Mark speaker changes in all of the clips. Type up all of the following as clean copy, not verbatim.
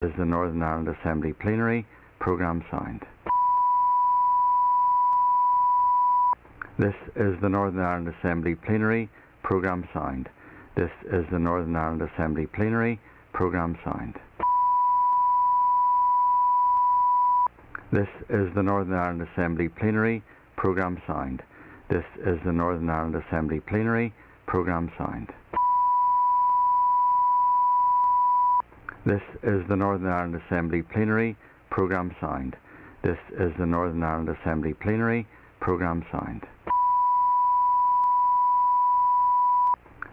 Speaker 1: is the Northern Ireland Assembly Plenary. Programme signed. This is the Northern Ireland Assembly Plenary. Programme signed. This is the Northern Ireland Assembly Plenary. Programme signed. This is the Northern Ireland Assembly Plenary. Programme signed. This is the Northern Ireland Assembly Plenary. Programme signed. This is the Northern Ireland Assembly Plenary. Programme signed. This is the Northern Ireland Assembly Plenary. Programme signed.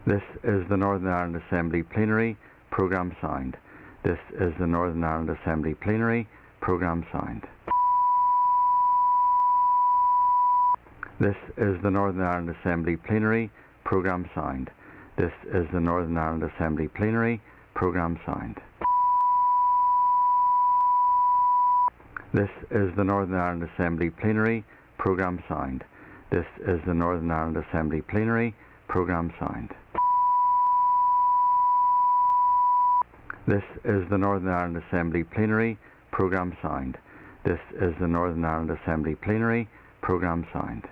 Speaker 1: This is the Northern Ireland Assembly Plenary. Programme signed. This is the Northern Ireland Assembly Plenary. Programme signed. This is the Northern Ireland Assembly Plenary. Programme signed. This is the Northern Ireland Assembly Plenary. Programme signed. This is the Northern Ireland Assembly Plenary. Programme signed. This is the Northern Ireland Assembly Plenary. Programme signed. This is the Northern Ireland Assembly Plenary. Programme signed. This is the Northern Ireland Assembly Plenary. Programme signed.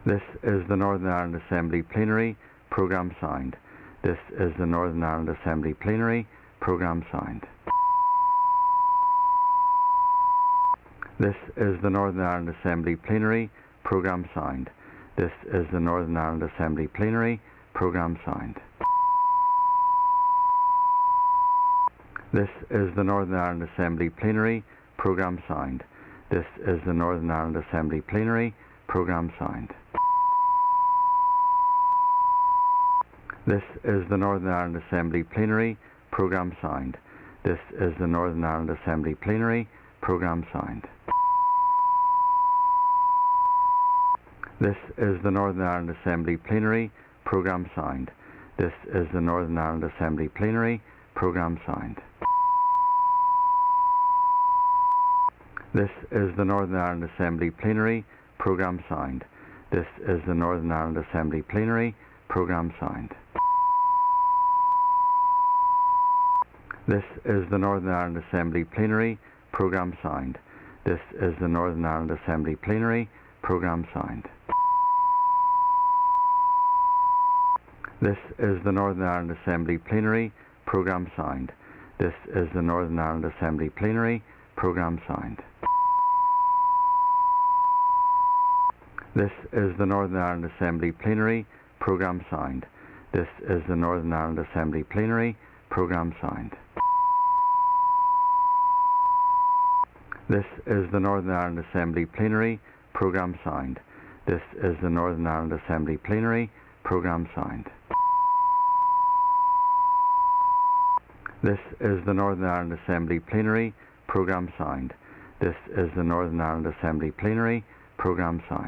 Speaker 1: This is the Northern Ireland Assembly Plenary. Programme signed. This is the Northern Ireland Assembly Plenary. Programme signed. This is the Northern Ireland Assembly Plenary. Programme signed. This is the Northern Ireland Assembly Plenary. Programme signed. This is the Northern Ireland Assembly Plenary. Programme signed. This is the Northern Ireland Assembly Plenary. Programme signed. This is the Northern Ireland Assembly Plenary. Programme signed. This is the Northern Ireland Assembly Plenary. Programme signed. This is the Northern Ireland Assembly Plenary. Programme signed. This is the Northern Ireland Assembly Plenary. Programme signed. This is the Northern Ireland Assembly Plenary. Programme signed. This is the Northern Ireland Assembly Plenary. Programme signed. This is the Northern Ireland Assembly Plenary. Programme signed. This is the Northern Ireland Assembly Plenary. Programme signed. This is the Northern Ireland Assembly Plenary. Programme signed. This is the Northern Ireland Assembly Plenary. Programme signed. This is the Northern Ireland Assembly Plenary. Programme signed. This is the Northern Ireland Assembly Plenary. Programme signed. This is the Northern Ireland Assembly Plenary. Programme signed. This is the Northern Ireland Assembly Plenary. Programme signed. This is the Northern Ireland Assembly Plenary. Programme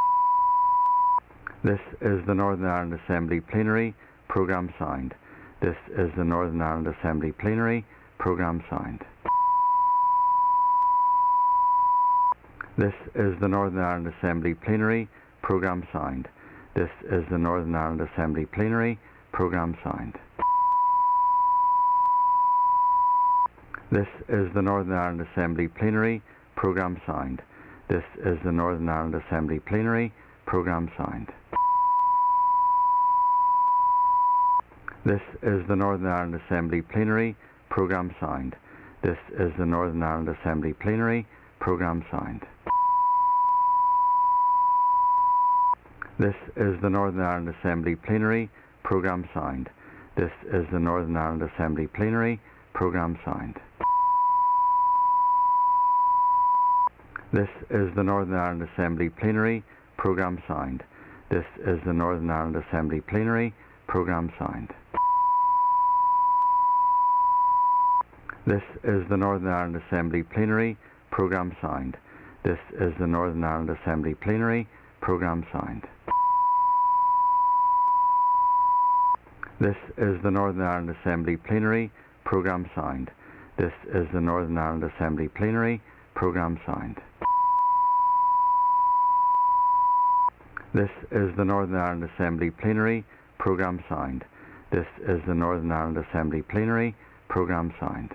Speaker 1: signed. This is the Northern Ireland Assembly Plenary. Programme signed. This is the Northern Ireland Assembly Plenary. Programme signed. This is the Northern Ireland Assembly Plenary. Programme signed. This is the Northern Ireland Assembly Plenary. Programme signed. This is the Northern Ireland Assembly Plenary. Programme signed. This is the Northern Ireland Assembly Plenary. Programme signed. This is the Northern Ireland Assembly Plenary. Programme signed. This is the Northern Ireland Assembly Plenary. Programme signed. This is the Northern Ireland Assembly Plenary. Programme signed. This is the Northern Ireland Assembly Plenary. Programme signed. This is the Northern Ireland Assembly Plenary. Programme signed. This is the Northern Ireland Assembly Plenary. Programme signed. This is the Northern Ireland Assembly Plenary. Programme signed. This is the Northern Ireland Assembly Plenary. Programme signed. This is the Northern Ireland Assembly Plenary. Programme signed. This is the Northern Ireland Assembly Plenary. Programme signed. This is the Northern Ireland Assembly Plenary. Programme signed. This is the Northern Ireland Assembly Plenary. Programme signed. This is the Northern Ireland Assembly Plenary. Programme signed.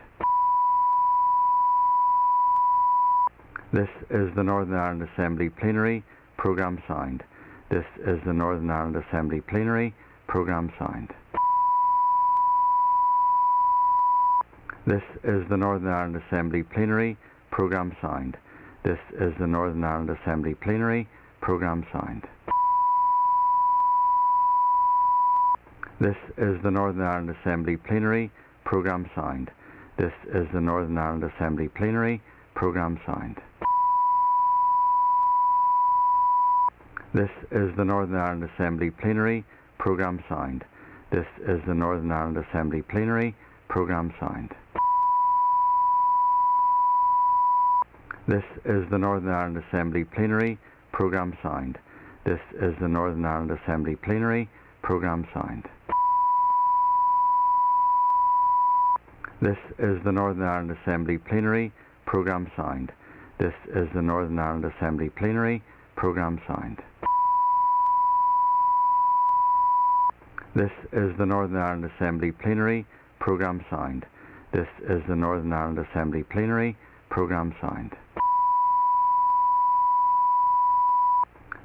Speaker 1: This is the Northern Ireland Assembly Plenary. Programme signed. This is the Northern Ireland Assembly Plenary. Programme signed. This is the Northern Ireland Assembly Plenary. Programme signed. This is the Northern Ireland Assembly Plenary. Programme signed. This is the Northern Ireland Assembly Plenary. Programme signed. This is the Northern Ireland Assembly Plenary. Programme signed. This is the Northern Ireland Assembly Plenary. Programme signed. This is the Northern Ireland Assembly Plenary. Programme signed. This is the Northern Ireland Assembly Plenary. Programme signed. This is the Northern Ireland Assembly Plenary. Programme signed. This is the Northern Ireland Assembly Plenary. Programme signed. This is the Northern Ireland Assembly Plenary. Programme signed. This is the Northern Ireland Assembly Plenary. Programme signed. This is the Northern Ireland Assembly Plenary. Programme signed.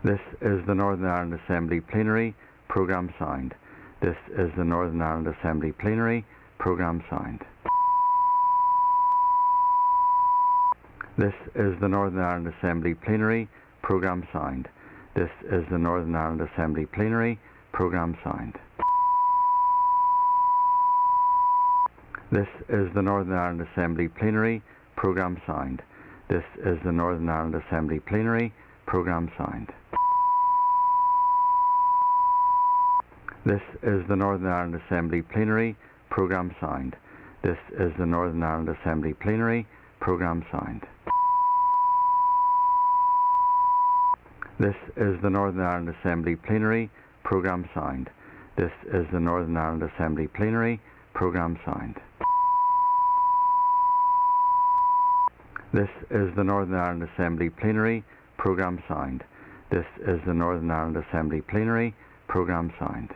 Speaker 1: This is the Northern Ireland Assembly Plenary. Programme signed. This is the Northern Ireland Assembly Plenary. Programme signed. This is the Northern Ireland Assembly Plenary. Programme signed. This is the Northern Ireland Assembly Plenary. Programme signed. This is the Northern Ireland Assembly Plenary. Programme signed. This is the Northern Ireland Assembly Plenary. Programme signed. This is the Northern Ireland Assembly Plenary. Programme signed. This is the Northern Ireland Assembly Plenary. Programme signed. This is the Northern Ireland Assembly Plenary. Programme signed. This is the Northern Ireland Assembly Plenary. Programme signed. This is the Northern Ireland Assembly Plenary. Programme signed. This is the Northern Ireland Assembly Plenary. Programme signed.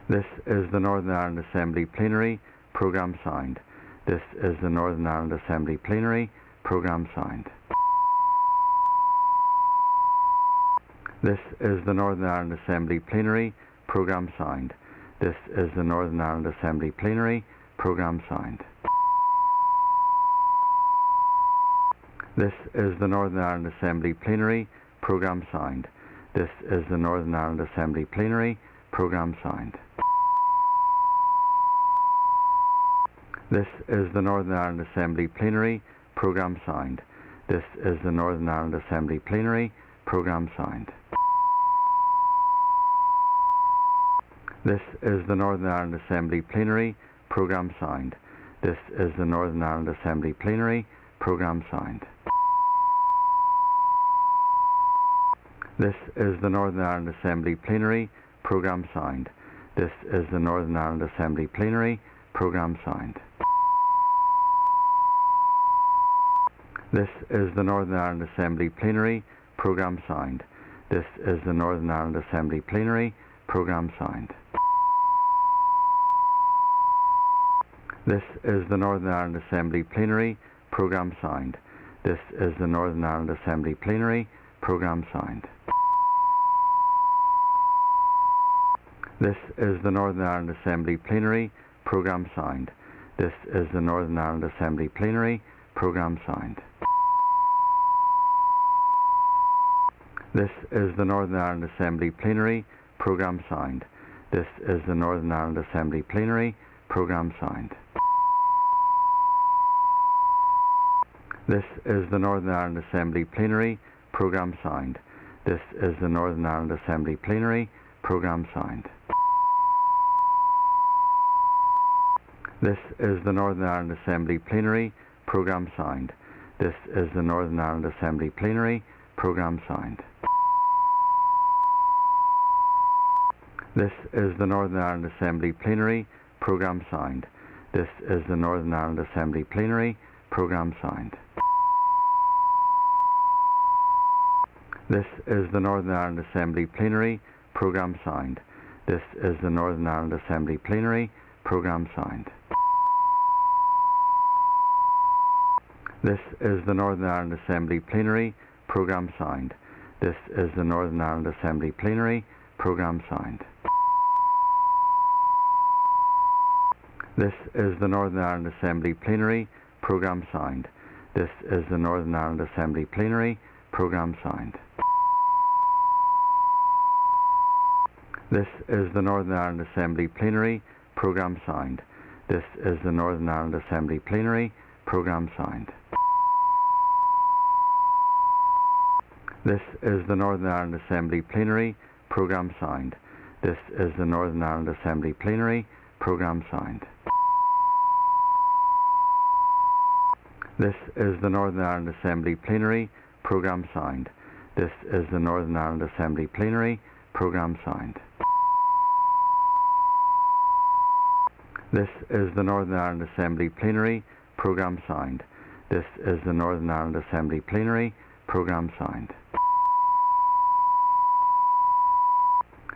Speaker 1: This is the Northern Ireland Assembly Plenary. Programme signed. This is the Northern Ireland Assembly Plenary. Programme signed. This is the Northern Ireland Assembly Plenary. Programme signed. This is the Northern Ireland Assembly Plenary. Programme signed. This is the Northern Ireland Assembly Plenary. Programme signed. This is the Northern Ireland Assembly Plenary. Programme signed. This is the Northern Ireland Assembly Plenary. Programme signed. This is the Northern Ireland Assembly Plenary. Programme signed. This is the Northern Ireland Assembly Plenary. Programme signed. This is the Northern Ireland Assembly Plenary. Programme signed. This is the Northern Ireland Assembly Plenary. Programme signed. This is the Northern Ireland Assembly Plenary. Programme signed. This is the Northern Ireland Assembly Plenary. Programme signed. This is the Northern Ireland Assembly Plenary. Programme signed. This is the Northern Ireland Assembly Plenary. Programme signed. This is the Northern Ireland Assembly Plenary. Programme signed. This is the Northern Ireland Assembly Plenary. Programme signed. This is the Northern Ireland Assembly Plenary. Programme signed. This is the Northern Ireland Assembly Plenary. Programme signed. This is the Northern Ireland Assembly Plenary. Programme signed. This is the Northern Ireland Assembly Plenary. Programme signed. This is the Northern Ireland Assembly Plenary. Programme signed. This is the Northern Ireland Assembly Plenary. Programme signed. This is the Northern Ireland Assembly Plenary. Programme signed. This is the Northern Ireland Assembly Plenary. Programme signed. This is the Northern Ireland Assembly Plenary. Programme signed. This is the Northern Ireland Assembly Plenary Programme signed. This is the Northern Ireland Assembly Plenary Programme signed. This is the Northern Ireland Assembly Plenary Programme signed. This is the Northern Ireland Assembly Plenary Programme signed. This is the Northern Ireland Assembly Plenary Programme signed. This is the Northern Ireland Assembly Plenary Programme signed. This is the Northern Ireland Assembly Plenary Programme signed. This is the Northern Ireland Assembly Plenary Programme signed. This is the Northern Ireland Assembly Plenary Programme signed. This is the Northern Ireland Assembly Plenary Programme signed. This is the Northern Ireland Assembly Plenary Programme signed. This is the Northern Ireland Assembly Plenary Programme signed. This is the Northern Ireland Assembly Plenary Programme signed. This is the Northern Ireland Assembly Plenary Programme signed.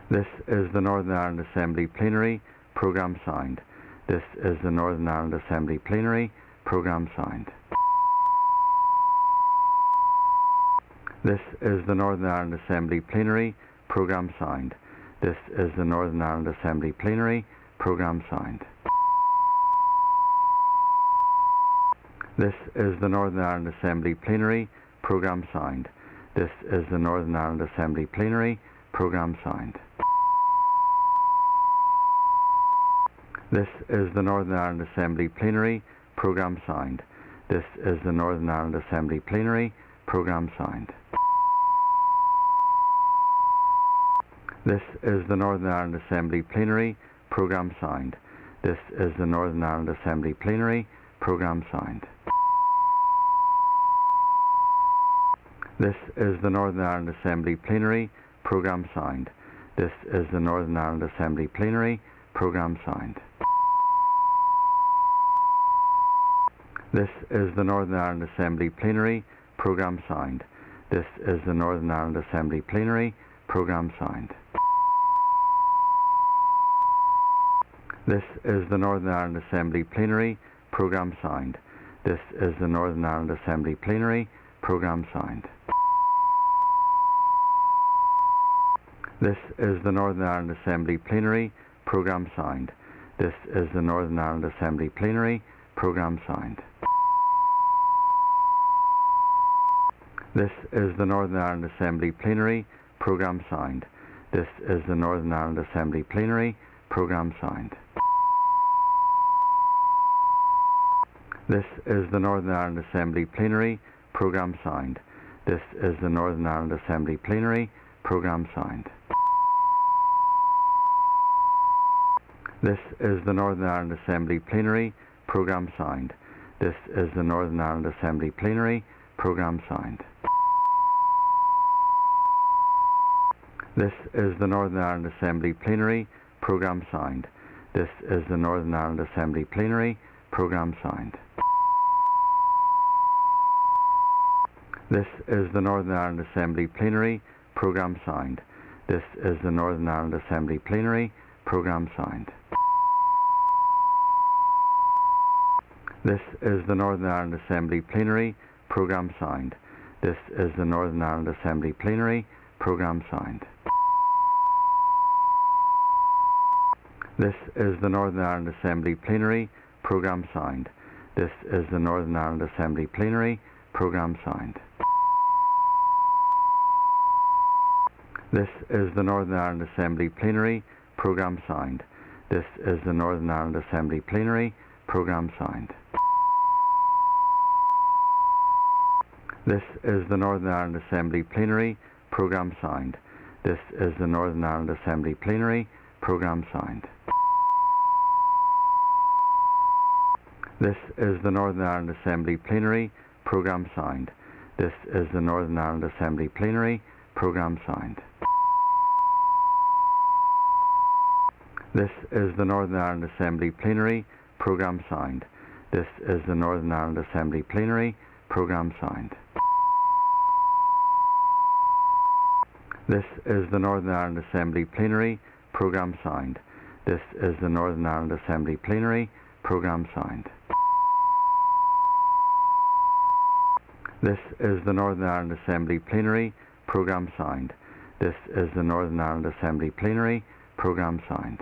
Speaker 1: This is the Northern Ireland Assembly Plenary Programme signed. This is the Northern Ireland Assembly Plenary Programme signed. This is the Northern Ireland Assembly Plenary Programme signed. This is the Northern Ireland Assembly Plenary Programme signed. This is the Northern Ireland Assembly Plenary Programme signed. This is the Northern Ireland Assembly Plenary Programme signed. This is the Northern Ireland Assembly Plenary Programme signed. This is the Northern Ireland Assembly Plenary Programme signed. This is the Northern Ireland Assembly Plenary Programme signed. This is the Northern Ireland Assembly Plenary Programme signed. This is the Northern Ireland Assembly Plenary Programme signed. This is the Northern Ireland Assembly Plenary Programme signed. This is the Northern Ireland Assembly Plenary Programme signed. This is the Northern Ireland Assembly Plenary Programme signed. This is the Northern Ireland Assembly Plenary Programme signed. This is the Northern Ireland Assembly Plenary Programme signed. This is the Northern Ireland Assembly Plenary Programme signed. This is the Northern Ireland Assembly Plenary Programme signed. This is the Northern Ireland Assembly Plenary Programme signed. This is the Northern Ireland Assembly Plenary Programme signed. This is the Northern Ireland Assembly Plenary Programme signed. This is the Northern Ireland Assembly Plenary Programme signed. This is the Northern Ireland Assembly Plenary Programme signed. This is the Northern Ireland Assembly Plenary Programme signed. This is the Northern Ireland Assembly Plenary Programme signed. This is the Northern Ireland Assembly Plenary Programme signed. This is the Northern Ireland Assembly Plenary Programme signed. This is the Northern Ireland Assembly Plenary Programme signed. This is the Northern Ireland Assembly Plenary Programme signed. This is the Northern Ireland Assembly Plenary Programme signed. This is the Northern Ireland Assembly Plenary Programme signed. This is the Northern Ireland Assembly Plenary Programme signed. This is the Northern Ireland Assembly Plenary Programme signed. This is the Northern Ireland Assembly Plenary Programme signed. This is the Northern Ireland Assembly Plenary Programme signed. This is the Northern Ireland Assembly Plenary Programme signed. This is the Northern Ireland Assembly Plenary Programme signed. This is the Northern Ireland Assembly Plenary Programme signed. This is the Northern Ireland Assembly Plenary Programme signed. This is the Northern Ireland Assembly Plenary Programme signed. This is the Northern Ireland Assembly Plenary Programme Sound. This is the Northern Ireland Assembly Plenary Programme Sound. This is the Northern Ireland Assembly Plenary Programme Sound. This is the Northern Ireland Assembly Plenary Programme Sound.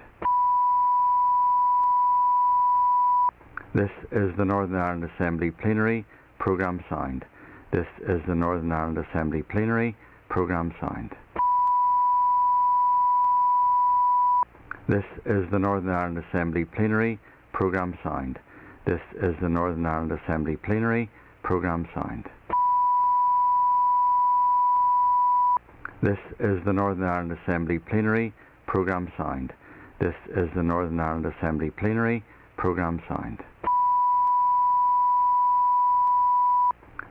Speaker 1: This is the Northern Ireland Assembly Plenary Programme Sound. This is the Northern Ireland Assembly Plenary Programme Sound. This is the Northern Ireland Assembly Plenary Programme Sound. This is the Northern Ireland Assembly Plenary Programme Sound. This is the Northern Ireland Assembly Plenary Programme Sound. This is the Northern Ireland Assembly Plenary Programme Sound.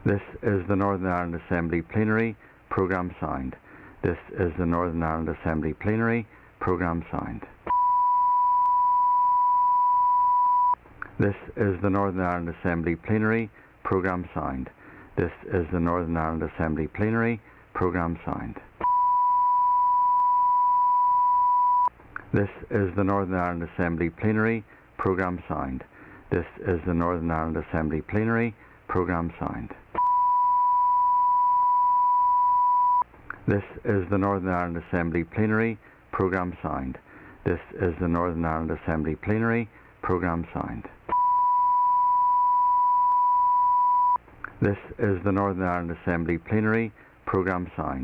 Speaker 1: This is the Northern Ireland Assembly Plenary Programme Sound. This is the Northern Ireland Assembly Plenary Programme Sound. This is the Northern Ireland Assembly Plenary Programme Sound. This is the Northern Ireland Assembly Plenary Programme Sound. This is the Northern Ireland Assembly Plenary Programme Sound. This is the Northern Ireland Assembly Plenary Programme Sound. This is the Northern Ireland Assembly Plenary Programme Sound. This is the Northern Ireland Assembly Plenary Programme Sound. This is the Northern Ireland Assembly Plenary Programme Sound.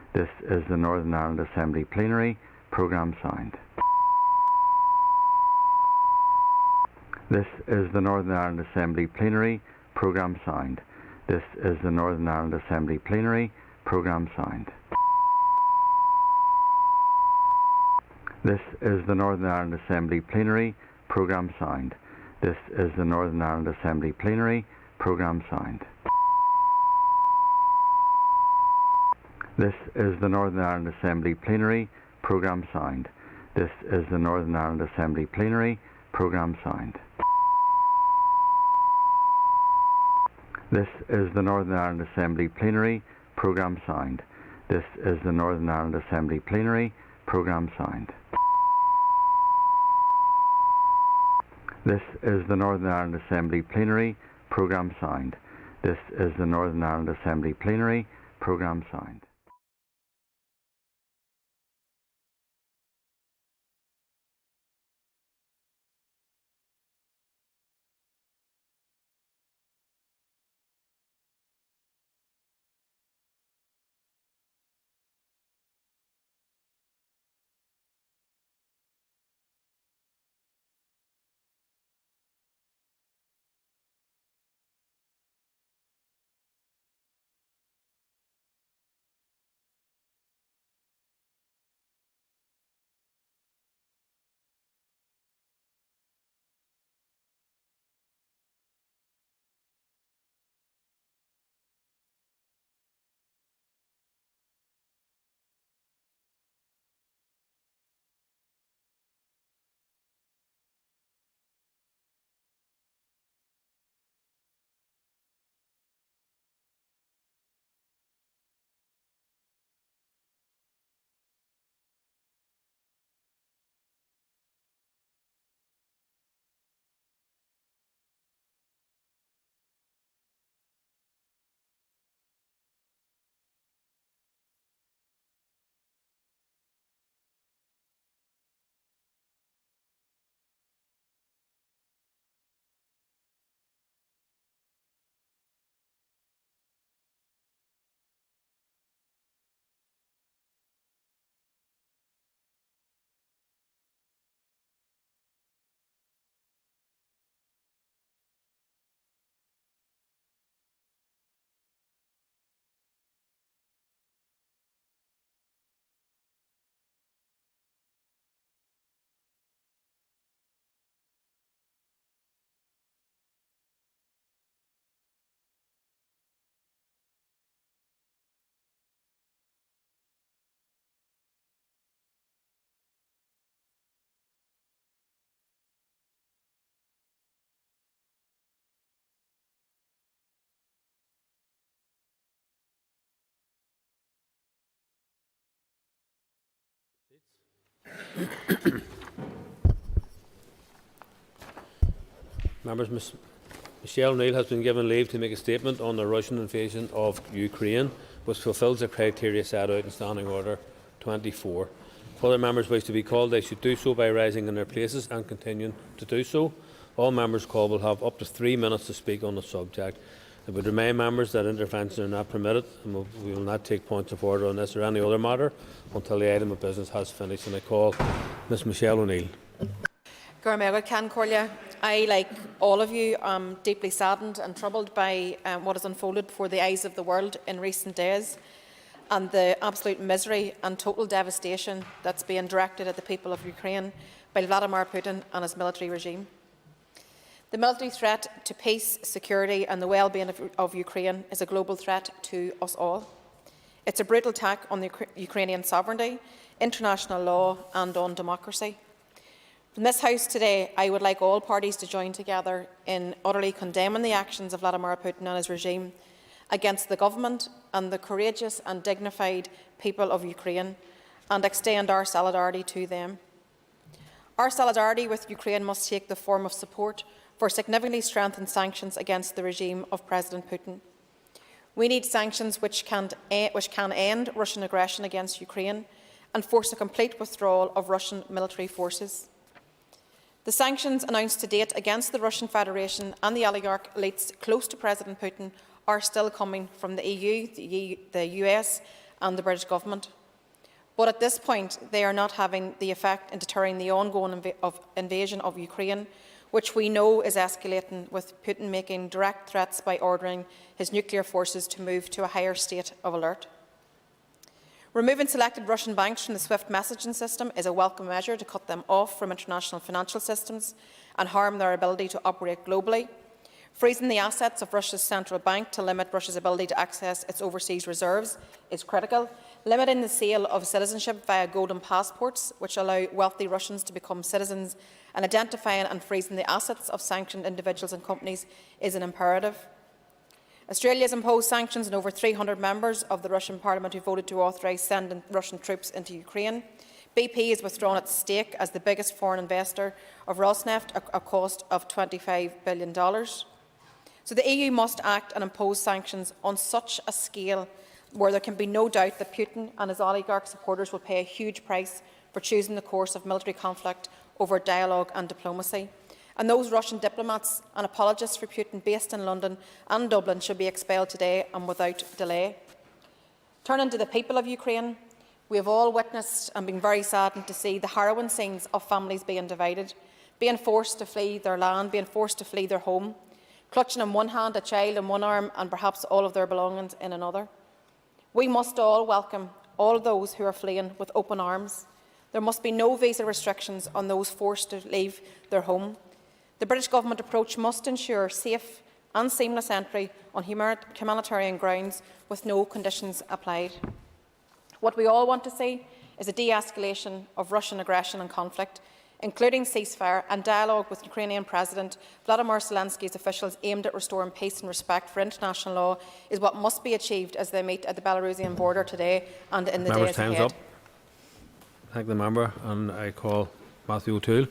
Speaker 1: This is the Northern Ireland Assembly Plenary Programme Sound. This is the Northern Ireland Assembly Plenary Programme Sound. This is the Northern Ireland Assembly Plenary Programme Sound. This is the Northern Ireland Assembly Plenary Programme Sound. This is the Northern Ireland Assembly Plenary Programme Sound. This is the Northern Ireland Assembly Plenary Programme Sound. This is the Northern Ireland Assembly Plenary Programme Sound. This is the Northern Ireland Assembly Plenary Programme Sound. This is the Northern Ireland Assembly Plenary Programme Sound. This is the Northern Ireland Assembly Plenary Programme Sound. This is the Northern Ireland Assembly Plenary Programme Sound.
Speaker 2: Members, Ms Michelle O'Neill has been given leave to make a statement on the Russian invasion of Ukraine, which fulfils the criteria set out in Standing Order 24. If other members wish to be called, they should do so by rising in their places and continuing to do so. All members called will have up to 3 minutes to speak on the subject. I would remind members that interventions are not permitted, and we will not take points of order on this or any other matter until the item of business has finished. And I call Ms Michelle O'Neill.
Speaker 3: I, like all of you, am deeply saddened and troubled by what has unfolded before the eyes of the world in recent days, and the absolute misery and total devastation that's being directed at the people of Ukraine by Vladimir Putin and his military regime. The military threat to peace, security and the well-being of Ukraine is a global threat to us all. It's a brutal attack on the Ukrainian sovereignty, international law and on democracy. In this House today, I would like all parties to join together in utterly condemning the actions of Vladimir Putin and his regime against the government and the courageous and dignified people of Ukraine, and extend our solidarity to them. Our solidarity with Ukraine must take the form of support for significantly strengthened sanctions against the regime of President Putin. We need sanctions which can end Russian aggression against Ukraine and force a complete withdrawal of Russian military forces. The sanctions announced to date against the Russian Federation and the oligarch elites close to President Putin are still coming from the EU, the US and the British government. But at this point, they are not having the effect in deterring the ongoing invasion of Ukraine, which we know is escalating, with Putin making direct threats by ordering his nuclear forces to move to a higher state of alert. Removing selected Russian banks from the SWIFT messaging system is a welcome measure to cut them off from international financial systems and harm their ability to operate globally. Freezing the assets of Russia's central bank to limit Russia's ability to access its overseas reserves is critical. Limiting the sale of citizenship via golden passports, which allow wealthy Russians to become citizens, and identifying and freezing the assets of sanctioned individuals and companies is an imperative. Australia has imposed sanctions on over 300 members of the Russian Parliament who voted to authorise sending Russian troops into Ukraine. BP has withdrawn its stake as the biggest foreign investor of Rosneft, at a cost of $25 billion. So the EU must act and impose sanctions on such a scale where there can be no doubt that Putin and his oligarch supporters will pay a huge price for choosing the course of military conflict over dialogue and diplomacy. And those Russian diplomats and apologists for Putin based in London and Dublin should be expelled today and without delay. Turning to the people of Ukraine, we have all witnessed and been very saddened to see the harrowing scenes of families being divided, being forced to flee their land, being forced to flee their home, clutching in one hand a child in one arm and perhaps all of their belongings in another. We must all welcome all those who are fleeing with open arms. There must be no visa restrictions on those forced to leave their home. The British Government approach must ensure safe and seamless entry on humanitarian grounds with no conditions applied. What we all want to see is a de-escalation of Russian aggression and conflict, including ceasefire and dialogue with Ukrainian President Vladimir Zelensky's officials aimed at restoring peace and respect for international law is what must be achieved as they meet at the Belarusian border today and in the days ahead.
Speaker 2: Time's up. Thank the member, and I call Matthew O'Toole.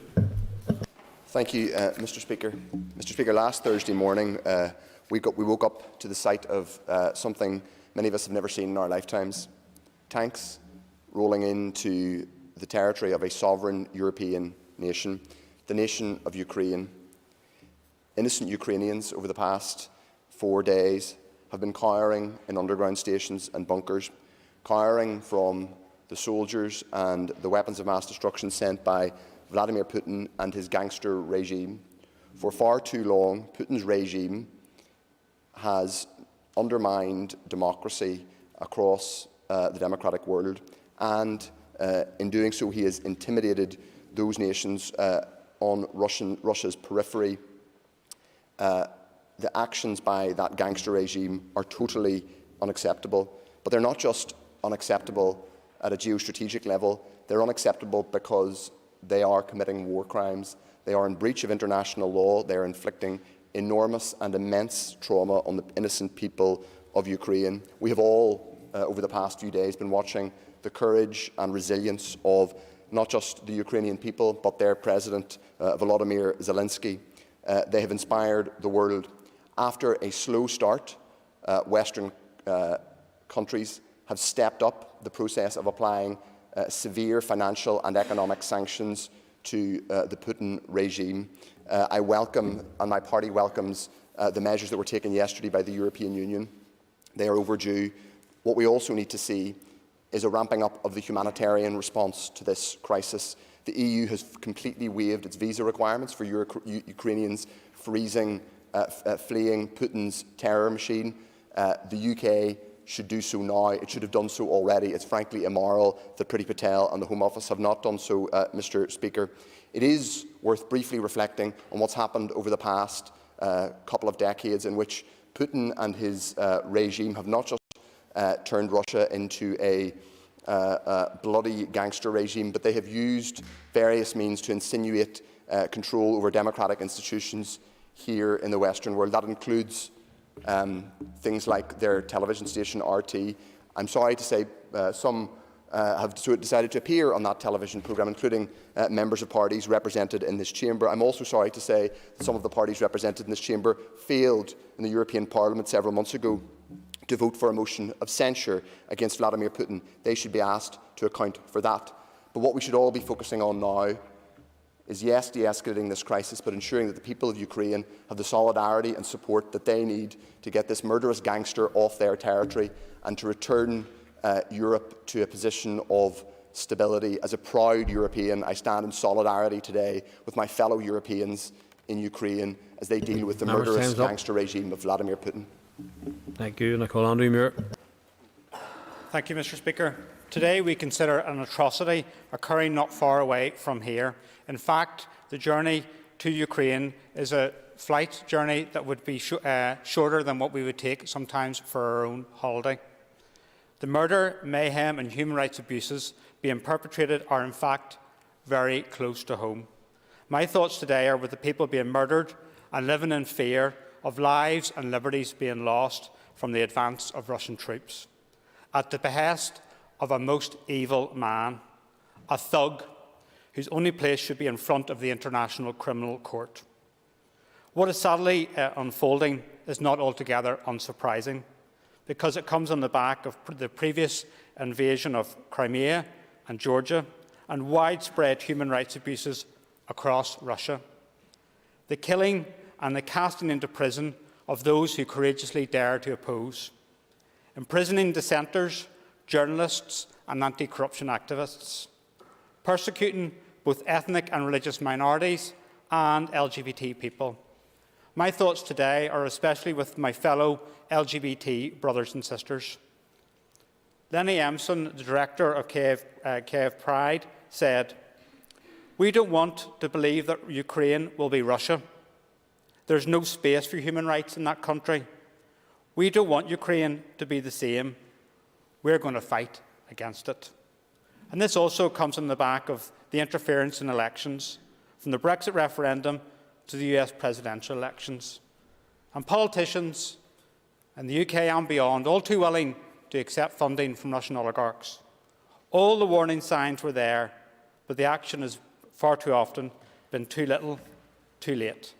Speaker 4: Thank you, Mr. Speaker. Mr. Speaker, last Thursday morning we woke up to the sight of something many of us have never seen in our lifetimes: tanks rolling into the territory of a sovereign European nation, the nation of Ukraine. Innocent Ukrainians over the past 4 days have been cowering in underground stations and bunkers, cowering from the soldiers and the weapons of mass destruction sent by Vladimir Putin and his gangster regime. For far too long, Putin's regime has undermined democracy across the democratic world, and in doing so he has intimidated those nations on Russia's periphery. The actions by that gangster regime are totally unacceptable, but they're not just unacceptable at a geostrategic level, they're unacceptable because they are committing war crimes. They are in breach of international law. They are inflicting enormous and immense trauma on the innocent people of Ukraine. We have all, over the past few days, been watching the courage and resilience of not just the Ukrainian people, but their President, Volodymyr Zelensky. They have inspired the world. After a slow start, Western countries have stepped up the process of applying severe financial and economic sanctions to the Putin regime. I welcome, and my party welcomes, the measures that were taken yesterday by the European Union. They are overdue. What we also need to see is a ramping up of the humanitarian response to this crisis. The EU has completely waived its visa requirements for Ukrainians fleeing Putin's terror machine. The UK should do so now. It should have done so already. It's frankly immoral that Priti Patel and the Home Office have not done so, Mr. Speaker. It is worth briefly reflecting on what's happened over the past couple of decades, in which Putin and his regime have not just turned Russia into a bloody gangster regime, but they have used various means to insinuate control over democratic institutions here in the Western world. That includes things like their television station RT. I'm sorry to say some have decided to appear on that television programme, including members of parties represented in this chamber. I'm also sorry to say that some of the parties represented in this chamber failed in the European Parliament several months ago to vote for a motion of censure against Vladimir Putin. They should be asked to account for that. But what we should all be focusing on now is, yes, de-escalating this crisis, but ensuring that the people of Ukraine have the solidarity and support that they need to get this murderous gangster off their territory and to return Europe to a position of stability. As a proud European, I stand in solidarity today with my fellow Europeans in Ukraine as they deal with the murderous gangster regime of Vladimir Putin.
Speaker 2: Thank you. Nicole Andrew Muir.
Speaker 5: Thank you, Mr. Speaker. Today we consider an atrocity occurring not far away from here. In fact, the journey to Ukraine is a flight journey that would be shorter than what we would take sometimes for our own holiday. The murder, mayhem and human rights abuses being perpetrated are in fact very close to home. My thoughts today are with the people being murdered and living in fear of lives and liberties being lost from the advance of Russian troops, at the behest of a most evil man, a thug whose only place should be in front of the International Criminal Court. What is sadly unfolding is not altogether unsurprising, because it comes on the back of the previous invasion of Crimea and Georgia and widespread human rights abuses across Russia. The killing and the casting into prison of those who courageously dare to oppose, imprisoning dissenters, journalists and anti-corruption activists, persecuting both ethnic and religious minorities and LGBT people. My thoughts today are especially with my fellow LGBT brothers and sisters. Lenny Emson, the director of Kiev Pride, said, "We don't want to believe that Ukraine will be Russia. There's no space for human rights in that country. We don't want Ukraine to be the same. We're going to fight against it." And this also comes on the back of the interference in elections, from the Brexit referendum to the US presidential elections. And politicians in the UK and beyond, all too willing to accept funding from Russian oligarchs. All the warning signs were there, but the action has far too often been too little, too late.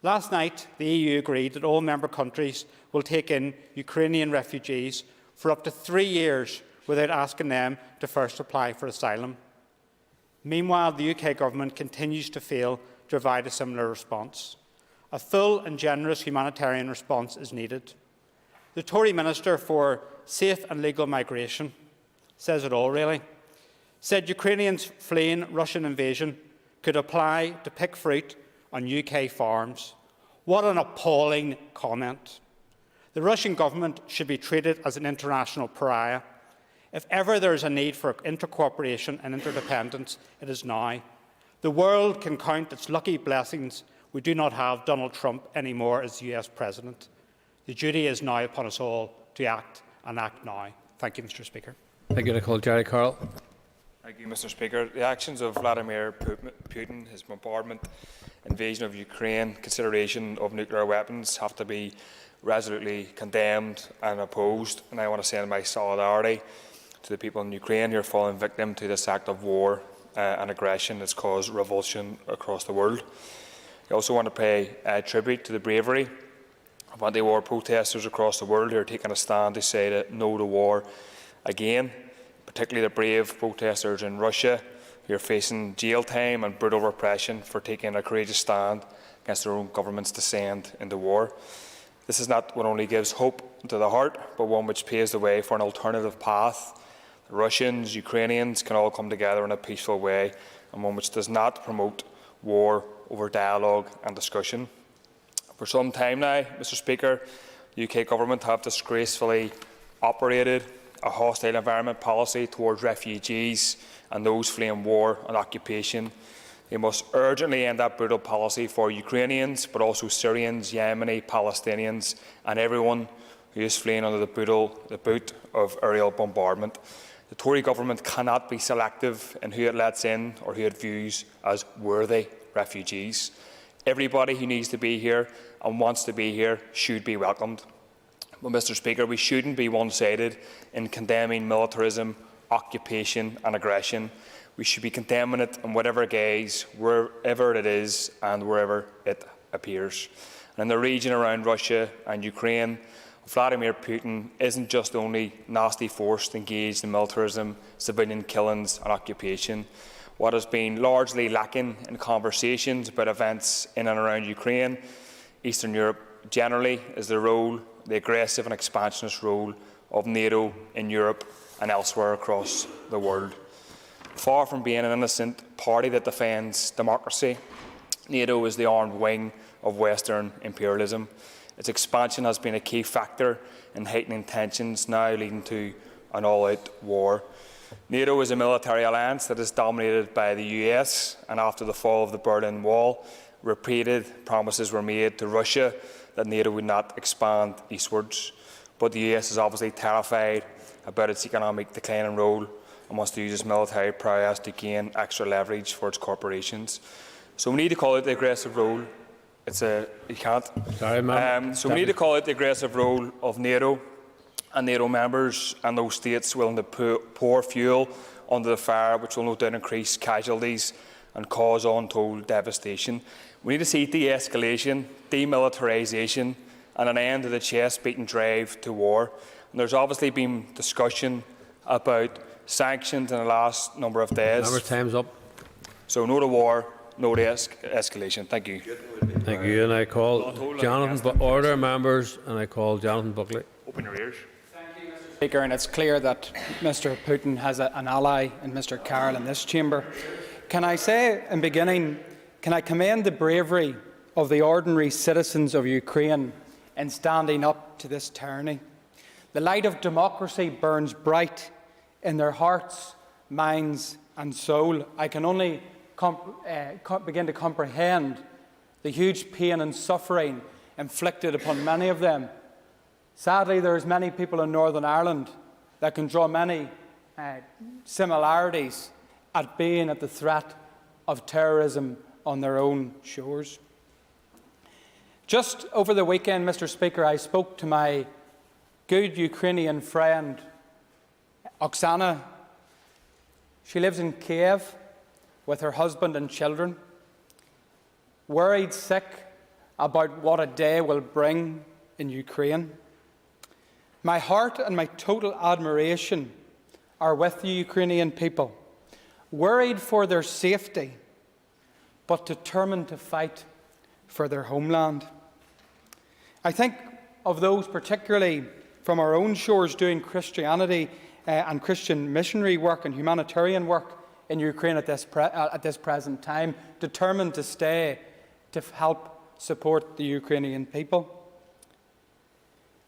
Speaker 5: Last night, the EU agreed that all member countries will take in Ukrainian refugees for up to 3 years without asking them to first apply for asylum. Meanwhile, the UK government continues to fail to provide a similar response. A full and generous humanitarian response is needed. The Tory Minister for Safe and Legal Migration says it all, really. Said Ukrainians fleeing Russian invasion could apply to pick fruit on UK farms. What an appalling comment. The Russian government should be treated as an international pariah. If ever there is a need for intercooperation and interdependence, it is now. The world can count its lucky blessings we do not have Donald Trump anymore as the US President. The duty is now upon us all to act, and act now. Thank you, Mr. Speaker.
Speaker 2: Thank you, Nicole. Jerry Carroll.
Speaker 6: Thank you, Mr. Speaker. The actions of Vladimir Putin, his bombardment, invasion of Ukraine, consideration of nuclear weapons have to be resolutely condemned and opposed. And I want to send my solidarity to the people in Ukraine who are falling victim to this act of war and aggression that's caused revulsion across the world. I also want to pay tribute to the bravery of anti-war protesters across the world who are taking a stand to say that no to war again, particularly the brave protesters in Russia who are facing jail time and brutal repression for taking a courageous stand against their own government's descent into war. This is not what only gives hope to the heart, but one which paves the way for an alternative path. The Russians, Ukrainians can all come together in a peaceful way, and one which does not promote war over dialogue and discussion. For some time now, Mr. Speaker, the UK Government have disgracefully operated a hostile environment policy towards refugees and those fleeing war and occupation. They must urgently end that brutal policy for Ukrainians, but also Syrians, Yemeni, Palestinians, and everyone who is fleeing under the boot of aerial bombardment. The Tory government cannot be selective in who it lets in or who it views as worthy refugees. Everybody who needs to be here and wants to be here should be welcomed. But, Mr. Speaker, we shouldn't be one-sided in condemning militarism, occupation and aggression. We should be condemning it in whatever guise, wherever it is and wherever it appears. And in the region around Russia and Ukraine, Vladimir Putin isn't just the only nasty force engaged in militarism, civilian killings and occupation. What has been largely lacking in conversations about events in and around Ukraine, Eastern Europe generally, is the aggressive and expansionist role of NATO in Europe and elsewhere across the world. Far from being an innocent party that defends democracy, NATO is the armed wing of Western imperialism. Its expansion has been a key factor in heightening tensions now leading to an all-out war. NATO is a military alliance that is dominated by the US, and after the fall of the Berlin Wall, repeated promises were made to Russia that NATO would not expand eastwards. But the US is obviously terrified about its economic decline and role and wants to use its military prowess to gain extra leverage for its corporations. So we need to call it the aggressive role. You can't.
Speaker 2: Sorry, ma'am.
Speaker 6: So we need to call it the aggressive role of NATO and NATO members and those states willing to pour fuel onto the fire, which will no doubt increase casualties and cause untold devastation. We need to see de-escalation, demilitarisation and an end to the chest-beating drive to war. And there's obviously been discussion about sanctions in the last number of days.
Speaker 2: Member's time's up.
Speaker 6: So no to war, no to escalation. Thank you.
Speaker 2: Thank you. And I call Jonathan order, members, and I call Jonathan Buckley.
Speaker 6: Open your ears.
Speaker 7: Speaker, and it's clear that Mr. Putin has an ally in Mr. Carroll in this chamber. Can I say, in beginning, can I commend the bravery of the ordinary citizens of Ukraine in standing up to this tyranny? The light of democracy burns bright in their hearts, minds and soul. I can only begin to comprehend the huge pain and suffering inflicted upon many of them. Sadly, there are many people in Northern Ireland that can draw many similarities at being at the threat of terrorism on their own shores. Just over the weekend, Mr. Speaker, I spoke to my good Ukrainian friend, Oksana. She lives in Kiev with her husband and children, worried sick about what a day will bring in Ukraine. My heart and my total admiration are with the Ukrainian people, worried for their safety, but determined to fight for their homeland. I think of those particularly from our own shores doing Christianity and Christian missionary work and humanitarian work in Ukraine at this present time, determined to stay to help support the Ukrainian people.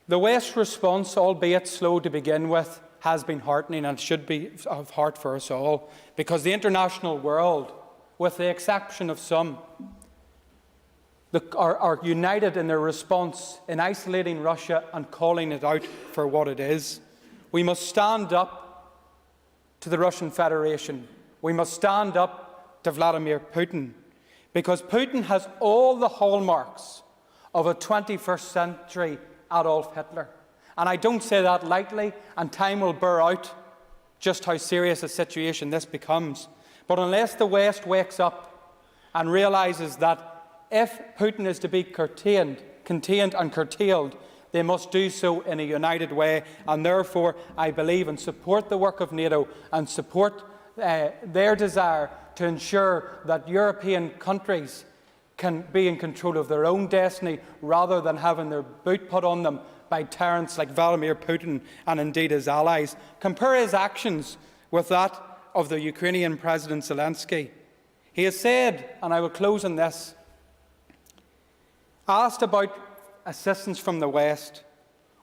Speaker 7: The West's response, albeit slow to begin with, has been heartening and should be of heart for us all, because the international world, with the exception of some, are united in their response in isolating Russia and calling it out for what it is. We must stand up to the Russian Federation. We must stand up to Vladimir Putin, because Putin has all the hallmarks of a 21st century Adolf Hitler. And I don't say that lightly, and time will bear out just how serious a situation this becomes. But unless the West wakes up and realises that if Putin is to be contained and curtailed, they must do so in a united way, and therefore I believe and support the work of NATO and support their desire to ensure that European countries can be in control of their own destiny rather than having their boot put on them by tyrants like Vladimir Putin and indeed his allies. Compare his actions with that of the Ukrainian President Zelensky. He has said, and I will close on this, asked about assistance from the West,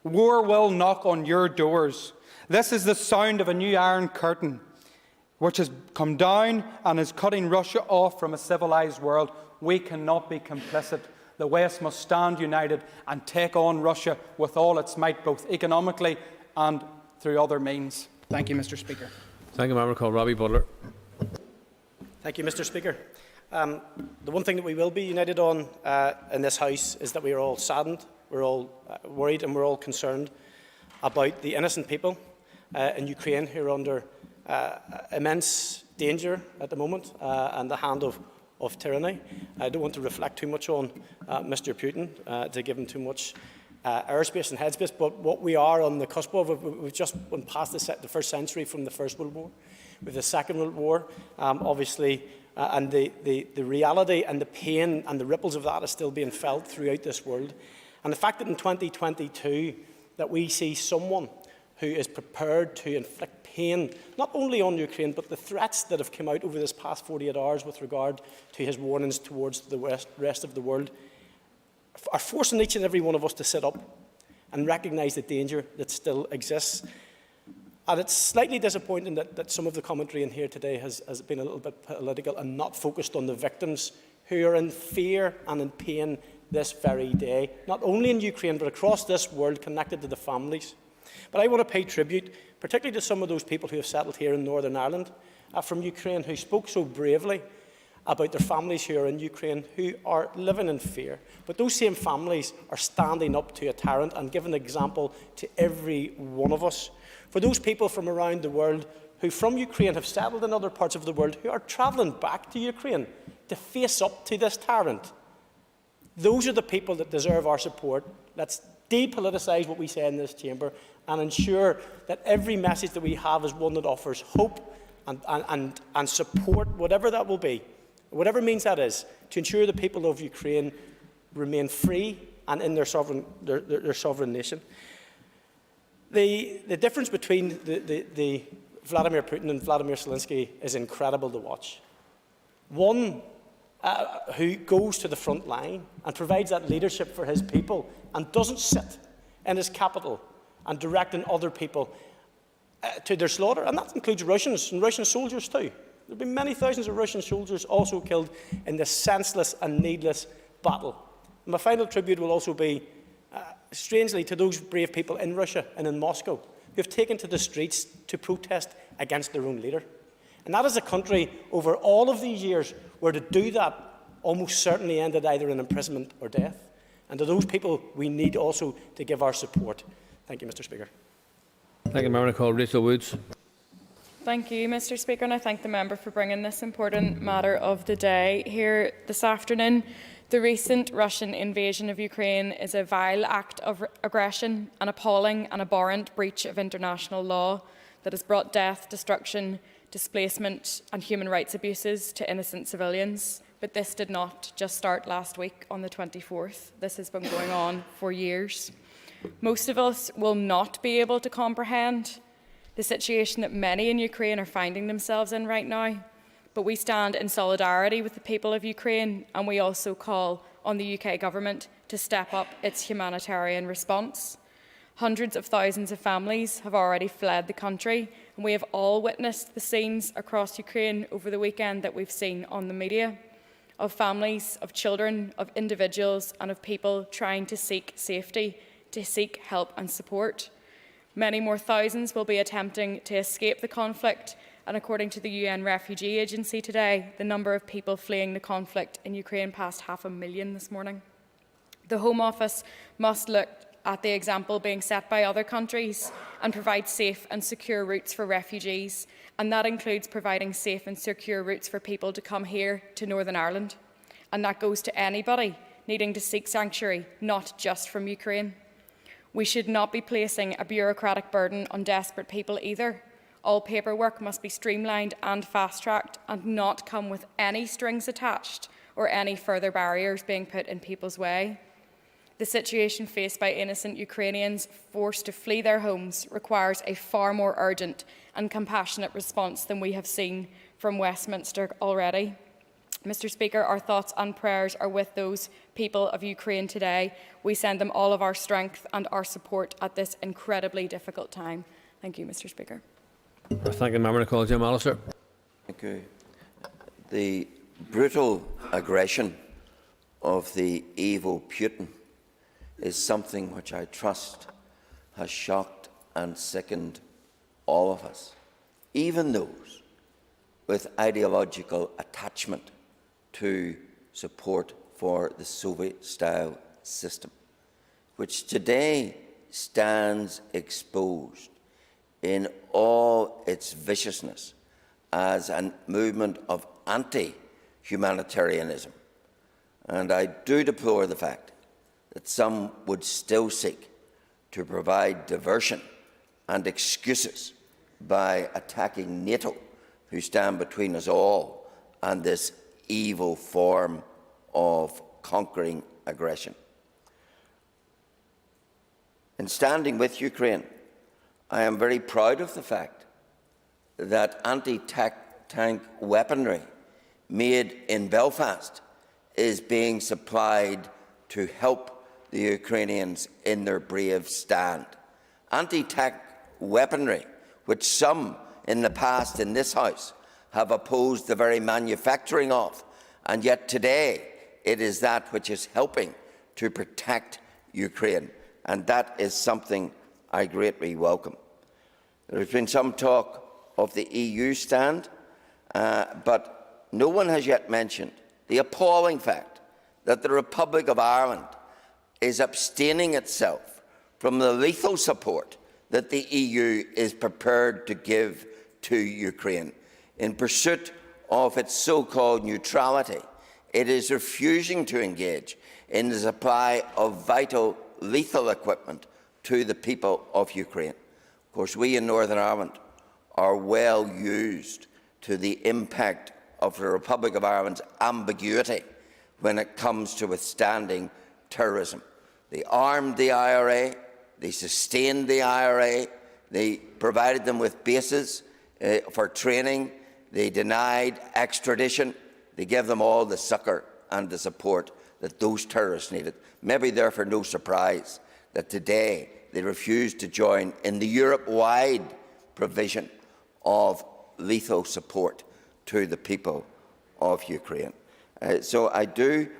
Speaker 7: war will knock on your doors. This is the sound of a new Iron Curtain, which has come down and is cutting Russia off from a civilized world. We cannot be complicit. The West must stand united and take on Russia with all its might, both economically and through other means. Thank you, Mr. Speaker.
Speaker 2: Thank you, Member called Robbie Butler.
Speaker 8: Thank you, Mr. Speaker. The one thing that we will be united on in this House is that we are all saddened, we're all worried and we're all concerned about the innocent people in Ukraine who are under immense danger at the moment and the hand of tyranny. I don't want to reflect too much on Mr. Putin to give him too much airspace and headspace, but what we are on the cusp of, we've just gone past the first century from the First World War, with the Second World War, obviously, and the reality and the pain and the ripples of that is still being felt throughout this world. And the fact that in 2022 that we see someone who is prepared to inflict pain, not only on Ukraine, but the threats that have come out over this past 48 hours with regard to his warnings towards the rest of the world, are forcing each and every one of us to sit up and recognise the danger that still exists. And it's slightly disappointing that some of the commentary in here today has been a little bit political and not focused on the victims who are in fear and in pain this very day, not only in Ukraine but across this world, connected to the families. But I want to pay tribute, particularly to some of those people who have settled here in Northern Ireland from Ukraine, who spoke so bravely about their families who are in Ukraine, who are living in fear. But those same families are standing up to a tyrant and giving an example to every one of us. For those people from around the world who from Ukraine have settled in other parts of the world, who are travelling back to Ukraine to face up to this tyrant, those are the people that deserve our support. Let's depoliticise what we say in this chamber and ensure that every message that we have is one that offers hope and support, whatever that will be, whatever means that is, to ensure the people of Ukraine remain free and in their sovereign nation. The difference between the Vladimir Putin and Vladimir Zelensky is incredible to watch. One who goes to the front line and provides that leadership for his people and doesn't sit in his capital and directing other people to their slaughter. And that includes Russians and Russian soldiers too. There have been many thousands of Russian soldiers also killed in this senseless and needless battle. And my final tribute will also be, strangely, to those brave people in Russia and in Moscow who have taken to the streets to protest against their own leader. And that is a country, over all of these years, where to do that almost certainly ended either in imprisonment or death. And to those people, we need also to give our support. Thank you, Mr. Speaker.
Speaker 2: Thank you, Member called Rachel Woods.
Speaker 9: Thank you, Mr. Speaker, and I thank the member for bringing this important matter of the day here this afternoon. The recent Russian invasion of Ukraine is a vile act of aggression, an appalling and abhorrent breach of international law that has brought death, destruction, displacement and human rights abuses to innocent civilians. But this did not just start last week on the 24th. This has been going on for years. Most of us will not be able to comprehend the situation that many in Ukraine are finding themselves in right now. But we stand in solidarity with the people of Ukraine, and we also call on the UK government to step up its humanitarian response. Hundreds of thousands of families have already fled the country, and we have all witnessed the scenes across Ukraine over the weekend that we've seen on the media, of families, of children, of individuals, and of people trying to seek safety, to seek help and support. Many more thousands will be attempting to escape the conflict, and according to the UN Refugee Agency today, the number of people fleeing the conflict in Ukraine passed 500,000 this morning. The Home Office must look at the example being set by other countries and provide safe and secure routes for refugees, and that includes providing safe and secure routes for people to come here to Northern Ireland. And that goes to anybody needing to seek sanctuary, not just from Ukraine. We should not be placing a bureaucratic burden on desperate people either. All paperwork must be streamlined and fast-tracked and not come with any strings attached or any further barriers being put in people's way. The situation faced by innocent Ukrainians forced to flee their homes requires a far more urgent and compassionate response than we have seen from Westminster already. Mr. Speaker, our thoughts and prayers are with those people of Ukraine today. We send them all of our strength and our support at this incredibly difficult time. Thank you, Mr. Speaker.
Speaker 2: Thank you, Member Nicole Jim Allister.
Speaker 10: Thank you. The brutal aggression of the evil Putin is something which I trust has shocked and sickened all of us, even those with ideological attachment to support for the Soviet-style system, which today stands exposed in all its viciousness as a movement of anti-humanitarianism. And I do deplore the fact that some would still seek to provide diversion and excuses by attacking NATO, who stand between us all and this evil form of conquering aggression. In standing with Ukraine, I am very proud of the fact that anti-tank weaponry made in Belfast is being supplied to help the Ukrainians in their brave stand. Anti-tank weaponry, which some in the past in this House have opposed the very manufacturing of, and yet today it is that which is helping to protect Ukraine, and that is something I greatly welcome. There has been some talk of the EU stand, but no one has yet mentioned the appalling fact that the Republic of Ireland is abstaining itself from the lethal support that the EU is prepared to give to Ukraine. In pursuit of its so-called neutrality, it is refusing to engage in the supply of vital lethal equipment to the people of Ukraine. Of course, we in Northern Ireland are well used to the impact of the Republic of Ireland's ambiguity when it comes to withstanding terrorism. They armed the IRA, they sustained the IRA, they provided them with bases for training, they denied extradition, they gave them all the succour and the support that those terrorists needed. Maybe therefore no surprise that today they refuse to join in the Europe-wide provision of lethal support to the people of Ukraine. So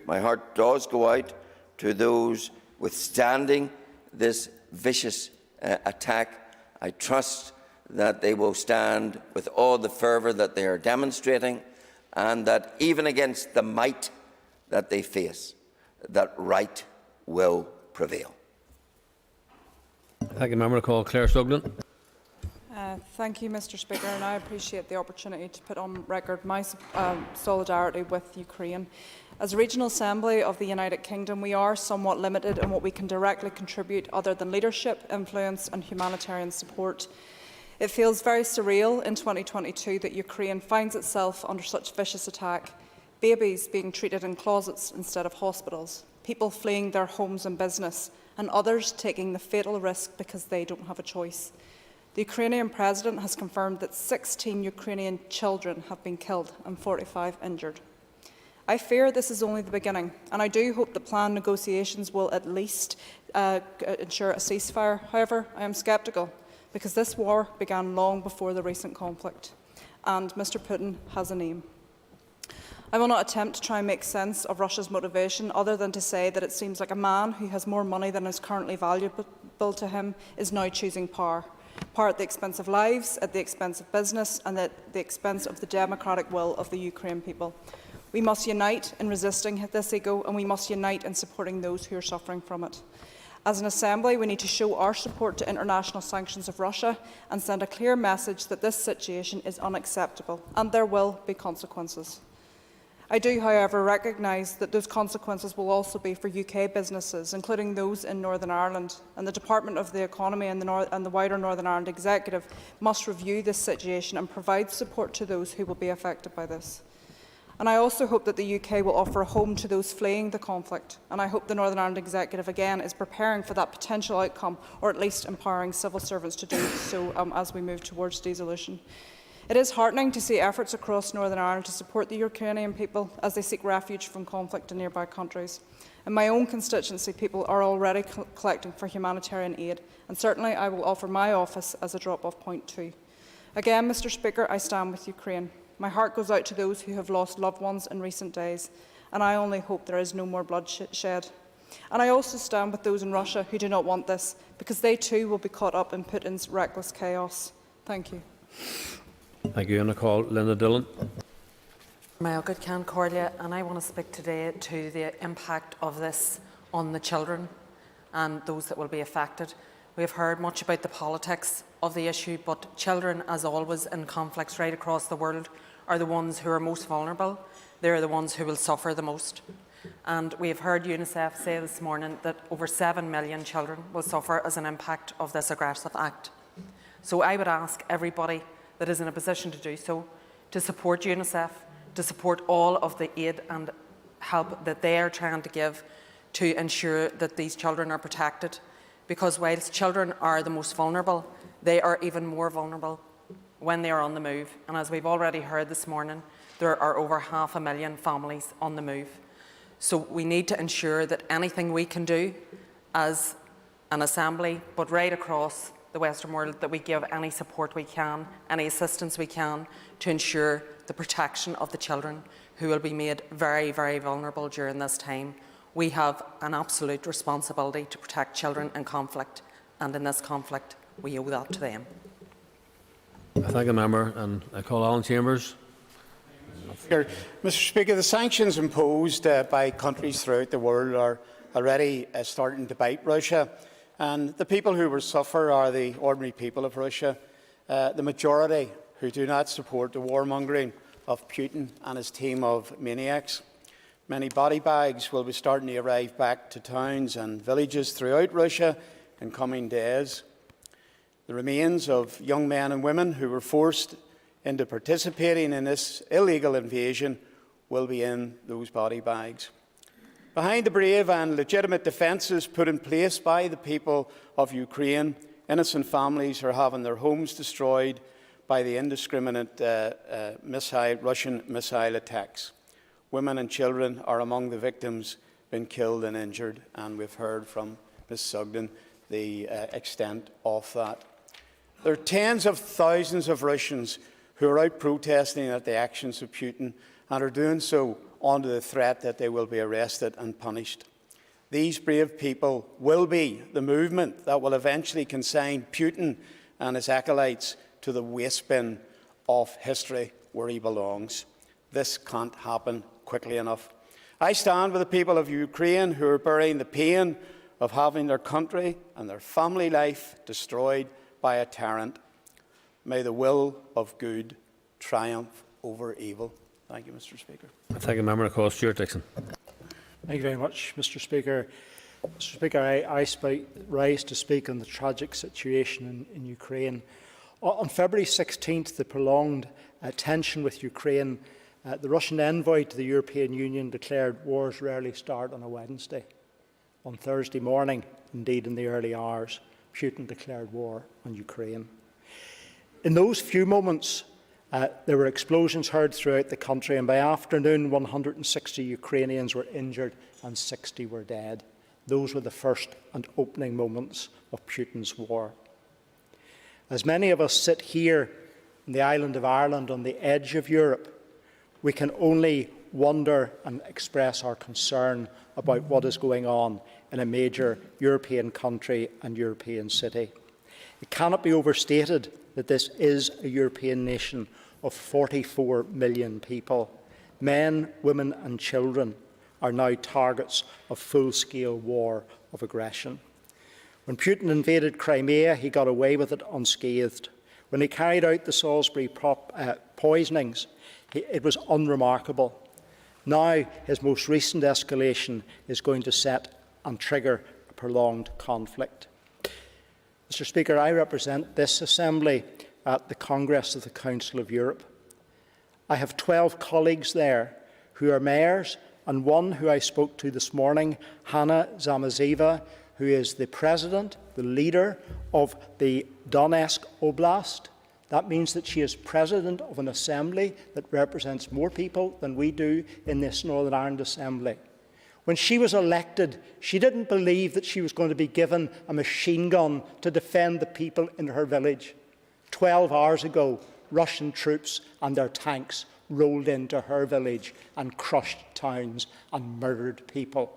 Speaker 10: my heart does go out to those withstanding this vicious attack. I trust that they will stand with all the fervour that they are demonstrating, and that even against the might that they face, that right will prevail.
Speaker 2: Thank you, Member Call Claire Sugden.
Speaker 11: Thank you, Mr. Speaker, and I appreciate the opportunity to put on record my solidarity with Ukraine. As a Regional Assembly of the United Kingdom, we are somewhat limited in what we can directly contribute other than leadership, influence and humanitarian support. It feels very surreal in 2022 that Ukraine finds itself under such vicious attack, babies being treated in closets instead of hospitals, people fleeing their homes and business, and others taking the fatal risk because they don't have a choice. The Ukrainian President has confirmed that 16 Ukrainian children have been killed and 45 injured. I fear this is only the beginning, and I do hope that planned negotiations will at least ensure a ceasefire. However, I am sceptical, because this war began long before the recent conflict, and Mr. Putin has a name. I will not attempt to try and make sense of Russia's motivation, other than to say that it seems like a man who has more money than is currently valuable to him is now choosing power. Power at the expense of lives, at the expense of business, and at the expense of the democratic will of the Ukrainian people. We must unite in resisting this ego, and we must unite in supporting those who are suffering from it. As an Assembly, we need to show our support to international sanctions of Russia and send a clear message that this situation is unacceptable and there will be consequences. I do, however, recognise that those consequences will also be for UK businesses, including those in Northern Ireland, and the Department of the Economy and the wider Northern Ireland Executive must review this situation and provide support to those who will be affected by this. And I also hope that the UK will offer a home to those fleeing the conflict, and I hope the Northern Ireland Executive again is preparing for that potential outcome, or at least empowering civil servants to do so as we move towards dissolution. It is heartening to see efforts across Northern Ireland to support the Ukrainian people as they seek refuge from conflict in nearby countries. In my own constituency, people are already collecting for humanitarian aid, and certainly I will offer my office as a drop-off point too. Again, Mr Speaker, I stand with Ukraine. My heart goes out to those who have lost loved ones in recent days, and I only hope there is no more bloodshed. And I also stand with those in Russia who do not want this, because they too will be caught up in Putin's reckless chaos. Thank you.
Speaker 2: Thank you. And I call Linda Dillon.
Speaker 12: My good Can Corlia, and I want to speak today to the impact of this on the children and those that will be affected. We have heard much about the politics of the issue, but children, as always in conflicts right across the world, are the ones who are most vulnerable. They are the ones who will suffer the most. And we have heard UNICEF say this morning that over 7 million children will suffer as an impact of this aggressive act. So I would ask everybody that is in a position to do so to support UNICEF, to support all of the aid and help that they are trying to give to ensure that these children are protected. Because whilst children are the most vulnerable, they are even more vulnerable when they are on the move. And as we've already heard this morning, there are over 500,000 families on the move. So we need to ensure that anything we can do as an Assembly, but right across the Western world, that we give any support we can, any assistance we can to ensure the protection of the children who will be made very, very vulnerable during this time. We have an absolute responsibility to protect children in conflict, and in this conflict we owe that to them.
Speaker 2: I thank the member, and I call Alan Chambers.
Speaker 5: Mr Speaker, the sanctions imposed by countries throughout the world are already starting to bite Russia, and the people who will suffer are the ordinary people of Russia, the majority who do not support the warmongering of Putin and his team of maniacs. Many body bags will be starting to arrive back to towns and villages throughout Russia in coming days. The remains of young men and women who were forced into participating in this illegal invasion will be in those body bags. Behind the brave and legitimate defences put in place by the people of Ukraine, innocent families are having their homes destroyed by the indiscriminate Russian missile attacks. Women and children are among the victims being killed and injured, and we've heard from Ms Sugden the extent of that. There are tens of thousands of Russians who are out protesting at the actions of Putin and are doing so under the threat that they will be arrested and punished. These brave people will be the movement that will eventually consign Putin and his acolytes to the waste bin of history where he belongs. This can't happen quickly enough. I stand with the people of Ukraine who are bearing the pain of having their country and their family life destroyed by a tyrant. May the will of good triumph over evil. Thank you, Mr Speaker.
Speaker 2: I thank the member. I call Stuart Dixon.
Speaker 13: Thank you very much, Mr Speaker. Mr Speaker, I rise to speak on the tragic situation in Ukraine. On February 16th, the prolonged tension with Ukraine, the Russian envoy to the European Union declared wars rarely start on a Wednesday. On Thursday morning, indeed in the early hours, Putin declared war on Ukraine. In those few moments, there were explosions heard throughout the country, and by afternoon, 160 Ukrainians were injured and 60 were dead. Those were the first and opening moments of Putin's war. As many of us sit here in the island of Ireland on the edge of Europe, we can only wonder and express our concern about what is going on in a major European country and European city. It cannot be overstated that this is a European nation of 44 million people. Men, women and children are now targets of full-scale war of aggression. When Putin invaded Crimea, he got away with it unscathed. When he carried out the Salisbury poisonings, it was unremarkable. Now, his most recent escalation is going to set and trigger a prolonged conflict. Mr. Speaker, I represent this Assembly at the Congress of the Council of Europe. I have 12 colleagues there who are mayors, and one who I spoke to this morning, Hanna Zamazeva, who is the president, the leader of the Donetsk Oblast. That means that she is president of an assembly that represents more people than we do in this Northern Ireland Assembly. When she was elected, she didn't believe that she was going to be given a machine gun to defend the people in her village. 12 hours ago, Russian troops and their tanks rolled into her village and crushed towns and murdered people.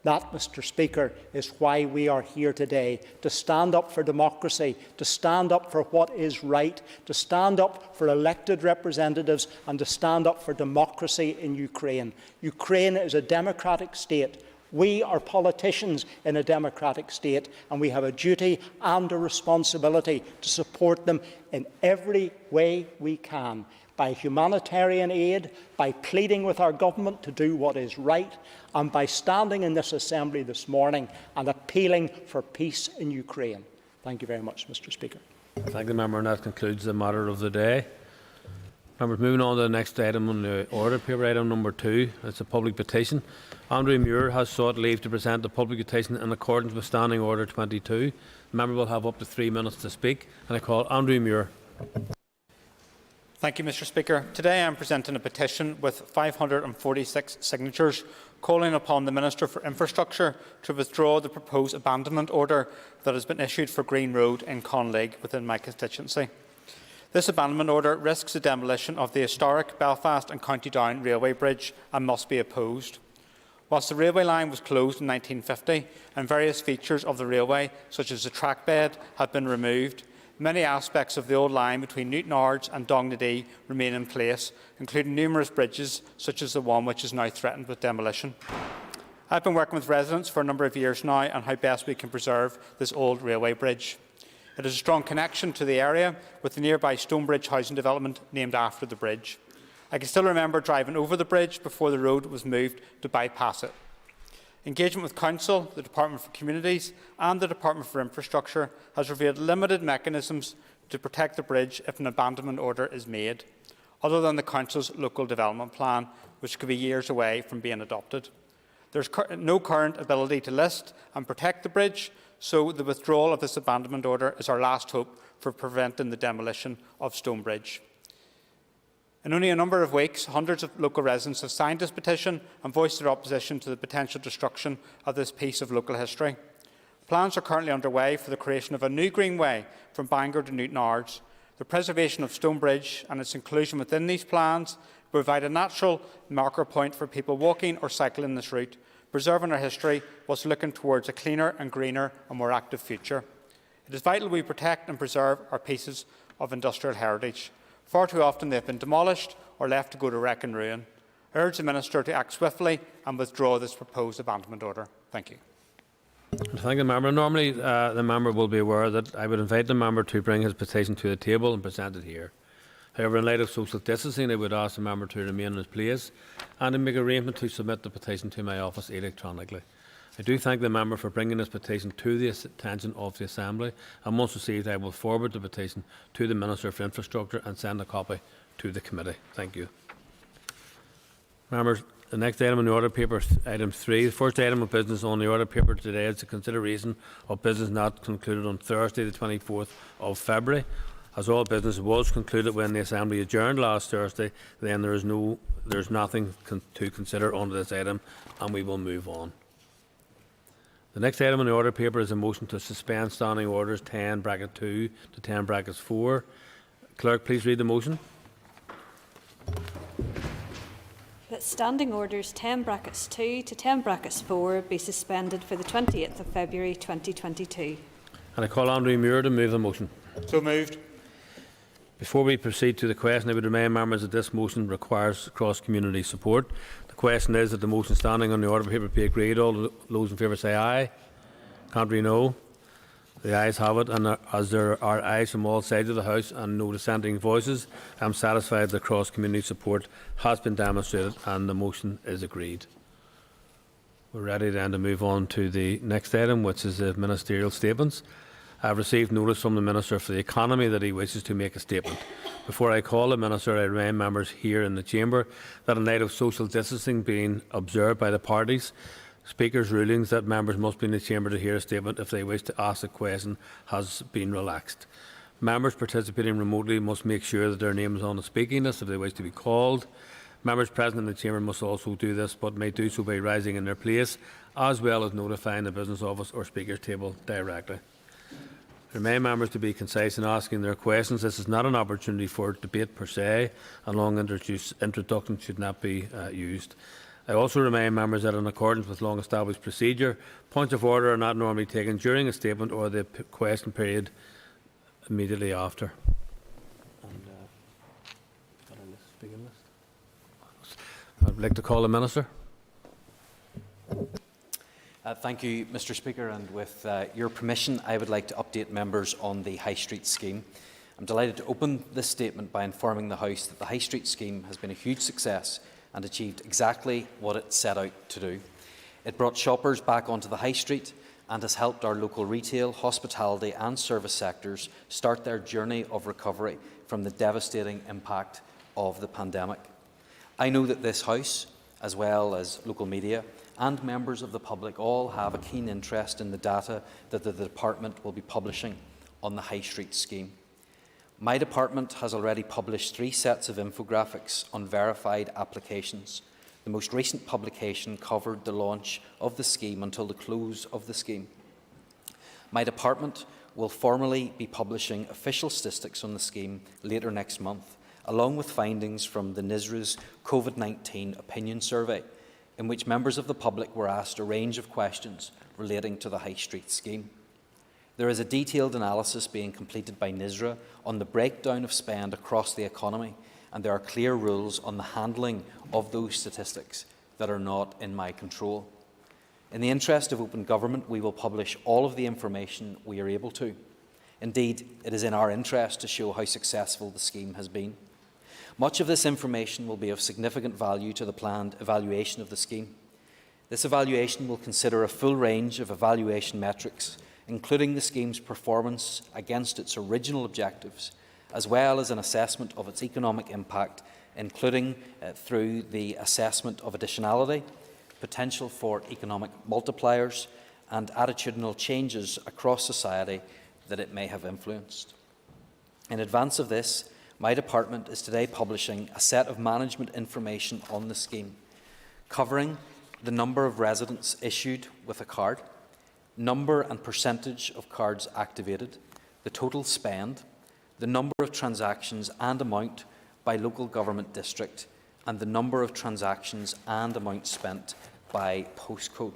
Speaker 13: That, Mr. Speaker, is why we are here today, to stand up for democracy, to stand up for what is right, to stand up for elected representatives, and to stand up for democracy in Ukraine. Ukraine is a democratic state. We are politicians in a democratic state, and we have a duty and a responsibility to support them in every way we can, by humanitarian aid, by pleading with our government to do what is right, and by standing in this Assembly this morning and appealing for peace in Ukraine. Thank you very much, Mr. Speaker.
Speaker 2: Thank the member, and that concludes the matter of the day. Members, moving on to the next item on the order paper, item number 2. It's a public petition. Andrew Muir has sought leave to present the public petition in accordance with Standing Order 22. The member will have up to 3 minutes to speak, and I call Andrew Muir.
Speaker 5: Thank you, Mr. Speaker. Today I am presenting a petition with 546 signatures calling upon the Minister for Infrastructure to withdraw the proposed abandonment order that has been issued for Green Road in Conleague within my constituency. This abandonment order risks the demolition of the historic Belfast and County Down railway bridge and must be opposed. Whilst the railway line was closed in 1950 and various features of the railway, such as the track bed, have been removed, many aspects of the old line between Newtownards and Dognadee remain in place, including numerous bridges, such as the one which is now threatened with demolition. I have been working with residents for a number of years now on how best we can preserve this old railway bridge. It has a strong connection to the area, with the nearby Stonebridge housing development named after the bridge. I can still remember driving over the bridge before the road was moved to bypass it. Engagement with Council, the Department for Communities and the Department for Infrastructure has revealed limited mechanisms to protect the bridge if an abandonment order is made, other than the Council's local development plan, which could be years away from being adopted. There is no current ability to list and protect the bridge, so the withdrawal of this abandonment order is our last hope for preventing the demolition of Stonebridge. In only a number of weeks, hundreds of local residents have signed this petition and voiced their opposition to the potential destruction of this piece of local history. Plans are currently underway for the creation of a new greenway from Bangor to Newtownards. The preservation of Stonebridge and its inclusion within these plans will provide a natural marker point for people walking or cycling this route, preserving our history whilst looking towards a cleaner and greener and more active future. It is vital we protect and preserve our pieces of industrial heritage. Far too often they have been demolished or left to go to wreck and ruin. I urge the Minister to act swiftly and withdraw this proposed abandonment order. Thank you.
Speaker 2: Thank the member. Normally the member will be aware that I would invite the member to bring his petition to the table and present it here. However, in light of social distancing, I would ask the member to remain in his place and to make arrangement to submit the petition to my office electronically. I do thank the member for bringing this petition to the attention of the Assembly, and once received I will forward the petition to the Minister for Infrastructure and send a copy to the committee. Thank you. Members, the next item on the order paper is item 3. The first item of business on the order paper today is the consideration of business not concluded on Thursday the 24th of February. As all business was concluded when the Assembly adjourned last Thursday, then there is nothing to consider under this item, and we will move on. The next item on the order paper is a motion to suspend standing orders 10(2) to 10(4). Clerk, please read the motion.
Speaker 14: That standing orders 10(2) to 10(4) be suspended for the 28th of February 2022.
Speaker 2: And I call Andrew Muir to move the motion.
Speaker 5: So moved.
Speaker 2: Before we proceed to the question, I would remind members that this motion requires cross-community support. The question is that the motion standing on the order paper be agreed. All those in favour say aye. Contrary, no. The ayes have it, and as there are ayes from all sides of the House and no dissenting voices, I am satisfied that cross-community support has been demonstrated and the motion is agreed. We're ready then to move on to the next item, which is the Ministerial Statements. I have received notice from the Minister for the Economy that he wishes to make a statement. Before I call the Minister, I remind members here in the Chamber that in light of social distancing being observed by the parties, Speaker's rulings that members must be in the Chamber to hear a statement if they wish to ask a question has been relaxed. Members participating remotely must make sure that their name is on the speaking list if they wish to be called. Members present in the Chamber must also do this, but may do so by rising in their place, as well as notifying the Business Office or Speaker's table directly. I remind members to be concise in asking their questions. This is not an opportunity for debate per se, and long introductions should not be used. I also remind members that in accordance with long-established procedure, points of order are not normally taken during a statement or the question period immediately after. I'd like to call the Minister.
Speaker 15: Thank you, Mr Speaker, and with your permission I would like to update members on the High Street scheme. I'm delighted to open this statement by informing the House that the High Street scheme has been a huge success and achieved exactly what it set out to do. It brought shoppers back onto the High Street and has helped our local retail, hospitality and service sectors start their journey of recovery from the devastating impact of the pandemic. I know that this House, as well as local media and members of the public, all have a keen interest in the data that the Department will be publishing on the High Street scheme. My department has already published 3 sets of infographics on verified applications. The most recent publication covered the launch of the scheme until the close of the scheme. My department will formally be publishing official statistics on the scheme later next month, along with findings from the NISRA's COVID-19 opinion survey, in which members of the public were asked a range of questions relating to the High Street scheme. There is a detailed analysis being completed by NISRA on the breakdown of spend across the economy, and there are clear rules on the handling of those statistics that are not in my control. In the interest of open government, we will publish all of the information we are able to. Indeed, it is in our interest to show how successful the scheme has been. Much of this information will be of significant value to the planned evaluation of the scheme. This evaluation will consider a full range of evaluation metrics, including the scheme's performance against its original objectives, as well as an assessment of its economic impact, including through the assessment of additionality, potential for economic multipliers, and attitudinal changes across society that it may have influenced. In advance of this, my department is today publishing a set of management information on the scheme, covering the number of residents issued with a card, number and percentage of cards activated, the total spend, the number of transactions and amount by local government district, and the number of transactions and amount spent by postcode.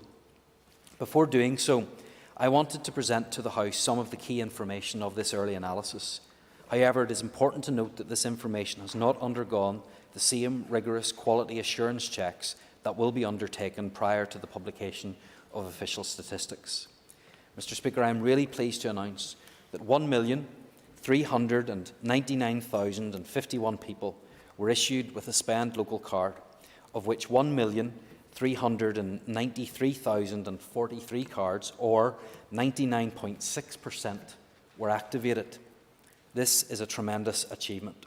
Speaker 15: Before doing so, I wanted to present to the House some of the key information of this early analysis. However, it is important to note that this information has not undergone the same rigorous quality assurance checks that will be undertaken prior to the publication of official statistics. Mr Speaker, I am really pleased to announce that 1,399,051 people were issued with a Spend local card, of which 1,393,043 cards, or 99.6%, were activated. This is a tremendous achievement.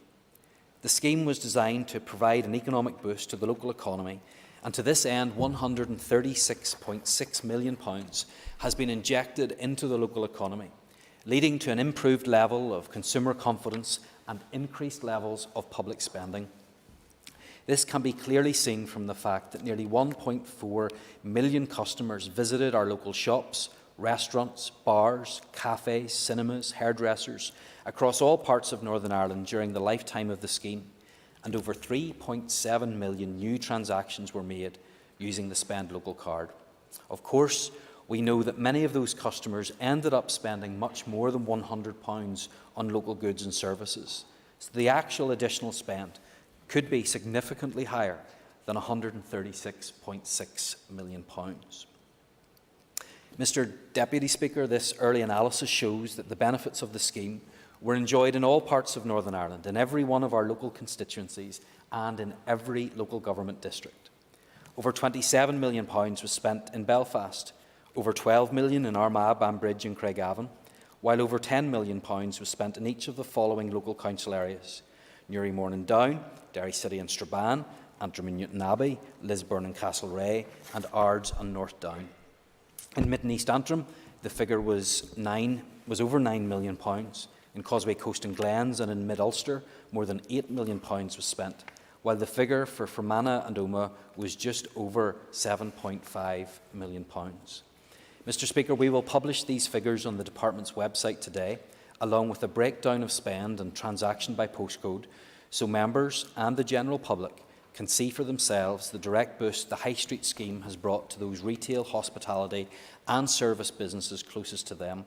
Speaker 15: The scheme was designed to provide an economic boost to the local economy, and to this end £136.6 million has been injected into the local economy, leading to an improved level of consumer confidence and increased levels of public spending. This can be clearly seen from the fact that nearly 1.4 million customers visited our local shops, restaurants, bars, cafes, cinemas, hairdressers across all parts of Northern Ireland during the lifetime of the scheme, and over 3.7 million new transactions were made using the Spend local card. Of course, we know that many of those customers ended up spending much more than £100 on local goods and services, so the actual additional spend could be significantly higher than £136.6 million. Mr Deputy Speaker, this early analysis shows that the benefits of the scheme were enjoyed in all parts of Northern Ireland, in every one of our local constituencies and in every local government district. Over £27 million was spent in Belfast, over £12 million in Armagh, Banbridge and Craigavon, while over £10 million was spent in each of the following local council areas: Newry Morning Down, Derry City and Strabane, Antrim Newton Abbey, Lisburn and Castlereagh, and Ards and North Down. In Mid and East Antrim, the figure was over £9 million. In Causeway Coast and Glens and in Mid-Ulster, more than £8 million was spent, while the figure for Fermanagh and Omagh was just over £7.5 million. Mr Speaker, we will publish these figures on the Department's website today, along with a breakdown of spend and transaction by postcode, so members and the general public can see for themselves the direct boost the High Street scheme has brought to those retail, hospitality and service businesses closest to them.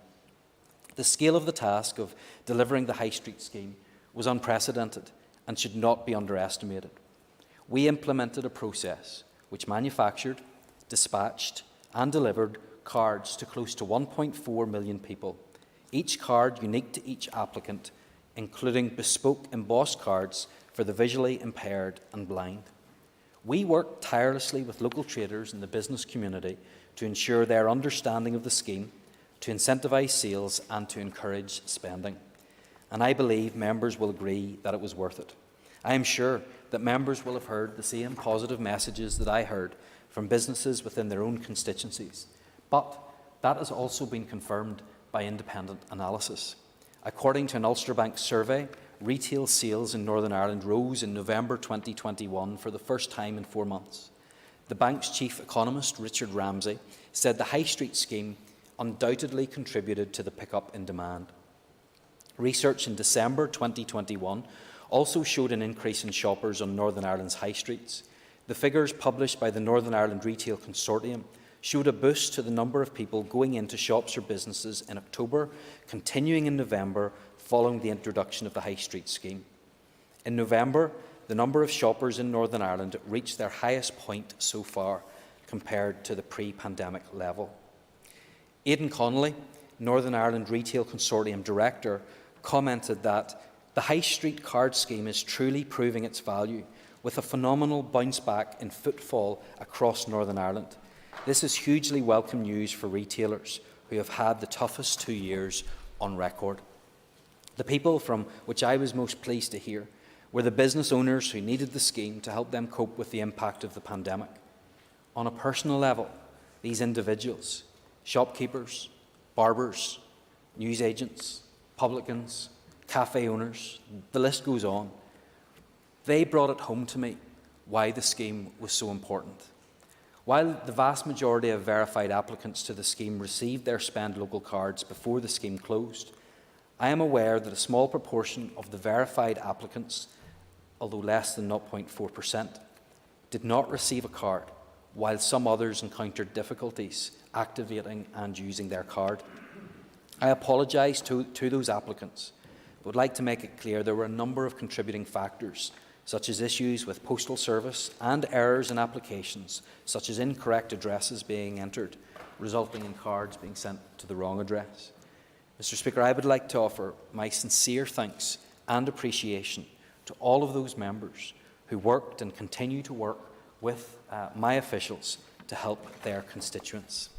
Speaker 15: The scale of the task of delivering the High Street scheme was unprecedented and should not be underestimated. We implemented a process which manufactured, dispatched and delivered cards to close to 1.4 million people, each card unique to each applicant, including bespoke embossed cards for the visually impaired and blind. We worked tirelessly with local traders in the business community to ensure their understanding of the scheme, to incentivise sales and to encourage spending. And I believe members will agree that it was worth it. I am sure that members will have heard the same positive messages that I heard from businesses within their own constituencies. But that has also been confirmed by independent analysis. According to an Ulster Bank survey, retail sales in Northern Ireland rose in November 2021 for the first time in 4 months. The bank's chief economist, Richard Ramsey, said the High Street scheme undoubtedly contributed to the pickup in demand. Research in December 2021 also showed an increase in shoppers on Northern Ireland's high streets. The figures published by the Northern Ireland Retail Consortium showed a boost to the number of people going into shops or businesses in October, continuing in November following the introduction of the High Street scheme. In November, the number of shoppers in Northern Ireland reached their highest point so far compared to the pre-pandemic level. Aidan Connolly, Northern Ireland Retail Consortium Director, commented that the High Street card scheme is truly proving its value, with a phenomenal bounce back in footfall across Northern Ireland. This is hugely welcome news for retailers who have had the toughest 2 years on record. The people from which I was most pleased to hear were the business owners who needed the scheme to help them cope with the impact of the pandemic. On a personal level, these individuals, shopkeepers, barbers, newsagents, publicans, cafe owners, the list goes on, they brought it home to me why the scheme was so important. While the vast majority of verified applicants to the scheme received their Spend Local cards before the scheme closed, I am aware that a small proportion of the verified applicants, although less than 0.4%, did not receive a card, while some others encountered difficulties activating and using their card. I apologise to those applicants, but would like to make it clear there were a number of contributing factors, such as issues with postal service and errors in applications, such as incorrect addresses being entered, resulting in cards being sent to the wrong address. Mr. Speaker, I would like to offer my sincere thanks and appreciation to all of those members who worked and continue to work with my officials to help their constituents.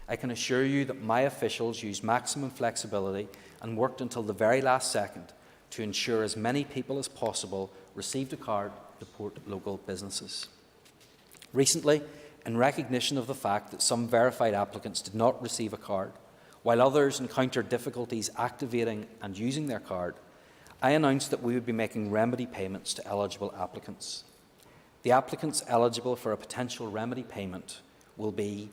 Speaker 15: I can assure you that my officials used maximum flexibility and worked until the very last second to ensure as many people as possible received a card to support local businesses. Recently, in recognition of the fact that some verified applicants did not receive a card, while others encountered difficulties activating and using their card, I announced that we would be making remedy payments to eligible applicants. The applicants eligible for a potential remedy payment will be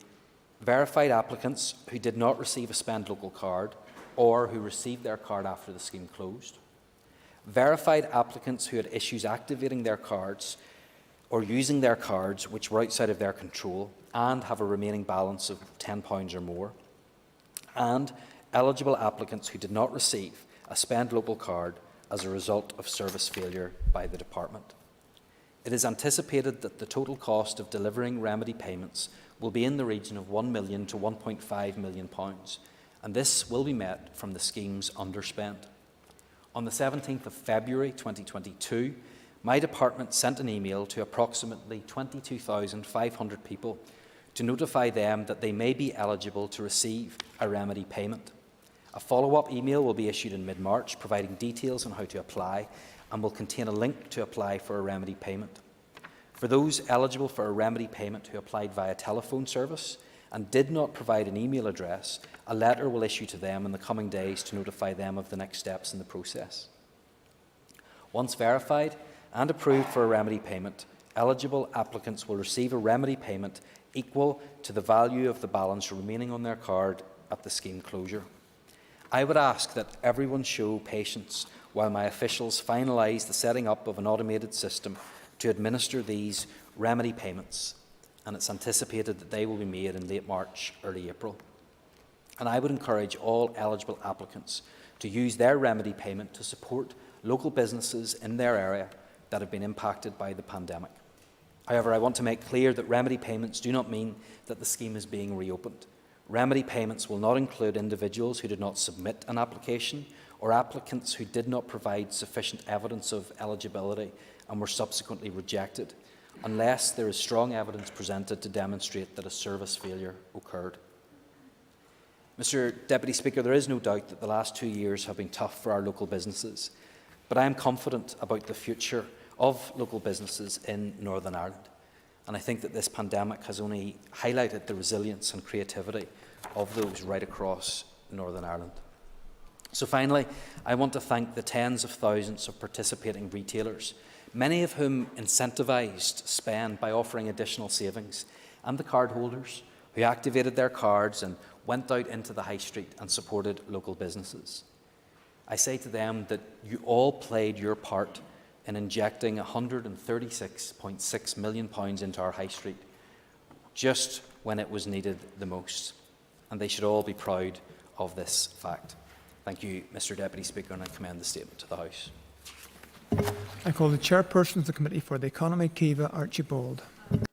Speaker 15: verified applicants who did not receive a Spend Local card or who received their card after the scheme closed, verified applicants who had issues activating their cards or using their cards which were outside of their control and have a remaining balance of £10 or more, and eligible applicants who did not receive a Spend Local card as a result of service failure by the Department. It is anticipated that the total cost of delivering remedy payments will be in the region of £1 million to £1.5 million, and this will be met from the scheme's underspend. On the 17th of February 2022, my department sent an email to approximately 22,500 people to notify them that they may be eligible to receive a remedy payment. A follow-up email will be issued in mid-March, providing details on how to apply, and will contain a link to apply for a remedy payment. For those eligible for a remedy payment who applied via telephone service and did not provide an email address, a letter will issue to them in the coming days to notify them of the next steps in the process. Once verified and approved for a remedy payment, eligible applicants will receive a remedy payment equal to the value of the balance remaining on their card at the scheme closure. I would ask that everyone show patience while my officials finalise the setting up of an automated system to administer these remedy payments, and it's anticipated that they will be made in late March, early April. And I would encourage all eligible applicants to use their remedy payment to support local businesses in their area that have been impacted by the pandemic. However, I want to make clear that remedy payments do not mean that the scheme is being reopened. Remedy payments will not include individuals who did not submit an application or applicants who did not provide sufficient evidence of eligibility and were subsequently rejected, unless there is strong evidence presented to demonstrate that a service failure occurred. Mr Deputy Speaker, there is no doubt that the last 2 years have been tough for our local businesses, but I am confident about the future of local businesses in Northern Ireland. And I think that this pandemic has only highlighted the resilience and creativity of those right across Northern Ireland. So finally, I want to thank the tens of thousands of participating retailers, many of whom incentivised spend by offering additional savings, and the cardholders who activated their cards and went out into the high street and supported local businesses. I say to them that you all played your part in injecting £136.6 million into our high street, just when it was needed the most. And they should all be proud of this fact. Thank you, Mr Deputy Speaker, and I commend the statement to the House.
Speaker 16: I call the Chairperson of the Committee for the Economy, Kiva Archibald.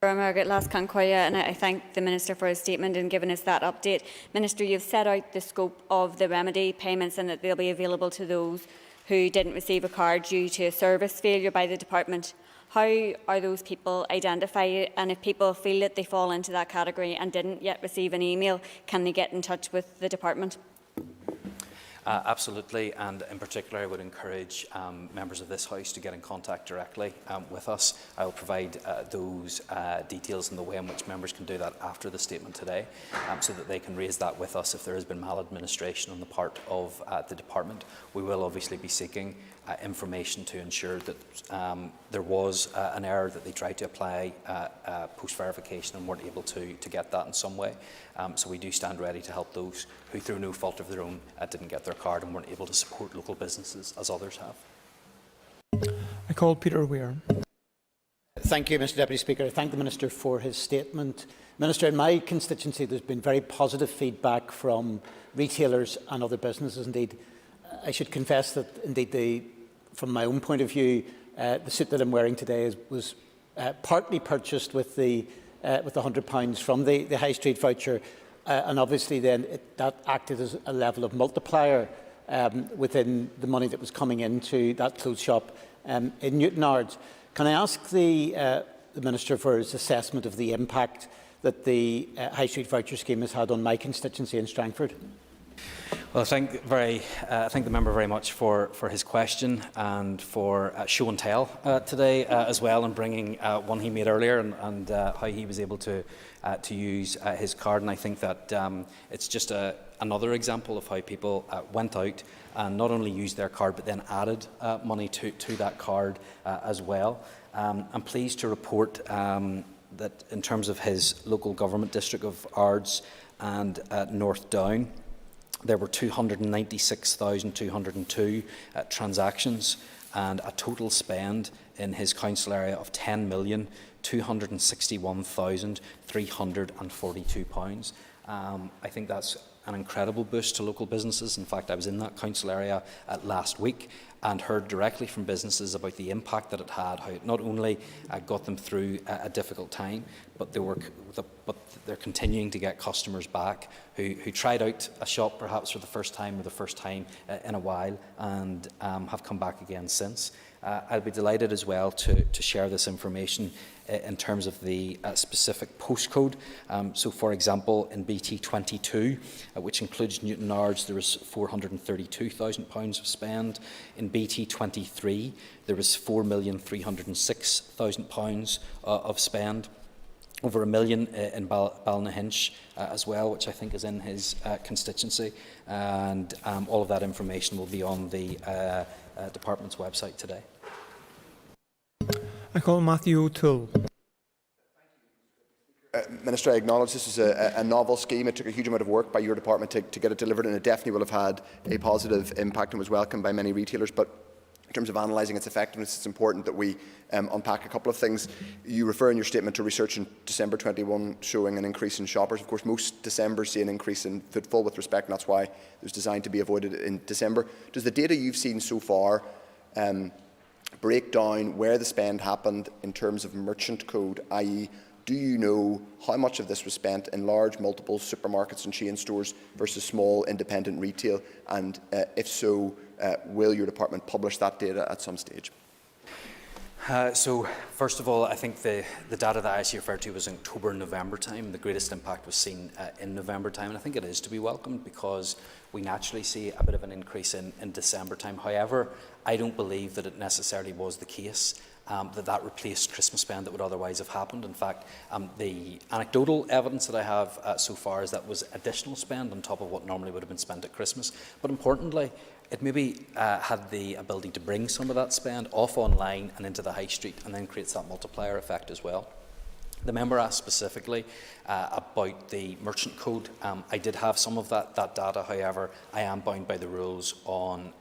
Speaker 17: Margaret Lascanquoya, and I thank the Minister for his statement and giving us that update. Minister, you've set out the scope of the remedy payments and that they'll be available to those who didn't receive a card due to a service failure by the Department. How are those people identified, and if people feel that they fall into that category and didn't yet receive an email, can they get in touch with the Department?
Speaker 15: Absolutely, and in particular I would encourage members of this House to get in contact directly with us. I will provide those details in the way in which members can do that after the statement today, so that they can raise that with us if there has been maladministration on the part of the Department. We will obviously be seeking information to ensure that there was an error, that they tried to apply post-verification and weren't able to get that in some way. So we do stand ready to help those who, through no fault of their own, didn't get their card and weren't able to support local businesses as others have.
Speaker 16: I call Peter Weir.
Speaker 18: Thank you, Mr Deputy Speaker. I thank the Minister for his statement. Minister, in my constituency there's been very positive feedback from retailers and other businesses. Indeed, I should confess that indeed from my own point of view, the suit that I'm wearing today was partly purchased with the £100 from the High Street voucher, and obviously then that acted as a level of multiplier within the money that was coming into that clothes shop in Newtonards. Can I ask the Minister for his assessment of the impact that the High Street voucher scheme has had on my constituency in Strangford?
Speaker 15: Well, I thank the member very much for his question and for show and tell today as well, and bringing one he made earlier and how he was able to use his card. And I think that it's just another example of how people went out and not only used their card but then added money to that card as well. I'm pleased to report that in terms of his local government district of Ards and North Down, there were 296,202 transactions and a total spend in his council area of £10,261,342. I think that's an incredible boost to local businesses. In fact, I was in that council area last week and heard directly from businesses about the impact that it had, how it not only got them through a difficult time, but they're continuing to get customers back who tried out a shop perhaps for the first time or the first time in a while and have come back again since. I'll be delighted as well to share this information in terms of the specific postcode. So, for example, in BT22, which includes Newton Nards, there was £432,000 of spend. In BT23, there was £4,306,000 of spend. Over £1 million in Balnahinch as well, which I think is in his constituency. And all of that information will be on the department's website today.
Speaker 16: I call Matthew O'Toole.
Speaker 4: Minister, I acknowledge this is a novel scheme. It took a huge amount of work by your department to get it delivered, and it definitely will have had a positive impact and was welcomed by many retailers. But in terms of analysing its effectiveness, it's important that we unpack a couple of things. You refer in your statement to research in December 21 showing an increase in shoppers. Of course, most Decembers see an increase in footfall with respect, and that's why it was designed to be avoided in December. Does the data you've seen so far break down where the spend happened in terms of merchant code, i.e. do you know how much of this was spent in large multiple supermarkets and chain stores versus small independent retail? And if so, will your department publish that data at some stage?
Speaker 15: So, first of all, I think the data that I actually referred to was in October and November time. The greatest impact was seen in November time, and I think it is to be welcomed because we naturally see a bit of an increase in December time. However, I don't believe that it necessarily was the case that replaced Christmas spend that would otherwise have happened. In fact, the anecdotal evidence that I have so far is that was additional spend on top of what normally would have been spent at Christmas. But importantly, it maybe had the ability to bring some of that spend off online and into the high street, and then creates that multiplier effect as well. The member asked specifically about the merchant code. I did have some of that data, however, I am bound by the rules on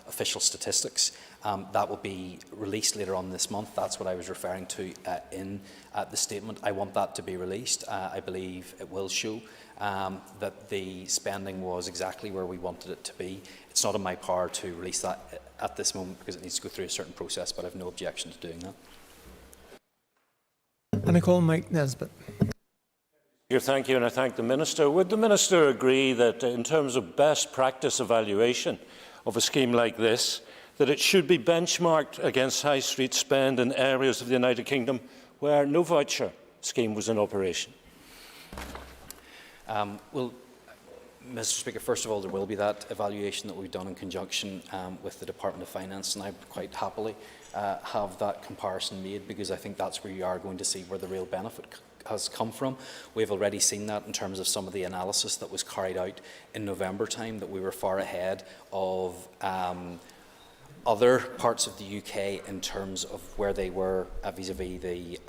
Speaker 15: official statistics. That will be released later on this month. That's what I was referring to in the statement. I want that to be released. I believe it will show that the spending was exactly where we wanted it to be. It's not in my power to release that at this moment because it needs to go through a certain process, but I have no objection to doing that.
Speaker 16: And I call Mike Nesbitt.
Speaker 19: Thank you, and I thank the Minister. Would the Minister agree that in terms of best practice evaluation of a scheme like this, that it should be benchmarked against high street spend in areas of the United Kingdom where no voucher scheme was in operation?
Speaker 15: Well, Mr. Speaker, first of all, there will be that evaluation that we've done in conjunction with the Department of Finance, and I would quite happily have that comparison made, because I think that's where you are going to see where the real benefit has come from. We've already seen that in terms of some of the analysis that was carried out in November time, that we were far ahead of other parts of the UK in terms of where they were vis-à-vis the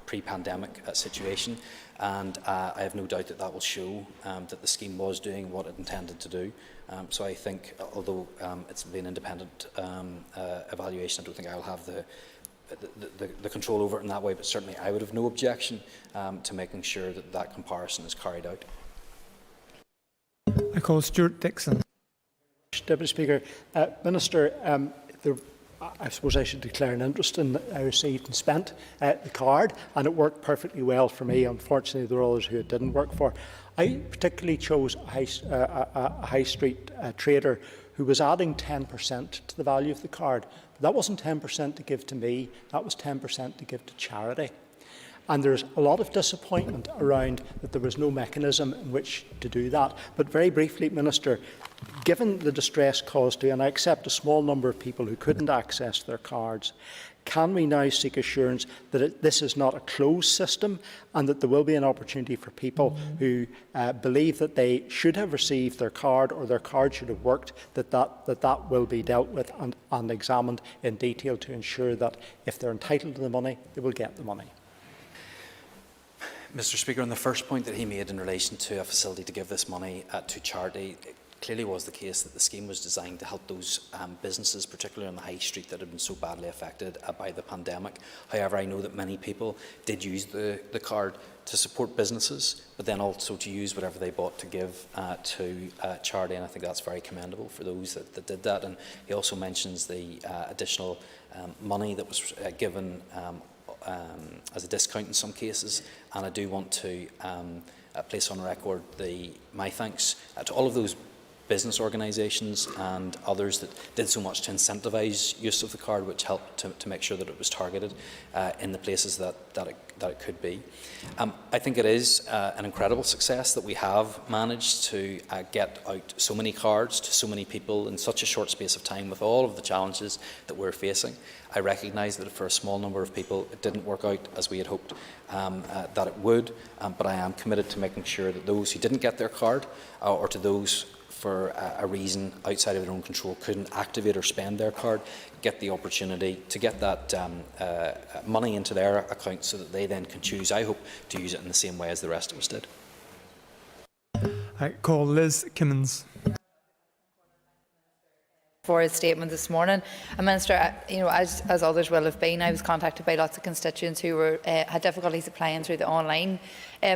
Speaker 15: pre-pandemic situation. And I have no doubt that that will show that the scheme was doing what it intended to do. So I think, although it's been independent evaluation, I don't think I'll have the control over it in that way, but certainly I would have no objection to making sure that that comparison is carried out.
Speaker 16: I call Stuart Dixon.
Speaker 13: Deputy Speaker, Minister, I suppose I should declare an interest in I received and spent the card, and it worked perfectly well for me. Unfortunately, there were others who it didn't work for. I particularly chose a high street trader who was adding 10% to the value of the card. But that wasn't 10% to give to me, that was 10% to give to charity. And there's a lot of disappointment around that there was no mechanism in which to do that. But very briefly, Minister, given the distress caused to, and I accept a small number of people who couldn't access their cards, can we now seek assurance that this is not a closed system, and that there will be an opportunity for people who believe that they should have received their card or their card should have worked, that will be dealt with and examined in detail to ensure that if they're entitled to the money, they will get the money?
Speaker 15: Mr. Speaker, on the first point that he made in relation to a facility to give this money to charity, clearly was the case that the scheme was designed to help those businesses, particularly on the high street, that had been so badly affected by the pandemic. However, I know that many people did use the card to support businesses, but then also to use whatever they bought to give to charity, and I think that's very commendable for those that did that. And he also mentions the additional money that was given as a discount in some cases, and I do want to place on record my thanks to all of those business organisations and others that did so much to incentivise use of the card, which helped to make sure that it was targeted in the places that it could be. I think it is an incredible success that we have managed to get out so many cards to so many people in such a short space of time with all of the challenges that we're facing. I recognise that for a small number of people it didn't work out as we had hoped that it would, but I am committed to making sure that those who didn't get their card or to those for a reason outside of their own control couldn't activate or spend their card, get the opportunity to get that money into their account so that they then can choose, I hope, to use it in the same way as the rest of us did.
Speaker 16: I call Liz Kimmins.
Speaker 20: For his statement this morning. And Minister, as others will have been, I was contacted by lots of constituents who had difficulties applying through the online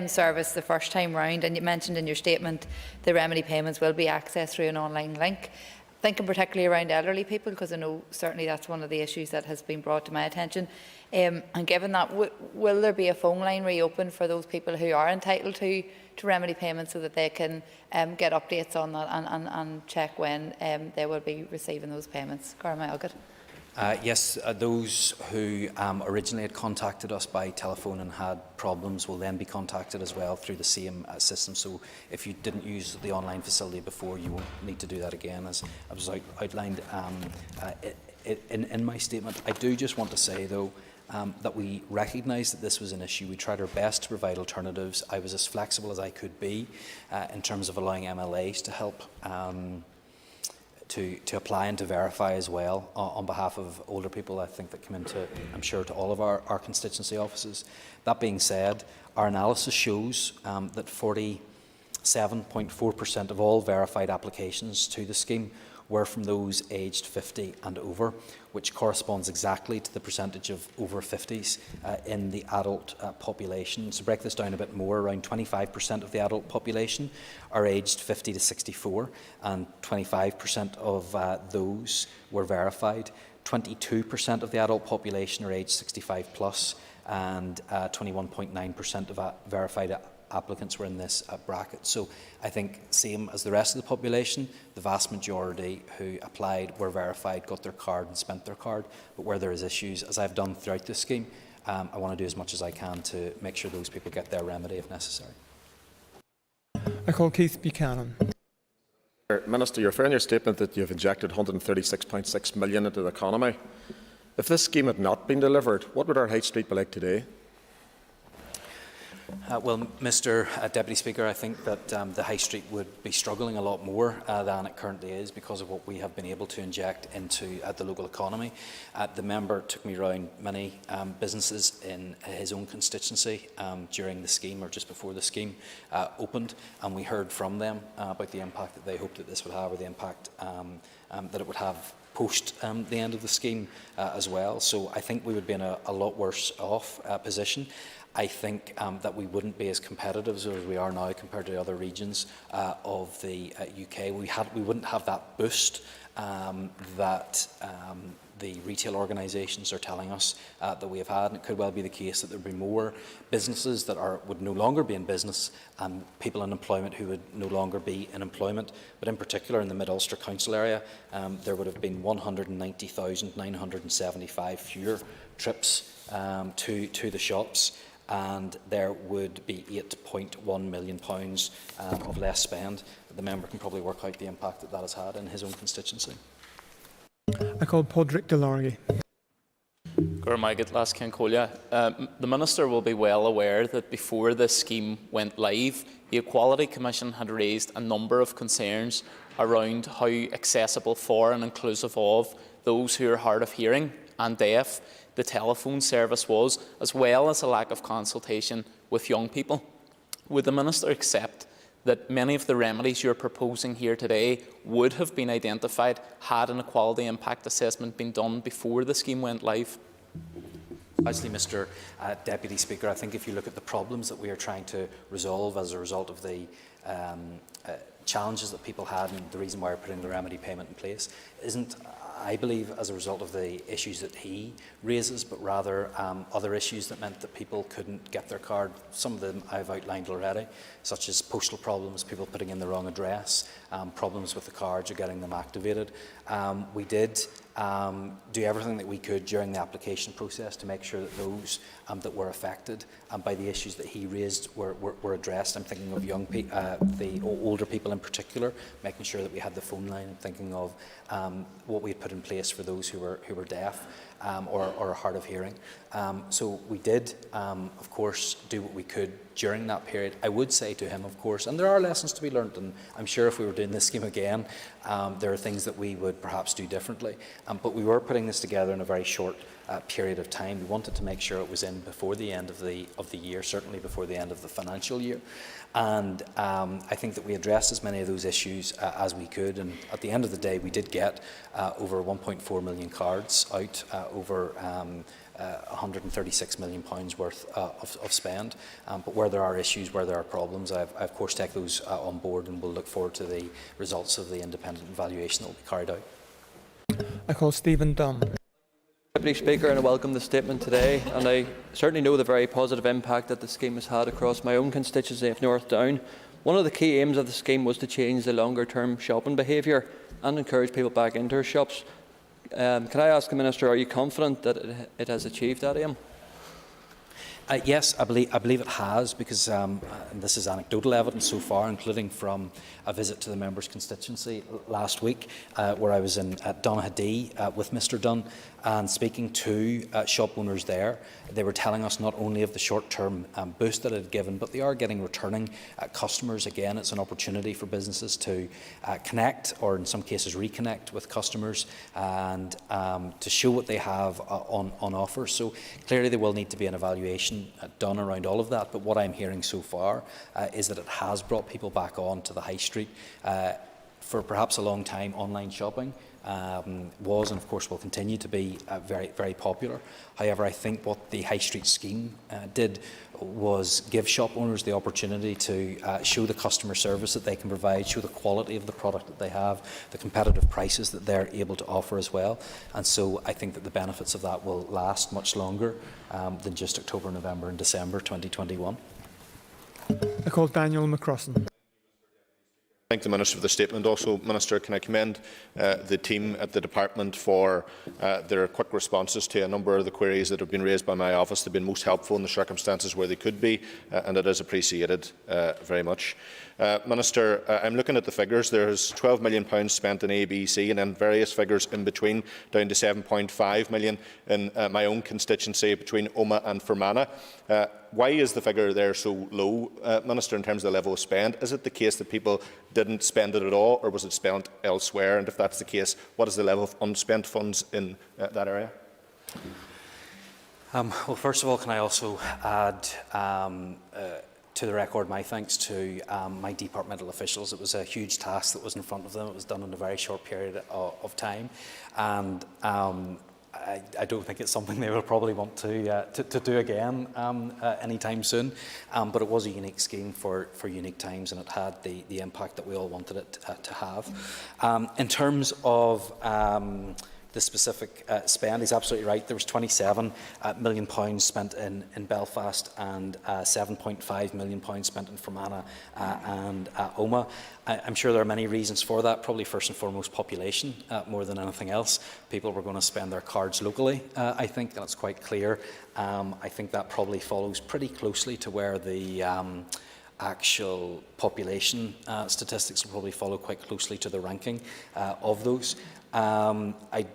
Speaker 20: service the first time round, and you mentioned in your statement the remedy payments will be accessed through an online link. Thinking particularly around elderly people, because I know certainly that's one of the issues that has been brought to my attention. And given that, will there be a phone line reopened for those people who are entitled to remedy payments so that they can get updates on that and check when they will be receiving those payments?
Speaker 15: Yes, those who originally had contacted us by telephone and had problems will then be contacted as well through the same system. So if you didn't use the online facility before, you won't need to do that again, as I was outlined in my statement. I do just want to say, though, that we recognise that this was an issue. We tried our best to provide alternatives. I was as flexible as I could be in terms of allowing MLAs to help to apply and to verify as well on behalf of older people, I think, that come into, I'm sure, to all of our constituency offices. That being said, our analysis shows that 47.4% of all verified applications to the scheme were from those aged 50 and over, which corresponds exactly to the percentage of over 50s in the adult population. To break this down a bit more, around 25% of the adult population are aged 50 to 64, and 25% of those were verified. 22% of the adult population are aged 65 plus, and 21.9% of verified applicants were in this bracket. So I think, same as the rest of the population, the vast majority who applied were verified, got their card and spent their card. But where there is issues, as I've done throughout this scheme, I want to do as much as I can to make sure those people get their remedy if necessary.
Speaker 16: I call Keith Buchanan.
Speaker 21: Minister, you're fair in your statement that you've injected £136.6 million into the economy. If this scheme had not been delivered, what would our High Street be like today?
Speaker 15: Well, Mr Deputy Speaker, I think that the High Street would be struggling a lot more than it currently is because of what we have been able to inject into the local economy. The member took me around many businesses in his own constituency during the scheme or just before the scheme opened, and we heard from them about the impact that they hoped that this would have, or the impact that it would have post the end of the scheme as well. So I think we would be in a lot worse off position. I think that we wouldn't be as competitive as we are now compared to other regions of the UK. We wouldn't have that boost that the retail organisations are telling us that we have had, and it could well be the case that there would be more businesses that would no longer be in business and people in employment who would no longer be in employment. But in particular in the Mid-Ulster Council area, there would have been 190,975 fewer trips to the shops, and there would be £8.1 million of less spend. The member can probably work out the impact that that has had in his own constituency.
Speaker 16: I call Podrick Delargy.
Speaker 22: The Minister will be well aware that before this scheme went live, the Equality Commission had raised a number of concerns around how accessible for and inclusive of those who are hard of hearing and deaf the telephone service was, as well as a lack of consultation with young people. Would the Minister accept that many of the remedies you're proposing here today would have been identified had an equality impact assessment been done before the scheme went live?
Speaker 15: Precisely, Mr Deputy Speaker. I think if you look at the problems that we are trying to resolve as a result of the challenges that people had, and the reason why we're putting the remedy payment in place isn't, I believe, as a result of the issues that he raises, but rather other issues that meant that people couldn't get their card. Some of them I've outlined already, such as postal problems, people putting in the wrong address, problems with the cards or getting them activated. We did do everything that we could during the application process to make sure that those that were affected by the issues that he raised were addressed. I'm thinking of young the older people in particular, making sure that we had the phone line. I'm thinking of what we had put in place for those who were deaf or hard of hearing. So we did, of course, do what we could during that period. I would say to him, of course, and there are lessons to be learned, and I'm sure if we were doing this scheme again, there are things that we would perhaps do differently. But we were putting this together in a very short period of time. We wanted to make sure it was in before the end of the year, certainly before the end of the financial year. And I think that we addressed as many of those issues as we could. And at the end of the day, we did get over 1.4 million cards out, over £136 million worth of spend. But where there are issues, where there are problems, I of course take those on board, and we'll look forward to the results of the independent evaluation that will be carried out.
Speaker 16: I call Stephen Dunn.
Speaker 1: Deputy Speaker, and I welcome the statement today, and I certainly know the very positive impact that the scheme has had across my own constituency of North Down. One of the key aims of the scheme was to change the longer-term shopping behaviour and encourage people back into our shops. Can I ask the Minister, are you confident that it has achieved that aim?
Speaker 15: Yes, I believe it has, because and this is anecdotal evidence so far, including from a visit to the member's constituency last week, where I was in Donaghadee with Mr Dunn, and speaking to shop owners there. They were telling us not only of the short-term boost that it had given, but they are getting returning customers. Again, it's an opportunity for businesses to connect, or in some cases reconnect with customers, and to show what they have on offer. So clearly there will need to be an evaluation done around all of that, but what I'm hearing so far is that it has brought people back on to the high street. For perhaps a long time, online shopping was, and of course will continue to be, very, very popular. However, I think what the High Street scheme did was give shop owners the opportunity to show the customer service that they can provide, show the quality of the product that they have, the competitive prices that they're able to offer as well. And so I think that the benefits of that will last much longer than just October, November and December 2021.
Speaker 16: I call Daniel McCrossan.
Speaker 21: Thank the Minister for the statement. Also, Minister, can I commend the team at the Department for their quick responses to a number of the queries that have been raised by my office. They've been most helpful in the circumstances where they could be, and it is appreciated very much. Minister, I'm looking at the figures. There is £12 million spent in ABC, and then various figures in between, down to £7.5 million in my own constituency between Omagh and Fermanagh. Why is the figure there so low, Minister, in terms of the level of spend? Is it the case that people didn't spend it at all, or was it spent elsewhere? And if that's the case, what is the level of unspent funds in that area?
Speaker 15: Well, first of all, can I also add to the record my thanks to my departmental officials. It was a huge task that was in front of them. It was done in a very short period of time, and I don't think it's something they will probably want to do again anytime soon. But it was a unique scheme for unique times, and it had the impact that we all wanted it to have. In terms of the specific spend, he's absolutely right. There was £27 million spent in Belfast, and £7.5 million spent in Fermanagh and Omagh. I'm sure there are many reasons for that, probably first and foremost population more than anything else. People were going to spend their cards locally, I think, that's quite clear. I think that probably follows pretty closely to where the actual population statistics will probably follow quite closely to the ranking of those. I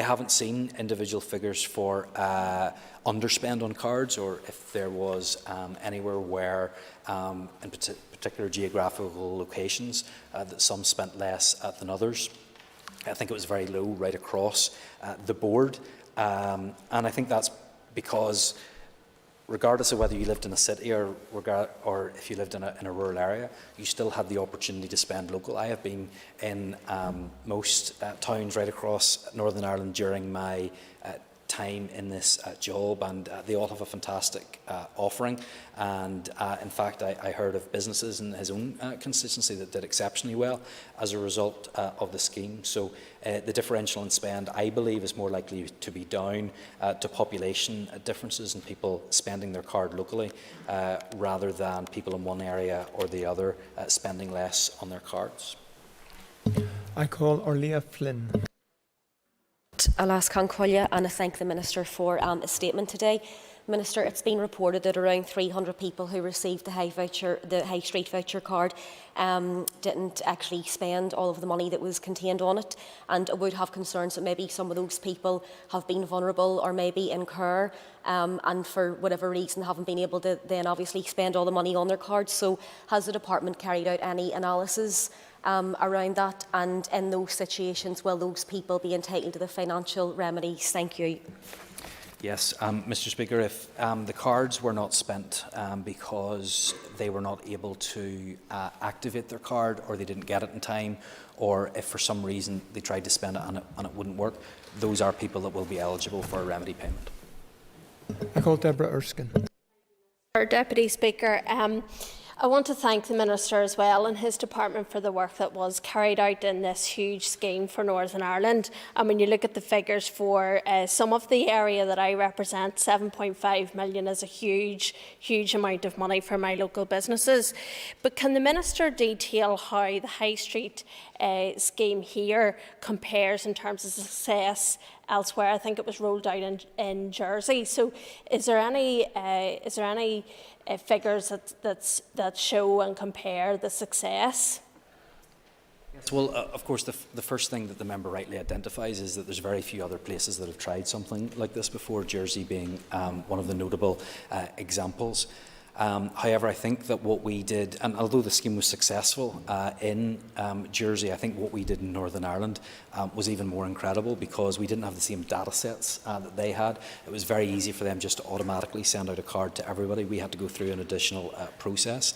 Speaker 15: haven't seen individual figures for underspend on cards, or if there was anywhere where, in particular geographical locations, that some spent less than others. I think it was very low right across the board, and I think that's because regardless of whether you lived in a city or if you lived in a rural area, you still had the opportunity to spend local. I have been in most towns right across Northern Ireland during my time in this job, and they all have a fantastic offering. And in fact, I heard of businesses in his own constituency that did exceptionally well as a result of the scheme. So the differential in spend, I believe, is more likely to be down to population differences and people spending their card locally rather than people in one area or the other spending less on their cards.
Speaker 16: I call Orlia Flynn.
Speaker 3: Alas Concolia, and I thank the Minister for a statement today. Minister, it's been reported that around 300 people who received the High Street voucher card didn't actually spend all of the money that was contained on it, and I would have concerns that maybe some of those people have been vulnerable or maybe in care and for whatever reason haven't been able to then obviously spend all the money on their cards. So has the department carried out any analysis around that, and in those situations will those people be entitled to the financial remedies? Thank you.
Speaker 15: Yes, Mr Speaker, if the cards were not spent because they were not able to activate their card, or they didn't get it in time, or if for some reason they tried to spend it and it wouldn't work, those are people that will be eligible for a remedy payment.
Speaker 16: I call Deborah Erskine.
Speaker 6: Deputy Speaker, I want to thank the Minister as well and his department for the work that was carried out in this huge scheme for Northern Ireland. And when you look at the figures for some of the area that I represent, 7.5 million is a huge, huge amount of money for my local businesses. But can the Minister detail how the High Street scheme here compares in terms of success elsewhere? I think it was rolled out in Jersey. So is there any figures that show and compare the success?
Speaker 15: Yes, well, of course, the first thing that the member rightly identifies is that there's very few other places that have tried something like this before, Jersey being one of the notable examples. However, I think that what we did, and although the scheme was successful in Jersey, I think what we did in Northern Ireland was even more incredible, because we didn't have the same data sets that they had. It was very easy for them just to automatically send out a card to everybody. We had to go through an additional process.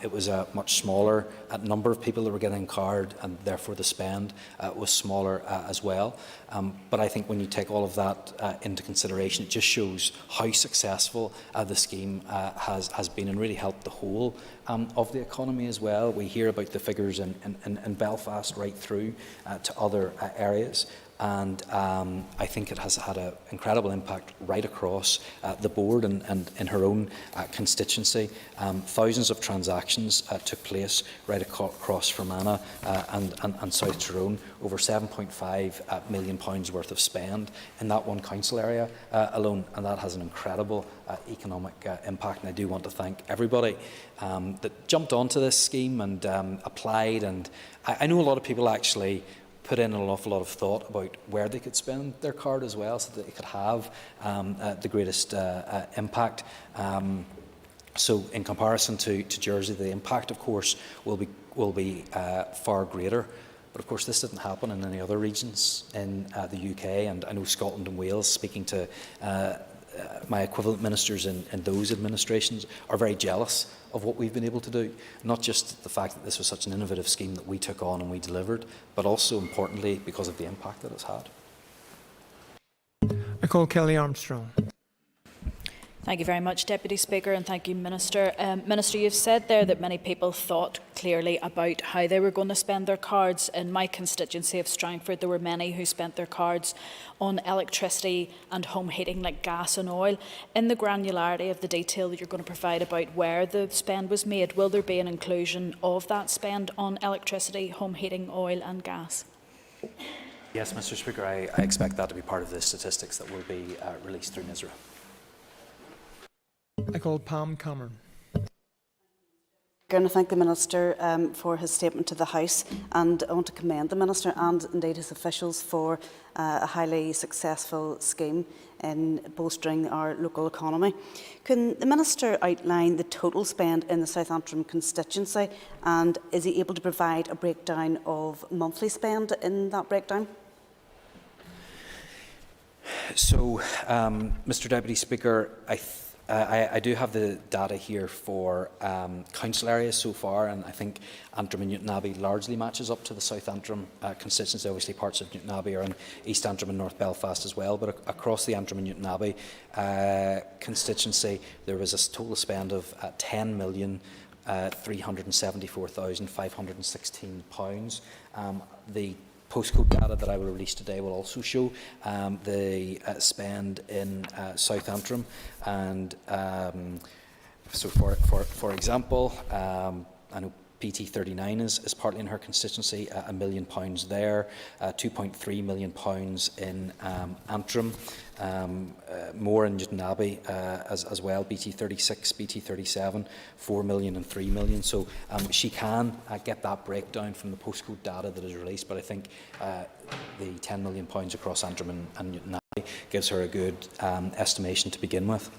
Speaker 15: It was a much smaller number of people that were getting a card, and therefore the spend was smaller as well. But I think when you take all of that into consideration, it just shows how successful the scheme has been, and really helped the whole of the economy as well. We hear about the figures in Belfast right through to other areas. And I think it has had an incredible impact right across the board and in her own constituency. Thousands of transactions took place right across Fermanagh and South Tyrone, over £7.5 million worth of spend in that one council area alone, and that has an incredible economic impact. And I do want to thank everybody that jumped onto this scheme and applied. And I know a lot of people actually put in an awful lot of thought about where they could spend their card as well, so that they could have the greatest impact. So in comparison to Jersey, the impact, of course, will be far greater. But of course, this didn't happen in any other regions in the UK, and I know Scotland and Wales, speaking to my equivalent ministers in those administrations, are very jealous of what we've been able to do. Not just the fact that this was such an innovative scheme that we took on and we delivered, but also importantly because of the impact that it's had.
Speaker 16: I call Kelly Armstrong.
Speaker 23: Thank you very much, Deputy Speaker, and thank you, Minister. Minister, you've said there that many people thought clearly about how they were going to spend their cards. In my constituency of Strangford, there were many who spent their cards on electricity and home heating like gas and oil. In the granularity of the detail that you're going to provide about where the spend was made, will there be an inclusion of that spend on electricity, home heating, oil and gas?
Speaker 15: Yes, Mr Speaker, I expect that to be part of the statistics that will be released through NISRA.
Speaker 16: I call Pam Cameron.
Speaker 24: I'm going to thank the Minister for his statement to the House, and I want to commend the Minister and indeed his officials for a highly successful scheme in bolstering our local economy. Can the Minister outline the total spend in the Southampton constituency, and is he able to provide a breakdown of monthly spend in that breakdown?
Speaker 15: So, Mr Deputy Speaker, I do have the data here for council areas so far, and I think Antrim and Newtonabbey largely matches up to the South Antrim constituency. Obviously, parts of Newtonabbey are in East Antrim and North Belfast as well, but across the Antrim and Newtonabbey constituency, there was a total spend of £10,374,516. The postcode data that I will release today will also show the spend in South Antrim, and so for example, I know PT39 is partly in her constituency, £1 million there, £2.3 million in Antrim, more in Newtonabbey as well, BT36, BT37, 4 million and 3 million. So she can get that breakdown from the postcode data that is released, but I think the £10 million across Antrim and Newtonabbey gives her a good estimation to begin with.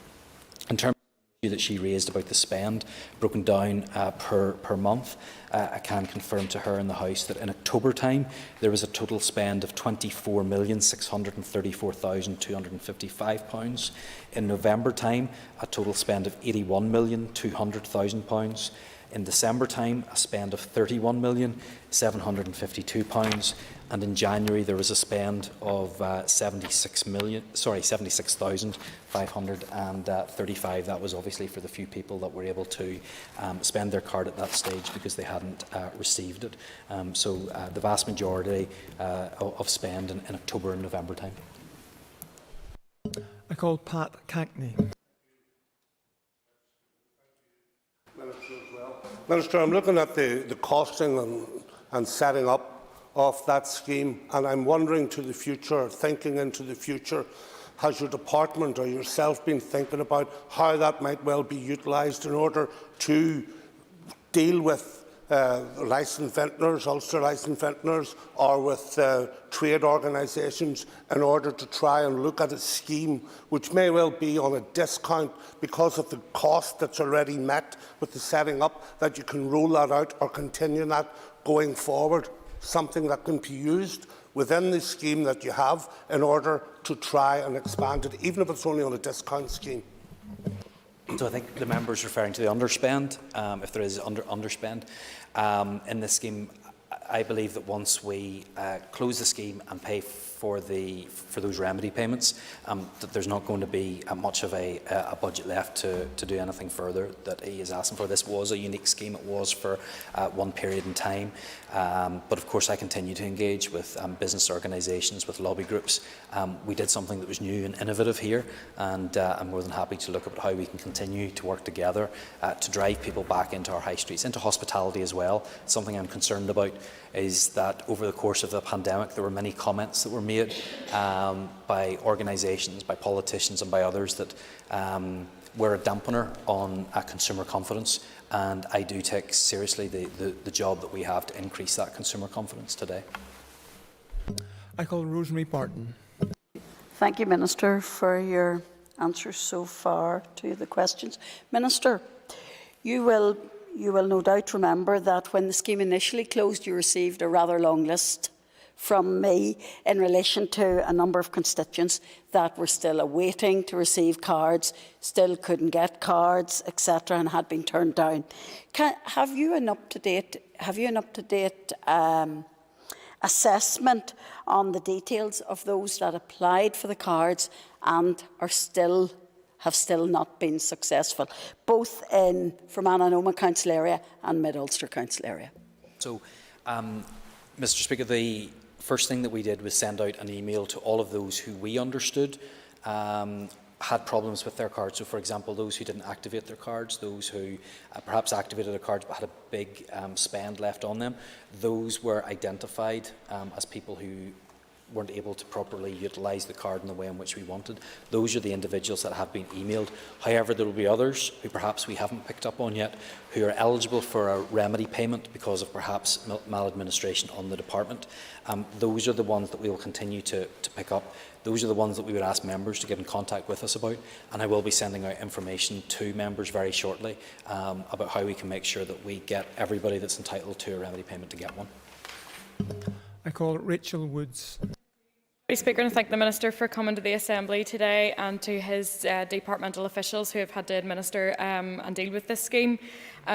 Speaker 15: In terms that she raised about the spend broken down per month, I can confirm to her in the House that in October time there was a total spend of £24,634,255. In November time, a total spend of £81,200,000. In December time, a spend of £31,752, and in January there was a spend of £76,535. That was obviously for the few people that were able to spend their card at that stage because they hadn't received it. So the vast majority of spend in October and November time.
Speaker 16: I call Pat Cackney.
Speaker 7: Minister, I'm looking at the costing and setting up of that scheme, and I'm wondering to the future, thinking into the future, has your department or yourself been thinking about how that might well be utilised in order to deal with licensed vintners, Ulster licensed vintners, or with trade organisations in order to try and look at a scheme which may well be on a discount because of the cost that's already met with the setting up, that you can roll that out or continue that going forward, something that can be used within the scheme that you have in order to try and expand it, even if it's only on a discount scheme.
Speaker 15: So I think the member is referring to the underspend, if there is underspend in this scheme. I believe that once we close the scheme and pay for those remedy payments, that there's not going to be much of a budget left to do anything further that he is asking for. This was a unique scheme. It was for one period in time. But of course I continue to engage with business organisations, with lobby groups. We did something that was new and innovative here, and I'm more than happy to look at how we can continue to work together to drive people back into our high streets, into hospitality as well. Something I'm concerned about is that over the course of the pandemic there were many comments that were made by organisations, by politicians and by others that were a dampener on consumer confidence, and I do take seriously the job that we have to increase that consumer confidence today.
Speaker 16: I call Rosemary Barton.
Speaker 8: Thank you, Minister, for your answers so far to the questions. Minister, you will no doubt remember that when the scheme initially closed, you received a rather long list from me in relation to a number of constituents that were still awaiting to receive cards, still couldn't get cards, etc., and had been turned down. Have you an up-to-date assessment on the details of those that applied for the cards and have still not been successful, both in Fermanagh and Omagh Council area and Mid-Ulster Council area?
Speaker 15: So, Mr. Speaker, the first thing that we did was send out an email to all of those who we understood had problems with their cards. So, for example, those who didn't activate their cards, those who perhaps activated their cards but had a big spend left on them, those were identified as people who weren't able to properly utilise the card in the way in which we wanted. Those are the individuals that have been emailed. However, there will be others who perhaps we haven't picked up on yet, who are eligible for a remedy payment because of perhaps maladministration on the department. Those are the ones that we will continue to pick up. Those are the ones that we would ask members to get in contact with us about, and I will be sending out information to members very shortly about how we can make sure that we get everybody that's entitled to a remedy payment to get one.
Speaker 16: I call Rachel Woods.
Speaker 9: Speaker, and thank the Minister for coming to the Assembly today, and to his departmental officials who have had to administer and deal with this scheme.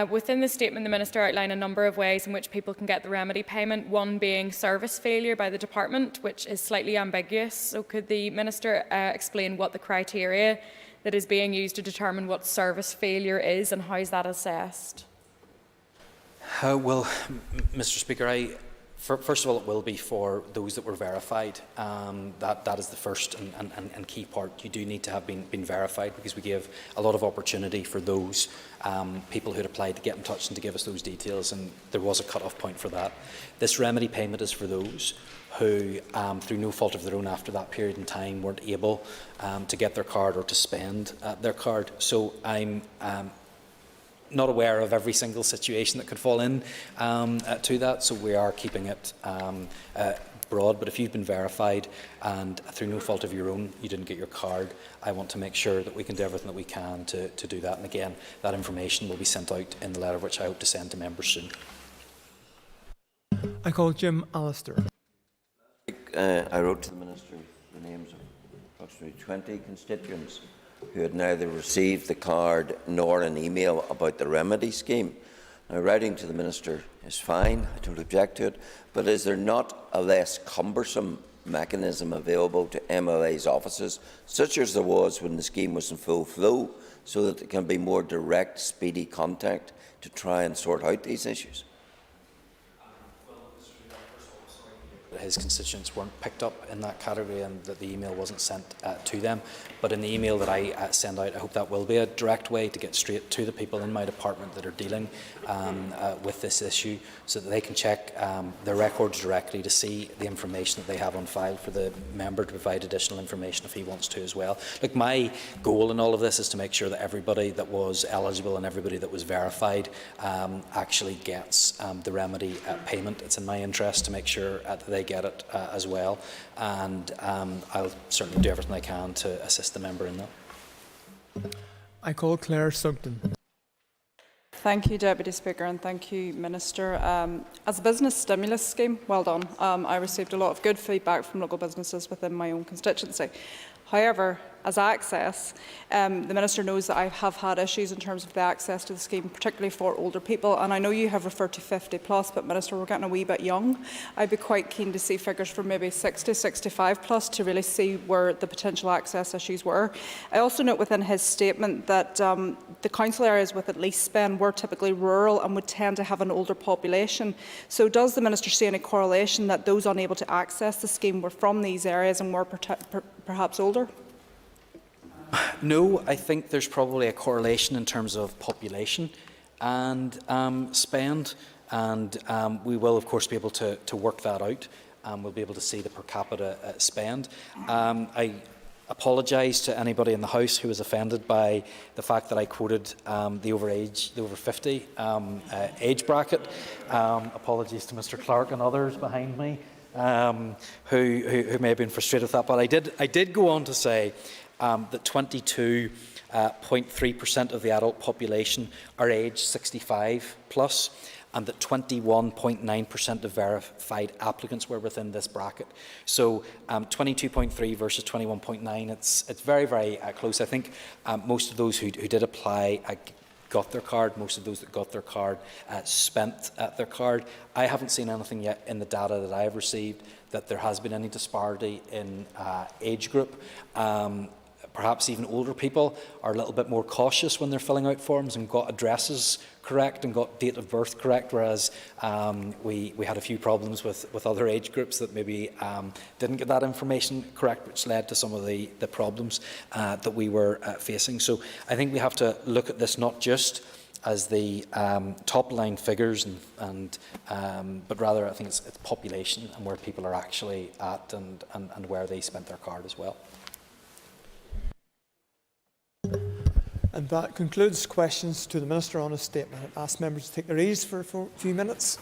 Speaker 9: Within the statement, the Minister outlined a number of ways in which people can get the remedy payment, one being service failure by the Department, which is slightly ambiguous. So could the Minister explain what the criteria that is being used to determine what service failure is, and how is that assessed?
Speaker 15: Well, Mr. Speaker, first of all, it will be for those that were verified. That is the first and key part. You do need to have been verified, because we give a lot of opportunity for those people who had applied to get in touch and to give us those details, and there was a cut-off point for that. This remedy payment is for those who, through no fault of their own after that period in time, weren't able to get their card or to spend their card. So I'm not aware of every single situation that could fall in to that, so we are keeping it broad. But if you've been verified and through no fault of your own you didn't get your card, I want to make sure that we can do everything that we can to do that. And again, that information will be sent out in the letter, which I hope to send to members soon.
Speaker 16: I call Jim Allister.
Speaker 10: I wrote to the Minister the names of approximately 20 constituents who had neither received the card nor an email about the remedy scheme. Now, writing to the Minister is fine, I don't object to it, but is there not a less cumbersome mechanism available to MLA's offices, such as there was when the scheme was in full flow, so that there can be more direct, speedy contact to try and sort out these issues?
Speaker 15: His constituents weren't picked up in that category and that the email wasn't sent to them. But in the email that I send out, I hope that will be a direct way to get straight to the people in my department that are dealing with this issue, so that they can check their records directly to see the information that they have on file for the member to provide additional information if he wants to as well. Look, my goal in all of this is to make sure that everybody that was eligible and everybody that was verified actually gets the remedy payment. It's in my interest to make sure that they get it as well, and I'll certainly do everything I can to assist the member in that.
Speaker 16: I call Claire Sugden.
Speaker 11: Thank you, Deputy Speaker, and thank you, Minister. As a business stimulus scheme, well done. I received a lot of good feedback from local businesses within my own constituency. However, as access, the Minister knows that I have had issues in terms of the access to the scheme, particularly for older people. And I know you have referred to 50 plus, but Minister, we're getting a wee bit young. I'd be quite keen to see figures for maybe 60, 65 plus to really see where the potential access issues were. I also note within his statement that the council areas with at least spend were typically rural and would tend to have an older population. So does the Minister see any correlation that those unable to access the scheme were from these areas and were perhaps older?
Speaker 15: No, I think there's probably a correlation in terms of population and spend, and we will of course be able to work that out. We'll be able to see the per capita spend. I apologise to anybody in the House who was offended by the fact that I quoted the over 50 age bracket. Apologies to Mr Clark and others behind me who may have been frustrated with that. But I did go on to say that 22.3% of the adult population are aged 65 plus, and that 21.9% of verified applicants were within this bracket. So 22.3 versus 21.9, it's very, very close. I think most of those who did apply got their card. Most of those that got their card spent their card. I haven't seen anything yet in the data that I have received that there has been any disparity in age group. Perhaps even older people are a little bit more cautious when they're filling out forms and got addresses correct and got date of birth correct, whereas we had a few problems with other age groups that maybe didn't get that information correct, which led to some of the problems that we were facing. So I think we have to look at this not just as the top line figures, but rather I think it's population and where people are actually at and where they spent their card as well.
Speaker 16: And that concludes questions to the Minister on his statement. I ask members to take their ease for a few minutes.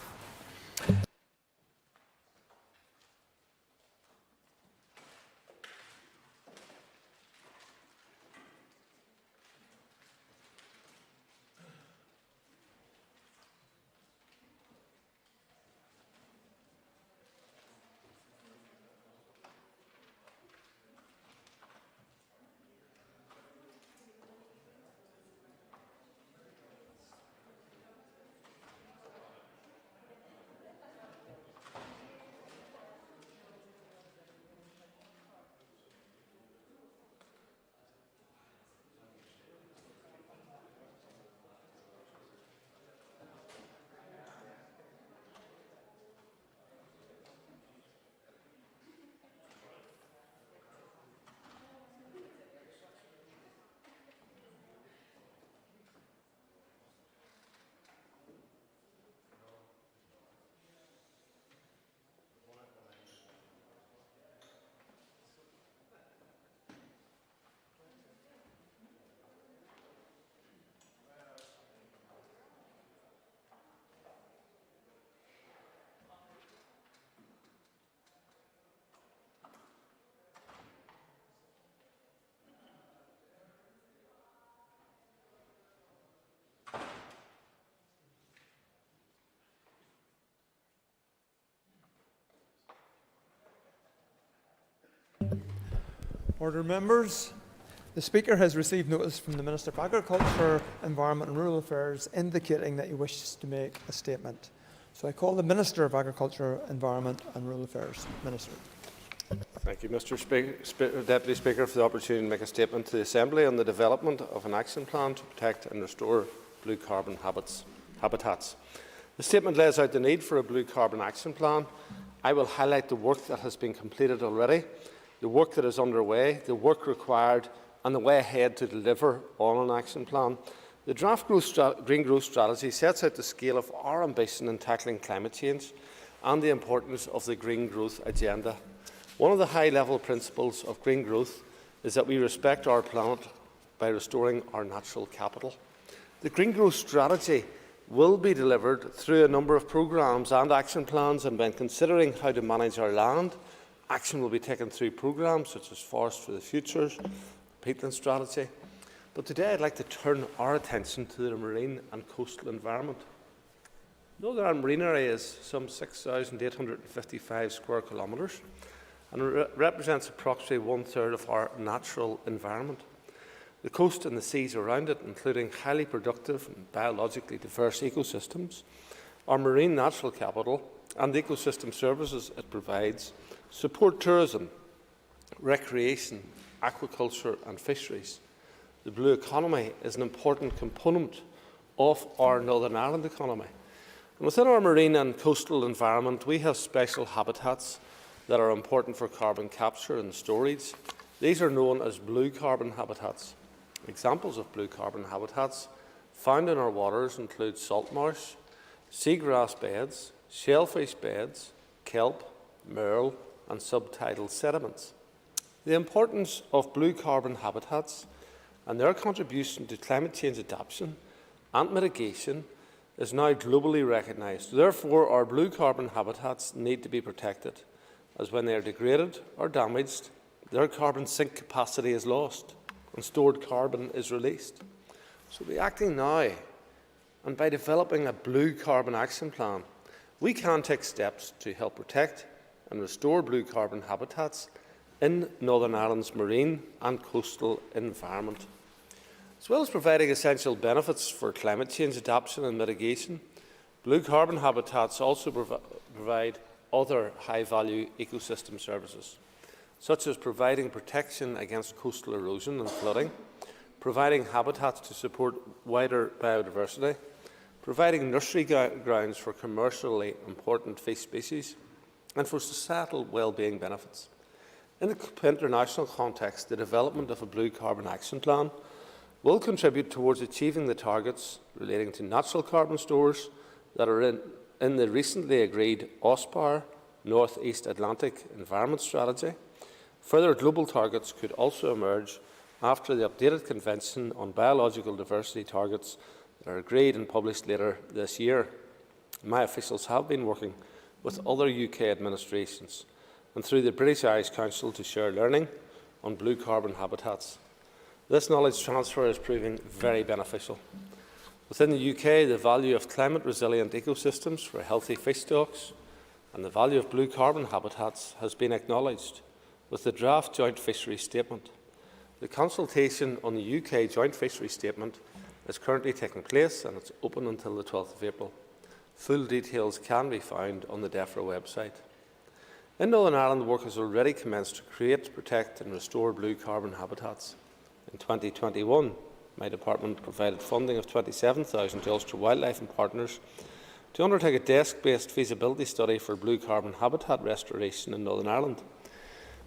Speaker 16: Order members. The Speaker has received notice from the Minister for Agriculture, Environment and Rural Affairs indicating that he wishes to make a statement. So I call the Minister of Agriculture, Environment and Rural Affairs. Minister.
Speaker 2: Thank you, Mr. Deputy Speaker, for the opportunity to make a statement to the Assembly on the development of an action plan to protect and restore blue carbon habitats. The statement lays out the need for a blue carbon action plan. I will highlight the work that has been completed already, the work that is underway, the work required and the way ahead to deliver on an action plan. The draft Green Growth Strategy sets out the scale of our ambition in tackling climate change and the importance of the Green Growth Agenda. One of the high-level principles of green growth is that we respect our planet by restoring our natural capital. The Green Growth Strategy will be delivered through a number of programmes and action plans, and when considering how to manage our land, action will be taken through programmes such as Forest for the Future, Peatland Strategy. But today I'd like to turn our attention to the marine and coastal environment. Northern Ireland Marine Area is some 6,855 square kilometres and represents approximately one-third of our natural environment. The coast and the seas around it, including highly productive and biologically diverse ecosystems, our marine natural capital and the ecosystem services it provides support tourism, recreation, aquaculture and fisheries. The blue economy is an important component of our Northern Ireland economy. And within our marine and coastal environment, we have special habitats that are important for carbon capture and storage. These are known as blue carbon habitats. Examples of blue carbon habitats found in our waters include salt marsh, seagrass beds, shellfish beds, kelp, marl and subtidal sediments. The importance of blue carbon habitats and their contribution to climate change adaptation and mitigation is now globally recognised. Therefore, our blue carbon habitats need to be protected, as when they are degraded or damaged, their carbon sink capacity is lost and stored carbon is released. So by acting now and by developing a blue carbon action plan, we can take steps to help protect and restore blue carbon habitats in Northern Ireland's marine and coastal environment. As well as providing essential benefits for climate change adaptation and mitigation, blue carbon habitats also provide other high-value ecosystem services, such as providing protection against coastal erosion and flooding, providing habitats to support wider biodiversity, providing nursery grounds for commercially important fish species, and for societal well-being benefits. In the international context, the development of a blue carbon action plan will contribute towards achieving the targets relating to natural carbon stores that are in the recently agreed OSPAR North East Atlantic Environment Strategy. Further global targets could also emerge after the updated Convention on Biological Diversity targets that are agreed and published later this year. My officials have been working with other UK administrations and through the British Irish Council to share learning on blue carbon habitats. This knowledge transfer is proving very beneficial. Within the UK, the value of climate-resilient ecosystems for healthy fish stocks and the value of blue carbon habitats has been acknowledged with the draft Joint Fisheries Statement. The consultation on the UK Joint Fisheries Statement is currently taking place and it's open until the 12th of April. Full details can be found on the DEFRA website. In Northern Ireland, work has already commenced to create, protect and restore blue carbon habitats. In 2021, my department provided funding of £27,000 to Ulster Wildlife and partners to undertake a desk-based feasibility study for blue carbon habitat restoration in Northern Ireland.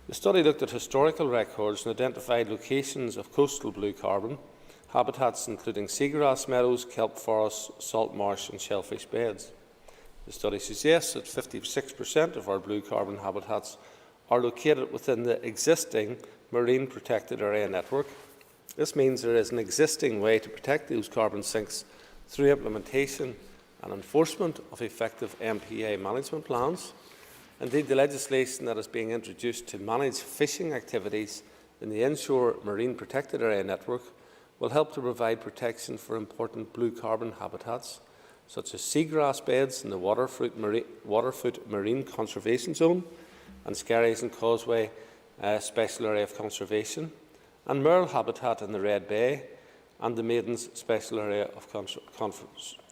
Speaker 2: The study looked at historical records and identified locations of coastal blue carbon habitats including seagrass meadows, kelp forests, salt marsh and shellfish beds. The study suggests that 56% of our blue carbon habitats are located within the existing marine protected area network. This means there is an existing way to protect those carbon sinks through implementation and enforcement of effective MPA management plans. Indeed, the legislation that is being introduced to manage fishing activities in the inshore marine protected area network will help to provide protection for important blue carbon habitats, such as seagrass beds in the Waterfoot Marine Conservation Zone and Skerries and Causeway Special Area of Conservation, and Merle Habitat in the Red Bay, and the Maidens Special Area of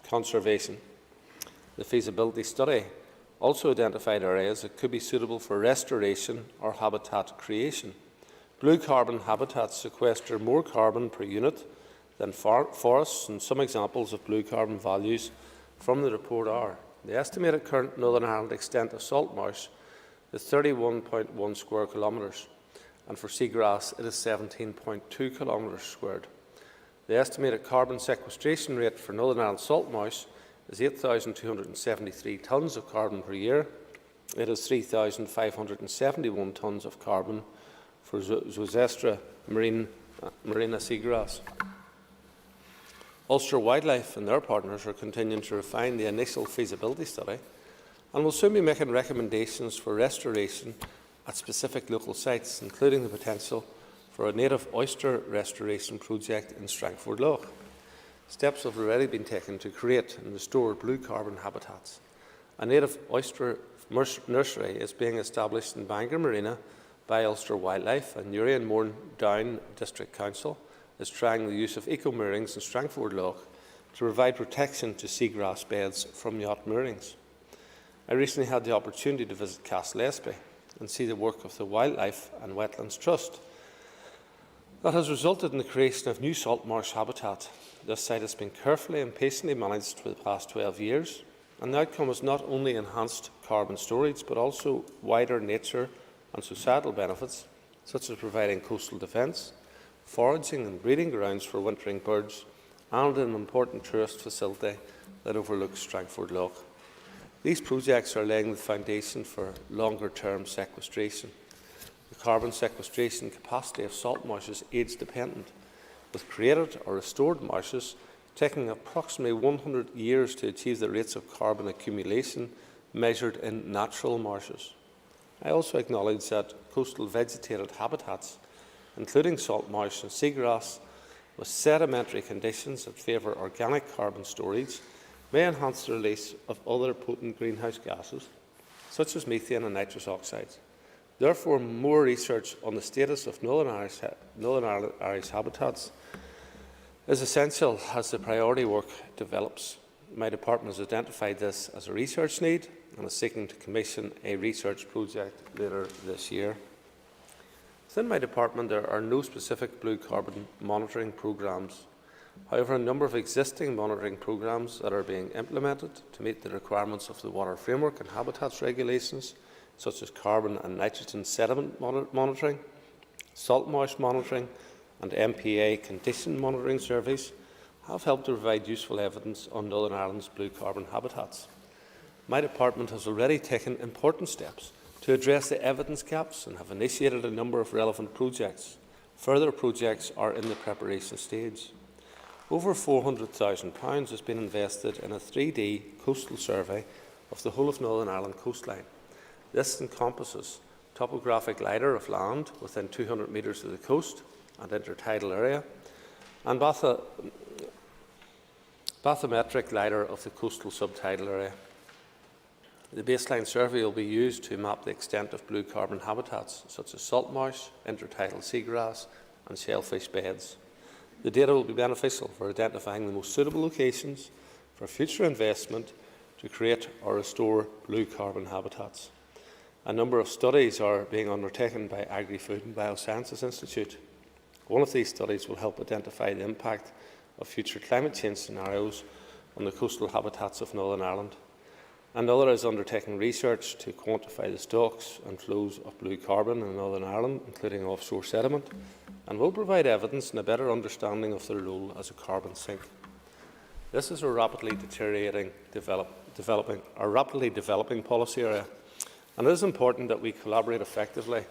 Speaker 2: Conservation. The feasibility study also identified areas that could be suitable for restoration or habitat creation. Blue carbon habitats sequester more carbon per unit than forests, and some examples of blue carbon values from the report are: the estimated current Northern Ireland extent of salt marsh is 31.1 square kilometres, and for seagrass it is 17.2 kilometres squared. The estimated carbon sequestration rate for Northern Ireland salt marsh is 8,273 tonnes of carbon per year. It is 3,571 tonnes of carbon for Zostera Marina seagrass. Ulster Wildlife and their partners are continuing to refine the initial feasibility study and will soon be making recommendations for restoration at specific local sites, including the potential for a native oyster restoration project in Strangford Lough. Steps have already been taken to create and restore blue carbon habitats. A native oyster nursery is being established in Bangor Marina by Ulster Wildlife, and Newry and Mourne Down District Council is trying the use of eco-moorings in Strangford Lough to provide protection to seagrass beds from yacht moorings. I recently had the opportunity to visit Castlespie and see the work of the Wildlife and Wetlands Trust that has resulted in the creation of new salt marsh habitat. This site has been carefully and patiently managed for the past 12 years, and the outcome is not only enhanced carbon storage but also wider nature and societal benefits, such as providing coastal defence, foraging and breeding grounds for wintering birds, and an important tourist facility that overlooks Strangford Lough. These projects are laying the foundation for longer-term sequestration. The carbon sequestration capacity of salt marsh is age-dependent, with created or restored marshes taking approximately 100 years to achieve the rates of carbon accumulation measured in natural marshes. I also acknowledge that coastal vegetated habitats, including salt marsh and seagrass, with sedimentary conditions that favour organic carbon storage, may enhance the release of other potent greenhouse gases, such as methane and nitrous oxides. Therefore, more research on the status of Northern Irish habitats is essential as the priority work develops. My department has identified this as a research need and is seeking to commission a research project later this year. Within my department, there are no specific blue carbon monitoring programmes. However, a number of existing monitoring programmes that are being implemented to meet the requirements of the Water Framework and Habitats regulations, such as carbon and nitrogen sediment monitoring, salt marsh monitoring, and MPA condition monitoring surveys, have helped to provide useful evidence on Northern Ireland's blue carbon habitats. My department has already taken important steps to address the evidence gaps and have initiated a number of relevant projects. Further projects are in the preparation stage. Over £400,000 has been invested in a 3D coastal survey of the whole of Northern Ireland coastline. This encompasses topographic lidar of land within 200 metres of the coast and intertidal area, and bathymetric lidar of the coastal subtidal area. The baseline survey will be used to map the extent of blue carbon habitats, such as salt marsh, intertidal seagrass, and shellfish beds. The data will be beneficial for identifying the most suitable locations for future investment to create or restore blue carbon habitats. A number of studies are being undertaken by Agri-Food and Biosciences Institute. One of these studies will help identify the impact of future climate change scenarios on the coastal habitats of Northern Ireland. Another is undertaking research to quantify the stocks and flows of blue carbon in Northern Ireland, including offshore sediment, and will provide evidence and a better understanding of their role as a carbon sink. This is a rapidly developing policy area, and it is important that we collaborate effectively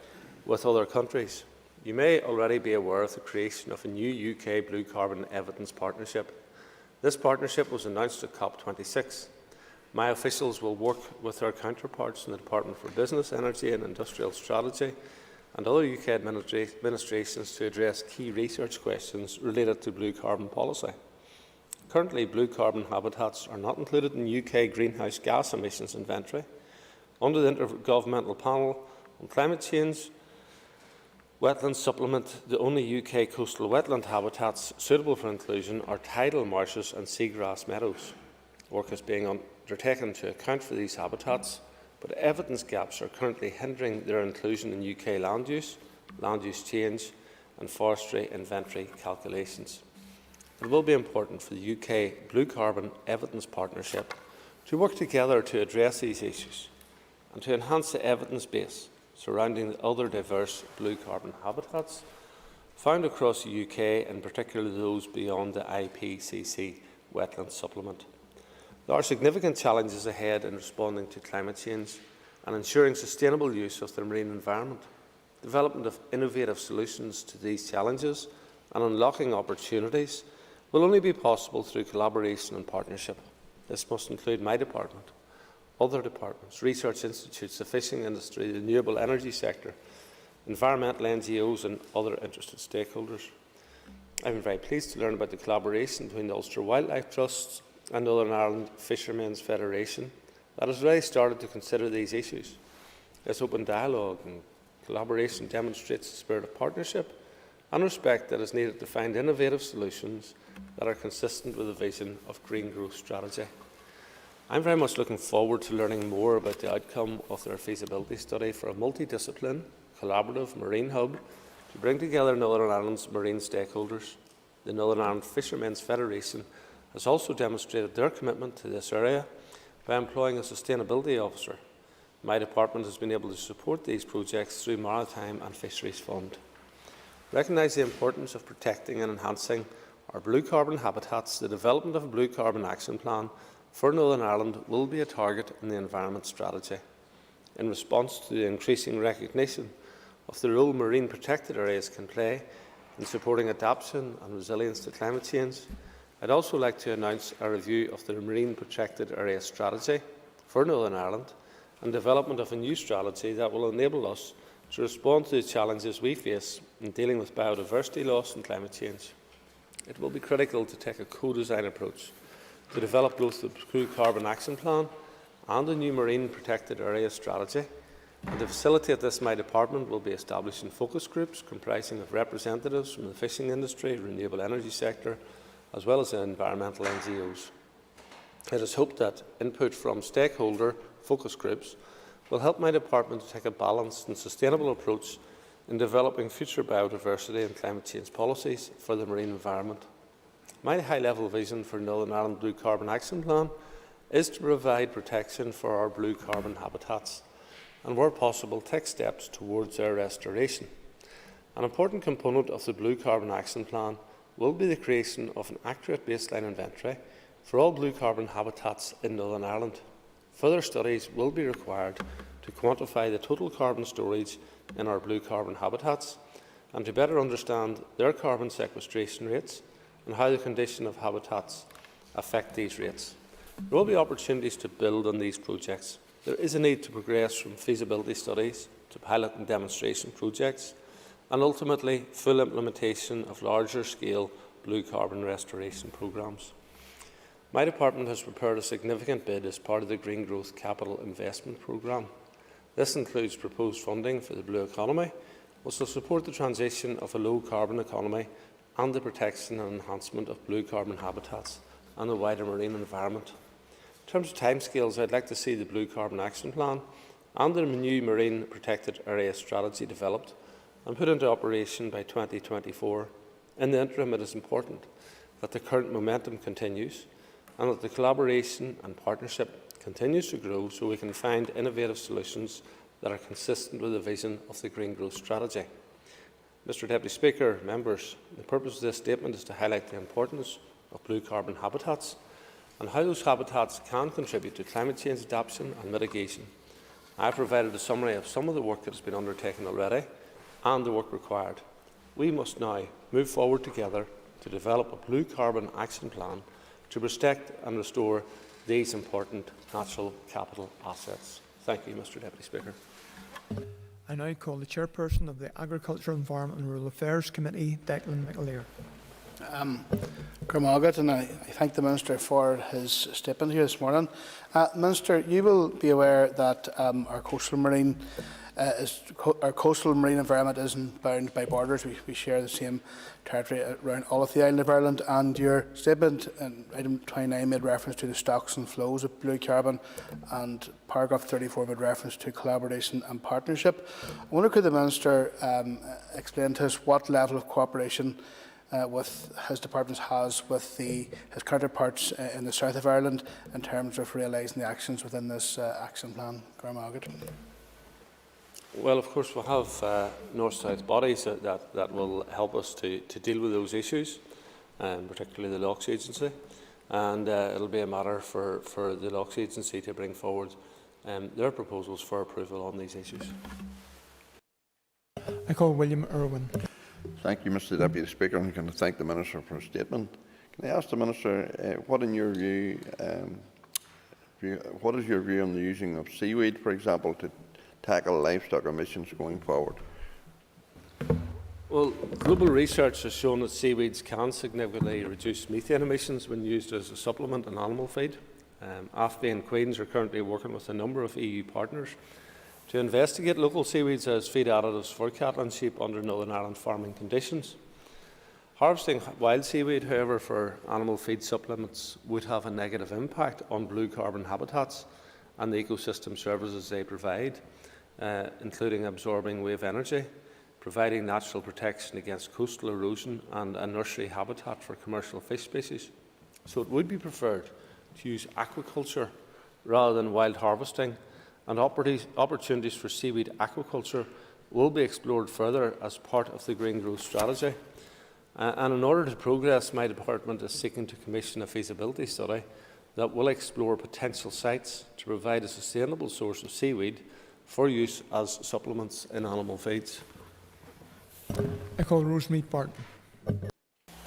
Speaker 2: with other countries. You may already be aware of the creation of a new UK Blue Carbon Evidence Partnership. This partnership was announced at COP26. My officials will work with our counterparts in the Department for Business, Energy and Industrial Strategy and other UK administrations to address key research questions related to blue carbon policy. Currently, blue carbon habitats are not included in UK greenhouse gas emissions inventory. Under the Intergovernmental Panel on Climate Change, Wetland supplement, the only UK coastal wetland habitats suitable for inclusion are tidal marshes and seagrass meadows. Work is being undertaken to account for these habitats, but evidence gaps are currently hindering their inclusion in UK land use change and forestry inventory calculations. It will be important for the UK Blue Carbon Evidence Partnership to work together to address these issues and to enhance the evidence base surrounding the other diverse blue carbon habitats found across the UK, and particularly those beyond the IPCC wetland supplement. There are significant challenges ahead in responding to climate change and ensuring sustainable use of the marine environment. Development of innovative solutions to these challenges and unlocking opportunities will only be possible through collaboration and partnership. This must include my department, other departments, research institutes, the fishing industry, the renewable energy sector, environmental NGOs and other interested stakeholders. I've been very pleased to learn about the collaboration between the Ulster Wildlife Trusts and Northern Ireland Fishermen's Federation that has already started to consider these issues. This open dialogue and collaboration demonstrates the spirit of partnership and respect that is needed to find innovative solutions that are consistent with the vision of green growth strategy. I'm very much looking forward to learning more about the outcome of their feasibility study for a multidiscipline, collaborative marine hub to bring together Northern Ireland's marine stakeholders. The Northern Ireland Fishermen's Federation has also demonstrated their commitment to this area by employing a sustainability officer. My department has been able to support these projects through Maritime and Fisheries Fund. Recognise the importance of protecting and enhancing our blue carbon habitats. The development of a blue carbon action plan for Northern Ireland will be a target in the environment strategy. In response to the increasing recognition of the role marine protected areas can play in supporting adaptation and resilience to climate change, I'd also like to announce a review of the Marine Protected Area Strategy for Northern Ireland and development of a new strategy that will enable us to respond to the challenges we face in dealing with biodiversity loss and climate change. It will be critical to take a co-design approach to develop both the Blue Carbon Action Plan and a new Marine Protected Area Strategy. And to facilitate this, my department will be establishing focus groups comprising of representatives from the fishing industry, renewable energy sector, as well as the environmental NGOs. It is hoped that input from stakeholder focus groups will help my department to take a balanced and sustainable approach in developing future biodiversity and climate change policies for the marine environment. My high-level vision for Northern Ireland Blue Carbon Action Plan is to provide protection for our blue carbon habitats and, where possible, take steps towards their restoration. An important component of the Blue Carbon Action Plan will be the creation of an accurate baseline inventory for all blue carbon habitats in Northern Ireland. Further studies will be required to quantify the total carbon storage in our blue carbon habitats and to better understand their carbon sequestration rates and how the condition of habitats affect these rates. There will be opportunities to build on these projects. There is a need to progress from feasibility studies to pilot and demonstration projects and ultimately full implementation of larger-scale blue carbon restoration programmes. My department has prepared a significant bid as part of the Green Growth Capital Investment Programme. This includes proposed funding for the blue economy, which will support the transition of a low-carbon economy and the protection and enhancement of blue carbon habitats and the wider marine environment. In terms of timescales, I'd like to see the Blue Carbon Action Plan and the new Marine Protected Area Strategy developed and put into operation by 2024. In the interim, it is important that the current momentum continues and that the collaboration and partnership continues to grow so we can find innovative solutions that are consistent with the vision of the Green Growth Strategy. Mr Deputy Speaker, members, the purpose of this statement is to highlight the importance of blue carbon habitats and how those habitats can contribute to climate change adaptation and mitigation. I have provided a summary of some of the work that has been undertaken already and the work required. We must now move forward together to develop a blue carbon action plan to protect and restore these important natural capital assets. Thank you, Mr Deputy Speaker.
Speaker 16: I now call the Chairperson of the Agriculture, Environment and Rural Affairs Committee, Declan McAleer.
Speaker 5: And I thank the Minister for his statement here this morning. Minister, you will be aware that our coastal marine Our coastal marine environment isn't bound by borders. We share the same territory around all of the island of Ireland. And your statement in item 29 made reference to the stocks and flows of blue carbon, and paragraph 34 made reference to collaboration and partnership. I wonder, could the Minister explain to us what level of cooperation with his department has with his counterparts in the south of Ireland in terms of realising the actions within this action plan?
Speaker 2: Well, of course, we'll have north-south bodies that will help us to deal with those issues, particularly the Locks Agency. And it'll be a matter for the Locks Agency to bring forward their proposals for approval on these issues.
Speaker 16: I call William Irwin.
Speaker 12: Thank you, Mr Deputy Speaker, and I can thank the Minister for his statement. Can I ask the Minister, what in your view, what is your view on the using of seaweed, for example, to tackle livestock emissions going forward?
Speaker 2: Well, global research has shown that seaweeds can significantly reduce methane emissions when used as a supplement in animal feed. AFBI and Queen's are currently working with a number of EU partners to investigate local seaweeds as feed additives for cattle and sheep under Northern Ireland farming conditions. Harvesting wild seaweed, however, for animal feed supplements would have a negative impact on blue carbon habitats and the ecosystem services they provide, including absorbing wave energy, providing natural protection against coastal erosion and a nursery habitat for commercial fish species. So it would be preferred to use aquaculture rather than wild harvesting, and opportunities for seaweed aquaculture will be explored further as part of the green growth strategy. And in order to progress, my department is seeking to commission a feasibility study that will explore potential sites to provide a sustainable source of seaweed for use as supplements in animal feeds.
Speaker 16: I call Rosemead Barton.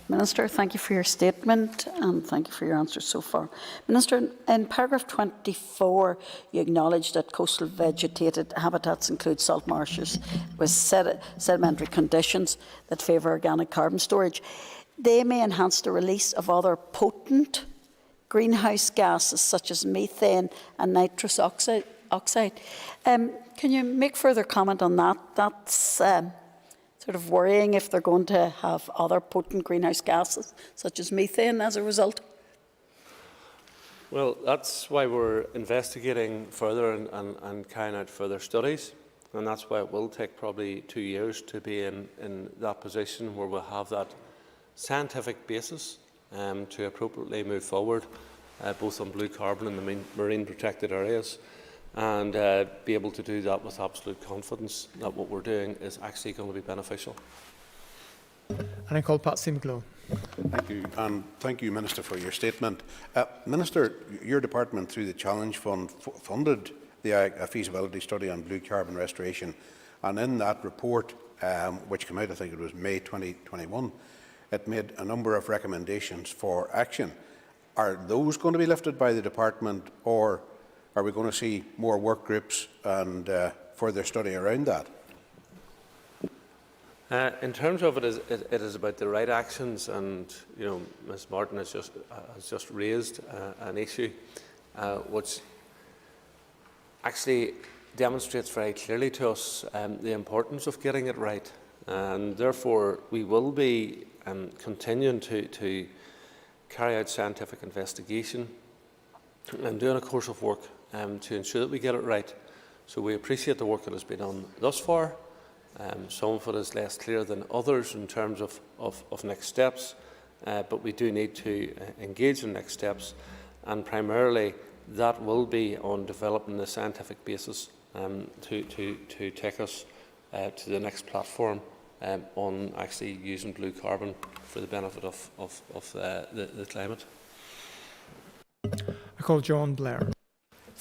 Speaker 8: Minister, thank you for your statement and thank you for your answers so far. Minister, in paragraph 24, you acknowledge that coastal vegetated habitats include salt marshes with sedimentary conditions that favour organic carbon storage. They may enhance the release of other potent greenhouse gases such as methane and nitrous oxide. Can you make further comment on that? That's sort of worrying if they're going to have other potent greenhouse gases, such as methane, as a result?
Speaker 2: Well, that's why we're investigating further and carrying out further studies. And that's why it will take probably 2 years to be in that position where we'll have that scientific basis to appropriately move forward, both on blue carbon and the marine protected areas, and be able to do that with absolute confidence that what we're doing is actually going to be beneficial.
Speaker 16: And I call Patsy McGlow.
Speaker 14: Thank you, and thank you, Minister, for your statement. Minister, your department, through the Challenge Fund, funded the feasibility study on blue carbon restoration, and in that report, which came out, I think it was May 2021, it made a number of recommendations for action. Are those going to be lifted by the department, or are we going to see more work groups and further study around that?
Speaker 2: In terms of it is about the right actions, and Ms. Martin has just raised an issue which actually demonstrates very clearly to us the importance of getting it right, and therefore we will be continuing to carry out scientific investigation and doing a course of work to ensure that we get it right. So we appreciate the work that has been done thus far. Some of it is less clear than others in terms of next steps, but we do need to engage in next steps, and primarily that will be on developing the scientific basis to take us to the next platform on actually using blue carbon for the benefit of the climate.
Speaker 16: I call John Blair.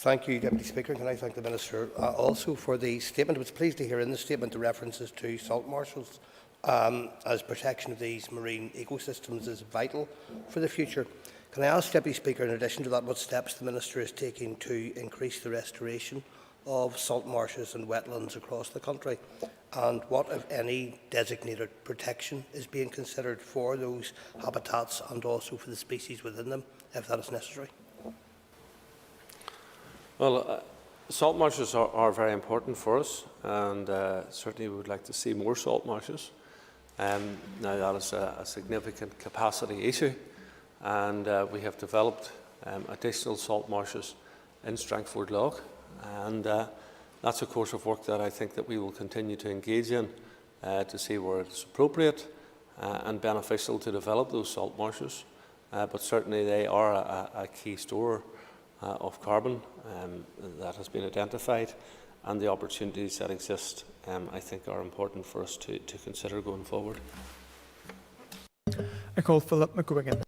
Speaker 17: Thank you, Deputy Speaker. Can I thank the Minister also for the statement. I was pleased to hear in the statement the references to salt marshes as protection of these marine ecosystems is vital for the future. Can I ask, Deputy Speaker, in addition to that, what steps the Minister is taking to increase the restoration of salt marshes and wetlands across the country, and what, if any, designated protection is being considered for those habitats and also for the species within them, if that is necessary?
Speaker 2: Well, Salt marshes are very important for us, and certainly we would like to see more salt marshes. Now that is a significant capacity issue, and we have developed additional salt marshes in Strangford Lough, and that's a course of work that I think that we will continue to engage in to see where it's appropriate and beneficial to develop those salt marshes. But certainly they are a key store of carbon that has been identified, and the opportunities that exist I think are important for us to consider going forward.
Speaker 16: I call Philip McGuigan.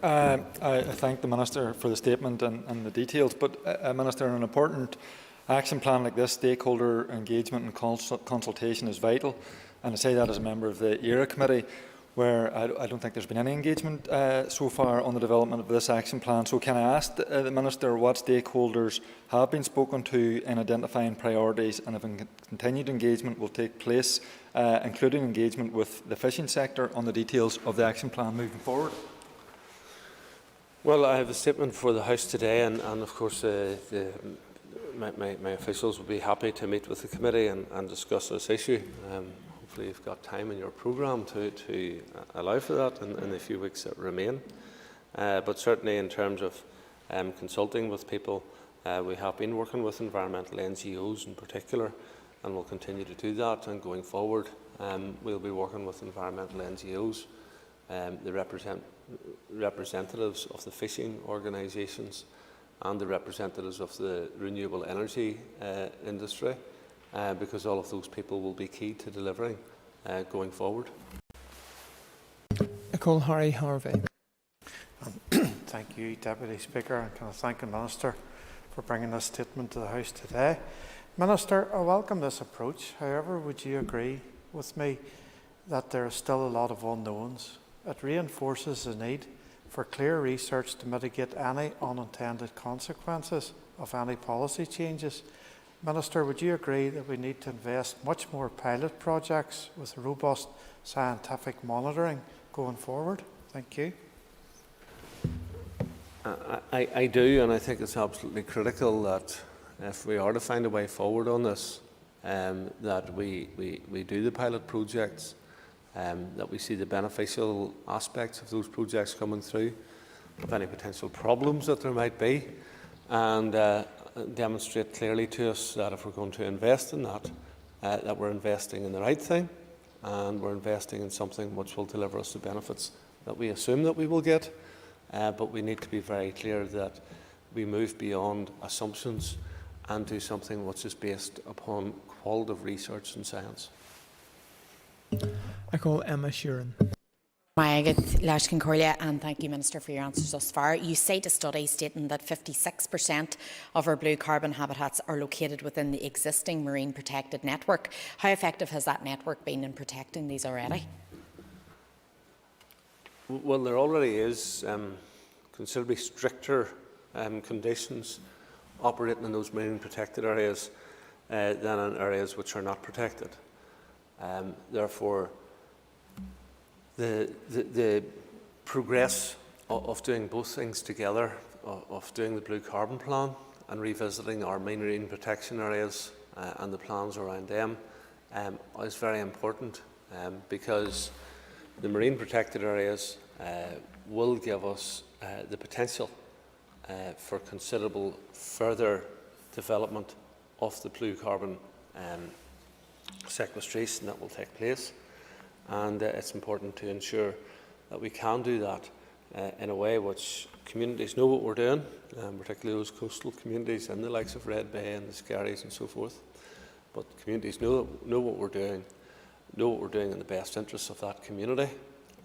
Speaker 4: I thank the Minister for the statement and the details, but Minister, an important action plan like this, stakeholder engagement and consultation is vital, and I say that as a member of the ERA Committee, where I don't think there's been any engagement so far on the development of this action plan. So can I ask the Minister what stakeholders have been spoken to in identifying priorities, and if continued engagement will take place, including engagement with the fishing sector on the details of the action plan moving forward?
Speaker 2: Well, I have a statement for the House today, and of course my officials will be happy to meet with the committee and discuss this issue. Hopefully you've got time in your programme to allow for that in the few weeks that remain. But certainly in terms of consulting with people, we have been working with environmental NGOs in particular, and will continue to do that. And going forward, we'll be working with environmental NGOs, the representatives of the fishing organisations, and the representatives of the renewable energy industry, because all of those people will be key to delivering going forward.
Speaker 16: I call Harry Harvey.
Speaker 13: Thank you, Deputy Speaker, and can I thank the Minister for bringing this statement to the House today. Minister, I welcome this approach. However, would you agree with me that there is still a lot of unknowns? It reinforces the need for clear research to mitigate any unintended consequences of any policy changes. Minister, would you agree that we need to invest much more pilot projects with robust scientific monitoring going forward? Thank you.
Speaker 2: I do, and I think it's absolutely critical that if we are to find a way forward on this, that we do the pilot projects, that we see the beneficial aspects of those projects coming through, of any potential problems that there might be, and demonstrate clearly to us that if we're going to invest in that, that we're investing in the right thing, and we're investing in something which will deliver us the benefits that we assume that we will get. But we need to be very clear that we move beyond assumptions and do something which is based upon qualitative research and science.
Speaker 16: I call Emma Sheeran.
Speaker 18: And thank you, Minister, for your answers thus far. You cite a study stating that 56% of our blue carbon habitats are located within the existing marine protected network. How effective has that network been in protecting these already?
Speaker 2: Well, there already is considerably stricter conditions operating in those marine protected areas than in areas which are not protected. Therefore, the progress of doing both things together, of doing the blue carbon plan and revisiting our marine protection areas and the plans around them, is very important, because the marine protected areas will give us the potential for considerable further development of the blue carbon sequestration that will take place. And it's important to ensure that we can do that in a way which communities know what we're doing, particularly those coastal communities in the likes of Red Bay and the Skerries and so forth. But communities know what we're doing in the best interests of that community,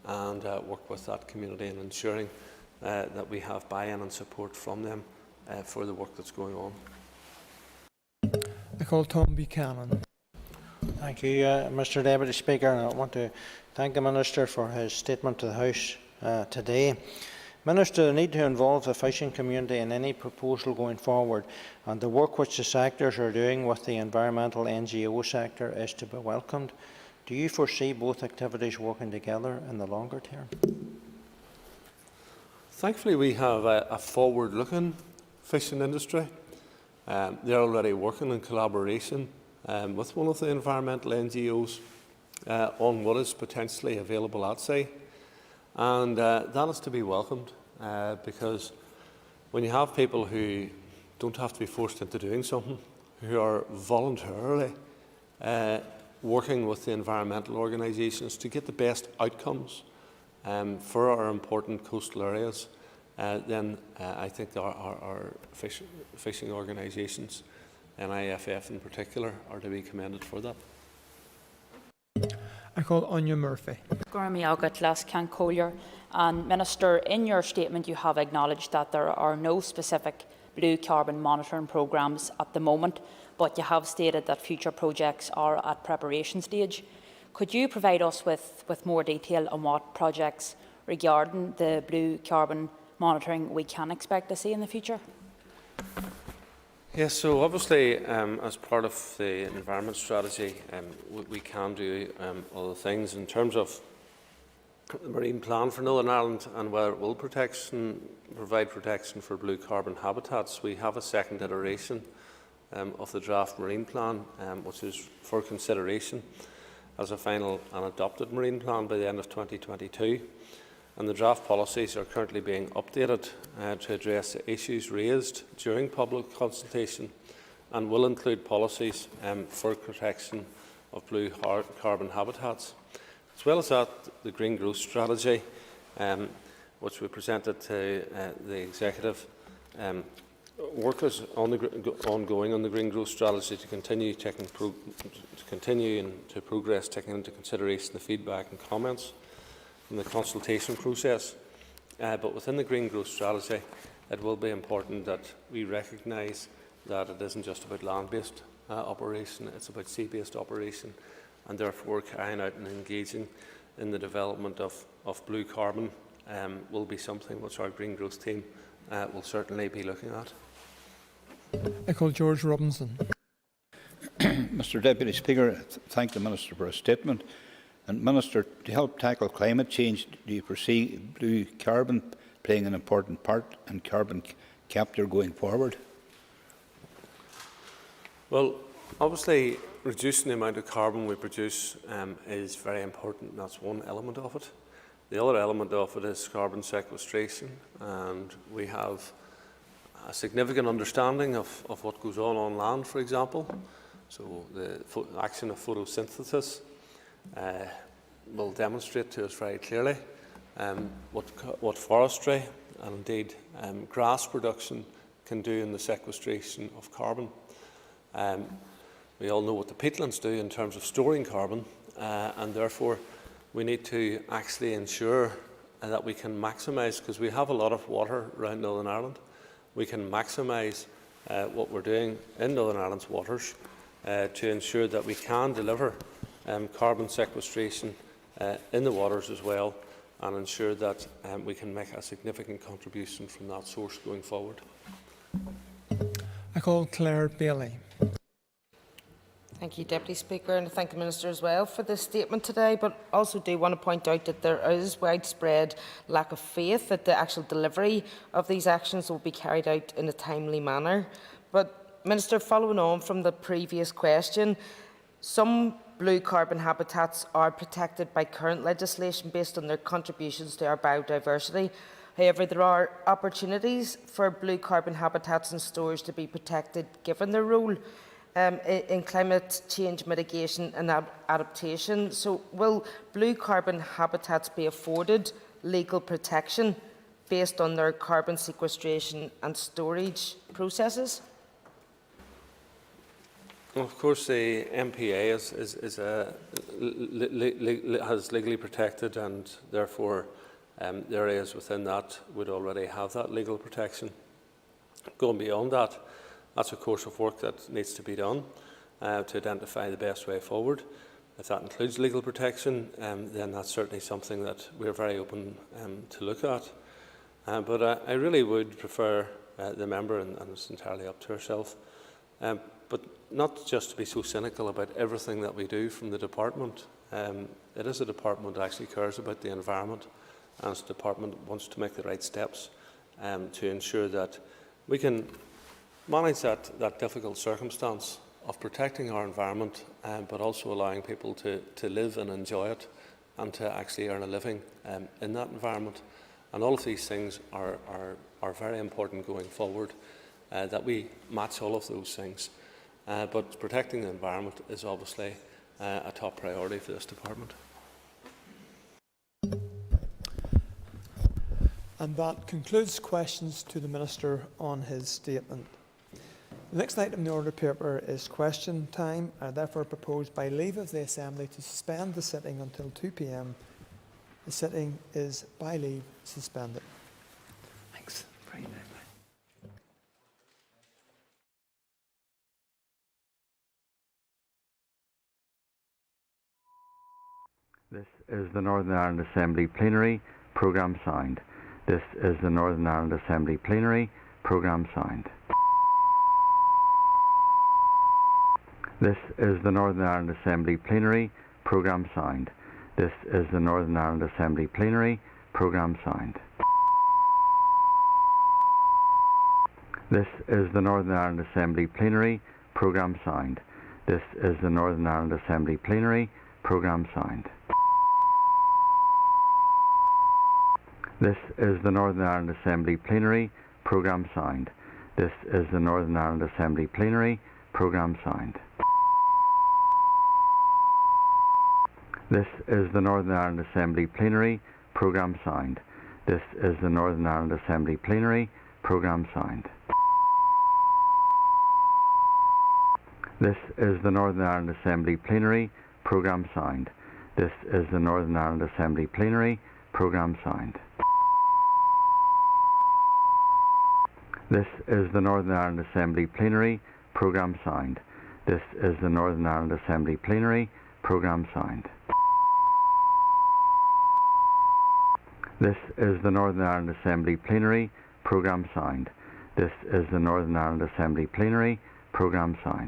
Speaker 2: and work with that community in ensuring that we have buy-in and support from them for the work that's going on.
Speaker 16: I call Tom Buchanan.
Speaker 13: Thank you, Mr. Deputy Speaker, and I want to thank the Minister for his statement to the House today. Minister, the need to involve the fishing community in any proposal going forward, and the work which the sectors are doing with the environmental NGO sector is to be welcomed. Do you foresee both activities working together in the longer term?
Speaker 2: Thankfully, we have a forward-looking fishing industry. They're already working in collaboration with one of the environmental NGOs on what is potentially available at sea. And that is to be welcomed because when you have people who don't have to be forced into doing something, who are voluntarily working with the environmental organisations to get the best outcomes for our important coastal areas, then I think our fishing organisations, NIFF in particular, are to be commended for that.
Speaker 16: I call Anya Murphy.
Speaker 1: And Minister, in your statement you have acknowledged that there are no specific blue carbon monitoring programmes at the moment, but you have stated that future projects are at preparation stage. Could you provide us with more detail on what projects regarding the blue carbon monitoring we can expect to see in the future?
Speaker 2: Yes, so obviously as part of the environment strategy we can do other things in terms of the marine plan for Northern Ireland and where it will provide protection for blue carbon habitats. We have a second iteration of the draft marine plan which is for consideration as a final and adopted marine plan by the end of 2022. And the draft policies are currently being updated to address the issues raised during public consultation and will include policies for protection of blue carbon habitats. As well as that, the Green Growth Strategy, which we presented to the Executive, work is ongoing on the Green Growth Strategy to continue and to progress, taking into consideration the feedback and comments from the consultation process. But within the Green Growth Strategy, it will be important that we recognise that it isn't just about land-based operation, it's about sea-based operation, and therefore carrying out and engaging in the development of blue carbon will be something which our Green Growth team will certainly be looking at.
Speaker 16: I call George Robinson.
Speaker 19: Mr Deputy Speaker, thank the Minister for his statement. And Minister, to help tackle climate change, do you foresee blue carbon playing an important part in carbon capture going forward?
Speaker 2: Well, obviously reducing the amount of carbon we produce is very important, and that's one element of it. The other element of it is carbon sequestration, and we have a significant understanding of what goes on land, for example. So the action of photosynthesis will demonstrate to us very clearly what forestry and indeed grass production can do in the sequestration of carbon. We all know what the peatlands do in terms of storing carbon, and therefore we need to actually ensure that we can maximise, because we have a lot of water around Northern Ireland, we can maximise what we're doing in Northern Ireland's waters to ensure that we can deliver carbon sequestration in the waters as well, and ensure that we can make a significant contribution from that source going forward.
Speaker 16: I call Claire Bailey.
Speaker 20: Thank you, Deputy Speaker, and I thank the Minister as well for this statement today, but also do want to point out that there is widespread lack of faith that the actual delivery of these actions will be carried out in a timely manner. But, Minister, following on from the previous question, some blue carbon habitats are protected by current legislation based on their contributions to our biodiversity. However, there are opportunities for blue carbon habitats and storage to be protected given their role in climate change mitigation and adaptation. So will blue carbon habitats be afforded legal protection based on their carbon sequestration and storage processes?
Speaker 2: Well, of course, the MPA has legally protected, and therefore the areas within that would already have that legal protection. Going beyond that, that's a course of work that needs to be done to identify the best way forward. If that includes legal protection, then that's certainly something that we're very open to look at. But I really would prefer the member, and it's entirely up to herself, but not just to be so cynical about everything that we do from the department. It is a department that actually cares about the environment, and it's a department that wants to make the right steps to ensure that we can manage that difficult circumstance of protecting our environment, but also allowing people to live and enjoy it and to actually earn a living in that environment. And all of these things are very important going forward, that we match all of those things. But protecting the environment is obviously a top priority for this department.
Speaker 16: And that concludes questions to the Minister on his statement. The next item in the order paper is question time. I therefore propose by leave of the Assembly to suspend the sitting until 2 p.m. The sitting is by leave suspended. Thanks. Very nice.
Speaker 3: This is the Northern Ireland Assembly Plenary. Programme signed. This is the Northern Ireland Assembly Plenary. Programme signed. This is the Northern Ireland Assembly Plenary. Programme signed. This is the Northern Ireland Assembly Plenary. Programme signed. This is the Northern Ireland Assembly Plenary. Programme signed. This is the Northern Ireland Assembly Plenary. Programme signed. This is the Northern Ireland Assembly Plenary. Programme signed. This is the Northern Ireland Assembly Plenary. Programme signed. This is the Northern Ireland Assembly Plenary. Programme signed. This is the Northern Ireland Assembly Plenary. Programme signed. This is the Northern Ireland Assembly Plenary. Programme signed. This is the Northern Ireland Assembly Plenary. Programme signed. This is the Northern Ireland Assembly Plenary. Programme signed. This is the Northern Ireland Assembly Plenary. Programme signed. This is the Northern Ireland Assembly Plenary. Programme signed. This is the Northern Ireland Assembly Plenary. Programme signed.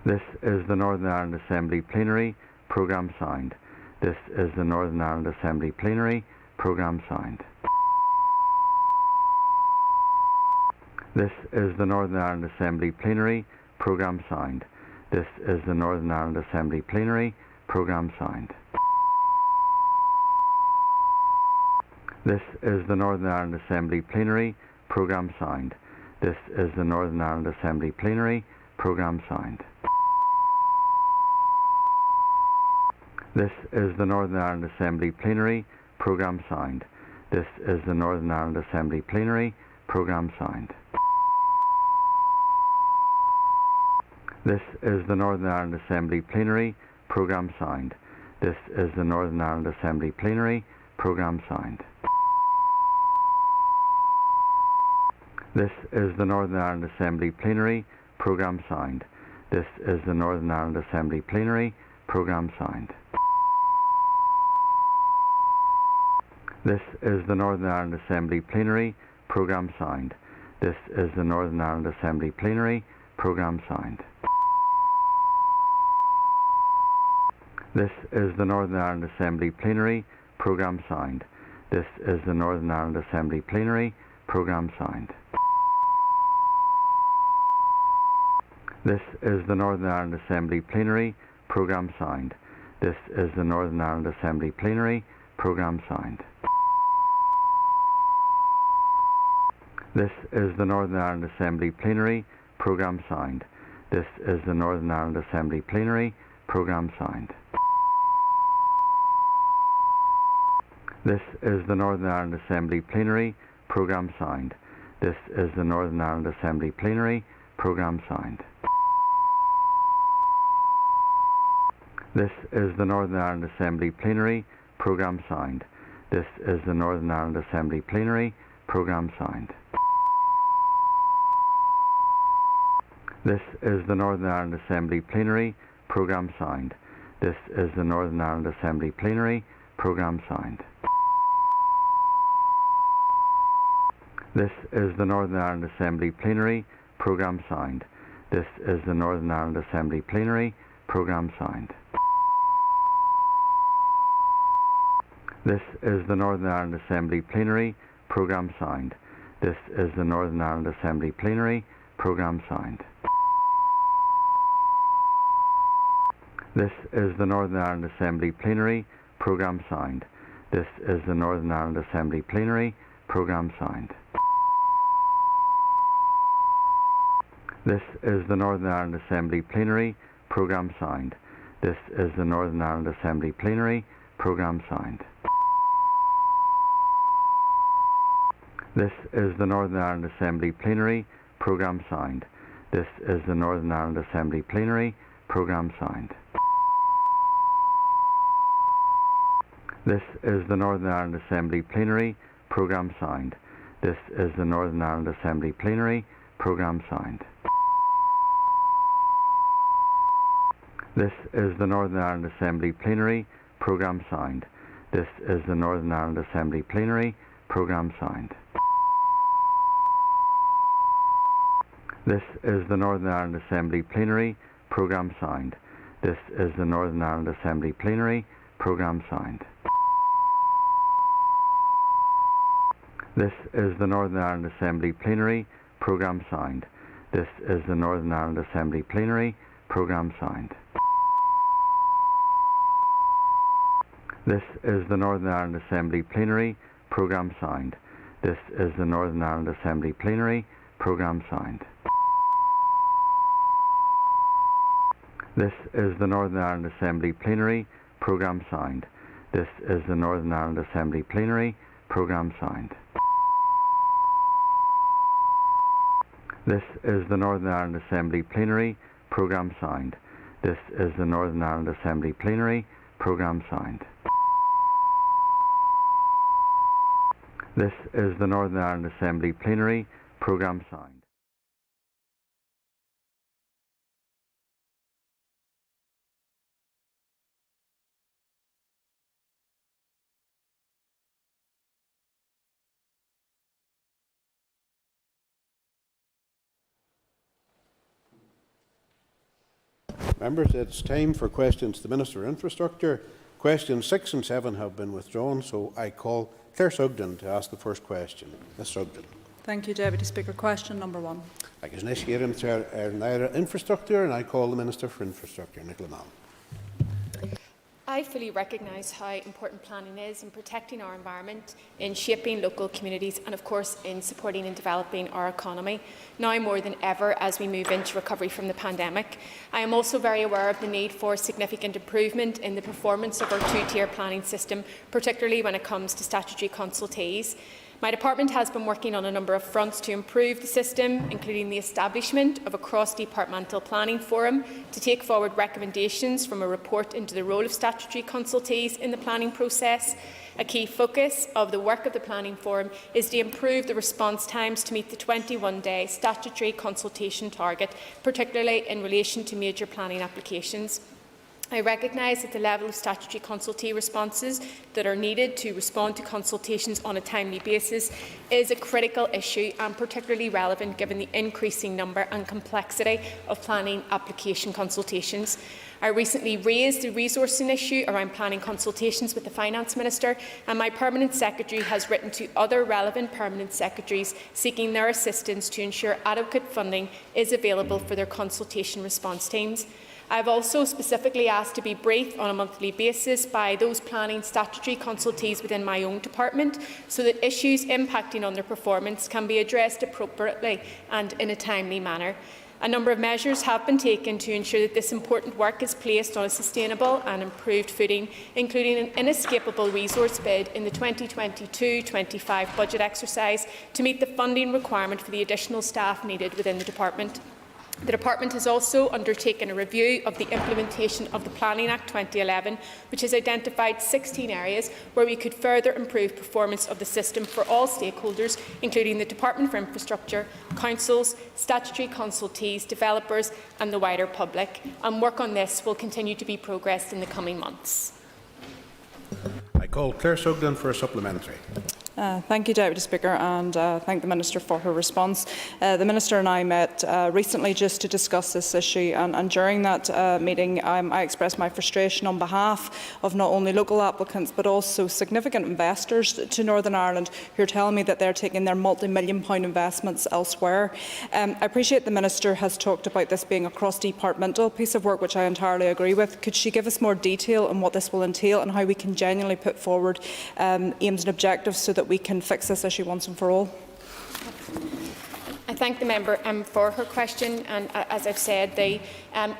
Speaker 3: This is the Northern Ireland Assembly Plenary. Programme signed. This is the Northern Ireland Assembly Plenary. Programme signed. This is the Northern Ireland Assembly Plenary. Programme signed. This is the Northern Ireland Assembly Plenary. Programme signed. This is the Northern Ireland Assembly Plenary. Programme signed. This is the Northern Ireland Assembly Plenary. Programme signed. This is the Northern Ireland Assembly Plenary. Programme signed. This is the Northern Ireland Assembly Plenary. Programme signed. This is the Northern Ireland Assembly Plenary. Programme signed. This is the Northern Ireland Assembly Plenary. Programme signed. This is the Northern Ireland Assembly Plenary. Programme signed. This is the Northern Ireland Assembly Plenary. Programme signed. This is the Northern Ireland Assembly Plenary. Programme signed. This is the Northern Ireland Assembly Plenary. Programme signed. This is the Northern Ireland Assembly Plenary. Programme signed. This is the Northern Ireland Assembly Plenary. Programme signed. This is the Northern Ireland Assembly Plenary. Programme signed. This is the Northern Ireland Assembly Plenary. Programme signed. This is the Northern Ireland Assembly Plenary. Programme signed. This is the Northern Ireland Assembly Plenary. Programme signed. This is the Northern Ireland Assembly Plenary. Programme signed. This is the Northern Ireland Assembly Plenary. Programme signed. This is the Northern Ireland Assembly Plenary. Programme signed. This is the Northern Ireland Assembly Plenary. Programme signed. This is the Northern Ireland Assembly Plenary. Programme signed. This is the Northern Ireland Assembly Plenary. Programme signed. This is the Northern Ireland Assembly Plenary. Programme signed. This is the Northern Ireland Assembly Plenary. Programme signed. This is the Northern Ireland Assembly Plenary. Programme signed. This is the Northern Ireland Assembly Plenary. Programme signed. This is the Northern Ireland Assembly Plenary. Programme signed. This is the Northern Ireland Assembly Plenary. Programme signed. This is the Northern Ireland Assembly Plenary. Programme signed. This is the Northern Ireland Assembly Plenary. Programme signed. This is the Northern Ireland Assembly Plenary. Programme signed. This is the Northern Ireland Assembly Plenary. Programme signed. This is the Northern Ireland Assembly Plenary. Programme signed. This is the Northern Ireland Assembly Plenary. Programme signed. This is the Northern Ireland Assembly Plenary. Programme signed. This is the Northern Ireland Assembly Plenary. Programme signed. This is the Northern Ireland Assembly Plenary. Programme signed. This is the Northern Ireland Assembly Plenary. Programme signed. This is the Northern Ireland Assembly Plenary. Programme signed. This is the Northern Ireland Assembly Plenary. Programme signed. This is the Northern Ireland Assembly Plenary. Programme signed. This is the Northern Ireland Assembly Plenary. Programme signed. This is the Northern Ireland Assembly Plenary. Programme signed. This is the Northern Ireland Assembly Plenary. Programme signed. This is the Northern Ireland Assembly Plenary. Programme signed. This is the Northern Ireland Assembly Plenary. Programme signed. This is the Northern Ireland Assembly Plenary. Programme signed.
Speaker 14: Members, it's time for questions to the Minister of Infrastructure. Questions 6 and 7 have been withdrawn, so I call Claire Sugden to ask the first question. Ms Sugden.
Speaker 11: Thank you, Deputy Speaker. Question number 1.
Speaker 14: Ag is niscéirim ar infrastructure, and I call the Minister for Infrastructure, Nicola Mann.
Speaker 6: I fully recognise how important planning is in protecting our environment, in shaping local communities and of course in supporting and developing our economy, now more than ever as we move into recovery from the pandemic. I am also very aware of the need for significant improvement in the performance of our two-tier planning system, particularly when it comes to statutory consultees. My department has been working on a number of fronts to improve the system, including the establishment of a cross-departmental planning forum to take forward recommendations from a report into the role of statutory consultees in the planning process. A key focus of the work of the planning forum is to improve the response times to meet the 21-day statutory consultation target, particularly in relation to major planning applications. I recognise that the level of statutory consultee responses that are needed to respond to consultations on a timely basis is a critical issue and particularly relevant given the increasing number and complexity of planning application consultations. I recently raised the resourcing issue around planning consultations with the Finance Minister, and my Permanent Secretary has written to other relevant Permanent Secretaries seeking their assistance to ensure adequate funding is available for their consultation response teams. I have also specifically asked to be briefed on a monthly basis by those planning statutory consultees within my own department so that issues impacting on their performance can be addressed appropriately and in a timely manner. A number of measures have been taken to ensure that this important work is placed on a sustainable and improved footing, including an inescapable resource bid in the 2022-25 budget exercise to meet the funding requirement for the additional staff needed within the department. The Department has also undertaken a review of the implementation of the Planning Act 2011, which has identified 16 areas where we could further improve performance of the system for all stakeholders, including the Department for Infrastructure, councils, statutory consultees, developers and the wider public. And work on this will continue to be progressed in the coming months.
Speaker 14: I call Claire Sugden for a supplementary.
Speaker 11: Thank you, Deputy Speaker, and thank the Minister for her response. The Minister and I met recently just to discuss this issue, and during that meeting I expressed my frustration on behalf of not only local applicants but also significant investors to Northern Ireland who are telling me that they're taking their multi-million-pound investments elsewhere. I appreciate the Minister has talked about this being a cross-departmental piece of work, which I entirely agree with. Could she give us more detail on what this will entail and how we can genuinely put forward aims and objectives so that we can fix this issue once and for all?
Speaker 6: I thank the member for her question, and as I've said, the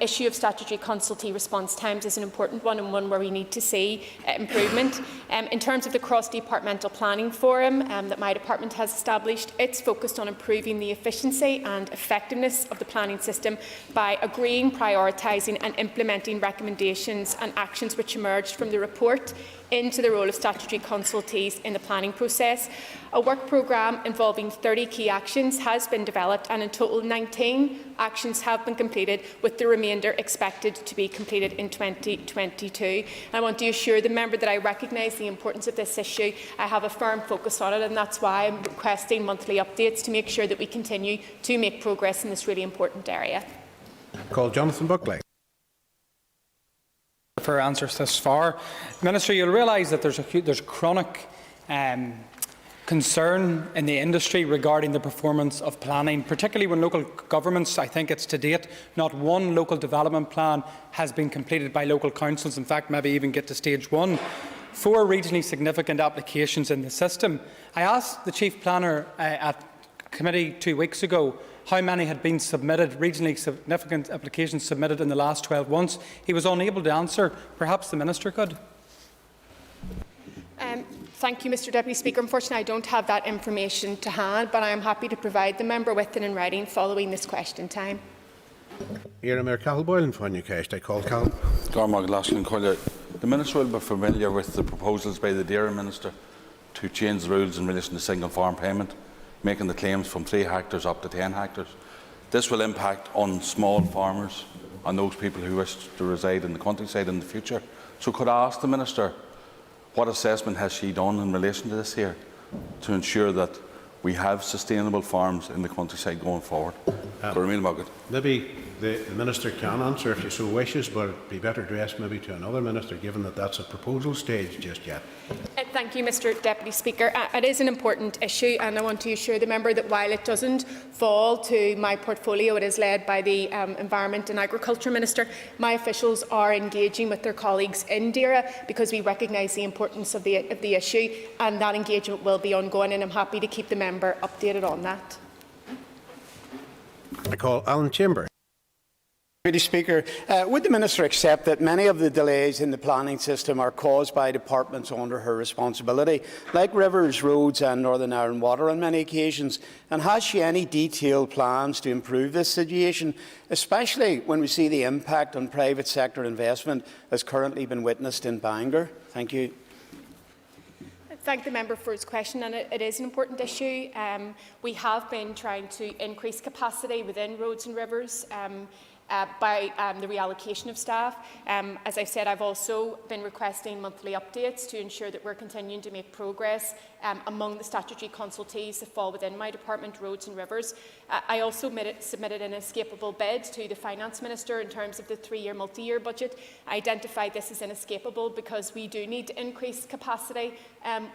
Speaker 6: issue of statutory consultee response times is an important one, and one where we need to see improvement. In terms of the cross-departmental planning forum that my department has established, it's focused on improving the efficiency and effectiveness of the planning system by agreeing, prioritising and implementing recommendations and actions which emerged from the report into the role of statutory consultees in the planning process. A work programme involving 30 key actions has been developed, and in total 19 actions have been completed, with the remainder expected to be completed in 2022. And I want to assure the member that I recognise the importance of this issue. I have a firm focus on it, and that's why I'm requesting monthly updates to make sure that we continue to make progress in this really important area.
Speaker 14: Call Jonathan Buckley.
Speaker 21: For answers thus far. Minister, you'll realise that there's chronic concern in the industry regarding the performance of planning, particularly when local governments, I think it's to date, not one local development plan has been completed by local councils, in fact maybe even get to stage 1. 4 regionally significant applications in the system. I asked the Chief Planner at committee 2 weeks ago how many had been submitted, regionally significant applications submitted in the last 12 months. He was unable to answer. Perhaps the Minister could.
Speaker 6: Thank you, Mr Deputy Speaker. Unfortunately, I don't have that information to hand, but I am happy to provide the member with it in writing following this question time.
Speaker 22: The Minister will be familiar with the proposals by the Dairy Minister to change the rules in relation to single farm payment, making the claims from 3 hectares up to 10 hectares. This will impact on small farmers and those people who wish to reside in the countryside in the future. So could I ask the Minister, what assessment has she done in relation to this here to ensure that we have sustainable farms in the countryside going forward?
Speaker 14: Maybe the Minister can answer if she so wishes, but it would be better addressed maybe to another Minister, given that that's a proposal stage just yet.
Speaker 6: Thank you, Mr Deputy Speaker. It is an important issue, and I want to assure the member that while it doesn't fall to my portfolio, it is led by the Environment and Agriculture Minister. My officials are engaging with their colleagues in DAERA because we recognise the importance of the issue, and that engagement will be ongoing, and I'm happy to keep the member updated on that.
Speaker 14: I call Alan Chambers.
Speaker 23: Deputy Speaker, would the Minister accept that many of the delays in the planning system are caused by departments under her responsibility, like Rivers, Roads and Northern Ireland Water on many occasions? And has she any detailed plans to improve this situation, especially when we see the impact on private sector investment as currently been witnessed in Bangor? Thank you.
Speaker 6: Thank the member for his question, and it is an important issue. We have been trying to increase capacity within Roads and Rivers by the reallocation of staff. As I said, I've also been requesting monthly updates to ensure that we're continuing to make progress among the statutory consultees that fall within my department, Roads and Rivers. I also submitted an inescapable bid to the Finance Minister in terms of the 3-year multi-year budget. I identified this as inescapable because we do need to increase capacity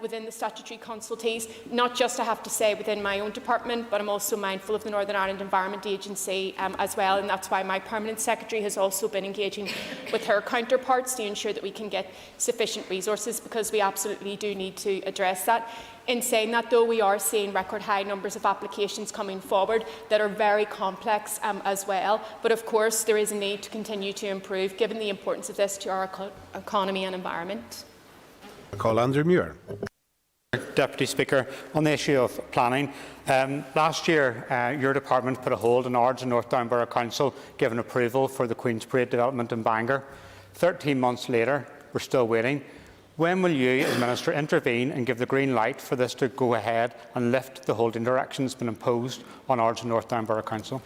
Speaker 6: within the statutory consultees, not just, I have to say, within my own department, but I'm also mindful of the Northern Ireland Environment Agency as well, and that's why my Permanent Secretary has also been engaging with her counterparts to ensure that we can get sufficient resources, because we absolutely do need to address that. In saying that, though, we are seeing record high numbers of applications coming forward that are very complex as well. But of course, there is a need to continue to improve, given the importance of this to our economy and environment.
Speaker 14: Call Andrew Muir.
Speaker 24: Deputy Speaker, on the issue of planning, last year your department put a hold on Ards and North Down Borough Council, given approval for the Queen's Parade development in Bangor. 13 months later, we're still waiting. When will you, as Minister, intervene and give the green light for this to go ahead and lift the holding direction that's been imposed on Ards and North Down Borough Council?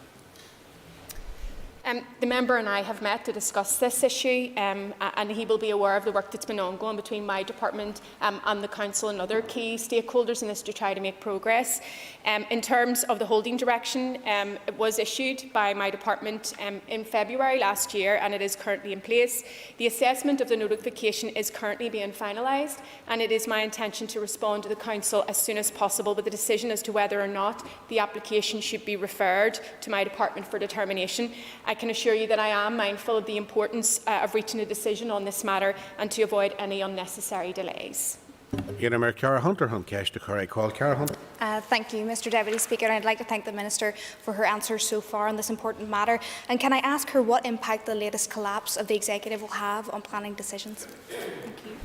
Speaker 6: The member and I have met to discuss this issue, and he will be aware of the work that's been ongoing between my department and the Council and other key stakeholders in this to try to make progress. In terms of the holding direction, it was issued by my department in February last year, and it is currently in place. The assessment of the notification is currently being finalised, and it is my intention to respond to the Council as soon as possible with a decision as to whether or not the application should be referred to my department for determination. I can assure you that I am mindful of the importance of reaching a decision on this matter and to avoid any unnecessary delays.
Speaker 14: Thank you,
Speaker 7: Mr Deputy Speaker. And I'd like to thank the Minister for her answers so far on this important matter. And can I ask her what impact the latest collapse of the Executive will have on planning decisions? Thank you.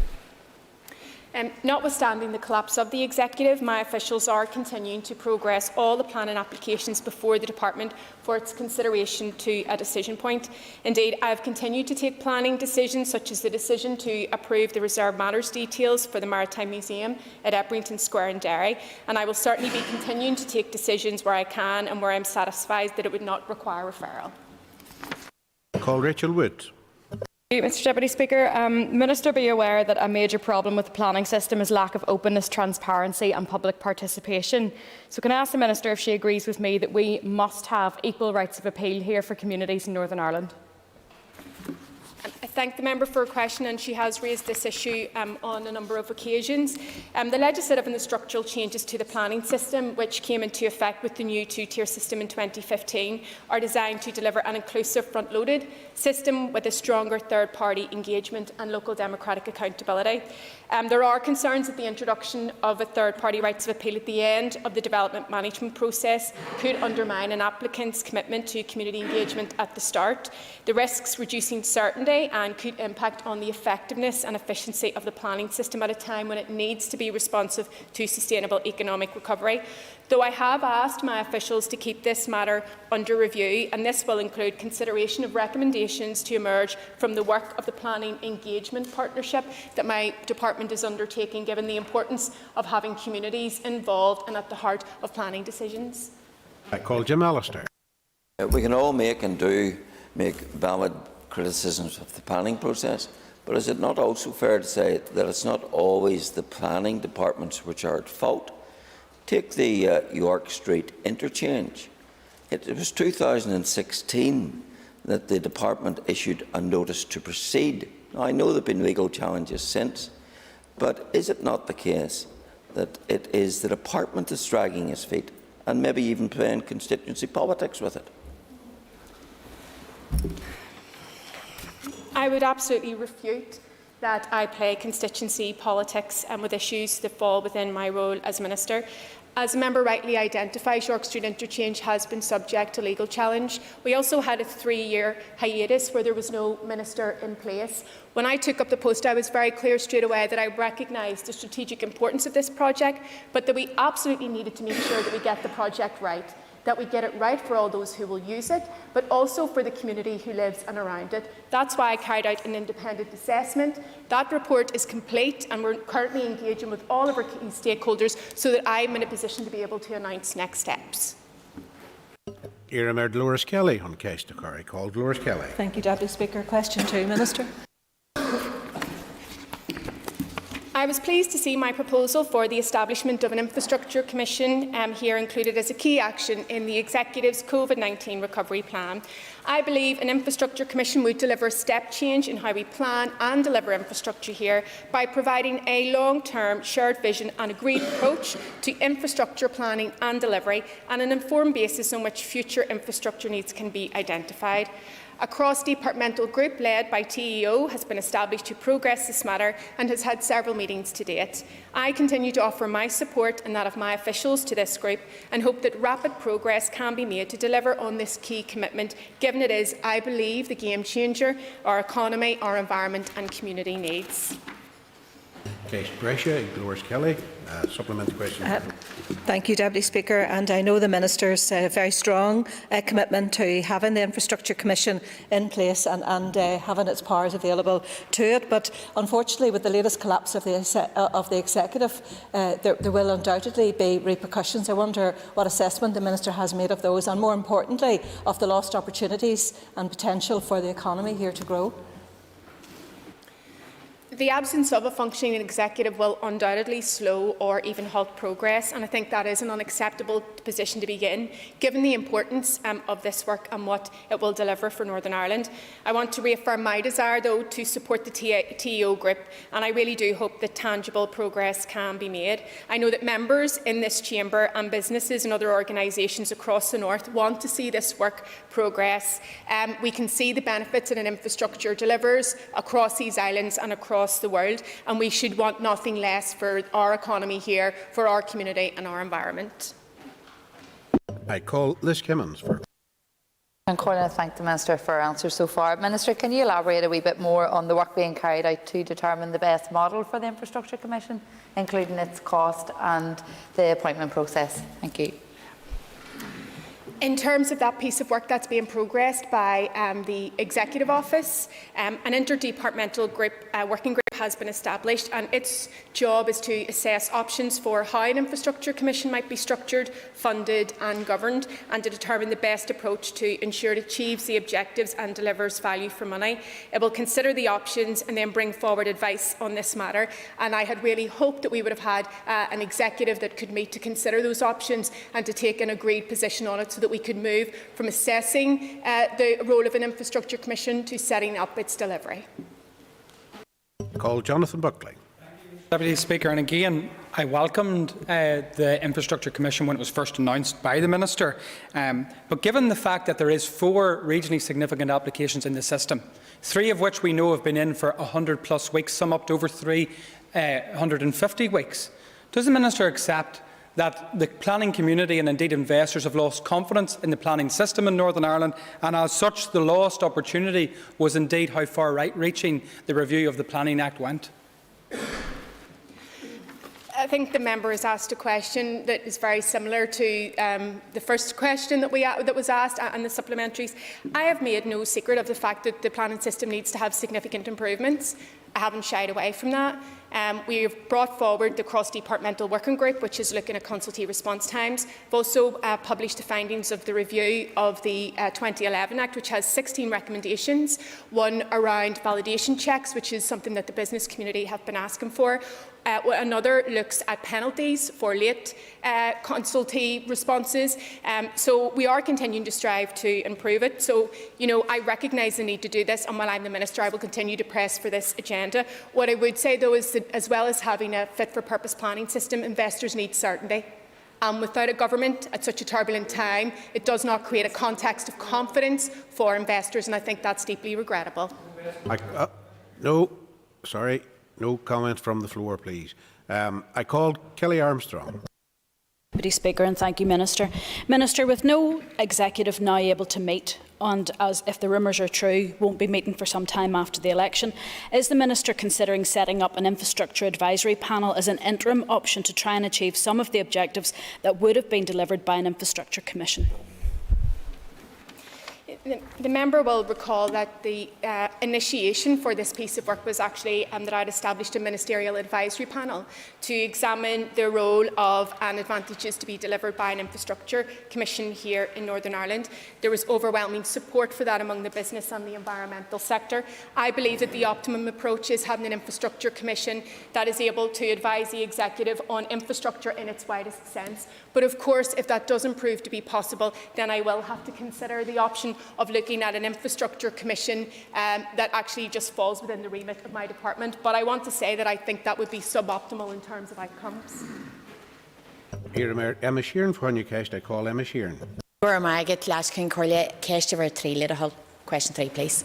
Speaker 6: Notwithstanding the collapse of the Executive, my officials are continuing to progress all the planning applications before the Department for its consideration to a decision point. Indeed, I have continued to take planning decisions, such as the decision to approve the reserved matters details for the Maritime Museum at Ebrington Square in Derry, and I will certainly be continuing to take decisions where I can and where I am satisfied that it would not require referral.
Speaker 14: Call Rachel Wood.
Speaker 9: Mr Deputy Speaker, Minister, be aware that a major problem with the planning system is lack of openness, transparency and public participation. So can I ask the Minister if she agrees with me that we must have equal rights of appeal here for communities in Northern Ireland?
Speaker 6: I thank the member for her question, and she has raised this issue on a number of occasions. The legislative and the structural changes to the planning system, which came into effect with the new two-tier system in 2015, are designed to deliver an inclusive front-loaded system with a stronger third-party engagement and local democratic accountability. There are concerns that the introduction of a third-party rights of appeal at the end of the development management process could undermine an applicant's commitment to community engagement at the start. The risks reducing certainty and could impact on the effectiveness and efficiency of the planning system at a time when it needs to be responsive to sustainable economic recovery. Though I have asked my officials to keep this matter under review, and this will include consideration of recommendations to emerge from the work of the Planning Engagement Partnership that my department is undertaking, given the importance of having communities involved and at the heart of planning decisions.
Speaker 14: I call Jim Allister.
Speaker 10: We can all make valid criticisms of the planning process, but is it not also fair to say that it's not always the planning departments which are at fault? Take the York Street interchange. It was 2016 that the department issued a notice to proceed. Now, I know there have been legal challenges since, but is it not the case that it is the department that's dragging its feet and maybe even playing constituency politics with it?
Speaker 6: I would absolutely refute that I play constituency politics with issues that fall within my role as Minister. As the member rightly identifies, York Street Interchange has been subject to legal challenge. We also had a 3-year hiatus where there was no minister in place. When I took up the post, I was very clear straight away that I recognised the strategic importance of this project, but that we absolutely needed to make sure that we get the project right, that we get it right for all those who will use it, but also for the community who lives and around it. That's why I carried out an independent assessment. That report is complete, and we're currently engaging with all of our key stakeholders so that I'm in a position to be able to announce next steps.
Speaker 14: Iramir Dolores Kelly on case to Curry. Called Dolores Kelly.
Speaker 15: Thank you, Deputy Speaker. Question 2, Minister.
Speaker 6: I was pleased to see my proposal for the establishment of an infrastructure commission here included as a key action in the Executive's COVID-19 recovery plan. I believe an infrastructure commission would deliver a step change in how we plan and deliver infrastructure here by providing a long-term shared vision and agreed approach to infrastructure planning and delivery, and an informed basis on which future infrastructure needs can be identified. A cross-departmental group led by TEO has been established to progress this matter and has had several meetings to date. I continue to offer my support and that of my officials to this group and hope that rapid progress can be made to deliver on this key commitment, given it is, I believe, the game changer our economy, our environment and community needs.
Speaker 14: Case Brescia, Dolores Kelly. Supplementary question.
Speaker 15: Thank you, Deputy Speaker. And I know the Minister's very strong commitment to having the Infrastructure Commission in place and having its powers available to it. But unfortunately, with the latest collapse of the Executive, there will undoubtedly be repercussions. I wonder what assessment the Minister has made of those, and more importantly, of the lost opportunities and potential for the economy here to grow.
Speaker 6: The absence of a functioning executive will undoubtedly slow or even halt progress, and I think that is an unacceptable position to be in, given the importance of this work and what it will deliver for Northern Ireland. I want to reaffirm my desire, though, to support the TEO group, and I really do hope that tangible progress can be made. I know that members in this chamber and businesses and other organisations across the North want to see this work progress. We can see the benefits that an infrastructure delivers across these islands and across the world, and we should want nothing less for our economy here, for our community and our environment.
Speaker 14: I call Liz Kimmins for.
Speaker 5: I'm calling to thank the Minister for her answers so far. Minister, can you elaborate a wee bit more on the work being carried out to determine the best model for the Infrastructure Commission, including its cost and the appointment process? Thank you.
Speaker 6: In terms of that piece of work that's being progressed by the Executive Office, an interdepartmental working group has been established, and its job is to assess options for how an infrastructure commission might be structured, funded and governed, and to determine the best approach to ensure it achieves the objectives and delivers value for money. It will consider the options and then bring forward advice on this matter, and I had really hoped that we would have had an executive that could meet to consider those options and to take an agreed position on it, so that we could move from assessing the role of an infrastructure commission to setting up its delivery.
Speaker 14: Call Jonathan Buckley.
Speaker 21: Deputy Speaker, and again, I welcomed the Infrastructure Commission when it was first announced by the Minister. But given the fact that there is 4 regionally significant applications in the system, 3 of which we know have been in for 100+ weeks, some up to over 350 weeks, does the Minister accept that the planning community and indeed investors have lost confidence in the planning system in Northern Ireland, and as such the lost opportunity was indeed how far right-reaching the review of the Planning Act went?
Speaker 6: I think the member has asked a question that is very similar to the first question that was asked and the supplementaries. I have made no secret of the fact that the planning system needs to have significant improvements. I haven't shied away from that. We have brought forward the cross-departmental working group, which is looking at consultee response times. We've also published the findings of the review of the 2011 Act, which has 16 recommendations, one around validation checks, which is something that the business community have been asking for. Another looks at penalties for late consultee responses. So we are continuing to strive to improve it. So, I recognise the need to do this, and while I'm the Minister, I will continue to press for this agenda. What I would say, though, is that as well as having a fit-for-purpose planning system, investors need certainty. Without a government at such a turbulent time, it does not create a context of confidence for investors, and I think that's deeply regrettable.
Speaker 14: No comment from the floor, please. I called Kelly Armstrong.
Speaker 8: Deputy Speaker, and thank you, Minister. Minister, with no executive now able to meet, and as if the rumours are true, won't be meeting for some time after the election, is the Minister considering setting up an infrastructure advisory panel as an interim option to try and achieve some of the objectives that would have been delivered by an infrastructure commission?
Speaker 6: The member will recall that the initiation for this piece of work was actually that I had established a ministerial advisory panel to examine the role of and advantages to be delivered by an infrastructure commission here in Northern Ireland. There was overwhelming support for that among the business and the environmental sector. I believe that the optimum approach is having an infrastructure commission that is able to advise the executive on infrastructure in its widest sense. But of course, if that doesn't prove to be possible, then I will have to consider the option of looking at an infrastructure commission that actually just falls within the remit of my department. But I want to say that I think that would be suboptimal in terms of outcomes.
Speaker 14: Emma Sheeran for Newcastle. I call Emma Sheeran.
Speaker 18: Question 3, please.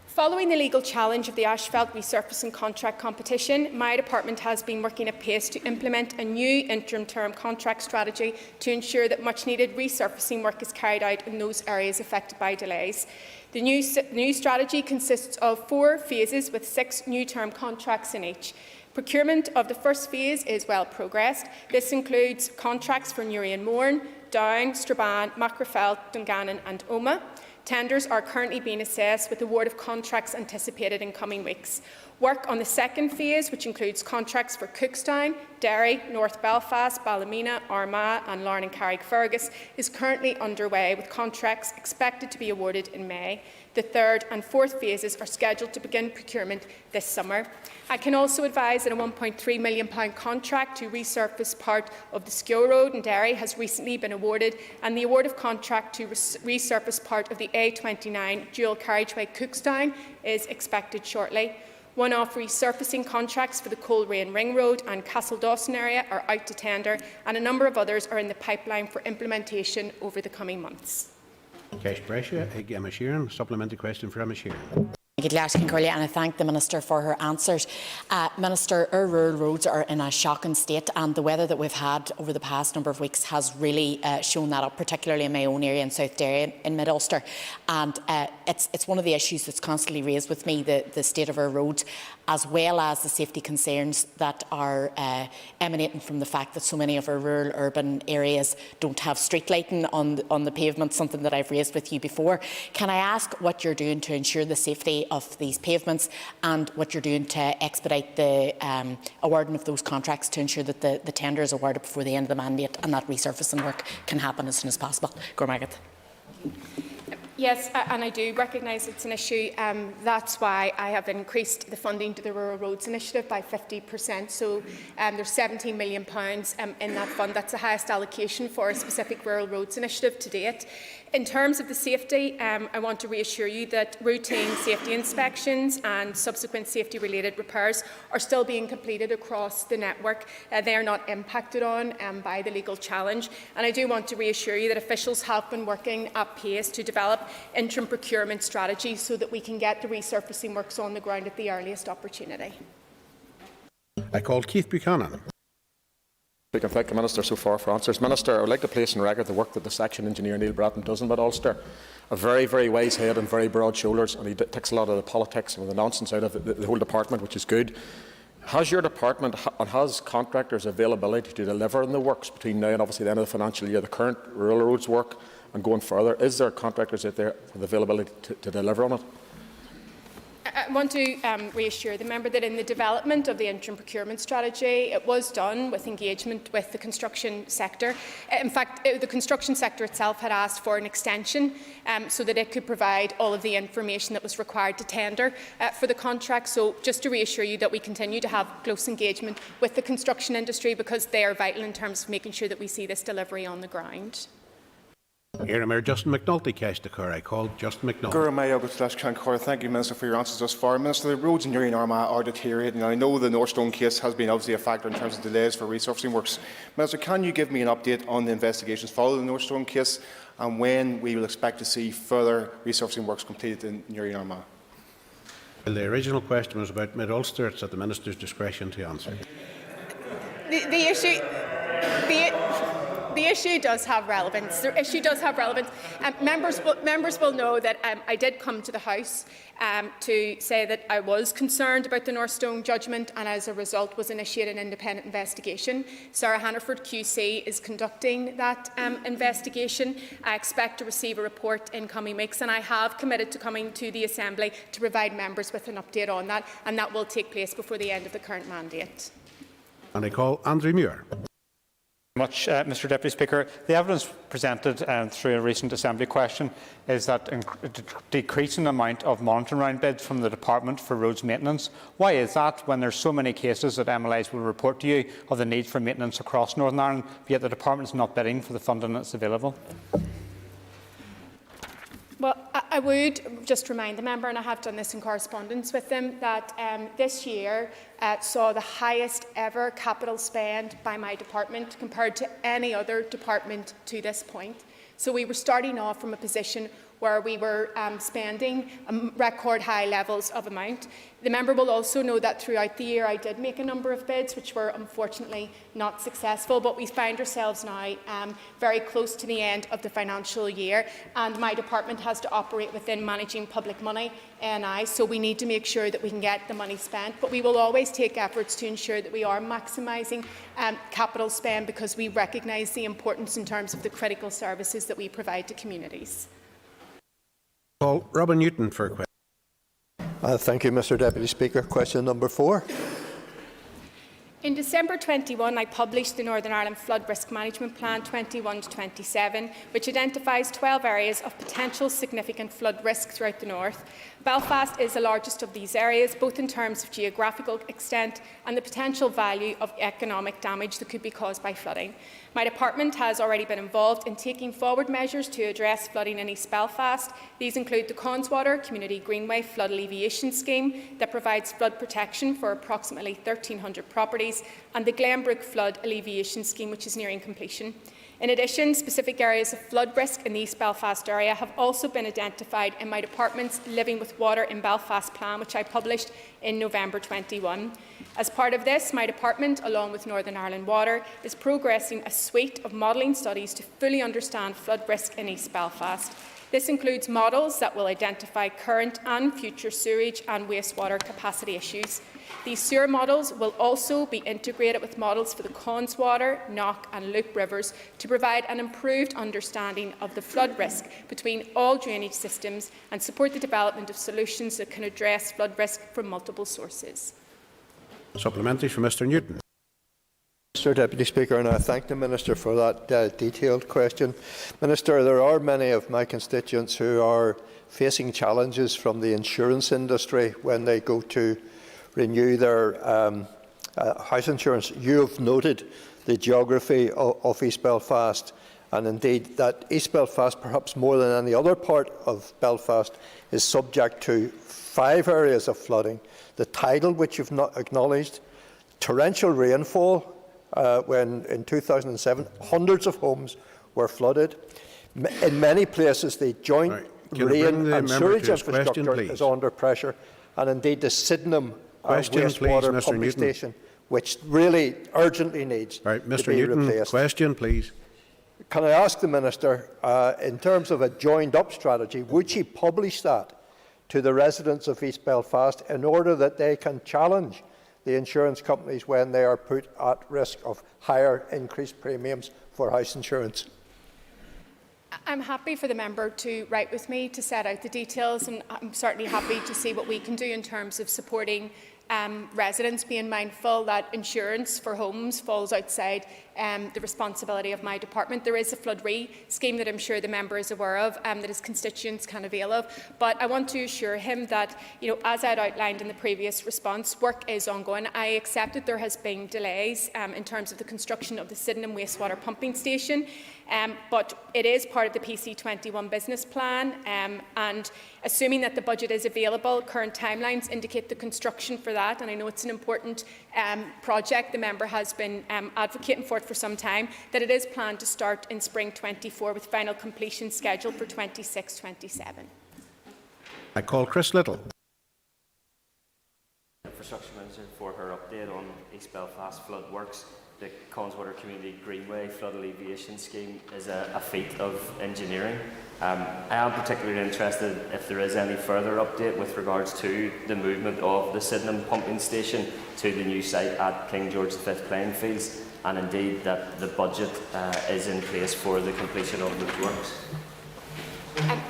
Speaker 6: Following the legal challenge of the asphalt resurfacing contract competition, my department has been working at pace to implement a new interim-term contract strategy to ensure that much-needed resurfacing work is carried out in those areas affected by delays. The new strategy consists of 4 phases with 6 new term contracts in each. Procurement of the first phase is well progressed. This includes contracts for Newry and Mourne, Down, Strabane, Macrofell, Dungannon and Omagh. Tenders are currently being assessed with award of contracts anticipated in coming weeks. Work on the second phase, which includes contracts for Cookstown, Derry, North Belfast, Ballymena, Armagh and Larne and Carrickfergus, is currently underway, with contracts expected to be awarded in May. The third and fourth phases are scheduled to begin procurement this summer. I can also advise that a £1.3 million contract to resurface part of the Skeow Road in Derry has recently been awarded, and the award of contract to resurface part of the A29 dual carriageway Cookstown is expected shortly. One-off resurfacing contracts for the Coleraine Ring Road and Castle Dawson area are out to tender, and a number of others are in the pipeline for implementation over the coming months.
Speaker 14: Supplementary question for Emma Sheeran.
Speaker 18: And I thank the Minister for her answers. Minister, our rural roads are in a shocking state, and the weather that we've had over the past number of weeks has really shown that up, particularly in my own area in South Derry in Mid-Ulster. And it's one of the issues that's constantly raised with me, the state of our roads, as well as the safety concerns that are emanating from the fact that so many of our rural urban areas don't have street lighting on the pavement, something that I've raised with you before. Can I ask what you're doing to ensure the safety of these pavements, and what you're doing to expedite the awarding of those contracts to ensure that the tender is awarded before the end of the mandate and that resurfacing work can happen as soon as possible? Gormagat.
Speaker 6: Yes, and I do recognise it's an issue. That's why I have increased the funding to the Rural Roads Initiative by 50%. So there's £17 million in that fund. That's the highest allocation for a specific Rural Roads Initiative to date. In terms of the safety, I want to reassure you that routine safety inspections and subsequent safety-related repairs are still being completed across the network. They are not impacted on by the legal challenge. And I do want to reassure you that officials have been working at pace to develop interim procurement strategies so that we can get the resurfacing works on the ground at the earliest opportunity.
Speaker 14: I call Keith Buchanan.
Speaker 4: I can thank the Minister so far for answers. Minister, I would like to place on record the work that the section engineer Neil Bratton does in Mid-Ulster. A very, very wise head and very broad shoulders, and he takes a lot of the politics and the nonsense out of the whole department, which is good. Has your department and has contractors availability to deliver on the works between now and obviously the end of the financial year, the current rural roads work and going further? Is there contractors out there with availability to deliver on it?
Speaker 6: I want to reassure the member that in the development of the interim procurement strategy, it was done with engagement with the construction sector. In fact, the construction sector itself had asked for an extension so that it could provide all of the information that was required to tender for the contract. So just to reassure you that we continue to have close engagement with the construction industry, because they are vital in terms of making sure that we see this delivery on the ground.
Speaker 14: Mayor Justin McNulty Cashtakar. I call Justin McNulty.
Speaker 12: Thank you, Minister, for your answers thus far. Minister, the roads in Newry and Armagh are deteriorating, and I know the Northstone case has been obviously a factor in terms of delays for resurfacing works. Minister, can you give me an update on the investigations following the Northstone case and when we will expect to see further resurfacing works completed in Newry and Armagh?
Speaker 14: Well, the original question was about Mid-Ulster. It's at the Minister's discretion to answer.
Speaker 6: The issue does have relevance. The issue does have relevance. Members will know that I did come to the House to say that I was concerned about the Northstone judgment, and as a result was initiated an independent investigation. Sarah Hannaford QC is conducting that investigation. I expect to receive a report in coming weeks, and I have committed to coming to the Assembly to provide members with an update on that, and that will take place before the end of the current mandate.
Speaker 14: And I call Andrew Muir.
Speaker 24: Mr Deputy Speaker. The evidence presented through a recent Assembly question is that a decreasing amount of monitoring round bids from the Department for Roads Maintenance. Why is that, when there are so many cases that MLAs will report to you of the need for maintenance across Northern Ireland, yet the Department is not bidding for the funding that's available?
Speaker 6: Well, I would just remind the member, and I have done this in correspondence with them, that this year saw the highest ever capital spend by my department compared to any other department to this point. So we were starting off from a position where we were spending record high levels of amount. The member will also know that throughout the year I did make a number of bids which were unfortunately not successful, but we find ourselves now very close to the end of the financial year, and my department has to operate within managing public money, NI, so we need to make sure that we can get the money spent, but we will always always take efforts to ensure that we are maximising capital spend, because we recognise the importance in terms of the critical services that we provide to communities.
Speaker 14: Paul Robin Newton for a question.
Speaker 1: Thank you, Mr Deputy Speaker. Question number 4.
Speaker 6: In December 21, I published the Northern Ireland Flood Risk Management Plan 21 to 27, which identifies 12 areas of potential significant flood risk throughout the north. Belfast is the largest of these areas, both in terms of geographical extent and the potential value of economic damage that could be caused by flooding. My department has already been involved in taking forward measures to address flooding in East Belfast. These include the Conswater Community Greenway Flood Alleviation Scheme that provides flood protection for approximately 1,300 properties, and the Glenbrook Flood Alleviation Scheme, which is nearing completion. In addition, specific areas of flood risk in the East Belfast area have also been identified in my department's Living with Water in Belfast plan, which I published in November 21. As part of this, my department, along with Northern Ireland Water, is progressing a suite of modelling studies to fully understand flood risk in East Belfast. This includes models that will identify current and future sewage and wastewater capacity issues. These sewer models will also be integrated with models for the Conswater, Knock and Loop rivers to provide an improved understanding of the flood risk between all drainage systems and support the development of solutions that can address flood risk from multiple sources.
Speaker 14: Supplementary for Mr Newton.
Speaker 1: Mr Deputy Speaker, and I thank the Minister for that detailed question. Minister, there are many of my constituents who are facing challenges from the insurance industry when they go to renew their house insurance. You have noted the geography of East Belfast, and indeed that East Belfast, perhaps more than any other part of Belfast, is subject to 5 areas of flooding. The tidal, which you've not acknowledged, torrential rainfall, when in 2007 hundreds of homes were flooded. In many places the joint rain and sewage infrastructure is under pressure, and indeed the Sydenham wastewater pumping station, which really urgently needs to be replaced.
Speaker 14: Question, please.
Speaker 1: Can I ask the Minister, in terms of a joined-up strategy, would she publish that to the residents of East Belfast in order that they can challenge the insurance companies when they are put at risk of higher increased premiums for house insurance?
Speaker 6: I'm happy for the member to write with me to set out the details, and I'm certainly happy to see what we can do in terms of supporting residents, being mindful that insurance for homes falls outside the responsibility of my department. There is a flood scheme that I'm sure the member is aware of, that his constituents can avail of. But I want to assure him that, as I had outlined in the previous response, work is ongoing. I accept that there has been delays in terms of the construction of the Sydenham wastewater pumping station, but it is part of the PC21 business plan, and assuming that the budget is available, current timelines indicate the construction for that, and I know it's an important project. The member has been advocating for it for some time, that it is planned to start in spring 24 with final completion scheduled for 26-27.
Speaker 14: I call Chris Little.
Speaker 13: Infrastructure Minister for her update on East Belfast flood works. The Conswater Community Greenway Flood Alleviation Scheme is a feat of engineering. I am particularly interested if there is any further update with regards to the movement of the Sydenham pumping station to the new site at King George V playing fields, and indeed that the budget is in place for the completion of the works.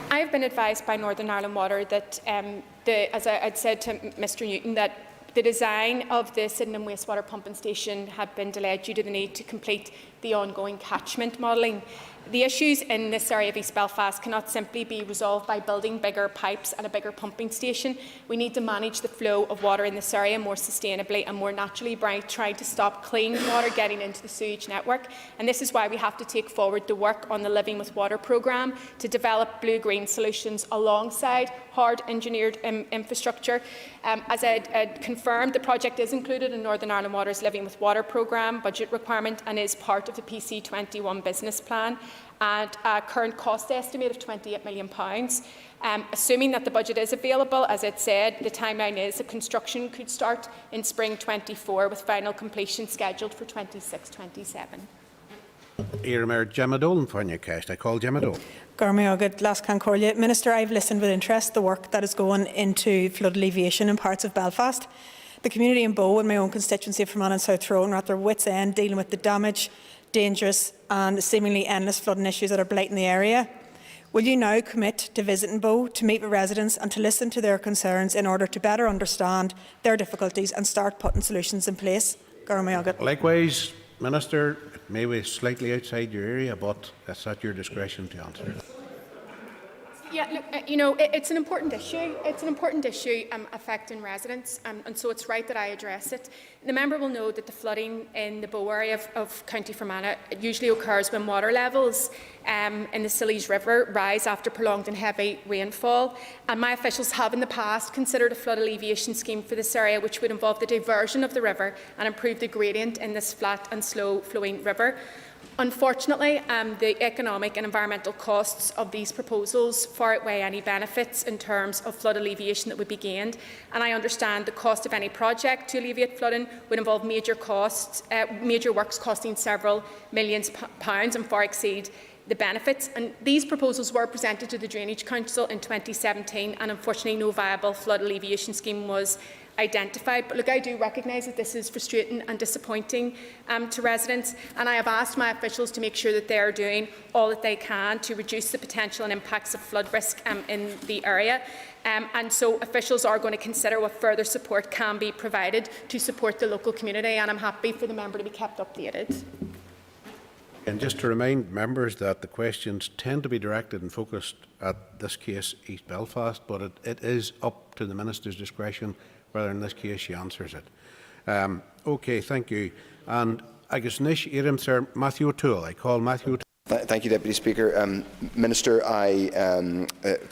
Speaker 6: I have been advised by Northern Ireland Water that, as I had said to Mr Newton, that the design of the Sydenham wastewater pumping station had been delayed due to the need to complete the ongoing catchment modelling. The issues in this area of East Belfast cannot simply be resolved by building bigger pipes and a bigger pumping station. We need to manage the flow of water in this area more sustainably and more naturally by trying to stop clean water getting into the sewage network. And this is why we have to take forward the work on the Living with Water programme to develop blue-green solutions alongside hard engineered infrastructure. As I had confirmed, the project is included in Northern Ireland Water's Living with Water programme budget requirement and is part of the PC21 business plan, and a current cost estimate of £28 million. Assuming that the budget is available, as it said, the timeline is that construction could start in spring 24 with final completion scheduled for 26-27.
Speaker 14: Gemma Dolan for your cast. I call Gemma Dolan.
Speaker 17: Minister, I've listened with interest to the work that is going into flood alleviation in parts of Belfast.
Speaker 2: The community in Bow in my own constituency of Fermanagh and South Tyrone are at their wits' end dealing with the damage, dangerous and seemingly endless flooding issues that are blighting the area. Will you now commit to visiting Bow, to meet with residents and to listen to their concerns in order to better understand their difficulties and start putting solutions in place?
Speaker 14: Likewise, Minister, it may be slightly outside your area, but it's at your discretion to answer.
Speaker 6: Yeah, look, it's an important issue. It's an important issue affecting residents, and so it's right that I address it. The member will know that the flooding in the Bow area of County Fermanagh usually occurs when water levels in the Sillies River rise after prolonged and heavy rainfall. And my officials have in the past considered a flood alleviation scheme for this area, which would involve the diversion of the river and improve the gradient in this flat and slow-flowing river. Unfortunately, the economic and environmental costs of these proposals far outweigh any benefits in terms of flood alleviation that would be gained. And I understand the cost of any project to alleviate flooding would involve major works costing several millions pounds and far exceed the benefits. And these proposals were presented to the Drainage Council in 2017, and unfortunately no viable flood alleviation scheme was identified. But look, I do recognise that this is frustrating and disappointing to residents, and I have asked my officials to make sure that they are doing all that they can to reduce the potential and impacts of flood risk in the area. And so officials are going to consider what further support can be provided to support the local community, and I'm happy for the member to be kept updated.
Speaker 14: And just to remind members that the questions tend to be directed and focused at this case East Belfast, but it is up to the Minister's discretion whether in this case she answers it. OK, thank you. And I guess Nish Iram Sir Matthew O'Toole. I call Matthew O'Toole.
Speaker 17: Thank you, Deputy Speaker. Minister,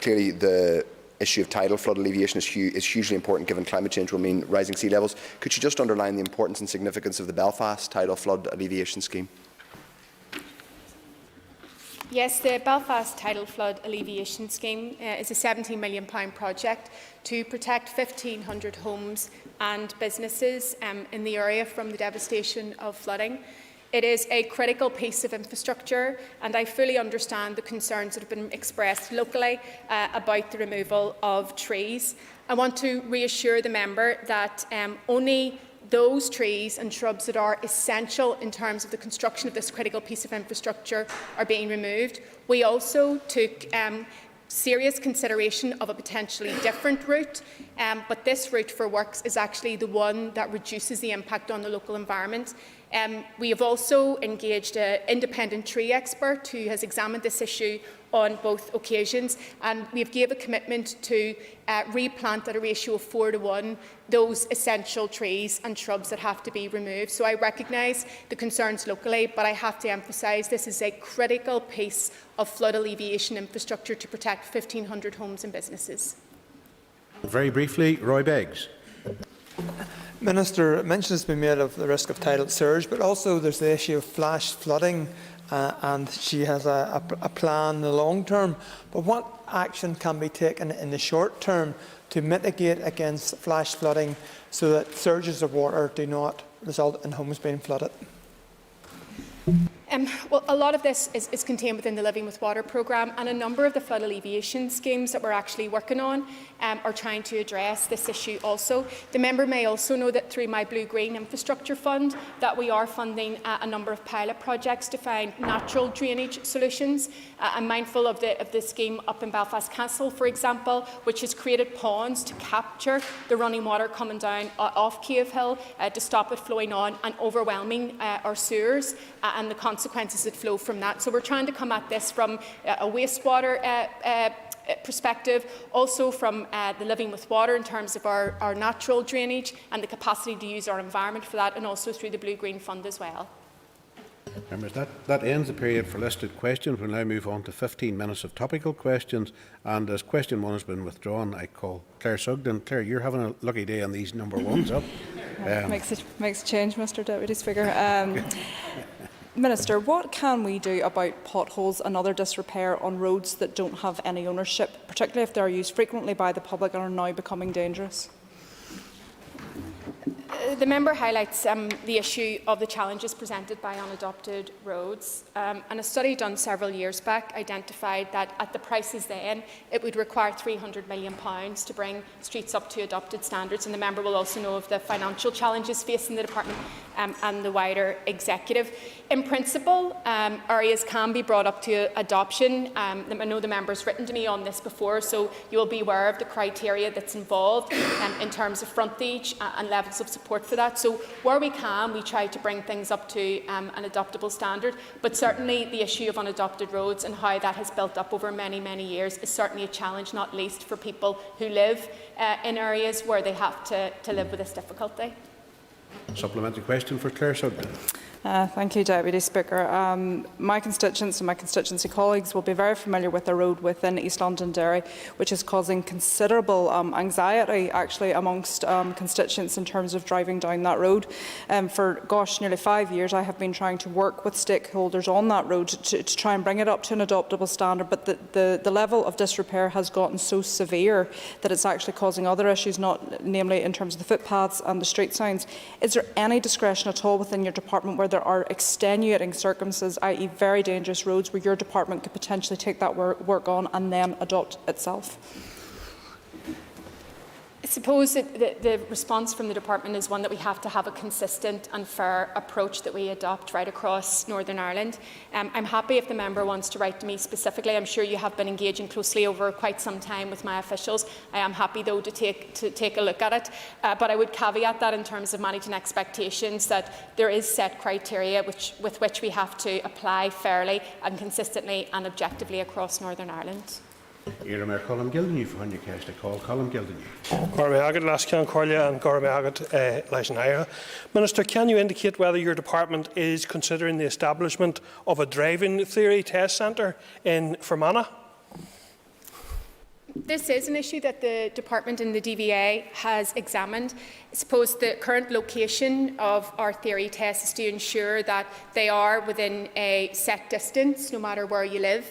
Speaker 17: clearly the issue of tidal flood alleviation is hugely important given climate change will mean rising sea levels. Could you just underline the importance and significance of the Belfast tidal flood alleviation scheme?
Speaker 6: Yes, the Belfast Tidal Flood Alleviation Scheme is a £17 million project to protect 1,500 homes and businesses in the area from the devastation of flooding. It is a critical piece of infrastructure, and I fully understand the concerns that have been expressed locally about the removal of trees. I want to reassure the member that only those trees and shrubs that are essential in terms of the construction of this critical piece of infrastructure are being removed. We also took serious consideration of a potentially different route, but this route for works is actually the one that reduces the impact on the local environment. We have also engaged an independent tree expert who has examined this issue on both occasions, and we have given a commitment to replant at a ratio of 4:1 those essential trees and shrubs that have to be removed. So I recognise the concerns locally, but I have to emphasise this is a critical piece of flood alleviation infrastructure to protect 1,500 homes and businesses.
Speaker 14: Very briefly, Roy Beggs.
Speaker 16: Minister, mention has been made of the risk of tidal surge, but also there's the issue of flash flooding, and she has a plan in the long term. But what action can be taken in the short term to mitigate against flash flooding so that surges of water do not result in homes being flooded?
Speaker 6: Well, a lot of this is contained within the Living with Water programme, and a number of the flood alleviation schemes that we're actually working on are trying to address this issue also. The member may also know that through my Blue-Green Infrastructure Fund that we are funding a number of pilot projects to find natural drainage solutions. I'm mindful of the scheme up in Belfast Castle, for example, which has created ponds to capture the running water coming down off Cave Hill to stop it flowing on and overwhelming our sewers and the consequences that flow from that. So we're trying to come at this from a wastewater perspective, also from the Living with Water in terms of our natural drainage and the capacity to use our environment for that, and also through the Blue-Green Fund as well.
Speaker 14: Members, that ends the period for listed questions. We'll now move on to 15 minutes of topical questions, and as question 1 has been withdrawn, I call Claire Sugden. Claire, you're having a lucky day on these number 1s up.
Speaker 11: Makes a change, Mr Deputy Speaker. Minister, what can we do about potholes and other disrepair on roads that don't have any ownership, particularly if they are used frequently by the public and are now becoming dangerous?
Speaker 6: The member highlights the issue of the challenges presented by unadopted roads, and a study done several years back identified that at the prices then it would require £300 million to bring streets up to adopted standards, and the member will also know of the financial challenges facing the department and the wider executive. In principle, areas can be brought up to adoption. I know the member has written to me on this before, so you will be aware of the criteria that's involved in terms of frontage and levels of support for that. So where we can, we try to bring things up to an adoptable standard, but certainly the issue of unadopted roads and how that has built up over many, many years is certainly a challenge, not least for people who live in areas where they have to live with this difficulty.
Speaker 14: Supplementary question for Claire Sugden.
Speaker 11: Thank you, Deputy Speaker. My constituents and my constituency colleagues will be very familiar with a road within East Londonderry, which is causing considerable anxiety, actually, amongst constituents in terms of driving down that road. For, nearly 5 years, I have been trying to work with stakeholders on that road to try and bring it up to an adoptable standard, but the level of disrepair has gotten so severe that it's actually causing other issues, namely in terms of the footpaths and the street signs. Is there any discretion at all within your department where there are extenuating circumstances, i.e. very dangerous roads, where your department could potentially take that work on and then adopt itself?
Speaker 6: I suppose that the response from the department is one that we have to have a consistent and fair approach that we adopt right across Northern Ireland. I'm happy if the member wants to write to me specifically. I'm sure you have been engaging closely over quite some time with my officials. I am happy, though, to take a look at it. But I would caveat that in terms of managing expectations, that there is set criteria with which we have to apply fairly and consistently and objectively across Northern Ireland.
Speaker 14: Iarmar Colm Gildeneu for your cast. I call Colm Gildeneu.
Speaker 3: Minister, can you indicate whether your department is considering the establishment of a driving theory test centre in Fermanagh?
Speaker 6: This is an issue that the department and the DVA has examined. I suppose the current location of our theory tests is to ensure that they are within a set distance, no matter where you live.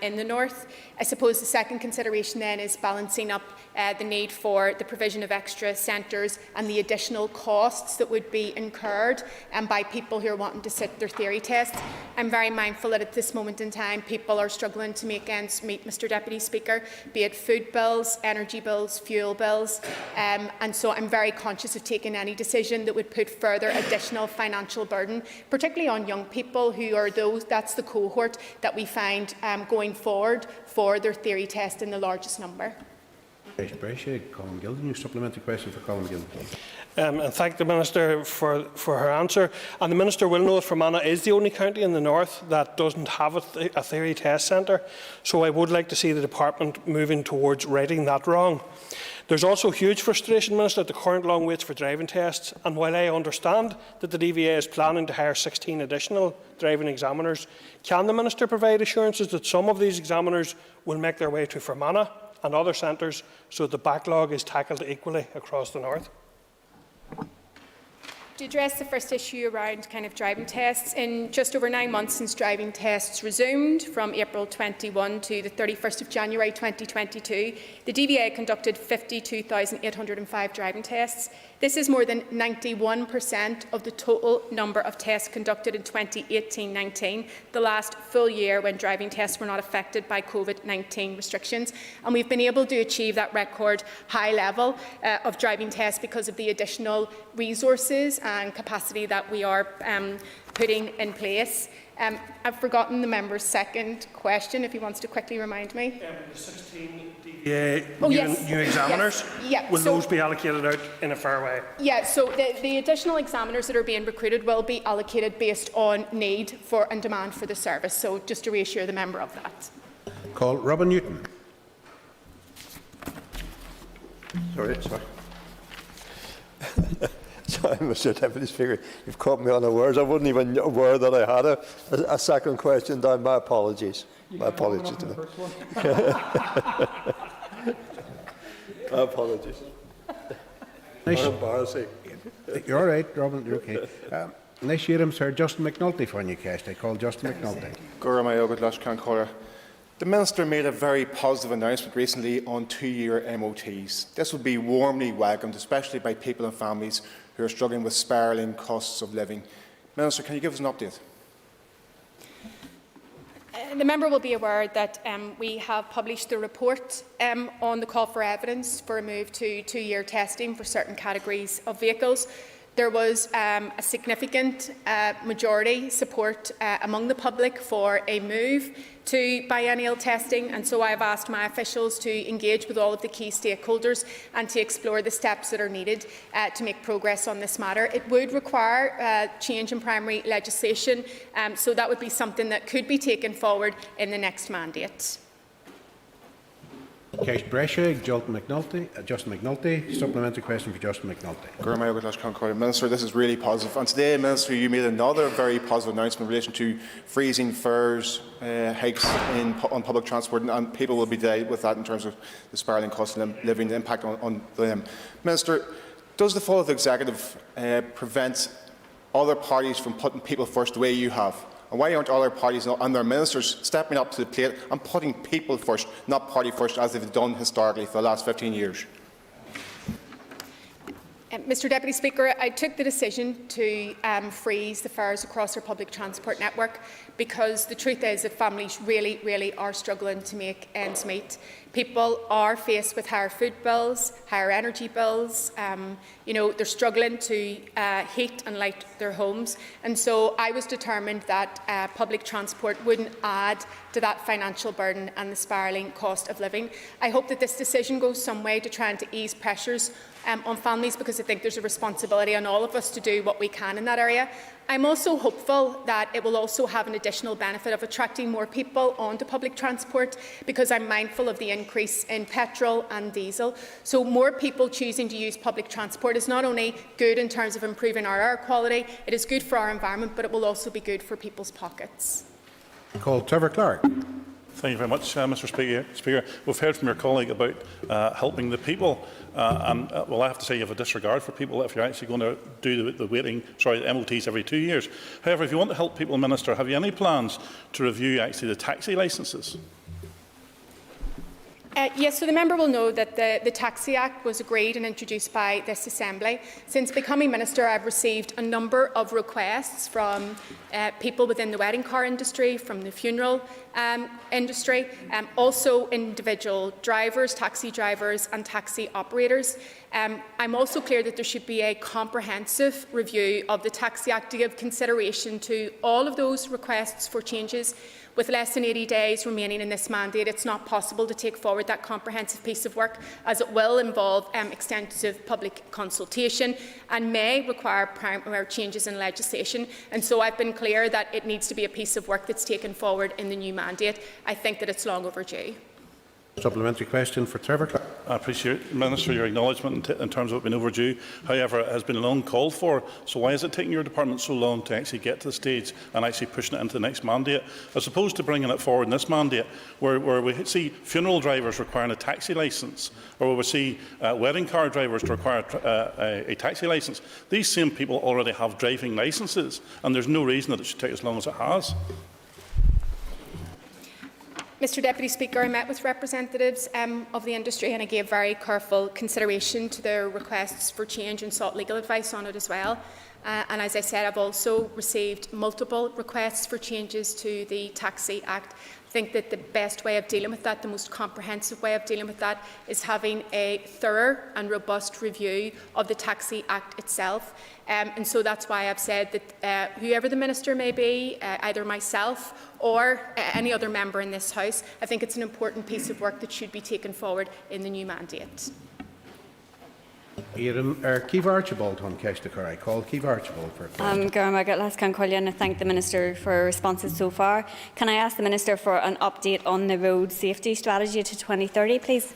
Speaker 6: In the north. I suppose the second consideration then is balancing up the need for the provision of extra centres and the additional costs that would be incurred by people who are wanting to sit their theory tests. I'm very mindful that at this moment in time people are struggling to make ends meet, Mr Deputy Speaker, be it food bills, energy bills, fuel bills, and so I'm very conscious of taking any decision that would put further additional financial burden, particularly on young people who are that's the cohort that we find going forward for their theory test in the largest number.
Speaker 14: Colm Gildeneu, supplementary question for Colm Gildeneu.
Speaker 3: And thank the Minister for her answer. And the Minister will know that Fermanagh is the only county in the north that doesn't have a theory test centre, so I would like to see the department moving towards righting that wrong. There's also huge frustration, Minister, at the current long waits for driving tests, and while I understand that the DVA is planning to hire 16 additional driving examiners, can the Minister provide assurances that some of these examiners will make their way to Fermanagh and other centres so that the backlog is tackled equally across the north?
Speaker 6: To address the first issue around driving tests, in just over 9 months since driving tests resumed from April 21 to the 31st of January 2022, the DVA conducted 52,805 driving tests. This is more than 91% of the total number of tests conducted in 2018-19, the last full year when driving tests were not affected by COVID-19 restrictions. And we've been able to achieve that record high level of driving tests because of the additional resources and capacity that we are putting in place. I've forgotten the member's second question, if he wants to quickly remind me.
Speaker 3: The 16 DVA new examiners, will those be allocated out in a fair way?
Speaker 6: Yeah, so the additional examiners that are being recruited will be allocated based on need and demand for the service, so just to reassure the member of that.
Speaker 14: Call Robin Newton.
Speaker 1: Sorry. Sorry, Mr Deputy Speaker, you've caught me unawares. I wasn't even aware that I had a second question down. My apologies. My apologies to them. My apologies.
Speaker 14: Nice.
Speaker 1: Embarrassing.
Speaker 14: You're all right, Robin. You're okay. Nice to hear him, Sir Justin McNulty for you cast. I call Justin McNulty.
Speaker 12: The Minister made a very positive announcement recently on 2-year MOTs. This would be warmly welcomed, especially by people and families who are struggling with spiralling costs of living. Minister, can you give us an update?
Speaker 6: The member will be aware that we have published the report on the call for evidence for a move to 2-year testing for certain categories of vehicles. There was a significant majority support among the public for a move to biennial testing, and so I have asked my officials to engage with all of the key stakeholders and to explore the steps that are needed to make progress on this matter. It would require change in primary legislation, so that would be something that could be taken forward in the next mandate.
Speaker 14: Case Brescia, Justin McNulty. Supplementary question for Justin McNulty.
Speaker 12: Minister, this is really positive. And today, Minister, you made another very positive announcement in relation to freezing fares hikes on public transport, and people will be delighted with that in terms of the spiralling cost of living, the impact on them. Minister, does the fall of the executive prevent other parties from putting people first the way you have? And why aren't other parties and their ministers stepping up to the plate and putting people first, not party first, as they've done historically for the last 15 years?
Speaker 6: Mr Deputy Speaker, I took the decision to freeze the fares across our public transport network because the truth is that families really are struggling to make ends meet. People are faced with higher food bills, higher energy bills. They're struggling to heat and light their homes. And so I was determined that public transport wouldn't add to that financial burden and the spiralling cost of living. I hope that this decision goes some way to trying to ease pressures on families, because I think there's a responsibility on all of us to do what we can in that area. I'm also hopeful that it will also have an additional benefit of attracting more people onto public transport, because I'm mindful of the increase in petrol and diesel. So more people choosing to use public transport is not only good in terms of improving our air quality, it is good for our environment, but it will also be good for people's pockets.
Speaker 14: Call Trevor Clark.
Speaker 19: Thank you very much, Mr. Speaker. We've heard from your colleague about helping the people, well, I have to say you have a disregard for people if you're actually going to do the MOTs every 2 years. However, if you want to help people, Minister, have you any plans to review actually the taxi licences?
Speaker 6: Yes, so the member will know that the Taxi Act was agreed and introduced by this Assembly. Since becoming Minister, I've received a number of requests from people within the wedding car industry, from the funeral industry, also individual drivers, taxi drivers and taxi operators. I'm also clear that there should be a comprehensive review of the Taxi Act to give consideration to all of those requests for changes. With less than 80 days remaining in this mandate, it's not possible to take forward that comprehensive piece of work, as it will involve extensive public consultation and may require primary changes in legislation. And so I've been clear that it needs to be a piece of work that's taken forward in the new mandate. I think that it's long overdue.
Speaker 14: Supplementary question for Trevor Clark.
Speaker 19: I appreciate, Minister, your acknowledgement in terms of it being overdue. However, it has been long called for. So why is it taking your department so long to actually get to the stage and actually pushing it into the next mandate, as opposed to bringing it forward in this mandate, where we see funeral drivers requiring a taxi licence, or where we see wedding car drivers to require a taxi licence? These same people already have driving licences, and there's no reason that it should take as long as it has.
Speaker 6: Mr Deputy Speaker, I met with representatives of the industry and I gave very careful consideration to their requests for change and sought legal advice on it as well. And as I said, I've also received multiple requests for changes to the Taxi Act. I think that the best way of dealing with that, the most comprehensive way of dealing with that, is having a thorough and robust review of the Taxi Act itself. And so that's why I've said that whoever the Minister may be, either myself or any other member in this House, I think it's an important piece of work that should be taken forward in the new mandate.
Speaker 14: Keith Archibald on Keshtakar. I call Keith Archibald for a question.
Speaker 20: I thank the Minister for responses so far. Can I ask the Minister for an update on the road safety strategy to 2030, please?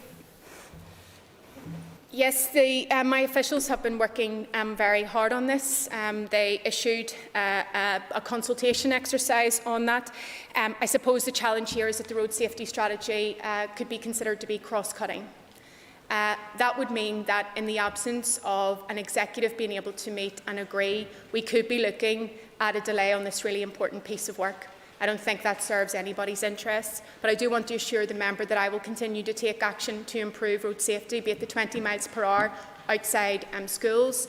Speaker 6: Yes, my officials have been working very hard on this. They issued a consultation exercise on that. I suppose the challenge here is that the road safety strategy could be considered to be cross-cutting. That would mean that in the absence of an executive being able to meet and agree, we could be looking at a delay on this really important piece of work. I don't think that serves anybody's interests, but I do want to assure the member that I will continue to take action to improve road safety, be it the 20 miles per hour outside schools,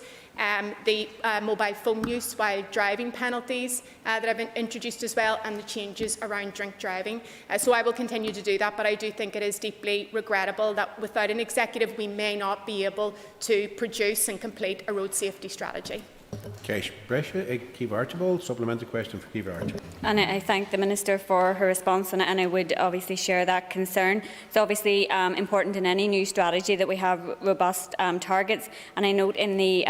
Speaker 6: the mobile phone use while driving penalties that have been introduced as well, and the changes around drink driving. So I will continue to do that, but I do think it is deeply regrettable that without an executive we may not be able to produce and complete a road safety strategy.
Speaker 14: Ceis breise ag Ciamh Archibald, supplementary question for Ciamh Archibald.
Speaker 20: And I thank the Minister for her response, and I would obviously share that concern. It's obviously important in any new strategy that we have robust targets, and I note in the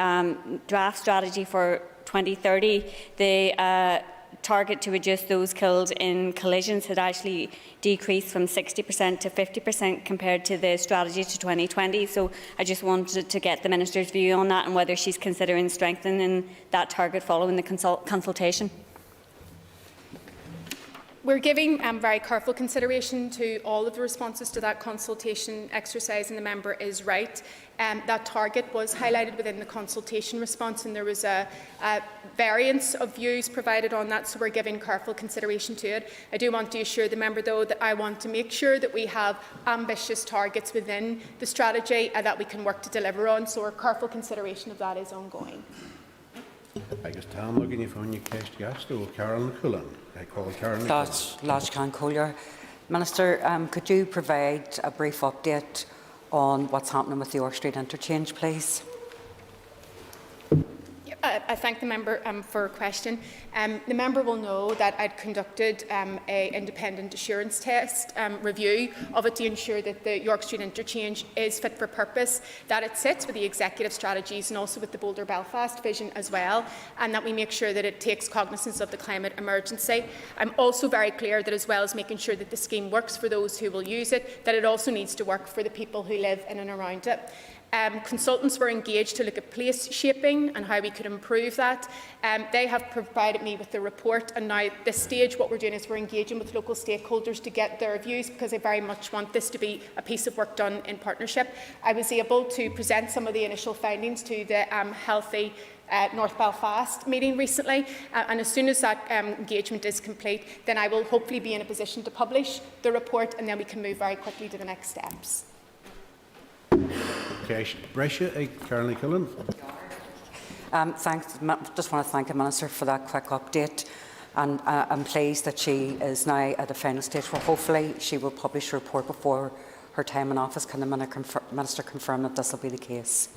Speaker 20: draft strategy for 2030 the target to reduce those killed in collisions had actually decreased from 60% to 50% compared to the strategy to 2020. So I just wanted to get the Minister's view on that and whether she's considering strengthening that target following the consultation.
Speaker 6: We're giving very careful consideration to all of the responses to that consultation exercise, and the member is right. That target was highlighted within the consultation response, and there was a variance of views provided on that, so we're giving careful consideration to it. I do want to assure the member, though, that I want to make sure that we have ambitious targets within the strategy that we can work to deliver on, so our careful consideration of that is ongoing.
Speaker 14: Agus tá looking you phone you cast gasto Carolyn Cullen. I call Carolyn.
Speaker 7: Lodge Can Collier. Minister, could you provide a brief update on what's happening with the York Street interchange, please?
Speaker 6: I thank the member for her question. The member will know that I'd conducted an independent assurance test review of it to ensure that the York Street interchange is fit for purpose, that it sits with the executive strategies and also with the Boulder Belfast vision as well, and that we make sure that it takes cognizance of the climate emergency. I'm also very clear that as well as making sure that the scheme works for those who will use it, that it also needs to work for the people who live in and around it. Consultants were engaged to look at place shaping and how we could improve that. They have provided me with the report, and now at this stage what we're doing is we're engaging with local stakeholders to get their views, because I very much want this to be a piece of work done in partnership. I was able to present some of the initial findings to the Healthy North Belfast meeting recently, and as soon as that engagement is complete, then I will hopefully be in a position to publish the report, and then we can move very quickly to the next steps.
Speaker 14: Carolyn Cullen.
Speaker 7: Thanks. Just want to thank the Minister for that quick update, and I'm pleased that she is now at the final stage where hopefully she will publish a report before her time in office. Can the Minister confirm that this will be the case?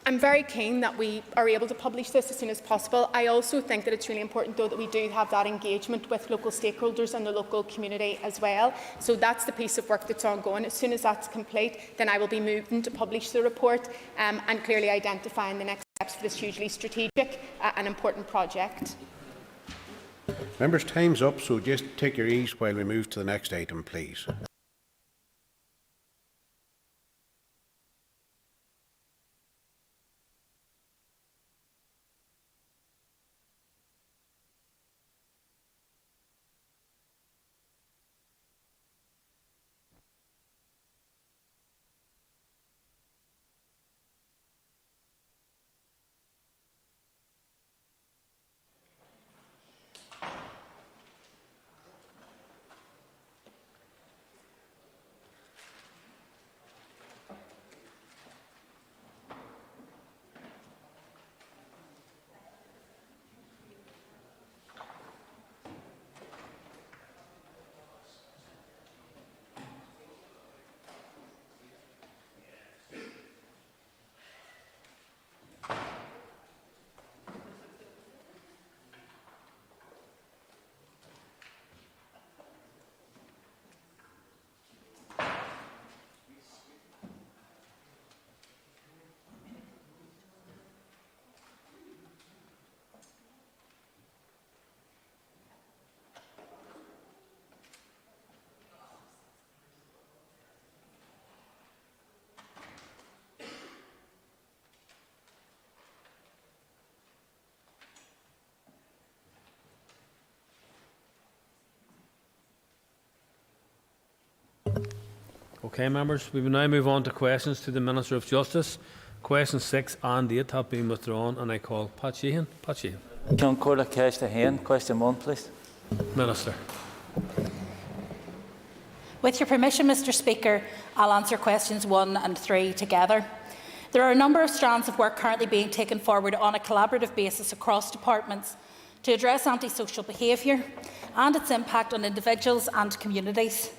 Speaker 6: I'm very keen that we are able to publish this as soon as possible. I also think that it's really important, though, that we do have that engagement with local stakeholders and the local community as well. So that's the piece of work that's ongoing. As soon as that's complete, then I will be moving to publish the report and clearly identifying the next steps for this hugely strategic and important project.
Speaker 14: Members, time's up, so just take your ease while we move to the next item, please.
Speaker 9: Okay, members, we will now move on to questions to the Minister of Justice. Questions 6 and 8 have been withdrawn, and I call Pat Sheehan. Pat Sheehan.
Speaker 22: John Corla Cash to hand. Question 1, please.
Speaker 9: Minister.
Speaker 23: With your permission, Mr. Speaker, I'll answer questions 1 and 3 together.
Speaker 5: There are a number of strands of work currently being taken forward on a collaborative basis across departments to address antisocial behaviour and its impact on individuals and communities.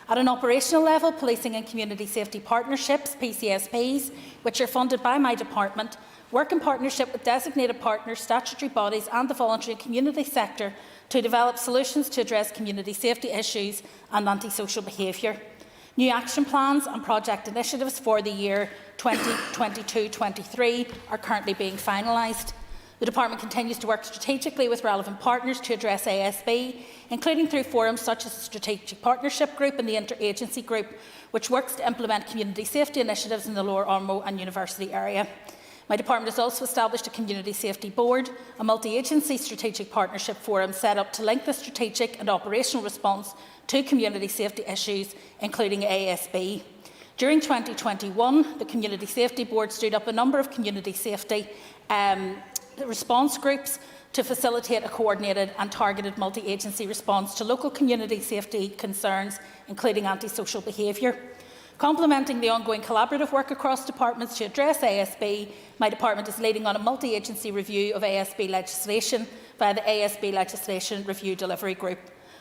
Speaker 5: At an operational level, Policing and Community Safety Partnerships, PCSPs, which are funded by my department, work in partnership with designated partners, statutory bodies and the voluntary and community sector to develop solutions to address community safety issues and antisocial behaviour. New action plans and project initiatives for the year 2022-23 are currently being finalised. The Department continues to work strategically with relevant partners to address ASB, including through forums such as the Strategic Partnership Group and the Interagency Group, which works to implement community safety initiatives in the Lower Ormeau and University area. My department has also established a Community Safety Board, a multi-agency strategic partnership forum set up to link the strategic and operational response to community safety issues, including ASB. During 2021, the Community Safety Board stood up a number of community safety response groups to facilitate a coordinated and targeted multi-agency response to local community safety concerns, including antisocial behaviour. Complementing the ongoing collaborative work across departments to address ASB, my department is leading on a multi-agency review of ASB legislation via the ASB Legislation Review Delivery Group.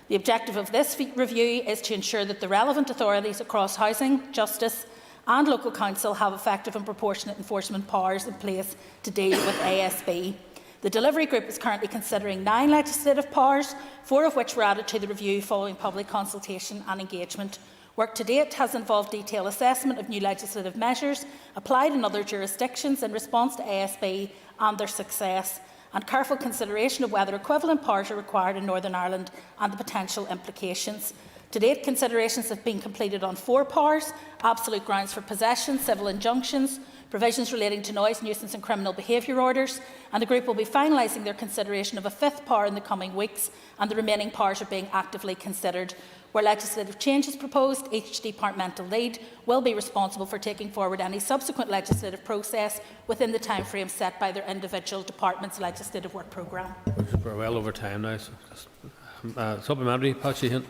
Speaker 5: The objective of this review is to ensure that the relevant authorities across housing, justice and local council have effective and proportionate enforcement powers in place to deal with ASB. The delivery group is currently considering 9 legislative powers, 4 of which were added to the review following public consultation and engagement. Work to date has involved detailed assessment of new legislative measures applied in other jurisdictions in response to ASB and their success, and careful consideration of whether equivalent powers are required in Northern Ireland and the potential implications. To date, considerations have been completed on 4 powers: absolute grounds for possession, civil injunctions, provisions relating to noise, nuisance and criminal behaviour orders, and the group will be finalising their consideration of a 5th power in the coming weeks, and the remaining powers are being actively considered. Where legislative change is proposed, each departmental lead will be responsible for taking forward any subsequent legislative process within the timeframe set by their individual department's legislative work programme.
Speaker 9: We're well over time now. Supplementary, Patsy.
Speaker 22: I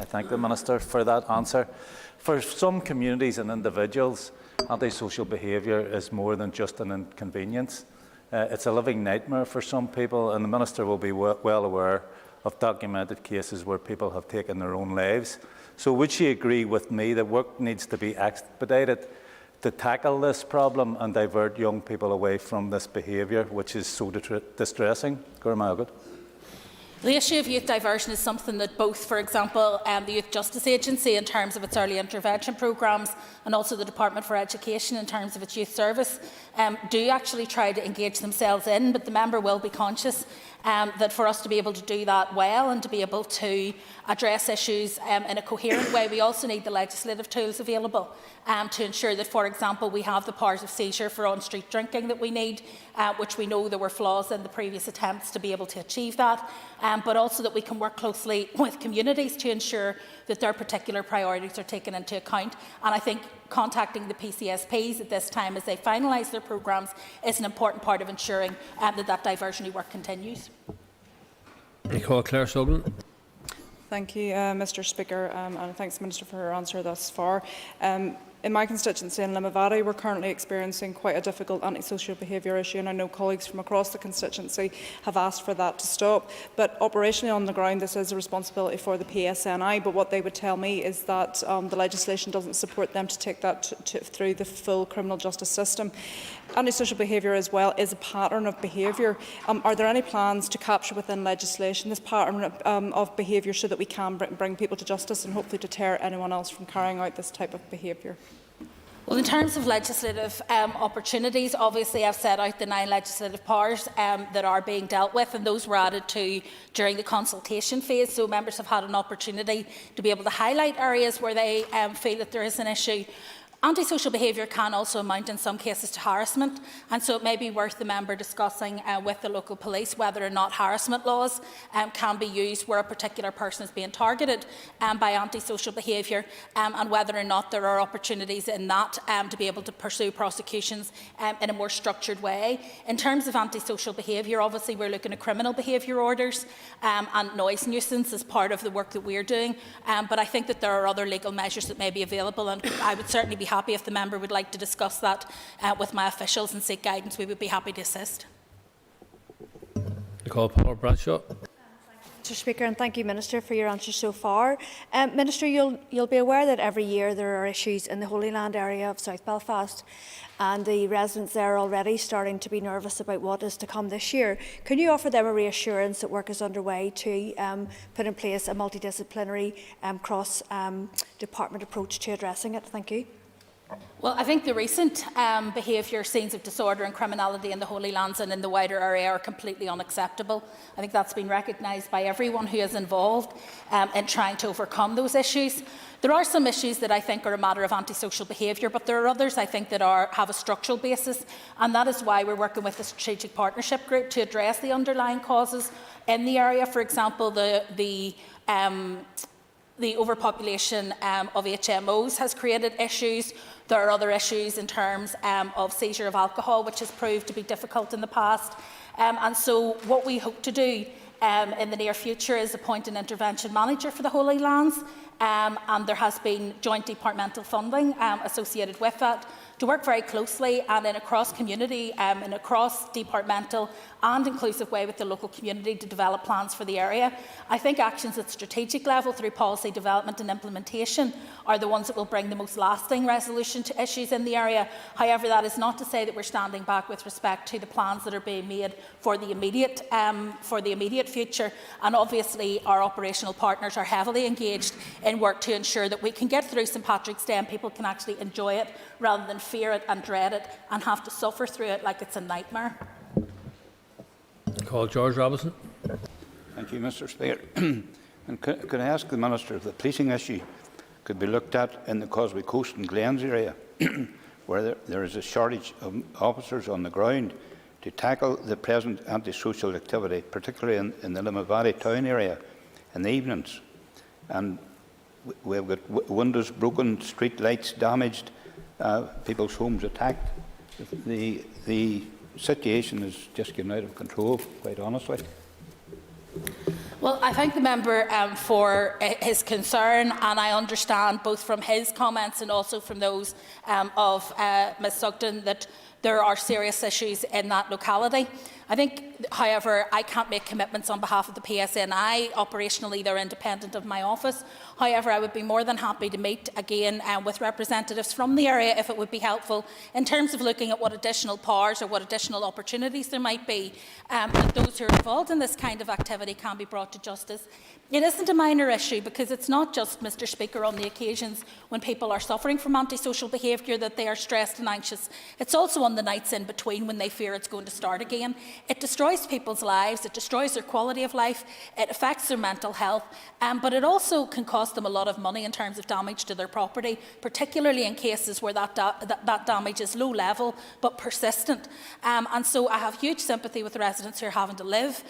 Speaker 22: thank the Minister for that answer. For some communities and individuals, antisocial behaviour is more than just an inconvenience. It's a living nightmare for some people, and the Minister will be well aware of documented cases where people have taken their own lives. So would she agree with me that work needs to be expedited to tackle this problem and divert young people away from this behaviour, which is so distressing?
Speaker 5: The issue of youth diversion is something that both, for example, the Youth Justice Agency in terms of its early intervention programmes and also the Department for Education in terms of its youth service do actually try to engage themselves in, but the member will be conscious that for us to be able to do that well and to be able to address issues in a coherent way, we also need the legislative tools available to ensure that, for example, we have the powers of seizure for on-street drinking that we need, which we know there were flaws in the previous attempts to be able to achieve that, but also that we can work closely with communities to ensure that their particular priorities are taken into account. And I think contacting the PCSPs at this time as they finalise their programmes is an important part of ensuring that diversionary work continues.
Speaker 9: Claire Sullivan.
Speaker 11: Thank you, Mr Speaker, and thanks, Minister, for her answer thus far. In my constituency in Limavady, we're currently experiencing quite a difficult antisocial behaviour issue, and I know colleagues from across the constituency have asked for that to stop. But operationally on the ground, this is a responsibility for the PSNI, but what they would tell me is that the legislation doesn't support them to take that through the full criminal justice system. Antisocial behaviour as well is a pattern of behaviour. Are there any plans to capture within legislation this pattern of behaviour so that we can bring people to justice and hopefully deter anyone else from carrying out this type of behaviour?
Speaker 5: Well, in terms of legislative opportunities, obviously I've set out the 9 legislative powers that are being dealt with, and those were added to during the consultation phase, so members have had an opportunity to be able to highlight areas where they feel that there is an issue. Antisocial behaviour can also amount in some cases to harassment, and so it may be worth the member discussing with the local police whether or not harassment laws can be used where a particular person is being targeted by antisocial behaviour, and whether or not there are opportunities in that to be able to pursue prosecutions in a more structured way. In terms of antisocial behaviour, obviously we're looking at criminal behaviour orders and noise nuisance as part of the work that we're doing, but I think that there are other legal measures that may be available, and I would certainly be happy if the member would like to discuss that with my officials and seek guidance. We would be happy to assist.
Speaker 9: Bradshaw.
Speaker 10: Mr Speaker, and thank you, Minister, for your answers so far. Minister, you'll be aware that every year there are issues in the Holy Land area of South Belfast, and the residents there are already starting to be nervous about what is to come this year. Can you offer them a reassurance that work is underway to put in place a multidisciplinary cross-department approach to addressing it? Thank you.
Speaker 5: Well, I think the recent behaviour, scenes of disorder and criminality in the Holy Lands and in the wider area are completely unacceptable. I think that's been recognised by everyone who is involved in trying to overcome those issues. There are some issues that I think are a matter of antisocial behaviour, but there are others I think that have a structural basis, and that is why we're working with the Strategic Partnership Group to address the underlying causes in the area. For example, the overpopulation of HMOs has created issues. There are other issues in terms of seizure of alcohol, which has proved to be difficult in the past. And so what we hope to do in the near future is appoint an intervention manager for the Holy Lands, and there has been joint departmental funding associated with that to work very closely and in a cross-community, in a cross-departmental and inclusive way with the local community to develop plans for the area. I think actions at strategic level through policy development and implementation are the ones that will bring the most lasting resolution to issues in the area. However, that is not to say that we're standing back with respect to the plans that are being made for the immediate future, and obviously our operational partners are heavily engaged in work to ensure that we can get through St Patrick's Day and people can actually enjoy it rather than fear it and dread it and have to suffer through it like it's a nightmare.
Speaker 9: Call George Robinson.
Speaker 15: Thank you, Mr Speaker. And could I ask the Minister if the policing issue could be looked at in the Causeway Coast and Glens area, where there is a shortage of officers on the ground to tackle the present antisocial activity, particularly in the Limavady town area in the evenings. And we've got windows broken, street lights damaged, people's homes attacked. The situation is just getting out of control, quite honestly.
Speaker 5: Well, I thank the member for his concern, and I understand both from his comments and also from those of Ms Sugden that there are serious issues in that locality. I think, however, I can't make commitments on behalf of the PSNI. Operationally, they're independent of my office. However, I would be more than happy to meet again with representatives from the area if it would be helpful in terms of looking at what additional powers or what additional opportunities there might be that those who are involved in this kind of activity can be brought to justice. It isn't a minor issue because it's not just, Mr Speaker, on the occasions when people are suffering from antisocial behaviour that they are stressed and anxious. It's also on the nights in between when they fear it's going to start again. It destroys people's lives, it destroys their quality of life, it affects their mental health, but it also can cost them a lot of money in terms of damage to their property, particularly in cases where that damage is low level but persistent. And so I have huge sympathy with the residents who are having to live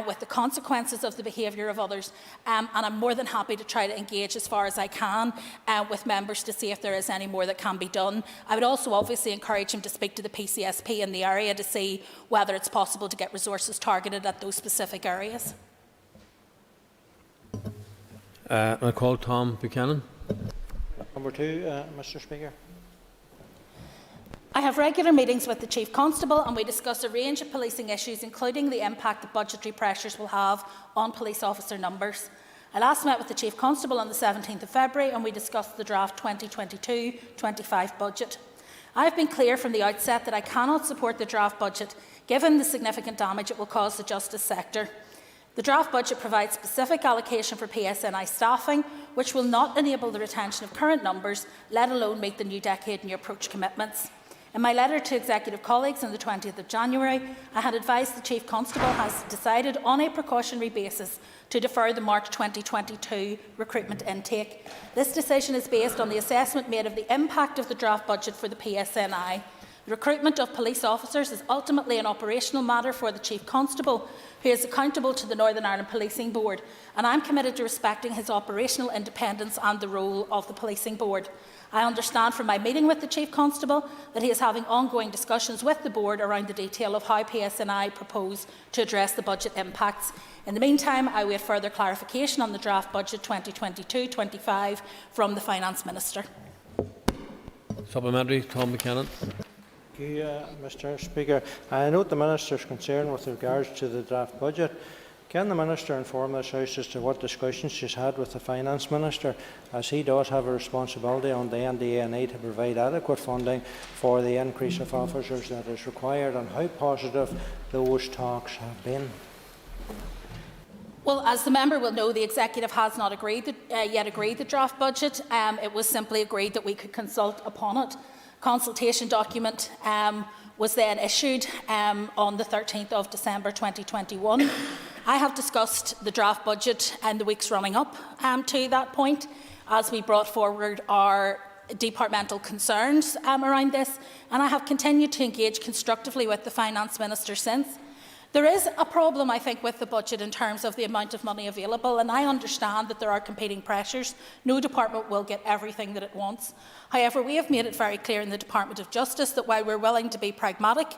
Speaker 5: with the consequences of the behaviour of others, and I'm more than happy to try to engage as far as I can with members to see if there is any more that can be done. I would also obviously encourage him to speak to the PCSP in the area to see whether it's possible to get resources targeted at those specific areas.
Speaker 9: I call Tom Buchanan.
Speaker 21: Number 2, Mr Speaker.
Speaker 5: I have regular meetings with the Chief Constable and we discuss a range of policing issues, including the impact that budgetary pressures will have on police officer numbers. I last met with the Chief Constable on the 17th of February and we discussed the draft 2022-25 budget. I have been clear from the outset that I cannot support the draft budget given the significant damage it will cause the justice sector. The draft budget provides specific allocation for PSNI staffing, which will not enable the retention of current numbers, let alone meet the new decade new approach commitments. In my letter to executive colleagues on the 20th of January, I had advised the Chief Constable has decided on a precautionary basis to defer the March 2022 recruitment intake. This decision is based on the assessment made of the impact of the draft budget for the PSNI. The recruitment of police officers is ultimately an operational matter for the Chief Constable, who is accountable to the Northern Ireland Policing Board, and I am committed to respecting his operational independence and the role of the Policing Board. I understand from my meeting with the Chief Constable that he is having ongoing discussions with the Board around the detail of how PSNI propose to address the budget impacts. In the meantime, I await further clarification on the draft budget 2022-25 from the Finance Minister.
Speaker 9: Supplementary, Tom Buchanan.
Speaker 21: Thank you, Mr. Speaker. I note the Minister's concern with regards to the draft budget. Can the Minister inform this House as to what discussions she's had with the Finance Minister, as he does have a responsibility on the NDNA to provide adequate funding for the increase of officers that is required, and how positive those talks have been?
Speaker 5: Well, as the member will know, the Executive has not yet agreed the draft budget. It was simply agreed that we could consult upon it. Consultation document was then issued on the 13th of December 2021. I have discussed the draft budget in the weeks running up to that point, as we brought forward our departmental concerns around this, and I have continued to engage constructively with the Finance Minister since. There is a problem, I think, with the budget in terms of the amount of money available, and I understand that there are competing pressures. No department will get everything that it wants. However, we have made it very clear in the Department of Justice that while we're willing to be pragmatic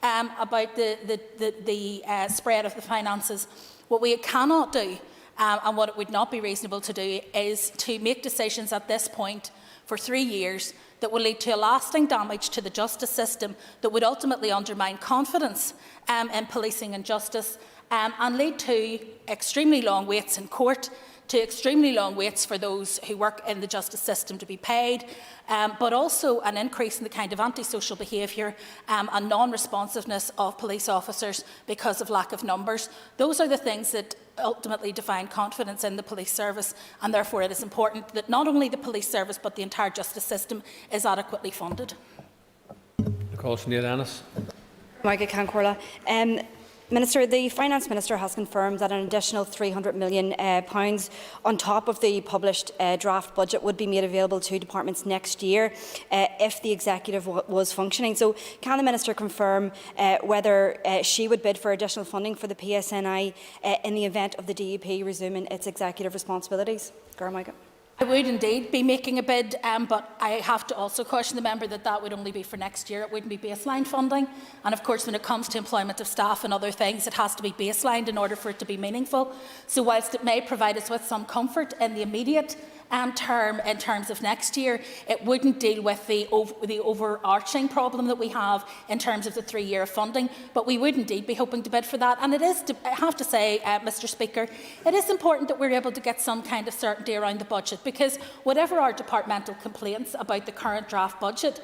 Speaker 5: about the spread of the finances, what we cannot do and what it would not be reasonable to do is to make decisions at this point for 3 years that will lead to a lasting damage to the justice system, that would ultimately undermine confidence in policing and justice, and lead to extremely long waits in court, to extremely long waits for those who work in the justice system to be paid, but also an increase in the kind of antisocial behaviour and non-responsiveness of police officers because of lack of numbers. Those are the things that ultimately define confidence in the police service, and therefore it is important that not only the police service but the entire justice system is adequately funded.
Speaker 20: Minister, the Finance Minister has confirmed that an additional £300 million on top of the published draft budget would be made available to departments next year if the Executive was functioning. So can the Minister confirm whether she would bid for additional funding for the PSNI in the event of the DUP resuming its executive responsibilities?
Speaker 5: I would indeed be making a bid, but I have to also caution the member that that would only be for next year. It wouldn't be baseline funding. And of course, when it comes to employment of staff and other things, it has to be baselined in order for it to be meaningful. So whilst it may provide us with some comfort in the immediate term in terms of next year, it wouldn't deal with the overarching problem that we have in terms of the 3-year funding, but we would indeed be hoping to bid for that. And it is, I have to say, Mr Speaker, it is important that we're able to get some kind of certainty around the budget, because whatever our departmental complaints about the current draft budget,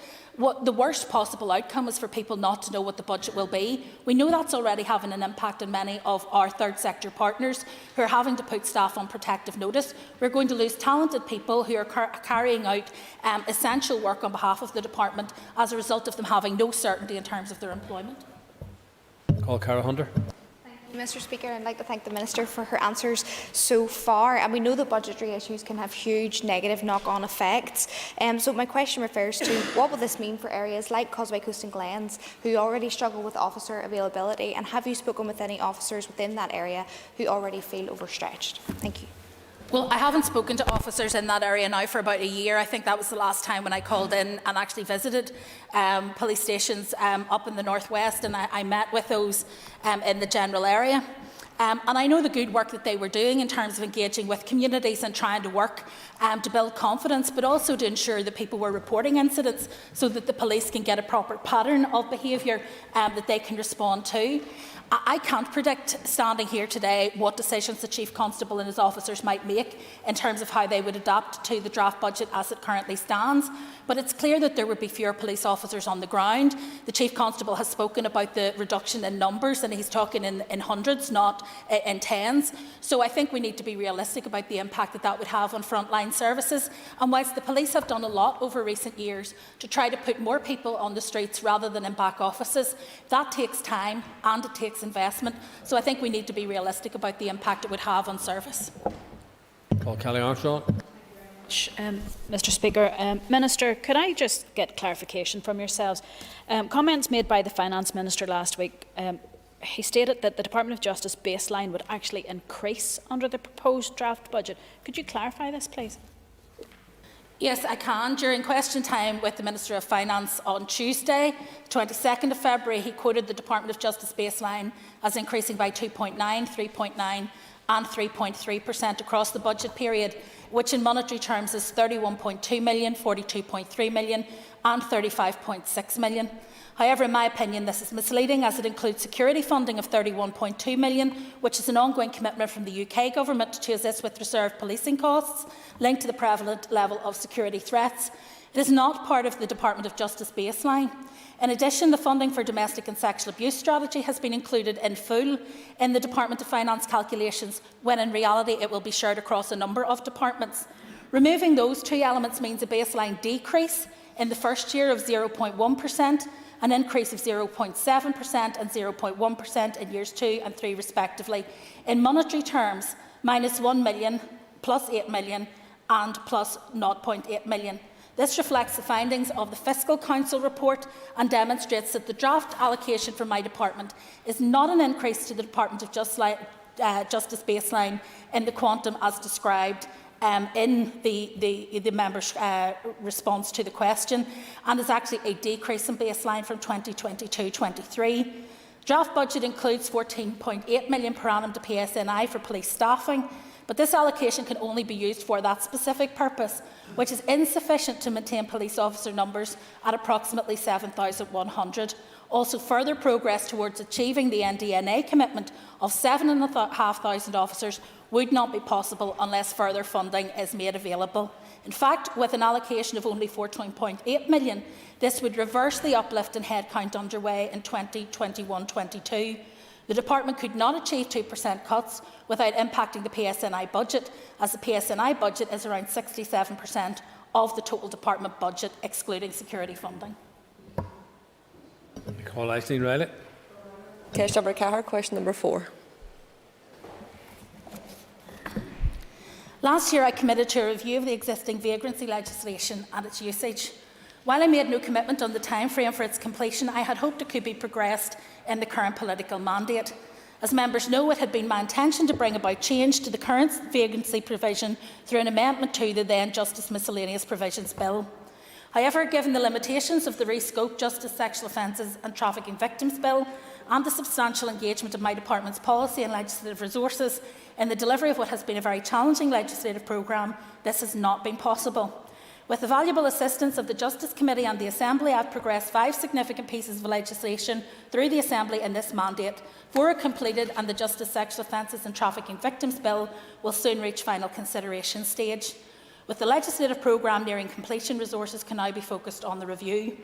Speaker 5: the worst possible outcome is for people not to know what the budget will be. We know that's already having an impact on many of our third sector partners who are having to put staff on protective notice. We're going to lose talented people who are carrying out essential work on behalf of the department as a result of them having no certainty in terms of their employment.
Speaker 9: Cara Hunter.
Speaker 4: Mr Speaker, I'd like to thank the Minister for her answers so far. And we know that budgetary issues can have huge negative knock-on effects. So my question refers to what will this mean for areas like Causeway Coast and Glens who already struggle with officer availability, and have you spoken with any officers within that area who already feel overstretched? Thank you.
Speaker 5: Well, I haven't spoken to officers in that area now for about a year. I think that was the last time when I called in and actually visited police stations up in the northwest, and I met with those in the general area. And I know the good work that they were doing in terms of engaging with communities and trying to work to build confidence, but also to ensure that people were reporting incidents so that the police can get a proper pattern of behaviour that they can respond to. I can't predict, standing here today, what decisions the Chief Constable and his officers might make in terms of how they would adapt to the draft budget as it currently stands, but it's clear that there would be fewer police officers on the ground. The Chief Constable has spoken about the reduction in numbers, and he's talking in hundreds, not intends. So I think we need to be realistic about the impact that that would have on frontline services. And whilst the police have done a lot over recent years to try to put more people on the streets rather than in back offices, that takes time and it takes investment. So I think we need to be realistic about the impact it would have on service.
Speaker 9: Paul Kelly-Armstrong.
Speaker 8: Mr Speaker, Minister, could I just get clarification from yourselves? Comments made by the Finance Minister last week, he stated that the Department of Justice baseline would actually increase under the proposed draft budget. Could you clarify this, please?
Speaker 5: Yes, I can. During question time with the Minister of Finance on Tuesday, 22nd of February, he quoted the Department of Justice baseline as increasing by 2.9, 3.9 and 3.3% across the budget period, which in monetary terms is 31.2 million, 42.3 million and 35.6 million. However, in my opinion, this is misleading as it includes security funding of 31.2 million, which is an ongoing commitment from the UK Government to assist with reserve policing costs linked to the prevalent level of security threats. It is not part of the Department of Justice baseline. In addition, the funding for domestic and sexual abuse strategy has been included in full in the Department of Finance calculations, when in reality it will be shared across a number of departments. Removing those two elements means a baseline decrease in the first year of 0.1%, an increase of 0.7% and 0.1% in years 2 and 3 respectively. In monetary terms, minus 1 million, plus 8 million and plus 0.8 million. This reflects the findings of the Fiscal Council report and demonstrates that the draft allocation from my department is not an increase to the Department of Justice baseline in the quantum as described in the member's response to the question, and is actually a decrease in baseline from 2022-23. Draft budget includes 14.8 million per annum to PSNI for police staffing, but this allocation can only be used for that specific purpose, which is insufficient to maintain police officer numbers at approximately 7,100. Also, further progress towards achieving the NDNA commitment of 7,500 officers would not be possible unless further funding is made available. In fact, with an allocation of only 14.8 million, this would reverse the uplift in headcount underway in 2021-22. The Department could not achieve 2% cuts without impacting the PSNI budget, as the PSNI budget is around 67% of the total Department budget, excluding security funding.
Speaker 9: Call Eileen Riley.
Speaker 18: Question number 4.
Speaker 5: Last year, I committed to a review of the existing vagrancy legislation and its usage. While I made no commitment on the timeframe for its completion, I had hoped it could be progressed in the current political mandate. As members know, it had been my intention to bring about change to the current vagrancy provision through an amendment to the then Justice Miscellaneous Provisions Bill. However, given the limitations of the rescoped Justice Sexual Offences and Trafficking Victims Bill and the substantial engagement of my department's policy and legislative resources in the delivery of what has been a very challenging legislative programme, this has not been possible. With the valuable assistance of the Justice Committee and the Assembly, I have progressed 5 significant pieces of legislation through the Assembly in this mandate. 4 are completed, and the Justice Sexual Offences and Trafficking Victims Bill will soon reach final consideration stage. With the legislative programme nearing completion, resources can now be focused on the review.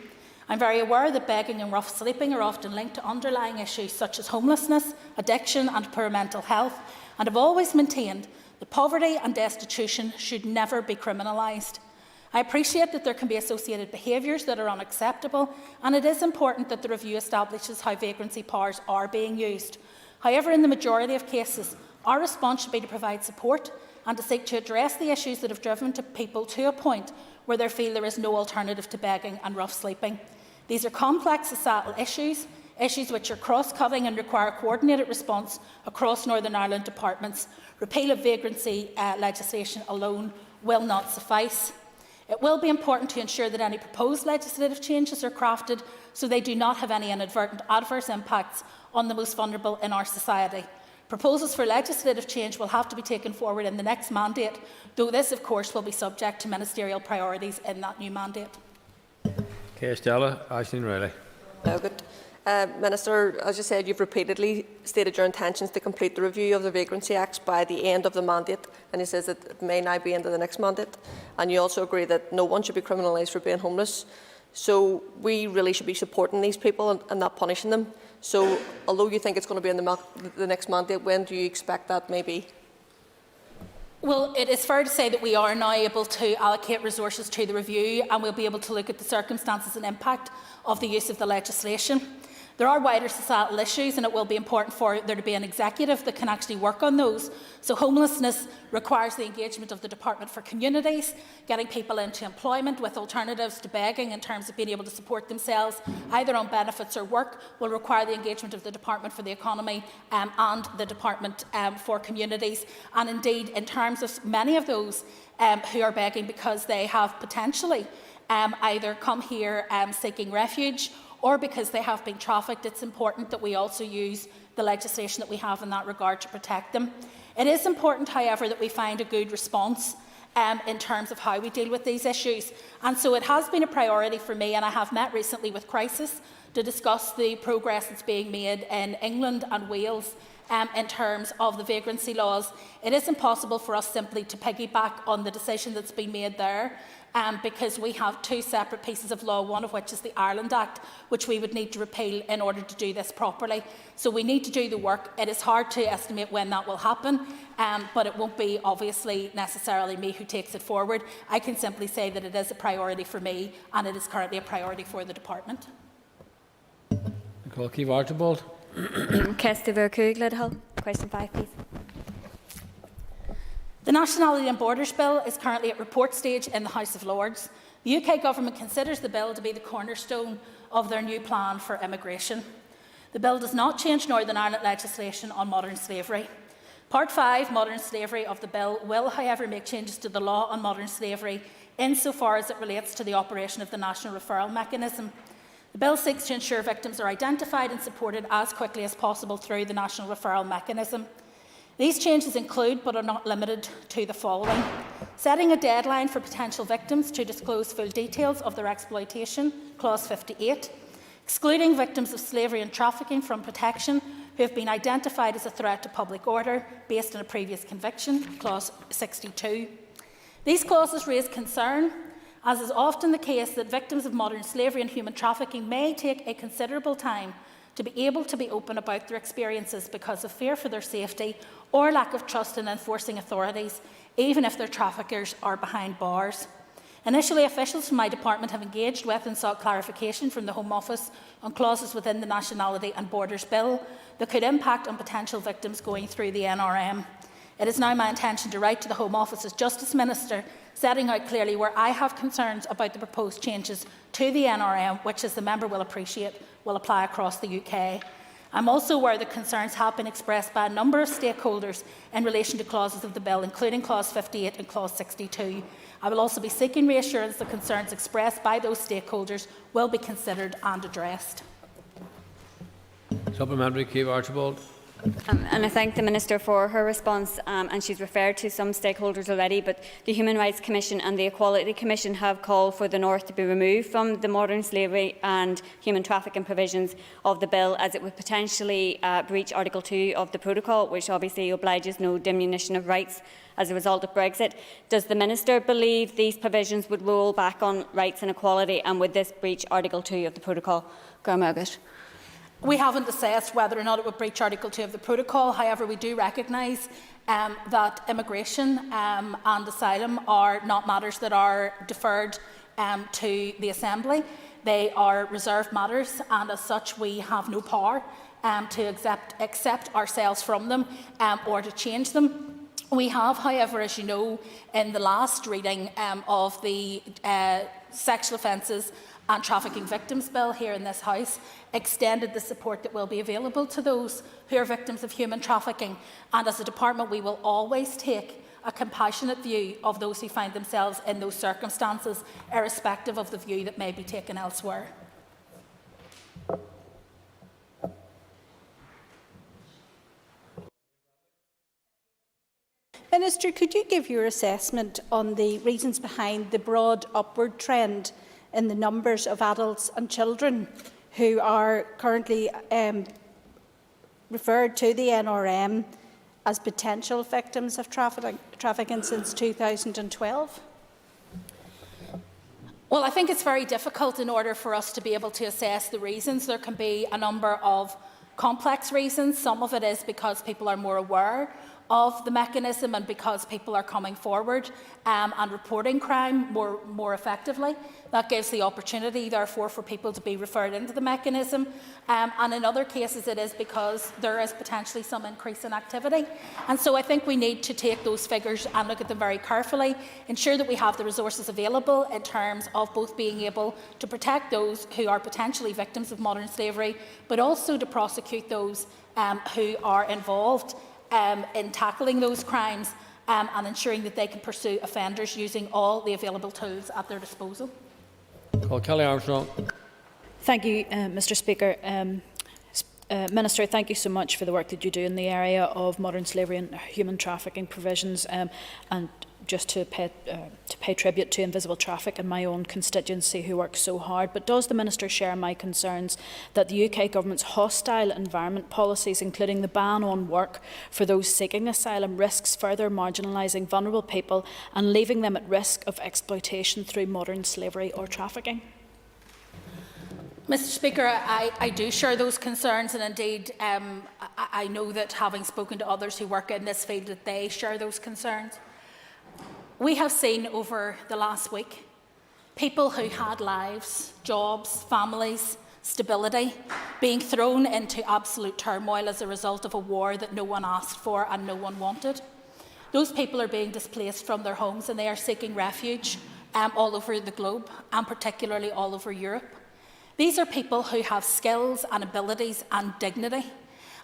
Speaker 5: I'm very aware that begging and rough sleeping are often linked to underlying issues such as homelessness, addiction and poor mental health, and have always maintained that poverty and destitution should never be criminalised. I appreciate that there can be associated behaviours that are unacceptable, and it is important that the review establishes how vagrancy powers are being used. However, in the majority of cases, our response should be to provide support and to seek to address the issues that have driven people to a point where they feel there is no alternative to begging and rough sleeping. These are complex societal issues, issues which are cross-cutting and require a coordinated response across Northern Ireland departments. Repeal of vagrancy legislation alone will not suffice. It will be important to ensure that any proposed legislative changes are crafted so they do not have any inadvertent adverse impacts on the most vulnerable in our society. Proposals for legislative change will have to be taken forward in the next mandate, though this, of course, will be subject to ministerial priorities in that new mandate.
Speaker 9: Aisling Riley.
Speaker 18: Minister, as you said, you've repeatedly stated your intentions to complete the review of the Vagrancy Acts by the end of the mandate, and he says that it may now be into the next mandate. And you also agree that no one should be criminalised for being homeless. So we really should be supporting these people and not punishing them. So, although you think it's going to be in the next mandate, when do you expect that may be?
Speaker 5: Well, it is fair to say that we are now able to allocate resources to the review, and we'll be able to look at the circumstances and impact of the use of the legislation. There are wider societal issues, and it will be important for there to be an executive that can actually work on those. So homelessness requires the engagement of the Department for Communities, getting people into employment with alternatives to begging in terms of being able to support themselves, either on benefits or work, will require the engagement of the Department for the Economy and the Department for Communities. And indeed, in terms of many of those who are begging because they have potentially either come here seeking refuge or because they have been trafficked, it's important that we also use the legislation that we have in that regard to protect them. It is important, however, that we find a good response in terms of how we deal with these issues. And so it has been a priority for me, and I have met recently with Crisis to discuss the progress that's being made in England and Wales in terms of the vagrancy laws. It is impossible for us simply to piggyback on the decision that's been made there, because we have two separate pieces of law, one of which is the Ireland Act, which we would need to repeal in order to do this properly. So we need to do the work. It is hard to estimate when that will happen, but it won't be obviously necessarily me who takes it forward. I can simply say that it is a priority for me, and it is currently a priority for the department.
Speaker 9: Keith Archibald.
Speaker 20: Question 5, please.
Speaker 5: The Nationality and Borders Bill is currently at report stage in the House of Lords. The UK Government considers the bill to be the cornerstone of their new plan for immigration. The bill does not change Northern Ireland legislation on modern slavery. Part 5, modern slavery, of the bill will, however, make changes to the law on modern slavery insofar as it relates to the operation of the National Referral Mechanism. The bill seeks to ensure victims are identified and supported as quickly as possible through the National Referral Mechanism. These changes include, but are not limited to, the following: setting a deadline for potential victims to disclose full details of their exploitation, clause 58, excluding victims of slavery and trafficking from protection who have been identified as a threat to public order based on a previous conviction, clause 62. These clauses raise concern, as is often the case, that victims of modern slavery and human trafficking may take a considerable time to be able to be open about their experiences because of fear for their safety or lack of trust in enforcing authorities, even if their traffickers are behind bars. Initially, officials from my department have engaged with and sought clarification from the Home Office on clauses within the Nationality and Borders Bill that could impact on potential victims going through the NRM. It is now my intention to write to the Home Office as Justice Minister, setting out clearly where I have concerns about the proposed changes to the NRM, which, as the member will appreciate, will apply across the UK. I'm also aware that concerns have been expressed by a number of stakeholders in relation to clauses of the bill, including clause 58 and clause 62. I will also be seeking reassurance that concerns expressed by those stakeholders will be considered and addressed.
Speaker 9: Supplementary, Keith Archibald.
Speaker 20: And I thank the Minister for her response, and she's referred to some stakeholders already, but the Human Rights Commission and the Equality Commission have called for the North to be removed from the modern slavery and human trafficking provisions of the bill, as it would potentially breach Article 2 of the Protocol, which obviously obliges no diminution of rights as a result of Brexit. Does the Minister believe these provisions would roll back on rights and equality, and would this breach Article 2 of the Protocol?
Speaker 5: We haven't assessed whether or not it would breach Article 2 of the Protocol. However, we do recognise that immigration and asylum are not matters that are deferred to the Assembly. They are reserved matters, and as such we have no power to accept ourselves from them or to change them. We have, however, as you know, in the last reading of the Sexual Offences and Trafficking Victims Bill here in this House, extended the support that will be available to those who are victims of human trafficking. And as a department, we will always take a compassionate view of those who find themselves in those circumstances, irrespective of the view that may be taken elsewhere.
Speaker 2: Minister, could you give your assessment on the reasons behind the broad upward trend in the numbers of adults and children who are currently referred to the NRM as potential victims of trafficking since 2012?
Speaker 5: Well, I think it's very difficult in order for us to be able to assess the reasons. There can be a number of complex reasons. Some of it is because people are more aware of the mechanism and because people are coming forward and reporting crime more effectively. That gives the opportunity, therefore, for people to be referred into the mechanism. And in other cases, it is because there is potentially some increase in activity. And so I think we need to take those figures and look at them very carefully, ensure that we have the resources available in terms of both being able to protect those who are potentially victims of modern slavery, but also to prosecute those who are involved in tackling those crimes and ensuring that they can pursue offenders using all the available tools at their disposal.
Speaker 9: Kelly Armstrong.
Speaker 8: Thank you, Mr Speaker. Minister, thank you so much for the work that you do in the area of modern slavery and human trafficking provisions, and just to pay tribute to Invisible Traffic in my own constituency who work so hard. But does the Minister share my concerns that the UK Government's hostile environment policies, including the ban on work for those seeking asylum, risks further marginalising vulnerable people and leaving them at risk of exploitation through modern slavery or trafficking?
Speaker 5: Mr Speaker, I do share those concerns, and indeed I know that, having spoken to others who work in this field, that they share those concerns. We have seen over the last week people who had lives, jobs, families, stability being thrown into absolute turmoil as a result of a war that no one asked for and no one wanted. Those people are being displaced from their homes and they are seeking refuge all over the globe, and particularly all over Europe. These are people who have skills and abilities and dignity,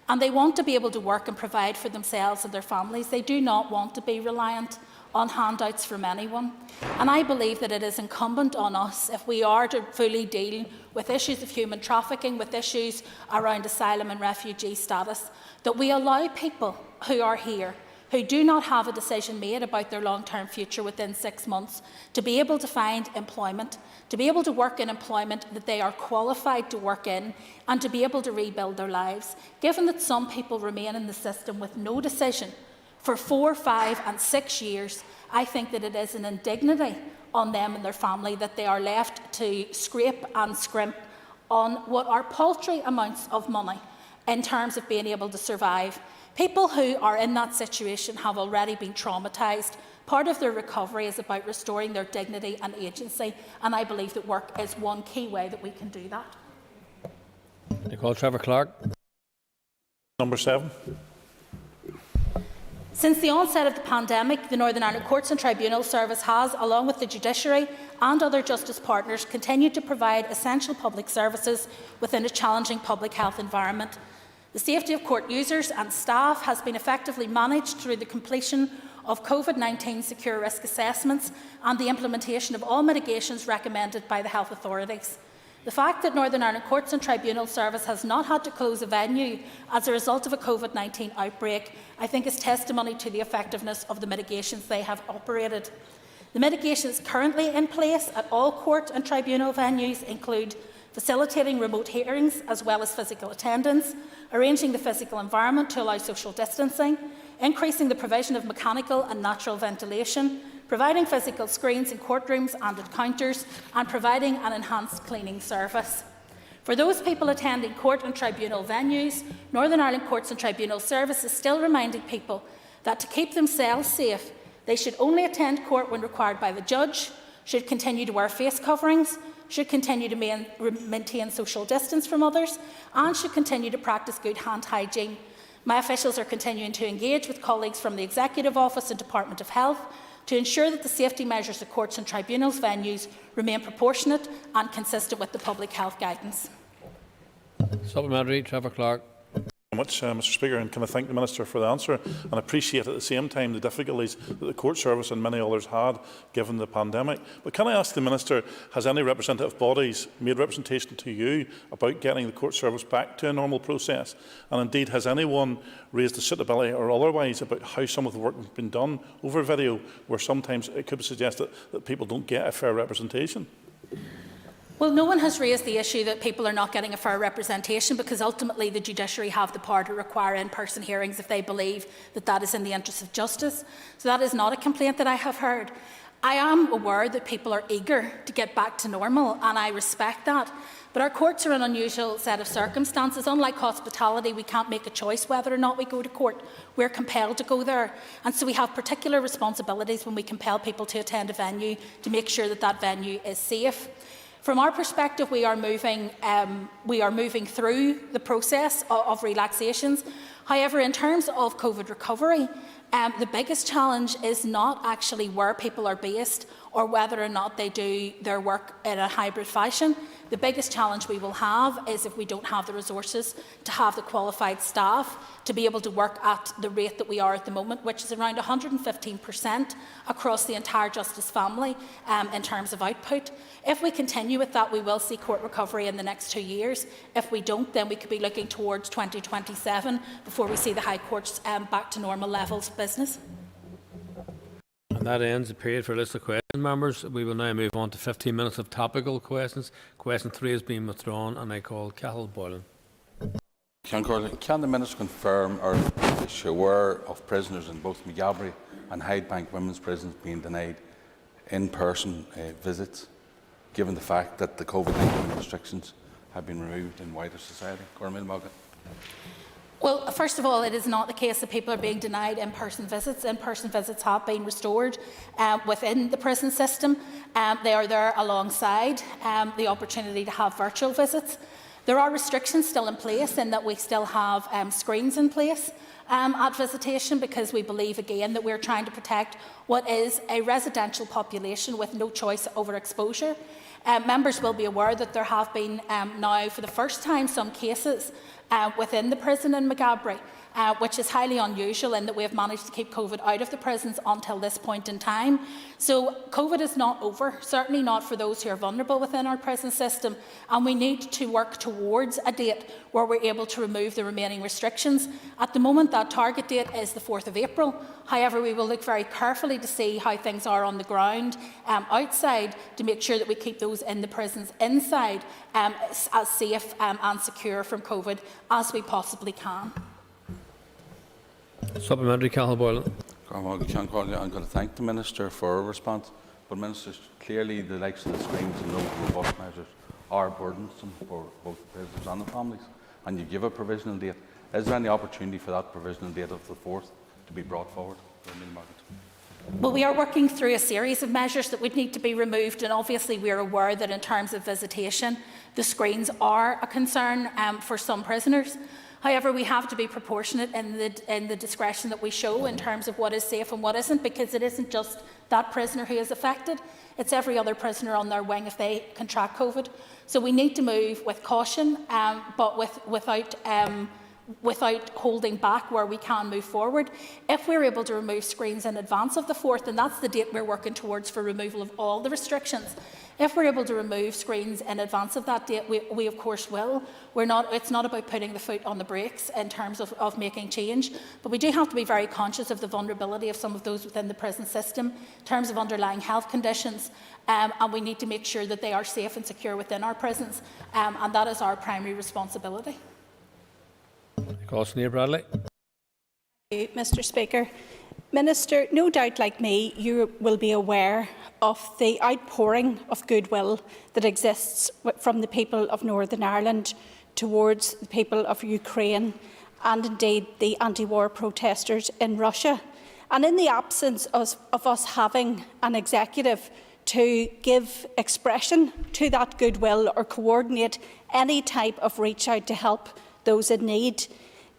Speaker 5: and they want to be able to work and provide for themselves and their families. They do not want to be reliant on handouts from anyone. And I believe that it is incumbent on us, if we are to fully deal with issues of human trafficking, with issues around asylum and refugee status, that we allow people who are here, who do not have a decision made about their long-term future within 6 months, to be able to find employment, to be able to work in employment that they are qualified to work in, and to be able to rebuild their lives. Given that some people remain in the system with no decision for 4, 5 and 6 years, I think that it is an indignity on them and their family that they are left to scrape and scrimp on what are paltry amounts of money in terms of being able to survive. People who are in that situation have already been traumatised. Part of their recovery is about restoring their dignity and agency, and I believe that work is one key way that we can do that.
Speaker 9: Nicole Trevor Clark.
Speaker 19: Number 7.
Speaker 5: Since the onset of the pandemic, the Northern Ireland Courts and Tribunal Service has, along with the judiciary and other justice partners, continued to provide essential public services within a challenging public health environment. The safety of court users and staff has been effectively managed through the completion of COVID-19 secure risk assessments and the implementation of all mitigations recommended by the health authorities. The fact that Northern Ireland Courts and Tribunal Service has not had to close a venue as a result of a COVID-19 outbreak, I think, is testimony to the effectiveness of the mitigations they have operated. The mitigations currently in place at all court and tribunal venues include facilitating remote hearings as well as physical attendance, arranging the physical environment to allow social distancing, increasing the provision of mechanical and natural ventilation, providing physical screens in courtrooms and at counters, and providing an enhanced cleaning service. For those people attending court and tribunal venues, Northern Ireland Courts and Tribunal Service is still reminding people that to keep themselves safe, they should only attend court when required by the judge, should continue to wear face coverings, should continue to maintain social distance from others, and should continue to practice good hand hygiene. My officials are continuing to engage with colleagues from the Executive Office and Department of Health to ensure that the safety measures at courts and tribunals venues remain proportionate and consistent with the public health guidance.
Speaker 9: Supplementary, Trevor Clark.
Speaker 19: Much, Mr Speaker, and can I thank the Minister for the answer and appreciate at the same time the difficulties that the Court Service and many others had given the pandemic. But can I ask the Minister, has any representative bodies made representation to you about getting the Court Service back to a normal process? And indeed, has anyone raised the suitability or otherwise about how some of the work has been done over video, where sometimes it could suggest that people don't get a fair representation?
Speaker 5: Well, no one has raised the issue that people are not getting a fair representation, because ultimately the judiciary have the power to require in-person hearings if they believe that that is in the interest of justice. So that is not a complaint that I have heard. I am aware that people are eager to get back to normal, and I respect that. But our courts are an unusual set of circumstances. Unlike hospitality, we can't make a choice whether or not we go to court. We're compelled to go there. And so we have particular responsibilities when we compel people to attend a venue to make sure that that venue is safe. From our perspective, we are moving through the process of relaxations. However, in terms of COVID recovery, the biggest challenge is not actually where people are based or whether or not they do their work in a hybrid fashion. The biggest challenge we will have is if we don't have the resources to have the qualified staff to be able to work at the rate that we are at the moment, which is around 115% across the entire justice family in terms of output. If we continue with that, we will see court recovery in the next 2 years. If we don't, then we could be looking towards 2027 before we see the High Courts back to normal levels of business.
Speaker 9: And that ends the period for a list of question members. We will now move on to 15 minutes of topical questions. Question 3 has been withdrawn, and I call Cathal Boylan.
Speaker 13: Can the Minister confirm or is she aware of prisoners in both Maghaberry and Hydebank women's prisons being denied in-person visits, given the fact that the COVID-19 restrictions have been removed in wider society?
Speaker 5: Well, first of all, it is not the case that people are being denied in-person visits. In-person visits have been restored within the prison system. They are there alongside the opportunity to have virtual visits. There are restrictions still in place in that we still have screens in place at visitation, because we believe again that we're trying to protect what is a residential population with no choice over exposure. Members will be aware that there have been now for the first time some cases within the prison in Maghaberry, which is highly unusual in that we have managed to keep COVID out of the prisons until this point in time. So COVID is not over, certainly not for those who are vulnerable within our prison system, and we need to work towards a date where we're able to remove the remaining restrictions. At the moment, that target date is the 4th of April. However, we will look very carefully to see how things are on the ground outside to make sure that we keep those in the prisons inside as safe and secure from COVID as we possibly can.
Speaker 9: Supplementary, Cathal Boylan.
Speaker 13: I'm going to thank the Minister for her response, but Minister, clearly the likes of the screens and local robust measures are burdensome for both prisoners and the families, and you give a provisional date. Is there any opportunity for that provisional date of the 4th to be brought forward?
Speaker 5: Well, we are working through a series of measures that would need to be removed, and obviously we are aware that in terms of visitation, the screens are a concern for some prisoners. However, we have to be proportionate in the discretion that we show in terms of what is safe and what isn't, because it isn't just that prisoner who is affected, it's every other prisoner on their wing if they contract COVID. So we need to move with caution, but without holding back where we can move forward. If we're able to remove screens in advance of the 4th, and that's the date we're working towards for removal of all the restrictions, if we're able to remove screens in advance of that date, we of course will. It's not about putting the foot on the brakes in terms of making change, but we do have to be very conscious of the vulnerability of some of those within the prison system in terms of underlying health conditions, and we need to make sure that they are safe and secure within our prisons, and that is our primary responsibility.
Speaker 9: Bradley.
Speaker 2: Thank you, Mr. Speaker. Minister, no doubt like me, you will be aware of the outpouring of goodwill that exists from the people of Northern Ireland towards the people of Ukraine and indeed the anti-war protesters in Russia. And in the absence of us having an executive to give expression to that goodwill or coordinate any type of reach out to help those in need,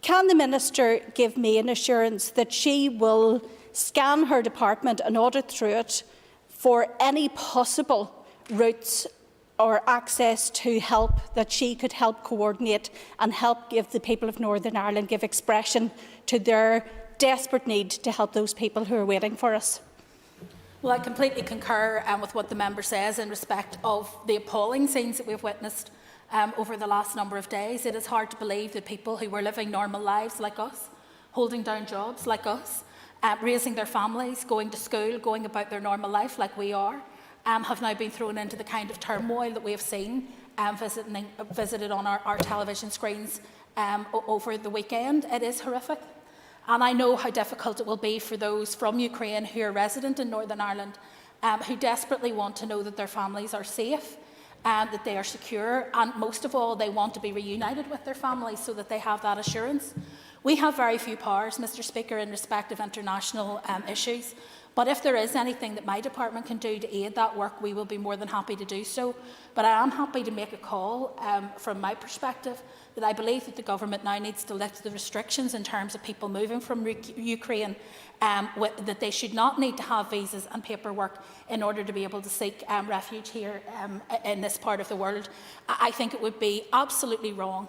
Speaker 2: can the Minister give me an assurance that she will scan her department and audit through it for any possible routes or access to help that she could help coordinate and help give the people of Northern Ireland give expression to their desperate need to help those people who are waiting for us?
Speaker 5: Well, I completely concur with what the member says in respect of the appalling scenes that we've witnessed over the last number of days. It is hard to believe that people who were living normal lives like us, holding down jobs like us, raising their families, going to school, going about their normal life like we are, have now been thrown into the kind of turmoil that we have seen visited on our television screens over the weekend. It is horrific. And I know how difficult it will be for those from Ukraine who are resident in Northern Ireland who desperately want to know that their families are safe, that they are secure, and most of all, they want to be reunited with their families so that they have that assurance. We have very few powers, Mr Speaker, in respect of international issues, but if there is anything that my department can do to aid that work, we will be more than happy to do so. But I am happy to make a call from my perspective that I believe that the government now needs to lift the restrictions in terms of people moving from Ukraine, that they should not need to have visas and paperwork in order to be able to seek refuge here in this part of the world. I think it would be absolutely wrong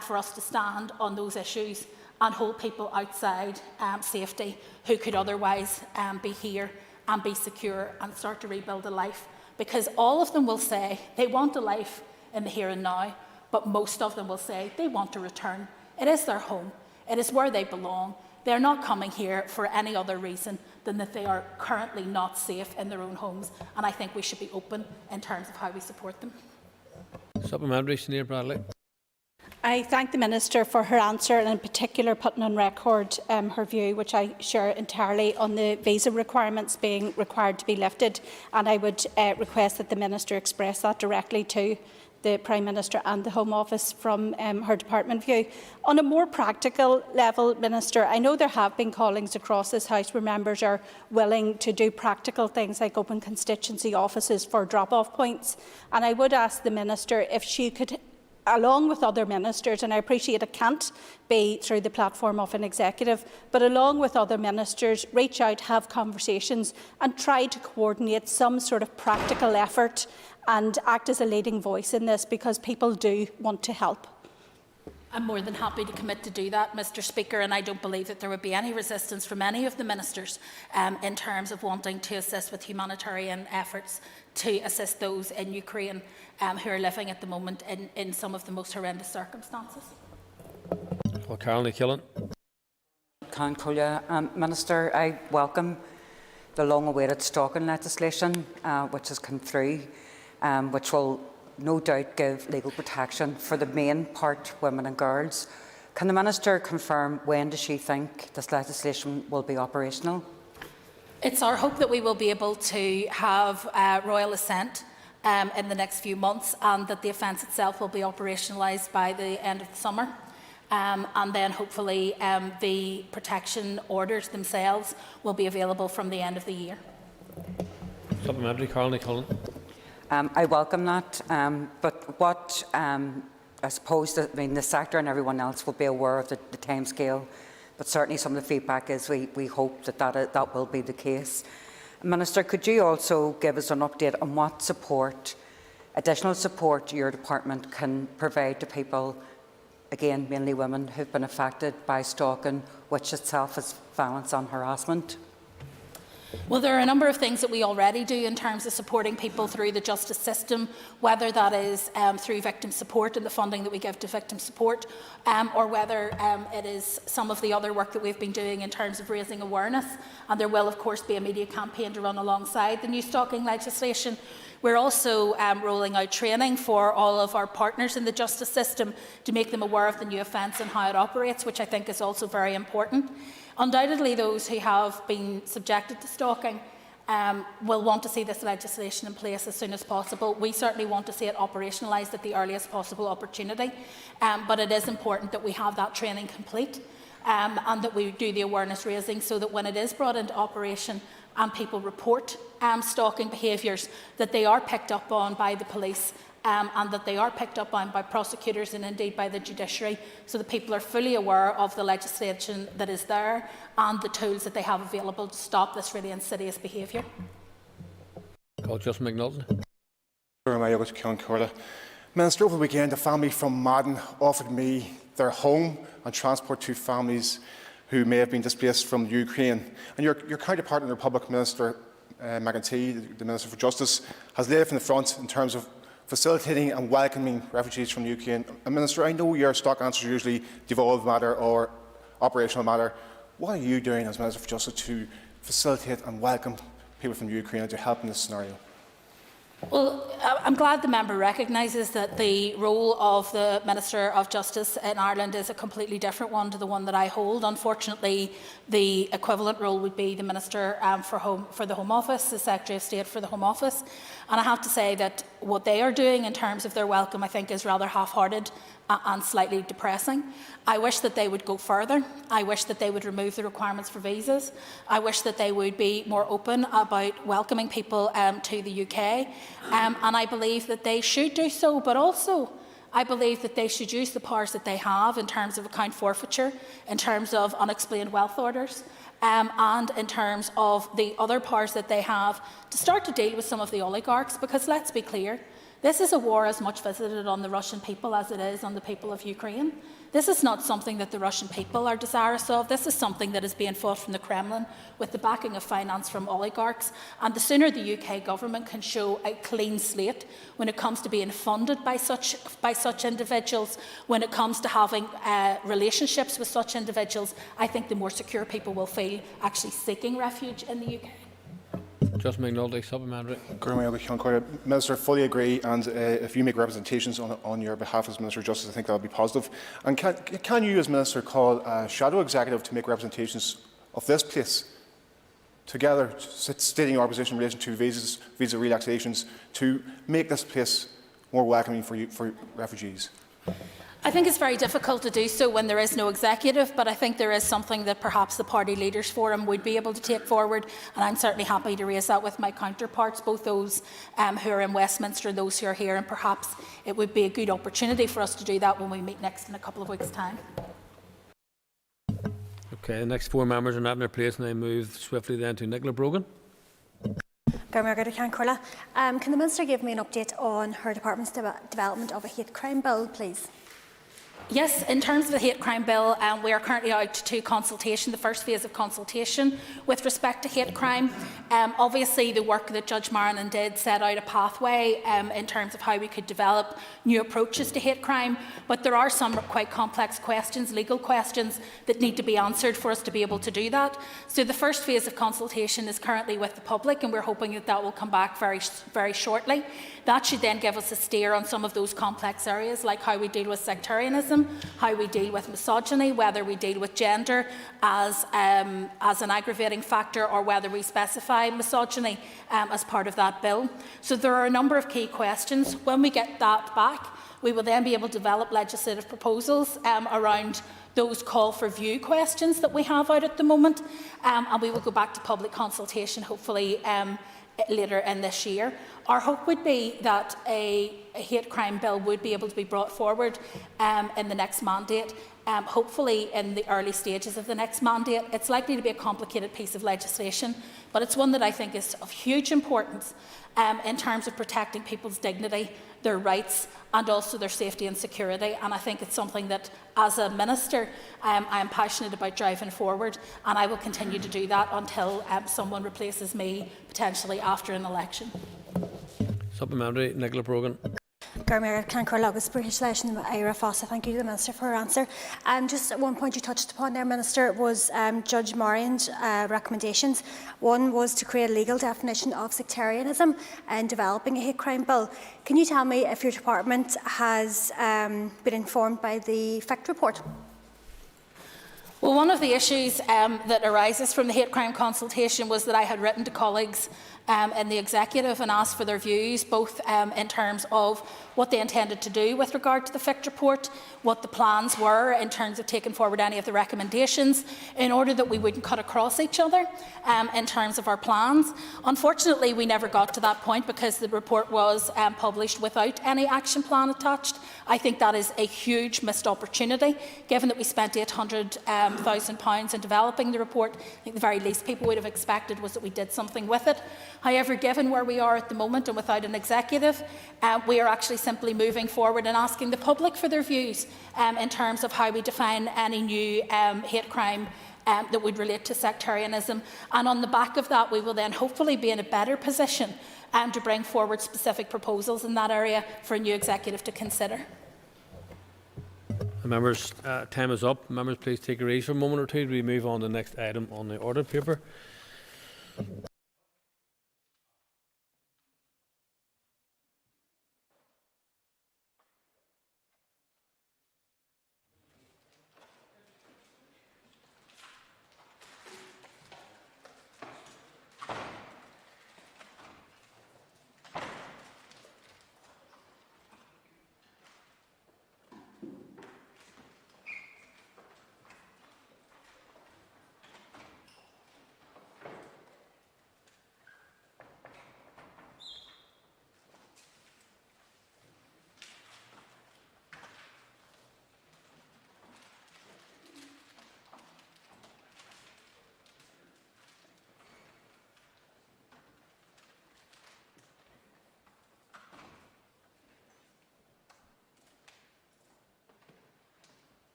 Speaker 5: for us to stand on those issues and hold people outside safety who could otherwise be here and be secure and start to rebuild a life. Because all of them will say they want a life in the here and now, but most of them will say they want to return. It is their home. It is where they belong. They're not coming here for any other reason than that they are currently not safe in their own homes. And I think we should be open in terms of how we support them.
Speaker 9: Supplementary, Sinead Bradley.
Speaker 2: I thank the Minister for her answer and in particular putting on record her view, which I share entirely, on the visa requirements being required to be lifted, and I would request that the Minister express that directly to the Prime Minister and the Home Office from her department view. On a more practical level, Minister, I know there have been callings across this House where members are willing to do practical things like open constituency offices for drop-off points, and I would ask the Minister if she could, along with other ministers, and I appreciate it can't be through the platform of an executive, but along with other ministers, reach out, have conversations and try to coordinate some sort of practical effort and act as a leading voice in this, because people do want to help.
Speaker 5: I'm more than happy to commit to do that, Mr Speaker, and I don't believe that there would be any resistance from any of the ministers in terms of wanting to assist with humanitarian efforts to assist those in Ukraine who are living at the moment in some of the most horrendous circumstances.
Speaker 9: Well, Caroline Killen.
Speaker 7: Minister, I welcome the long-awaited stalking legislation which has come through, which will no doubt give legal protection for the main part, women and girls. Can the Minister confirm when does she think this legislation will be operational?
Speaker 5: It's our hope that we will be able to have royal assent in the next few months, and that the offence itself will be operationalised by the end of the summer. And then hopefully the protection orders themselves will be available from the end of the year.
Speaker 9: Supplementary, Caroline Cullen.
Speaker 7: I welcome that, but what I suppose that, the sector and everyone else will be aware of the timescale, but certainly some of the feedback is we hope that will be the case. Minister, could you also give us an update on what support, additional support, your department can provide to people, again mainly women, who have been affected by stalking, which itself is violence and harassment?
Speaker 5: Well, there are a number of things that we already do in terms of supporting people through the justice system, whether that is through victim support and the funding that we give to victim support, or whether it is some of the other work that we've been doing in terms of raising awareness. And there will, of course, be a media campaign to run alongside the new stalking legislation. We're also rolling out training for all of our partners in the justice system to make them aware of the new offence and how it operates, which I think is also very important. Undoubtedly, those who have been subjected to stalking will want to see this legislation in place as soon as possible. We certainly want to see it operationalised at the earliest possible opportunity, but it is important that we have that training complete and that we do the awareness raising so that when it is brought into operation and people report stalking behaviours, that they are picked up on by the police and that they are picked up on by prosecutors and indeed by the judiciary, so that people are fully aware of the legislation that is there and the tools that they have available to stop this really insidious behaviour.
Speaker 9: Call Justin McNulty.
Speaker 12: Minister, over the weekend, a family from Madden offered me their home and transport to families who may have been displaced from Ukraine. And your counterpart in the Republic, Minister McEntee, the Minister for Justice, has led from the front in terms of facilitating and welcoming refugees from Ukraine. And Minister, I know your stock answers usually devolved matter or operational matter. What are you doing as Minister for Justice to facilitate and welcome people from Ukraine to help in this scenario?
Speaker 5: Well, I'm glad the member recognises that the role of the Minister of Justice in Ireland is a completely different one to the one that I hold. Unfortunately, the equivalent role would be the Minister for the Home Office, the Secretary of State for the Home Office. And I have to say that what they are doing in terms of their welcome, I think, is rather half-hearted and slightly depressing. I wish that they would go further. I wish that they would remove the requirements for visas. I wish that they would be more open about welcoming people to the UK. And I believe that they should do so, but also I believe that they should use the powers that they have in terms of account forfeiture, in terms of unexplained wealth orders, and in terms of the other powers that they have to start to deal with some of the oligarchs, because let's be clear, this is a war as much visited on the Russian people as it is on the people of Ukraine. This is not something that the Russian people are desirous of. This is something that is being fought from the Kremlin with the backing of finance from oligarchs. And the sooner the UK government can show a clean slate when it comes to being funded by such individuals, when it comes to having relationships with such individuals, I think the more secure people will feel actually seeking refuge in the UK.
Speaker 9: Just McNulty, supplementary.
Speaker 12: Minister, fully agree, and if you make representations on your behalf as Minister of Justice, I think that would be positive. And can you, as Minister, call a shadow executive to make representations of this place together, stating your opposition in relation to visa relaxations, to make this place more welcoming for refugees?
Speaker 5: I think it's very difficult to do so when there is no executive, but I think there is something that perhaps the Party Leaders Forum would be able to take forward, and I'm certainly happy to raise that with my counterparts, both those who are in Westminster and those who are here, and perhaps it would be a good opportunity for us to do that when we meet next in a couple of weeks' time.
Speaker 9: Okay, the next four members are not in their place, and I move swiftly then to Nicola Brogan.
Speaker 10: Can the Minister give me an update on her department's development of a hate crime bill, please?
Speaker 5: Yes, in terms of the hate crime bill, we are currently out to consultation, the first phase of consultation with respect to hate crime. Obviously, the work that Judge Marina did set out a pathway in terms of how we could develop new approaches to hate crime, but there are some quite complex questions, legal questions, that need to be answered for us to be able to do that. So the first phase of consultation is currently with the public, and we're hoping that that will come back very, very shortly. That should then give us a steer on some of those complex areas, like how we deal with sectarianism, how we deal with misogyny, whether we deal with gender as an aggravating factor, or whether we specify misogyny as part of that bill. So there are a number of key questions. When we get that back, we will then be able to develop legislative proposals around those call for view questions that we have out at the moment, and we will go back to public consultation hopefully later in this year. Our hope would be that a hate crime bill would be able to be brought forward in the next mandate, hopefully in the early stages of the next mandate. It's likely to be a complicated piece of legislation, but it's one that I think is of huge importance in terms of protecting people's dignity, their rights, and also their safety and security. And I think it's something that, as a minister, I am passionate about driving forward, and I will continue to do that until someone replaces me, potentially after an election.
Speaker 9: Supplementary, Nicola Brogan.
Speaker 10: Thank you to the Minister for her answer. Just one point you touched upon there, Minister, was Judge Marion's recommendations. One was to create a legal definition of sectarianism and developing a hate crime bill. Can you tell me if your department has been informed by the FICT report?
Speaker 5: Well, one of the issues that arises from the hate crime consultation was that I had written to colleagues in the executive and asked for their views, both in terms of what they intended to do with regard to the FICT report, what the plans were in terms of taking forward any of the recommendations, in order that we wouldn't cut across each other in terms of our plans. Unfortunately, we never got to that point because the report was published without any action plan attached. I think that is a huge missed opportunity, given that we spent £800,000 in developing the report. I think the very least people would have expected was that we did something with it. However, given where we are at the moment and without an executive, we are actually simply moving forward and asking the public for their views in terms of how we define any new hate crime that would relate to sectarianism. And on the back of that, we will then hopefully be in a better position to bring forward specific proposals in that area for a new executive to consider.
Speaker 9: Members, time is up. Members, please take a ease for a moment or two. We move on to the next item on the order paper.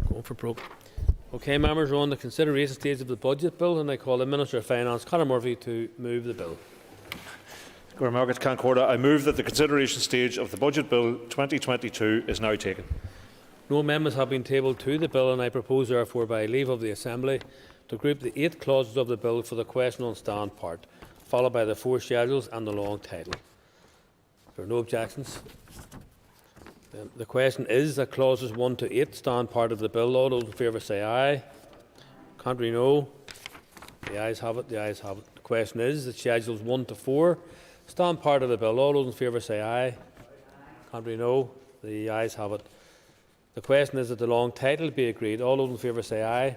Speaker 9: Going for broke. Okay, members, we're on the consideration stage of the budget bill, and I call the Minister of Finance, Conor Murphy, to move the bill.
Speaker 16: I move that the consideration stage of the Budget Bill 2022 is now taken.
Speaker 9: No amendments have been tabled to the bill, and I propose therefore by leave of the Assembly to group the 8 clauses of the bill for the question on stand part, followed by the 4 schedules and the long title. There are no objections. The question is that clauses 1 to 8 stand part of the bill. All those in favour say aye. Contrary, no. The ayes have it. The ayes have it. The question is that schedules 1 to 4 stand part of the bill. All those in favour say aye. Contrary, no. The ayes have it. The question is that the long title be agreed. All those in favour say aye.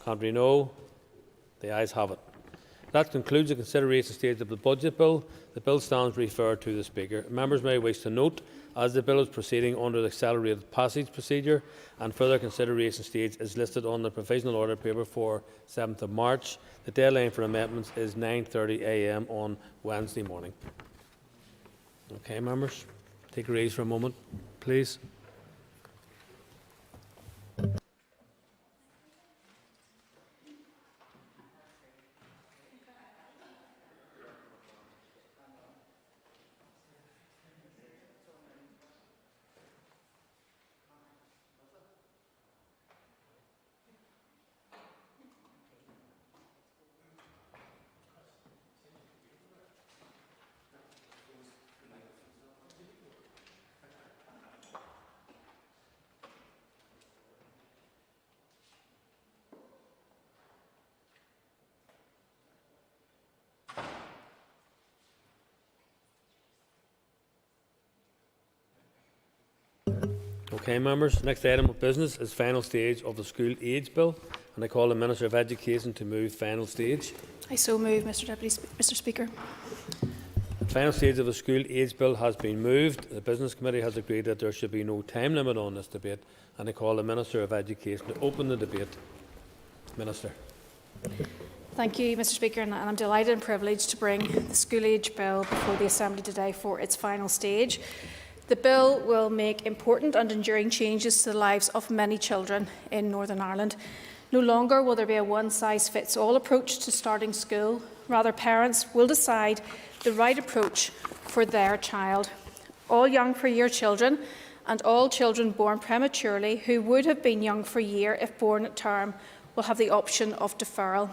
Speaker 9: Contrary, no. The ayes have it. That concludes the consideration stage of the budget bill. The bill stands referred to the Speaker. Members may wish to note, as the bill is proceeding under the accelerated passage procedure and further consideration stage is listed on the provisional order paper for 7th of March, the deadline for amendments is 9:30 a.m. on Wednesday morning. Okay, members, take your ease for a moment, please. Okay, members. Next item of business is final stage of the School Age Bill, and I call the Minister of Education to move final stage.
Speaker 2: I so move, Mr. Speaker.
Speaker 9: The final stage of the School Age Bill has been moved. The Business Committee has agreed that there should be no time limit on this debate, and I call the Minister of Education to open the debate. Minister.
Speaker 2: Thank you, Mr. Speaker, and I'm delighted and privileged to bring the School Age Bill before the Assembly today for its final stage. The bill will make important and enduring changes to the lives of many children in Northern Ireland. No longer will there be a one-size-fits-all approach to starting school. Rather, parents will decide the right approach for their child. All young for year children and all children born prematurely who would have been young for year if born at term will have the option of deferral.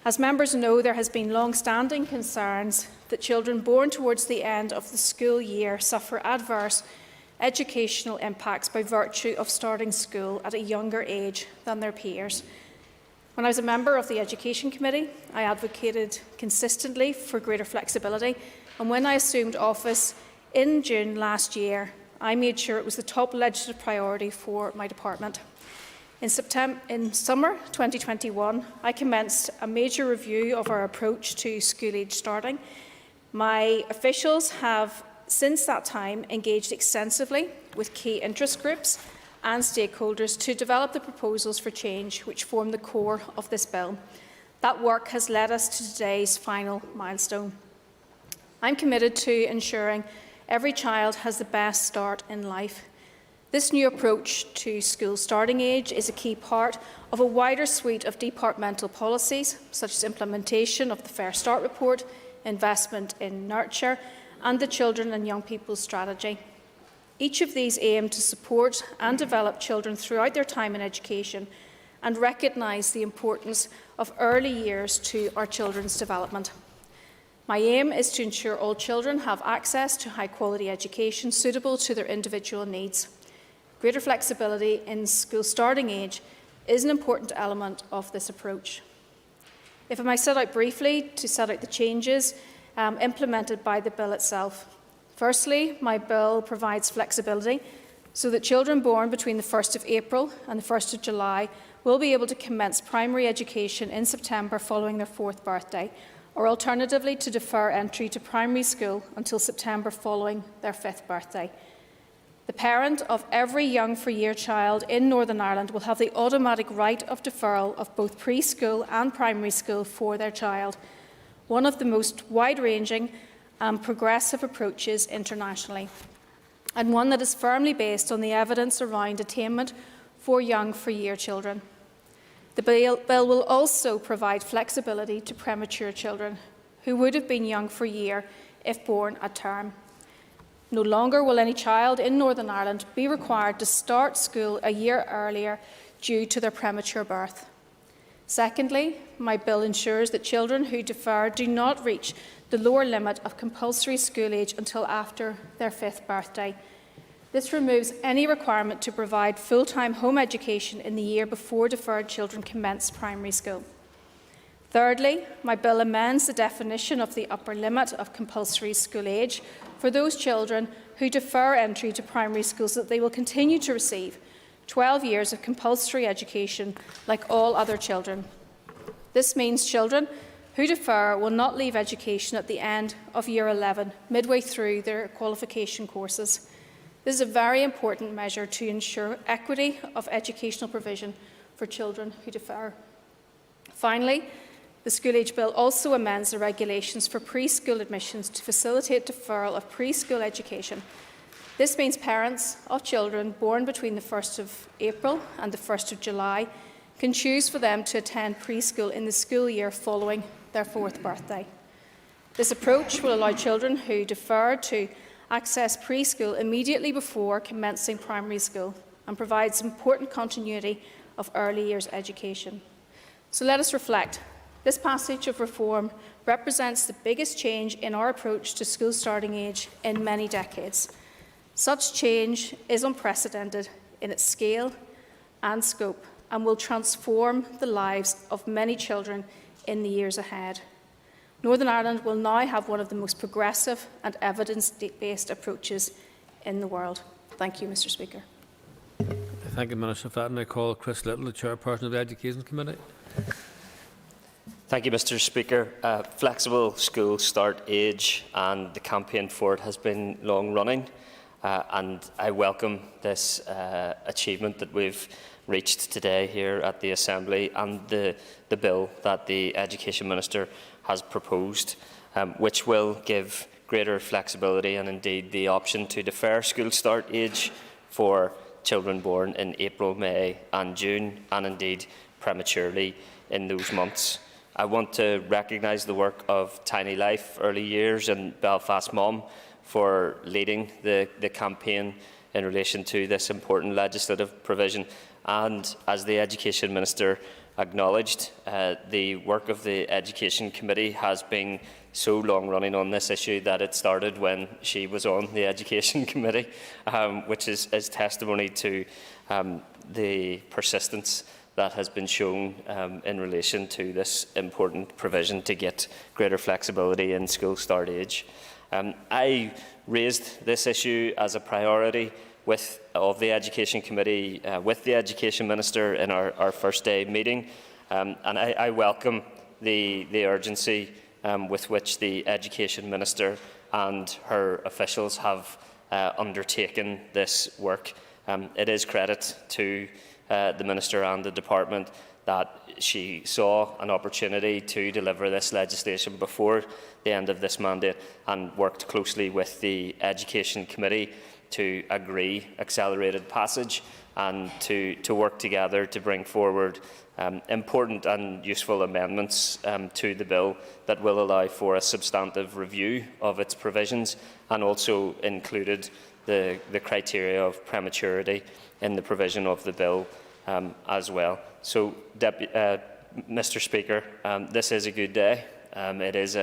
Speaker 2: As members know, there has been long-standing concerns that children born towards the end of the school year suffer adverse educational impacts by virtue of starting school at a younger age than their peers. When I was a member of the Education Committee, I advocated consistently for greater flexibility, and when I assumed office in June last year, I made sure it was the top legislative priority for my department. In summer 2021, I commenced a major review of our approach to school age starting. My officials have since that time engaged extensively with key interest groups and stakeholders to develop the proposals for change which form the core of this bill. That work has led us to today's final milestone. I'm committed to ensuring every child has the best start in life. This new approach to school starting age is a key part of a wider suite of departmental policies, such as implementation of the Fair Start report, investment in nurture, and the Children and Young People's Strategy. Each of these aim to support and develop children throughout their time in education and recognise the importance of early years to our children's development. My aim is to ensure all children have access to high-quality education suitable to their individual needs. Greater flexibility in school starting age is an important element of this approach. If I may set out briefly to set out the changes implemented by the bill itself. Firstly, my bill provides flexibility so that children born between the 1st of April and the 1st of July will be able to commence primary education in September following their 4th birthday, or alternatively to defer entry to primary school until September following their 5th birthday. The parent of every young for year child in Northern Ireland will have the automatic right of deferral of both preschool and primary school for their child, one of the most wide-ranging and progressive approaches internationally.
Speaker 3: and one that is firmly based on the evidence around attainment for young for-year children. The bill will also provide flexibility to premature children who would have been young for year if born at term. No longer will any child in Northern Ireland be required to start school a year earlier due to their premature birth. Secondly, my bill ensures that children who defer do not reach the lower limit of compulsory school age until after their 5th birthday. This removes any requirement to provide full-time home education in the year before deferred children commence primary school. Thirdly, my bill amends the definition of the upper limit of compulsory school age for those children who defer entry to primary school so that they will continue to receive 12 years of compulsory education like all other children. This means children who defer will not leave education at the end of Year 11, midway through their qualification courses. This is a very important measure to ensure equity of educational provision for children who defer. Finally, the School Age Bill also amends the regulations for preschool admissions to facilitate deferral of preschool education. This means parents of children born between the 1st of April and the 1st of July can choose for them to attend preschool in the school year following their 4th birthday. This approach will allow children who defer to access preschool immediately before commencing primary school and provides important continuity of early years education. So let us reflect. This passage of reform represents the biggest change in our approach to school starting age in many decades. Such change is unprecedented in its scale and scope and will transform the lives of many children in the years ahead. Northern Ireland will now have one of the most progressive and evidence-based approaches in the world. Thank you, Mr. Speaker.
Speaker 9: Thank you, Minister for that. And I call Chris Little, the Chairperson of the Education Committee.
Speaker 17: Thank you, Mr. Speaker. Flexible school start age and the campaign for it has been long running, and I welcome this achievement that we've reached today here at the Assembly and the bill that the Education Minister has proposed, which will give greater flexibility and indeed the option to defer school start age for children born in April, May and June, and indeed prematurely in those months. I want to recognise the work of Tiny Life Early Years and Belfast Mum for leading the campaign in relation to this important legislative provision. And as the Education Minister acknowledged, the work of the Education Committee has been so long running on this issue that it started when she was on the Education Committee, which is testimony to the persistence that has been shown in relation to this important provision to get greater flexibility in school start age. I raised this issue as a priority of the Education Committee with the Education Minister in our first day meeting, and I welcome the urgency with which the Education Minister and her officials have undertaken this work. It is credit to the Minister and the Department that she saw an opportunity to deliver this legislation before the end of this mandate and worked closely with the Education Committee to agree accelerated passage and to work together to bring forward important and useful amendments to the bill that will allow for a substantive review of its provisions, and also included the criteria of prematurity in the provision of the bill as well. So, Mr. Speaker, this is a good day. It is,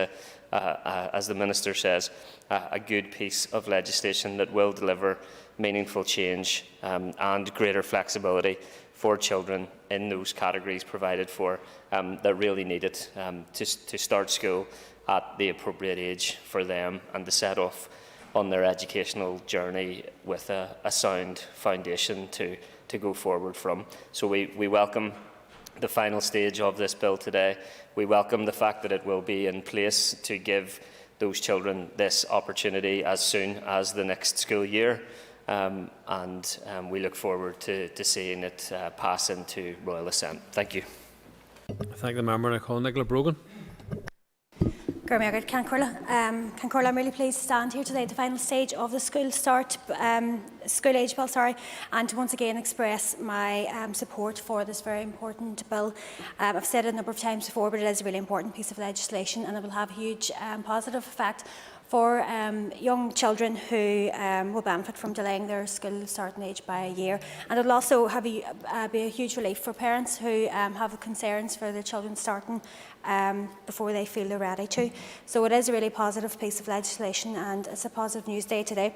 Speaker 17: as the Minister says, a good piece of legislation that will deliver meaningful change and greater flexibility for children in those categories provided for that really need it to start school at the appropriate age for them and to set off on their educational journey with a sound foundation to go forward from. So we welcome the final stage of this bill today. We welcome the fact that it will be in place to give those children this opportunity as soon as the next school year, and we look forward to seeing it pass into Royal Assent. Thank you.
Speaker 9: I thank the member, and I call Nicola Brogan.
Speaker 1: I'm really pleased to stand here today at the final stage of the school age bill, and to once again express my support for this very important bill. I've said it a number of times before, but it is a really important piece of legislation, and it will have a huge positive effect for young children who will benefit from delaying their school starting age by a year. And it will also have be a huge relief for parents who have concerns for their children starting before they feel they're ready to. So it is a really positive piece of legislation, and it's a positive news day today.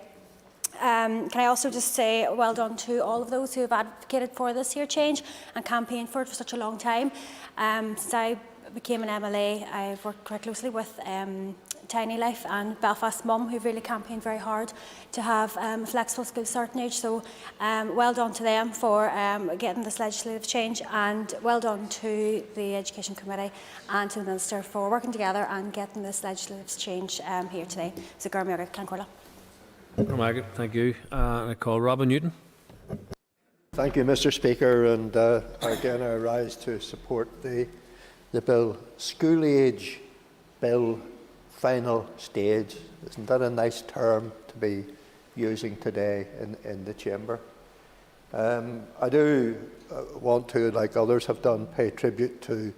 Speaker 1: Can I also just say well done to all of those who have advocated for this here change and campaigned for it for such a long time. Since I became an MLA, I've worked quite closely with Tiny Life and Belfast Mum, who've really campaigned very hard to have a flexible school starting age. So well done to them for getting this legislative change, and well done to the Education Committee and to the Minister for working together and getting this legislative change here today. So
Speaker 9: Thank you. I call Robin Newton.
Speaker 6: Thank you, Mr. Speaker, and again I rise to support the bill. School age bill, final stage. Isn't that a nice term to be using today in the chamber? I do want to, like others have done, pay tribute to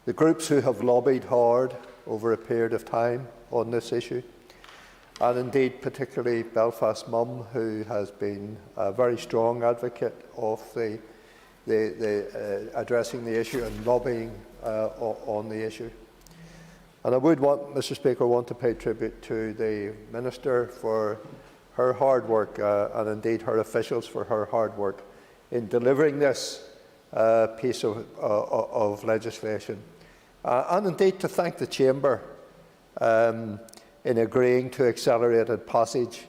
Speaker 6: the groups who have lobbied hard over a period of time on this issue, and indeed particularly Belfast Mum, who has been a very strong advocate of the addressing the issue and lobbying on the issue. And I would Mr. Speaker, want to pay tribute to the Minister for her hard work and indeed her officials for her hard work in delivering this piece of legislation. And indeed to thank the Chamber in agreeing to accelerated passage.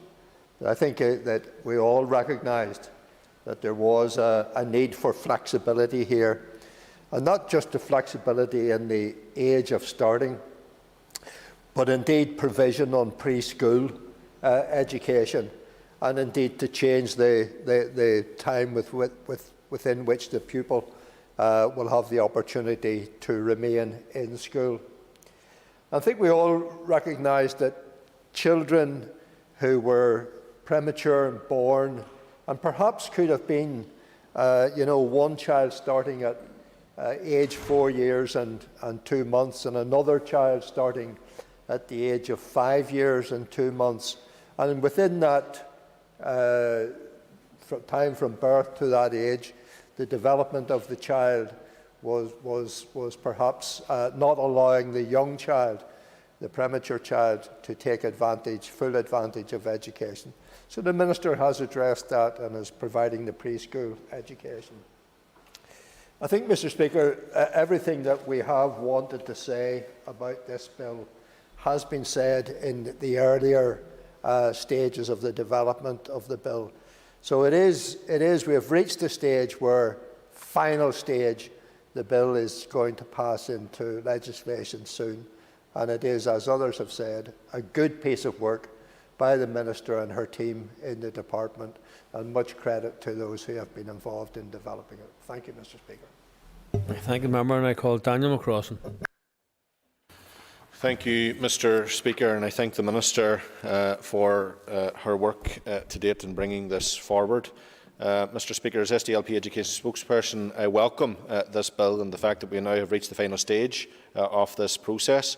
Speaker 6: I think that we all recognised that there was a need for flexibility here, and not just the flexibility in the age of starting, but indeed provision on preschool education, and indeed to change the time within which the pupil will have the opportunity to remain in school. I think we all recognise that children who were premature and born, and perhaps could have been, one child starting at age 4 years and 2 months, and another child starting at the age of 5 years and 2 months, and within that time from birth to that age, the development of the child was perhaps not allowing the young child, the premature child, to take full advantage of education. So the Minister has addressed that and is providing the preschool education. I think, Mr. Speaker, everything that we have wanted to say about this bill has been said in the earlier stages of the development of the bill. So we have reached the stage where, final stage, the bill is going to pass into legislation soon. And it is, as others have said, a good piece of work by the Minister and her team in the department, and much credit to those who have been involved in developing it. Thank you, Mr. Speaker.
Speaker 9: Thank you, Member, and I call Daniel McCrossan.
Speaker 23: Thank you, Mr. Speaker, and I thank the Minister for her work to date in bringing this forward. Mr. Speaker, as SDLP Education spokesperson, I welcome this bill and the fact that we now have reached the final stage of this process.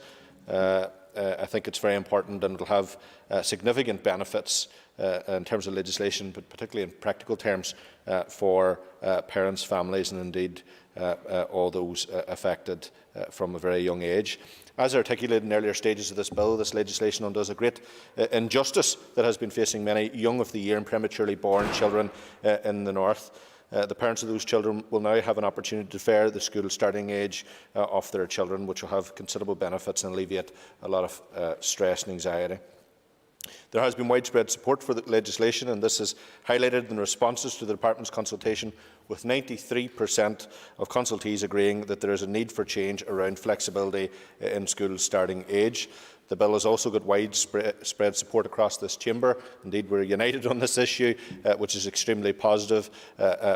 Speaker 23: I think it's very important, and it will have significant benefits in terms of legislation, but particularly in practical terms for parents, families, and indeed all those affected from a very young age. As articulated in earlier stages of this bill, this legislation undoes a great injustice that has been facing many young of the year and prematurely born children in the North. The parents of those children will now have an opportunity to defer the school starting age of their children, which will have considerable benefits and alleviate a lot of stress and anxiety. There has been widespread support for the legislation, and this is highlighted in responses to the Department's consultation, with 93% of consultees agreeing that there is a need for change around flexibility in school starting age. The bill has also got widespread support across this chamber. Indeed, we're united on this issue, which is extremely positive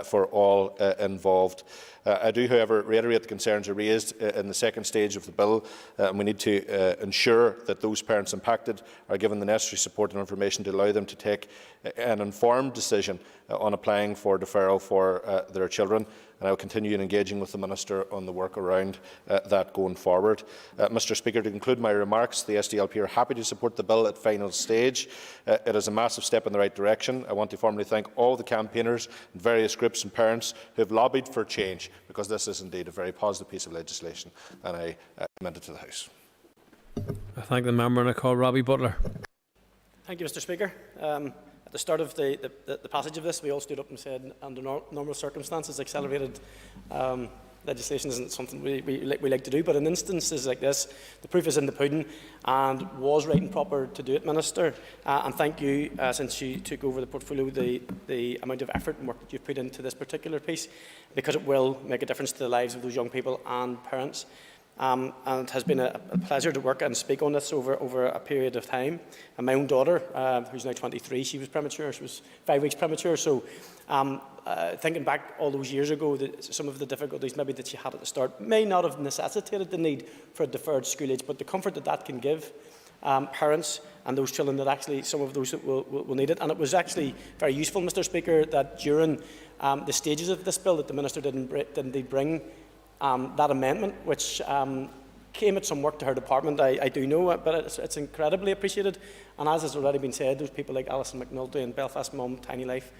Speaker 23: for all involved. I do, however, reiterate the concerns are raised in the second stage of the bill, and we need to ensure that those parents impacted are given the necessary support and information to allow them to take an informed decision on applying for deferral for their children. And I will continue engaging with the Minister on the work around that going forward. Mr Speaker, to conclude my remarks, the SDLP are happy to support the bill at final stage. It is a massive step in the right direction. I want to formally thank all the campaigners and various groups and parents who have lobbied for change, because this is indeed a very positive piece of legislation, and I commend it to the House.
Speaker 9: I thank the member, and I call Robbie Butler.
Speaker 11: Thank you, Mr Speaker. At the start of the passage of this, we all stood up and said, under normal circumstances, accelerated legislation isn't something we like to do, but in instances like this, the proof is in the pudding, and was right and proper to do it, Minister. And thank you, since you took over the portfolio, the amount of effort and work that you've put into this particular piece, because it will make a difference to the lives of those young people and parents. And it has been a pleasure to work and speak on this over a period of time. And my own daughter, who's now 23, she was premature. She was 5 weeks premature. So thinking back all those years ago, some of the difficulties maybe that she had at the start may not have necessitated the need for a deferred school age, but the comfort that that can give parents and those children that actually, some of those that will need it. And it was actually very useful, Mr Speaker, that during the stages of this bill that the Minister didn't indeed bring that amendment, which came at some work to her department, I do know, but it's incredibly appreciated. And as has already been said, those people like Alison McNulty and Belfast Mum, Tiny Life,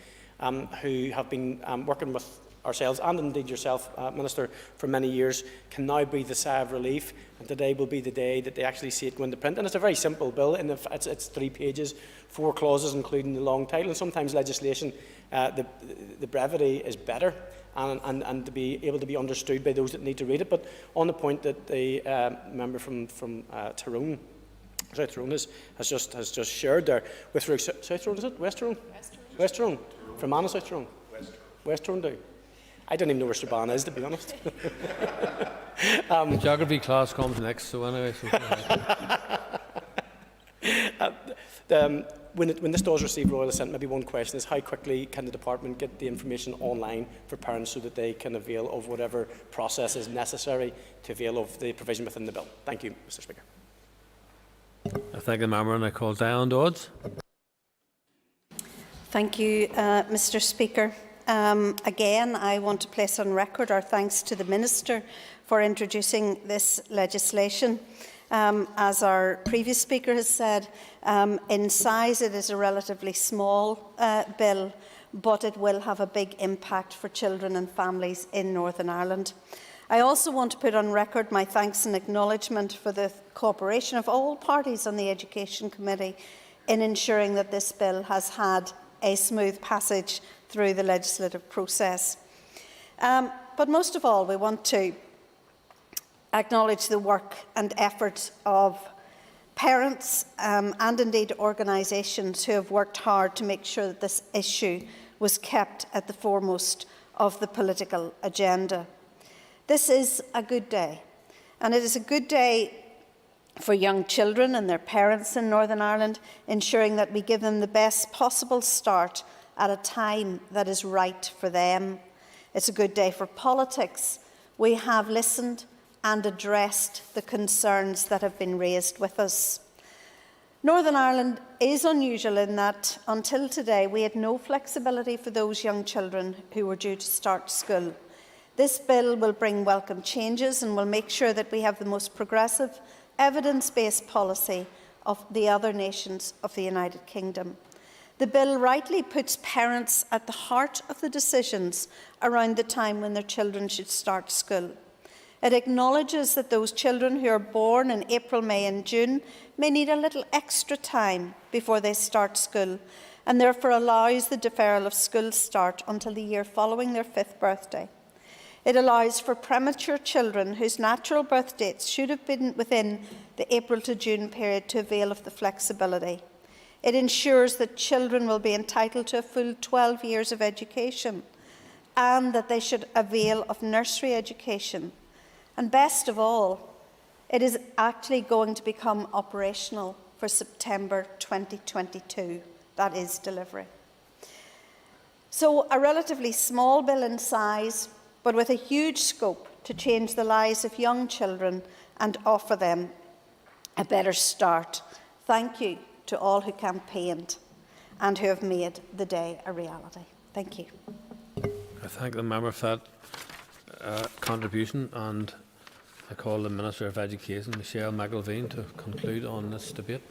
Speaker 11: who have been working with ourselves and indeed yourself, Minister, for many years, can now breathe a sigh of relief. And today will be the day that they actually see it go into print. And it's a very simple bill. It's 3 pages, 4 clauses, including the long title. And sometimes legislation, the brevity is better. And to be able to be understood by those that need to read it. But on the point that the member from Tyrone, South Tyrone has just shared there with South Tyrone, is it? West Tyrone? West Tyrone. From Anna, South Tyrone? West Tyrone do. I don't even know where Strabane is, to be honest.
Speaker 9: The geography class comes next, so anyway.
Speaker 11: When this does receive royal assent, maybe one question is how quickly can the department get the information online for parents so that they can avail of whatever process is necessary to avail of the provision within the bill? Thank you, Mr Speaker.
Speaker 9: I thank the member, and I call Diane Dodds.
Speaker 14: Thank you, Mr Speaker. Again, I want to place on record our thanks to the Minister for introducing this legislation. As our previous speaker has said, in size it is a relatively small bill, but it will have a big impact for children and families in Northern Ireland. I also want to put on record my thanks and acknowledgement for the cooperation of all parties on the Education Committee in ensuring that this bill has had a smooth passage through the legislative process. But most of all, we want to acknowledge the work and effort of parents and indeed organisations who have worked hard to make sure that this issue was kept at the foremost of the political agenda. This is a good day, and it is a good day for young children and their parents in Northern Ireland, ensuring that we give them the best possible start at a time that is right for them. It's a good day for politics. We have listened and addressed the concerns that have been raised with us. Northern Ireland is unusual in that, until today, we had no flexibility for those young children who were due to start school. This bill will bring welcome changes and will make sure that we have the most progressive, evidence-based policy of the other nations of the United Kingdom. The bill rightly puts parents at the heart of the decisions around the time when their children should start school. It acknowledges that those children who are born in April, May and June may need a little extra time before they start school, and therefore allows the deferral of school start until the year following their 5th birthday. It allows for premature children whose natural birth dates should have been within the April to June period to avail of the flexibility. It ensures that children will be entitled to a full 12 years of education and that they should avail of nursery education. And best of all, It is actually going to become operational for September 2022. That is delivery. So a relatively small bill in size, but with a huge scope to change the lives of young children and offer them a better start. Thank you to all who campaigned and who have made the day a reality. Thank you.
Speaker 9: I thank the member for that contribution, and I call the Minister of Education, Michelle McIlveen, to conclude on this debate.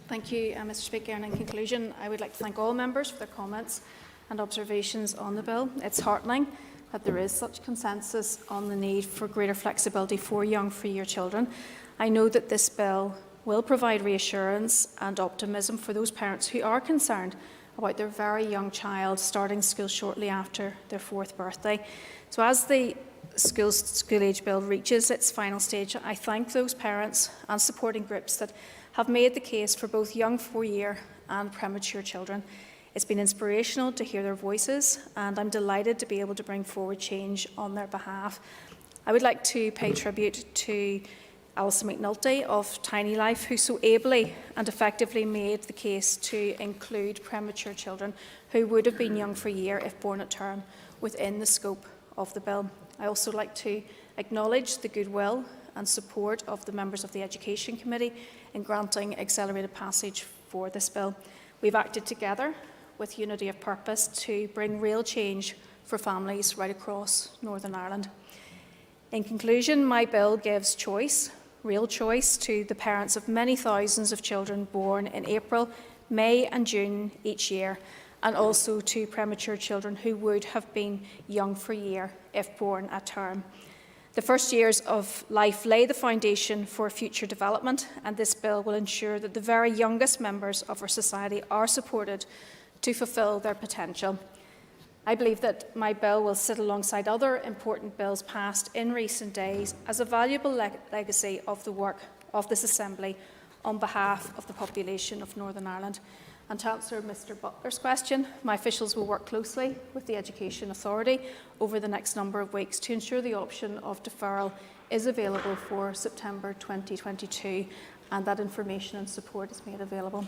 Speaker 3: Thank you, Mr. Speaker. And in conclusion, I would like to thank all members for their comments and observations on the bill. It's heartening that there is such consensus on the need for greater flexibility for young three-year children. I know that this bill will provide reassurance and optimism for those parents who are concerned about their very young child starting school shortly after their 4th birthday. So as the school age bill reaches its final stage, I thank those parents and supporting groups that have made the case for both young 4-year and premature children. It's been inspirational to hear their voices, and I'm delighted to be able to bring forward change on their behalf. I would like to pay tribute to Alison McNulty of Tiny Life, who so ably and effectively made the case to include premature children who would have been young for a year if born at term within the scope of the bill. I also like to acknowledge the goodwill and support of the members of the Education Committee in granting accelerated passage for this bill. We've acted together with unity of purpose to bring real change for families right across Northern Ireland. In conclusion, my bill gives choice, real choice, to the parents of many thousands of children born in April, May and June each year, and also to premature children who would have been young for a year if born at term. The first years of life lay the foundation for future development, and this bill will ensure that the very youngest members of our society are supported to fulfil their potential. I believe that my bill will sit alongside other important bills passed in recent days as a valuable legacy of the work of this Assembly on behalf of the population of Northern Ireland. And to answer Mr Butler's question, my officials will work closely with the Education Authority over the next number of weeks to ensure the option of deferral is available for September 2022, and that information and support is made available.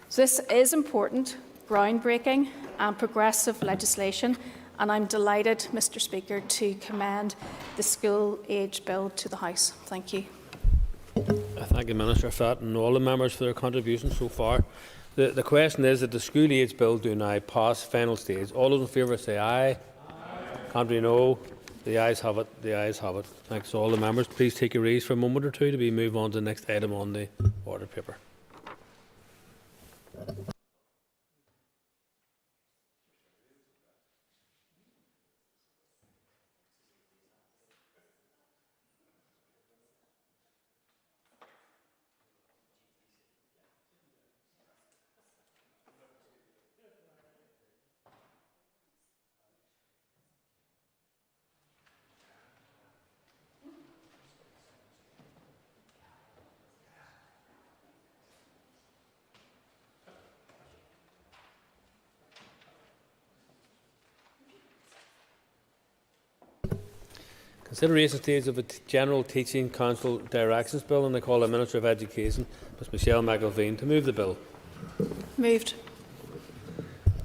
Speaker 3: So this is important, groundbreaking and progressive legislation, and I'm delighted, Mr Speaker, to commend the school age bill to the House. Thank you.
Speaker 9: I thank the Minister for that and all the members for their contributions so far. The question is that the school age bill do now pass final stage. All those in favour say aye. Contrary no. The ayes have it. The ayes have it. Thanks to all the members. Please take your ease for a moment or two to be moved on to the next item on the order paper. Consideration stage of the General Teaching Council Directions Bill, and I call the Minister of Education, Ms Michelle McIlveen, to move the bill.
Speaker 3: Moved.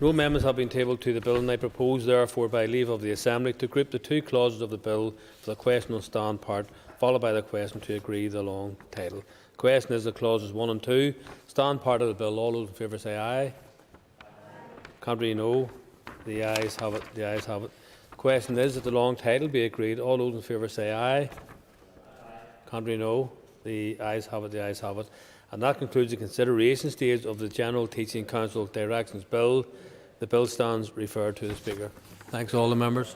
Speaker 9: No amendments have been tabled to the bill, and I propose, therefore, by leave of the Assembly, to group the two clauses of the bill for the question on stand part, followed by the question to agree the long title. The question is the clauses 1 and 2. Stand part of the bill. All those in favour say aye. Contrary no. The ayes have it. The ayes have it. The question is that the long title be agreed. All those in favour say aye. Contrary no. The ayes have it. The ayes have it. And that concludes the consideration stage of the General Teaching Council Directions Bill. The bill stands referred to the Speaker. Thanks to all the members.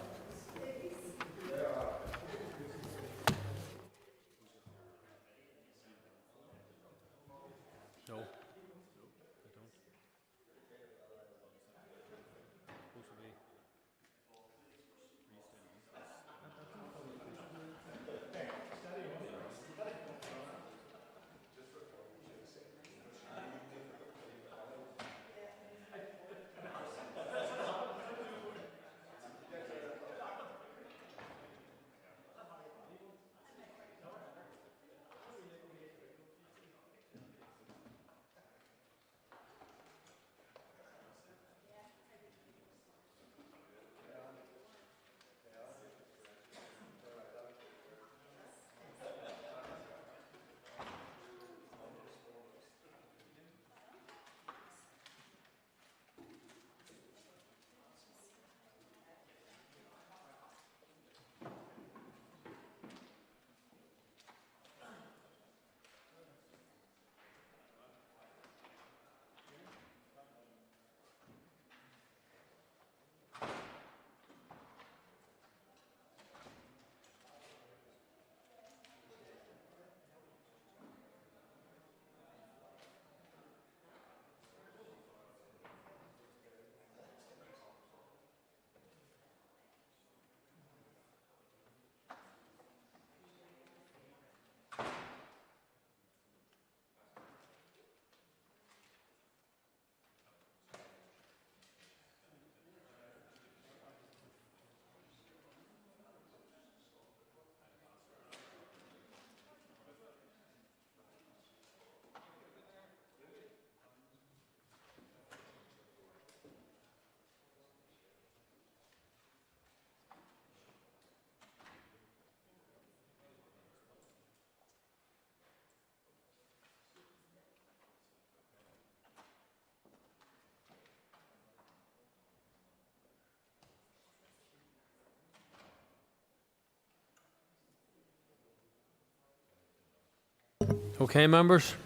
Speaker 9: Okay, members.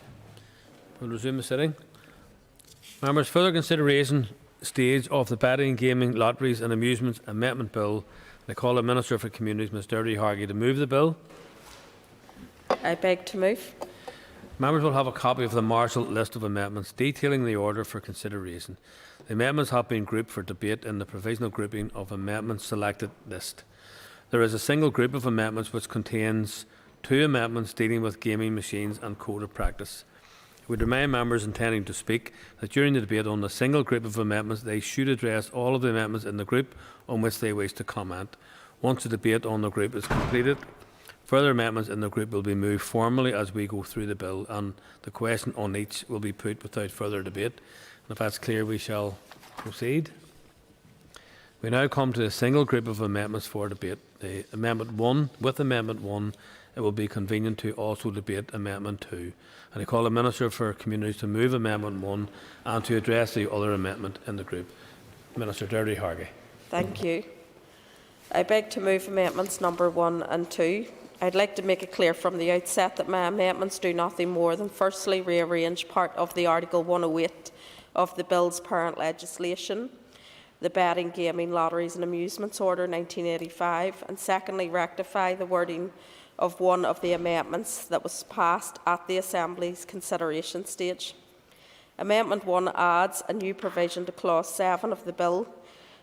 Speaker 9: We'll resume the sitting. Members, further consideration stage of the Betting, Gaming, Lotteries and Amusements Amendment Bill. I call the Minister for Communities, Ms Derry Hargey, to move the bill.
Speaker 18: I beg to move.
Speaker 9: Members will have a copy of the marshalled list of amendments detailing the order for consideration. The amendments have been grouped for debate in the provisional grouping of amendments selected list. There is a single group of amendments which contains 2 amendments dealing with gaming machines and code of practice. We would remind members intending to speak that during the debate on the single group of amendments, they should address all of the amendments in the group on which they wish to comment. Once the debate on the group is completed, further amendments in the group will be moved formally as we go through the bill, and the question on each will be put without further debate. And if that's clear, we shall proceed. We now come to a single group of amendments for debate. The Amendment 1, with Amendment 1, it will be convenient to also debate Amendment 2. And I call the Minister for Communities to move Amendment 1 and to address the other amendment in the group. Minister Derry Hargey.
Speaker 18: Thank you. I beg to move amendments number 1 and 2. I'd like to make it clear from the outset that my amendments do nothing more than firstly rearrange part of the Article 108 of the Bill's parent legislation, the Betting, Gaming, Lotteries and Amusements Order 1985, and secondly rectify the wording of one of the amendments that was passed at the Assembly's consideration stage. Amendment 1 adds a new provision to Clause 7 of the Bill.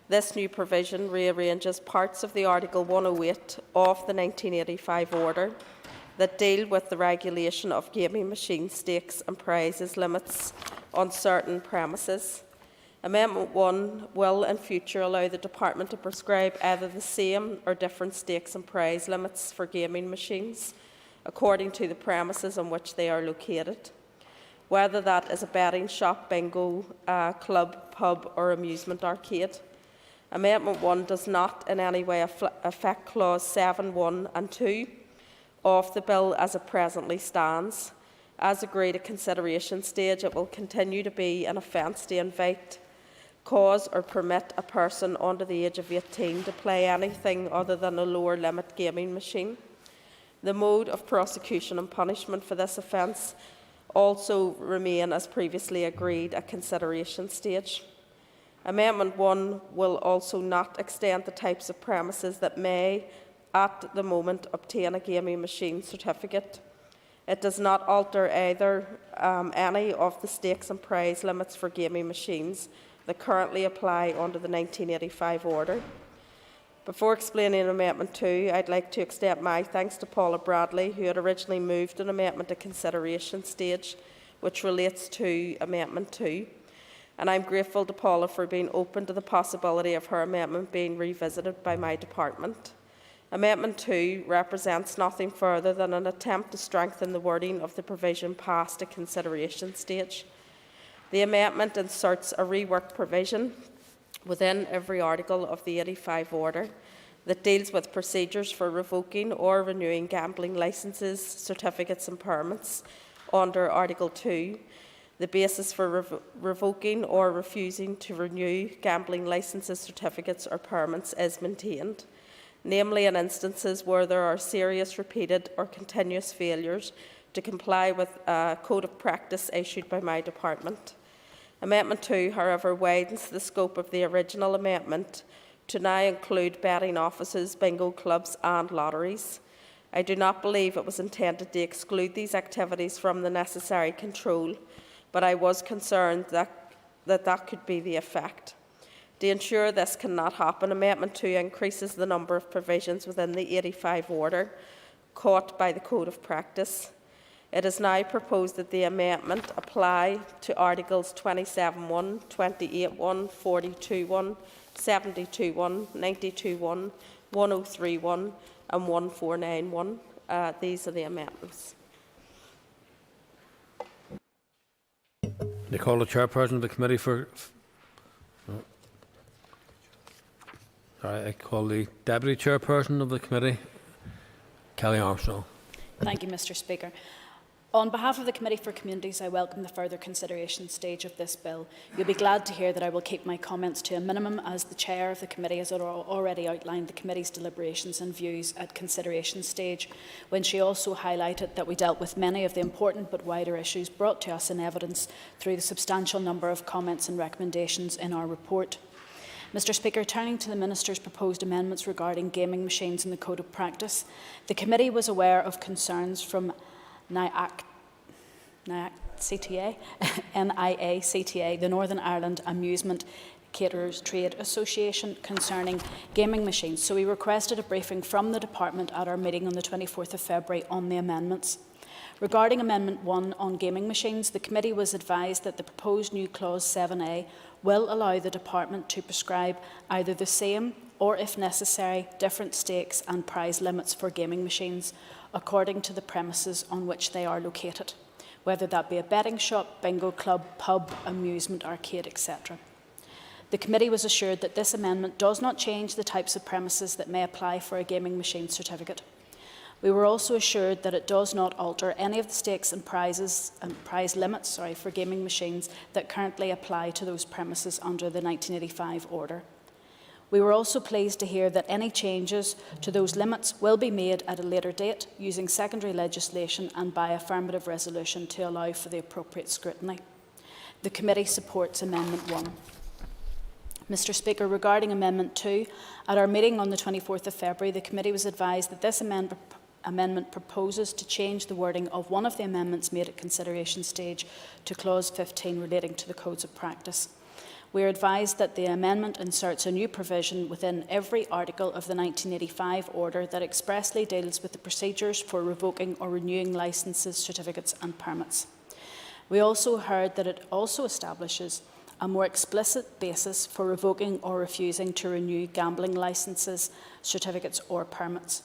Speaker 18: This new provision rearranges parts of the Article 108 of the 1985 order that deal with the regulation of gaming machine stakes and prizes limits on certain premises. Amendment 1 will in future allow the Department to prescribe either the same or different stakes and prize limits for gaming machines according to the premises on which they are located, whether that is a betting shop, bingo, club, pub or amusement arcade. Amendment 1 does not in any way affect Clause 7, 1 and 2 of the Bill as it presently stands. As agreed at consideration stage, it will continue to be an offence to invite, cause or permit a person under the age of 18 to play anything other than a lower limit gaming machine. The mode of prosecution and punishment for this offence also remain as previously agreed at consideration stage. Amendment 1 will also not extend the types of premises that may, at the moment, obtain a gaming machine certificate. It does not alter either any of the stakes and prize limits for gaming machines that currently apply under the 1985 order. Before explaining Amendment 2, I'd like to extend my thanks to Paula Bradley, who had originally moved an amendment at consideration stage, which relates to Amendment 2. And I'm grateful to Paula for being open to the possibility of her amendment being revisited by my department. Amendment 2 represents nothing further than an attempt to strengthen the wording of the provision passed at consideration stage. The amendment inserts a reworked provision within every article of the 85 order that deals with procedures for revoking or renewing gambling licences, certificates and permits under Article 2. The basis for revoking or refusing to renew gambling licences, certificates or permits is maintained, namely in instances where there are serious, repeated or continuous failures to comply with a code of practice issued by my department. Amendment 2, however, widens the scope of the original amendment to now include betting offices, bingo clubs and lotteries. I do not believe it was intended to exclude these activities from the necessary control, but I was concerned that could be the effect. To ensure this cannot happen, Amendment 2 increases the number of provisions within the 85 order caught by the Code of Practice. It is now proposed that the amendment apply to Articles 27.1, 28.1, 42.1, 72.1, 92.1, 103.1 and 1491. These are the amendments.
Speaker 9: They call the Chairperson of the Committee for... Sorry, I call the Deputy Chairperson of the Committee, Kelly Armstrong.
Speaker 8: Thank you, Mr. Speaker. On behalf of the Committee for Communities, I welcome the further consideration stage of this bill. You'll be glad to hear that I will keep my comments to a minimum, as the Chair of the Committee has already outlined the Committee's deliberations and views at consideration stage, when she also highlighted that we dealt with many of the important but wider issues brought to us in evidence through the substantial number of comments and recommendations in our report. Mr Speaker, turning to the Minister's proposed amendments regarding gaming machines in the Code of Practice, the Committee was aware of concerns from NIACTA, the Northern Ireland Amusement Caterers Trade Association, concerning gaming machines, so we requested a briefing from the Department at our meeting on the 24th of February on the amendments. Regarding Amendment 1 on gaming machines, the Committee was advised that the proposed new Clause 7A will allow the Department to prescribe either the same or, if necessary, different stakes and prize limits for gaming machines, according to the premises on which they are located, whether that be a betting shop, bingo club, pub, amusement, arcade, etc. The Committee was assured that this amendment does not change the types of premises that may apply for a gaming machine certificate. We were also assured that it does not alter any of the stakes and prize limits for gaming machines that currently apply to those premises under the 1985 order. We were also pleased to hear that any changes to those limits will be made at a later date using secondary legislation and by affirmative resolution to allow for the appropriate scrutiny. The Committee supports Amendment 1. Mr Speaker, regarding Amendment 2, at our meeting on the 24th of February, the Committee was advised that this amendment proposes to change the wording of one of the amendments made at consideration stage to Clause 15 relating to the Codes of Practice. We are advised that the amendment inserts a new provision within every article of the 1985 order that expressly deals with the procedures for revoking or renewing licences, certificates and permits. We also heard that it also establishes a more explicit basis for revoking or refusing to renew gambling licences, certificates or permits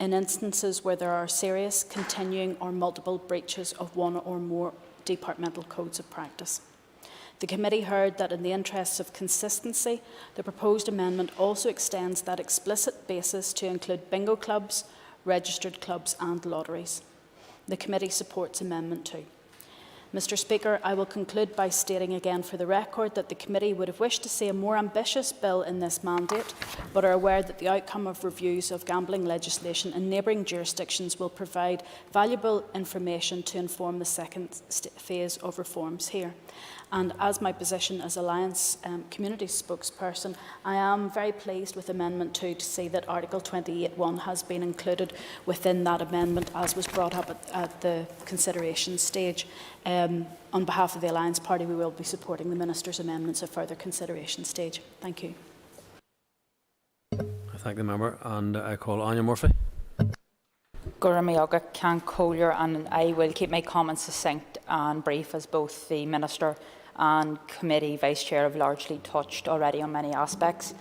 Speaker 8: in instances where there are serious, continuing or multiple breaches of one or more departmental codes of practice. The Committee heard that in the interests of consistency, the proposed amendment also extends that explicit basis to include bingo clubs, registered clubs and lotteries. The Committee supports Amendment 2. Mr Speaker, I will conclude by stating again for the record that the Committee would have wished to see a more ambitious bill in this mandate, but are aware that the outcome of reviews of gambling legislation in neighbouring jurisdictions will provide valuable information to inform the second phase of reforms here. And as my position as Alliance Community spokesperson, I am very pleased with Amendment 2 to see that Article 28(1) has been included within that amendment, as was brought up at the consideration stage. On behalf of the Alliance Party, we will be supporting the Minister's amendments at further consideration stage. Thank you.
Speaker 9: I thank the member, and I call Anya Murphy.
Speaker 15: Guramayoga can Collier, and I will keep my comments succinct and brief, as both the Minister and Committee Vice Chair have largely touched already on many aspects.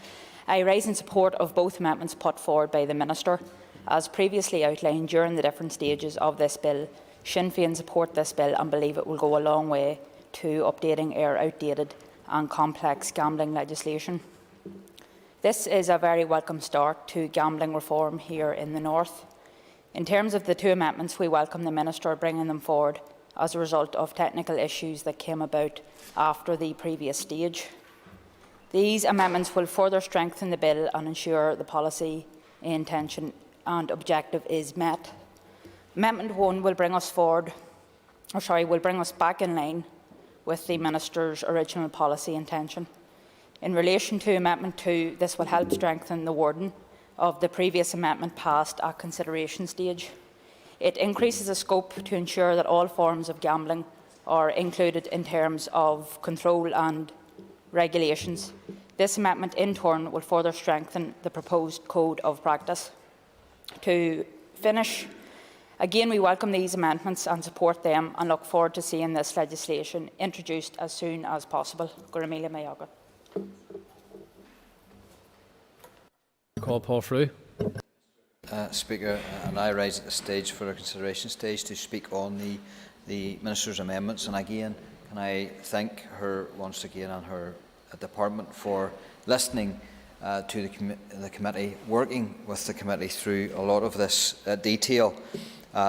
Speaker 15: I rise in support of both amendments put forward by the Minister. As previously outlined during the different stages of this bill, Sinn Féin support this bill and believe it will go a long way to updating our outdated and complex gambling legislation. This is a very welcome start to gambling reform here in the North. In terms of the two amendments, we welcome the Minister bringing them forward as a result of technical issues that came about after the previous stage. These amendments will further strengthen the bill and ensure the policy intention and objective is met. Amendment 1 will bring us back in line with the Minister's original policy intention. In relation to Amendment 2, this will help strengthen the wording of the previous amendment passed at consideration stage. It increases the scope to ensure that all forms of gambling are included in terms of control and regulations. This amendment, in turn, will further strengthen the proposed code of practice. To finish, again, we welcome these amendments and support them, and look forward to seeing this legislation introduced as soon as possible. Guramaila Mayoga.
Speaker 9: Call Paul Frew.
Speaker 21: Speaker, and I rise at the stage for a consideration stage to speak on the Minister's amendments. And again, can I thank her once again and her department for listening to the committee, working with the committee through a lot of this detail.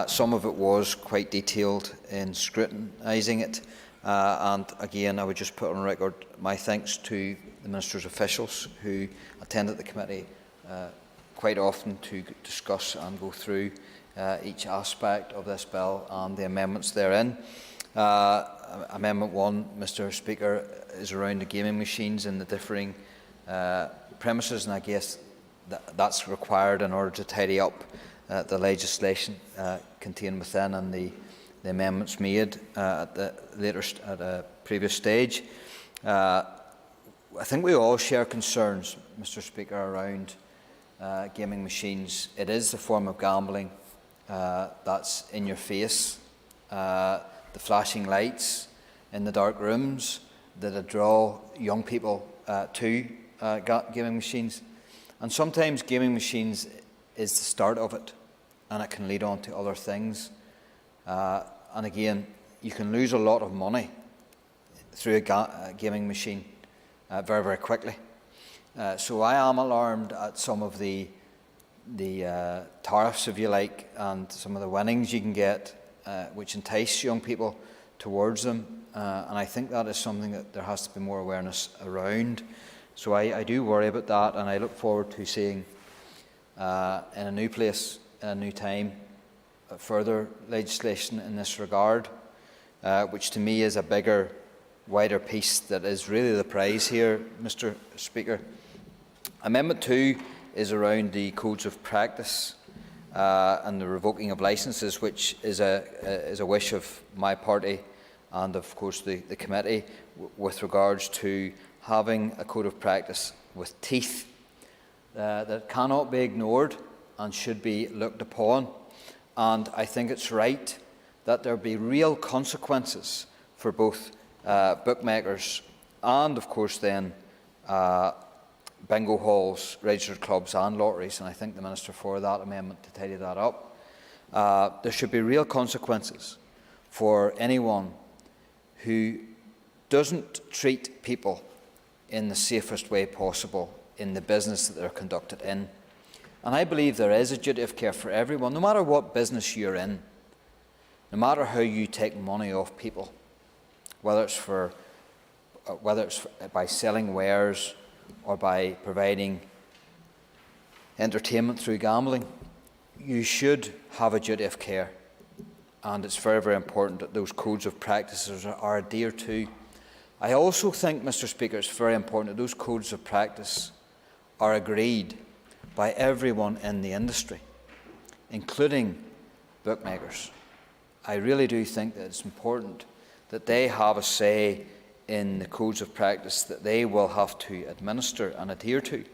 Speaker 21: Some of it was quite detailed in scrutinising it. And again, I would just put on record my thanks to the Minister's officials who attended the committee quite often to discuss and go through each aspect of this bill and the amendments therein. Amendment 1, Mr. Speaker, is around the gaming machines in the differing premises, and I guess that's required in order to tidy up the legislation contained within and the amendments made at a previous stage. I think we all share concerns, Mr. Speaker, around gaming machines. It is a form of gambling that's in your face. The flashing lights in the dark rooms that draw young people to gaming machines. And sometimes gaming machines is the start of it, and it can lead on to other things. And again, you can lose a lot of money through a gaming machine very, very quickly. So I am alarmed at some of the tariffs, if you like, and some of the winnings you can get, which entice young people towards them. And I think that is something that there has to be more awareness around. So I do worry about that, and I look forward to seeing in a new place, in a new time, further legislation in this regard, which to me is a bigger, wider piece that is really the prize here, Mr. Speaker. Amendment 2 is around the codes of practice and the revoking of licences, which is a wish of my party and, of course, the committee with regards to having a code of practice with teeth that cannot be ignored and should be looked upon. And I think it's right that there be real consequences for both bookmakers and, of course, then bingo halls, registered clubs and lotteries. And I thank the Minister for that amendment to tidy that up. There should be real consequences for anyone who doesn't treat people in the safest way possible in the business that they're conducted in. And I believe there is a duty of care for everyone, no matter what business you're in, no matter how you take money off people, whether it's by selling wares or by providing entertainment through gambling. You should have a duty of care, and it's very, very important that those codes of practices are adhered to. I also think, Mr. Speaker, it's very important that those codes of practice are agreed by everyone in the industry, including bookmakers. I really do think that it's important that they have a say in the codes of practice that they will have to administer and adhere to.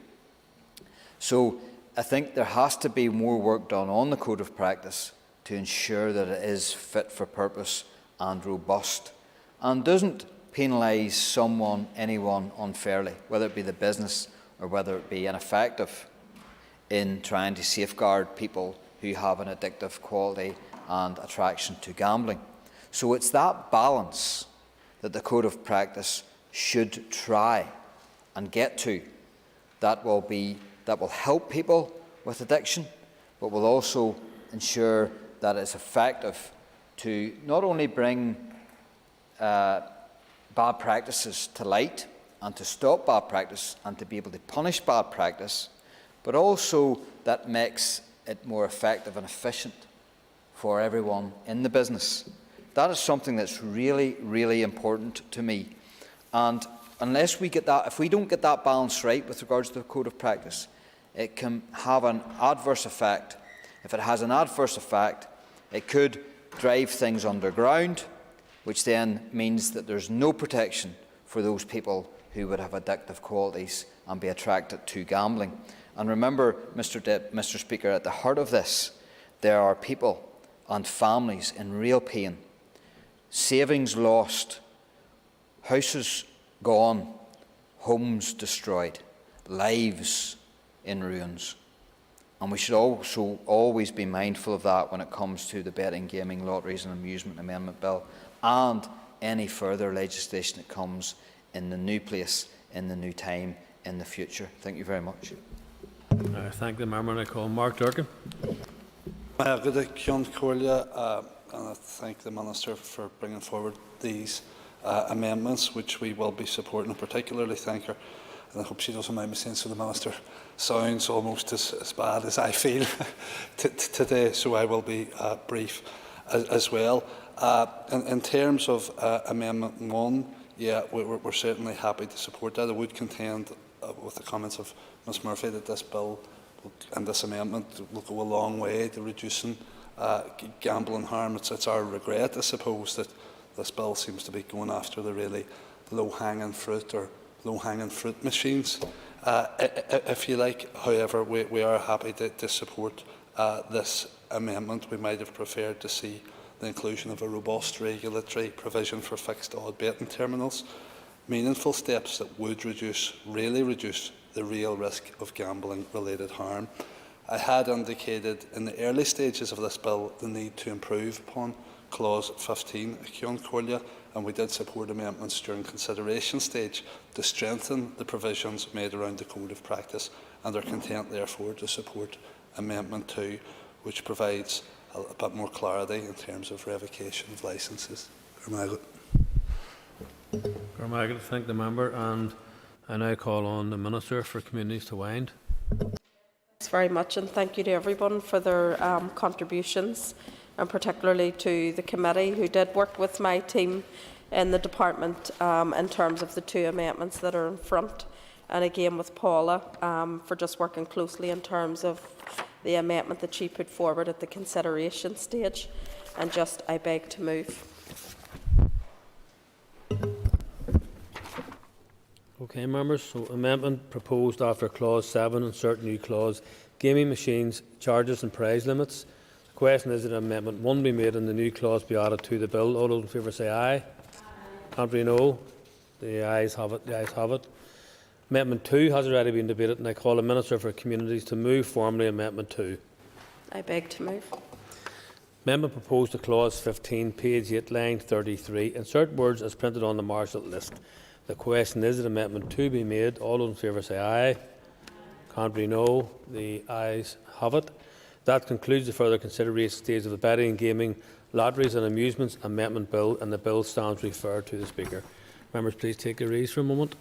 Speaker 21: So I think there has to be more work done on the code of practice to ensure that it is fit for purpose and robust and doesn't penalise anyone unfairly, whether it be the business or whether it be ineffective in trying to safeguard people who have an addictive quality and attraction to gambling. So it's that balance that the code of practice should try and get to that will help people with addiction, but will also ensure that it's effective to not only bring bad practices to light and to stop bad practice and to be able to punish bad practice, but also that makes it more effective and efficient for everyone in the business. That is something that's really, really important to me. And unless we get that, if we don't get that balance right with regards to the code of practice, it can have an adverse effect. If it has an adverse effect, it could drive things underground, which then means that there's no protection for those people who would have addictive qualities and be attracted to gambling. And remember, Mr. Speaker, at the heart of this, there are people and families in real pain, savings lost, houses gone, homes destroyed, lives in ruins. And we should also always be mindful of that when it comes to the Betting, Gaming, Lotteries and Amusement Amendment Bill and any further legislation that comes in the new place, in the new time, in the future. Thank you very much.
Speaker 9: I thank the member, and I call Mark Durkin.
Speaker 4: Good Cion Corlia, and I thank the Minister for bringing forward these amendments, which we will be supporting. I particularly thank her, and I hope she doesn't mind me saying so. The Minister sounds almost as bad as I feel today, so I will be brief as well. In terms of Amendment 1, yeah, we're certainly happy to support that. I would contend with the comments of Ms Murphy that this bill and this amendment will go a long way to reducing gambling harm. It's our regret, I suppose, that this bill seems to be going after the really low-hanging fruit or low-hanging fruit machines, if you like. However, we are happy to support this amendment. We might have preferred to see the inclusion of a robust regulatory provision for fixed odd betting terminals, meaningful steps that would really reduce the real risk of gambling-related harm. I had indicated in the early stages of this bill the need to improve upon Clause 15 of Cion Corlia, and we did support amendments during consideration stage to strengthen the provisions made around the Code of Practice, and are content therefore to support Amendment 2, which provides a bit more clarity in terms of revocation of licences.
Speaker 9: Thank the member, and I now call on the Minister for Communities to wind.
Speaker 18: Thanks very much, and thank you to everyone for their contributions, and particularly to the committee who did work with my team in the department in terms of the 2 amendments that are in front, and again with Paula for just working closely in terms of the amendment that she put forward at the consideration stage. And just I beg to move.
Speaker 9: Okay, members. So, amendment proposed after Clause 7, insert new clause, gaming machines, charges and prize limits. The question is that Amendment 1 be made and the new clause be added to the bill. All those in favour say aye. Contrary, no. The ayes have it. The ayes have it. Amendment 2 has already been debated, and I call the Minister for Communities to move formally Amendment 2.
Speaker 18: I beg to move.
Speaker 9: Amendment proposed to Clause 15, page 8, line 33. Insert words as printed on the Marshall list. The question is that Amendment 2 be made. All those in favour say aye. Contrary, no. The ayes have it. That concludes the further consideration stage of the Betting and Gaming, Lotteries and Amusements Amendment Bill, and the bill stands referred to the Speaker. Members, please take your ease for a moment.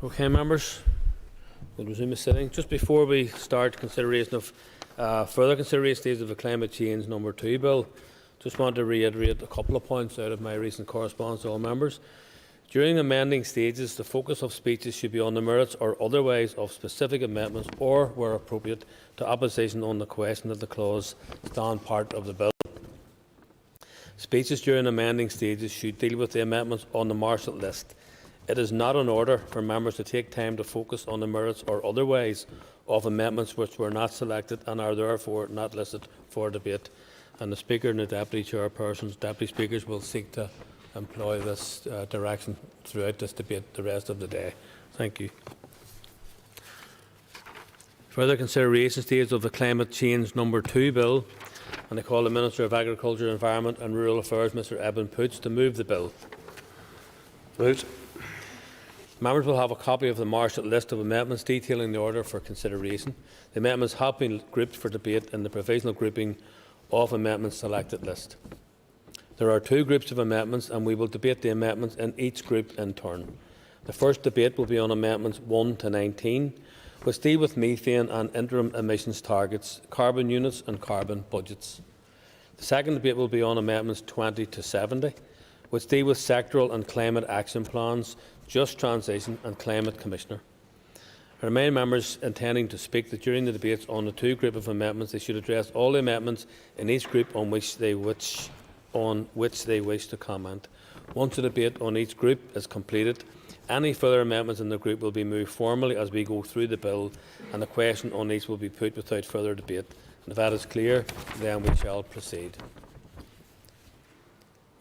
Speaker 9: Okay, members, we'll resume the sitting. Just before we start consideration of further consideration stage of the Climate Change No. 2 Bill, just want to reiterate a couple of points out of my recent correspondence to all members. During amending stages, the focus of speeches should be on the merits or otherwise of specific amendments or, where appropriate, to opposition on the question that the clause stand part of the bill. Speeches during amending stages should deal with the amendments on the marshalled list. It is not in order for members to take time to focus on the merits or otherwise of amendments which were not selected and are therefore not listed for debate. And the Speaker and the Deputy Chairpersons, Deputy Speakers will seek to employ this direction throughout this debate the rest of the day. Thank you. Further consideration stage of the Climate Change No. 2 Bill, and I call the Minister of Agriculture, Environment and Rural Affairs, Mr Eben Poots, to move the bill. Moved. Members will have a copy of the marshalled list of amendments detailing the order for consideration. The amendments have been grouped for debate in the provisional grouping of amendments selected list. There are 2 groups of amendments, and we will debate the amendments in each group in turn. The first debate will be on amendments 1 to 19, which deal with methane and interim emissions targets, carbon units and carbon budgets. The second debate will be on amendments 20 to 70, which deal with sectoral and climate action plans, just transition and climate commissioner. I remind members intending to speak that during the debates on the 2 group of amendments, they should address all the amendments in each group on which they wish to comment. Once the debate on each group is completed, any further amendments in the group will be moved formally as we go through the bill, and the question on each will be put without further debate. And if that is clear, then we shall proceed.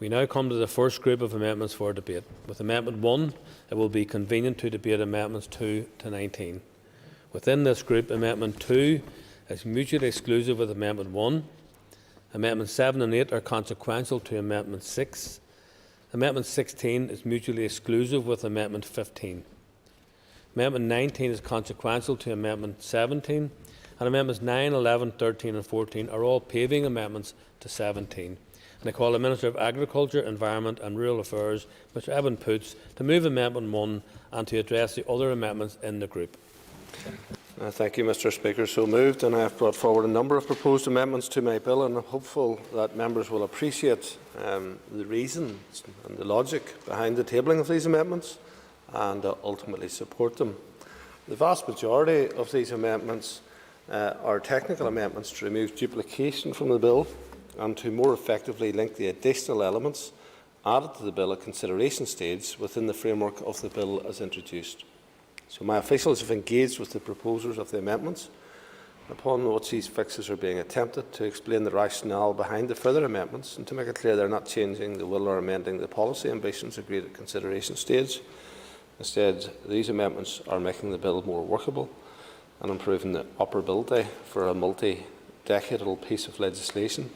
Speaker 9: We now come to the first group of amendments for debate. With Amendment 1, it will be convenient to debate Amendments 2 to 19. Within this group, Amendment 2 is mutually exclusive with Amendment 1. Amendments 7 and 8 are consequential to Amendment 6. Amendment 16 is mutually exclusive with Amendment 15. Amendment 19 is consequential to Amendment 17, and Amendments 9, 11, 13 and 14 are all paving amendments to 17. And I call the Minister of Agriculture, Environment and Rural Affairs, Mr Eben Poots, to move Amendment 1 and to address the other amendments in the group.
Speaker 19: Thank you, Mr Speaker. So moved, and I have brought forward a number of proposed amendments to my bill, and I'm hopeful that members will appreciate the reasons and the logic behind the tabling of these amendments and ultimately support them. The vast majority of these amendments are technical amendments to remove duplication from the bill and to more effectively link the additional elements added to the bill at consideration stage within the framework of the bill as introduced. So my officials have engaged with the proposers of the amendments, upon which these fixes are being attempted, to explain the rationale behind the further amendments and to make it clear they are not changing the will or amending the policy ambitions agreed at consideration stage. Instead, these amendments are making the bill more workable and improving the operability for a multi-decadal piece of legislation.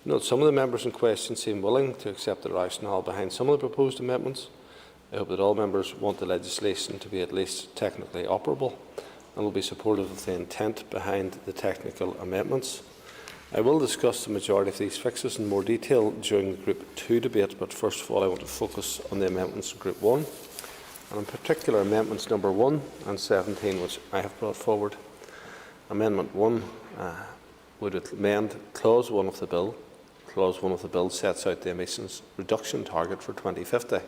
Speaker 19: Note, some of the members in question seem willing to accept the rationale behind some of the proposed amendments. I hope that all members want the legislation to be at least technically operable and will be supportive of the intent behind the technical amendments. I will discuss the majority of these fixes in more detail during the Group 2 debate, but first of all I want to focus on the amendments in Group 1, and in particular Amendments number 1 and 17, which I have brought forward. Amendment 1 would amend Clause 1 of the bill. Clause 1 of the bill sets out the emissions reduction target for 2050.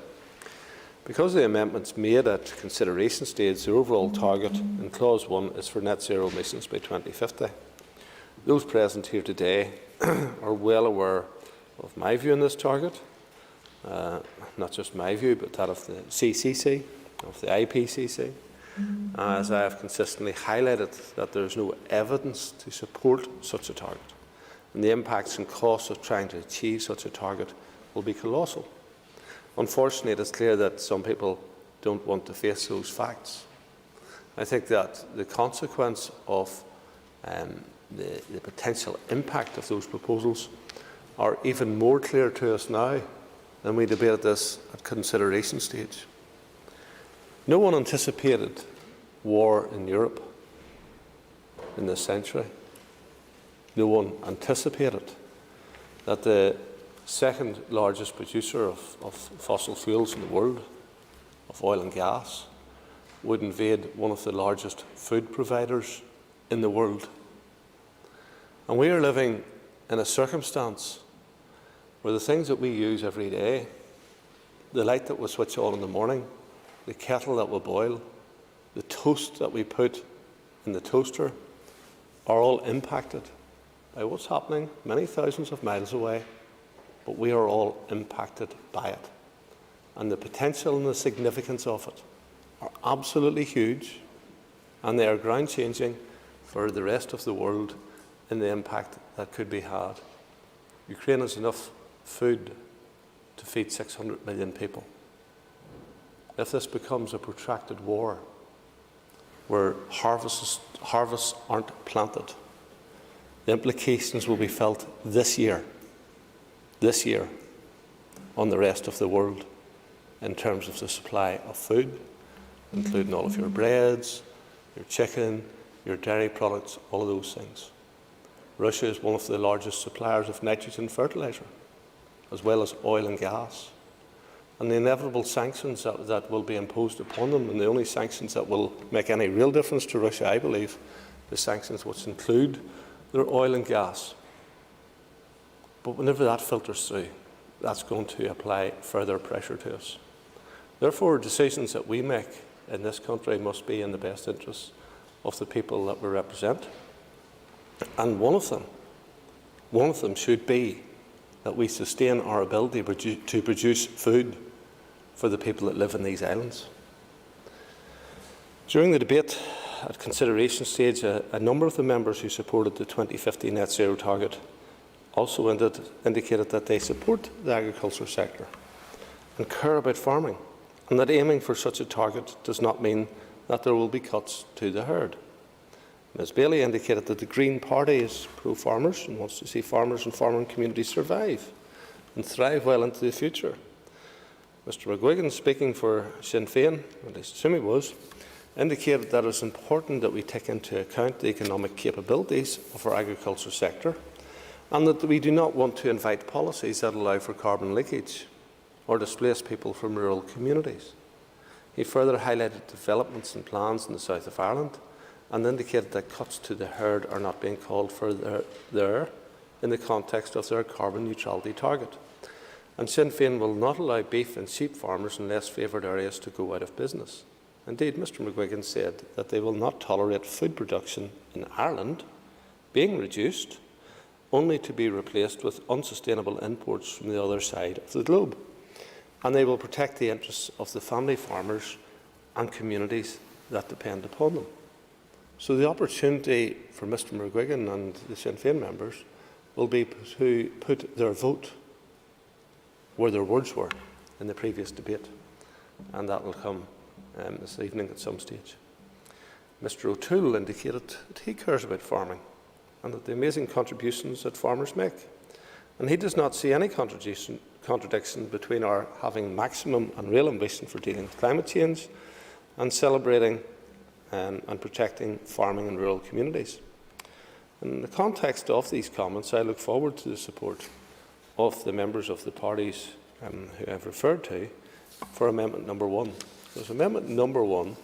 Speaker 19: Because the amendments made at consideration stage, the overall target in Clause 1 is for net zero emissions by 2050. Those present here today are well aware of my view on this target, not just my view, but that of the CCC, of the IPCC, as I have consistently highlighted that there is no evidence to support such a target, and the impacts and costs of trying to achieve such a target will be colossal. Unfortunately, it is clear that some people don't want to face those facts. I think that the consequence of the potential impact of those proposals are even more clear to us now than we debated this at consideration stage. No one anticipated war in Europe in this century. No one anticipated that the second largest producer of fossil fuels in the world of oil and gas would invade one of the largest food providers in the world. And we are living in a circumstance where the things that we use every day, the light that we switch on in the morning, the kettle that we boil, the toast that we put in the toaster, are all impacted by what's happening many thousands of miles away, but we are all impacted by it. And the potential and the significance of it are absolutely huge, and they are ground-changing for the rest of the world in the impact that could be had. Ukraine has enough food to feed 600 million people. If this becomes a protracted war where harvests aren't planted, the implications will be felt this year on the rest of the world in terms of the supply of food, including all of your breads, your chicken, your dairy products, all of those things. Russia is one of the largest suppliers of nitrogen fertilizer, as well as oil and gas. And the inevitable sanctions that will be imposed upon them, and the only sanctions that will make any real difference to Russia, I believe, the sanctions which include their oil and gas. But whenever that filters through, that's going to apply further pressure to us. Therefore, decisions that we make in this country must be in the best interests of the people that we represent. And one of them should be that we sustain our ability to produce food for the people that live in these islands. During the debate at consideration stage, a number of the members who supported the 2050 net zero target also indicated that they support the agriculture sector and care about farming, and that aiming for such a target does not mean that there will be cuts to the herd. Ms Bailey indicated that the Green Party is pro-farmers and wants to see farmers and farming communities survive and thrive well into the future. Mr McGuigan, speaking for Sinn Féin, at least I assume he was, indicated that it is important that we take into account the economic capabilities of our agriculture sector, and that we do not want to invite policies that allow for carbon leakage or displace people from rural communities. He further highlighted developments and plans in the south of Ireland and indicated that cuts to the herd are not being called for there in the context of their carbon neutrality target. And Sinn Féin will not allow beef and sheep farmers in less favoured areas to go out of business. Indeed, Mr McGuigan said that they will not tolerate food production in Ireland being reduced only to be replaced with unsustainable imports from the other side of the globe. And they will protect the interests of the family farmers and communities that depend upon them. So the opportunity for Mr McGuigan and the Sinn Féin members will be to put their vote where their words were in the previous debate, and that will come this evening at some stage. Mr O'Toole indicated that he cares about farming and that the amazing contributions that farmers make, and he does not see any contradiction between our having maximum and real ambition for dealing with climate change and celebrating and protecting farming in rural communities. In the context of these comments, I look forward to the support of the members of the parties who I've referred to for Amendment number 1. Because Amendment number 1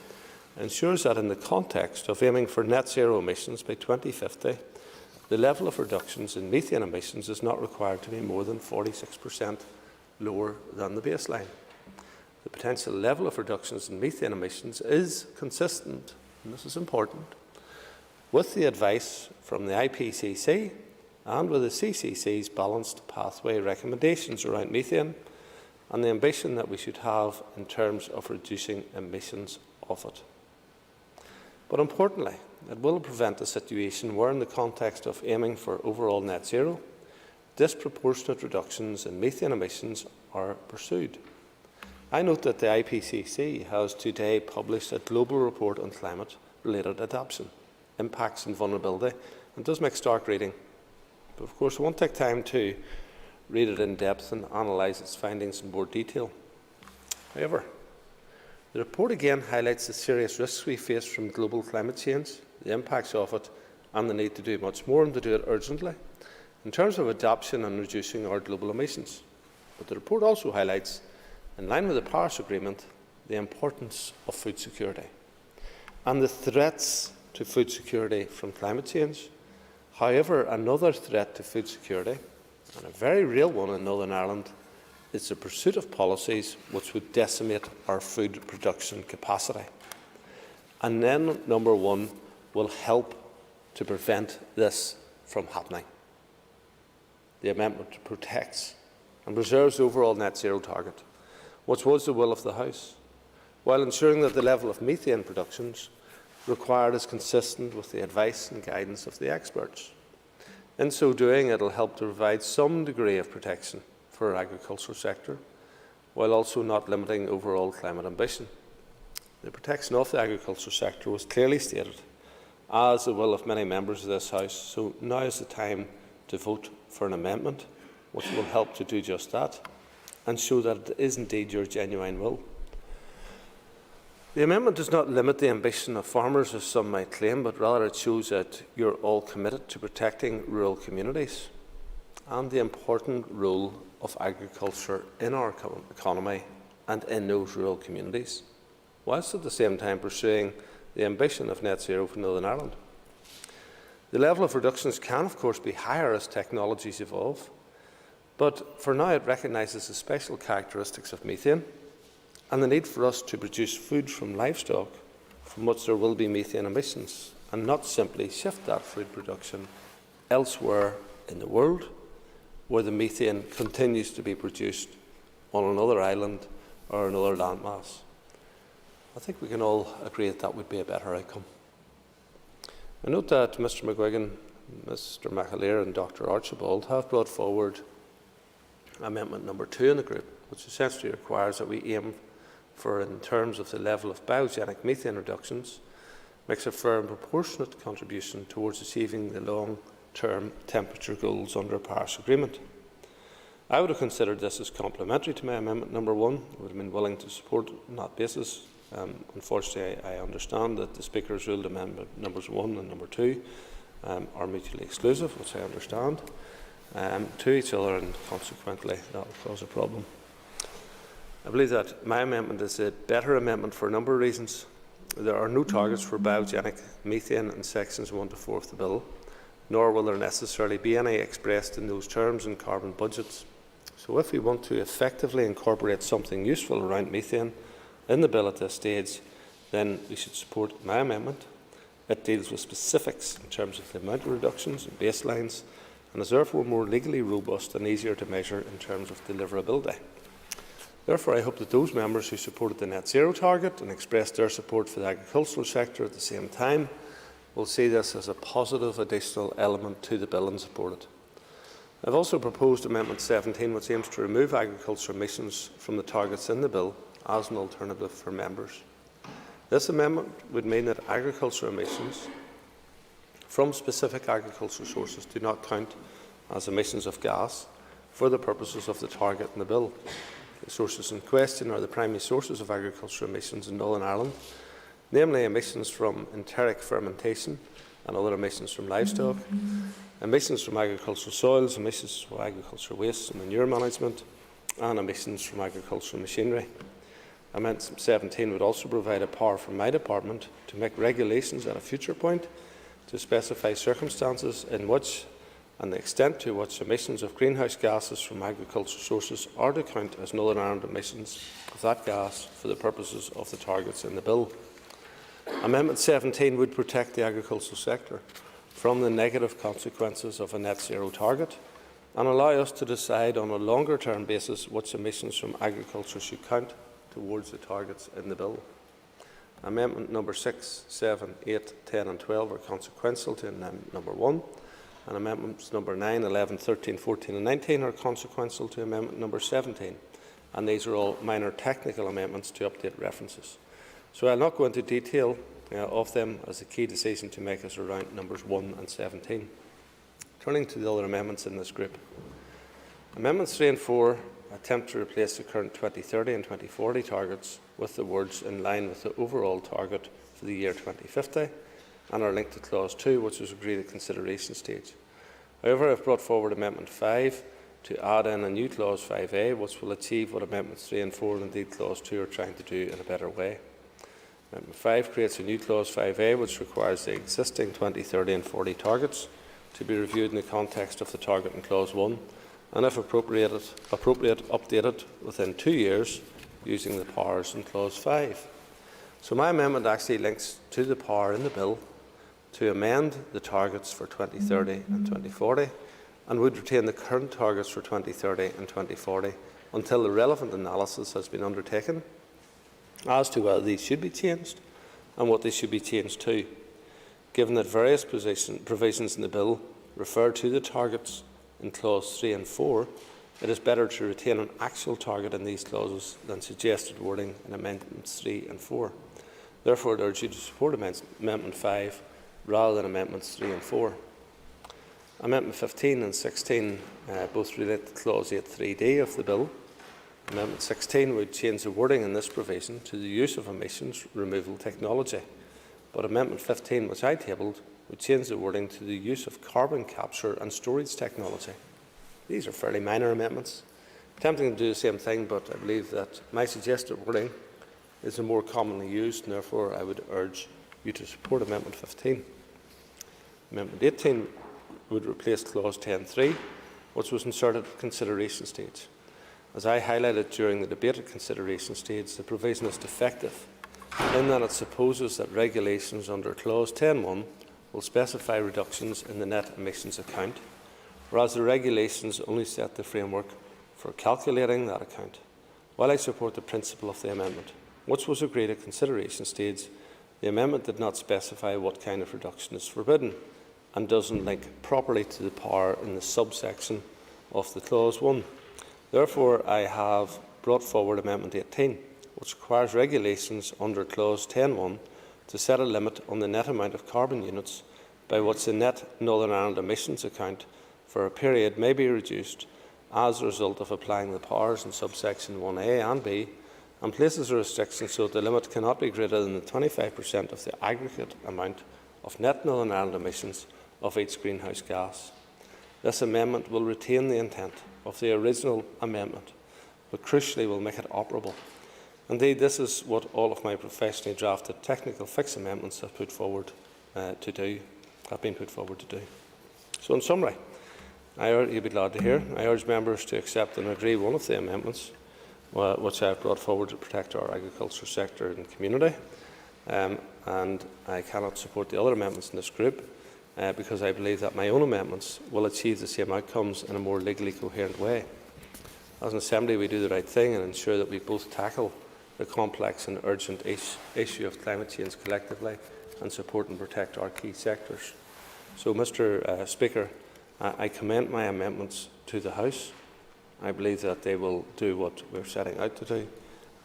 Speaker 19: ensures that in the context of aiming for net zero emissions by 2050, the level of reductions in methane emissions is not required to be more than 46% lower than the baseline. The potential level of reductions in methane emissions is consistent, and this is important, with the advice from the IPCC and with the CCC's balanced pathway recommendations around methane and the ambition that we should have in terms of reducing emissions of it. But importantly, it will prevent a situation where, in the context of aiming for overall net zero, disproportionate reductions in methane emissions are pursued. I note that the IPCC has today published a global report on climate-related adaptation, impacts and vulnerability, and does make stark reading. But of course, it won't take time to read it in depth and analyse its findings in more detail. However, the report again highlights the serious risks we face from global climate change, the impacts of it, and the need to do much more and to do it urgently in terms of adaptation and reducing our global emissions. But the report also highlights, in line with the Paris Agreement, the importance of food security and the threats to food security from climate change. However, another threat to food security, and a very real one in Northern Ireland, is the pursuit of policies which would decimate our food production capacity. And then, number one, will help to prevent this from happening. The amendment protects and preserves the overall net zero target, which was the will of the House, while ensuring that the level of methane productions required is consistent with the advice and guidance of the experts. In so doing, it will help to provide some degree of protection for our agricultural sector, while also not limiting overall climate ambition. The protection of the agricultural sector was clearly stated as the will of many members of this House, so now is the time to vote for an amendment which will help to do just that and show that it is indeed your genuine will. The amendment does not limit the ambition of farmers, as some might claim, but rather it shows that you're all committed to protecting rural communities and the important role of agriculture in our economy and in those rural communities, whilst at the same time pursuing the ambition of net zero for Northern Ireland. The level of reductions can, of course, be higher as technologies evolve, but for now it recognises the special characteristics of methane and the need for us to produce food from livestock from which there will be methane emissions, and not simply shift that food production elsewhere in the world where the methane continues to be produced on another island or another landmass. I think we can all agree that that would be a better outcome. I note that Mr McGuigan, Mr McAleer and Dr Archibald have brought forward amendment number 2 in the group, which essentially requires that we aim for, in terms of the level of biogenic methane reductions, makes a fair and proportionate contribution towards achieving the long-term temperature goals under a Paris Agreement. I would have considered this as complementary to my amendment number 1. I would have been willing to support on that basis. Unfortunately, I understand that the Speaker has ruled amendment numbers 1 and number 2 are mutually exclusive, which I understand, to each other, and consequently that will cause a problem. I believe that my amendment is a better amendment for a number of reasons. There are no targets for biogenic methane in sections 1 to 4 of the bill, nor will there necessarily be any expressed in those terms in carbon budgets. So if we want to effectively incorporate something useful around methane in the bill at this stage, then we should support my amendment. It deals with specifics in terms of the amount of reductions and baselines, and is therefore more legally robust and easier to measure in terms of deliverability. Therefore, I hope that those members who supported the net zero target and expressed their support for the agricultural sector at the same time will see this as a positive additional element to the bill and support it. I have also proposed Amendment 17, which aims to remove agricultural emissions from the targets in the bill as an alternative for members. This amendment would mean that agricultural emissions from specific agricultural sources do not count as emissions of gas for the purposes of the target in the bill. The sources in question are the primary sources of agricultural emissions in Northern Ireland, namely emissions from enteric fermentation and other emissions from livestock, emissions from agricultural soils, emissions from agricultural waste and manure management, and emissions from agricultural machinery. Amendment 17 would also provide a power for my department to make regulations at a future point to specify circumstances in which and the extent to which emissions of greenhouse gases from agricultural sources are to count as Northern Ireland emissions of that gas for the purposes of the targets in the bill. Amendment 17 would protect the agricultural sector from the negative consequences of a net zero target and allow us to decide on a longer-term basis which emissions from agriculture should count towards the targets in the bill. Amendment number 6, 7, 8, 10 and 12 are consequential to amendment number 1, and amendments number 9, 11, 13, 14 and 19 are consequential to amendment number 17, and these are all minor technical amendments to update references. So I will not go into detail of them, as the key decision to make is around numbers 1 and 17. Turning to the other amendments in this group. Amendments 3 and 4 attempt to replace the current 2030 and 2040 targets with the words "in line with the overall target for the year 2050" and are linked to Clause 2, which was agreed at consideration stage. However, I have brought forward Amendment 5, to add in a new clause 5A, which will achieve what Amendments 3 and 4 and indeed clause 2 are trying to do in a better way. Amendment 5 creates a new clause 5A, which requires the existing 2030 and 40 targets to be reviewed in the context of the target in clause 1, and if appropriate, updated within 2 years using the powers in clause 5. So my amendment actually links to the power in the bill to amend the targets for 2030 and 2040, and would retain the current targets for 2030 and 2040 until the relevant analysis has been undertaken as to whether these should be changed and what they should be changed to. Given that various provisions in the bill refer to the targets in clause 3 and 4, it is better to retain an actual target in these clauses than suggested wording in Amendments 3 and 4. Therefore, I urge you to support Amendment 5 rather than Amendments 3 and 4. Amendment 15 and 16 both relate to clause 8.3d of the bill. Amendment 16 would change the wording in this provision to the use of emissions removal technology, but Amendment 15, which I tabled, would change the wording to the use of carbon capture and storage technology. These are fairly minor amendments, attempting to do the same thing, but I believe that my suggested wording is the more commonly used, and therefore I would urge you to support Amendment 15. Amendment 18 would replace clause 10.3, which was inserted at consideration stage. As I highlighted during the debate at consideration stage, the provision is defective in that it supposes that regulations under clause 10.1 will specify reductions in the net emissions account, whereas the regulations only set the framework for calculating that account. While I support the principle of the amendment, which was agreed at consideration stage, the amendment did not specify what kind of reduction is forbidden and doesn't link properly to the power in the subsection of the clause 1. Therefore, I have brought forward Amendment 18, which requires regulations under clause 10.1 to set a limit on the net amount of carbon units by which the net Northern Ireland emissions account for a period may be reduced as a result of applying the powers in subsection 1A and B, and places a restriction so that the limit cannot be greater than the 25% of the aggregate amount of net Northern Ireland emissions of each greenhouse gas. This amendment will retain the intent of the original amendment, but crucially will make it operable. Indeed, this is what all of my professionally drafted technical fix amendments have been put forward to do. So, in summary, you'll be glad to hear, I urge members to accept and agree one of the amendments which I have brought forward to protect our agriculture sector and community, and I cannot support the other amendments in this group because I believe that my own amendments will achieve the same outcomes in a more legally coherent way. As an Assembly, we do the right thing and ensure that we both tackle the complex and urgent issue of climate change collectively and support and protect our key sectors. So, Mr. Speaker, I commend my amendments to the House. I believe that they will do what we're setting out to do,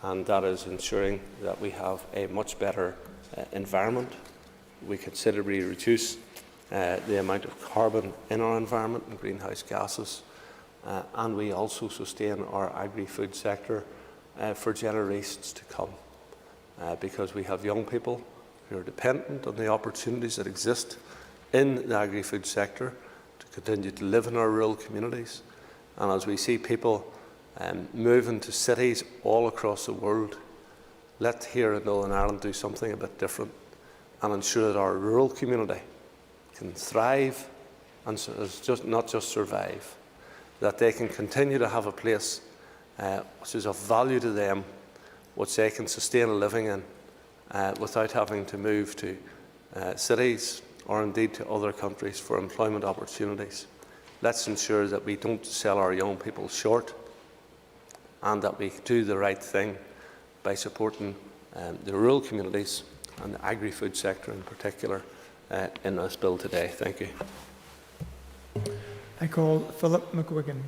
Speaker 19: and that is ensuring that we have a much better environment. We considerably reduce the amount of carbon in our environment and greenhouse gases, and we also sustain our agri-food sector for generations to come, because we have young people who are dependent on the opportunities that exist in the agri-food sector to continue to live in our rural communities. And as we see people moving to cities all across the world, let here in Northern Ireland do something a bit different and ensure that our rural community can thrive and not just survive, that they can continue to have a place which is of value to them, which they can sustain a living in without having to move to cities or indeed to other countries for employment opportunities. Let's ensure that we don't sell our young people short and that we do the right thing by supporting the rural communities and the agri-food sector in particular in this bill today. Thank you.
Speaker 13: I call Philip McGuigan.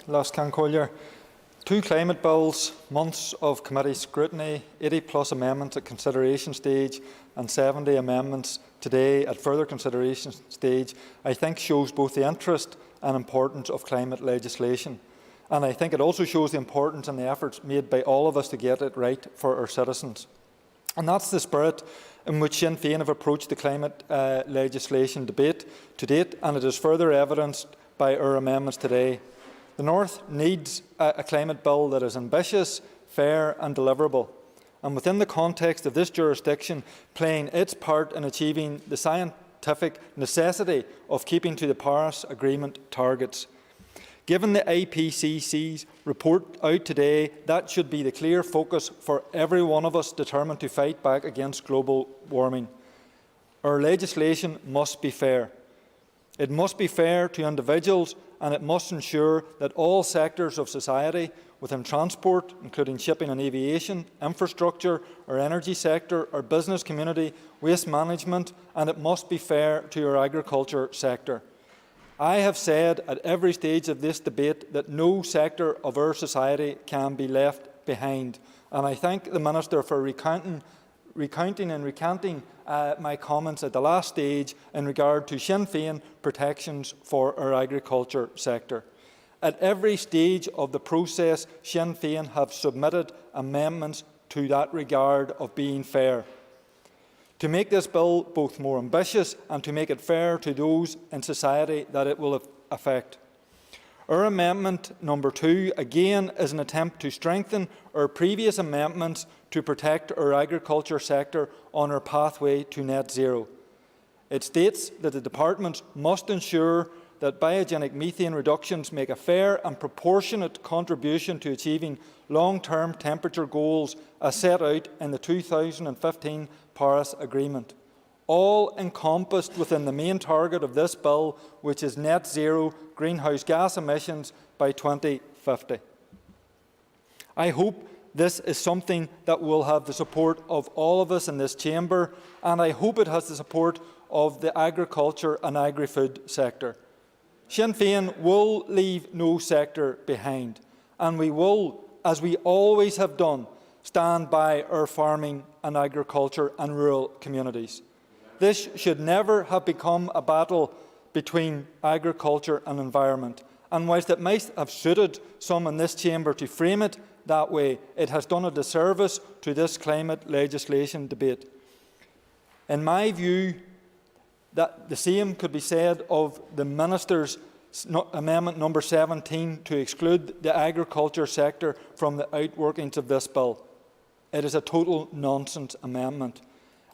Speaker 13: Last can call you. 2 climate bills, months of committee scrutiny, 80+ amendments at consideration stage and 70 amendments today at further consideration stage, I think shows both the interest and importance of climate legislation. And I think it also shows the importance and the efforts made by all of us to get it right for our citizens. And that's the spirit in which Sinn Féin have approached the climate legislation debate to date, and it is further evidenced by our amendments today. The North needs a climate bill that is ambitious, fair and deliverable, and within the context of this jurisdiction playing its part in achieving the scientific necessity of keeping to the Paris Agreement targets. Given the IPCC's report out today, that should be the clear focus for every one of us determined to fight back against global warming. Our legislation must be fair. It must be fair to individuals, and it must ensure that all sectors of society within transport, including shipping and aviation, infrastructure, our energy sector, our business community, waste management, and it must be fair to our agriculture sector. I have said at every stage of this debate that no sector of our society can be left behind, and I thank the Minister for recanting my comments at the last stage in regard to Sinn Féin protections for our agriculture sector. At every stage of the process, Sinn Féin have submitted amendments to that regard of being fair, to make this bill both more ambitious and to make it fair to those in society that it will affect. Our amendment number 2 again is an attempt to strengthen our previous amendments to protect our agriculture sector on our pathway to net zero. It states that the departments must ensure that biogenic methane reductions make a fair and proportionate contribution to achieving long-term temperature goals as set out in the 2015 Paris Agreement, all encompassed within the main target of this bill, which is net zero greenhouse gas emissions by 2050. I hope this is something that will have the support of all of us in this chamber, and I hope it has the support of the agriculture and agri-food sector. Sinn Féin will leave no sector behind, and we will, as we always have done, stand by our farming and agriculture and rural communities. This should never have become a battle between agriculture and environment, and whilst it might have suited some in this chamber to frame it that way, it has done a disservice to this climate legislation debate. In my view, that the same could be said of the Minister's amendment number 17 to exclude the agriculture sector from the outworkings of this bill. It is a total nonsense amendment.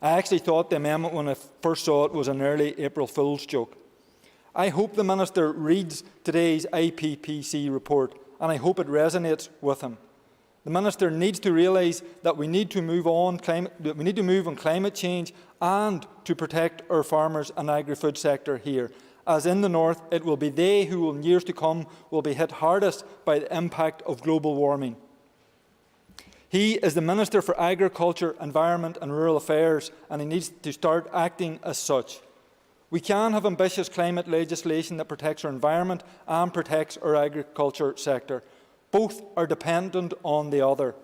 Speaker 13: I actually thought the amendment, when I first saw it, was an early April Fool's joke. I hope the Minister reads today's IPCC report, and I hope it resonates with him. The Minister needs to realise that we need to move on climate change and to protect our farmers and agri-food sector here. As in the North, it will be they who, in years to come, will be hit hardest by the impact of global warming. He is the Minister for Agriculture, Environment and Rural Affairs, and he needs to start acting as such. We can have ambitious climate legislation that protects our environment and protects our agriculture sector. Both are dependent on the other.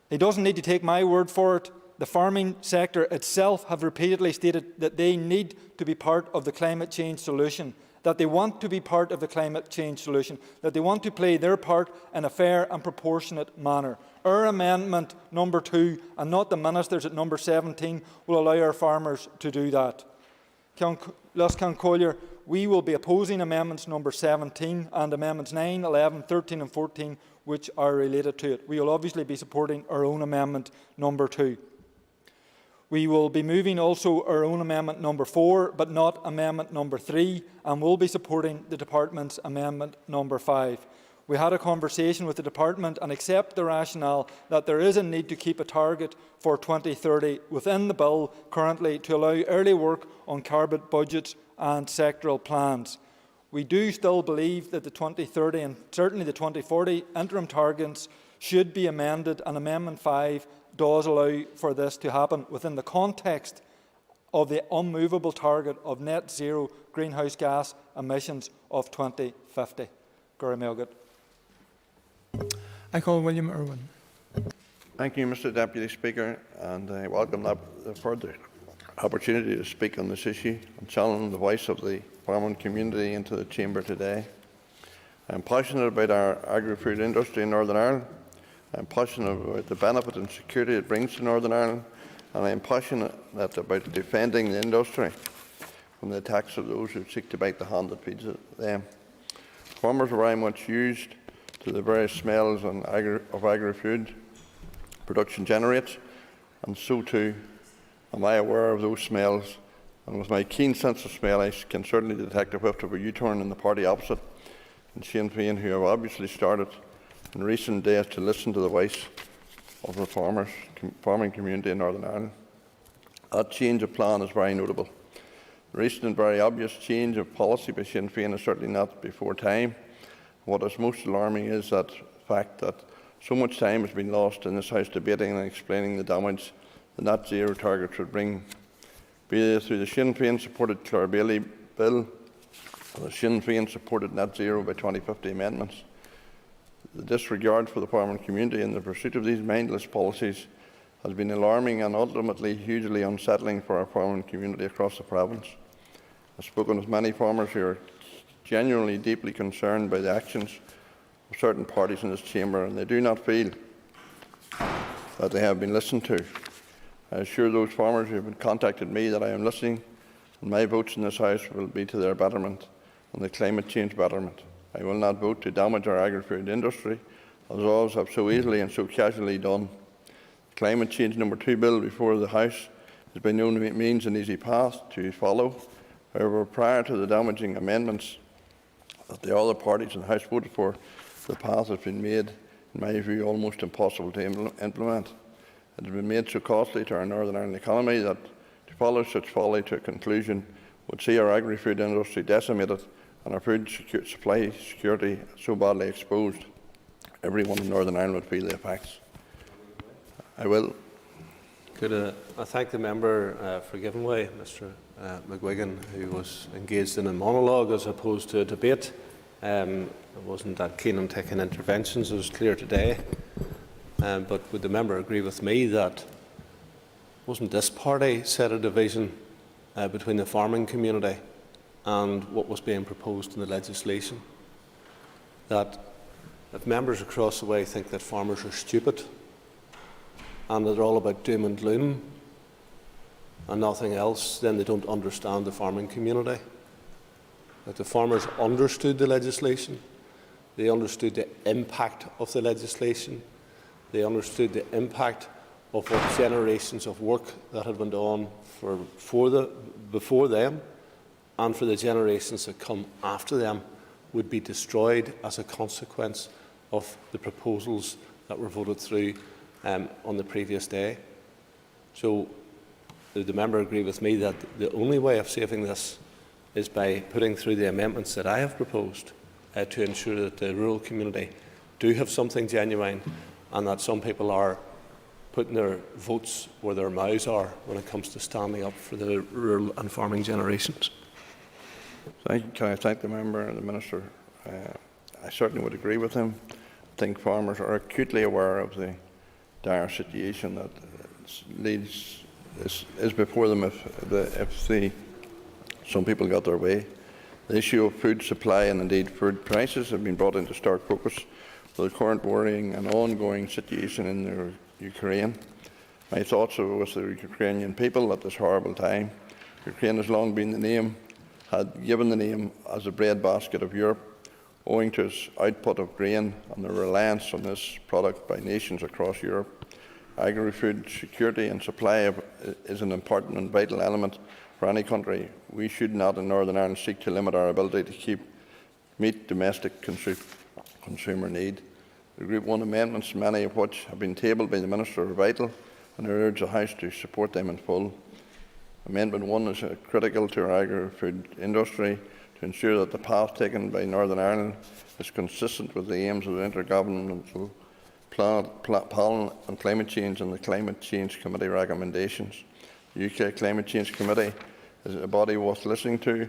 Speaker 13: He doesn't need to take my word for it. The farming sector itself have repeatedly stated that they need to be part of the climate change solution, that they want to be part of the climate change solution, that they want to play their part in a fair and proportionate manner. Our amendment number 2, and not the Minister's at number 17, will allow our farmers to do that. We will be opposing amendments number 17 and amendments 9, 11, 13 and 14, which are related to it. We will obviously be supporting our own amendment number 2. We will be moving also our own amendment number 4, but not amendment number 3, and will be supporting the Department's amendment number 5. We had a conversation with the Department and accept the rationale that there is a need to keep a target for 2030 within the bill currently to allow early work on carbon budgets and sectoral plans. We do still believe that the 2030 and certainly the 2040 interim targets should be amended, and Amendment 5 does allow for this to happen within the context of the unmovable target of net zero greenhouse gas emissions of 2050.
Speaker 7: I call William Irwin.
Speaker 20: Thank you, Mr Deputy Speaker, and I welcome the further opportunity to speak on this issue and challenge the voice of the farming community into the chamber today. I'm passionate about our agri-food industry in Northern Ireland. I'm passionate about the benefit and security it brings to Northern Ireland, and I am passionate about defending the industry from the attacks of those who seek to bite the hand that feeds them. Farmers are very much used to the various smells of agri-food production generates, and so too am I aware of those smells, and with my keen sense of smell I can certainly detect a whiff of a U-turn in the party opposite, in Sinn Féin, who have obviously started in recent days to listen to the voice of the farming community in Northern Ireland. That change of plan is very notable. The recent and very obvious change of policy by Sinn Féin is certainly not before time. What is most alarming is that fact that so much time has been lost in this House debating and explaining the damage the net zero targets would bring, be it through the Sinn Féin supported Clare Bailey bill or the Sinn Féin supported net zero by 2050 amendments. The disregard for the farming community in the pursuit of these mindless policies has been alarming and ultimately hugely unsettling for our farming community across the province. I've spoken with many farmers who are genuinely deeply concerned by the actions of certain parties in this chamber, and they do not feel that they have been listened to. I assure those farmers who have contacted me that I am listening, and my votes in this House will be to their betterment and the climate change betterment. I will not vote to damage our agri-food industry, as others have so easily and so casually done. The Climate Change No. 2 bill before the House is by no means an easy path to follow. However, prior to the damaging amendments that the other parties in the House voted for, the path has been made, in my view, almost impossible to implement. It has been made so costly to our Northern Ireland economy that to follow such folly to a conclusion would see our agri-food industry decimated and our food supply security so badly exposed. Everyone in Northern Ireland would feel the effects. I will.
Speaker 19: Could I thank the member for giving way, Mr. McGuigan, who was engaged in a monologue as opposed to a debate. I wasn't that keen on taking interventions, it was clear today. But would the member agree with me that wasn't this party set a division between the farming community and what was being proposed in the legislation? That if members across the way think that farmers are stupid and that they're all about doom and gloom and nothing else, then they don't understand the farming community. That the farmers understood the legislation, they understood the impact of the legislation, they understood the impact of what generations of work that had been done before them and for the generations that come after them would be destroyed as a consequence of the proposals that were voted through on the previous day. So, does the member agree with me that the only way of saving this is by putting through the amendments that I have proposed to ensure that the rural community do have something genuine and that some people are putting their votes where their mouths are when it comes to standing up for the rural and farming generations?
Speaker 20: Can I thank the member and the minister? I certainly would agree with him. I think farmers are acutely aware of the dire situation that is before them if some people got their way. The issue of food supply and indeed food prices have been brought into stark focus with the current worrying and ongoing situation in the Ukraine. My thoughts are with the Ukrainian people at this horrible time. Ukraine has long been given the name as the breadbasket of Europe, owing to its output of grain and the reliance on this product by nations across Europe. Agri-food security and supply is an important and vital element for any country. We should not in Northern Ireland seek to limit our ability to meet domestic consumer need. The Group 1 amendments, many of which have been tabled by the Minister, are vital, and I urge the House to support them in full. Amendment 1 is critical to our agri-food industry to ensure that the path taken by Northern Ireland is consistent with the aims of the Intergovernmental Panel on Climate Change and the Climate Change Committee recommendations. The UK Climate Change Committee is a body worth listening to,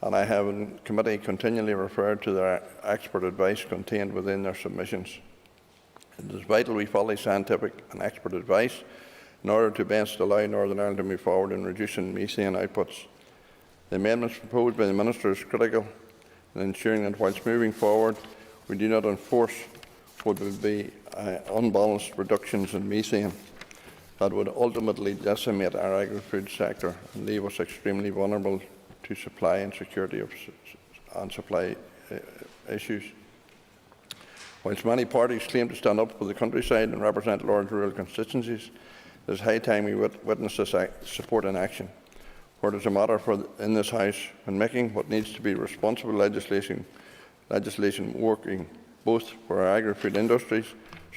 Speaker 20: and I have in committee continually referred to their expert advice contained within their submissions. It is vital we follow scientific and expert advice in order to best allow Northern Ireland to move forward in reducing methane outputs. The amendments proposed by the Minister is critical in ensuring that whilst moving forward we do not enforce what would be unbalanced reductions in methane that would ultimately decimate our agri-food sector and leave us extremely vulnerable to supply and security of supply issues. Whilst many parties claim to stand up for the countryside and represent large rural constituencies, it is high time we witness this support in action. For it is a matter in this House when making what needs to be responsible legislation working both for our agri-food industries,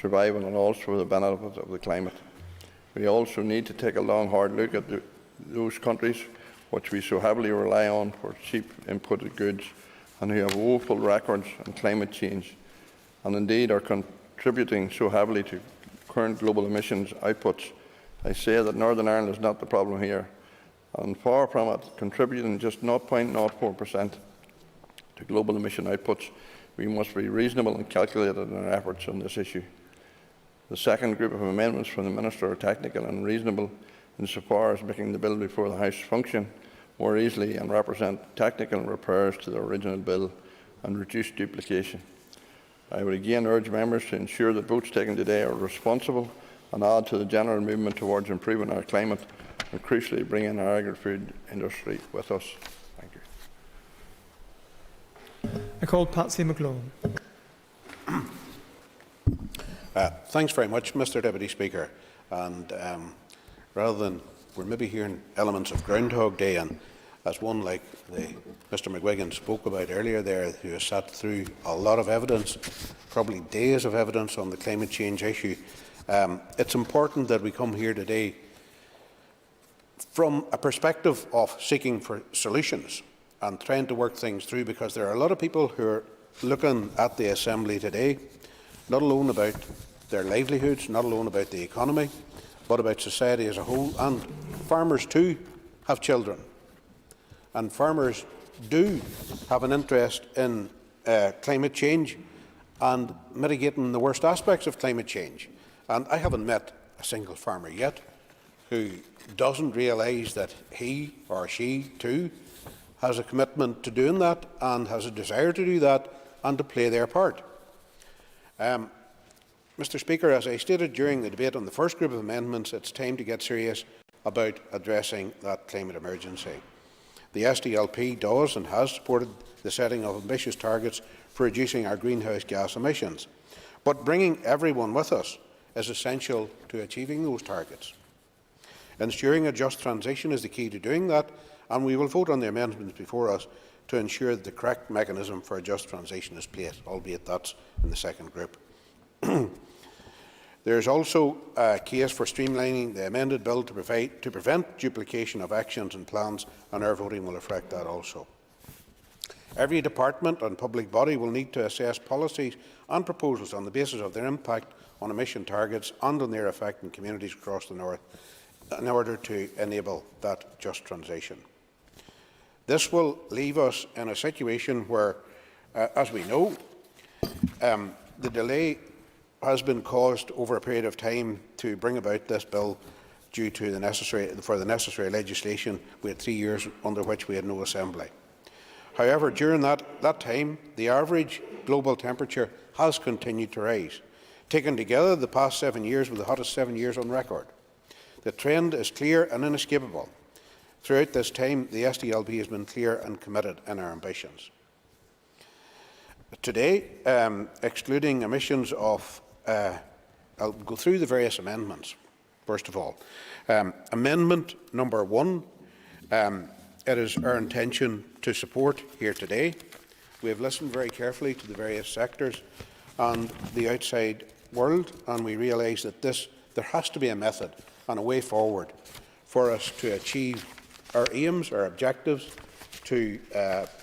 Speaker 20: survival and also for the benefit of the climate. We also need to take a long, hard look at those countries which we so heavily rely on for cheap imported goods and who have woeful records on climate change and indeed are contributing so heavily to current global emissions outputs. I say that Northern Ireland is not the problem here, and far from it, contributing just 0.04% to global emission outputs, we must be reasonable and calculated in our efforts on this issue. The second group of amendments from the Minister are technical and reasonable insofar as making the bill before the House function more easily and represent technical repairs to the original bill and reduce duplication. I would again urge members to ensure that votes taken today are responsible and add to the general movement towards improving our climate and crucially bringing our agri-food industry with us. Thank you.
Speaker 7: I call Patsy McGlone.
Speaker 10: Thanks very much, Mr Deputy Speaker. And rather than we're maybe hearing elements of Groundhog Day, and as one like Mr McGuigan spoke about earlier there, who has sat through a lot of evidence, probably days of evidence on the climate change issue, it's important that we come here today from a perspective of seeking for solutions and trying to work things through, because there are a lot of people who are looking at the Assembly today, not alone about their livelihoods, not alone about the economy, but about society as a whole. And farmers too have children, and farmers do have an interest in climate change and mitigating the worst aspects of climate change. And I haven't met a single farmer yet who doesn't realise that he or she too has a commitment to doing that and has a desire to do that and to play their part. Mr Speaker, as I stated during the debate on the first group of amendments, it's time to get serious about addressing that climate emergency. The SDLP does and has supported the setting of ambitious targets for reducing our greenhouse gas emissions, but bringing everyone with us is essential to achieving those targets. Ensuring a just transition is the key to doing that, and we will vote on the amendments before us to ensure that the correct mechanism for a just transition is placed, albeit that's in the second group. There is also a case for streamlining the amended bill to prevent duplication of actions and plans, and our voting will reflect that also. Every department and public body will need to assess policies and proposals on the basis of their impact on emission targets and on their effect in communities across the North in order to enable that just transition. This will leave us in a situation where, as we know, the delay has been caused over a period of time to bring about this bill due to the necessary legislation. We had 3 years under which we had no assembly. However, during that time, the average global temperature has continued to rise. Taken together, the past 7 years were the hottest 7 years on record. The trend is clear and inescapable. Throughout this time, the SDLP has been clear and committed in our ambitions. Today, excluding emissions of I'll go through the various amendments. First of all, Amendment number 1, it is our intention to support here today. We have listened very carefully to the various sectors and the outside world, and we realise that there has to be a method and a way forward for us to achieve our aims, our objectives, to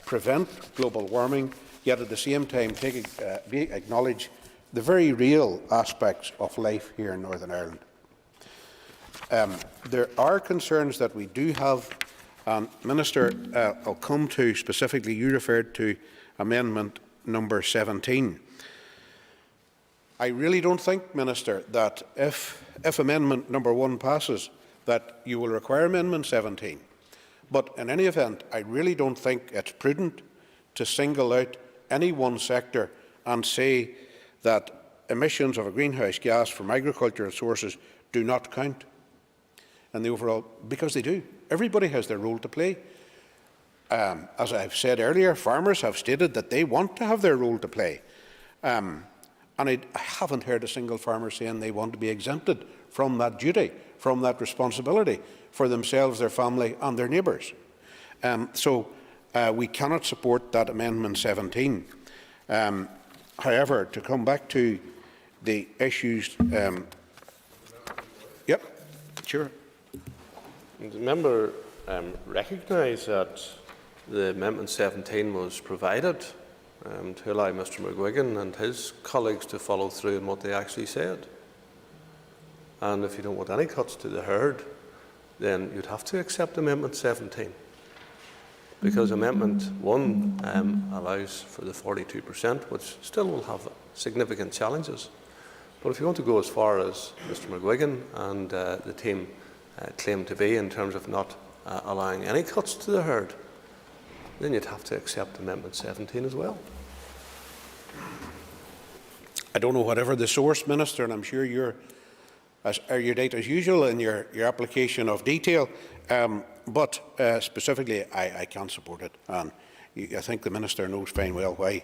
Speaker 10: prevent global warming, yet at the same time acknowledge the very real aspects of life here in Northern Ireland. There are concerns that we do have, Minister, I'll come to specifically, you referred to Amendment number 17. I really don't think, Minister, that if Amendment number 1 passes, that you will require Amendment 17. But in any event, I really don't think it's prudent to single out any one sector and say that emissions of a greenhouse gas from agricultural sources do not count in the overall, because they do. Everybody has their role to play. as I've said earlier, farmers have stated that they want to have their role to play. And I haven't heard a single farmer saying they want to be exempted from that duty, from that responsibility for themselves, their family and their neighbours. So we cannot support that Amendment 17. However, to come back to the issues... yep, sure.
Speaker 19: The member recognised that the Amendment 17 was provided to allow Mr McGuigan and his colleagues to follow through on what they actually said. And if you don't want any cuts to the herd, then you'd have to accept Amendment 17. Because Amendment 1 allows for the 42%, which still will have significant challenges. But if you want to go as far as Mr McGuigan and the team claim to be in terms of not allowing any cuts to the herd, then you'd have to accept Amendment 17 as well.
Speaker 10: I don't know whatever the source, Minister, and I'm sure you're as erudite as usual in your application of detail, but specifically I can't support it, and I think the Minister knows fine well why.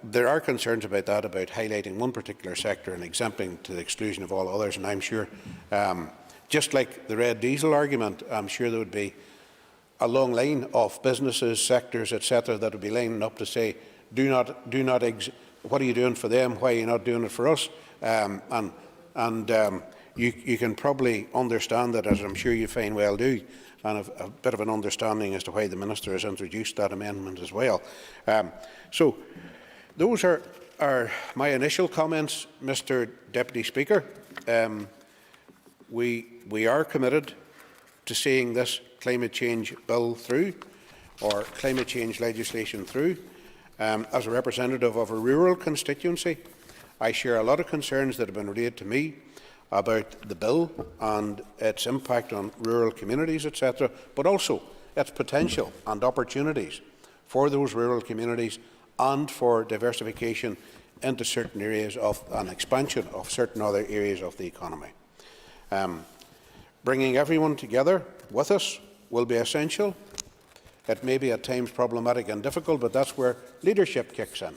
Speaker 10: There are concerns about that, about highlighting one particular sector and exempting to the exclusion of all others, and I'm sure, just like the red diesel argument, I'm sure there would be a long line of businesses, sectors, etc., that would be lining up to say, what are you doing for them? Why are you not doing it for us? You can probably understand that, as I'm sure you fine well do, and have a bit of an understanding as to why the Minister has introduced that amendment as well. So those are my initial comments, Mr Deputy Speaker. We are committed to seeing this climate change bill through, or climate change legislation through. As a representative of a rural constituency, I share a lot of concerns that have been relayed to me about the bill and its impact on rural communities, etc., but also its potential and opportunities for those rural communities and for diversification into certain areas of an expansion of certain other areas of the economy. Bringing everyone together with us will be essential. It may be at times problematic and difficult, but that's where leadership kicks in.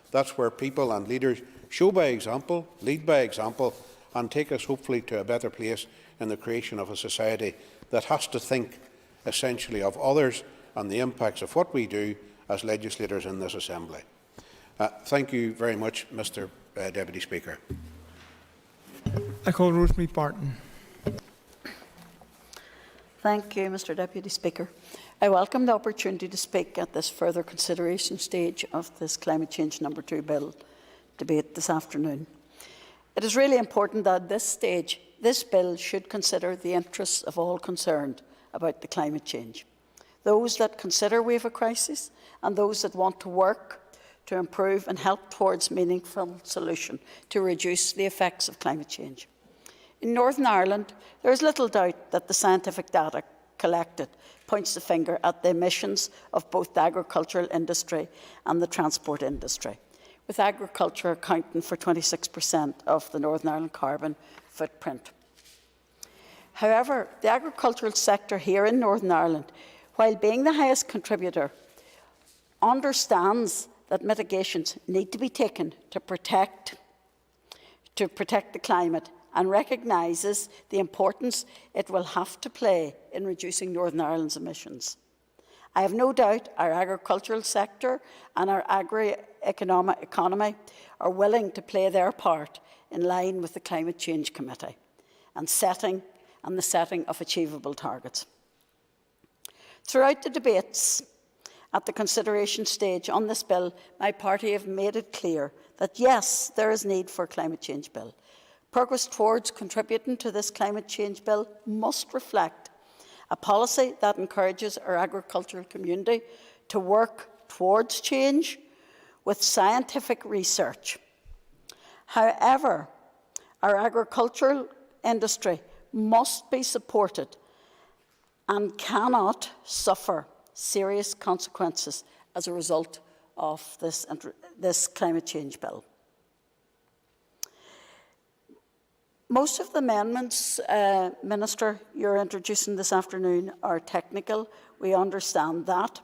Speaker 10: That's where people and leaders show by example, lead by example, and take us hopefully to a better place in the creation of a society that has to think essentially of others and the impacts of what we do as legislators in this Assembly. Thank you very much, Mr Deputy Speaker.
Speaker 7: I call Rosemary Barton.
Speaker 5: Thank you, Mr Deputy Speaker. I welcome the opportunity to speak at this further consideration stage of this Climate Change No. 2 bill debate this afternoon. It is really important that at this stage, this bill should consider the interests of all concerned about the climate change. Those that consider we have a crisis and those that want to work to improve and help towards meaningful solution to reduce the effects of climate change. In Northern Ireland, there is little doubt that the scientific data collected points the finger at the emissions of both the agricultural industry and the transport industry, with agriculture accounting for 26% of the Northern Ireland carbon footprint. However, the agricultural sector here in Northern Ireland, while being the highest contributor, understands that mitigations need to be taken to protect the climate, and recognises the importance it will have to play in reducing Northern Ireland's emissions. I have no doubt our agricultural sector and our agri-economy are willing to play their part in line with the Climate Change Committee and the setting of achievable targets. Throughout the debates at the consideration stage on this bill, my party have made it clear that yes, there is need for a climate change bill. Progress towards contributing to this climate change bill must reflect a policy that encourages our agricultural community to work towards change with scientific research. However, our agricultural industry must be supported and cannot suffer serious consequences as a result of this climate change bill. Most of the amendments, Minister, you're introducing this afternoon are technical. We understand that.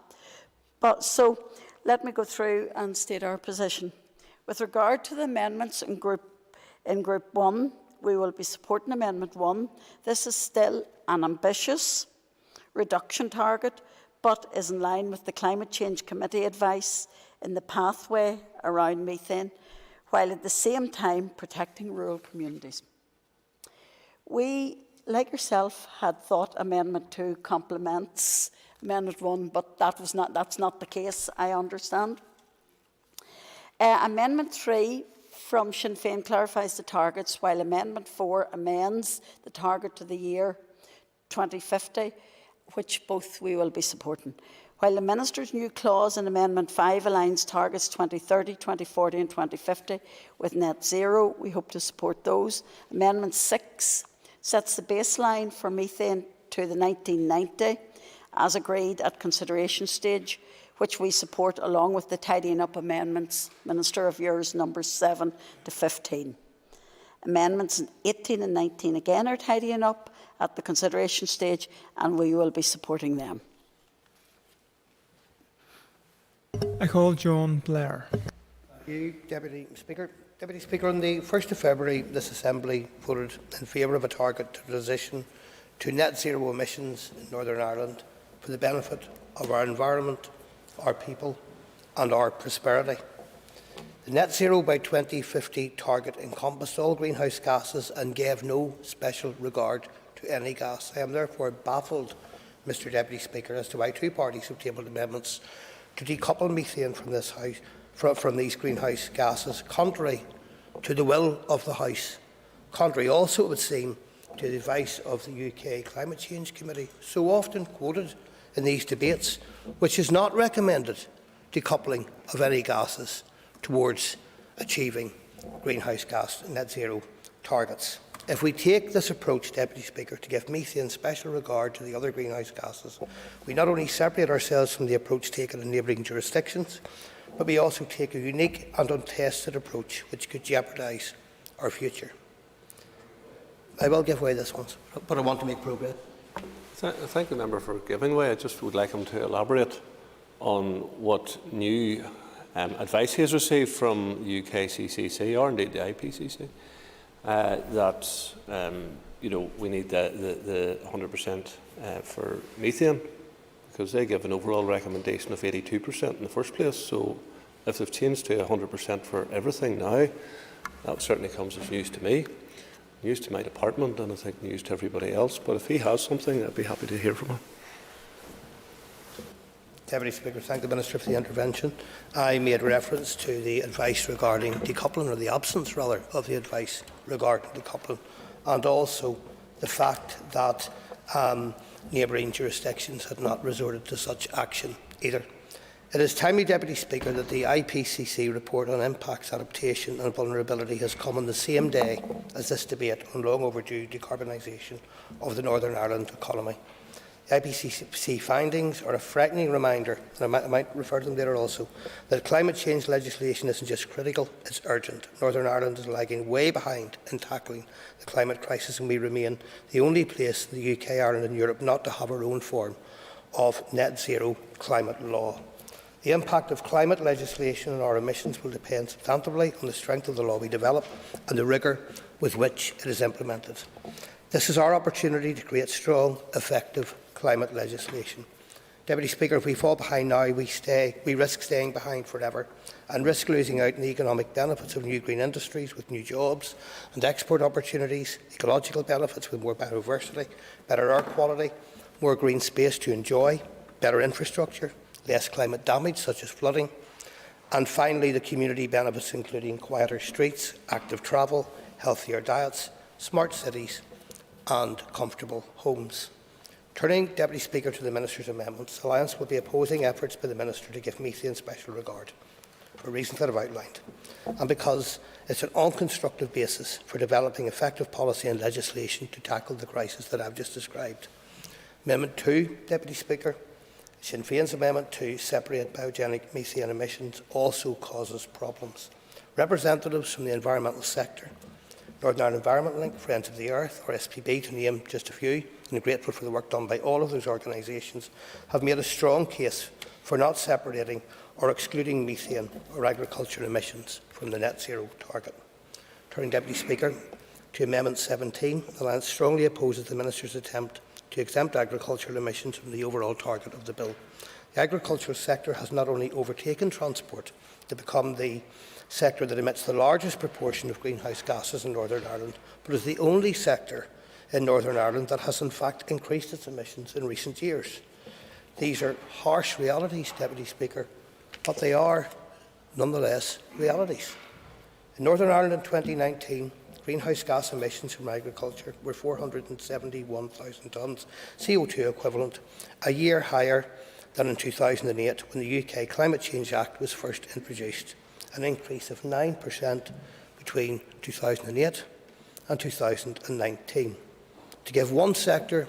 Speaker 5: But so let me go through and state our position. With regard to the amendments in Group 1, we will be supporting Amendment 1. This is still an ambitious reduction target, but is in line with the Climate Change Committee advice in the pathway around methane, while at the same time protecting rural communities. We, like yourself, had thought Amendment 2 complements Amendment 1, but that's not the case, I understand. Amendment 3 from Sinn Féin clarifies the targets, while Amendment 4 amends the target to the year 2050, which both we will be supporting. While the Minister's new clause in Amendment 5 aligns targets 2030, 2040 and 2050 with net zero, we hope to support those. Amendment 6 sets the baseline for methane to the 1990 as agreed at consideration stage, which we support along with the tidying up amendments, Minister, of yours, numbers 7 to 15. Amendments 18 and 19 again are tidying up at the consideration stage, and we will be supporting them.
Speaker 7: I call John Blair.
Speaker 12: Thank you, Deputy Speaker. Deputy Speaker, on the 1st of February, this Assembly voted in favour of a target to transition to net zero emissions in Northern Ireland for the benefit of our environment, our people and our prosperity. The net zero by 2050 target encompassed all greenhouse gases and gave no special regard to any gas. I am therefore baffled, Mr Deputy Speaker, as to why two parties have tabled amendments to decouple methane from this House, from these greenhouse gases, contrary to the will of the House, contrary also, it would seem, to the advice of the UK Climate Change Committee, so often quoted in these debates, which has not recommended decoupling of any gases towards achieving greenhouse gas net zero targets. If we take this approach, Deputy Speaker, to give methane special regard to the other greenhouse gases, we not only separate ourselves from the approach taken in neighbouring jurisdictions, but we also take a unique and untested approach which could jeopardise our future. I will give way this once, but I want to make progress.
Speaker 19: I thank the member for giving way. I just would like him to elaborate on what new advice he has received from the UKCCC, or indeed the IPCC, that we need the 100% for methane, because they give an overall recommendation of 82% in the first place. So if they've changed to 100% for everything now, that certainly comes as news to me, news to my department, and I think news to everybody else. But if he has something, I'd be happy to hear from him.
Speaker 12: Deputy Speaker, thank the Minister for the intervention. I made reference to the advice regarding decoupling, or the absence rather of the advice regarding decoupling, and also the fact that neighbouring jurisdictions had not resorted to such action either. It is timely, Deputy Speaker, that the IPCC report on impacts, adaptation and vulnerability has come on the same day as this debate on long overdue decarbonisation of the Northern Ireland economy. The IPCC findings are a frightening reminder, and I might refer to them later also, that climate change legislation isn't just critical, it's urgent. Northern Ireland is lagging way behind in tackling the climate crisis, and we remain the only place in the UK, Ireland and Europe not to have our own form of net zero climate law. The impact of climate legislation on our emissions will depend substantively on the strength of the law we develop and the rigour with which it is implemented. This is our opportunity to create strong, effective climate legislation. Deputy Speaker, if we fall behind now, we risk staying behind forever and risk losing out on the economic benefits of new green industries with new jobs and export opportunities, ecological benefits with more biodiversity, better air quality, more green space to enjoy, better infrastructure, less climate damage such as flooding, and finally the community benefits including quieter streets, active travel, healthier diets, smart cities and comfortable homes. Turning, Deputy Speaker, to the Minister's amendments, the Alliance will be opposing efforts by the Minister to give methane special regard for reasons that I've outlined, and because it's an unconstructive basis for developing effective policy and legislation to tackle the crisis that I've just described. Amendment 2, Deputy Speaker, Sinn Féin's amendment to separate biogenic methane emissions also causes problems. Representatives from the environmental sector, Northern Ireland Environment Link, Friends of the Earth, or SPB, to name just a few, and I'm grateful for the work done by all of those organisations, have made a strong case for not separating or excluding methane or agricultural emissions from the net zero target. Turning, Deputy Speaker, to Amendment 17, the Alliance strongly opposes the Minister's attempt to exempt agricultural emissions from the overall target of the bill. The agricultural sector has not only overtaken transport to become the sector that emits the largest proportion of greenhouse gases in Northern Ireland, but is the only sector in Northern Ireland that has in fact increased its emissions in recent years. These are harsh realities, Deputy Speaker, but they are nonetheless realities. In Northern Ireland in 2019, greenhouse gas emissions from agriculture were 471,000 tonnes CO2 equivalent, a year higher than in 2008 when the UK Climate Change Act was first introduced, an increase of 9% between 2008 and 2019. To give one sector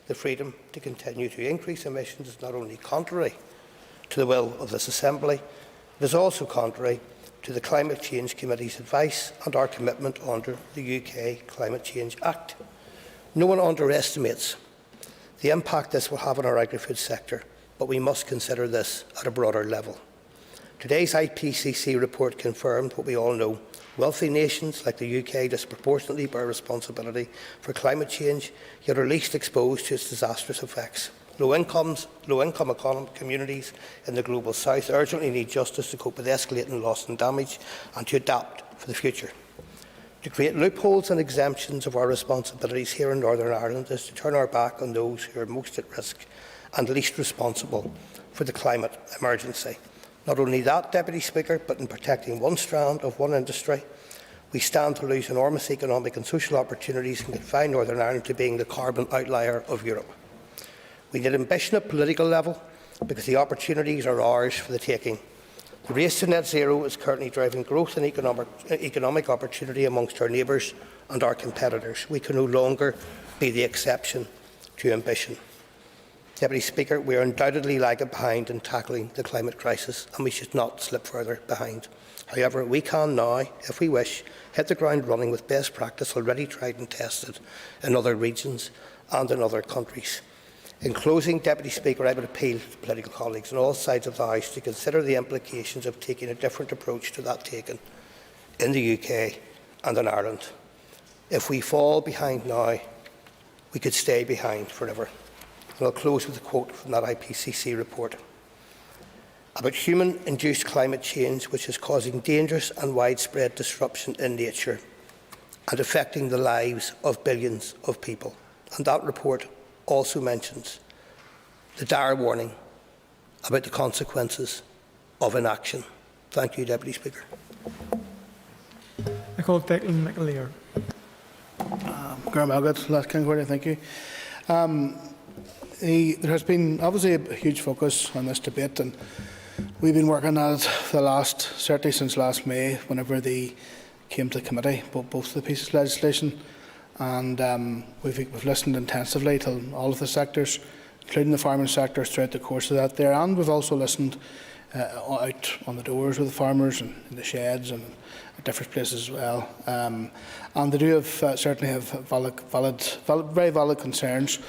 Speaker 12: the freedom to continue to increase emissions is not only contrary to the will of this Assembly, it is also contrary to the Climate Change Committee's advice and our commitment under the UK Climate Change Act. No one underestimates the impact this will have on our agri-food sector, but we must consider this at a broader level. Today's IPCC report confirmed what we all know. Wealthy nations like the UK disproportionately bear responsibility for climate change, yet are least exposed to its disastrous effects. Low-income communities in the Global South urgently need justice to cope with escalating loss and damage and to adapt for the future. To create loopholes and exemptions of our responsibilities here in Northern Ireland is to turn our back on those who are most at risk and least responsible for the climate emergency. Not only that, Deputy Speaker, but in protecting one strand of one industry, we stand to lose enormous economic and social opportunities and confine Northern Ireland to being the carbon outlier of Europe. We need ambition at political level because the opportunities are ours for the taking. The race to net zero is currently driving growth and economic opportunity amongst our neighbours and our competitors. We can no longer be the exception to ambition. Deputy Speaker, we are undoubtedly lagging behind in tackling the climate crisis, and we should not slip further behind. However, we can now, if we wish, hit the ground running with best practice already tried and tested in other regions and in other countries. In closing, Deputy Speaker, I would appeal to political colleagues on all sides of the House to consider the implications of taking a different approach to that taken in the UK and in Ireland. If we fall behind now, we could stay behind forever. And I'll close with a quote from that IPCC report about human-induced climate change, which is causing dangerous and widespread disruption in nature and affecting the lives of billions of people. And that report also mentions the dire warning about the consequences of inaction. Thank you, Deputy Speaker.
Speaker 7: I call Declan McAleer.
Speaker 2: Thank you. There has been obviously a huge focus on this debate, and we've been working on it certainly since last May, whenever they came to the committee, both the pieces of legislation, and we've listened intensively to all of the sectors, including the farming sectors, throughout the course of that there, and we've also listened out on the doors with the farmers and in the sheds and at different places as well. And they do have certainly have very valid concerns.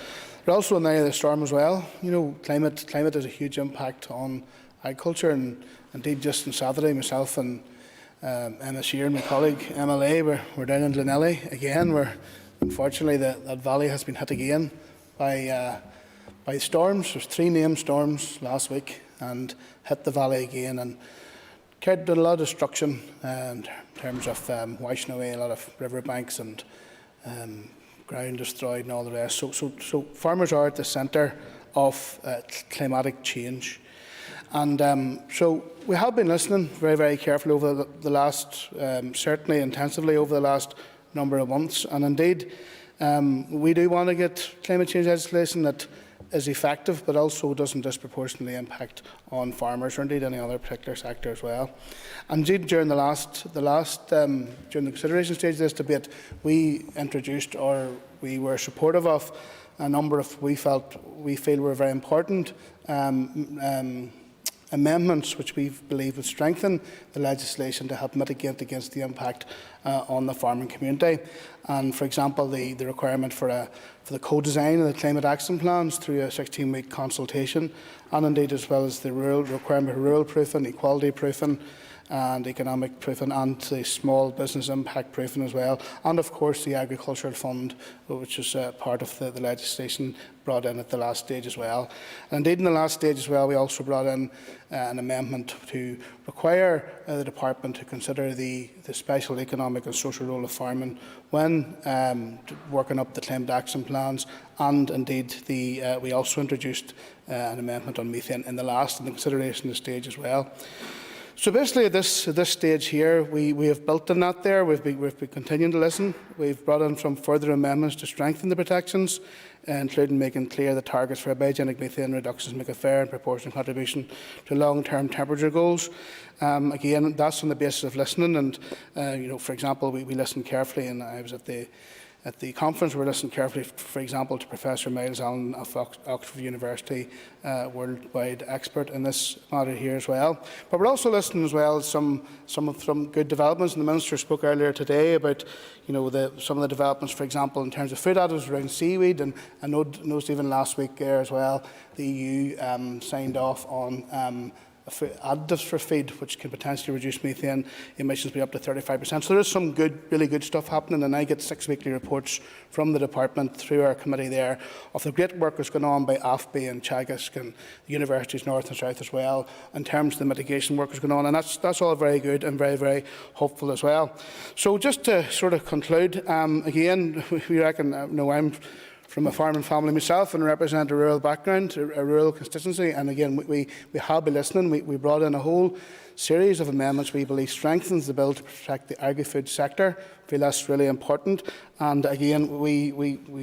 Speaker 2: They're also in the eye of the storm as well. You know, climate has a huge impact on agriculture, and indeed just on Saturday, myself and Emma Shear and my colleague MLA we're down in Glenelly again, where unfortunately that valley has been hit again by storms. There's 3 named storms last week and hit the valley again and carried a lot of destruction in terms of washing away a lot of riverbanks and ground destroyed and all the rest. So farmers are at the centre of climatic change. And so we have been listening very, very carefully over the last, certainly intensively over the last number of months. And indeed, we do want to get climate change legislation that is effective, but also doesn't disproportionately impact on farmers or indeed any other particular sector as well. And indeed, during during the consideration stage of this debate, we introduced, or we were supportive of, a number of we feel were very important amendments which we believe would strengthen the legislation to help mitigate against the impact on the farming community. And, for example, the requirement for the co-design of the climate action plans through a 16-week consultation, and indeed as well as the requirement of rural proofing, equality proofing, and economic proofing, and the small business impact proofing as well, and of course the agricultural fund, which is part of the legislation brought in at the last stage as well. And indeed in the last stage as well, we also brought in an amendment to require the department to consider the special economic and social role of farming when working up the climate action plans, and indeed we also introduced an amendment on methane in the consideration stage as well. So basically at this stage here, we have built on that there. We've been continuing to listen. We've brought in some further amendments to strengthen the protections, including making clear the targets for biogenic methane reductions make a fair and proportionate contribution to long-term temperature goals. Again, that's on the basis of listening. And, for example, we listened carefully, and I was at the conference, we listened carefully, for example, to Professor Miles Allen of Oxford University, worldwide expert in this matter here as well. But we're also listening as well some good developments. And the Minister spoke earlier today about some of the developments, for example, in terms of food additives around seaweed. And I noticed even last week there as well, the EU signed off on additives for feed, which can potentially reduce methane emissions by up to 35%. So there is some really good stuff happening, and I get 6 weekly reports from the department through our committee there of the great work that's going on by AFBI and Chagask and the universities north and south as well in terms of the mitigation work that's going on, and that's all very good and very, very hopeful as well. So just to sort of conclude, again, we reckon, I'm from a farming family myself and represent a rural background, a rural constituency. And again, we have been listening. We brought in a whole series of amendments we believe strengthens the bill to protect the agri-food sector. I feel that's really important. And again, we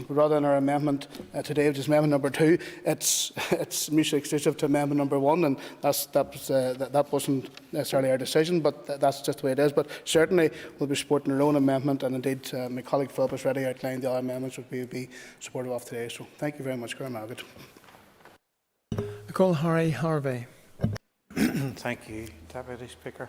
Speaker 2: brought in our amendment today, which is amendment number 2. It's mutually exclusive to amendment number 1, and that wasn't necessarily our decision, but that's just the way it is. But certainly we'll be supporting our own amendment, and indeed my colleague Philip has already outlined the other amendments which we will be supportive of today. So thank you very much, Graham Margaret.
Speaker 7: I call Harry Harvey.
Speaker 16: Thank you, Deputy Speaker.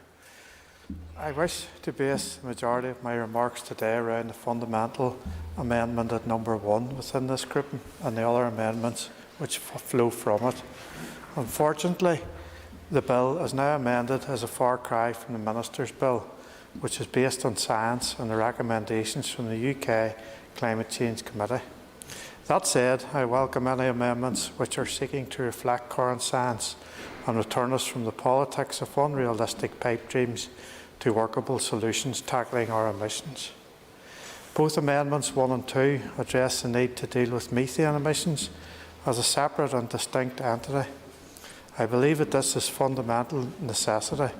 Speaker 16: I wish to base the majority of my remarks today around the fundamental amendment at number 1 within this grouping and the other amendments which flow from it. Unfortunately, the bill is now amended as a far cry from the Minister's bill, which is based on science and the recommendations from the UK Climate Change Committee. That said, I welcome any amendments which are seeking to reflect current science and return us from the politics of unrealistic pipe dreams to workable solutions tackling our emissions. Both Amendments 1 and 2 address the need to deal with methane emissions as a separate and distinct entity. I believe that this is fundamental necessity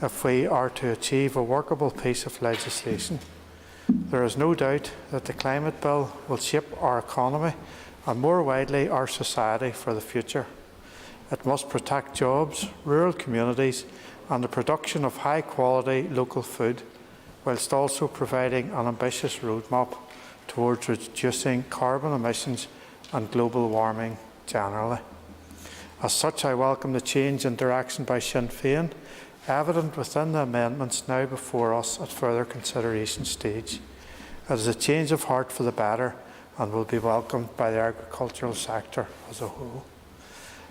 Speaker 16: if we are to achieve a workable piece of legislation. There is no doubt that the Climate Bill will shape our economy and more widely our society for the future. It must protect jobs, rural communities and the production of high-quality local food, whilst also providing an ambitious roadmap towards reducing carbon emissions and global warming generally. As such, I welcome the change in direction by Sinn Féin, evident within the amendments now before us at further consideration stage. It is a change of heart for the better and will be welcomed by the agricultural sector as a whole.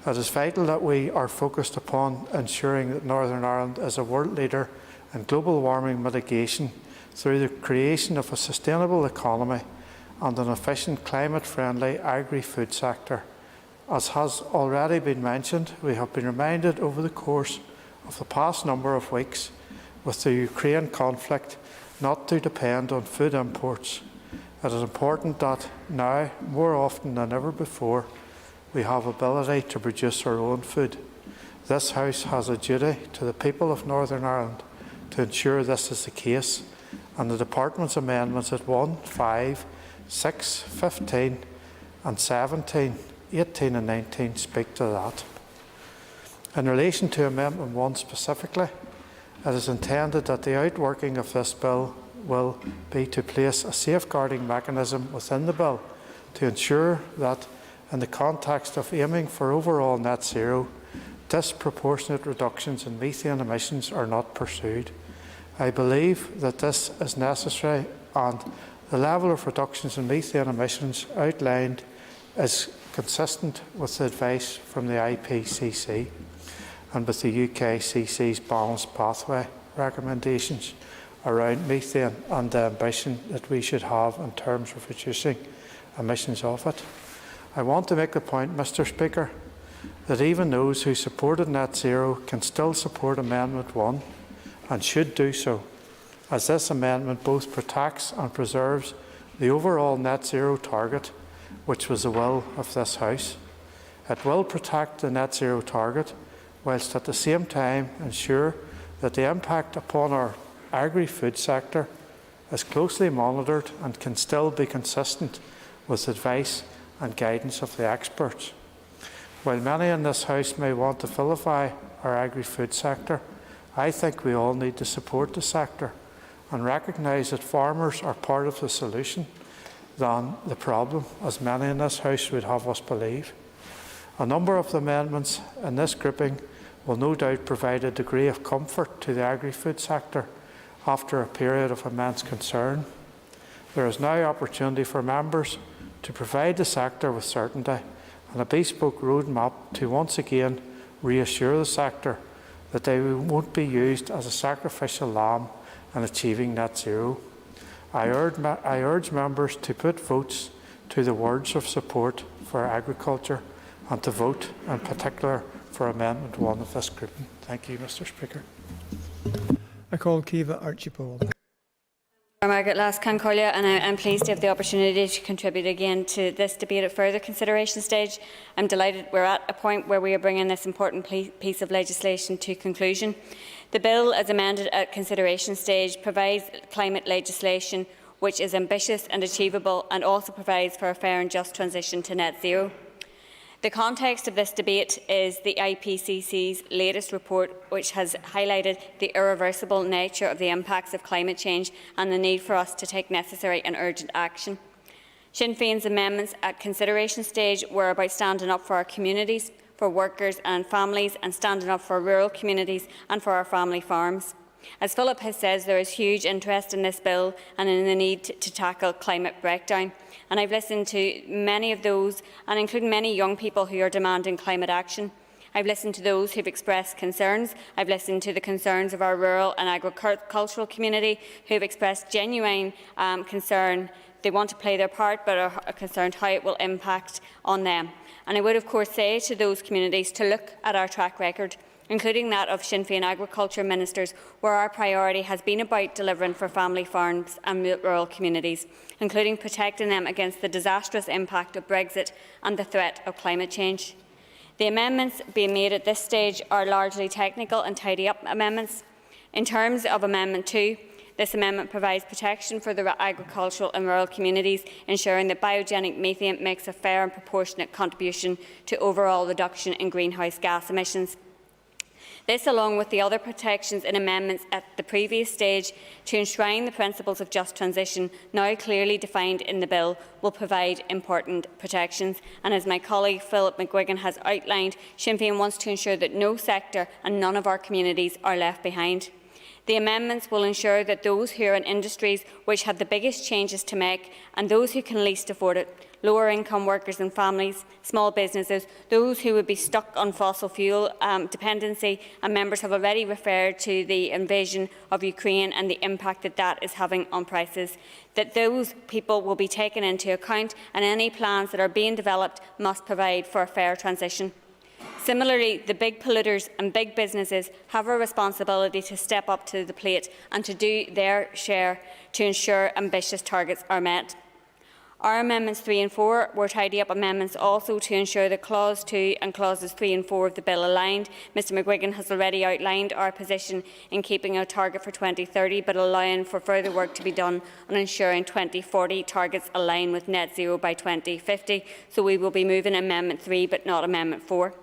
Speaker 16: It is vital that we are focused upon ensuring that Northern Ireland is a world leader in global warming mitigation through the creation of a sustainable economy and an efficient climate-friendly agri-food sector. As has already been mentioned, we have been reminded over the course of the past number of weeks with the Ukraine conflict not to depend on food imports. It is important that now, more often than ever before, we have ability to produce our own food. This House has a duty to the people of Northern Ireland to ensure this is the case, and the Department's amendments at 1, 5, 6, 15 and 17, 18 and 19 speak to that. In relation to Amendment 1 specifically, it is intended that the outworking of this bill will be to place a safeguarding mechanism within the bill to ensure that, in the context of aiming for overall net zero, disproportionate reductions in methane emissions are not pursued. I believe that this is necessary, and the level of reductions in methane emissions outlined is consistent with the advice from the IPCC and with the UKCC's balanced pathway recommendations around methane and the ambition that we should have in terms of reducing emissions of it. I want to make the point, Mr. Speaker, that even those who supported net zero can still support Amendment 1 and should do so, as this amendment both protects and preserves the overall net zero target, which was the will of this House. It will protect the net zero target, whilst at the same time ensure that the impact upon our agri-food sector is closely monitored and can still be consistent with advice and guidance of the experts. While many in this House may want to vilify our agri-food sector, I think we all need to support the sector and recognise that farmers are part of the solution than the problem, as many in this House would have us believe. A number of the amendments in this grouping will no doubt provide a degree of comfort to the agri-food sector after a period of immense concern. There is now opportunity for members to provide the sector with certainty and a bespoke roadmap to once again reassure the sector that they won't be used as a sacrificial lamb in achieving net zero. I urge members to put votes to the words of support for agriculture and to vote in particular for Amendment 1 of this grouping. Thank you, Mr. Speaker.
Speaker 7: I call Kiva Archibald.
Speaker 1: Margaret Lascan-Collier, and I'm pleased to have the opportunity to contribute again to this debate at further consideration stage. I'm delighted we're at a point where we are bringing this important piece of legislation to conclusion. The bill, as amended at consideration stage, provides climate legislation which is ambitious and achievable, and also provides for a fair and just transition to net zero. The context of this debate is the IPCC's latest report, which has highlighted the irreversible nature of the impacts of climate change and the need for us to take necessary and urgent action. Sinn Féin's amendments at consideration stage were about standing up for our communities, for workers and families, and standing up for rural communities and for our family farms. As Philip has said, there is huge interest in this bill and in the need to tackle climate breakdown. And I've listened to many of those, and including many young people who are demanding climate action. I've listened to those who have expressed concerns. I've listened to the concerns of our rural and agricultural community who have expressed genuine concern. They want to play their part, but are concerned how it will impact on them. And I would, of course, say to those communities to look at our track record, including that of Sinn Féin agriculture ministers, where our priority has been about delivering for family farms and rural communities, including protecting them against the disastrous impact of Brexit and the threat of climate change. The amendments being made at this stage are largely technical and tidy-up amendments. In terms of Amendment 2, this amendment provides protection for the agricultural and rural communities, ensuring that biogenic methane makes a fair and proportionate contribution to overall reduction in greenhouse gas emissions. This, along with the other protections in amendments at the previous stage to enshrine the principles of just transition, now clearly defined in the bill, will provide important protections. And as my colleague Philip McGuigan has outlined, Sinn Féin wants to ensure that no sector and none of our communities are left behind. The amendments will ensure that those who are in industries which have the biggest changes to make and those who can least afford it, lower income workers and families, small businesses, those who would be stuck on fossil fuel dependency, and members have already referred to the invasion of Ukraine and the impact that that is having on prices, that those people will be taken into account, and any plans that are being developed must provide for a fair transition. Similarly, the big polluters and big businesses have a responsibility to step up to the plate and to do their share to ensure ambitious targets are met. Our Amendments 3 and 4 were tidy-up amendments also to ensure that Clause 2 and Clauses 3 and 4 of the bill aligned. Mr McGuigan has already outlined our position in keeping a target for 2030, but allowing for further work to be done on ensuring 2040 targets align with net zero by 2050. So we will be moving Amendment 3 but not Amendment 4.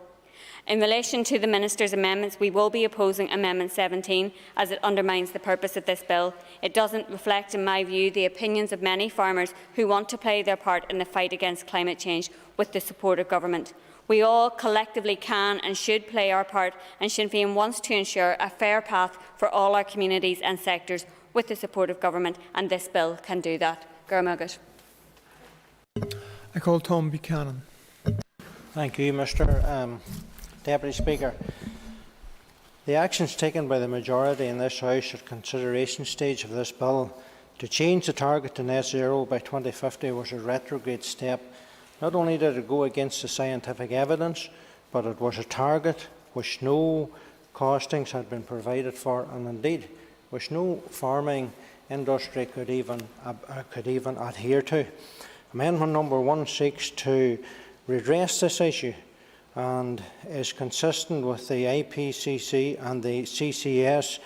Speaker 1: In relation to the Minister's amendments, we will be opposing Amendment 17 as it undermines the purpose of this bill. It doesn't reflect, in my view, the opinions of many farmers who want to play their part in the fight against climate change with the support of government. We all collectively can and should play our part, and Sinn Féin wants to ensure a fair path for all our communities and sectors with the support of government, and this bill can do that. Gurmagat.
Speaker 7: I call Tom Buchanan.
Speaker 6: Thank you, Mr. Deputy Speaker. The actions taken by the majority in this House at consideration stage of this bill to change the target to net zero by 2050 was a retrograde step. Not only did it go against the scientific evidence, but it was a target which no costings had been provided for, and indeed which no farming industry could even adhere to. Amendment number 1 seeks to redress this issue and is consistent with the IPCC and the CCS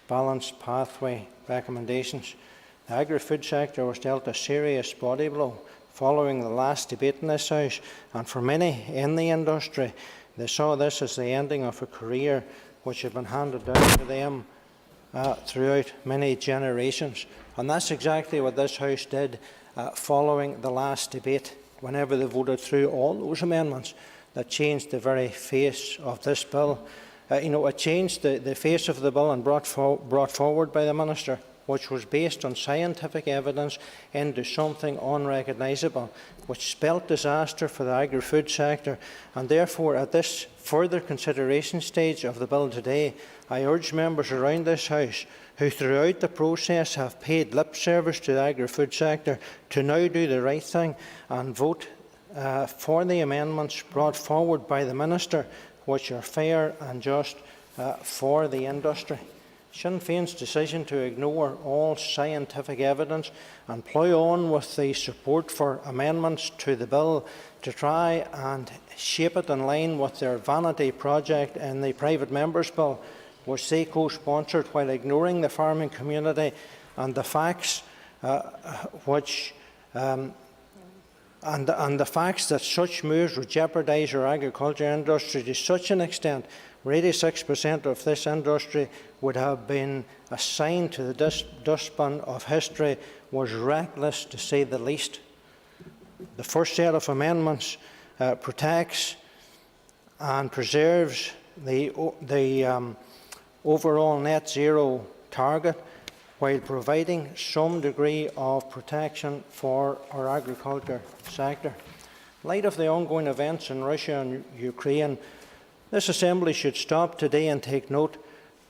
Speaker 6: balanced pathway recommendations. The agri-food sector was dealt a serious body blow following the last debate in this House, and for many in the industry, they saw this as the ending of a career which had been handed down to them throughout many generations. And that's exactly what this House did following the last debate, whenever they voted through all those amendments that changed the very face of this bill. It changed the face of the bill and brought forward by the Minister, which was based on scientific evidence, into something unrecognisable, which spelt disaster for the agri-food sector. And therefore, at this further consideration stage of the bill today, I urge members around this House who throughout the process have paid lip service to the agri-food sector to now do the right thing and vote for the amendments brought forward by the Minister, which are fair and just for the industry. Sinn Féin's decision to ignore all scientific evidence and plough on with the support for amendments to the bill to try and shape it in line with their vanity project in the private members' bill was SACO-sponsored, while ignoring the farming community and the facts and the facts that such moves would jeopardise our agriculture industry to such an extent where 86% of this industry would have been assigned to the dustbin of history was reckless, to say the least. The first set of amendments protects and preserves the overall net zero target, while providing some degree of protection for our agriculture sector. In light of the ongoing events in Russia and Ukraine, this Assembly should stop today and take note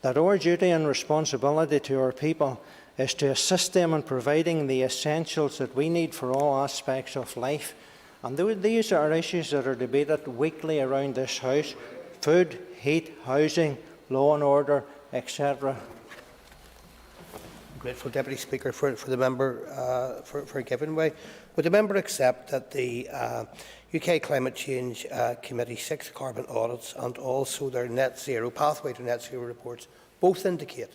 Speaker 6: that our duty and responsibility to our people is to assist them in providing the essentials that we need for all aspects of life. And these are issues that are debated weekly around this House: food, heat, housing, law and order, etc.
Speaker 12: I'm grateful, Deputy Speaker, for the member for giving way. Would the member accept that the UK Climate Change Committee 6 carbon audits and also their net zero pathway to net zero reports both indicate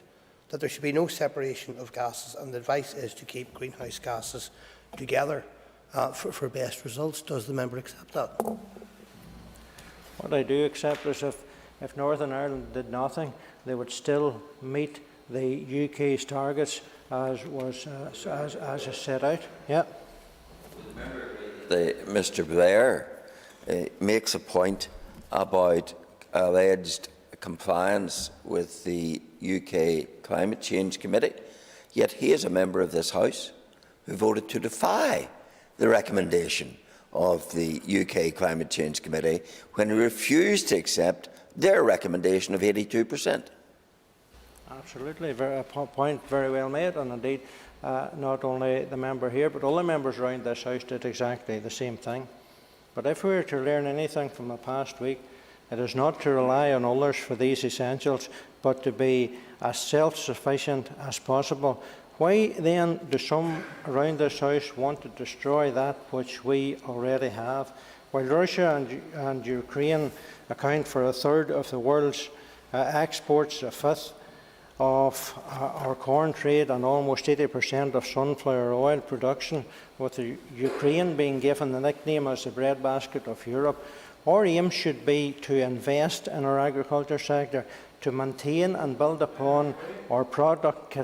Speaker 12: that there should be no separation of gases, and the advice is to keep greenhouse gases together for best results? Does the member accept that?
Speaker 6: What I do accept is if Northern Ireland did nothing, they would still meet the UK's targets as is set out. Yeah.
Speaker 17: Mr. Blair makes a point about alleged compliance with the UK Climate Change Committee, yet he is a member of this House who voted to defy the recommendation of the UK Climate Change Committee when he refused to accept their recommendation of 82%.
Speaker 6: Absolutely, a point very well made, and indeed not only the member here but all the members around this House did exactly the same thing. But if we were to learn anything from the past week, it is not to rely on others for these essentials, but to be as self-sufficient as possible. Why then do some around this House want to destroy that which we already have? While Russia and Ukraine account for a third of the world's exports, a fifth of our corn trade, and almost 80% of sunflower oil production, with the Ukraine being given the nickname as the breadbasket of Europe, our aim should be to invest in our agriculture sector, to maintain and build upon our product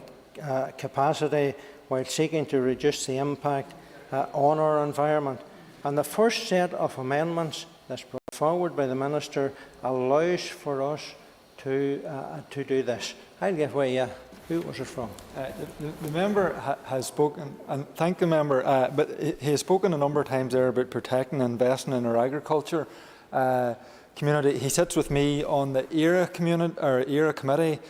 Speaker 6: capacity while seeking to reduce the impact on our environment. And the first set of amendments that's brought forward by the Minister allows for us to do this. I'll give way. Who was it from?
Speaker 13: The member has spoken, and thank the member, but he has spoken a number of times there about protecting and investing in our agriculture community. He sits with me on the ERA committee.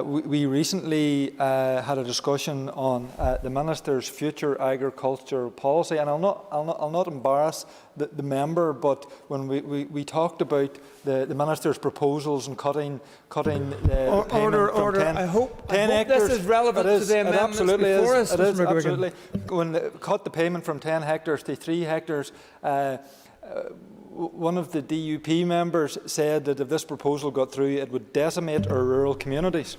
Speaker 13: We recently had a discussion on the Minister's future agriculture policy, and I'll not embarrass the member, but when we talked about the Minister's proposals and cutting the payment from 10
Speaker 7: I hope
Speaker 13: hectares.
Speaker 7: This is relevant to the amendments before us, Mr. McGuigan.
Speaker 13: Absolutely. When they cut the payment from 10 hectares to 3 hectares, one of the DUP members said that if this proposal got through, it would decimate our rural communities.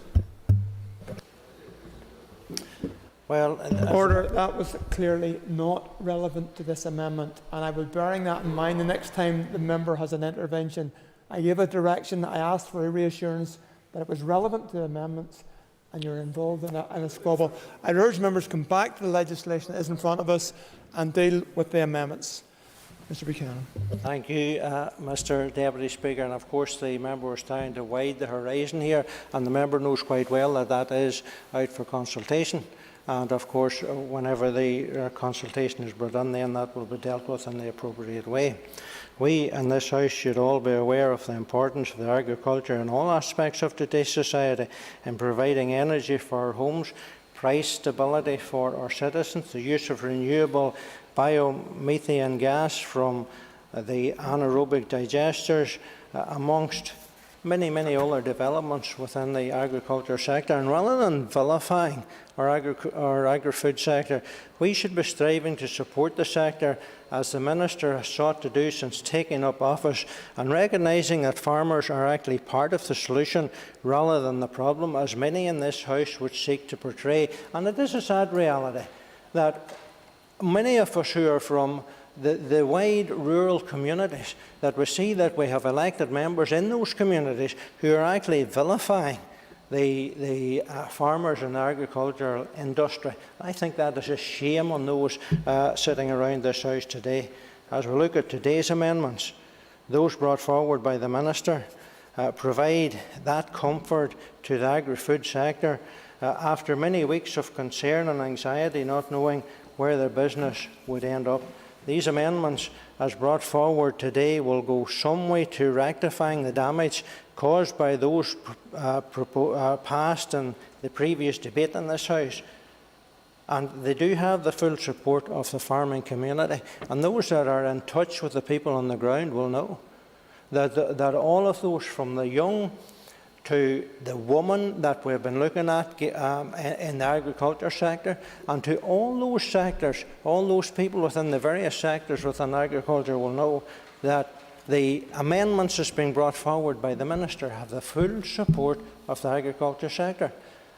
Speaker 6: Well,
Speaker 7: Order. That was clearly not relevant to this amendment, and I will be bearing that in mind the next time the member has an intervention. I gave a direction. I asked for a reassurance that it was relevant to the amendments, and you're involved in a squabble. I urge members to come back to the legislation that is in front of us and deal with the amendments. Mr. Buchanan.
Speaker 6: Thank you, Mr. Deputy Speaker. And of course, the member was trying to widen the horizon here, and the member knows quite well that that is out for consultation. And of course, whenever the consultation is brought in, then that will be dealt with in the appropriate way. We in this House should all be aware of the importance of the agriculture in all aspects of today's society, in providing energy for our homes, price stability for our citizens, the use of renewable biomethane gas from the anaerobic digesters, amongst many other developments within the agriculture sector. And rather than vilifying our agri-food sector, we should be striving to support the sector, as the Minister has sought to do since taking up office, and recognising that farmers are actually part of the solution rather than the problem, as many in this House would seek to portray. And it is a sad reality that many of us who are from the wide rural communities, that we see that we have elected members in those communities who are actually vilifying the farmers and the agricultural industry. I think that is a shame on those sitting around this House today. As we look at today's amendments, those brought forward by the Minister provide that comfort to the agri-food sector after many weeks of concern and anxiety, not knowing where their business would end up. These amendments, as brought forward today, will go some way to rectifying the damage caused by those passed in the previous debate in this House. And they do have the full support of the farming community. And those that are in touch with the people on the ground will know that all of those, from the young to the woman that we've been looking at in the agriculture sector, and to all those sectors, all those people within the various sectors within agriculture will know that the amendments that's being brought forward by the Minister have the full support of the agriculture sector.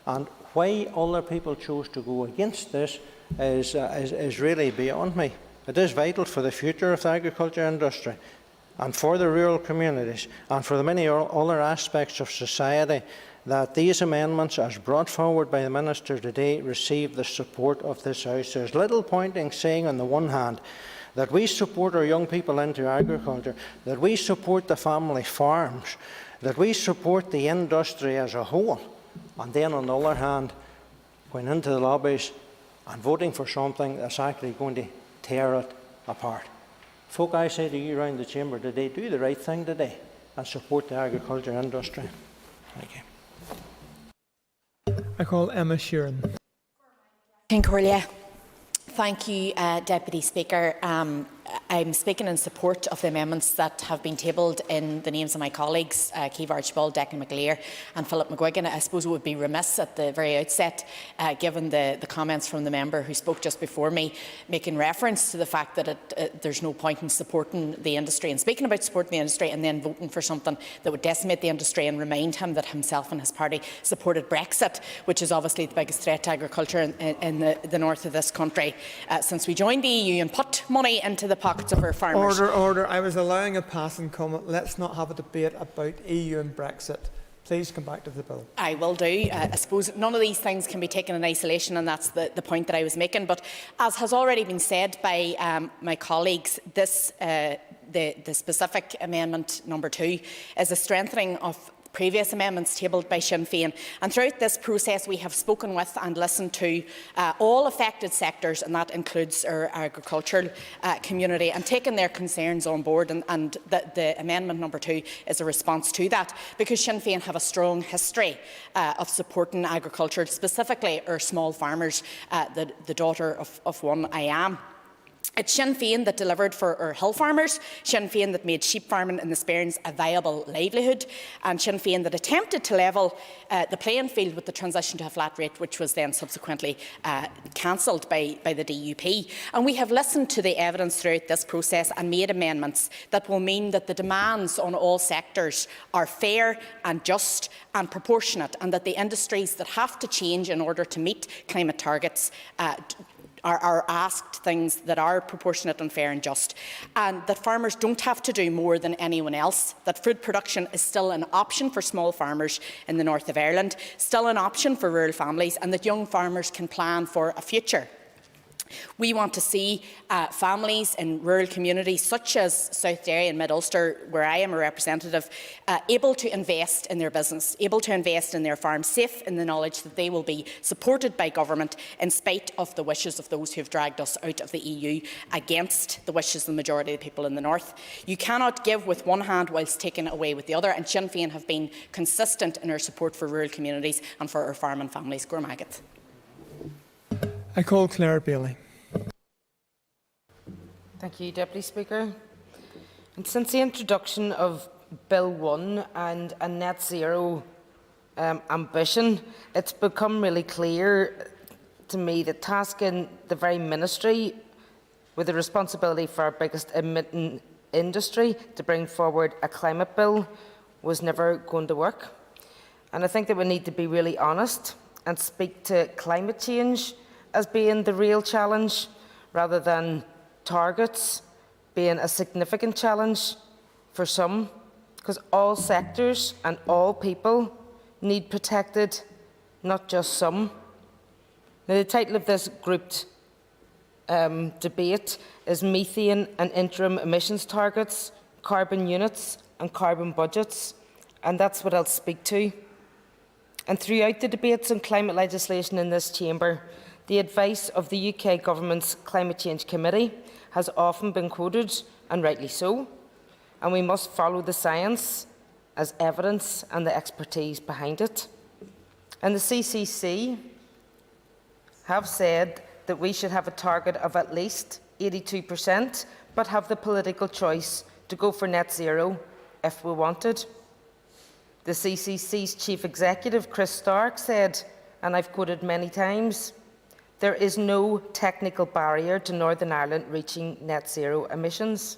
Speaker 6: And why other people chose to go against this is really beyond me. It is vital for the future of the agriculture industry, and for the rural communities, and for the many other aspects of society, that these amendments, as brought forward by the Minister today, receive the support of this House. There's little point in saying, on the one hand, that we support our young people into agriculture, that we support the family farms, that we support the industry as a whole, and then on the other hand, going into the lobbies and voting for something that's actually going to tear it apart. Folk, I say to you around the chamber today, do the right thing today and support the agriculture industry. Thank you.
Speaker 7: I call Emma Sheeran.
Speaker 11: Thank you, Deputy Speaker. I'm speaking in support of the amendments that have been tabled in the names of my colleagues, Keith Archibald, Declan McAleer and Philip McGuigan. I suppose it would be remiss at the very outset, given the comments from the member who spoke just before me, making reference to the fact that there's no point in supporting the industry and speaking about supporting the industry and then voting for something that would decimate the industry, and remind him that himself and his party supported Brexit, which is obviously the biggest threat to agriculture in the north of this country since we joined the EU, and put money into the pockets of our farmers.
Speaker 7: Order. I was allowing a passing comment. Let's not have a debate about EU and Brexit. Please come back to the bill.
Speaker 11: I will do. I suppose none of these things can be taken in isolation, and that's the point that I was making. But as has already been said by my colleagues, the the specific amendment number 2 is a strengthening of previous amendments tabled by Sinn Féin. And throughout this process, we have spoken with and listened to all affected sectors, and that includes our agricultural community, and taken their concerns on board. And the amendment number 2 is a response to that, because Sinn Féin have a strong history of supporting agriculture, specifically our small farmers, the daughter of one I am. It's Sinn Féin that delivered for our hill farmers, Sinn Féin that made sheep farming in the Sperrins a viable livelihood, and Sinn Féin that attempted to level the playing field with the transition to a flat rate, which was then subsequently cancelled by the DUP. And we have listened to the evidence throughout this process and made amendments that will mean that the demands on all sectors are fair and just and proportionate, and that the industries that have to change in order to meet climate targets are asked things that are proportionate and fair and just, and that farmers don't have to do more than anyone else, that food production is still an option for small farmers in the north of Ireland, still an option for rural families, and that young farmers can plan for a future. We want to see families in rural communities such as South Derry and Mid-Ulster, where I am a representative, able to invest in their business, able to invest in their farm, safe in the knowledge that they will be supported by government in spite of the wishes of those who have dragged us out of the EU, against the wishes of the majority of the people in the north. You cannot give with one hand whilst taking away with the other, and Sinn Féin have been consistent in our support for rural communities and for our farming families. Gormagat.
Speaker 7: I call Claire Bailey.
Speaker 14: Thank you, Deputy Speaker. And since the introduction of Bill 1 and a net zero ambition, it's become really clear to me that tasking the very ministry with the responsibility for our biggest emitting industry to bring forward a climate bill was never going to work. And I think that we need to be really honest and speak to climate change as being the real challenge, rather than targets being a significant challenge for some, because all sectors and all people need protected, not just some. Now, the title of this grouped debate is Methane and Interim Emissions Targets, Carbon Units and Carbon Budgets, and that's what I'll speak to. And throughout the debates on climate legislation in this chamber, the advice of the UK Government's Climate Change Committee has often been quoted, and rightly so, and we must follow the science as evidence and the expertise behind it. And the CCC have said that we should have a target of at least 82%, but have the political choice to go for net zero if we wanted. The CCC's Chief Executive, Chris Stark, said, and I've quoted many times, "There is no technical barrier to Northern Ireland reaching net zero emissions."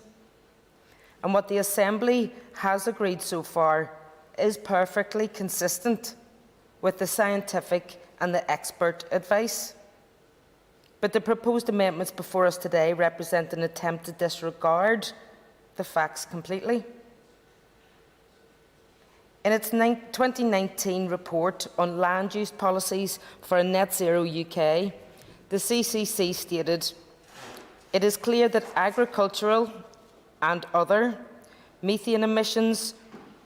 Speaker 14: And what the Assembly has agreed so far is perfectly consistent with the scientific and the expert advice. But the proposed amendments before us today represent an attempt to disregard the facts completely. In its 2019 report on land use policies for a net zero UK, the CCC stated, "It is clear that agricultural and other methane emissions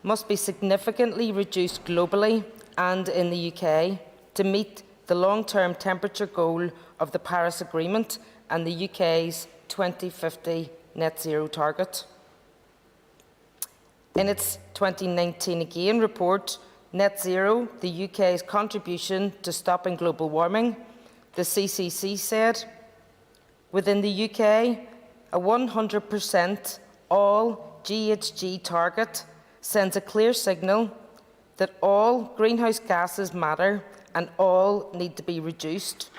Speaker 14: must be significantly reduced globally and in the UK to meet the long-term temperature goal of the Paris Agreement and the UK's 2050 net zero target." In its 2019 again report, Net Zero, the UK's contribution to stopping global warming, the CCC said, within the UK, a 100% all GHG target sends a clear signal that all greenhouse gases matter and all need to be reduced.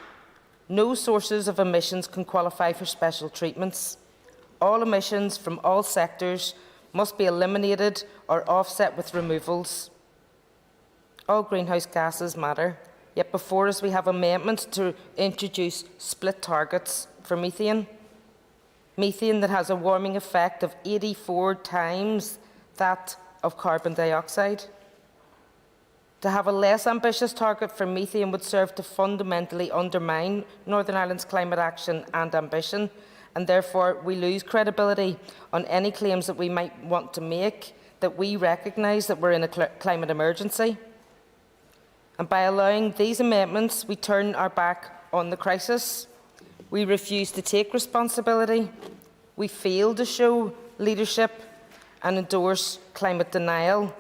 Speaker 14: No sources of emissions can qualify for special treatments. All emissions from all sectors must be eliminated or offset with removals. All greenhouse gases matter. Yet before us we have amendments to introduce split targets for methane. Methane that has a warming effect of 84 times that of carbon dioxide. To have a less ambitious target for methane would serve to fundamentally undermine Northern Ireland's climate action and ambition, and therefore we lose credibility on any claims that we might want to make, that we recognise that we're in a climate emergency. And by allowing these amendments, we turn our back on the crisis. We refuse to take responsibility. We fail to show leadership and endorse climate denial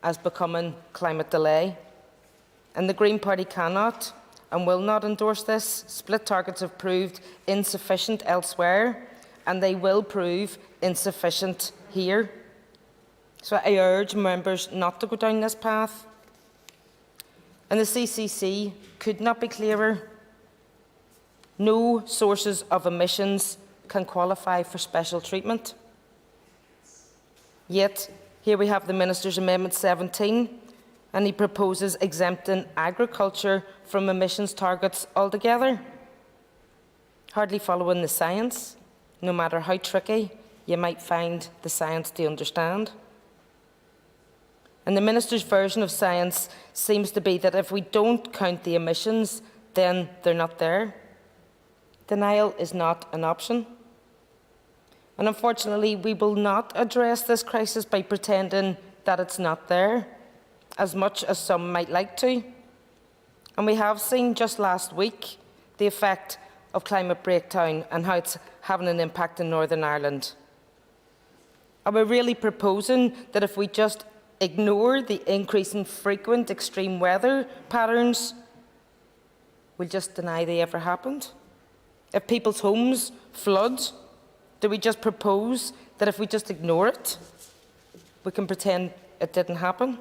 Speaker 14: as becoming climate delay. And the Green Party cannot and will not endorse this. Split targets have proved insufficient elsewhere, and they will prove insufficient here. So I urge members not to go down this path. And the CCC could not be clearer. No sources of emissions can qualify for special treatment. Yet, here we have the Minister's Amendment 17, and he proposes exempting agriculture from emissions targets altogether. Hardly following the science, no matter how tricky you might find the science to understand. And the Minister's version of science seems to be that if we don't count the emissions, then they're not there. Denial is not an option. And unfortunately, we will not address this crisis by pretending that it's not there, as much as some might like to. And we have seen just last week the effect of climate breakdown and how it's having an impact in Northern Ireland. Are we really proposing that if we just ignore the increase in frequent extreme weather patterns, we'll just deny they ever happened? If people's homes flood, do we just propose that if we just ignore it, we can pretend it didn't happen?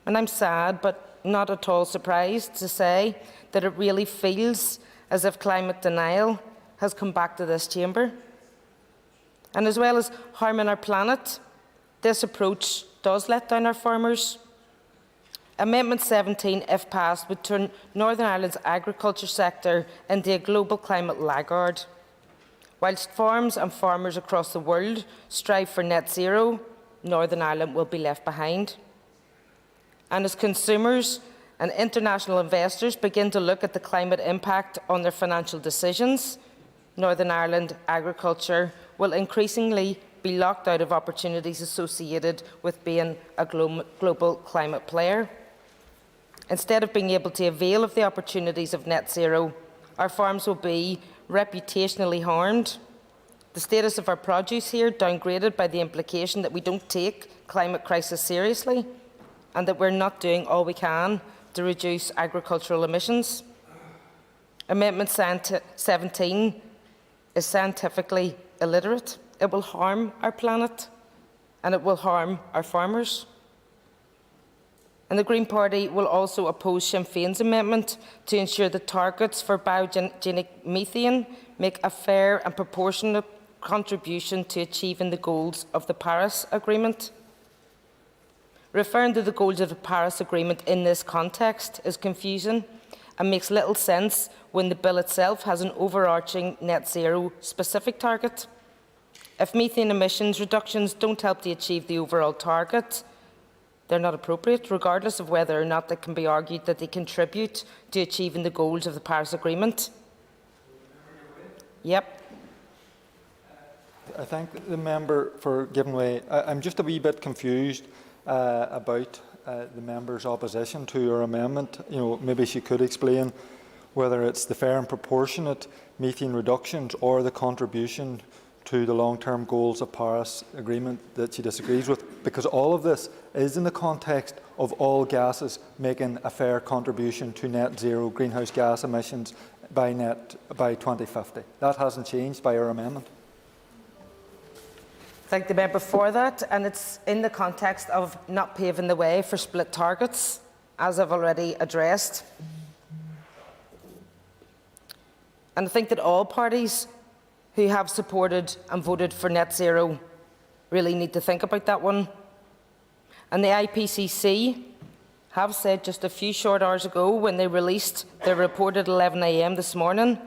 Speaker 14: And I'm sad, but not at all surprised to say that it really feels as if climate denial has come back to this chamber. And as well as harming our planet, this approach does let down our farmers. Amendment 17, if passed, would turn Northern Ireland's agriculture sector into a global climate laggard. Whilst farms and farmers across the world strive for net zero, Northern Ireland will be left behind. And as consumers and international investors begin to look at the climate impact on their financial decisions, Northern Ireland agriculture will increasingly be locked out of opportunities associated with being a global climate player. Instead of being able to avail of the opportunities of net zero, our farms will be reputationally harmed. The status of our produce here downgraded by the implication that we don't take climate crisis seriously and that we're not doing all we can to reduce agricultural emissions. Amendment 17 is scientifically illiterate. It will harm our planet and it will harm our farmers. And the Green Party will also oppose Sinn Féin's amendment to ensure that targets for biogenic methane make a fair and proportionate contribution to achieving the goals of the Paris Agreement. Referring to the goals of the Paris Agreement in this context is confusing and makes little sense when the bill itself has an overarching net zero specific target. If methane emissions reductions don't help to achieve the overall target, they're not appropriate, regardless of whether or not it can be argued that they contribute to achieving the goals of the Paris Agreement. Yep.
Speaker 13: I thank the member for giving way. I'm just a wee bit confused about the member's opposition to your amendment. You know, maybe she could explain whether it's the fair and proportionate methane reductions or the contribution to the long-term goals of Paris Agreement that she disagrees with, because all of this is in the context of all gases making a fair contribution to net zero greenhouse gas emissions by 2050. That hasn't changed by our amendment.
Speaker 14: Thank the member for that, and it's in the context of not paving the way for split targets, as I've already addressed. And I think that all parties who have supported and voted for net zero really need to think about that one. And the IPCC have said just a few short hours ago, when they released their report at 11 a.m. this morning,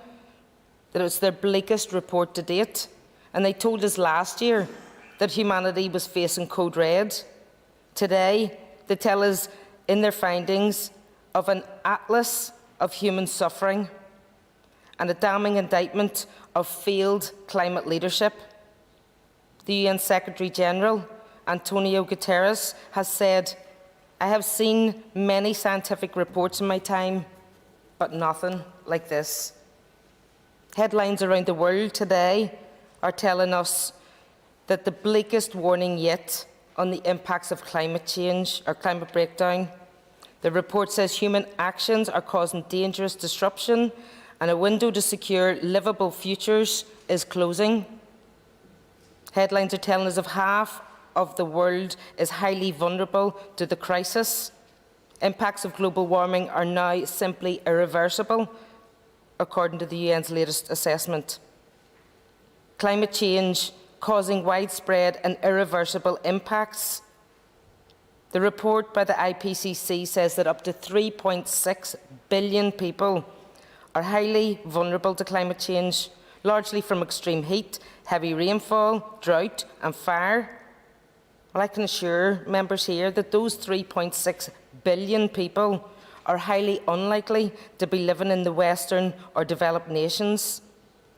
Speaker 14: that it was their bleakest report to date. And they told us last year that humanity was facing code red. Today, they tell us in their findings of an atlas of human suffering and a damning indictment of failed climate leadership. The UN Secretary-General, Antonio Guterres, has said, "I have seen many scientific reports in my time, but nothing like this." Headlines around the world today are telling us that the bleakest warning yet on the impacts of climate change or climate breakdown. The report says human actions are causing dangerous disruption and a window to secure livable futures is closing. Headlines are telling us of half of the world is highly vulnerable to the crisis. Impacts of global warming are now simply irreversible, according to the UN's latest assessment. Climate change causing widespread and irreversible impacts. The report by the IPCC says that up to 3.6 billion people are highly vulnerable to climate change, largely from extreme heat, heavy rainfall, drought and fire. Well, I can assure members here that those 3.6 billion people are highly unlikely to be living in the Western or developed nations.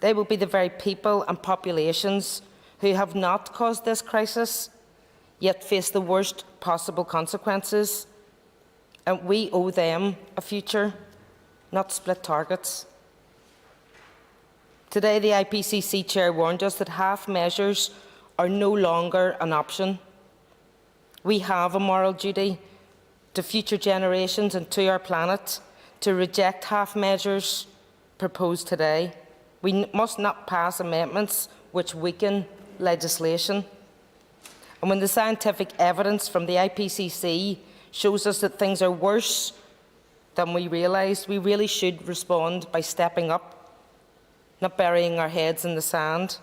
Speaker 14: They will be the very people and populations who have not caused this crisis, yet face the worst possible consequences. And we owe them a future, not split targets. Today, the IPCC chair warned us that half measures are no longer an option. We have a moral duty to future generations and to our planet to reject half measures proposed today. We must not pass amendments which weaken legislation. And when the scientific evidence from the IPCC shows us that things are worse than we realised, we really should respond by stepping up, not burying our heads in the sand.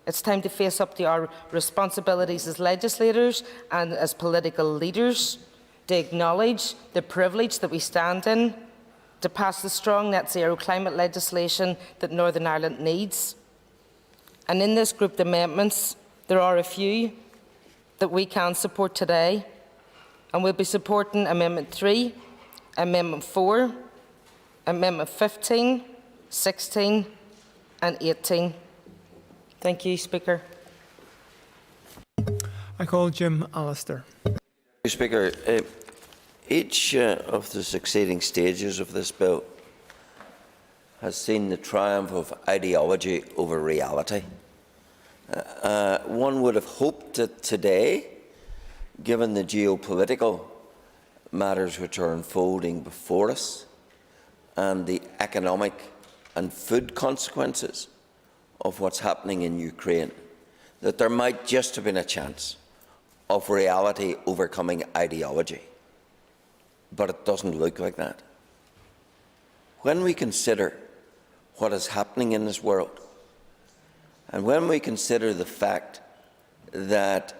Speaker 14: It's time to face up to our responsibilities as legislators and as political leaders, to acknowledge the privilege that we stand in, to pass the strong net zero climate legislation that Northern Ireland needs. And in this group of amendments, there are a few that we can support today, and we'll be supporting Amendment 3, Amendment 4, Amendment 15, 16 and 18. Thank you, Speaker.
Speaker 7: I call Jim Allister.
Speaker 17: Speaker, each of the succeeding stages of this bill has seen the triumph of ideology over reality. One would have hoped that today, given the geopolitical matters which are unfolding before us and the economic and food consequences of what's happening in Ukraine, that there might just have been a chance of reality overcoming ideology. But it doesn't look like that. When we consider what is happening in this world, and when we consider the fact that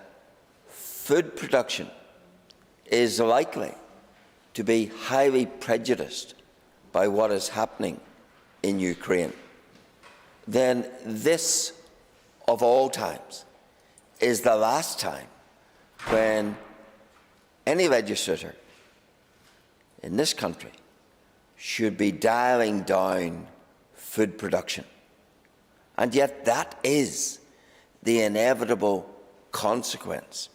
Speaker 17: food production is likely to be highly prejudiced by what is happening in Ukraine, then this, of all times, is the last time when any legislator in this country should be dialling down food production. And yet that is the inevitable consequence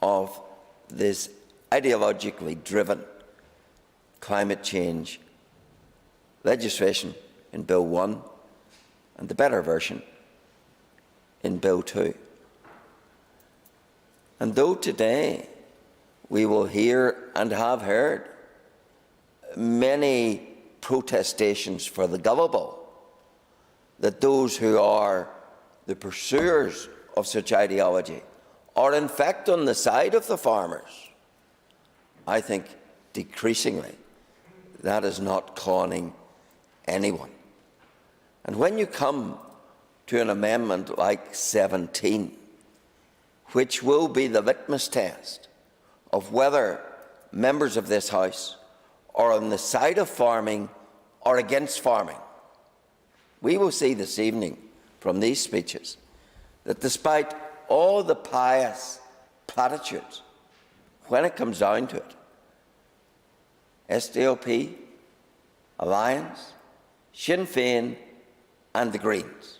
Speaker 17: of this ideologically driven climate change legislation in Bill 1 and the better version in Bill 2. And though today we will hear and have heard many protestations for the gullible, that those who are the pursuers of such ideology are in fact on the side of the farmers, I think decreasingly that is not conning anyone. And when you come to an amendment like 17, which will be the litmus test of whether members of this House are on the side of farming or against farming, we will see this evening from these speeches that despite all the pious platitudes, when it comes down to it, SDLP, Alliance, Sinn Féin and the Greens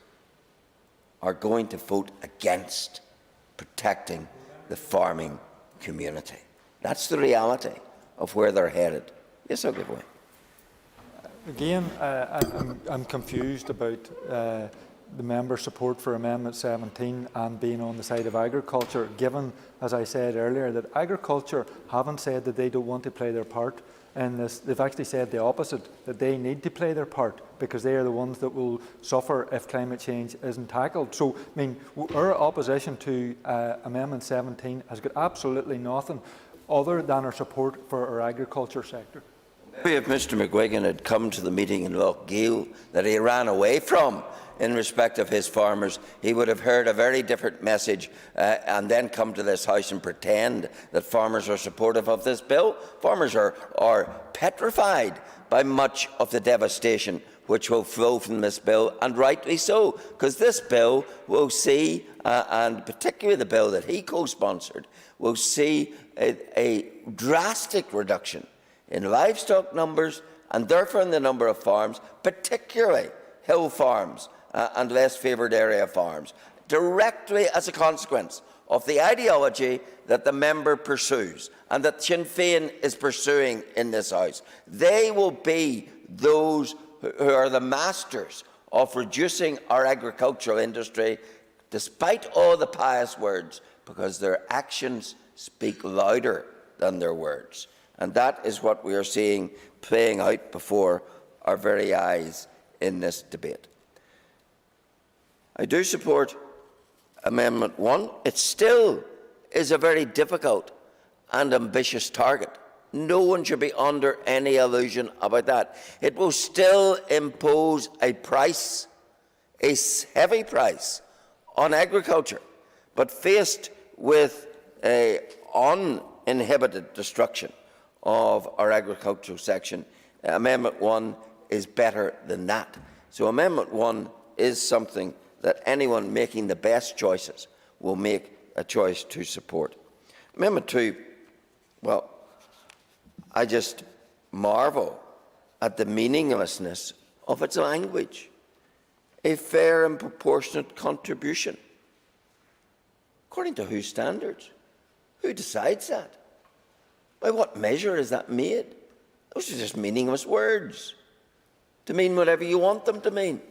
Speaker 17: are going to vote against protecting the farming community. That's the reality of where they're headed. Yes, I'll give way.
Speaker 13: Again, I'm confused about the member's support for Amendment 17 and being on the side of agriculture, given, as I said earlier, that agriculture haven't said that they don't want to play their part in this. They've actually said the opposite, that they need to play their part because they are the ones that will suffer if climate change isn't tackled. So, I mean, our opposition to Amendment 17 has got absolutely nothing other than our support for our agriculture sector.
Speaker 17: If Mr McGuigan had come to the meeting in Lochgiel that he ran away from in respect of his farmers, he would have heard a very different message and then come to this House and pretend that farmers are supportive of this bill. Farmers are petrified by much of the devastation which will flow from this bill, and rightly so, because this bill will see, and particularly the bill that he co-sponsored, will see a drastic reduction in livestock numbers and therefore in the number of farms, particularly hill farms and less favoured area farms, directly as a consequence of the ideology that the member pursues and that Sinn Féin is pursuing in this House. They will be those who are the masters of reducing our agricultural industry, despite all the pious words, because their actions speak louder than their words. And that is what we are seeing playing out before our very eyes in this debate. I do support Amendment 1. It still is a very difficult and ambitious target. No one should be under any illusion about that. It will still impose a price, a heavy price, on agriculture, but faced with an uninhibited destruction of our agricultural section, Amendment 1 is better than that. So Amendment 1 is something that anyone making the best choices will make a choice to support. Amendment 2, well, I just marvel at the meaninglessness of its language. A fair and proportionate contribution. According to whose standards? Who decides that? By what measure is that made? Those are just meaningless words to mean whatever you want them to mean.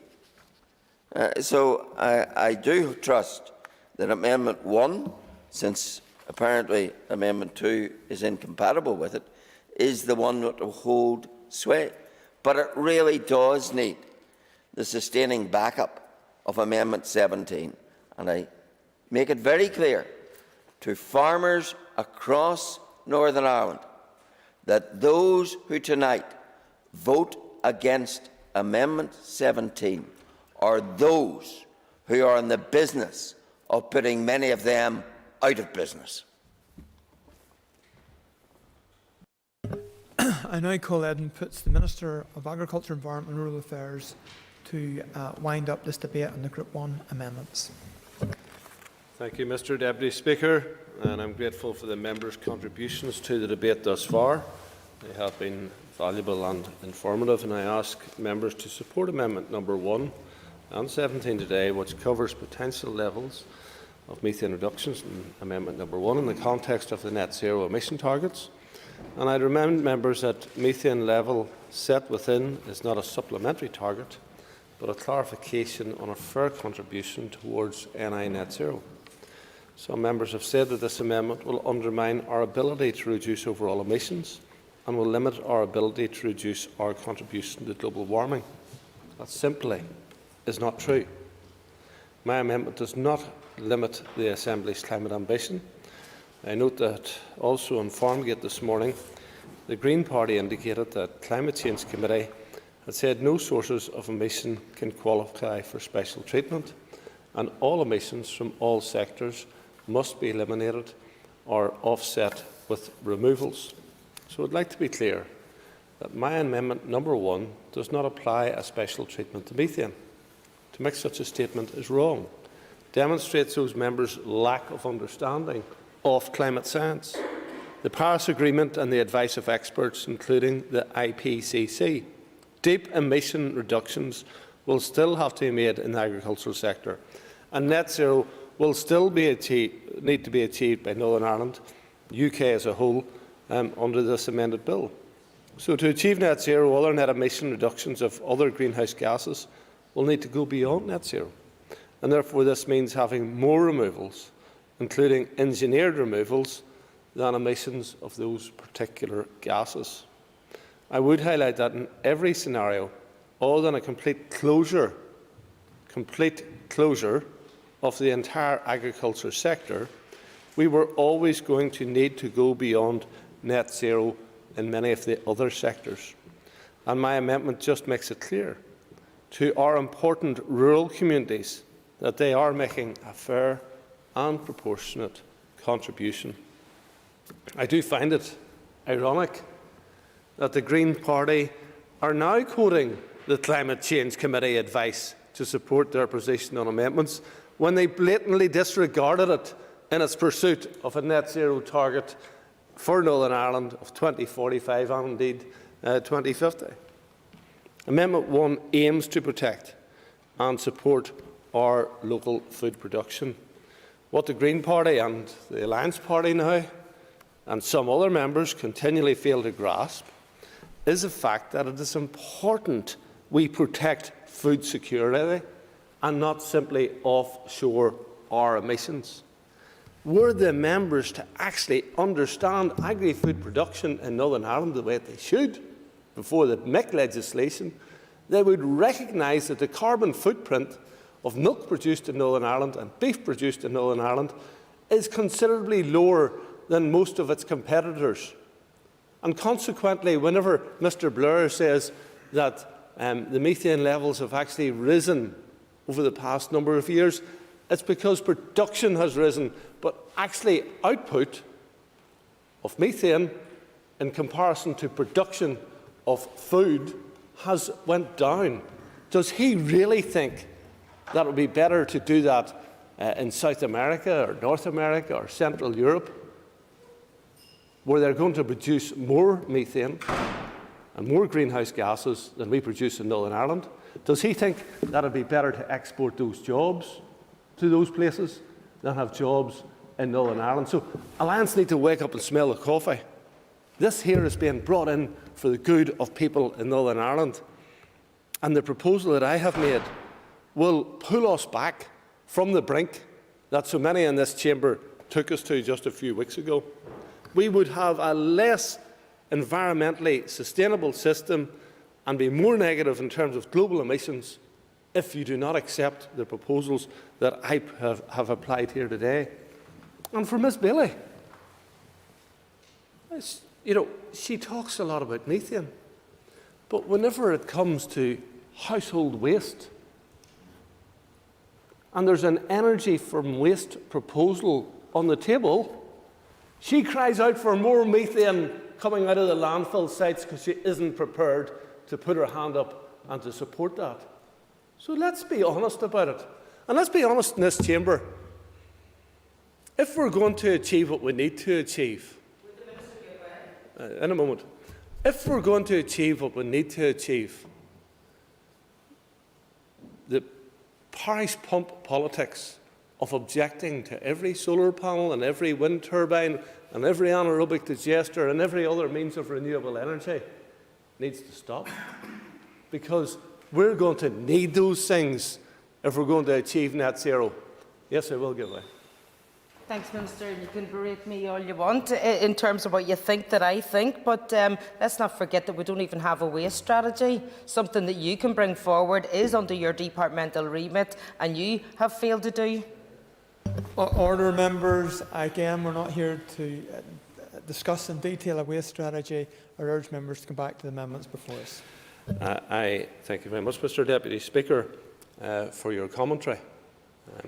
Speaker 17: So I do trust that Amendment 1, since apparently Amendment 2 is incompatible with it, is the one that will hold sway. But it really does need the sustaining backup of Amendment 17. And I make it very clear to farmers across Northern Ireland that those who tonight vote against Amendment 17 are those who are in the business of putting many of them out of business.
Speaker 7: I now call Ed and puts the Minister of Agriculture, Environment and Rural Affairs to wind up this debate on the Group 1 amendments.
Speaker 9: Thank you, Mr Deputy Speaker, and I'm grateful for the members' contributions to the debate thus far. They have been valuable and informative, and I ask members to support Amendment number 1 and 17 today, which covers potential levels of methane reductions in Amendment number 1 in the context of the net zero emission targets. And I remind members that methane level set within is not a supplementary target, but a clarification on a fair contribution towards NI net zero. Some members have said that this amendment will undermine our ability to reduce overall emissions and will limit our ability to reduce our contribution to global warming. That simply is not true. My amendment does not limit the Assembly's climate ambition. I note that also on Farmgate this morning, the Green Party indicated that the Climate Change Committee had said no sources of emission can qualify for special treatment, and all emissions from all sectors must be eliminated or offset with removals. So I would like to be clear that my amendment number 1 does not apply a special treatment to methane. To make such a statement is wrong. Demonstrates those members' lack of understanding of climate science, the Paris Agreement and the advice of experts, including the IPCC. Deep emission reductions will still have to be made in the agricultural sector,
Speaker 19: and net zero will still need to be achieved by Northern Ireland, the UK as a whole, under this amended bill. So to achieve net zero, other net emission reductions of other greenhouse gases will need to go beyond net zero. And therefore this means having more removals, including engineered removals, than emissions of those particular gases. I would highlight that in every scenario, other than a complete closure of the entire agriculture sector, we were always going to need to go beyond net zero in many of the other sectors. And my amendment just makes it clear to our important rural communities that they are making a fair and proportionate contribution. I do find it ironic that the Green Party are now quoting the Climate Change Committee advice to support their position on amendments when they blatantly disregarded it in its pursuit of a net zero target for Northern Ireland of 2045 and indeed 2050. Amendment 1 aims to protect and support our local food production. What the Green Party and the Alliance Party now and some other members continually fail to grasp is the fact that it is important we protect food security and not simply offshore our emissions. Were the members to actually understand agri-food production in Northern Ireland the way they should before they make legislation, they would recognise that the carbon footprint of milk produced in Northern Ireland and beef produced in Northern Ireland is considerably lower than most of its competitors. And consequently, whenever Mr Blair says that the methane levels have actually risen over the past number of years, it's because production has risen, but actually output of methane in comparison to production of food has went down. Does he really think that it would be better to do that in South America or North America or Central Europe, where they're going to produce more methane and more greenhouse gases than we produce in Northern Ireland? Does he think that it would be better to export those jobs to those places than have jobs in Northern Ireland? So Alliance need to wake up and smell the coffee. This here is being brought in for the good of people in Northern Ireland. And the proposal that I have made will pull us back from the brink that so many in this chamber took us to just a few weeks ago. We would have a less environmentally sustainable system and be more negative in terms of global emissions if you do not accept the proposals that I have applied here today. And for Ms Bailey, she talks a lot about methane, but whenever it comes to household waste, and there's an energy from waste proposal on the table, she cries out for more methane coming out of the landfill sites because she isn't prepared to put her hand up and to support that. So let's be honest about it. And let's be honest in this chamber. If we're going to achieve what we need to achieve, in a moment, if we're going to achieve what we need to achieve, the parish pump politics of objecting to every solar panel and every wind turbine and every anaerobic digester and every other means of renewable energy needs to stop, because we're going to need those things if we're going to achieve net zero. Yes, I will give way.
Speaker 14: Thanks, Minister. You can berate me all you want in terms of what you think that I think, but let's not forget that we don't even have a waste strategy. Something that you can bring forward is under your departmental remit, and you have failed to do.
Speaker 7: Order, members. Again, we're not here to discuss in detail a waste strategy. I urge members to come back to the amendments before us.
Speaker 19: I thank you very much, Mr Deputy Speaker, for your commentary.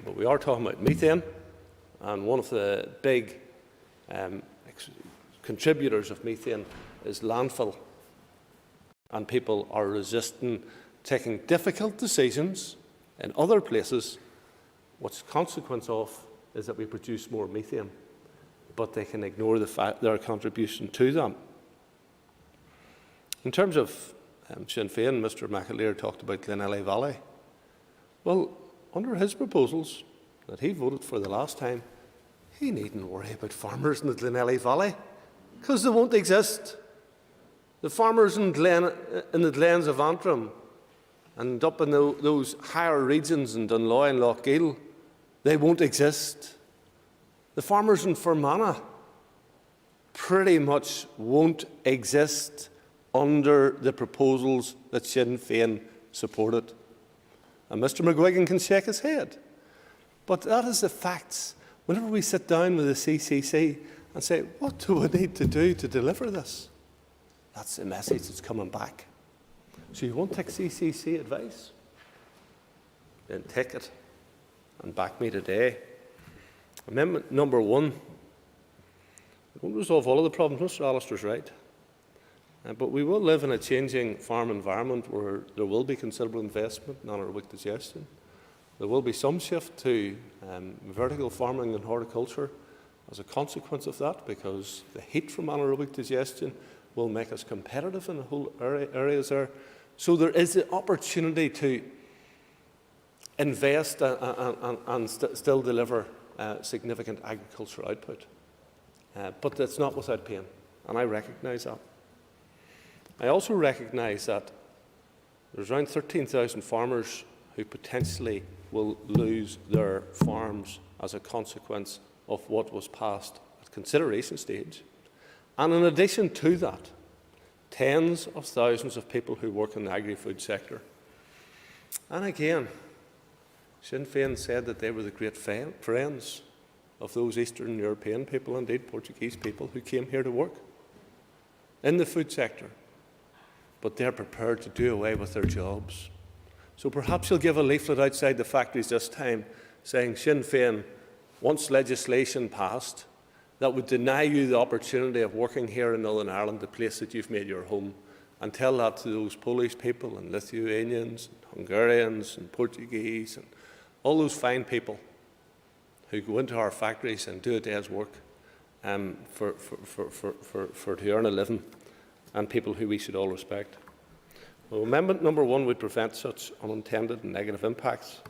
Speaker 19: But we are talking about methane, and one of the big contributors of methane is landfill. And people are resisting taking difficult decisions in other places, which consequence of is that we produce more methane, but they can ignore the fact their contribution to them. In terms of Sinn Féin, Mr McAleer talked about Glenelly Valley. Well, under his proposals, that he voted for the last time, he needn't worry about farmers in the Glenelly Valley, because they won't exist. The farmers in the Glens of Antrim and up in those higher regions in Dunloy and Lochgiel, they won't exist. The farmers in Fermanagh pretty much won't exist under the proposals that Sinn Féin supported. And Mr McGuigan can shake his head. But that is the facts. Whenever we sit down with the CCC and say, what do we need to do to deliver this? That's the message that's coming back. So you won't take CCC advice? Then take it and back me today. Amendment number 1. It won't resolve all of the problems. Mr Alister's right. But we will live in a changing farm environment where there will be considerable investment in anaerobic digestion. There will be some shift to vertical farming and horticulture as a consequence of that, because the heat from anaerobic digestion will make us competitive in the whole areas there. So there is the opportunity to invest and still deliver significant agricultural output. But it's not without pain, and I recognise that. I also recognise that there's around 13,000 farmers who potentially will lose their farms as a consequence of what was passed at consideration stage. And in addition to that, tens of thousands of people who work in the agri-food sector. And again, Sinn Féin said that they were the great friends of those Eastern European people, indeed Portuguese people, who came here to work in the food sector. But they're prepared to do away with their jobs. So perhaps you'll give a leaflet outside the factories this time saying Sinn Féin wants legislation passed that would deny you the opportunity of working here in Northern Ireland, the place that you've made your home, and tell that to those Polish people and Lithuanians and Hungarians and Portuguese and all those fine people who go into our factories and do a day's work to earn a living, and people who we should all respect. Well, Amendment number 1 would prevent such unintended and negative impacts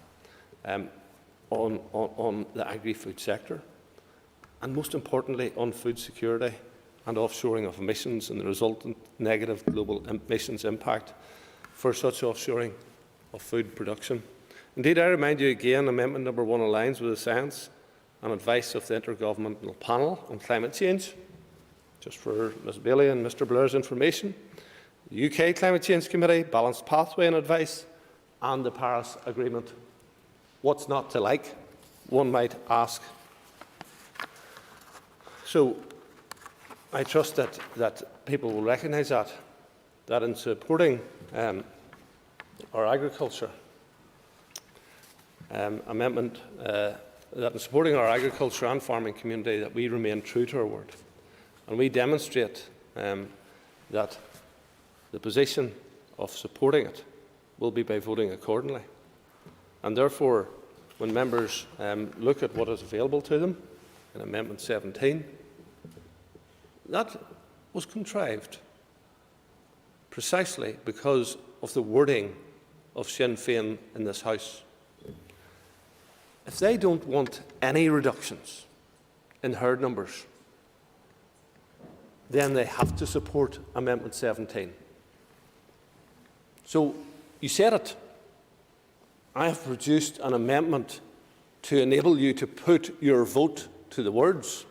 Speaker 19: on the agri-food sector, and most importantly on food security and offshoring of emissions and the resultant negative global emissions impact for such offshoring of food production. Indeed, I remind you again, Amendment number 1 aligns with the science and advice of the Intergovernmental Panel on Climate Change. Just for Ms Bailey and Mr Blair's information, the UK Climate Change Committee, Balanced Pathway and Advice, and the Paris Agreement. What's not to like, one might ask. So I trust that people will recognise that in supporting our agriculture, that in supporting our agriculture and farming community, that we remain true to our word. And we demonstrate that the position of supporting it will be by voting accordingly. And therefore, when members look at what is available to them in Amendment 17, that was contrived precisely because of the wording of Sinn Féin in this House. If they don't want any reductions in herd numbers, then they have to support Amendment 17. So, you said it. I have produced an amendment to enable you to put your vote to the words.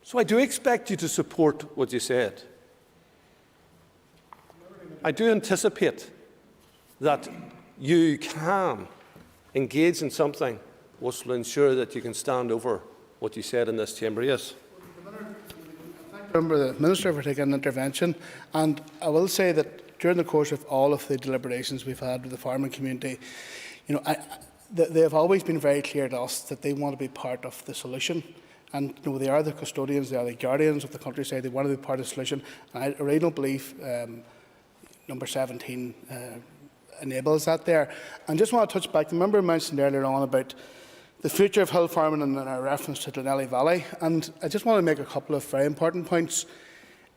Speaker 19: So I do expect you to support what you said. I do anticipate that you can engage in something which will ensure that you can stand over what you said in this chamber. Yes.
Speaker 2: I remember the Minister for taking an intervention, and I will say that during the course of all of the deliberations we've had with the farming community, they have always been very clear to us that they want to be part of the solution. And they are the custodians, they are the guardians of the countryside, they want to be part of the solution. And I really don't believe number 17 enables that there. And just want to touch back, the member mentioned earlier on about the future of hill farming and a reference to Glenelly Valley. And I just want to make a couple of very important points.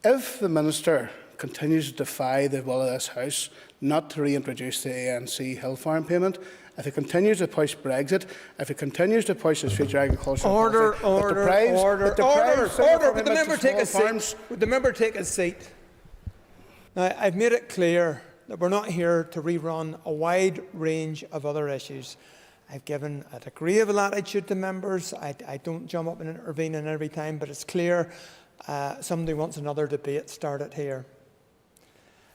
Speaker 2: If the Minister continues to defy the will of this House not to reintroduce the ANC hill farm payment, if it continues to push Brexit, if it continues to push its future agricultural
Speaker 7: Order,
Speaker 2: policy,
Speaker 7: order, Would the member take a seat? Would the member take a seat? Now, I've made it clear that we're not here to rerun a wide range of other issues. I've given a degree of latitude to members. I don't jump up and intervene in every time, but it's clear somebody wants another debate started here.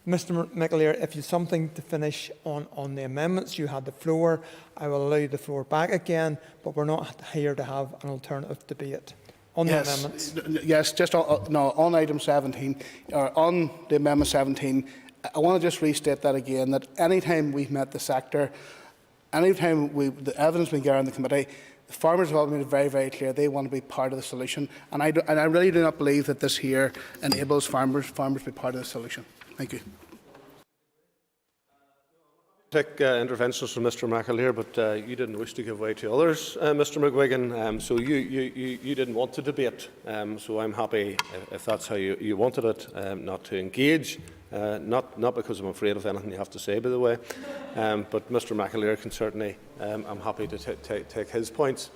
Speaker 7: Mr McAleer, if you have something to finish on the amendments, you had the floor. I will allow you the floor back again, but we're not here to have an alternative debate on the amendments.
Speaker 2: Yes, just on item 17, or on the amendment 17, I want to just restate that again, that any time we've met the sector, any time the evidence has been gathered in the committee, the farmers have all made it very, very clear they want to be part of the solution. And I really do not believe that this here enables farmers to be part of the solution. Thank you.
Speaker 19: Take interventions from Mr McAleer, but you didn't wish to give way to others, Mr McGuigan, so you didn't want to debate. So I'm happy, if that's how you wanted it, not to engage, not because I'm afraid of anything you have to say, by the way, but Mr McAleer can certainly, I'm happy to take his points.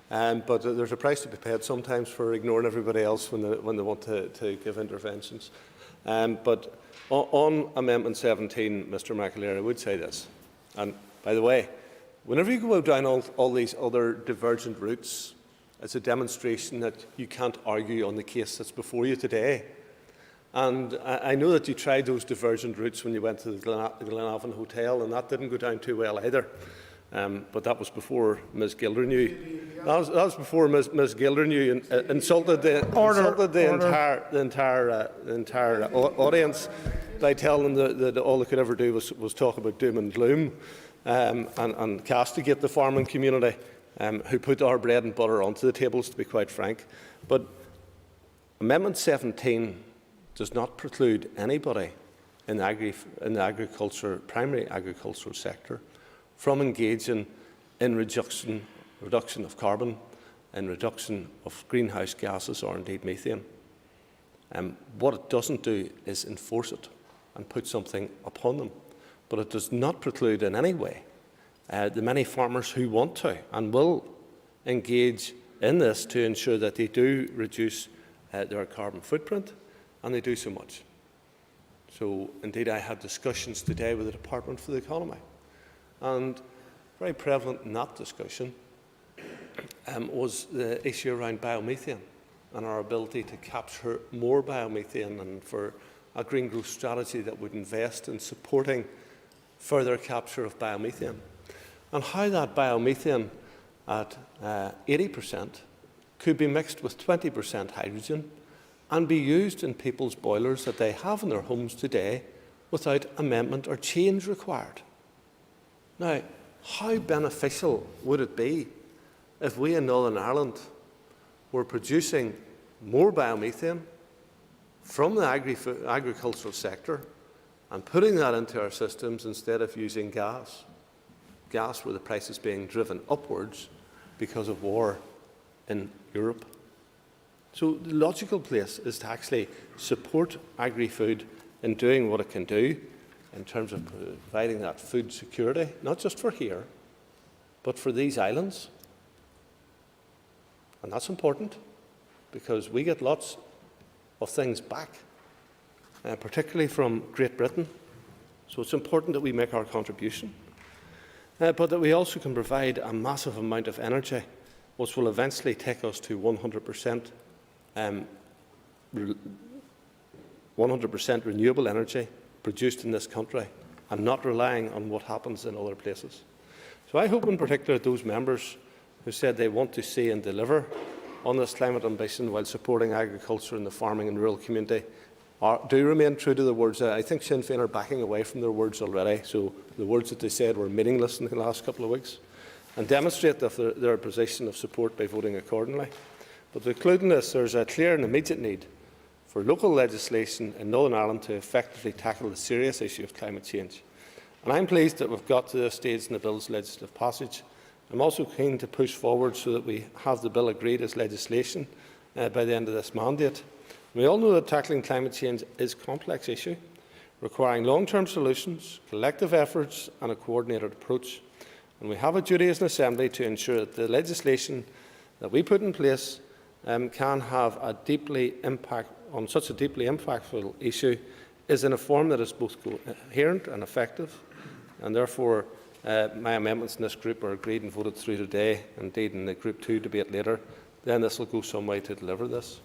Speaker 19: But there's a price to be paid sometimes for ignoring everybody else when they want to give interventions. But on Amendment 17, Mr McAleer, I would say this. And by the way, whenever you go down all these other divergent routes, it's a demonstration that you can't argue on the case that's before you today. And I know that you tried those divergent routes when you went to the Glenavon Hotel, and that didn't go down too well either. But that was before Ms Gildernew. That was before Ms Gildernew insulted the entire audience by telling them that all they could ever do was talk about doom and gloom and castigate the farming community, who put our bread and butter onto the tables, to be quite frank. But Amendment 17 does not preclude anybody in the primary agricultural sector from engaging in reduction of carbon and reduction of greenhouse gases, or indeed methane. What it doesn't do is enforce it and put something upon them. But it does not preclude in any way the many farmers who want to and will engage in this to ensure that they do reduce their carbon footprint, and they do so much. So indeed I had discussions today with the Department for the Economy. And very prevalent in that discussion was the issue around biomethane and our ability to capture more biomethane, and for a green growth strategy that would invest in supporting further capture of biomethane. And how that biomethane at 80% could be mixed with 20% hydrogen and be used in people's boilers that they have in their homes today without amendment or change required. Now, how beneficial would it be if we in Northern Ireland were producing more biomethane from the agricultural sector and putting that into our systems instead of using gas where the price is being driven upwards because of war in Europe? So the logical place is to actually support agri-food in doing what it can do in terms of providing that food security, not just for here, but for these islands. And that's important because we get lots of things back, particularly from Great Britain. So it's important that we make our contribution, but that we also can provide a massive amount of energy, which will eventually take us to 100% renewable energy produced in this country, and not relying on what happens in other places. So I hope in particular those members who said they want to see and deliver on this climate ambition while supporting agriculture and the farming and rural community do remain true to their words. I think Sinn Féin are backing away from their words already, so the words that they said were meaningless in the last couple of weeks, and demonstrate their position of support by voting accordingly. But to conclude in this, there is a clear and immediate need for local legislation in Northern Ireland to effectively tackle the serious issue of climate change. And I'm pleased that we've got to this stage in the bill's legislative passage. I'm also keen to push forward so that we have the bill agreed as legislation by the end of this mandate. We all know that tackling climate change is a complex issue, requiring long-term solutions, collective efforts and a coordinated approach. And we have a duty as an Assembly to ensure that the legislation that we put in place can have a deeply impact on such a deeply impactful issue is in a form that is both coherent and effective, and therefore my amendments in this group are agreed and voted through today, indeed in the Group 2 debate later. Then this will go some way to deliver this.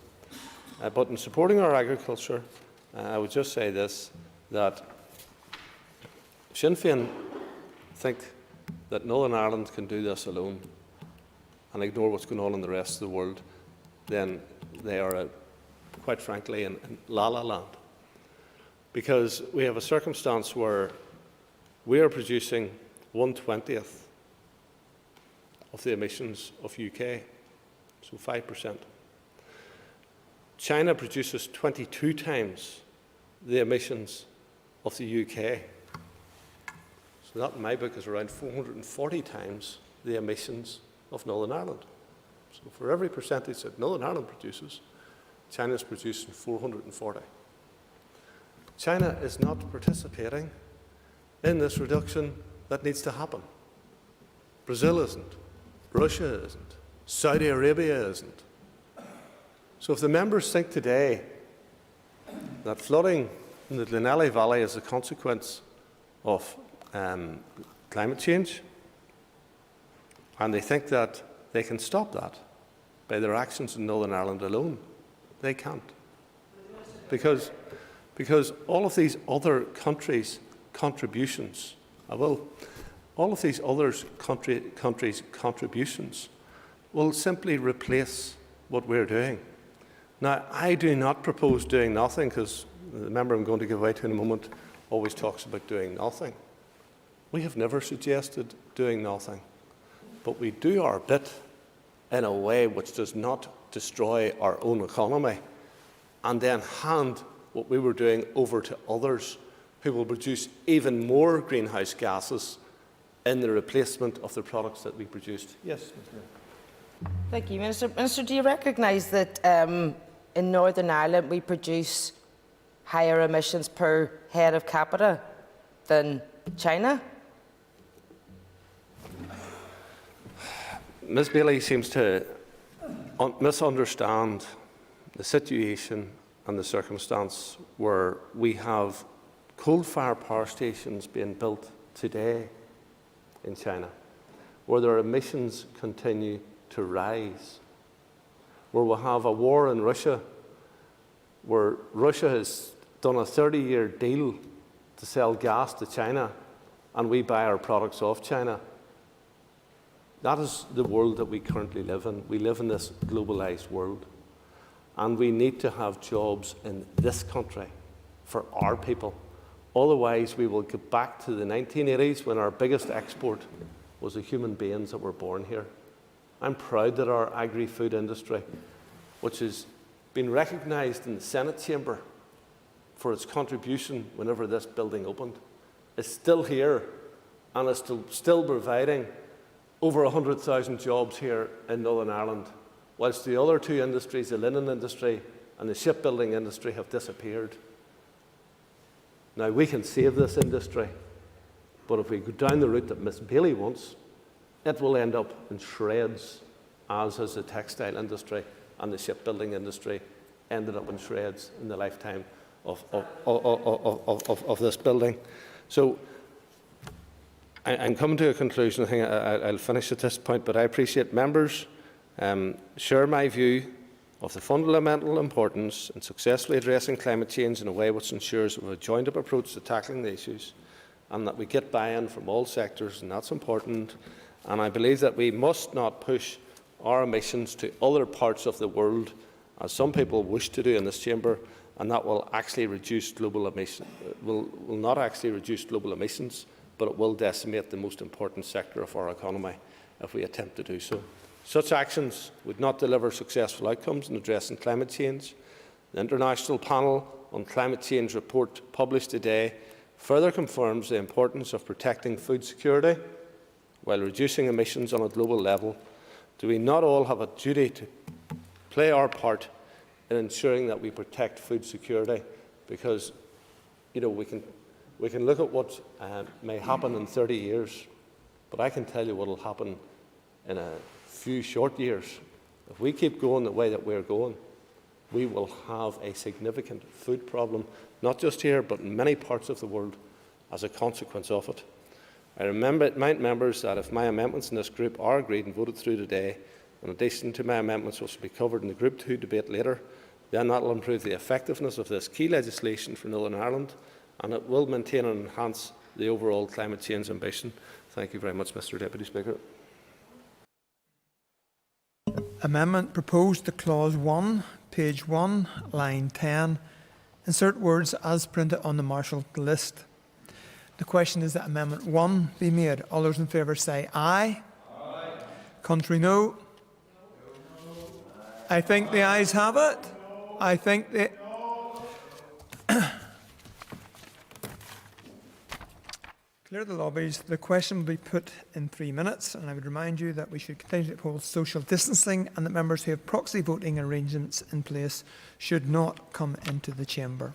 Speaker 19: But in supporting our agriculture, I would just say this, that Sinn Féin think that Northern Ireland can do this alone and ignore what's going on in the rest of the world, then they are, quite frankly, in la-la land. Because we have a circumstance where we are producing 1/20th of the emissions of UK, so 5%. China produces 22 times the emissions of the UK. So that, in my book, is around 440 times the emissions of Northern Ireland. So for every percentage that Northern Ireland produces, China is producing 440. China is not participating in this reduction that needs to happen. Brazil isn't. Russia isn't. Saudi Arabia isn't. So if the members think today that flooding in the Glenelly Valley is a consequence of climate change, and they think that they can stop that by their actions in Northern Ireland alone, they can't. Because all of these other countries' contributions, all of these other countries' contributions will simply replace what we're doing. Now, I do not propose doing nothing, because the member I'm going to give way to in a moment always talks about doing nothing. We have never suggested doing nothing, but we do our bit in a way which does not destroy our own economy and then hand what we were doing over to others who will produce even more greenhouse gases in the replacement of the products that we produced. Yes.
Speaker 14: Thank you, Minister. Minister, do you recognise that in Northern Ireland we produce higher emissions per head of capita than China?
Speaker 19: Ms Bailey seems to misunderstand the situation and the circumstance where we have coal-fired power stations being built today in China, where their emissions continue to rise, where we have a war in Russia, where Russia has done a 30-year deal to sell gas to China, and we buy our products off China. That is the world that we currently live in. We live in this globalised world. And we need to have jobs in this country for our people. Otherwise, we will get back to the 1980s when our biggest export was the human beings that were born here. I'm proud that our agri-food industry, which has been recognised in the Senate chamber for its contribution whenever this building opened, is still here and is still providing over 100,000 jobs here in Northern Ireland, whilst the other two industries, the linen industry and the shipbuilding industry, have disappeared. Now, we can save this industry, but if we go down the route that Ms Bailey wants, it will end up in shreds, as has the textile industry and the shipbuilding industry ended up in shreds in the lifetime of this building. So I'm coming to a conclusion. I think I'll finish at this point, but I appreciate members share my view of the fundamental importance in successfully addressing climate change in a way which ensures we have a joined-up approach to tackling the issues and that we get buy-in from all sectors, and that's important. And I believe that we must not push our emissions to other parts of the world, as some people wish to do in this chamber, and that will actually reduce global emissions. Will not actually reduce global emissions, but it will decimate the most important sector of our economy if we attempt to do so. Such actions would not deliver successful outcomes in addressing climate change. The International Panel on Climate Change report published today further confirms the importance of protecting food security while reducing emissions on a global level. Do we not all have a duty to play our part in ensuring that we protect food security? Because, you know, we can look at what may happen in 30 years, But I can tell you what will happen in a few short years. If we keep going the way that we're going, we will have a significant food problem, not just here, but in many parts of the world, as a consequence of it. I remind members that if my amendments in this group are agreed and voted through today, in addition to my amendments which will be covered in the Group 2 debate later, then that will improve the effectiveness of this key legislation for Northern Ireland, and it will maintain and enhance the overall climate change ambition. Thank you very much, Mr. Deputy Speaker.
Speaker 7: Amendment proposed to Clause 1, page 1, line 10. Insert words as printed on the marshalled list. The question is that Amendment 1 be made. All those in favour say aye. Aye. Contrary, no. I think the ayes have it. I think the... Clear the lobbies. The question will be put in 3 minutes, and I would remind you that we should continue to uphold social distancing and that members who have proxy voting arrangements in place should not come into the chamber.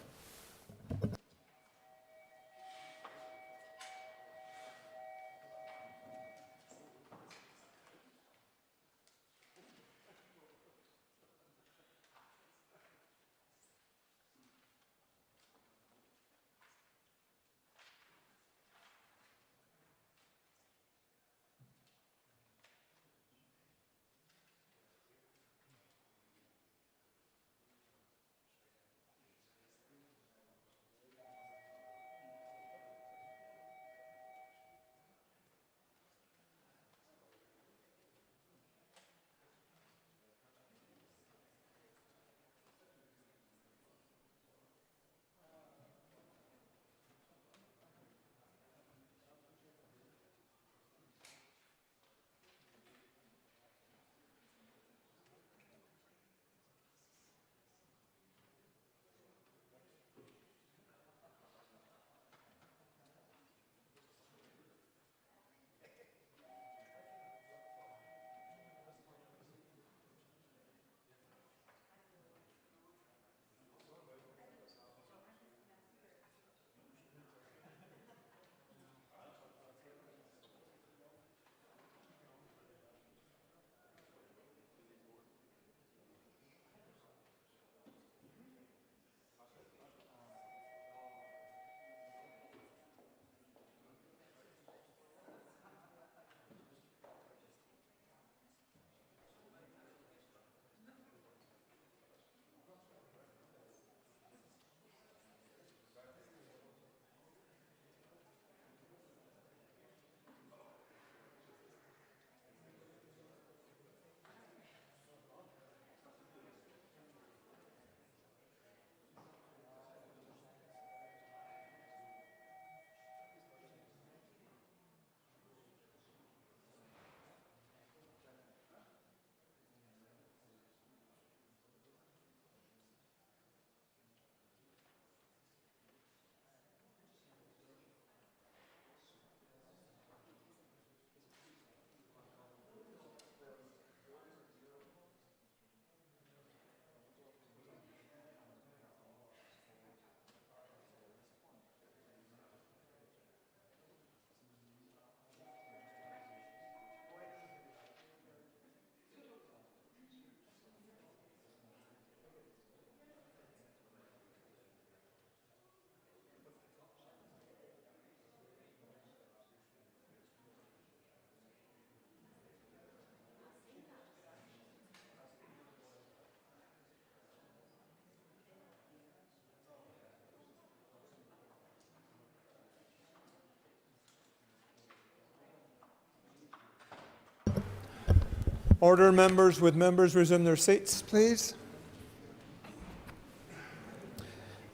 Speaker 7: Order, members. Would members resume their seats, please?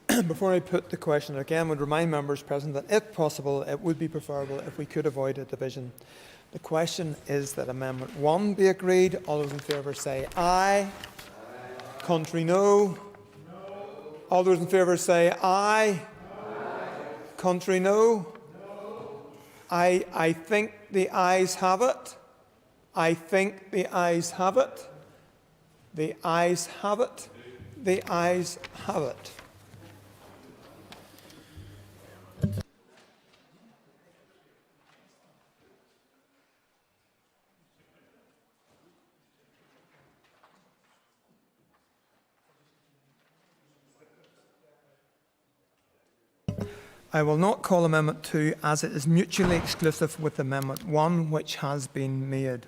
Speaker 7: Before I put the question again, I would remind members present that, if possible, it would be preferable if we could avoid a division. The question is that Amendment 1 be agreed. All those in favour say aye. Aye. Contrary, no. No. All those in favour say aye. Aye. Contrary, no. No. I think the ayes have it. I think the ayes have it. The ayes have it. The ayes have it. I will not call Amendment 2 as it is mutually exclusive with Amendment 1, which has been made.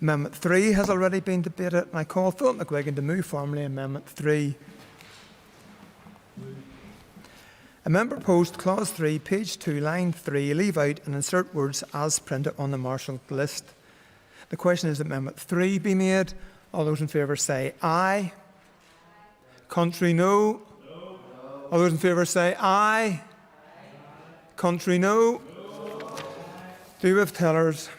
Speaker 7: Amendment 3 has already been debated, and I call Philip McGuigan to move formally Amendment 3. A member proposed Clause 3, page 2, line 3, leave out and insert words as printed on the marshalled list. The question is that Amendment 3 be made. All those in favour say aye. Contrary, no. All those in favour say aye. Contrary, no. Do we have tellers?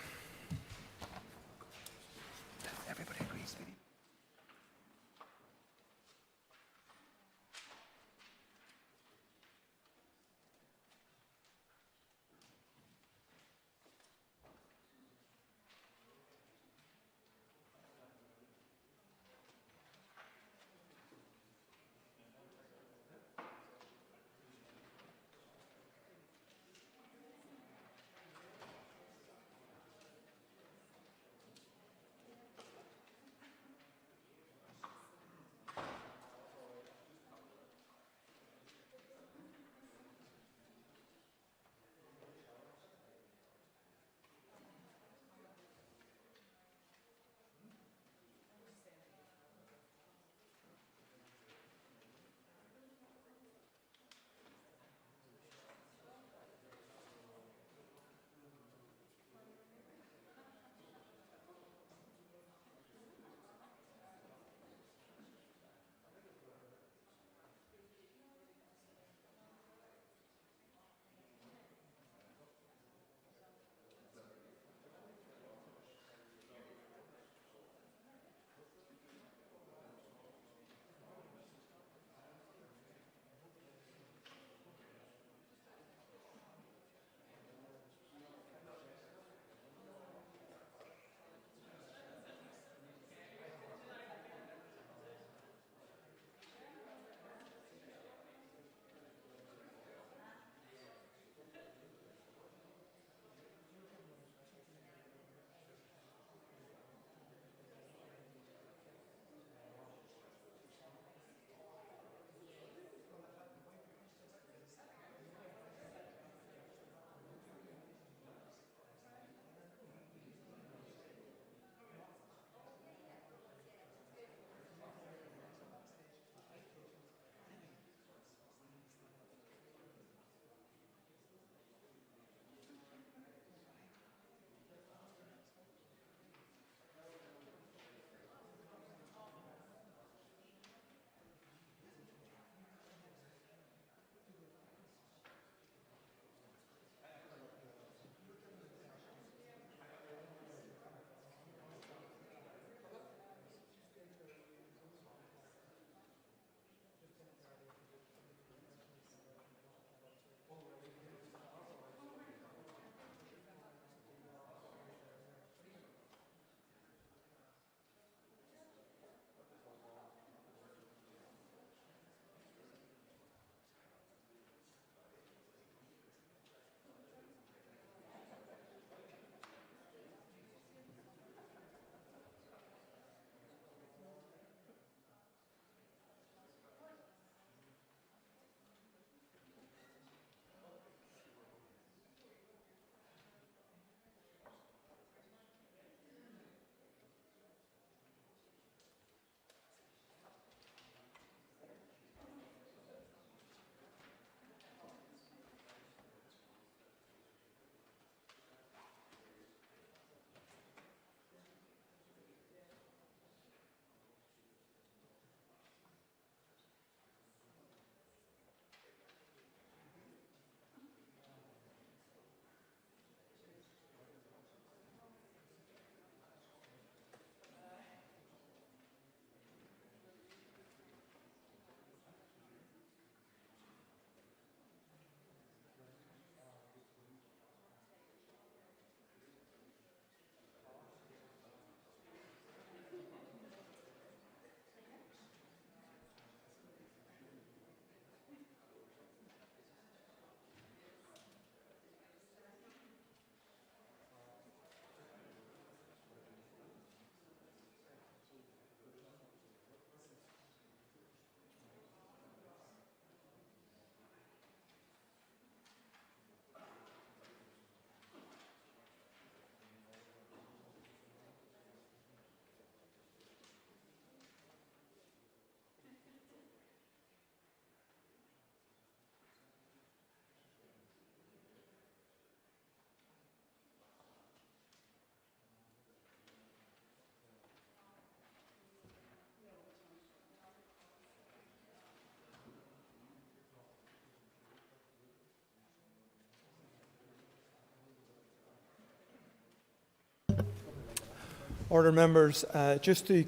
Speaker 7: Order members, just to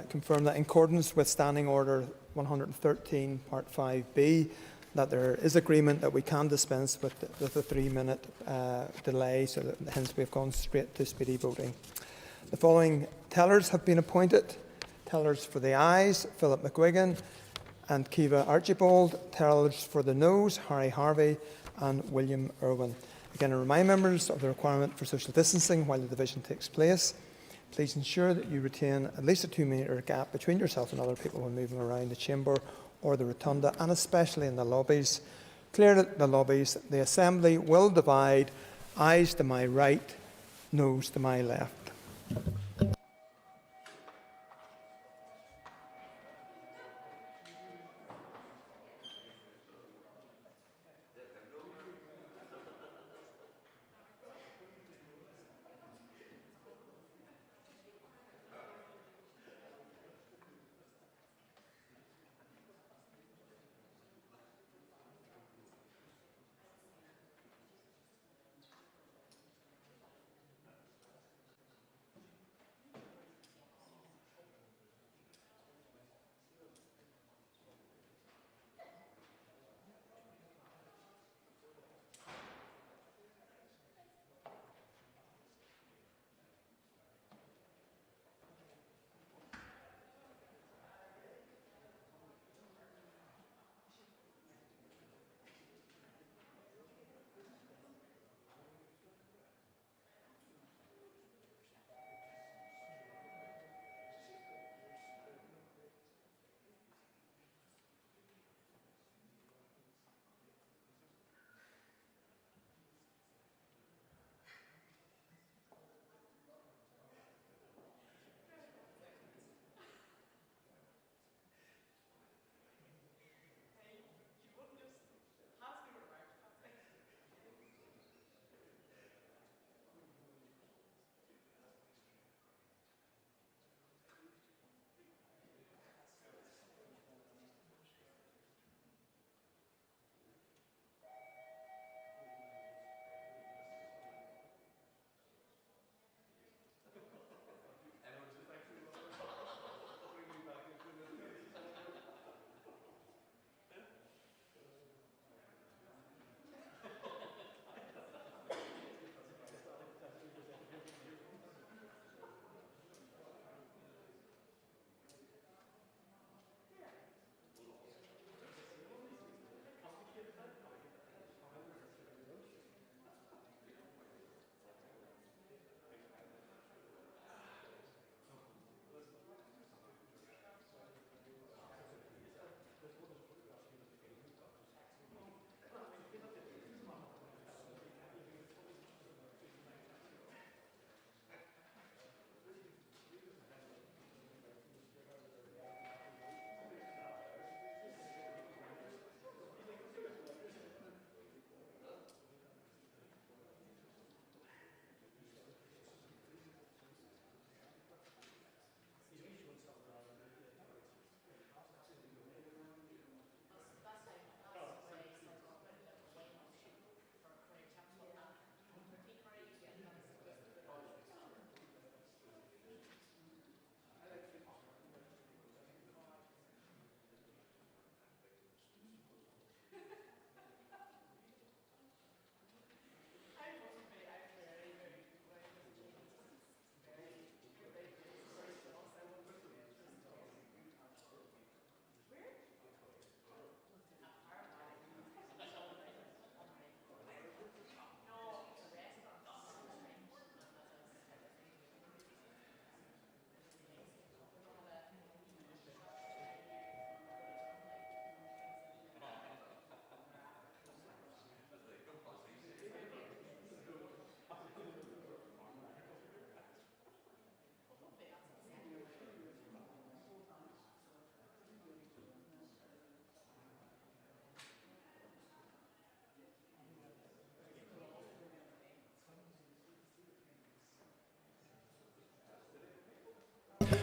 Speaker 7: confirm that in accordance with Standing Order 113, Part 5B, that there is agreement that we can dispense with the 3-minute delay, so that hence we've gone straight to speedy voting. The following tellers have been appointed. Tellers for the ayes, Philip McGuigan and Kiva Archibald. Tellers for the noes, Harry Harvey and William Irwin. Again, I remind members of the requirement for social distancing while the division takes place. Please ensure that you retain at least a 2-metre gap between yourself and other people when moving around the chamber or the rotunda, and especially in the lobbies. Clear the lobbies. The Assembly will divide, ayes to my right, noes to my left.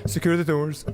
Speaker 7: Secure the doors.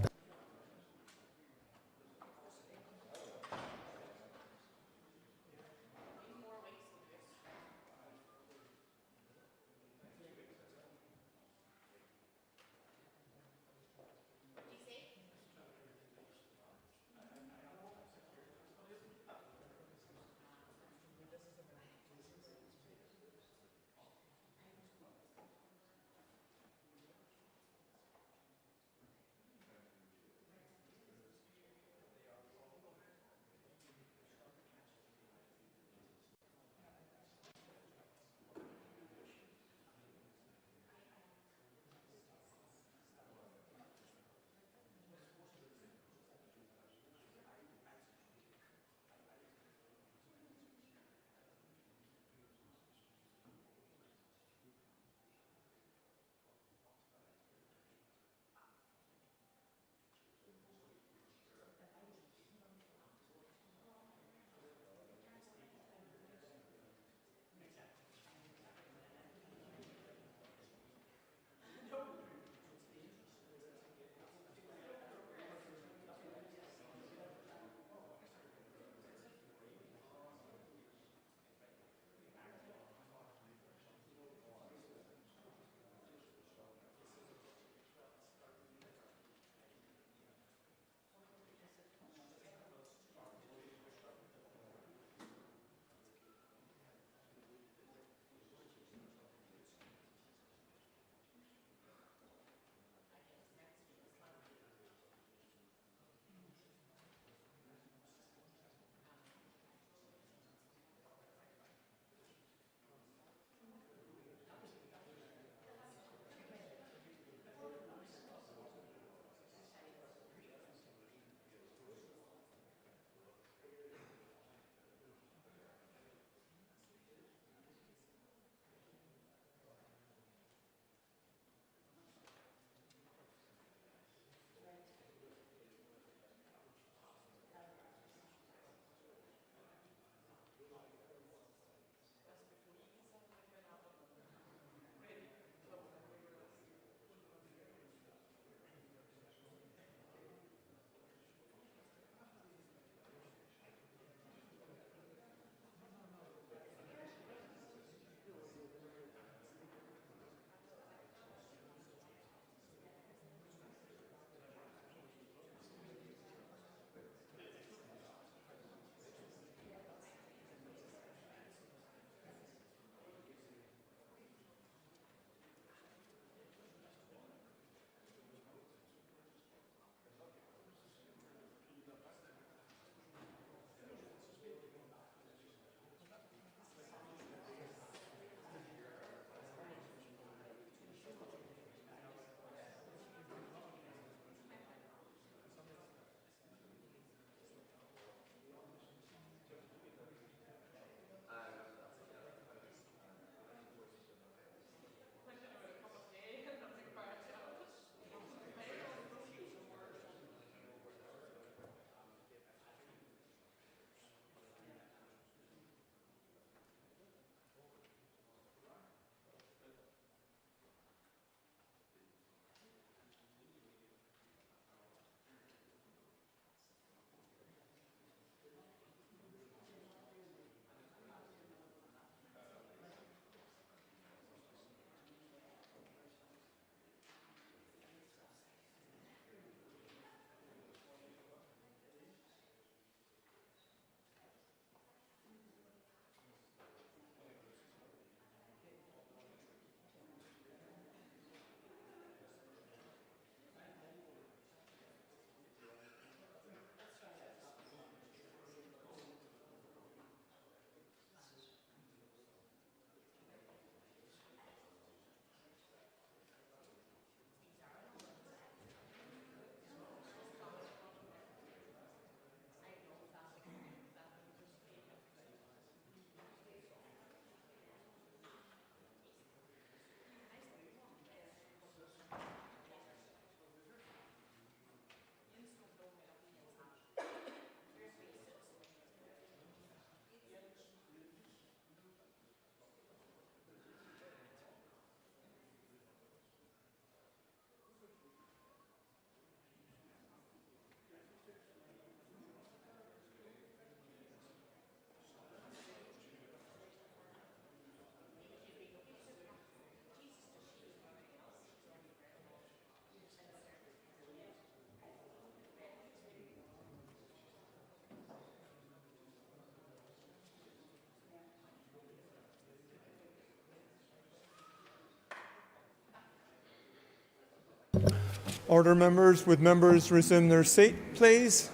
Speaker 7: Order, members. Would members resume their seat, please?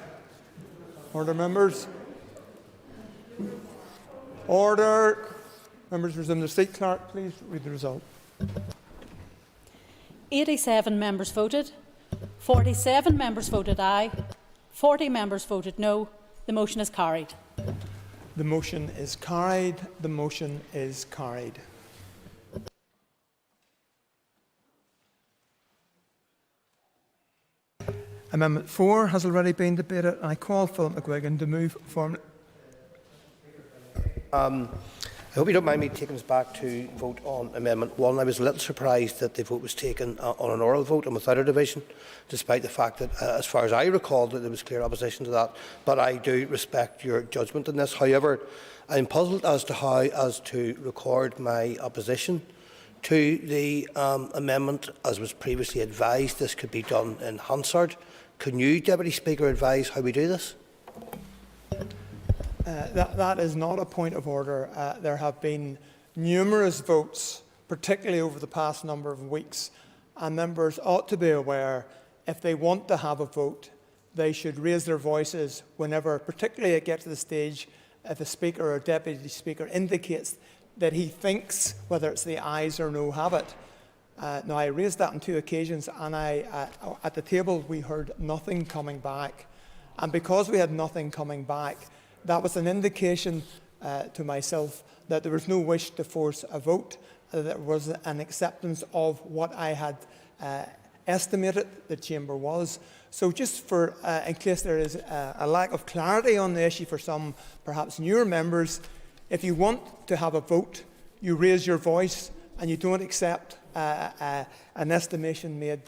Speaker 7: Order, members. Order. Members resume their seat. Clerk, please read the result.
Speaker 3: 87 members voted. 47 members voted aye. 40 members voted no. The motion is carried.
Speaker 7: The motion is carried. The motion is carried. Amendment 4 has already been debated, and I call Philip McGuigan to move formally.
Speaker 12: I hope you don't mind me taking us back to vote on Amendment 1. I was a little surprised that the vote was taken on an oral vote and without a division, despite the fact that, as far as I recall, that there was clear opposition to that. But I do respect your judgment in this. However, I'm puzzled as to how to record my opposition to the amendment. As was previously advised, this could be done in Hansard. Can you, Deputy Speaker, advise how we do this?
Speaker 7: That is not a point of order. There have been numerous votes, particularly over the past number of weeks, and members ought to be aware, if they want to have a vote, they should raise their voices whenever, particularly it gets to the stage, if a Speaker or Deputy Speaker indicates that he thinks whether it's the ayes or no have it. Now, I raised that on 2 occasions, and at the table we heard nothing coming back. And because we had nothing coming back, that was an indication to myself that there was no wish to force a vote, that there was an acceptance of what I had estimated the Chamber was. So just for, in case there is a lack of clarity on the issue for some perhaps newer members, if you want to have a vote, you raise your voice and you don't accept an estimation made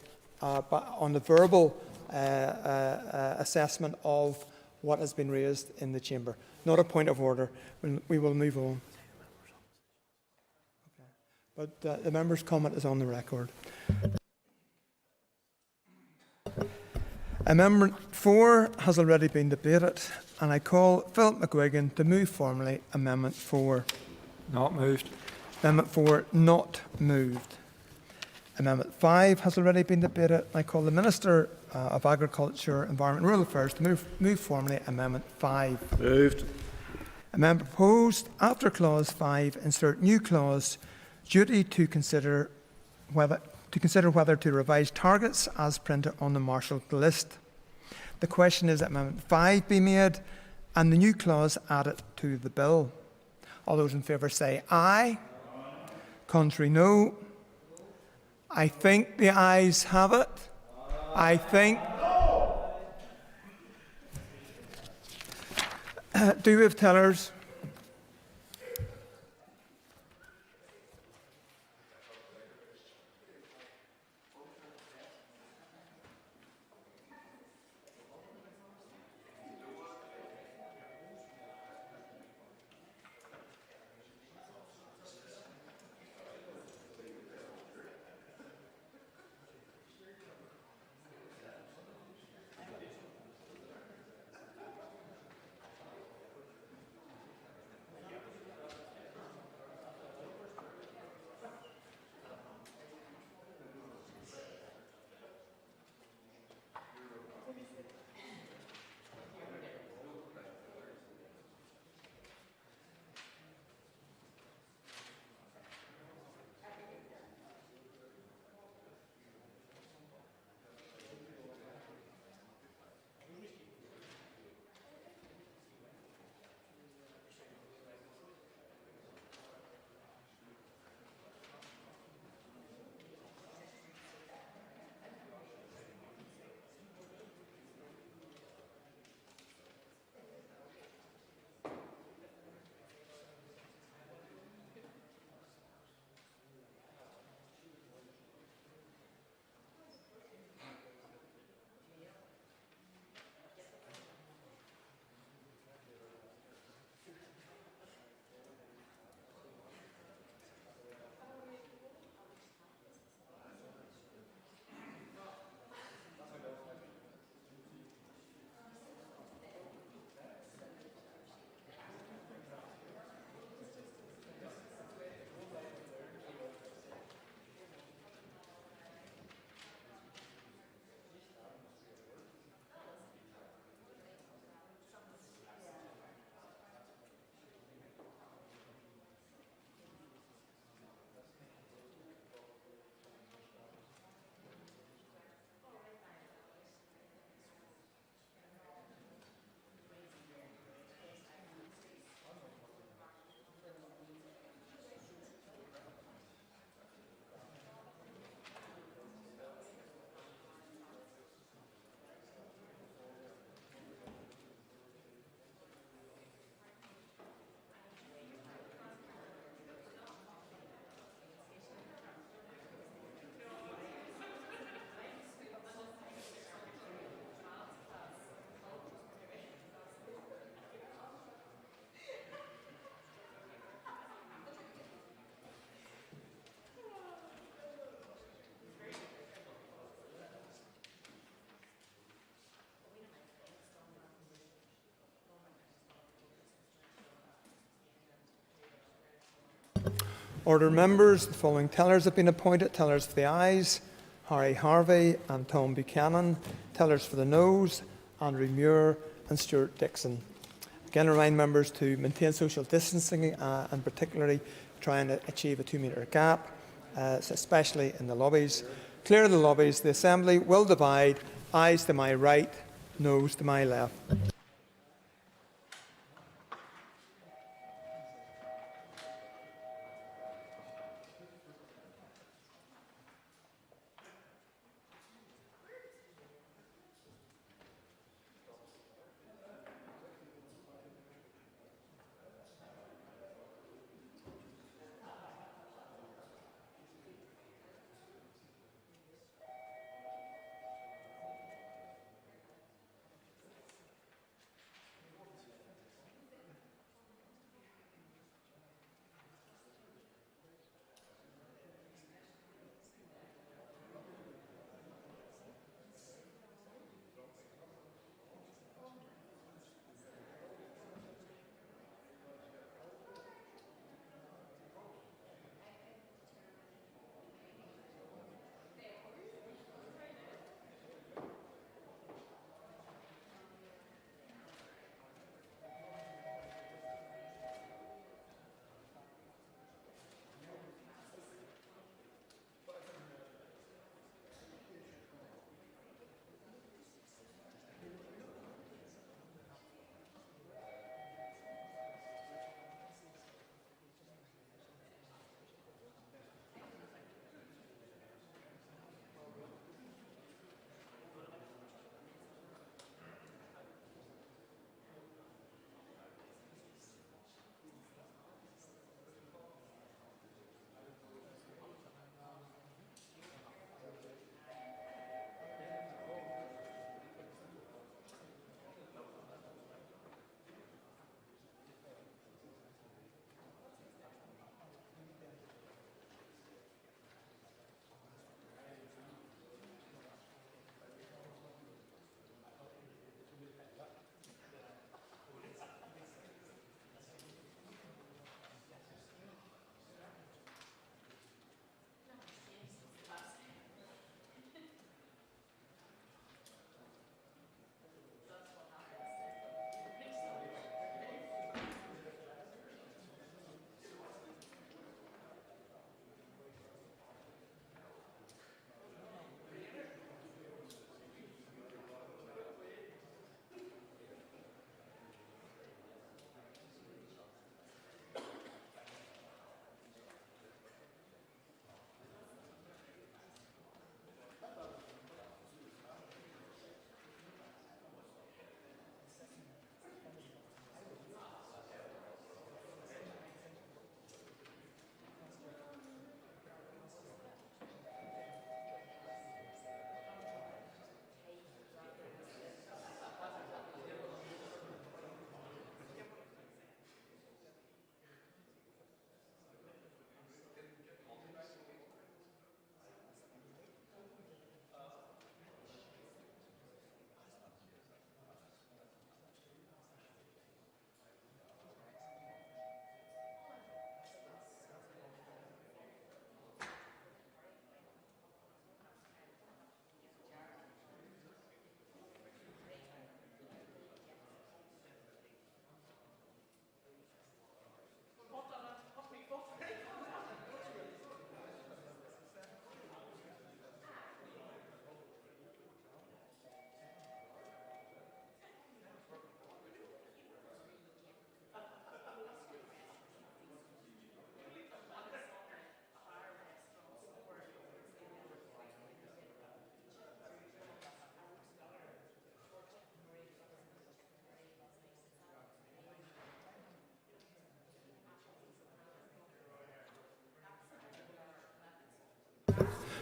Speaker 7: on the verbal assessment of what has been raised in the Chamber. Not a point of order. We will move on. Okay. But the member's comment is on the record. Amendment 4 has already been debated, and I call Philip McGuigan to move formally Amendment 4.
Speaker 13: Not moved.
Speaker 7: Amendment 4 not moved. Amendment 5 has already been debated. I call the Minister of Agriculture, Environment and Rural Affairs to move formally Amendment 5.
Speaker 19: Moved.
Speaker 7: Amendment proposed after Clause 5 insert new clause, duty to consider whether to revise targets as printed on the marshalled list. The question is that Amendment 5 be made and the new clause added to the bill. All those in favour say aye. Contrary, no. I think the ayes have it. I think. Do we have tellers? Order members, the following tellers have been appointed. Tellers for the ayes, Harry Harvey and Tom Buchanan. Tellers for the noes, Andrew Muir and Stuart Dixon. Again, I remind members to maintain social distancing and particularly trying to achieve a 2-metre gap, especially in the lobbies. Clear the lobbies. The Assembly will divide. Ayes to my right, noes to my left.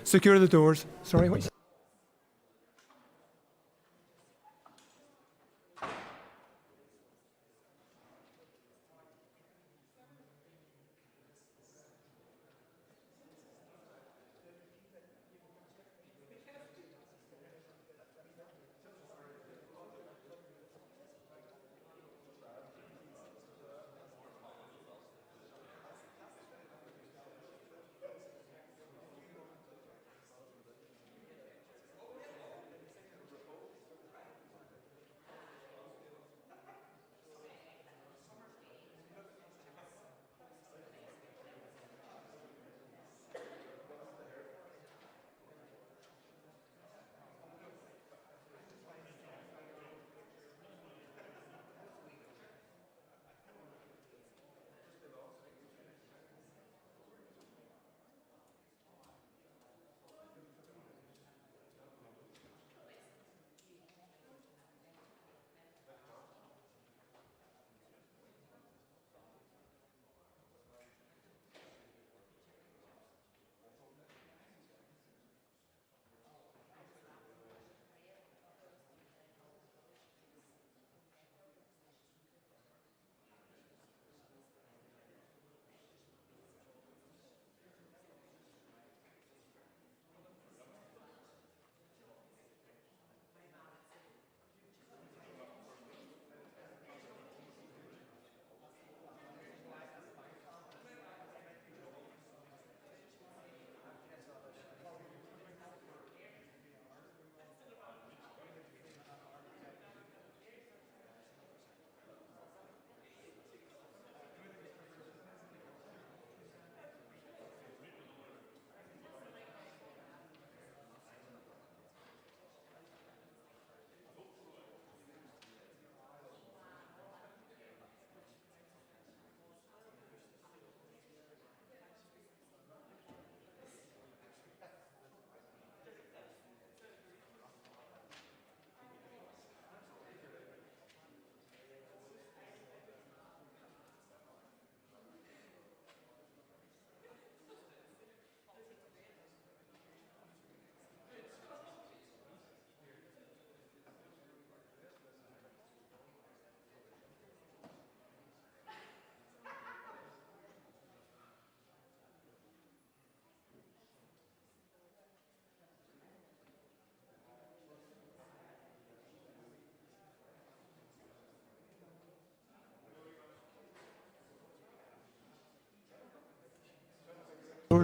Speaker 7: Secure the doors. Sorry, what?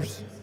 Speaker 7: doors.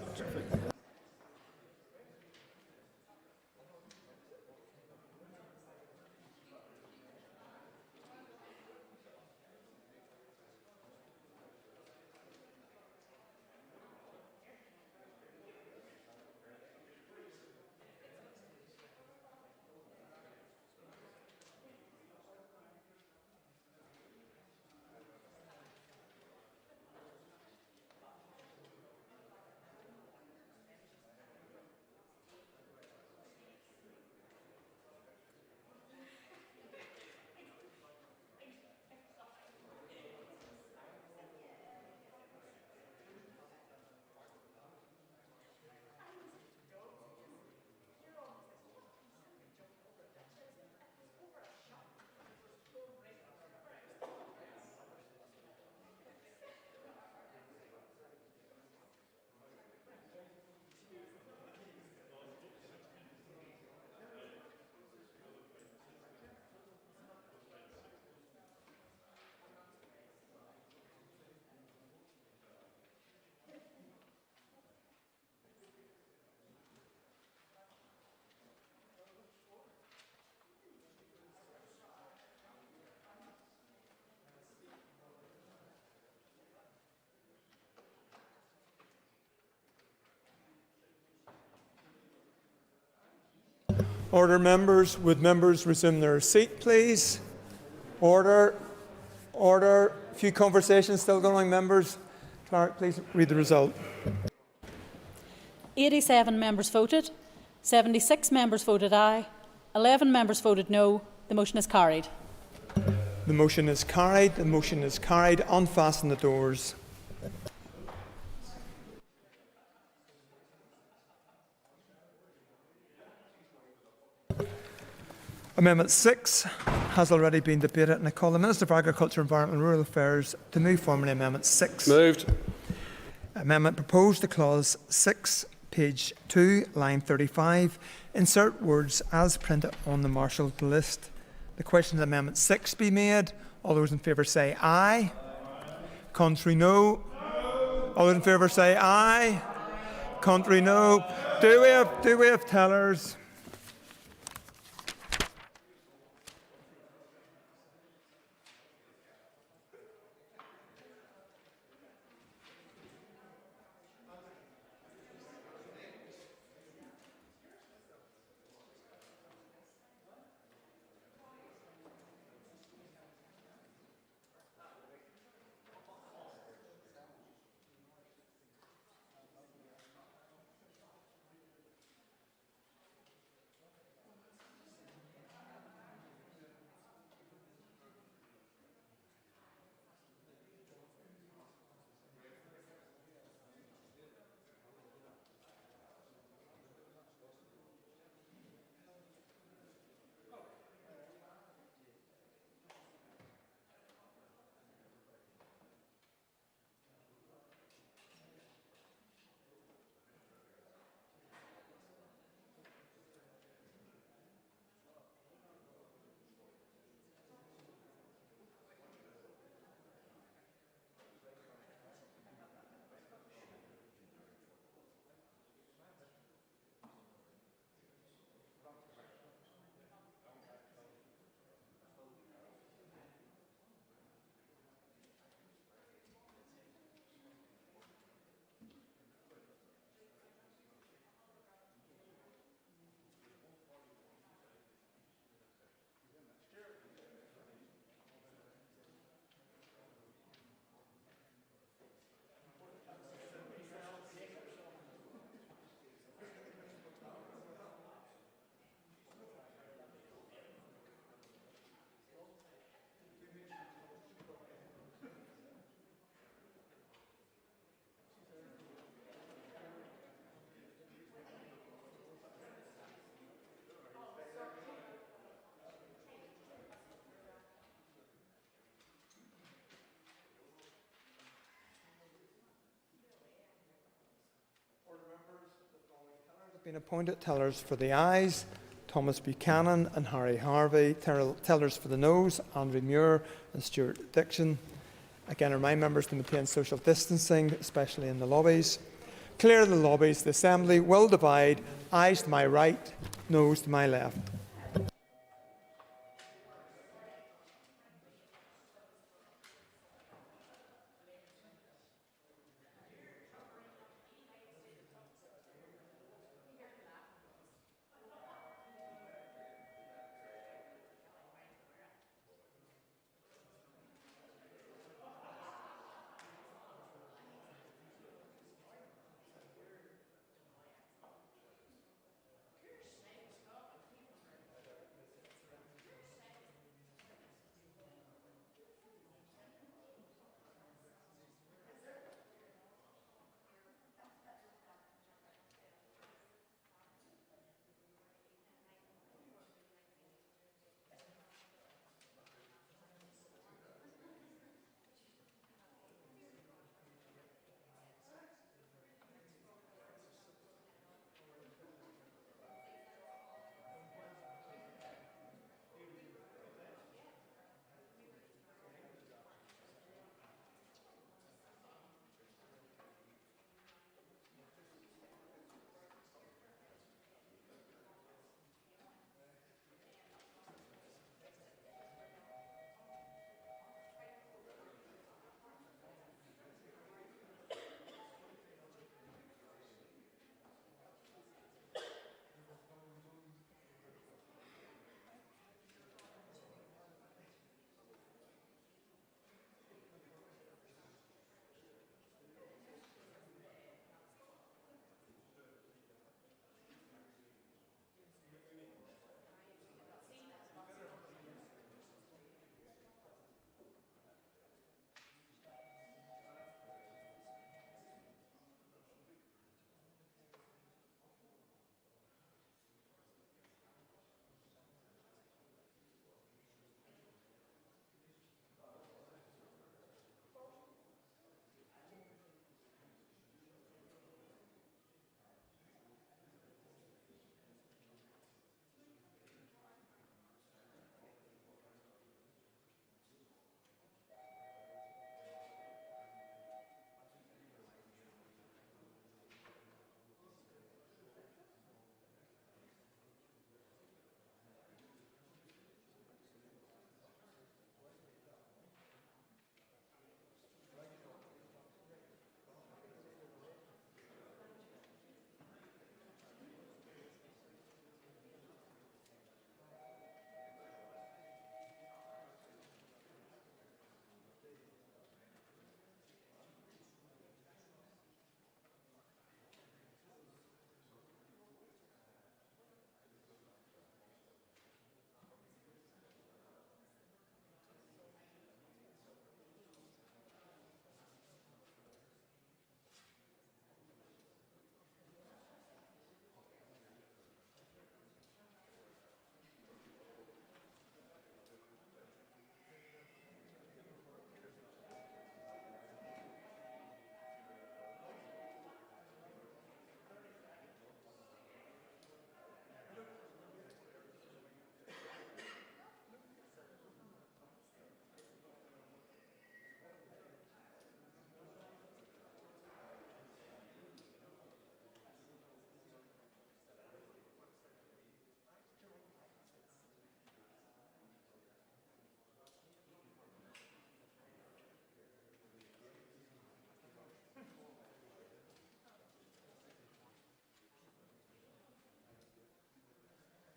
Speaker 7: Order, members. Would members resume their seat, please? Order. Order. A few conversations still going, members. Clerk, please read the result.
Speaker 3: 87 members voted. 76 members voted aye. 11 members voted no. The motion is carried.
Speaker 7: The motion is carried. The motion is carried. Unfasten the doors. Amendment 6 has already been debated, and I call the Minister for Agriculture, Environment and Rural Affairs to move formally Amendment 6.
Speaker 19: Moved.
Speaker 7: Amendment proposed to clause 6, page 2, line 35. Insert words as printed on the marshalled list. The question is Amendment 6 be made. All those in favour say aye. Contrary, no. All those in favour say aye. Contrary, no. Do we have tellers? Been appointed tellers for the ayes, Thomas Buchanan and Harry Harvey. Tellers for the noes, Andrew Muir and Stuart Dixon. Again, remind members to maintain social distancing, especially in the lobbies. clear the lobbies. The Assembly will divide. Ayes to my right, noes to my left.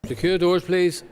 Speaker 9: Secure doors, please.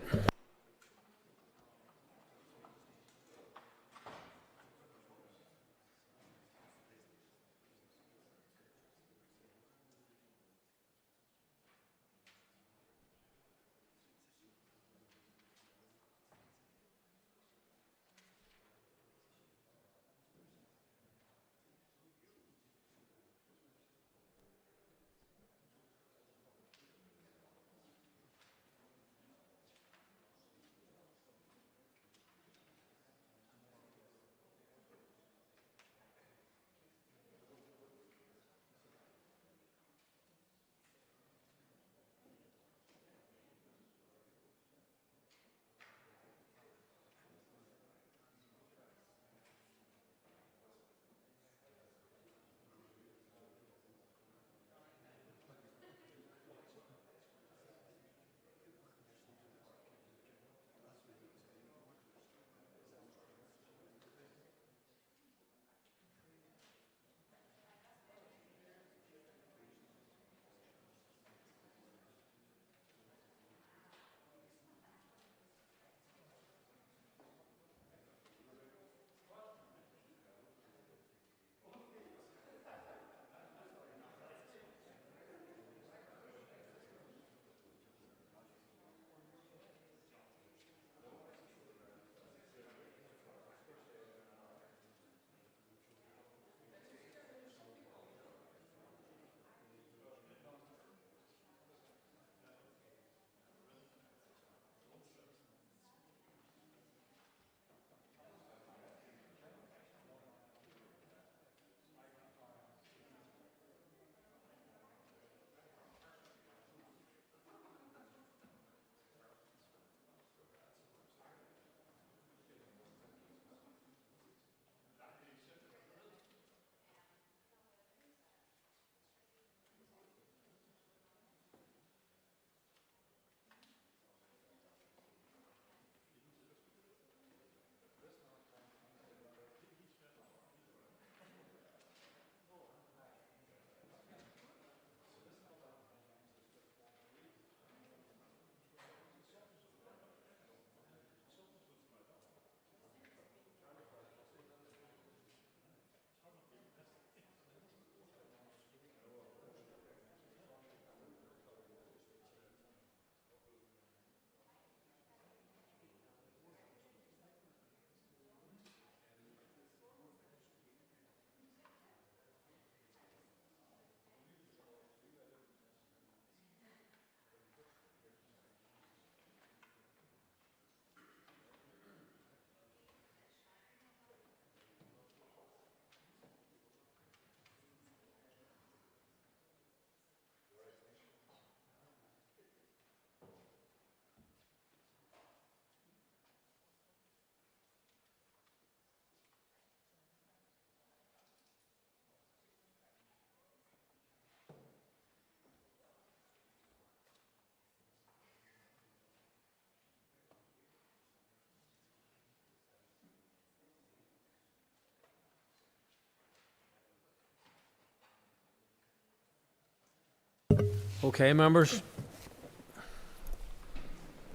Speaker 9: Okay, members.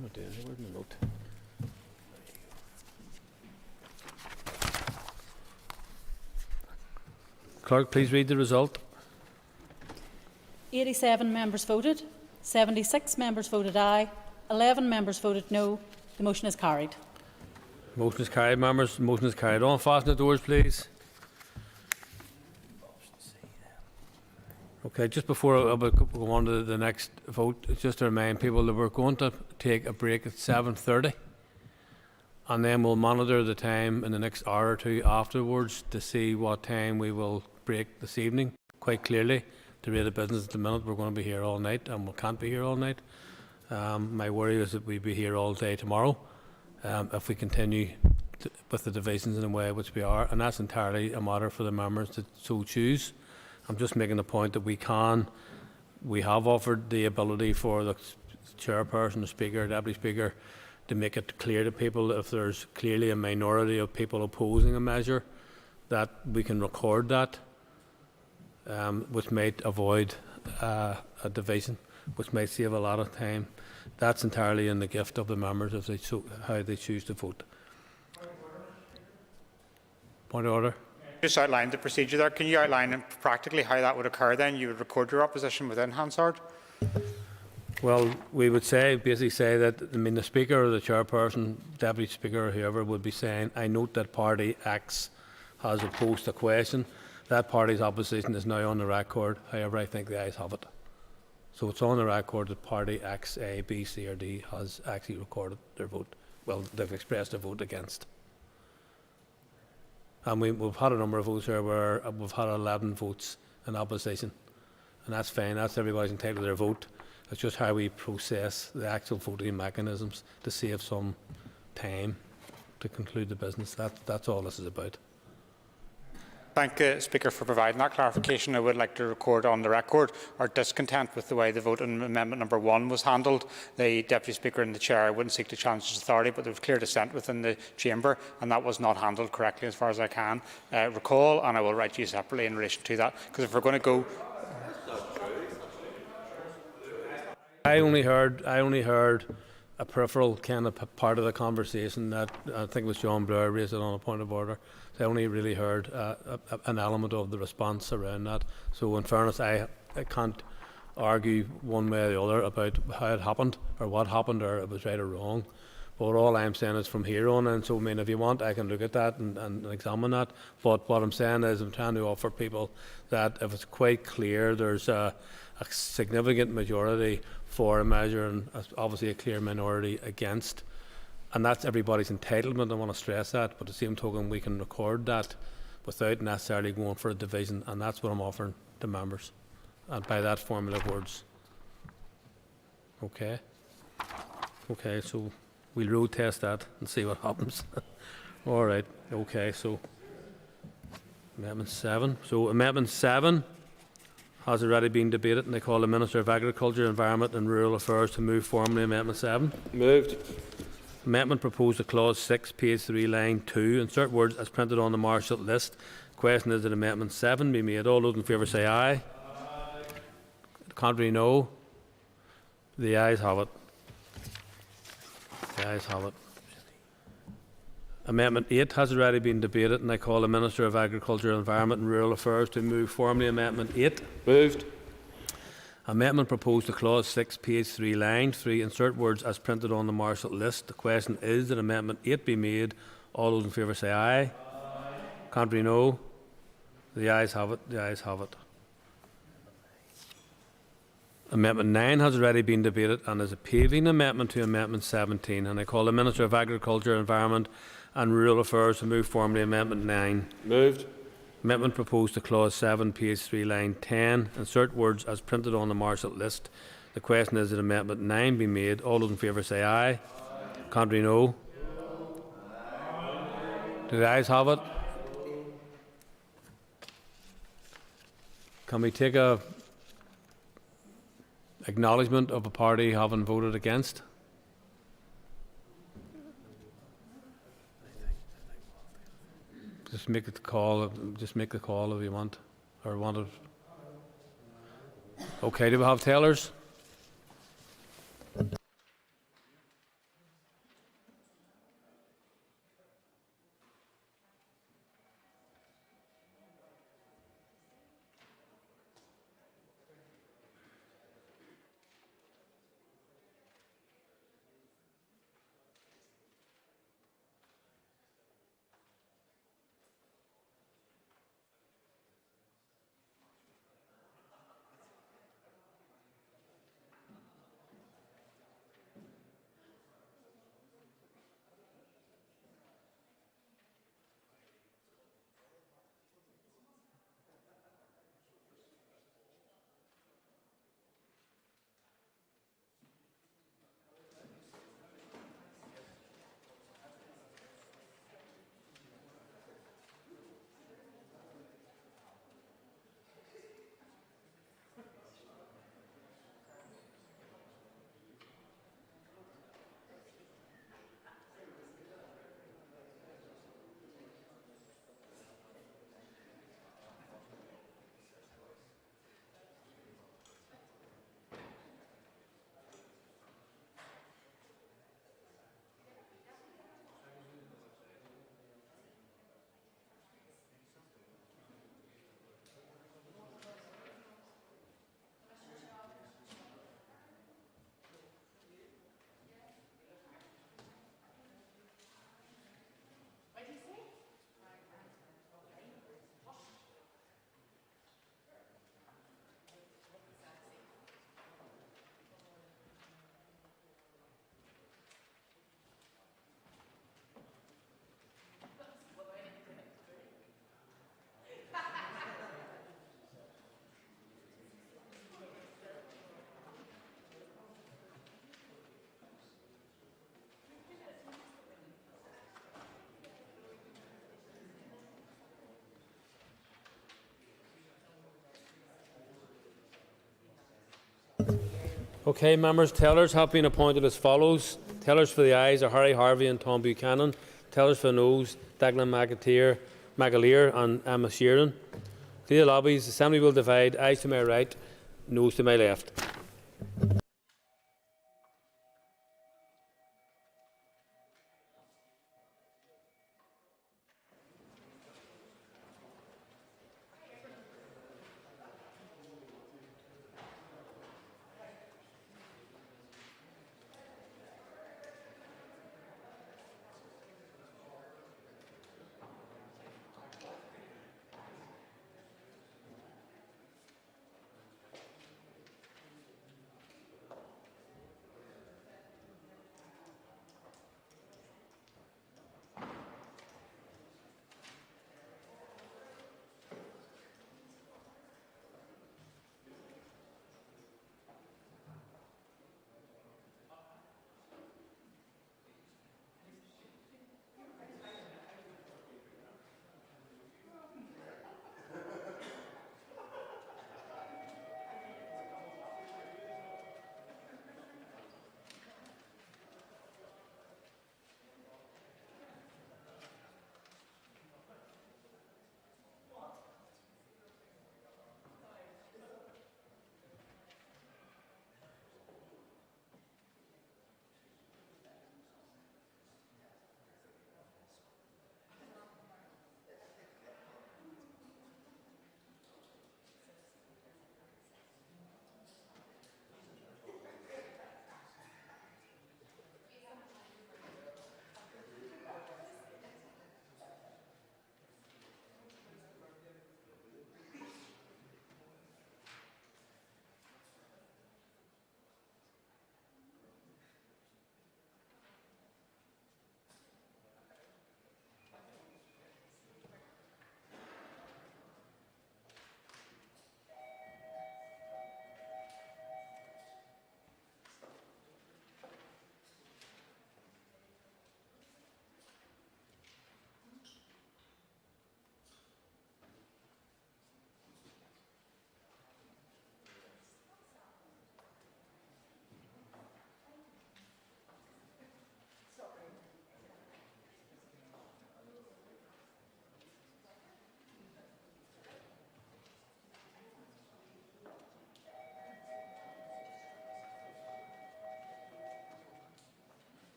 Speaker 9: Where's my note? Clerk, please read the result.
Speaker 3: 87 members voted, 76 members voted aye, 11 members voted no. The motion is carried.
Speaker 9: Motion is carried, members. Motion is carried on. Fasten the doors, please. Okay, just before I go on to the next vote, just to remind people that we're going to take a break at 7:30, and then we'll monitor the time in the next hour or two afterwards to see what time we will break this evening. Quite clearly, to rate the business at the minute, we're going to be here all night, and we can't be here all night. My worry is that we'll be here all day tomorrow if we continue with the divisions in the way which we are, and that's entirely a matter for the members to so choose. I'm just making the point that we have offered the ability for the chairperson, the speaker, deputy speaker, to make it clear to people if there's clearly a minority of people opposing a measure, that we can record that, which might avoid a division, which might save a lot of time. That's entirely in the gift of the members if they how they choose to vote. Point of order.
Speaker 8: Just outlined the procedure there. Can you outline practically how that would occur then? You would record your opposition within Hansard?
Speaker 9: Well, we would basically say that, the Speaker or the Chairperson, Deputy Speaker or whoever would be saying, I note that Party X has opposed the question. That party's opposition is now on the record. However, I think the ayes have it. So it's on the record that Party X, A, B, C or D has actually recorded their vote. Well, they've expressed a vote against. And we've had a number of votes here where we've had 11 votes in opposition. And that's fine, that's everybody's entitled to their vote. It's just how we process the actual voting mechanisms to save some time to conclude the business. That's all this is about.
Speaker 8: Thank the Speaker for providing that clarification. I would like to record on the record our discontent with the way the vote on Amendment number 1 was handled. The Deputy Speaker and the Chair wouldn't seek to challenge his authority, but there was clear dissent within the Chamber, and that was not handled correctly as far as I can recall, and I will write to you separately in relation to that, because if we're going to go...
Speaker 9: I only heard a peripheral kind of part of the conversation that I think it was John Blair raised it on a point of order. So I only really heard an element of the response around that. So in fairness, I can't argue one way or the other about how it happened or what happened or it was right or wrong. But all I'm saying is from here on, and so I mean, if you want, I can look at that and examine that. But what I'm saying is I'm trying to offer people that if it's quite clear there's a significant majority for a measure and obviously a clear minority against, and that's everybody's entitlement, I want to stress that, but at the same token we can record that without necessarily going for a division, and that's what I'm offering to members, and by that formula of words. Okay, so we'll road test that and see what happens. All right, okay, so Amendment 7. So Amendment 7 has already been debated, and I call the Minister of Agriculture, Environment and Rural Affairs to move formally Amendment 7.
Speaker 19: Moved.
Speaker 9: Amendment proposed at Clause 6, page 3, line 2. Insert words as printed on the marshal list. The question is that Amendment 7 be made. All those in favour say aye. Aye. Contrary, no. The ayes have it. The ayes have it. Amendment 8 has already been debated, and I call the Minister of Agriculture, Environment and Rural Affairs to move formally Amendment 8.
Speaker 19: Moved.
Speaker 9: Amendment proposed to Clause 6, page 3, line 3. Insert words as printed on the marshal list. The question is that Amendment 8 be made. All those in favour say aye. Aye. Contrary, no. The ayes have it. The ayes have it. Amendment 9 has already been debated and is a paving amendment to Amendment 17. And I call the Minister of Agriculture, Environment and Rural Affairs to move formally Amendment 9.
Speaker 19: Moved.
Speaker 9: Amendment proposed to Clause 7, page 3, line 10. Insert words as printed on the marshal list. The question is that Amendment 9 be made. All those in favour say aye. Aye. Contrary, no. Do the ayes have it? Can we take a acknowledgement of a party having voted against? Just make the call. Just make the call if you want, or want it. Okay, do we have tellers? Okay, members, tellers have been appointed as follows. Tellers for the ayes are Harry Harvey and Tom Buchanan. Tellers for the noes, Declan McAleer and Emma Sheeran. To the lobbies, the Assembly will divide ayes to my right, noes to my left.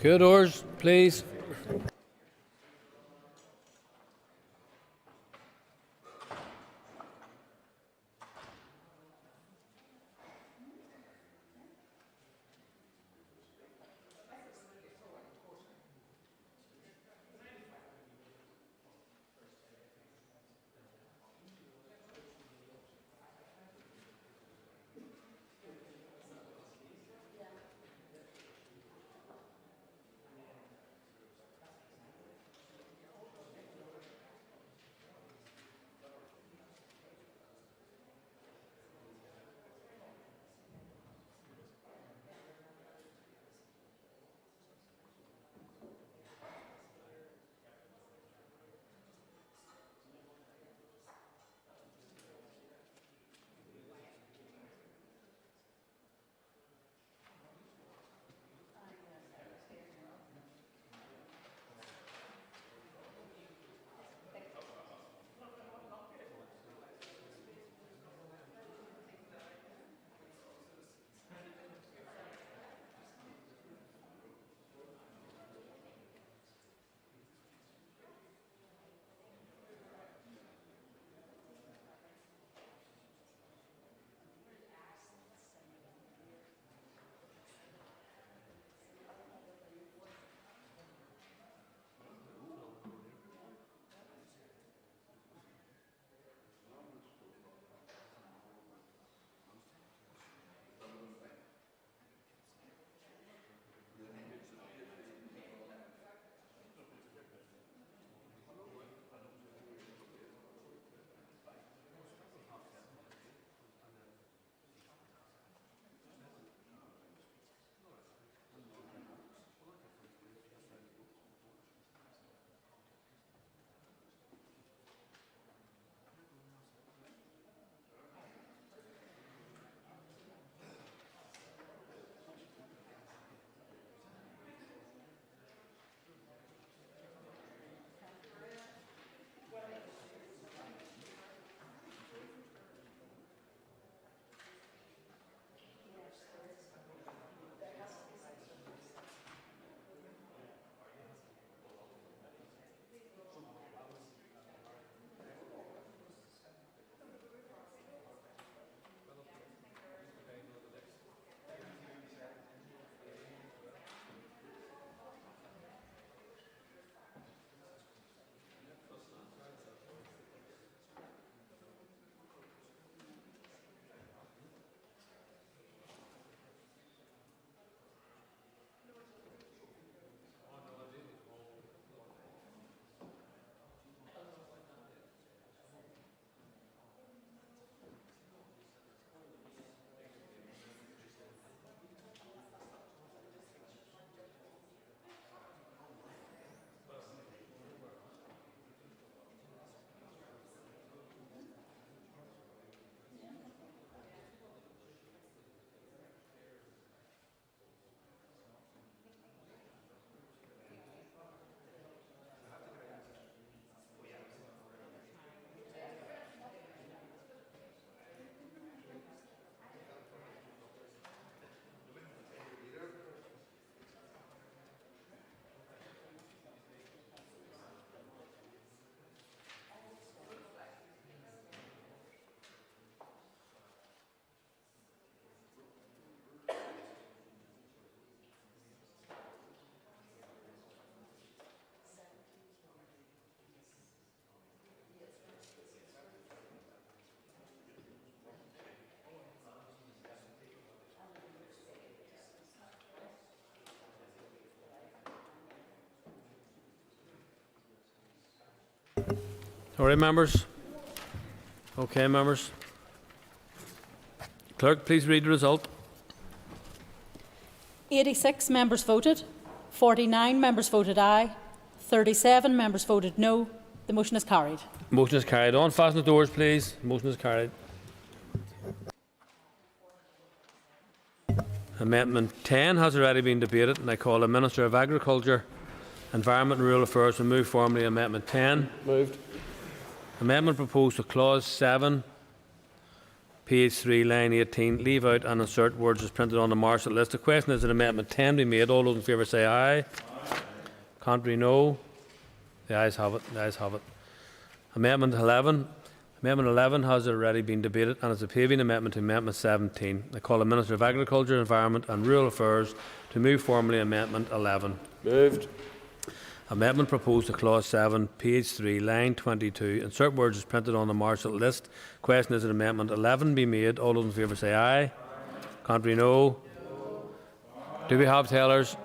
Speaker 9: Secure doors, please. All right, members. Okay, members. Clerk, please read the result.
Speaker 3: 86 members voted, 49 members voted aye, 37 members voted no. The motion is carried.
Speaker 9: Motion is carried on. Fasten the doors, please. Motion is carried. Amendment 10 has already been debated, and I call the Minister of Agriculture, Environment and Rural Affairs to move formally Amendment 10.
Speaker 19: Moved.
Speaker 9: Amendment proposed to Clause 7, page 3, line 18, leave out and insert words as printed on the marshal list. The question is that Amendment 10 be made. All those in favour say aye. Aye. Contrary, no. The ayes have it. The ayes have it. Amendment 11. Amendment 11 has already been debated and is a paving amendment to Amendment 17. I call the Minister of Agriculture, Environment and Rural Affairs to move formally Amendment 11.
Speaker 19: Moved.
Speaker 9: Amendment proposed to Clause 7, page 3, line 22. Insert words as printed on the marshal list. Question is that Amendment 11 be made. All those in favour say aye. Aye. Contrary, no. Do we have tellers?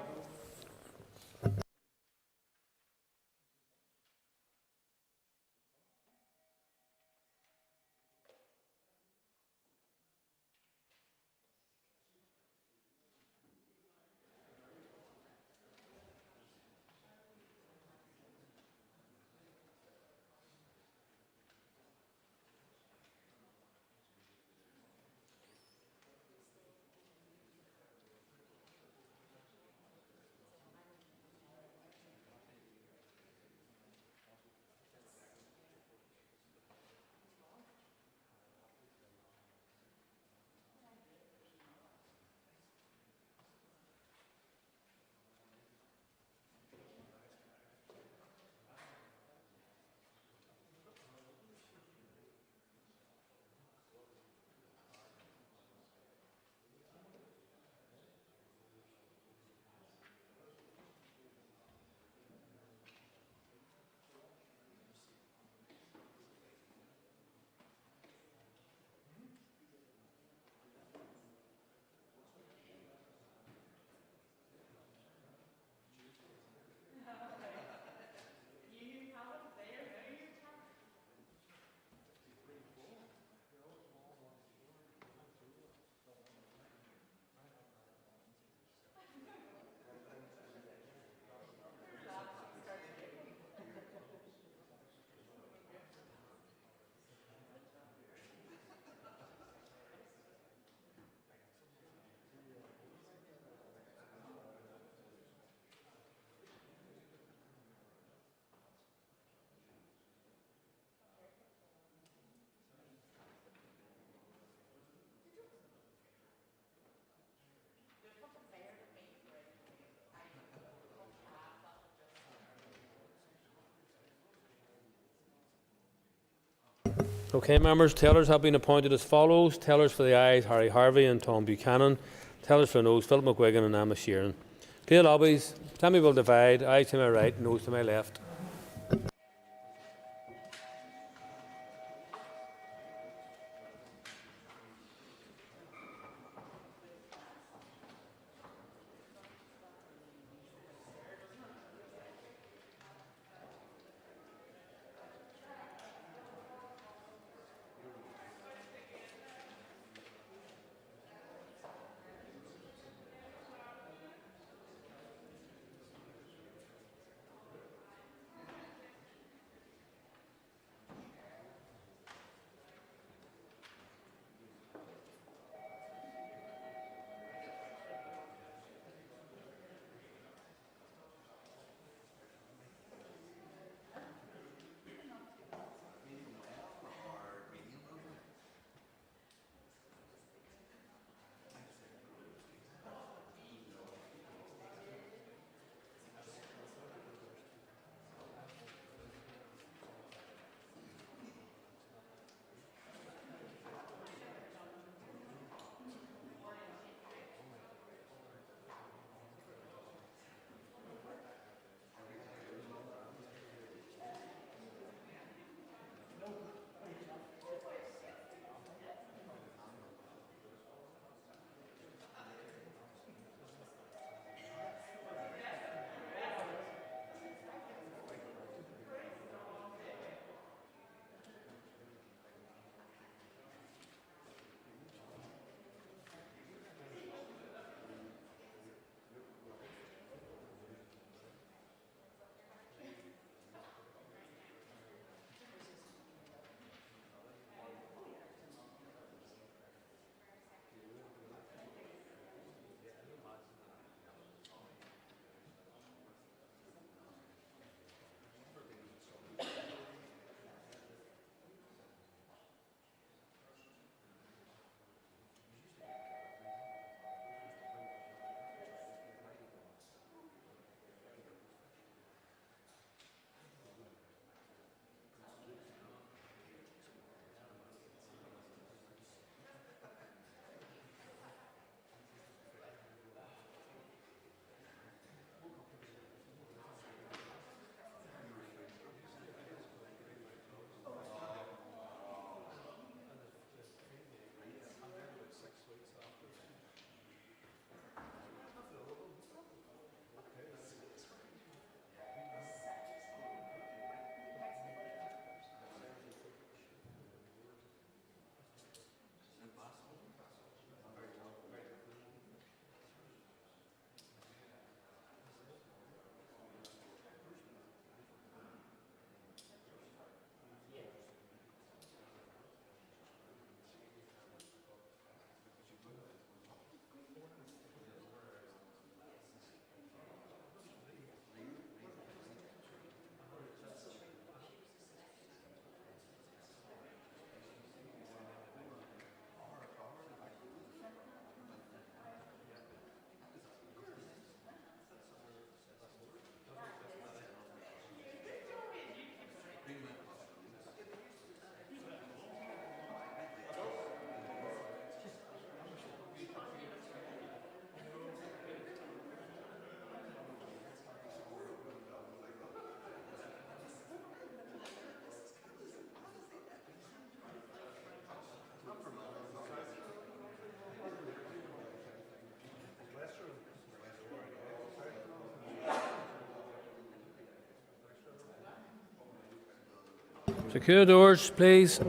Speaker 9: Okay, members, tellers have been appointed as follows. Tellers for the ayes, Harry Harvey and Tom Buchanan. Tellers for noes, Philip McGuigan and Emma Sheeran. Clear lobbies. Tammy will divide. Ayes to my right, noes to my left. Secure the doors, please.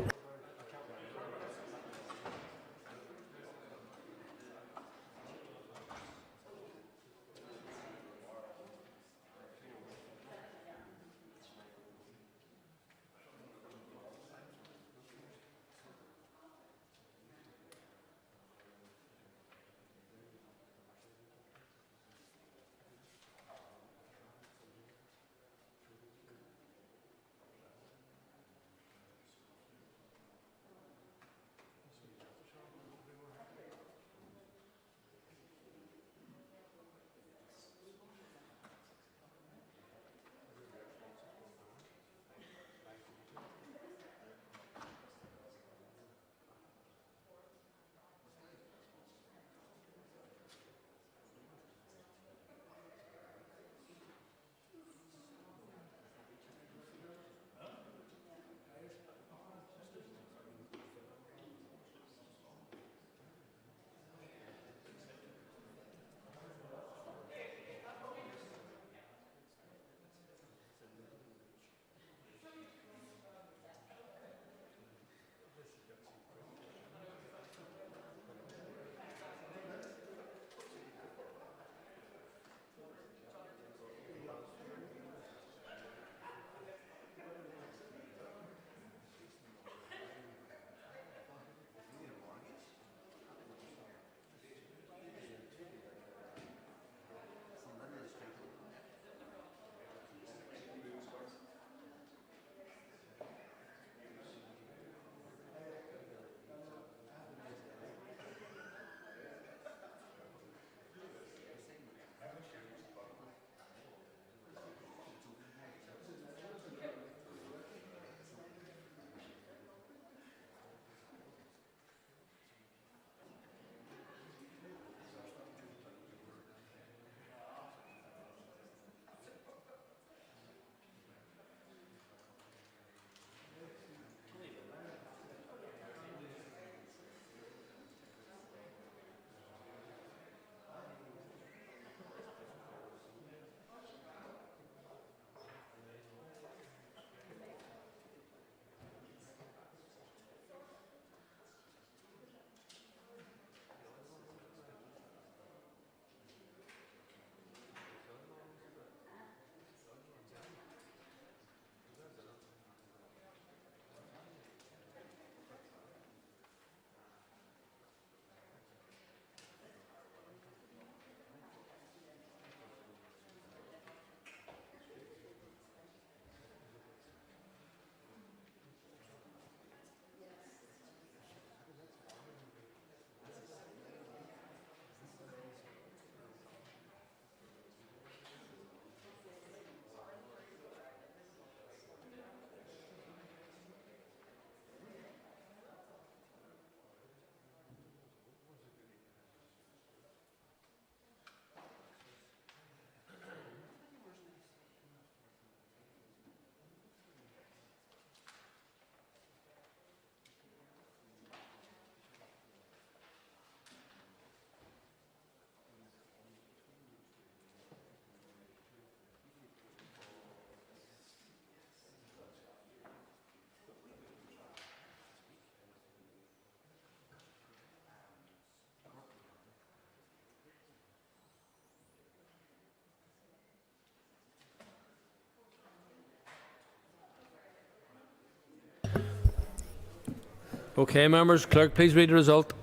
Speaker 9: Okay, members. Clerk, please read the result.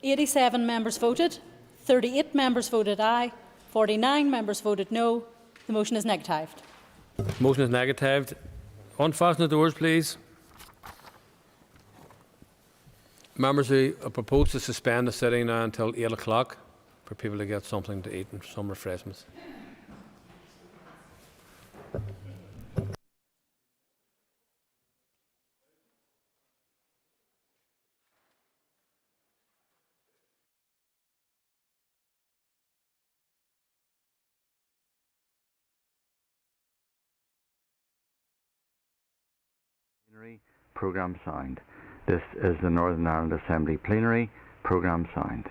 Speaker 3: 87 members voted, 38 members voted aye, 49 members voted no. The motion is negatived.
Speaker 9: Motion is negatived. Unfasten the doors, please. Members, who propose to suspend the sitting now until 8 o'clock for people to get something to eat and some refreshments.
Speaker 15: Programme signed. This is the Northern Ireland Assembly Plenary. Programme signed.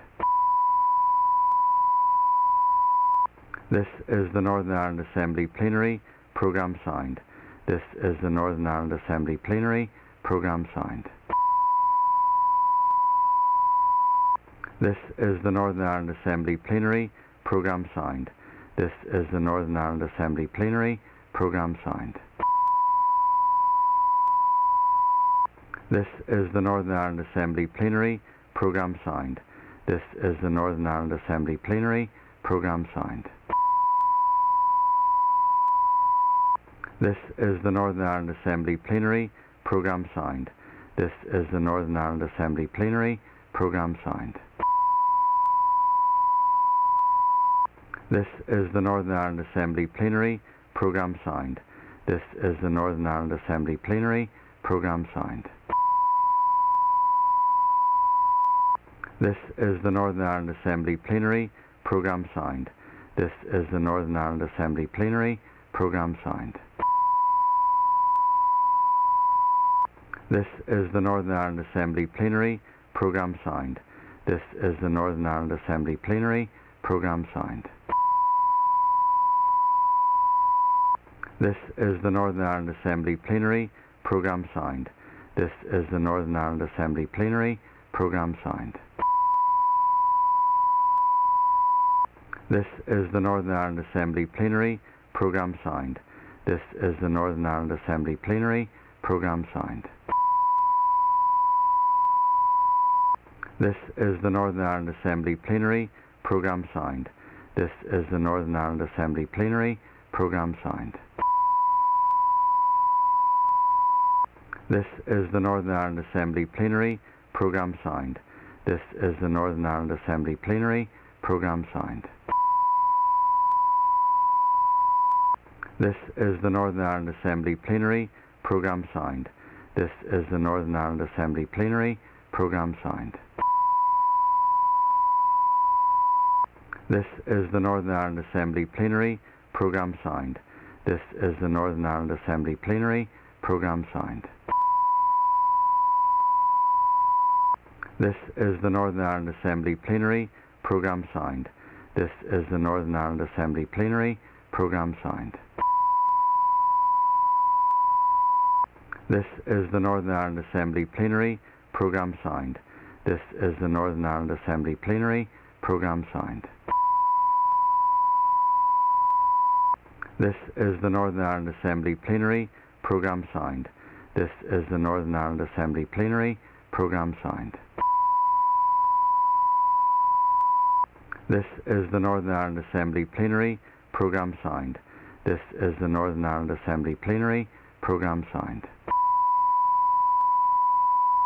Speaker 15: This is the Northern Ireland Assembly Plenary. Programme signed. This is the Northern Ireland Assembly Plenary. Programme signed. This is the Northern Ireland Assembly Plenary. Programme signed. This is the Northern Ireland Assembly Plenary. Programme signed. This is the Northern Ireland Assembly Plenary. Programme signed. This is the Northern Ireland Assembly Plenary. Programme signed. This is the Northern Ireland Assembly Plenary. Programme signed. This is the Northern Ireland Assembly Plenary. Programme signed. This is the Northern Ireland Assembly Plenary. Programme signed. This is the Northern Ireland Assembly Plenary. Programme signed. This is the Northern Ireland Assembly Plenary. Programme signed. This is the Northern Ireland Assembly Plenary. Programme signed. This is the Northern Ireland Assembly Plenary. Programme signed. This is the Northern Ireland Assembly Plenary. Programme signed. This is the Northern Ireland Assembly Plenary. Programme signed. This is the Northern Ireland Assembly Plenary. Programme signed. This is the Northern Ireland Assembly Plenary. Programme signed. This is the Northern Ireland Assembly Plenary. Programme signed. This is the Northern Ireland Assembly Plenary. Programme signed. This is the Northern Ireland Assembly Plenary. Programme signed. This is the Northern Ireland Assembly Plenary. Programme signed. This is the Northern Ireland Assembly Plenary. Programme signed. This is the Northern Ireland Assembly Plenary. Programme signed. This is the Northern Ireland Assembly Plenary. Programme signed. This is the Northern Ireland Assembly Plenary. Programme signed. This is the Northern Ireland Assembly Plenary. Programme signed. This is the Northern Ireland Assembly Plenary. Programme signed. This is the Northern Ireland Assembly Plenary. Programme signed. This is the Northern Ireland Assembly Plenary. Programme signed. This is the Northern Ireland Assembly Plenary. Programme signed. This is the Northern Ireland Assembly Plenary. Programme signed. This is the Northern Ireland Assembly Plenary. Programme signed. This is the Northern Ireland Assembly Plenary. Programme signed. This is the Northern Ireland Assembly Plenary. Programme signed.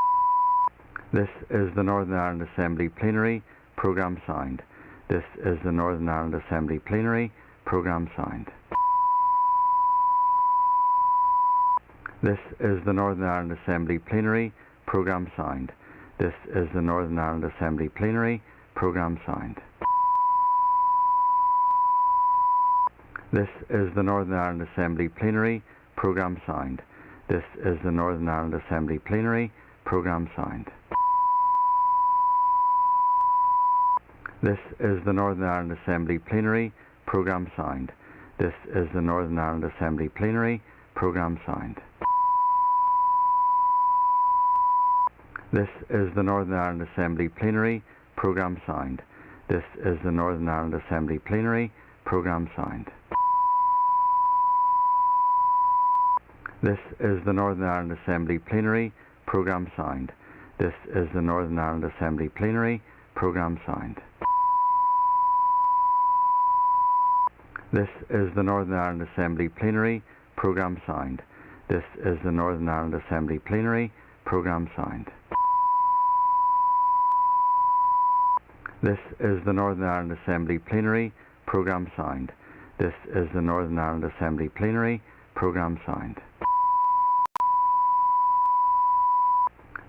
Speaker 15: This is the Northern Ireland Assembly Plenary. Programme signed. This is the Northern Ireland Assembly Plenary. Programme signed. This is the Northern Ireland Assembly Plenary. Programme signed. This is the Northern Ireland Assembly Plenary. Programme signed. This is the Northern Ireland Assembly Plenary. Programme signed. This is the Northern Ireland Assembly Plenary. Programme signed. This is the Northern Ireland Assembly Plenary. Programme signed. This is the Northern Ireland Assembly Plenary. Programme signed. This is the Northern Ireland Assembly Plenary. Programme signed. This is the Northern Ireland Assembly Plenary. Programme signed. This is the Northern Ireland Assembly Plenary. Programme signed. This is the Northern Ireland Assembly Plenary. Programme signed. This is the Northern Ireland Assembly Plenary. Programme signed. This is the Northern Ireland Assembly Plenary. Programme signed. This is the Northern Ireland Assembly Plenary. Programme signed. This is the Northern Ireland Assembly Plenary. Programme signed.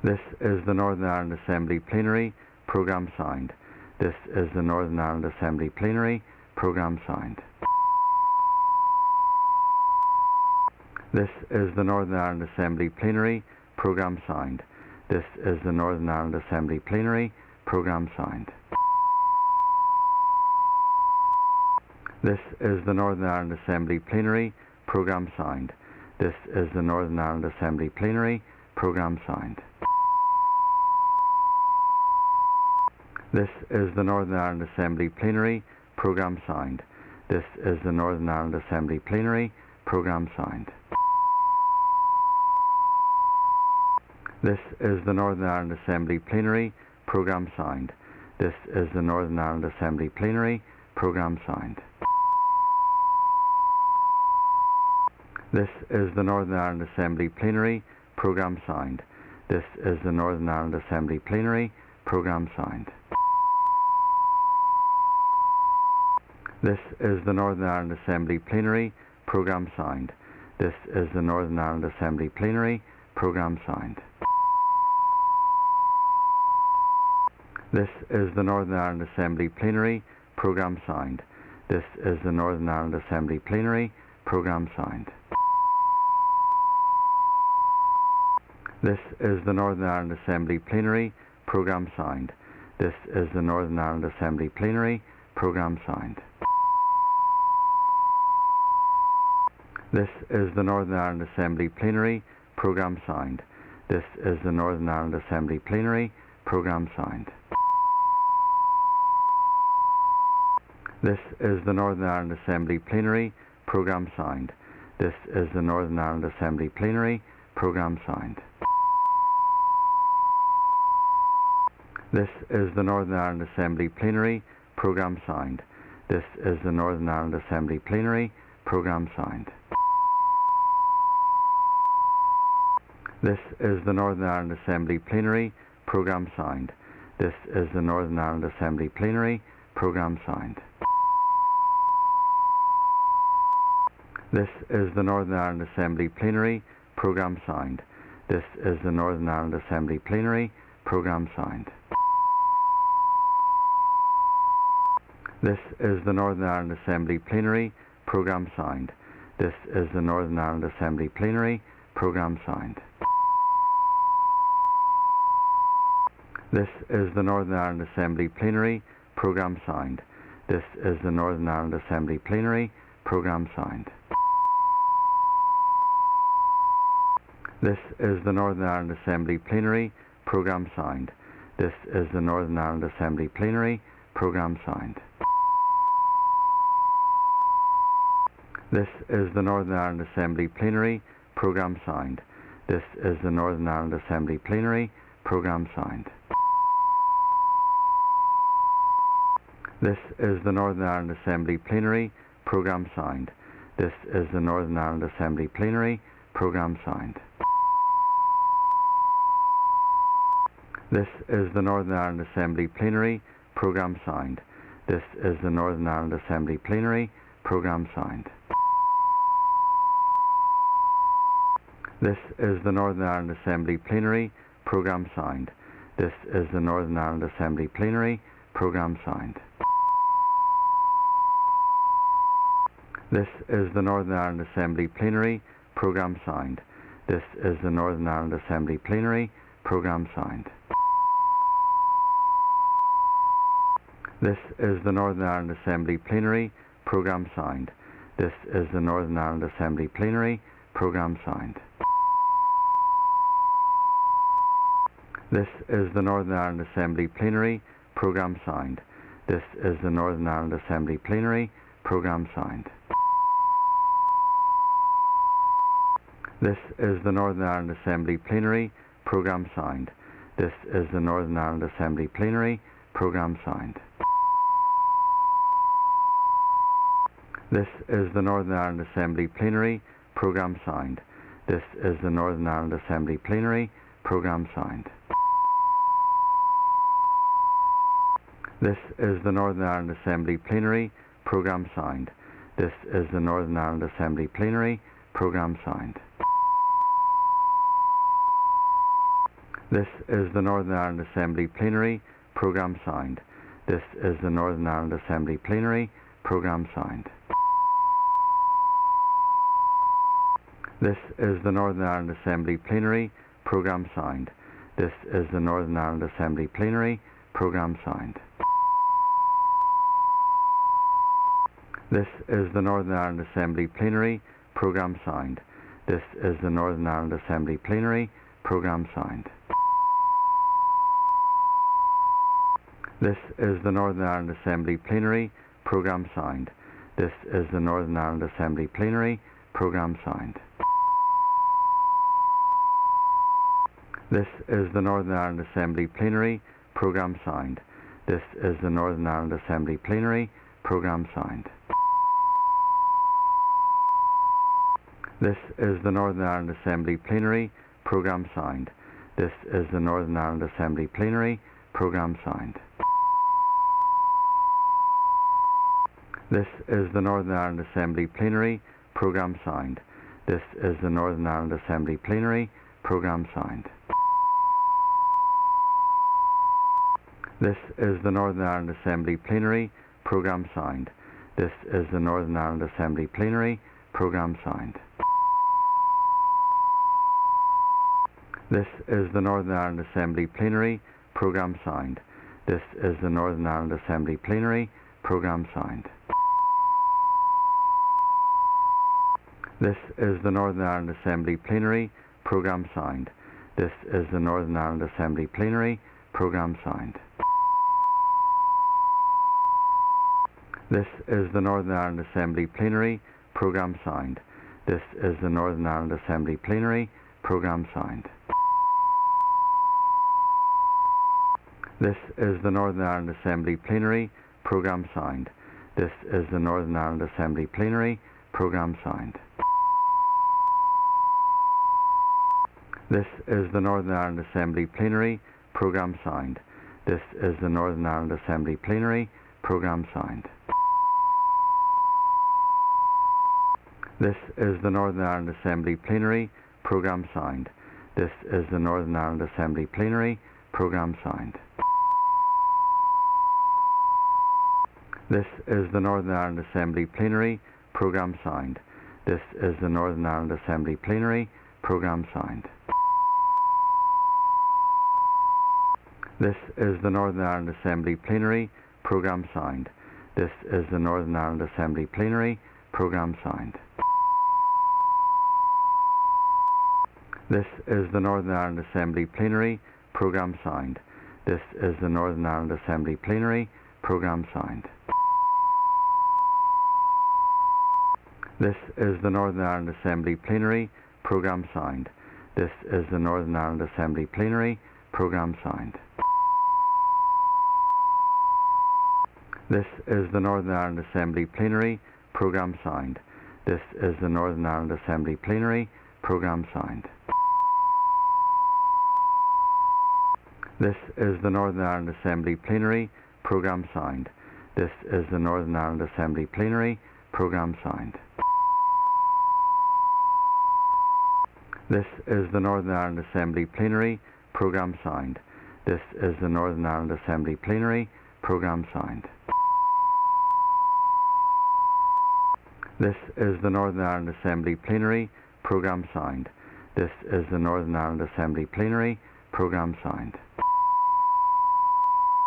Speaker 15: This is the Northern Ireland Assembly Plenary. Programme signed. This is the Northern Ireland Assembly Plenary. Programme signed. This is the Northern Ireland Assembly Plenary. Programme signed. This is the Northern Ireland Assembly Plenary. Programme signed. This is the Northern Ireland Assembly Plenary. Programme signed. This is the Northern Ireland Assembly Plenary. Programme signed. This is the Northern Ireland Assembly Plenary. Programme signed. This is the Northern Ireland Assembly Plenary. Programme signed. This is the Northern Ireland Assembly Plenary. Programme signed. This is the Northern Ireland Assembly Plenary. Programme signed. This is the Northern Ireland Assembly Plenary. Programme signed. This is the Northern Ireland Assembly Plenary. Programme signed. This is the Northern Ireland Assembly Plenary. Programme signed. This is the Northern Ireland Assembly Plenary. Programme signed. This is the Northern Ireland Assembly Plenary. Programme signed. This is the Northern Ireland Assembly Plenary. Programme signed. This is the Northern Ireland Assembly Plenary. Programme signed. This is the Northern Ireland Assembly Plenary. Programme signed. This is the Northern Ireland Assembly Plenary. Programme signed. This is the Northern Ireland Assembly Plenary. Programme signed. This is the Northern Ireland Assembly Plenary. Programme signed. This is the Northern Ireland Assembly Plenary. Programme signed. This is the Northern Ireland Assembly Plenary. Programme signed. This is the Northern Ireland Assembly Plenary. Programme signed. This is the Northern Ireland Assembly Plenary. Programme signed. This is the Northern Ireland Assembly Plenary. Programme signed. This is the Northern Ireland Assembly Plenary. Programme signed. This is the Northern Ireland Assembly Plenary. Programme signed. This is the Northern Ireland Assembly Plenary. Programme signed. This is the Northern Ireland Assembly Plenary. Programme signed. This is the Northern Ireland Assembly Plenary. Programme signed. This is the Northern Ireland Assembly Plenary. Programme signed. This is the Northern Ireland Assembly Plenary. Programme signed. This is the Northern Ireland Assembly Plenary. Programme signed. This is the Northern Ireland Assembly Plenary. Programme signed. This is the Northern Ireland Assembly Plenary. Programme signed. This is the Northern Ireland Assembly Plenary. Programme signed. This is the Northern Ireland Assembly Plenary. Programme signed. This is the Northern Ireland Assembly Plenary. Programme signed. This is the Northern Ireland Assembly Plenary. Programme signed. This is the Northern Ireland Assembly Plenary. Programme signed. This is the Northern Ireland Assembly Plenary. Programme signed. This is the Northern Ireland Assembly Plenary. Programme signed. This is the Northern Ireland Assembly Plenary. Programme signed. This is the Northern Ireland Assembly Plenary. Programme signed. This is the Northern Ireland Assembly Plenary. Programme signed. This is the Northern Ireland Assembly Plenary. Programme signed. This is the Northern Ireland Assembly Plenary. Programme signed. This is the Northern Ireland Assembly Plenary. Programme signed. This is the Northern Ireland Assembly Plenary. Programme signed. This is the Northern Ireland Assembly Plenary. Programme signed. This is the Northern Ireland Assembly Plenary. Programme signed. This is the Northern Ireland Assembly Plenary. Programme signed. This is the Northern Ireland Assembly Plenary. Programme signed. This is the Northern Ireland Assembly Plenary. Programme signed. This is the Northern Ireland Assembly Plenary. Programme signed. This is the Northern Ireland Assembly Plenary. Programme signed. This is the Northern Ireland Assembly Plenary. Programme signed. This is the Northern Ireland Assembly Plenary. Programme signed. This is the Northern Ireland Assembly Plenary. Programme signed. This is the Northern Ireland Assembly Plenary. Programme signed. This is the Northern Ireland Assembly Plenary. Programme signed. This is the Northern Ireland Assembly Plenary. Programme signed. This is the Northern Ireland Assembly Plenary. Programme signed. This is the Northern Ireland Assembly Plenary. Programme signed. This is the Northern Ireland Assembly Plenary. Programme signed. This is the Northern Ireland Assembly Plenary. Programme signed. This is the Northern Ireland Assembly Plenary. Programme signed. This is the Northern Ireland Assembly Plenary. Programme signed. This is the Northern Ireland Assembly Plenary. Programme signed. This is the Northern Ireland Assembly Plenary. Programme signed. This is the Northern Ireland Assembly Plenary. Programme signed. This is the Northern Ireland Assembly Plenary. Programme signed. This is the Northern Ireland Assembly Plenary. Programme signed. This is the Northern Ireland Assembly Plenary. Programme signed. This is the Northern Ireland Assembly Plenary. Programme signed. This is the Northern Ireland Assembly Plenary. Programme signed. This is the Northern Ireland Assembly Plenary. Programme signed. This is the Northern Ireland Assembly Plenary. Programme signed. This is the Northern Ireland Assembly Plenary. Programme signed. This is the Northern Ireland Assembly Plenary. Programme signed. This is the Northern Ireland Assembly Plenary. Programme signed. This is the Northern Ireland Assembly Plenary. Programme signed. This is the Northern Ireland Assembly Plenary. Programme signed. This is the Northern Ireland Assembly Plenary. Programme signed. This is the Northern Ireland Assembly Plenary. Programme signed. This is the Northern Ireland Assembly Plenary. Programme signed. This is the Northern Ireland Assembly Plenary. Programme signed. This is the Northern Ireland Assembly Plenary. Programme signed. This is the Northern Ireland Assembly Plenary. Programme signed. This is the Northern Ireland Assembly Plenary. Programme signed. This is the Northern Ireland Assembly Plenary. Programme signed. This is the Northern Ireland Assembly Plenary. Programme signed. This is the Northern Ireland Assembly Plenary. Programme signed. This is the Northern Ireland Assembly Plenary. Programme signed. This is the Northern Ireland Assembly Plenary. Programme signed. This is the Northern Ireland Assembly Plenary. Programme signed. This is the Northern Ireland Assembly Plenary. Programme signed.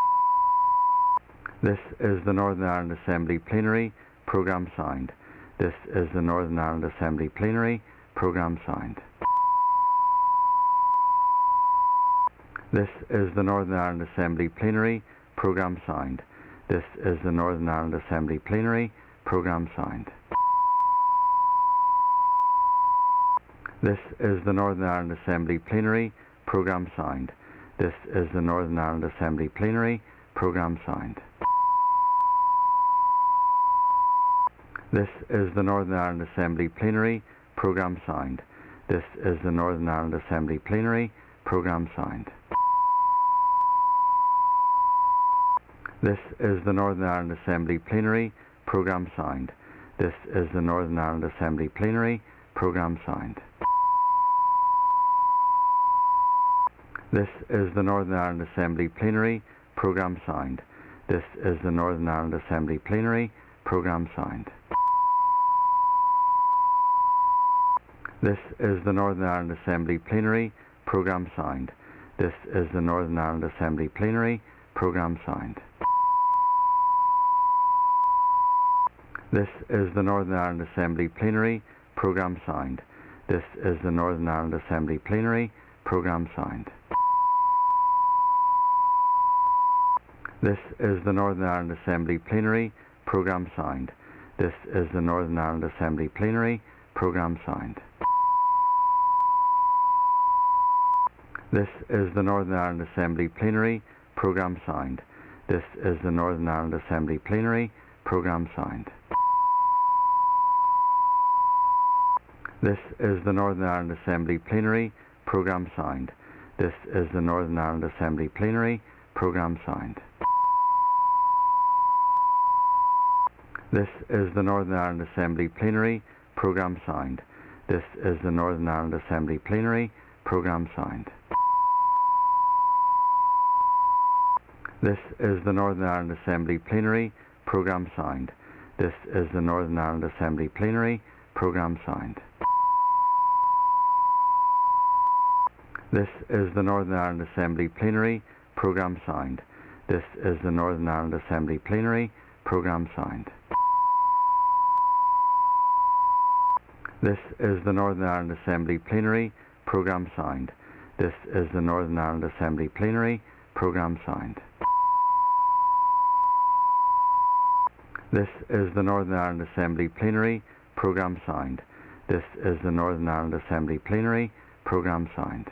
Speaker 15: This is the Northern Ireland Assembly Plenary. Programme signed. This is the Northern Ireland Assembly Plenary. Programme signed. This is the Northern Ireland Assembly Plenary. Programme signed. This is the Northern Ireland Assembly Plenary. Programme signed. This is the Northern Ireland Assembly Plenary. Programme signed. This is the Northern Ireland Assembly Plenary. Programme signed. This is the Northern Ireland Assembly Plenary. Programme signed. This is the Northern Ireland Assembly Plenary. Programme signed. This is the Northern Ireland Assembly Plenary. Programme signed. This is the Northern Ireland Assembly Plenary. Programme signed. This is the Northern Ireland Assembly Plenary. Programme signed. This is the Northern Ireland Assembly Plenary. Programme signed. This is the Northern Ireland Assembly Plenary. Programme signed. This is the Northern Ireland Assembly Plenary. Programme signed. This is the Northern Ireland Assembly Plenary. Programme signed. This is the Northern Ireland Assembly Plenary Programme signed. This is the Northern Ireland Assembly Plenary Programme signed. This is the Northern Ireland Assembly Plenary Programme signed. This is the Northern Ireland Assembly Plenary Programme signed. This is the Northern Ireland Assembly Plenary Programme signed. This is the Northern Ireland Assembly Plenary Programme signed. This is the Northern Ireland Assembly Plenary Programme signed. This is the Northern Ireland Assembly Plenary Programme signed. This is the Northern Ireland Assembly Plenary Programme signed. This is the Northern Ireland Assembly Plenary Programme signed. This is the Northern Ireland Assembly Plenary Programme signed. This is the Northern Ireland Assembly Plenary Programme signed. This is the Northern Ireland Assembly Plenary Programme signed. This is the Northern Ireland Assembly Plenary Programme signed. This is the Northern Ireland Assembly Plenary Programme signed. This is the Northern Ireland Assembly Plenary Programme signed. This is the Northern Ireland Assembly Plenary Programme signed.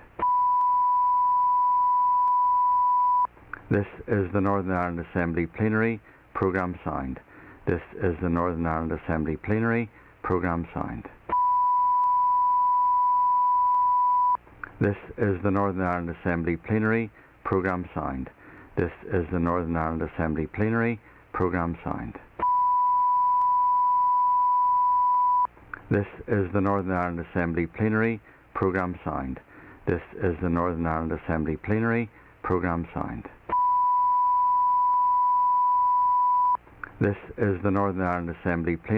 Speaker 15: This is the Northern Ireland Assembly Plenary Programme signed. This is the Northern Ireland Assembly Plenary Programme signed. This is the Northern Ireland Assembly Plenary Programme signed. This is the Northern Ireland Assembly Plenary Programme signed. This is the Northern Ireland Assembly Plenary Programme signed. This is the Northern Ireland Assembly Plenary Programme signed. This is the Northern Ireland Assembly Plenary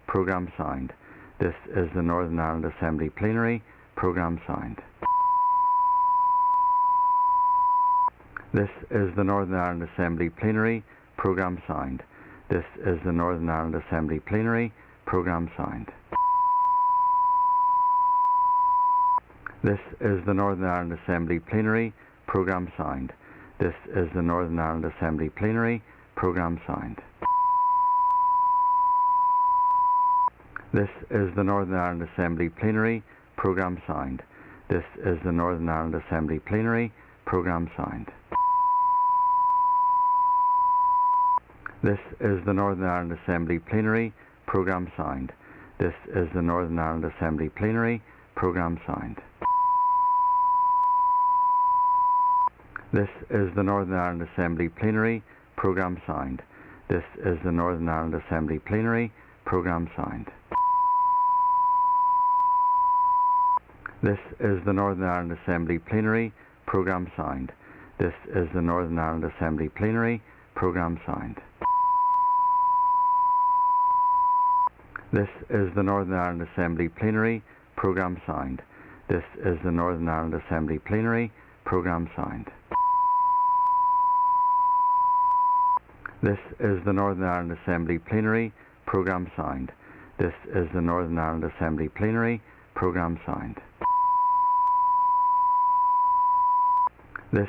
Speaker 15: Programme signed. This is the Northern Ireland Assembly Plenary Programme signed. This is the Northern Ireland Assembly Plenary Programme signed. This is the Northern Ireland Assembly Plenary Programme signed. This is the Northern Ireland Assembly Plenary Programme signed. This is the Northern Ireland Assembly Plenary Programme signed. This is the Northern Ireland Assembly Plenary Programme signed. This is the Northern Ireland Assembly Plenary Programme signed. This is the Northern Ireland Assembly Plenary Programme signed. This is the Northern Ireland Assembly Plenary Programme signed. This is the Northern Ireland Assembly Plenary Programme signed. This is the Northern Ireland Assembly Plenary Programme signed. This is the Northern Ireland Assembly Plenary Programme signed. This is the Northern Ireland Assembly Plenary Programme signed. This is the Northern Ireland Assembly Plenary Programme signed. This is the Northern Ireland Assembly Plenary Programme signed. This is the Northern Ireland Assembly Plenary Programme signed. This is the Northern Ireland Assembly Plenary Programme signed. This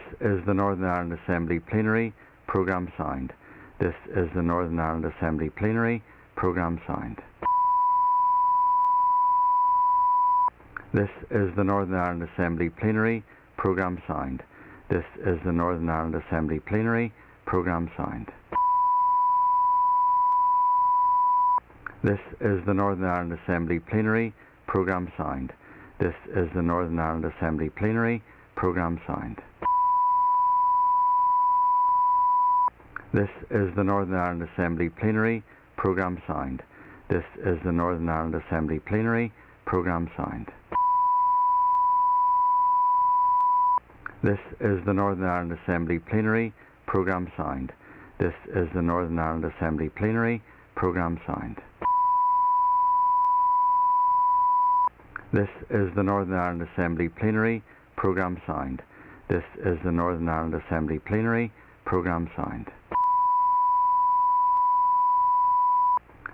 Speaker 15: is the Northern Ireland Assembly Plenary Programme signed. This is the Northern Ireland Assembly Plenary Programme signed. This is the Northern Ireland Assembly Plenary Programme signed. This is the Northern Ireland Assembly Plenary Programme signed. This is the Northern Ireland Assembly Plenary Programme signed. This is the Northern Ireland Assembly Plenary Programme signed. This is the Northern Ireland Assembly Plenary Programme signed. This is the Northern Ireland Assembly Plenary Programme signed. This is the Northern Ireland Assembly Plenary Programme signed. This is the Northern Ireland Assembly Plenary Programme signed. This is the Northern Ireland Assembly Plenary Programme signed. This is the Northern Ireland Assembly Plenary Programme signed.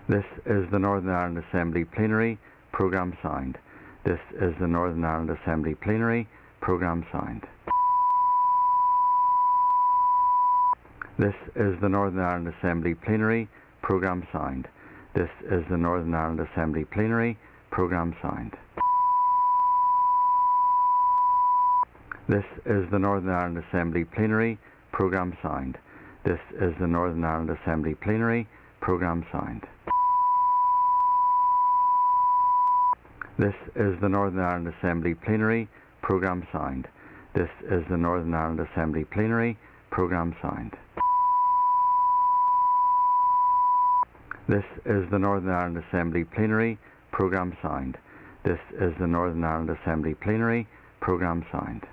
Speaker 15: This is the Northern Ireland Assembly Plenary Programme signed. This is the Northern Ireland Assembly Plenary Programme Signed. This is the Northern Ireland Assembly Plenary Programme Signed. This is the Northern Ireland Assembly Plenary Programme Signed. This is the Northern Ireland Assembly Plenary Programme Signed. This is the Northern Ireland Assembly Plenary Programme Signed. This is the Northern Ireland Assembly Plenary Programme Signed. This is the Northern Ireland Assembly Plenary Programme Signed. This is the Northern Ireland Assembly Plenary Programme Signed. This is the Northern Ireland Assembly Plenary Programme Signed.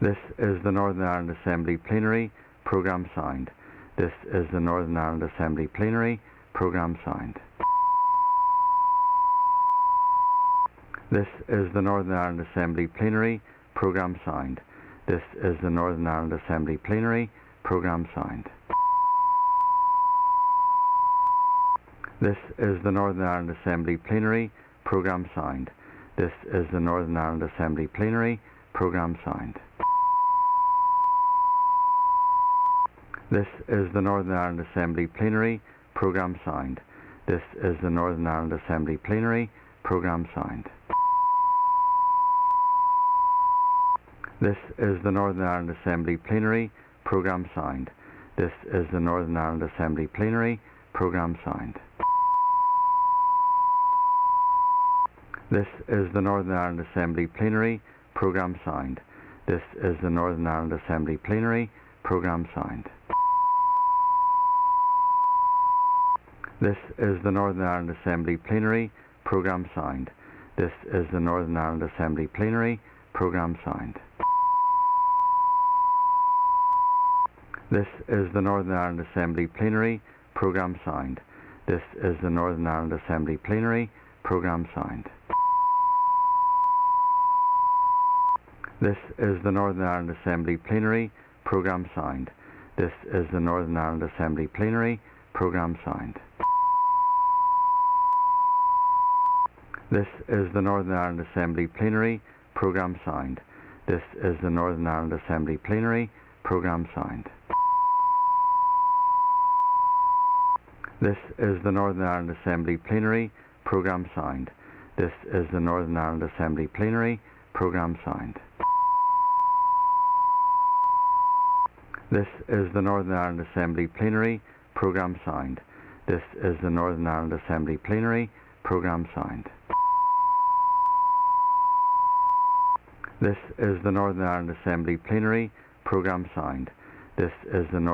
Speaker 15: This is the Northern Ireland Assembly Plenary Programme Signed. This is the Northern Ireland Assembly Plenary Programme Signed. This is the Northern Ireland Assembly Plenary Programme Signed. This is the Northern Ireland Assembly Plenary Programme Signed. This is the Northern Ireland Assembly Plenary Programme Signed. This is the Northern Ireland Assembly Plenary Programme Signed. This is the Northern Ireland Assembly Plenary Programme Signed. This is the Northern Ireland Assembly Plenary Programme Signed. This is the Northern Ireland Assembly Plenary Programme Signed. This is the Northern Ireland Assembly Plenary Programme Signed. This is the Northern Ireland Assembly Plenary Programme Signed. This is the Northern Ireland Assembly Plenary Programme Signed. This is the Northern Ireland Assembly Plenary Programme Signed. This is the Northern Ireland Assembly Plenary Programme Signed. This is the Northern Ireland Assembly Plenary Programme Signed. This is the Northern Ireland Assembly Plenary Programme Signed. This is the Northern Ireland Assembly Plenary Programme Signed. This is the Northern Ireland Assembly Plenary Programme Signed. This is the Northern Ireland Assembly Plenary Programme Signed. This is the Northern Ireland Assembly Plenary Programme Signed. This is the Northern Ireland Assembly Plenary Programme Signed. This is the Northern Ireland Assembly Plenary Programme Signed. This is the Northern Ireland Assembly Plenary Programme Signed. This is the Northern Ireland Assembly Plenary Programme Signed. This is the Northern Ireland Assembly Plenary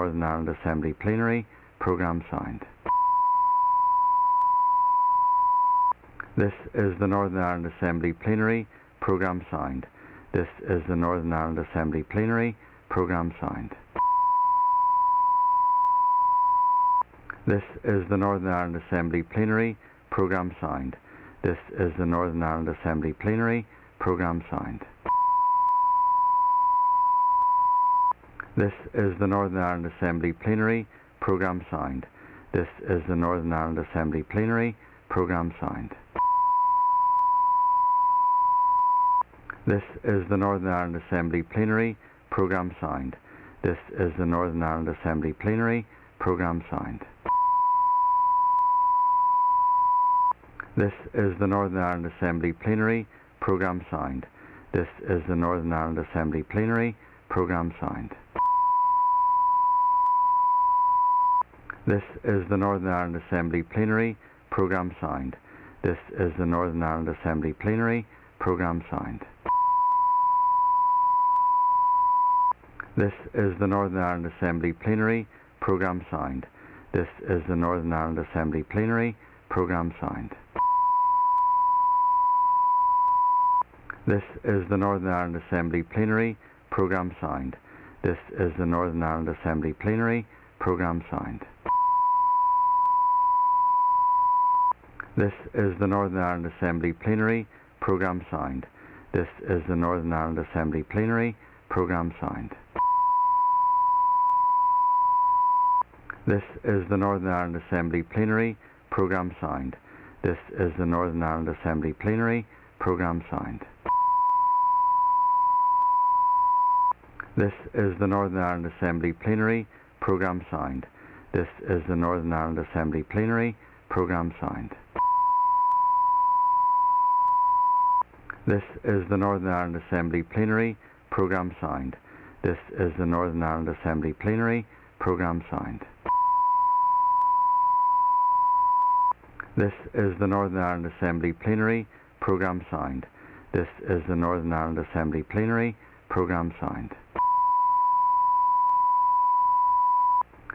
Speaker 15: Programme Signed. This is the Northern Ireland Assembly Plenary Programme Signed. This is the Northern Ireland Assembly Plenary Programme Signed. This is the Northern Ireland Assembly Plenary Programme Signed. This is the Northern Ireland Assembly Plenary Programme Signed. This is the Northern Ireland Assembly Plenary Programme Signed. This is the Northern Ireland Assembly Plenary Programme Signed. This is the Northern Ireland Assembly Plenary Programme Signed. This is the Northern Ireland Assembly Plenary Programme Signed. This is the Northern Ireland Assembly Plenary Programme Signed. This is the Northern Ireland Assembly Plenary Programme Signed. This is the Northern Ireland Assembly Plenary Programme Signed. This is the Northern Ireland Assembly Plenary Programme Signed. This is the Northern Ireland Assembly Plenary Programme Signed. This is the Northern Ireland Assembly Plenary Programme Signed. This is the Northern Ireland Assembly Plenary Programme Signed. This is the Northern Ireland Assembly Plenary Programme Signed. This is the Northern Ireland Assembly Plenary Programme Signed. This is the Northern Ireland Assembly Plenary Programme Signed. This is the Northern Ireland Assembly Plenary Programme Signed. This is the Northern Ireland Assembly Plenary Programme Signed. This is the Northern Ireland Assembly Plenary. Programme signed. This is the Northern Ireland Assembly Plenary. Programme signed. This is the Northern Ireland Assembly Plenary. Programme signed. This is the Northern Ireland Assembly Plenary. Programme signed. This is the Northern Ireland Assembly Plenary. Programme signed. This is the Northern Ireland Assembly Plenary. Programme signed. This is the Northern Ireland Assembly Plenary. Programme signed.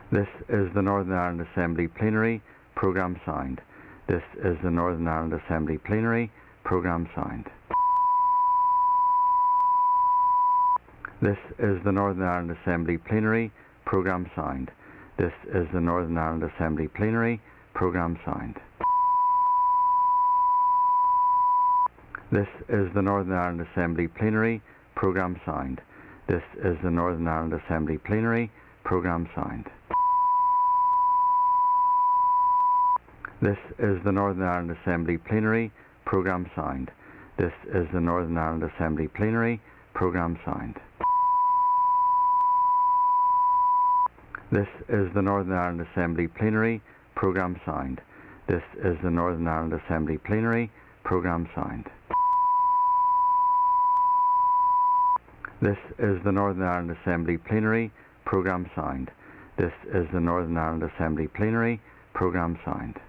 Speaker 15: This is the Northern Ireland Assembly Plenary. Programme signed. This is the Northern Ireland Assembly Plenary. Programme signed. This is the Northern Ireland Assembly Plenary. Programme signed. This is the Northern Ireland Assembly Plenary. Programme signed. This is the Northern Ireland Assembly Plenary. Programme signed. This is the Northern Ireland Assembly Plenary. Programme signed. This is the Northern Ireland Assembly Plenary. Programme signed. This is the Northern Ireland Assembly Plenary. Programme signed. This is the Northern Ireland Assembly Plenary. Programme signed. This is the Northern Ireland Assembly Plenary. Programme signed. This is the Northern Ireland Assembly Plenary. Programme signed. This is the Northern Ireland Assembly Plenary. Programme signed.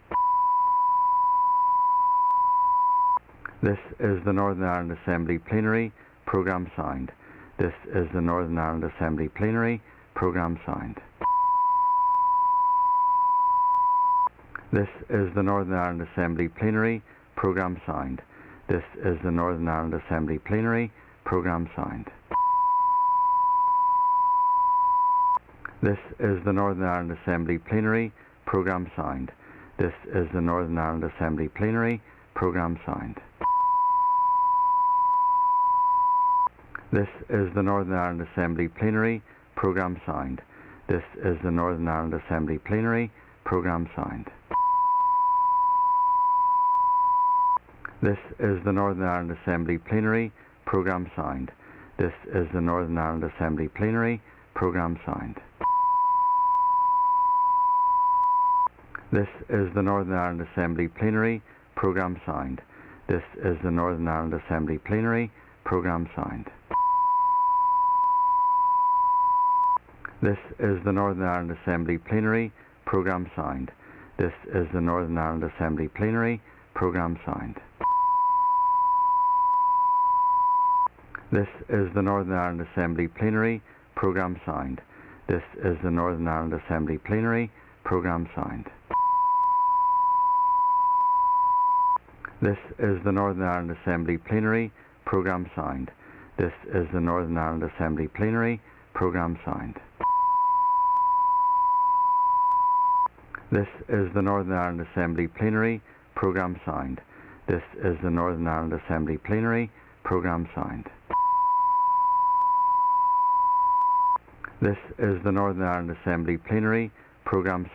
Speaker 15: This is the Northern Ireland Assembly Plenary. Programme signed. This is the Northern Ireland Assembly Plenary. Programme signed. This is the Northern Ireland Assembly Plenary. Programme signed. This is the Northern Ireland Assembly Plenary. Programme signed. This is the Northern Ireland Assembly Plenary. Programme signed. This is the Northern Ireland Assembly Plenary. Programme signed. This is the Northern Ireland Assembly Plenary. Programme signed. This is the Northern Ireland Assembly Plenary. Programme signed. This is the Northern Ireland Assembly Plenary. Programme signed. This is the Northern Ireland Assembly Plenary. Programme signed. This is the Northern Ireland Assembly Plenary. Programme signed. This is the Northern Ireland Assembly Plenary. Programme signed. This is the Northern Ireland Assembly Plenary. Programme signed. This is the Northern Ireland Assembly Plenary. Programme signed. This is the Northern Ireland Assembly Plenary. Programme signed. This is the Northern Ireland Assembly Plenary. Programme signed. This is the Northern Ireland Assembly Plenary. Programme signed. This is the Northern Ireland Assembly Plenary. Programme signed. This is the Northern Ireland Assembly Plenary. Programme signed. This is the Northern Ireland Assembly Plenary. Programme signed. This is the Northern Ireland Assembly Plenary. Programme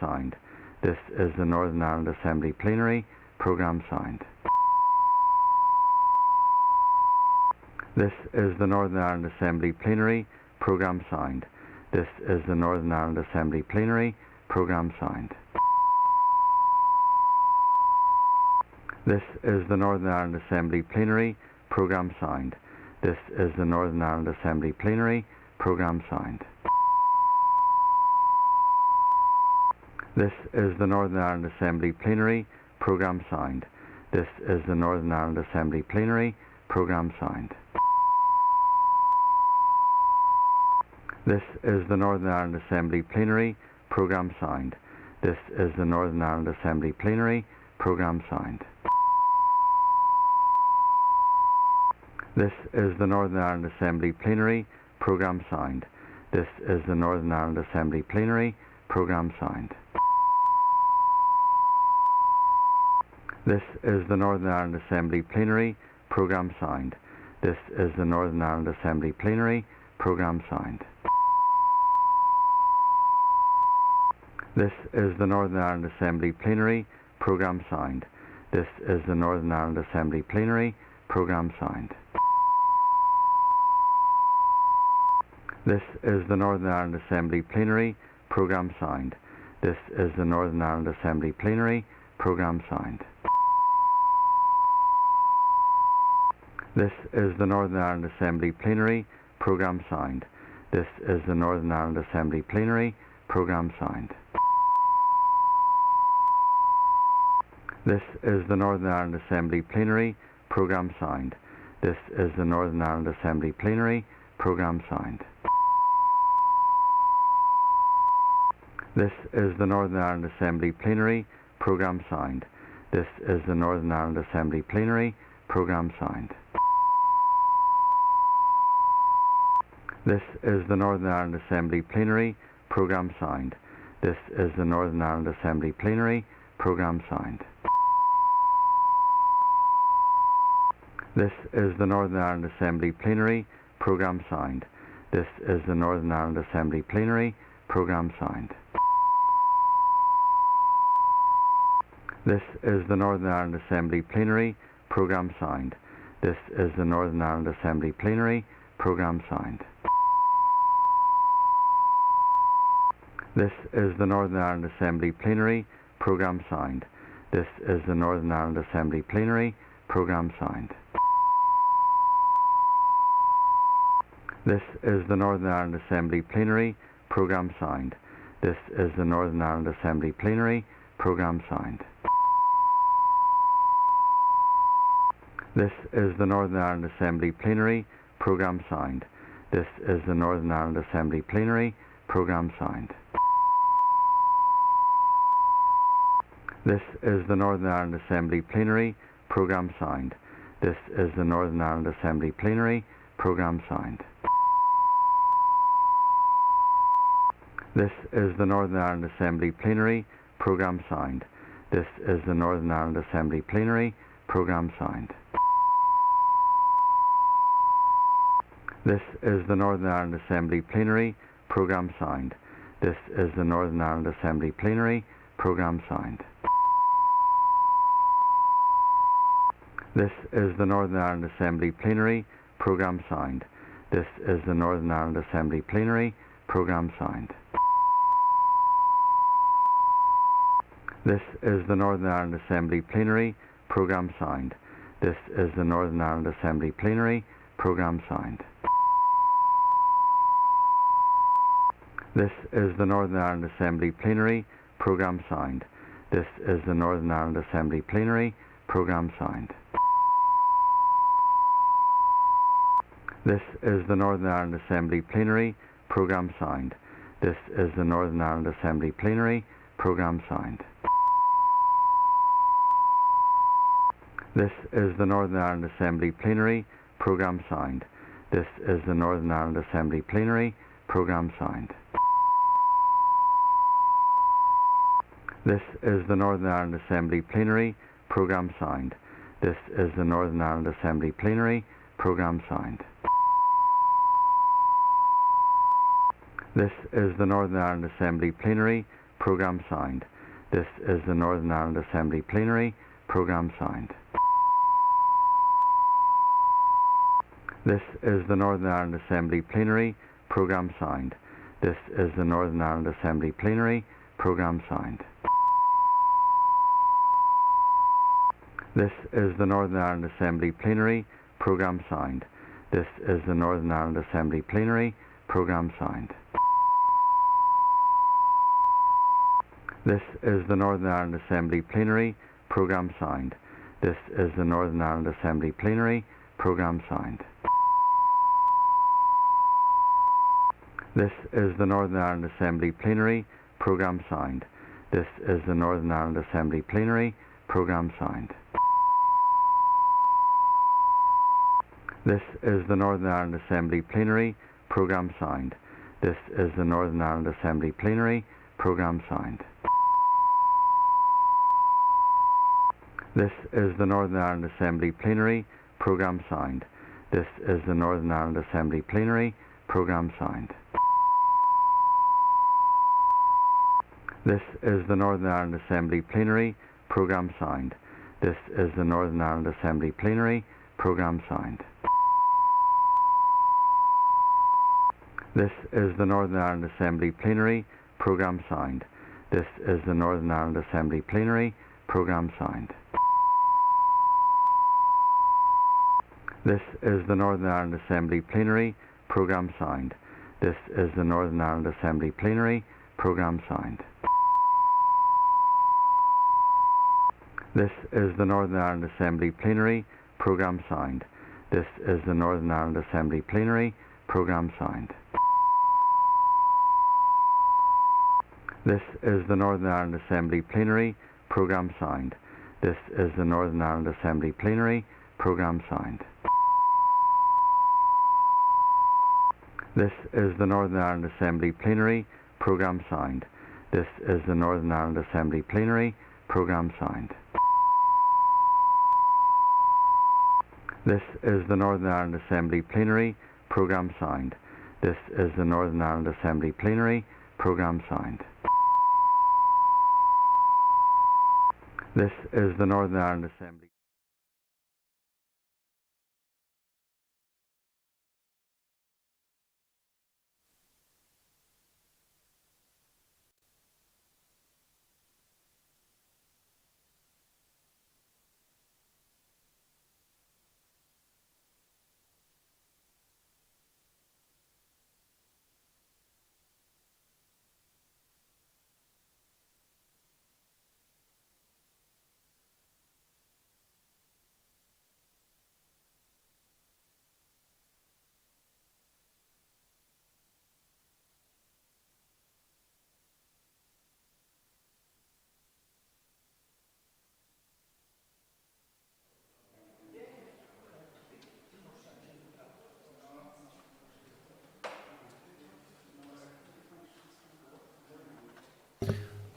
Speaker 15: signed. This is the Northern Ireland Assembly Plenary. Programme signed. This is the Northern Ireland Assembly Plenary. Programme signed. This is the Northern Ireland Assembly Plenary. Programme signed. This is the Northern Ireland Assembly Plenary. Programme signed. This is the Northern Ireland Assembly Plenary. Programme signed. This is the Northern Ireland Assembly Plenary. Programme signed. This is the Northern Ireland Assembly Plenary. Programme signed. This is the Northern Ireland Assembly Plenary. Programme signed. This is the Northern Ireland Assembly Plenary. Programme signed. This is the Northern Ireland Assembly Plenary. Programme signed. This is the Northern Ireland Assembly Plenary. Programme signed. This is the Northern Ireland Assembly Plenary. Programme signed. This is the Northern Ireland Assembly Plenary. Programme signed. This is the Northern Ireland Assembly Plenary. Programme signed. This is the Northern Ireland Assembly Plenary Programme signed. This is the Northern Ireland Assembly Plenary Programme signed. This is the Northern Ireland Assembly Plenary Programme signed. This is the Northern Ireland Assembly Plenary Programme signed. This is the Northern Ireland Assembly Plenary Programme signed. This is the Northern Ireland Assembly Plenary Programme signed. This is the Northern Ireland Assembly Plenary Programme signed. This is the Northern Ireland Assembly Plenary Programme signed. This is the Northern Ireland Assembly Plenary Programme signed. This is the Northern Ireland Assembly Plenary Programme signed. This is the Northern Ireland Assembly Plenary Programme signed. This is the Northern Ireland Assembly Plenary Programme signed. This is the Northern Ireland Assembly Plenary Programme signed. This is the Northern Ireland Assembly Plenary Programme signed. This is the Northern Ireland Assembly Plenary Programme signed. This is the Northern Ireland Assembly Plenary Programme signed. This is the Northern Ireland Assembly Plenary Programme signed. This is the Northern Ireland Assembly Plenary Programme signed. This is the Northern Ireland Assembly Plenary Programme signed. This is the Northern Ireland Assembly Plenary Programme signed. This is the Northern Ireland Assembly Plenary Programme signed. This is the Northern Ireland Assembly Plenary Programme signed. This is the Northern Ireland Assembly Plenary Programme signed. This is the Northern Ireland Assembly Plenary Programme signed. This is the Northern Ireland Assembly Plenary Programme signed. This is the Northern Ireland Assembly Plenary Programme signed. This is the Northern Ireland Assembly Plenary Programme signed. This is the Northern Ireland Assembly Plenary Programme signed. This is the Northern Ireland Assembly Plenary Programme signed. This is the Northern Ireland Assembly Plenary Programme signed. This is the Northern Ireland Assembly Plenary Programme signed. This is the Northern Ireland Assembly Plenary Programme signed. This is the Northern Ireland Assembly Plenary Programme signed. This is the Northern Ireland Assembly Plenary Programme signed. This is the Northern Ireland Assembly Plenary Programme signed. This is the Northern Ireland Assembly Plenary Programme signed. This is the Northern Ireland Assembly Plenary Programme signed. This is the Northern Ireland Assembly Plenary Programme signed. This is the Northern Ireland Assembly Plenary Programme signed. This is the Northern Ireland Assembly Plenary Programme signed. This is the Northern Ireland Assembly Plenary Programme signed. This is the Northern Ireland Assembly Plenary Programme signed. This is the Northern Ireland Assembly Plenary Programme signed. This is the Northern Ireland Assembly Plenary Programme signed. This is the Northern Ireland Assembly Plenary Programme signed. This is the Northern Ireland Assembly Plenary Programme signed. This is the Northern Ireland Assembly Plenary Programme signed. This is the Northern Ireland Assembly Plenary Programme signed. This is the Northern Ireland Assembly Plenary Programme signed. This is the Northern Ireland Assembly Plenary Programme signed. This is the Northern Ireland Assembly Plenary Programme signed. This is the Northern Ireland Assembly Plenary Programme signed. This is the Northern Ireland Assembly Plenary Programme signed. This is the Northern Ireland Assembly Plenary Programme signed. This is the Northern Ireland Assembly Plenary. Programme signed. This is the Northern Ireland Assembly Plenary. Programme signed. This is the Northern Ireland Assembly Plenary. Programme signed. This is the Northern Ireland Assembly Plenary. Programme signed. This is the Northern Ireland Assembly Plenary. Programme signed. This is the Northern Ireland Assembly Plenary. Programme signed. This is the Northern Ireland Assembly Plenary. Programme signed. This is the Northern Ireland Assembly Plenary. Programme signed. This is the Northern Ireland Assembly Plenary. Programme signed. This is the Northern Ireland Assembly Plenary. Programme signed. This is the Northern Ireland Assembly Plenary. Programme signed. This is the Northern Ireland Assembly Plenary. Programme signed. This is the Northern Ireland Assembly Plenary. Programme signed. This is the Northern Ireland Assembly.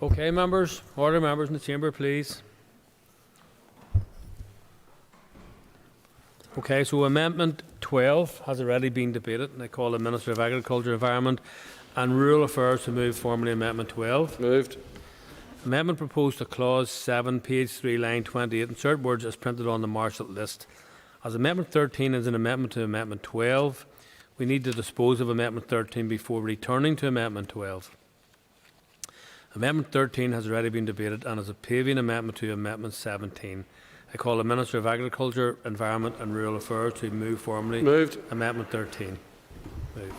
Speaker 9: Okay, members. Order, members in the chamber, please. Okay, so Amendment 12 has already been debated, and I call the Minister of Agriculture, Environment and Rural Affairs to move formally Amendment 12.
Speaker 19: Moved.
Speaker 9: Amendment proposed to Clause 7, page 3, line 28, insert words as printed on the marshal list. As Amendment 13 is an amendment to Amendment 12, we need to dispose of Amendment 13 before returning to Amendment 12. Amendment 13 has already been debated and is a paving amendment to Amendment 17. I call the Minister of Agriculture, Environment and Rural Affairs to move formally Amendment 13. Moved.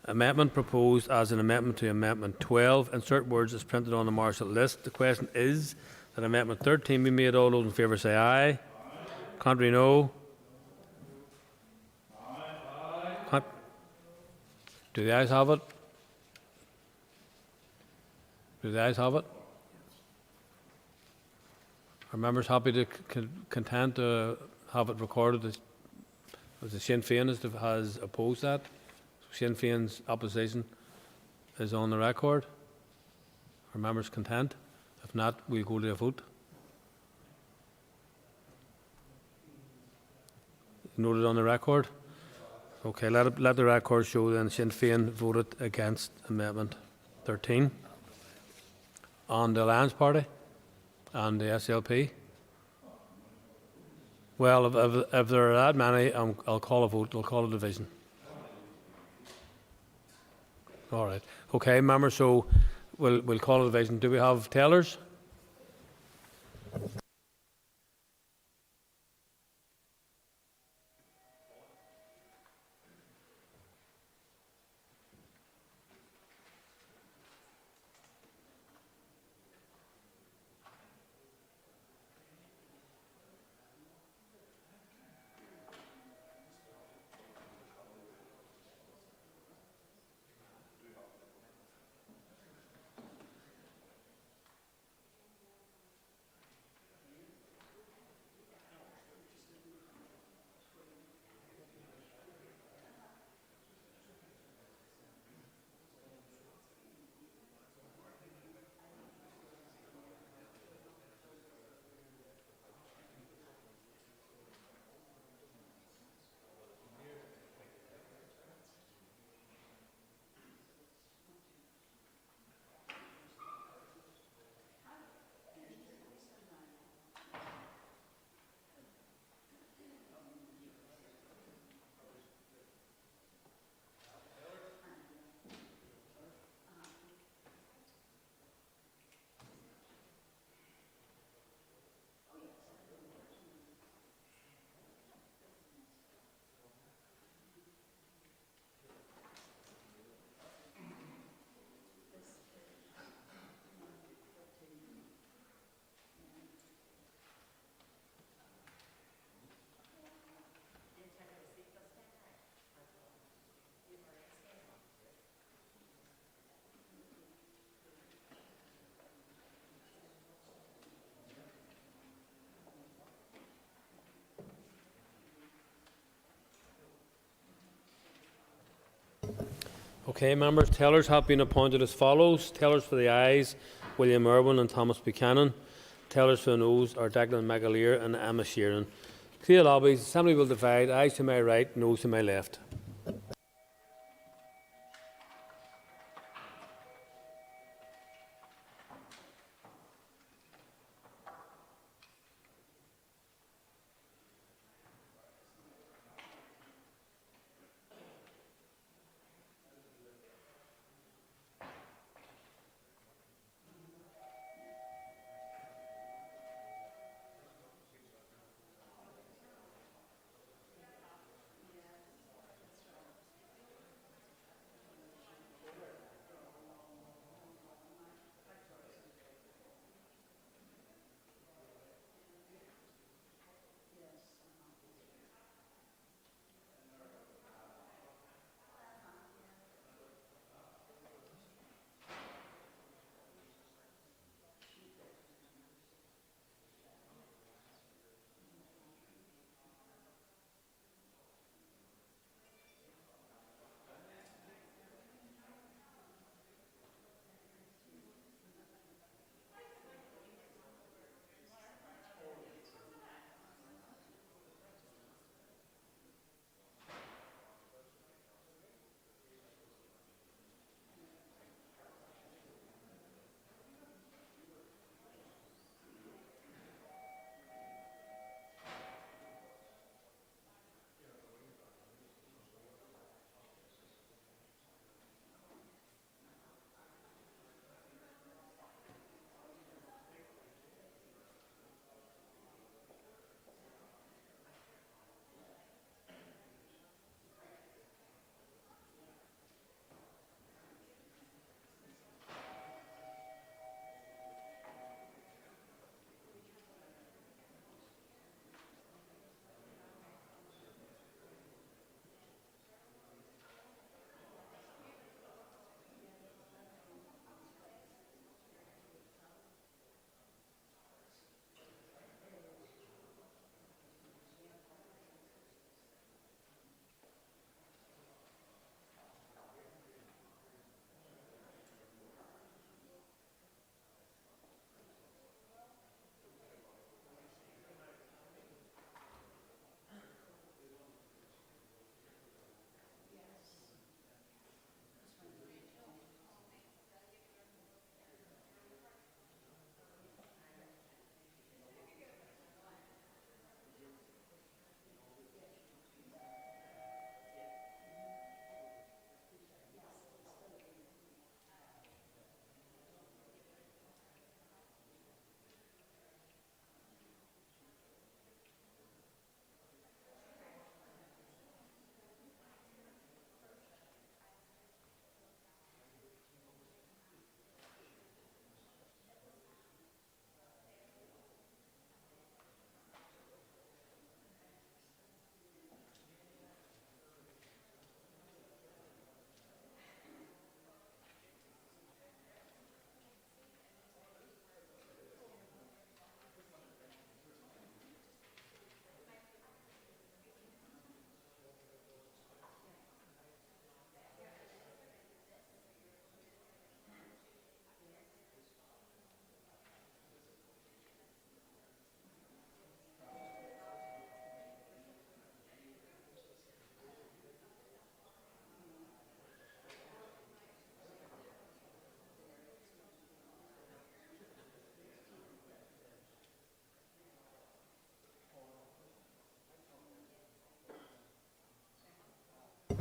Speaker 9: Amendment proposed as an amendment to Amendment 12. Insert words as printed on the marshal list. The question is that Amendment 13 be made. All those in favour say aye. Contrary, no. Do the ayes have it? Do the ayes have it? Are members happy to content to have it recorded as the Sinn Féin has opposed that? So Sinn Féin's opposition is on the record. Are members content? If not, we'll go to a vote. Noted on the record. Okay, let the record show then Sinn Féin voted against Amendment 13. On the Alliance Party and the SLP. Well, if there are that many, I'll call a vote. I'll call a division. All right. Okay, members. So we'll call a division. Do we have tellers? Okay, members, tellers have been appointed as follows. Tellers for the ayes, William Irwin and Thomas Buchanan. Tellers for the noes are Declan McAleer and Emma Sheeran. Clear lobbies. Assembly will divide. Ayes to my right, noes to my left.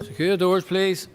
Speaker 9: Secure the doors, please.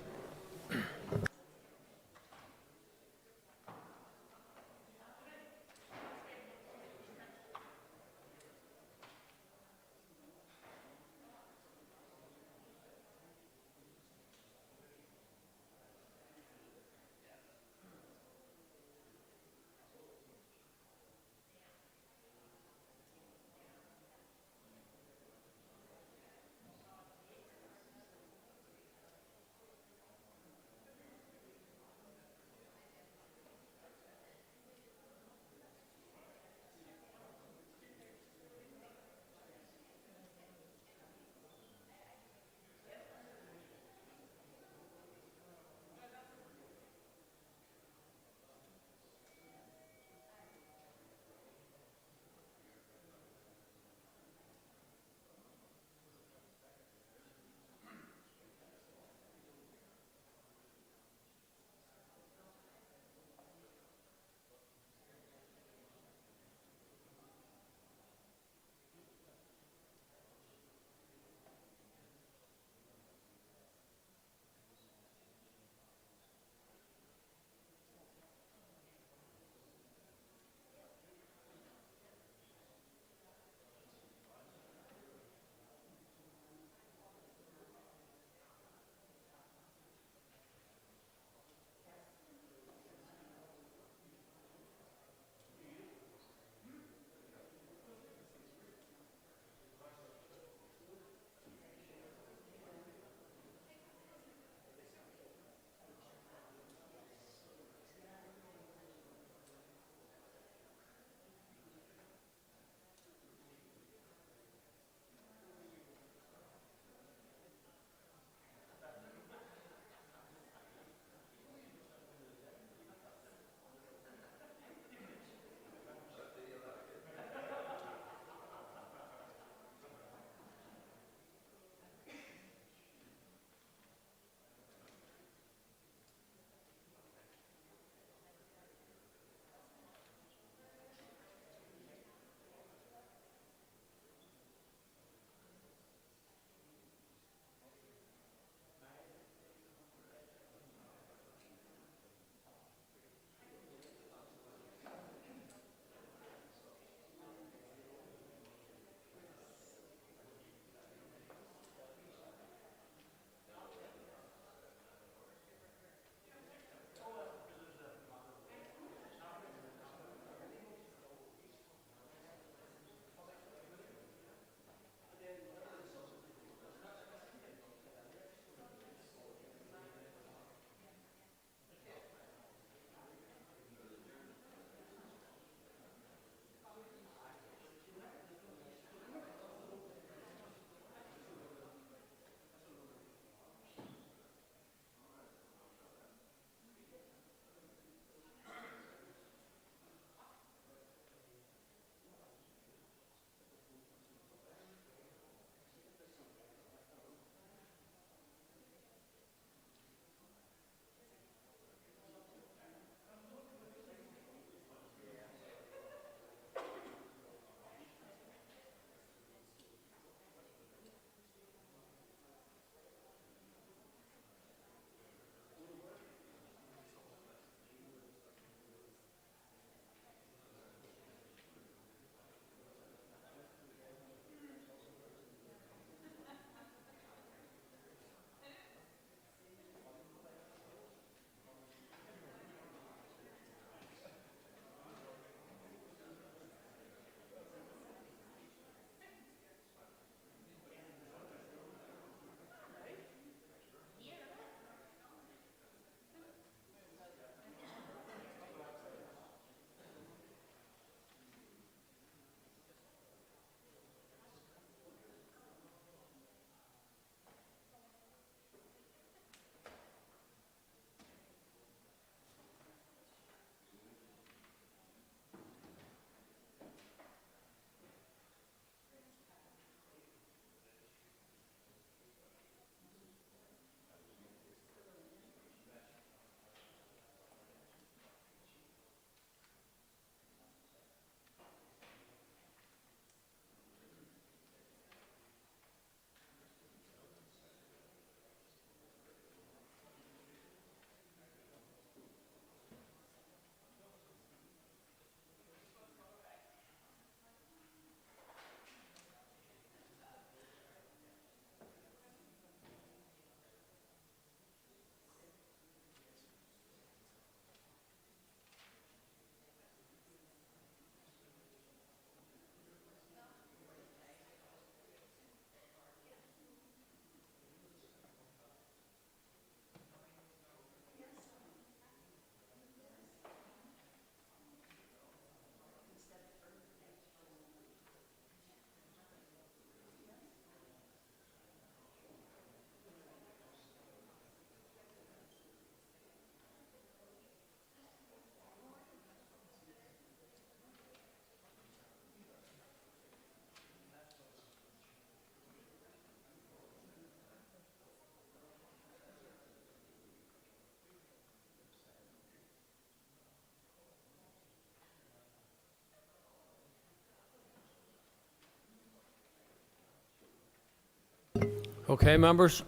Speaker 9: Okay, members.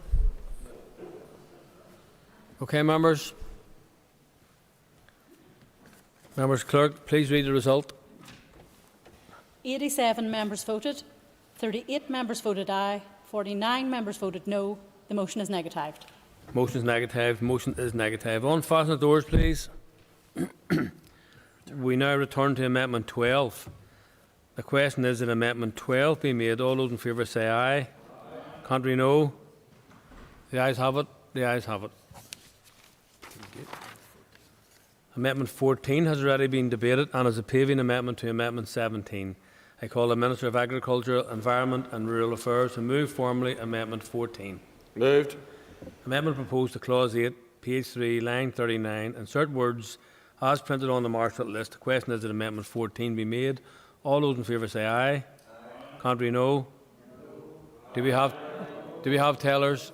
Speaker 9: Okay, members. Members Clerk, please read the result.
Speaker 3: 87 members voted, 38 members voted aye, 49 members voted no. The motion is negatived.
Speaker 9: Motion is negative. Motion is negative. Unfasten the doors, please. We now return to Amendment 12. The question is that Amendment 12 be made. All those in favour say aye. Contrary, no. The ayes have it. The ayes have it. Amendment 14 has already been debated and is a paving amendment to Amendment 17. I call the Minister of Agriculture, Environment and Rural Affairs to move formally Amendment 14.
Speaker 19: Moved.
Speaker 9: Amendment proposed to Clause 8, page 3, line 39. Insert words as printed on the marshal list. The question is that Amendment 14 be made. All those in favour say aye. Aye. Contrary, no. Do we have tellers?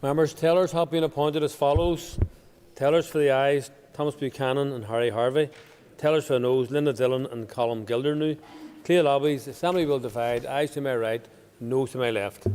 Speaker 9: Members, tellers have been appointed as follows. Tellers for the ayes, Thomas Buchanan and Harry Harvey. Tellers for the noes, Linda Dillon and Colm Gildernew. Clear lobbies. The Assembly will divide. Ayes to my right, noes to my left.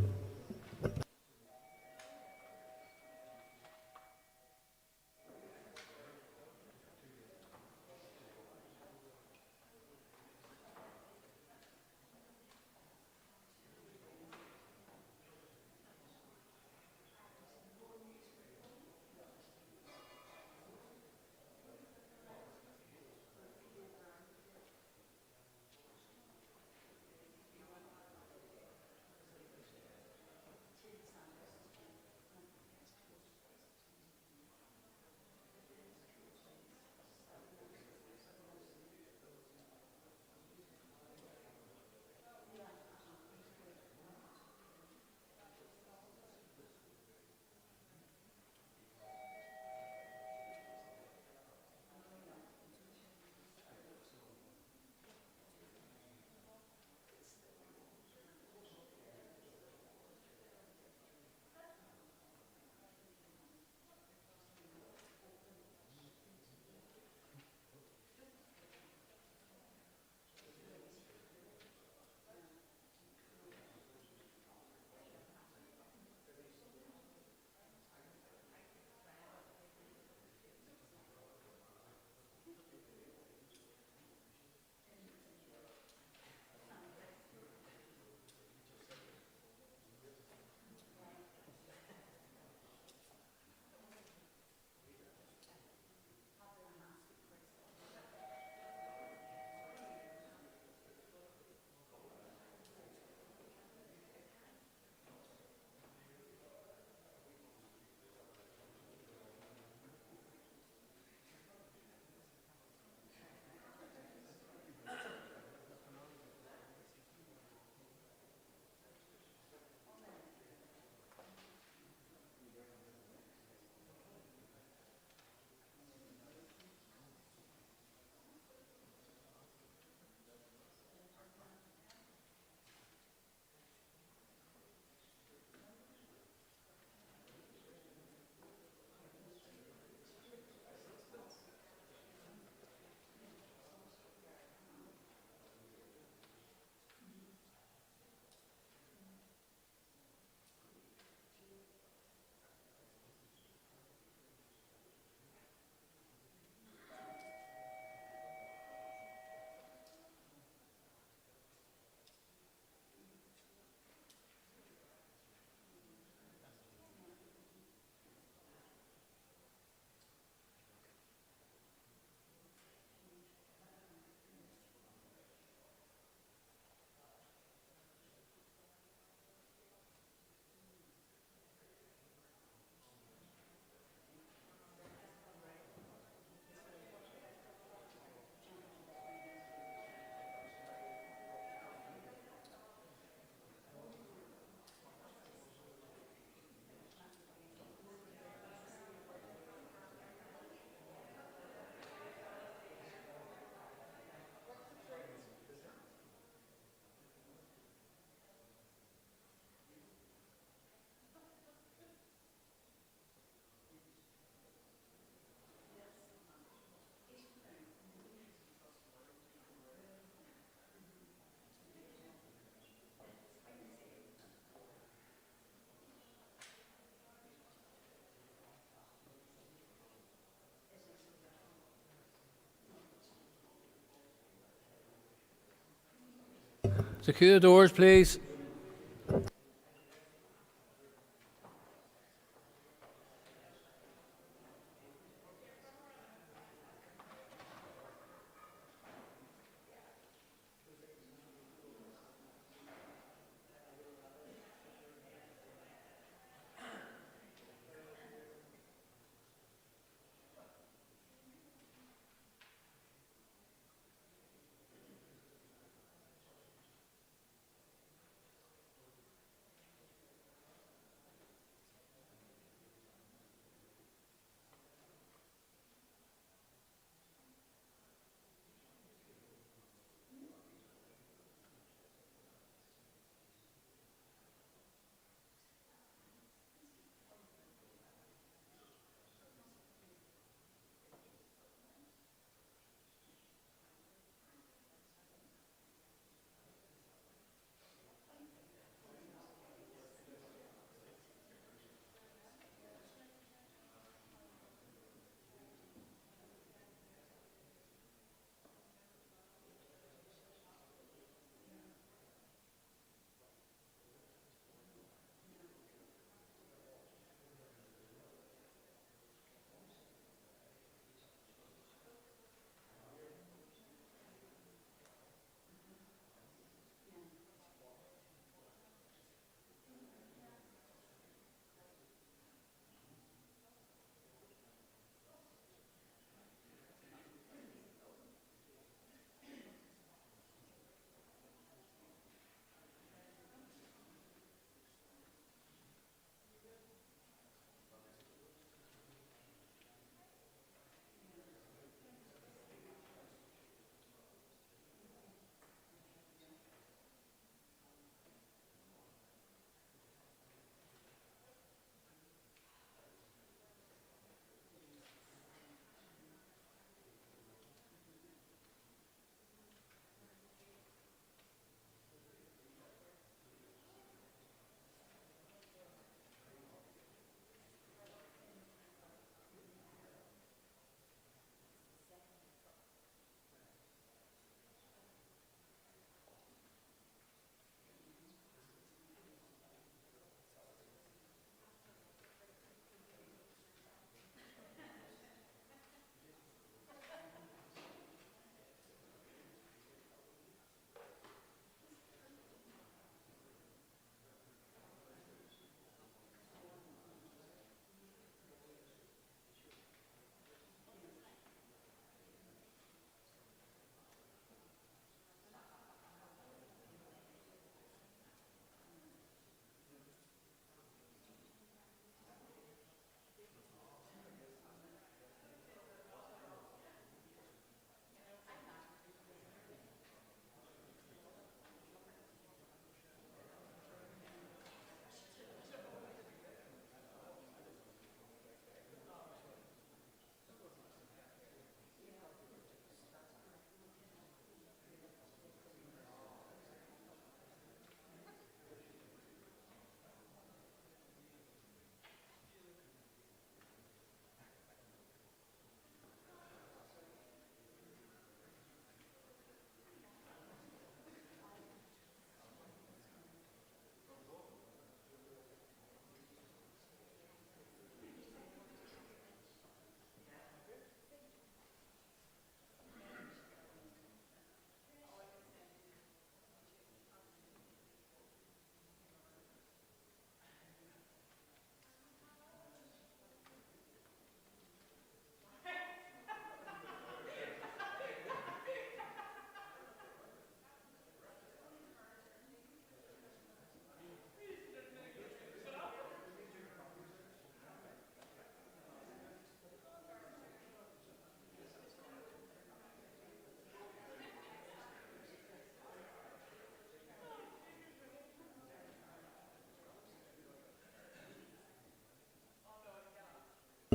Speaker 9: Secure the doors, please.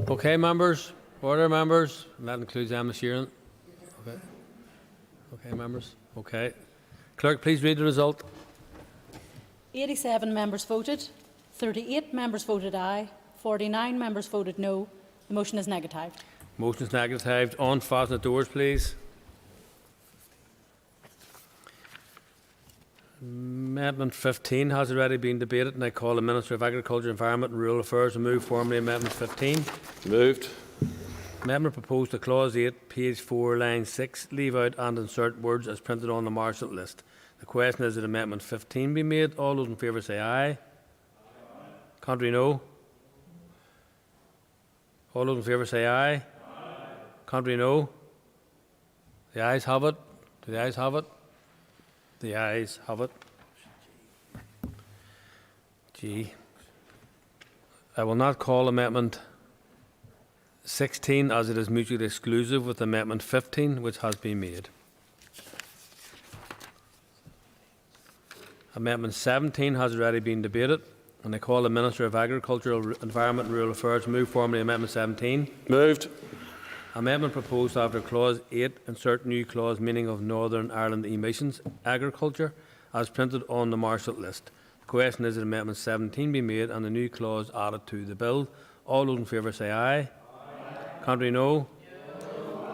Speaker 9: Okay, members. Order, members. And that includes Emma Sheeran. Okay. Okay, members. Okay. Clerk, please read the result.
Speaker 3: 87 members voted. 38 members voted aye. 49 members voted no. The motion is negatived.
Speaker 9: Motion is negatived. On, fasten the doors, please. Amendment 15 has already been debated, and I call the Minister of Agriculture, Environment and Rural Affairs to move formally Amendment 15.
Speaker 19: Moved.
Speaker 9: Amendment proposed to Clause 8, page 4, line 6, leave out and insert words as printed on the marshal list. The question is that Amendment 15 be made. All those in favour say aye. Aye. Contrary, no. All those in favour say aye. Aye. Contrary, no. The ayes have it. Do the ayes have it? The ayes have it. G. I will not call Amendment 16 as it is mutually exclusive with Amendment 15, which has been made. Amendment 17 has already been debated, and I call the Minister of Agriculture, Environment and Rural Affairs to move formally Amendment 17.
Speaker 19: Moved.
Speaker 9: Amendment proposed after Clause 8, insert new clause meaning of Northern Ireland emissions agriculture as printed on the marshal list. The question is that Amendment 17 be made and the new clause added to the bill. All those in favour say aye. Aye. Contrary, no.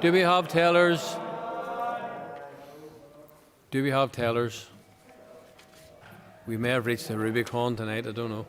Speaker 9: Do we have tellers? Do we have tellers? We may have reached the Rubicon tonight, I don't know.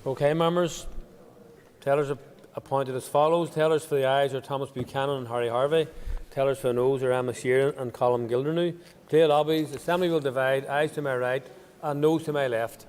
Speaker 9: Okay, members. Tellers are appointed as follows. Tellers for the ayes are Thomas Buchanan and Harry Harvey. Tellers for the noes are Emma Sheeran and Colin Gildernew. Play lobbies. The Assembly will divide. Ayes to my right and noes to my left.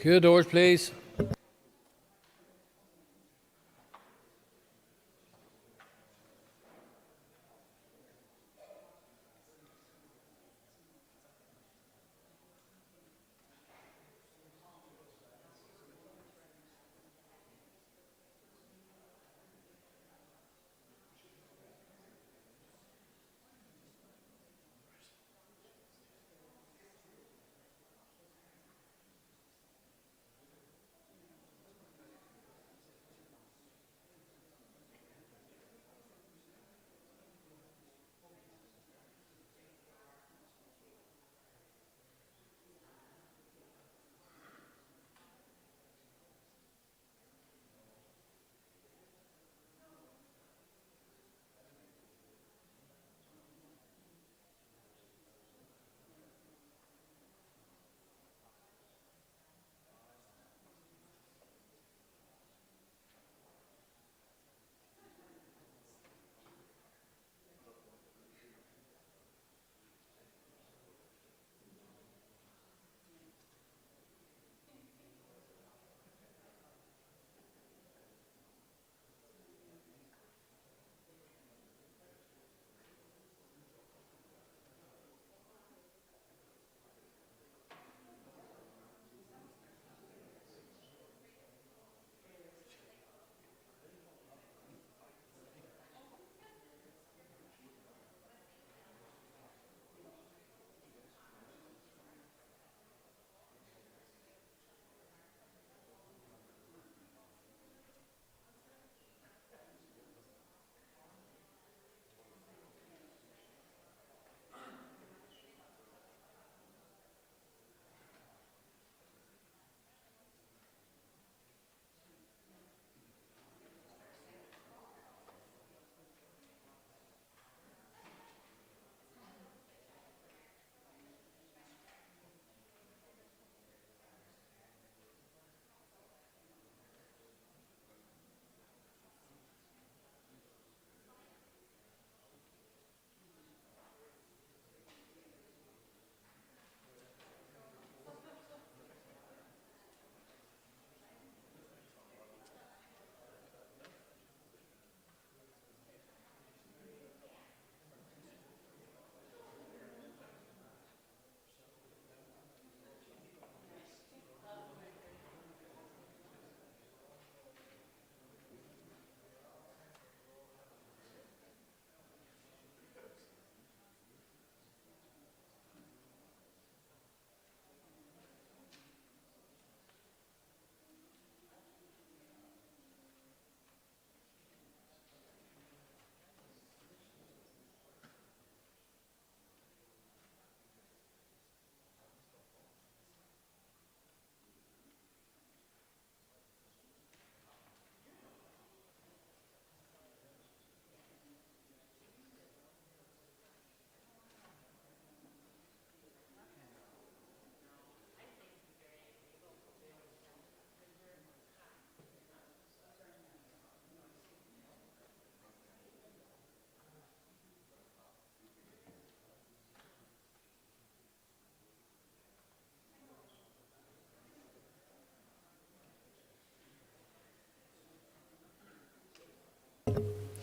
Speaker 9: Secure the doors, please.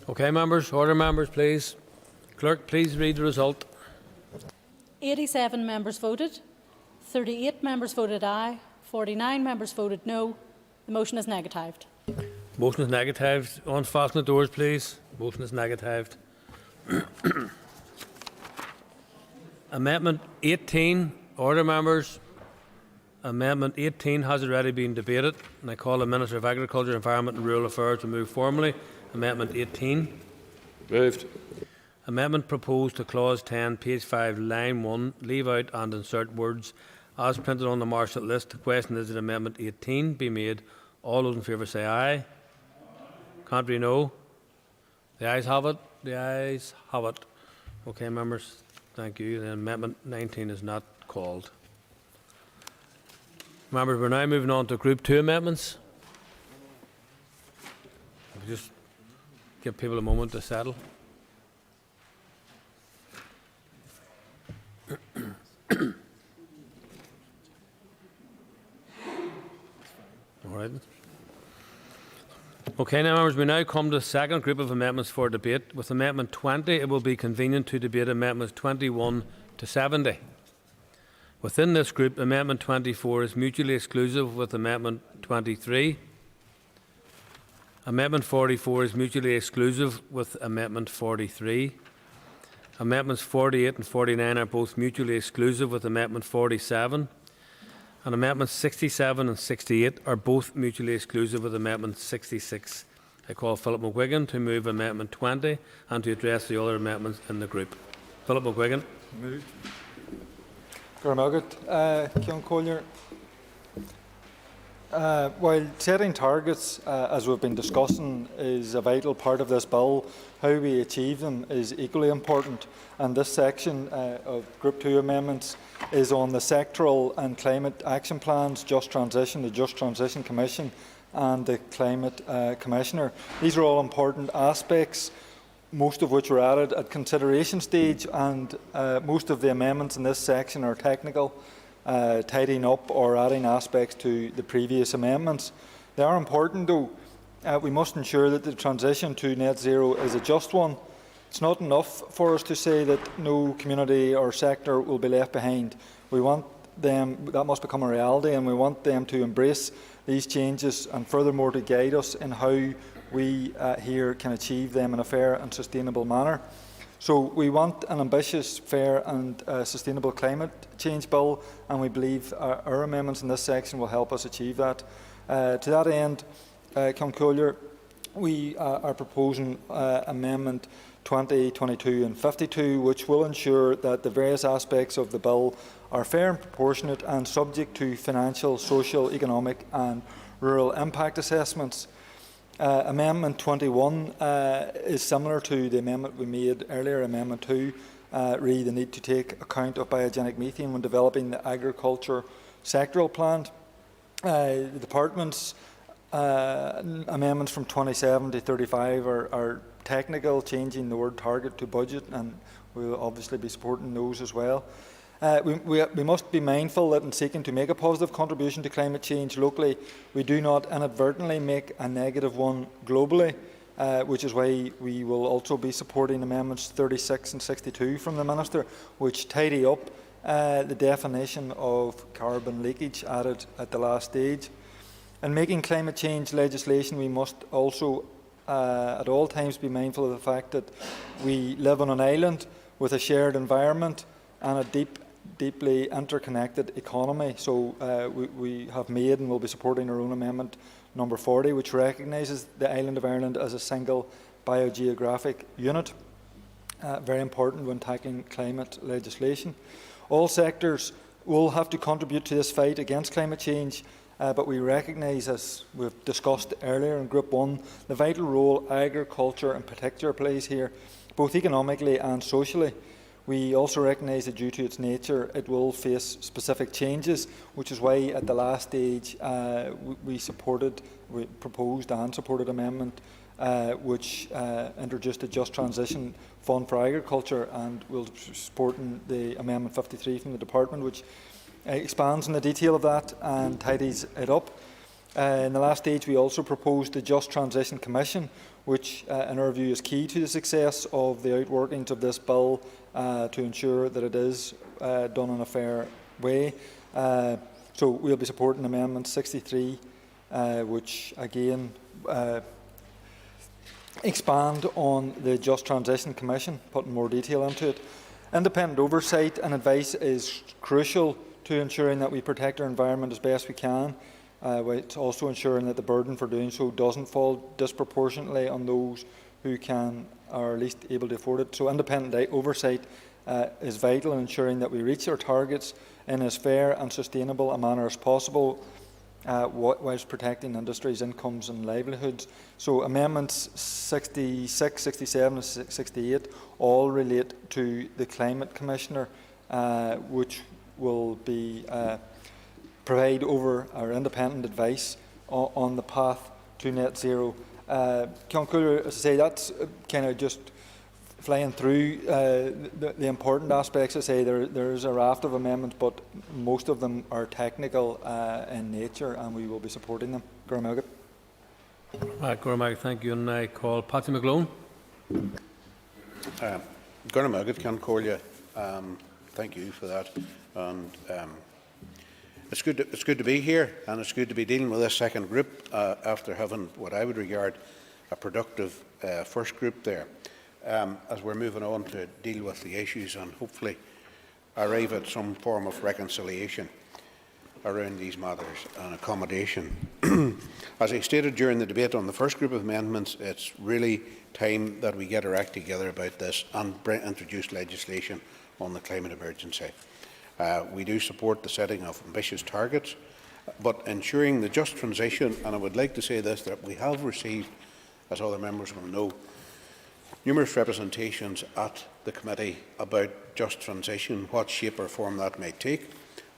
Speaker 9: Okay, members. Order, members, please. Clerk, please read the result.
Speaker 3: 87 members voted. 38 members voted aye. 49 members voted no. The motion is negatived.
Speaker 9: Motion is negatived. Unfasten the doors, please. Motion is negatived. Amendment 18. Order, members. Amendment 18 has already been debated, and I call the Minister of Agriculture, Environment and Rural Affairs to move formally. Amendment 18.
Speaker 19: Moved.
Speaker 9: Amendment proposed to Clause 10, page 5, line 1, leave out and insert words as printed on the marshal list. The question is that Amendment 18 be made. All those in favour say aye. Contrary, no. The ayes have it. The ayes have it. Okay, members. Thank you. Then Amendment 19 is not called. Members, we're now moving on to Group 2 amendments. Just give people a moment to settle. Okay, now members, we now come to the second group of amendments for debate. With Amendment 20, it will be convenient to debate Amendments 21 to 70. Within this group, Amendment 24 is mutually exclusive with Amendment 23. Amendment 44 is mutually exclusive with Amendment 43. Amendments 48 and 49 are both mutually exclusive with Amendment 47. And Amendments 67 and 68 are both mutually exclusive with Amendment 66. I call Philip McGuigan to move Amendment 20 and to address the other amendments in the group. Philip McGuigan.
Speaker 13: Moved. Cian Collier. While setting targets, as we've been discussing, is a vital part of this bill, how we achieve them is equally important. And this section of Group 2 amendments is on the sectoral and climate action plans, Just Transition, the Just Transition Commission and the Climate Commissioner. These are all important aspects, most of which were added at consideration stage, and most of the amendments in this section are technical, tidying up or adding aspects to the previous amendments. They are important though. We must ensure that the transition to net zero is a just one. It's not enough for us to say that no community or sector will be left behind. We want them, that must become a reality, and we want them to embrace these changes and furthermore to guide us in how we here can achieve them in a fair and sustainable manner. So we want an ambitious, fair and sustainable climate change bill, and we believe our amendments in this section will help us achieve that. To that end, Cian Collier, we are proposing Amendment 20, 22 and 52, which will ensure that the various aspects of the bill are fair and proportionate and subject to financial, social, economic and rural impact assessments. Amendment 21 is similar to the amendment we made earlier, Amendment 2, re the need to take account of biogenic methane when developing the agriculture sectoral plan. The Department's amendments from 27 to 35 are technical, changing the word target to budget, and we'll obviously be supporting those as well. We must be mindful that in seeking to make a positive contribution to climate change locally, we do not inadvertently make a negative one globally, which is why we will also be supporting Amendments 36 and 62 from the Minister, which tidy up the definition of carbon leakage added at the last stage. In making climate change legislation, we must also at all times be mindful of the fact that we live on an island with a shared environment and a deeply interconnected economy. So we have made and will be supporting our own amendment number 40, which recognises the island of Ireland as a single biogeographic unit. Very important when tackling climate legislation. All sectors will have to contribute to this fight against climate change, but we recognise, as we've discussed earlier in Group 1, the vital role agriculture in particular plays here, both economically and socially. We also recognise that due to its nature, it will face specific changes, which is why at the last stage we proposed and supported amendment which introduced a Just Transition Fund for Agriculture, and we'll be supporting the Amendment 53 from the Department, which expands on the detail of that and tidies it up. In the last stage, we also proposed the Just Transition Commission, which in our view is key to the success of the outworkings of this bill to ensure that it is done in a fair way. So we'll be supporting Amendment 63, which again expand on the Just Transition Commission, putting more detail into it. Independent oversight and advice is crucial to ensuring that we protect our environment as best we can. It's also ensuring that the burden for doing so doesn't fall disproportionately on those who can or are least able to afford it. So independent oversight is vital in ensuring that we reach our targets in as fair and sustainable a manner as possible, whilst protecting industry's incomes and livelihoods. So amendments 66, 67 and 68 all relate to the Climate Commissioner, which will be provide over our independent advice on the path to net zero. Cian Collier, as I say, that's kind of just flying through the important aspects. I say there is a raft of amendments, but most of them are technical in nature, and we will be supporting them.
Speaker 9: Cormac, thank you. And I call Patsy McGlone.
Speaker 10: Gurnamuggett can call you. Thank you for that. And it's good to be here, and it's good to be dealing with this second group after having what I would regard a productive first group there. As we're moving on to deal with the issues and hopefully arrive at some form of reconciliation around these matters and accommodation. As I stated during the debate on the first group of amendments, it's really time that we get our act together about this and introduce legislation on the climate emergency. We do support the setting of ambitious targets, but ensuring the just transition, and I would like to say this, that we have received, as other members will know, numerous representations at the committee about just transition, what shape or form that may take.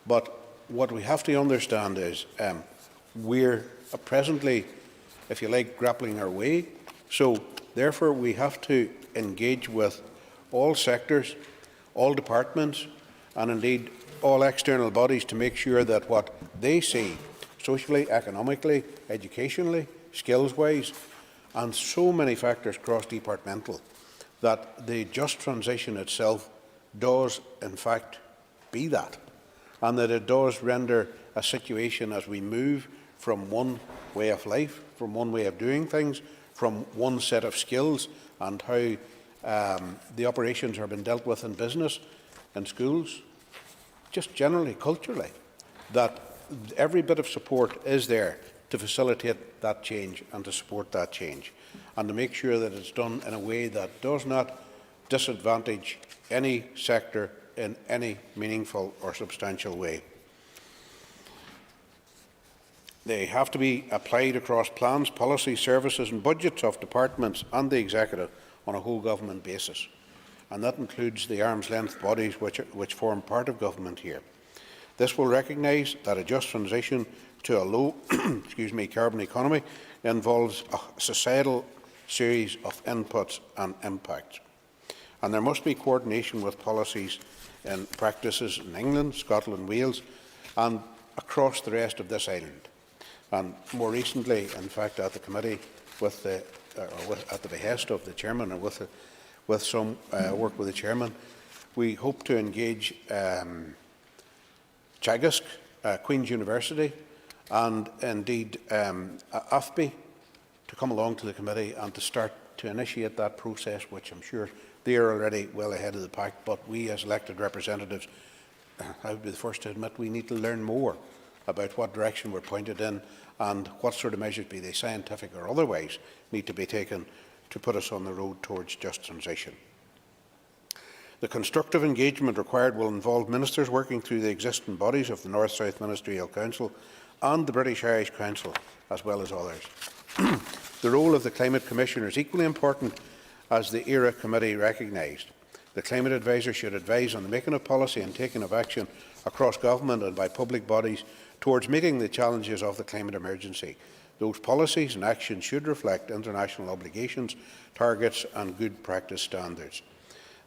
Speaker 10: But what we have to understand is we're presently, if you like, grappling our way. So therefore we have to engage with all sectors, all departments, and indeed all external bodies to make sure that what they see socially, economically, educationally, skills-wise, and so many factors cross-departmental, that the just transition itself does in fact be that, and that it does render a situation as we move from one way of life, from one way of doing things, from one set of skills and how the operations are being dealt with in business, in schools, just generally culturally, that every bit of support is there to facilitate that change and to support that change, and to make sure that it's done in a way that does not disadvantage any sector in any meaningful or substantial way. They have to be applied across plans, policies, services and budgets of departments and the executive on a whole government basis, and that includes the arm's length bodies which form part of government here. This will recognise that a just transition to a low carbon economy involves a societal series of inputs and impacts, and there must be coordination with policies and practices in England, Scotland, Wales and across the rest of this island. And more recently, in fact, at the committee, at the behest of the chairman and with some work with the chairman, we hope to engage Teagasc, Queen's University, and indeed AFBI to come along to the committee and to start to initiate that process, which I'm sure they are already well ahead of the pack. But we, as elected representatives, I would be the first to admit we need to learn more about what direction we're pointed in and what sort of measures, be they scientific or otherwise, need to be taken to put us on the road towards just transition. The constructive engagement required will involve ministers working through the existing bodies of the North-South Ministerial Council and the British Irish Council, as well as others. The role of the Climate Commissioner is equally important, as the ERA Committee recognised. The Climate Advisor should advise on the making of policy and taking of action across government and by public bodies towards meeting the challenges of the climate emergency. Those policies and actions should reflect international obligations, targets and good practice standards.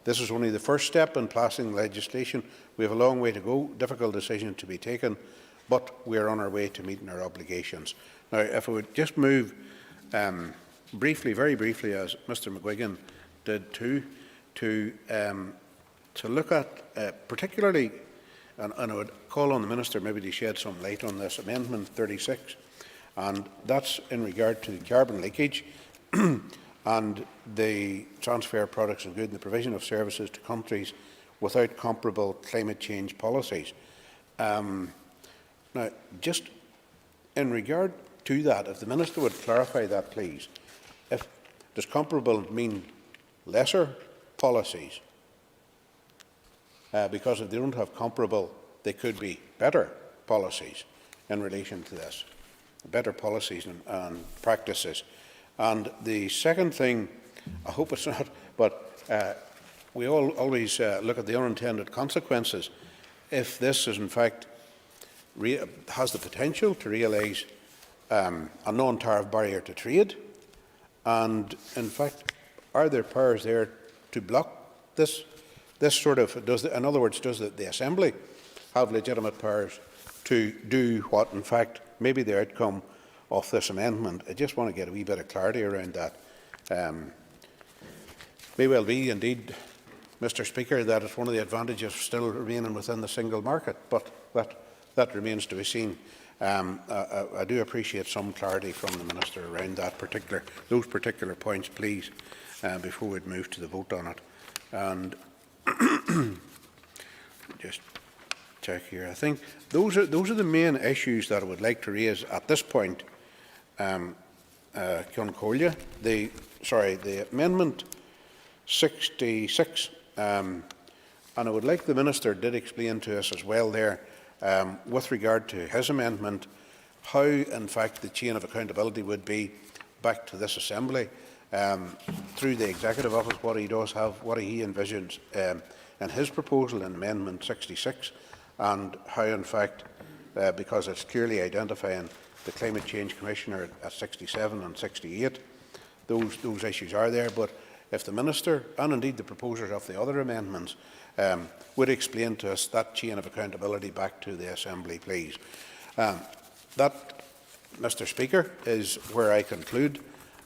Speaker 10: This is only the first step in passing legislation. We have a long way to go, difficult decisions to be taken, but we are on our way to meeting our obligations. Now, if I would just move briefly, very briefly, as Mr McGuigan did too, to look at particularly, and I would call on the Minister maybe to shed some light on this, Amendment 36, and that's in regard to the carbon leakage and the transfer of products and goods and the provision of services to countries without comparable climate change policies. Now, just in regard to that, if the Minister would clarify that, please. Does comparable mean lesser policies? Because if they don't have comparable, they could be better policies in relation to this, better policies and practices. And the second thing, I hope it's not, but we always look at the unintended consequences. If this is in fact has the potential to realise a non-tariff barrier to trade, and in fact, are there powers there to block this sort of, in other words, does the Assembly have legitimate powers to do what in fact maybe the outcome of this amendment. I just want to get a wee bit of clarity around that. May well be, indeed, Mr. Speaker, that it's one of the advantages of still remaining within the single market, but that remains to be seen. I do appreciate some clarity from the Minister around those particular points, please, before we move to the vote on it. And just check here. I think those are the main issues that I would like to raise at this point. Concollia, the amendment 66, and I would like the Minister did explain to us as well there, with regard to his amendment, how in fact the chain of accountability would be back to this Assembly through the Executive Office, what he does have, what he envisions in his proposal in Amendment 66, and how in fact, because it's clearly identifying the Climate Change Commissioner at 67 and 68, those issues are there. But if the Minister, and indeed the proposers of the other amendments, would explain to us that chain of accountability back to the Assembly, please. That, Mr. Speaker, is where I conclude,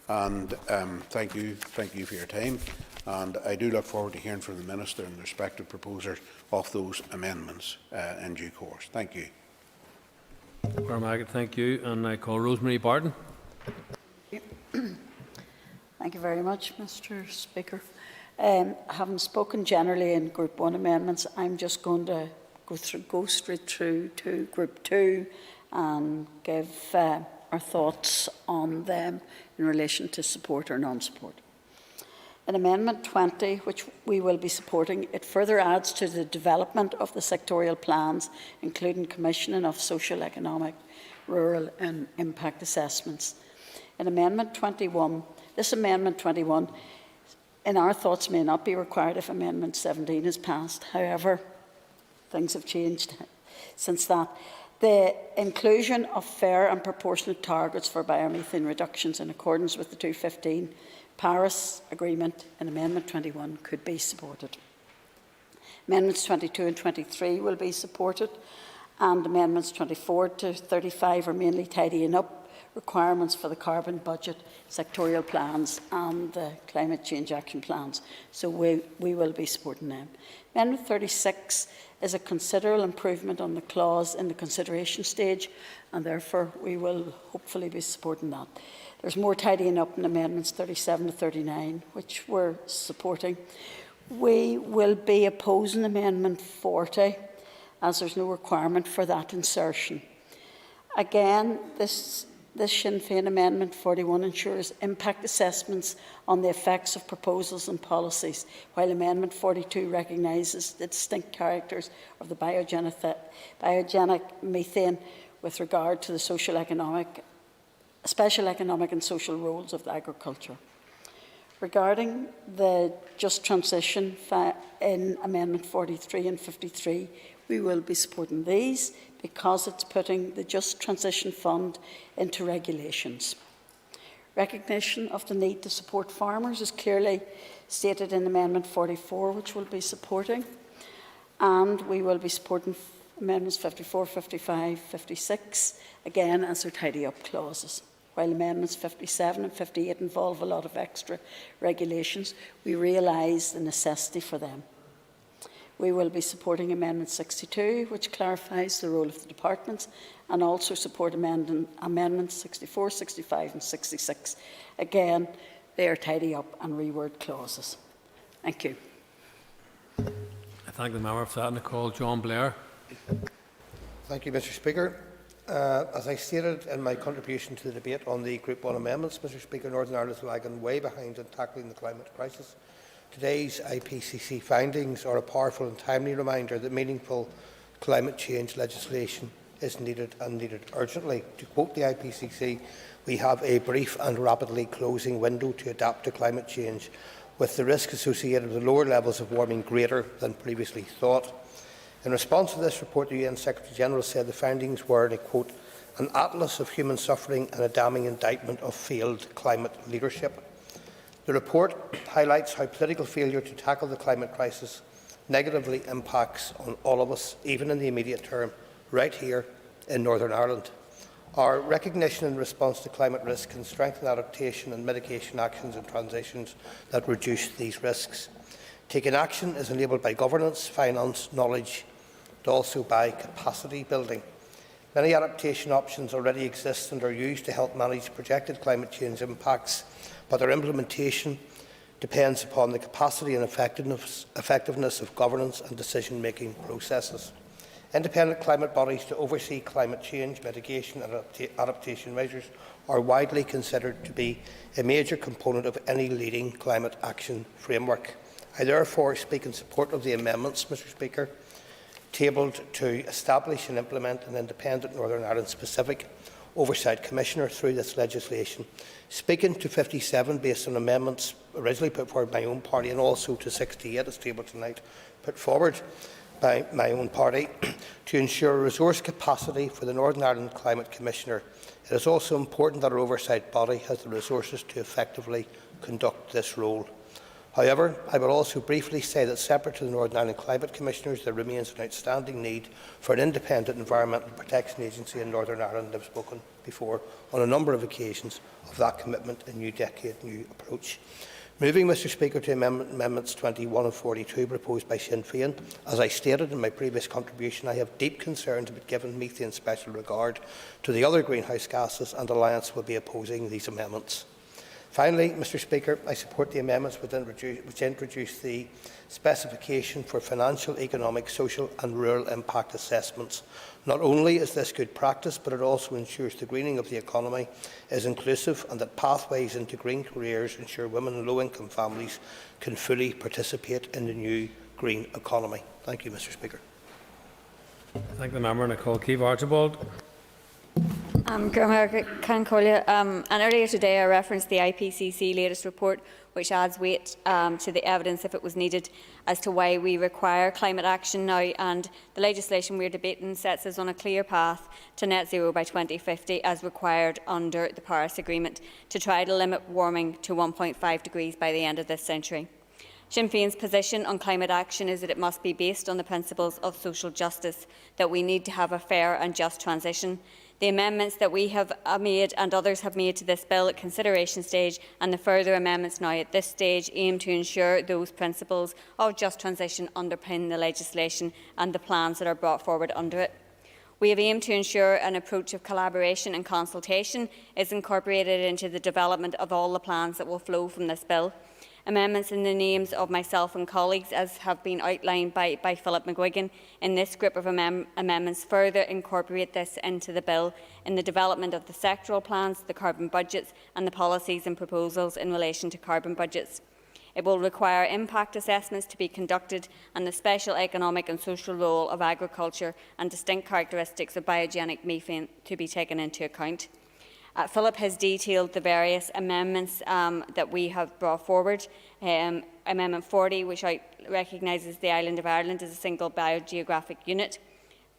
Speaker 10: and thank you for your time, and I do look forward to hearing from the Minister and the respective proposers of those amendments in due course. Thank you.
Speaker 9: Thank you, and I call Rosemary Barton.
Speaker 5: Thank you very much, Mr. Speaker. Having spoken generally in Group 1 amendments, I'm just going to go straight through to Group 2 and give our thoughts on them in relation to support or non-support. In Amendment 20, which we will be supporting, it further adds to the development of the sectorial plans, including commissioning of social, economic, rural and impact assessments. In Amendment 21, this Amendment 21, in our thoughts, may not be required if Amendment 17 is passed. However, things have changed since that. The inclusion of fair and proportionate targets for biomethane reductions in accordance with the 2015 Paris Agreement in Amendment 21 could be supported. Amendments 22 and 23 will be supported, and Amendments 24 to 35 are mainly tidying up requirements for the carbon budget, sectorial plans and the climate change action plans. So we will be supporting them. Amendment 36 is a considerable improvement on the clause in the consideration stage, and therefore we will hopefully be supporting that. There's more tidying up in Amendments 37 to 39, which we're supporting. We will be opposing Amendment 40, as there's no requirement for that insertion. Again, this Sinn Féin Amendment 41 ensures impact assessments on the effects of proposals and policies, while Amendment 42 recognises the distinct characters of the biogenic methane with regard to the special economic and social roles of agriculture. Regarding the just transition in Amendment 43 and 53, we will be supporting these because it's putting the Just Transition Fund into regulations. Recognition of the need to support farmers is clearly stated in Amendment 44, which we'll be supporting, and we will be supporting Amendments 54, 55, 56, again as their tidy-up clauses. While Amendments 57 and 58 involve a lot of extra regulations, we realise the necessity for them. We will be supporting Amendment 62, which clarifies the role of the departments, and also support Amendments 64, 65 and 66. Again, they are tidy up and reword clauses. Thank you.
Speaker 9: I thank the member for that, and I call John Blair.
Speaker 12: Thank you, Mr. Speaker. As I stated in my contribution to the debate on the Group 1 amendments, Mr. Speaker, Northern Ireland is lagging way behind in tackling the climate crisis. Today's IPCC findings are a powerful and timely reminder that meaningful climate change legislation is needed and needed urgently. To quote the IPCC, we have a brief and rapidly closing window to adapt to climate change, with the risk associated with lower levels of warming greater than previously thought. In response to this report, the UN Secretary-General said the findings were, and I quote, an atlas of human suffering and a damning indictment of failed climate leadership. The report highlights how political failure to tackle the climate crisis negatively impacts on all of us, even in the immediate term, right here in Northern Ireland. Our recognition and response to climate risk can strengthen adaptation and mitigation actions and transitions that reduce these risks. Taking action is enabled by governance, finance, knowledge, but also by capacity building. Many adaptation options already exist and are used to help manage projected climate change impacts, but their implementation depends upon the capacity and effectiveness of governance and decision-making processes. Independent climate bodies to oversee climate change mitigation and adaptation measures are widely considered to be a major component of any leading climate action framework. I therefore speak in support of the amendments, Mr. Speaker, tabled to establish and implement an independent Northern Ireland specific Oversight Commissioner through this legislation. Speaking to 57 based on amendments originally put forward by my own party, and also to 68 as tabled tonight, put forward by my own party, to ensure resource capacity for the Northern Ireland Climate Commissioner. It is also important that our oversight body has the resources to effectively conduct this role. However, I will also briefly say that separate to the Northern Ireland Climate Commissioners, there remains an outstanding need for an independent environmental protection agency in Northern Ireland. I have spoken before on a number of occasions of that commitment and new decade, new approach. Moving, Mr. Speaker, to Amendments 21 and 42 proposed by Sinn Féin. As I stated in my previous contribution, I have deep concerns about giving methane special regard to the other greenhouse gases, and Alliance will be opposing these amendments. Finally, Mr. Speaker, I support the amendments which introduce the specification for financial, economic, social and rural impact assessments. Not only is this good practice, but it also ensures the greening of the economy is inclusive and that pathways into green careers ensure women and low-income families can fully participate in the new green economy. Thank you, Mr. Speaker.
Speaker 9: Thank the member. And I call Keith Archibald.
Speaker 1: And earlier today I referenced the IPCC latest report, which adds weight to the evidence, if it was needed, as to why we require climate action now. And the legislation we are debating sets us on a clear path to net zero by 2050, as required under the Paris Agreement, to try to limit warming to 1.5 degrees by the end of this century. Sinn Féin's position on climate action is that it must be based on the principles of social justice, that we need to have a fair and just transition. The amendments that we have made and others have made to this bill at consideration stage, and the further amendments now at this stage, aim to ensure those principles of just transition underpin the legislation and the plans that are brought forward under it. We have aimed to ensure an approach of collaboration and consultation is incorporated into the development of all the plans that will flow from this bill. Amendments in the names of myself and colleagues, as have been outlined by Philip McGuigan in this group of amendments, further incorporate this into the bill in the development of the sectoral plans, the carbon budgets and the policies and proposals in relation to carbon budgets. It will require impact assessments to be conducted and the special economic and social role of agriculture and distinct characteristics of biogenic methane to be taken into account. Philip has detailed the various amendments that we have brought forward. Amendment 40, which recognises the island of Ireland as a single biogeographic unit.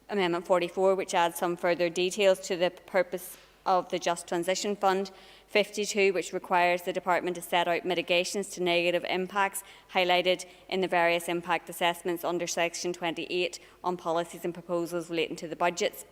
Speaker 1: Amendment 44, which adds some further details to the purpose of the Just Transition Fund. 52, which requires the Department to set out mitigations to negative impacts highlighted in the various impact assessments under Section 28 on policies and proposals relating to the budgets.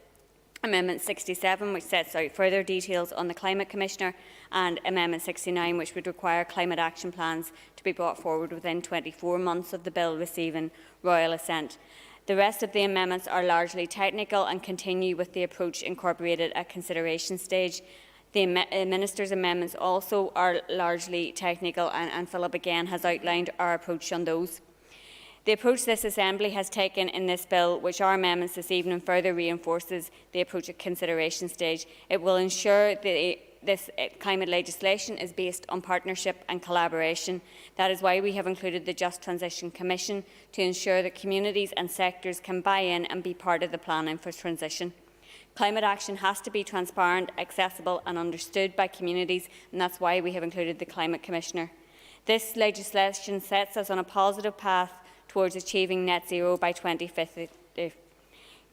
Speaker 1: Amendment 67, which sets out further details on the Climate Commissioner, and Amendment 69, which would require climate action plans to be brought forward within 24 months of the bill receiving royal assent. The rest of the amendments are largely technical and continue with the approach incorporated at consideration stage. The Minister's amendments also are largely technical, and Philip again has outlined our approach on those. The approach this Assembly has taken in this bill, which our amendments this evening further reinforces the approach at consideration stage. It will ensure that this climate legislation is based on partnership and collaboration. That is why we have included the Just Transition Commission, to ensure that communities and sectors can buy in and be part of the planning for transition. Climate action has to be transparent, accessible and understood by communities, and that's why we have included the Climate Commissioner. This legislation sets us on a positive path towards achieving net zero by 2050.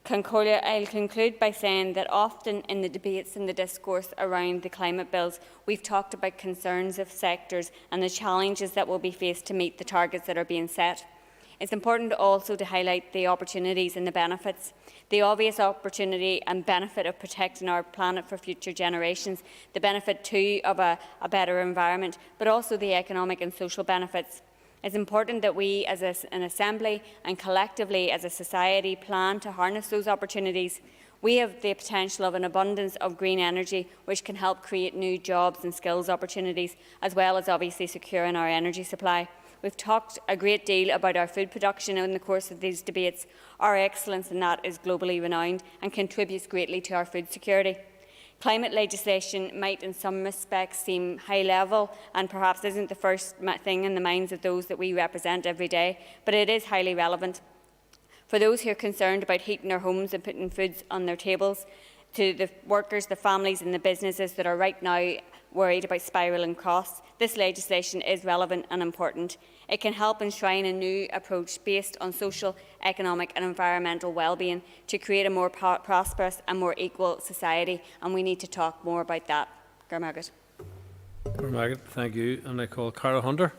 Speaker 1: I'll conclude by saying that often in the debates and the discourse around the climate bills, we've talked about concerns of sectors and the challenges that will be faced to meet the targets that are being set. It's important also to highlight the opportunities and the benefits. The obvious opportunity and benefit of protecting our planet for future generations, the benefit too of a better environment, but also the economic and social benefits. It's important that we as an Assembly and collectively as a society plan to harness those opportunities. We have the potential of an abundance of green energy which can help create new jobs and skills opportunities, as well as obviously securing our energy supply. We've talked a great deal about our food production in the course of these debates. Our excellence in that is globally renowned and contributes greatly to our food security. Climate legislation might in some respects seem high level and perhaps isn't the first thing in the minds of those that we represent every day, but it is highly relevant. For those who are concerned about heating their homes and putting foods on their tables, to the workers, the families and the businesses that are right now worried about spiralling costs, this legislation is relevant and important. It can help enshrine a new approach based on social, economic and environmental well-being to create a more prosperous and more equal society, and we need to talk more about that. Margaret.
Speaker 9: Thank you. And I call Carol Hunter.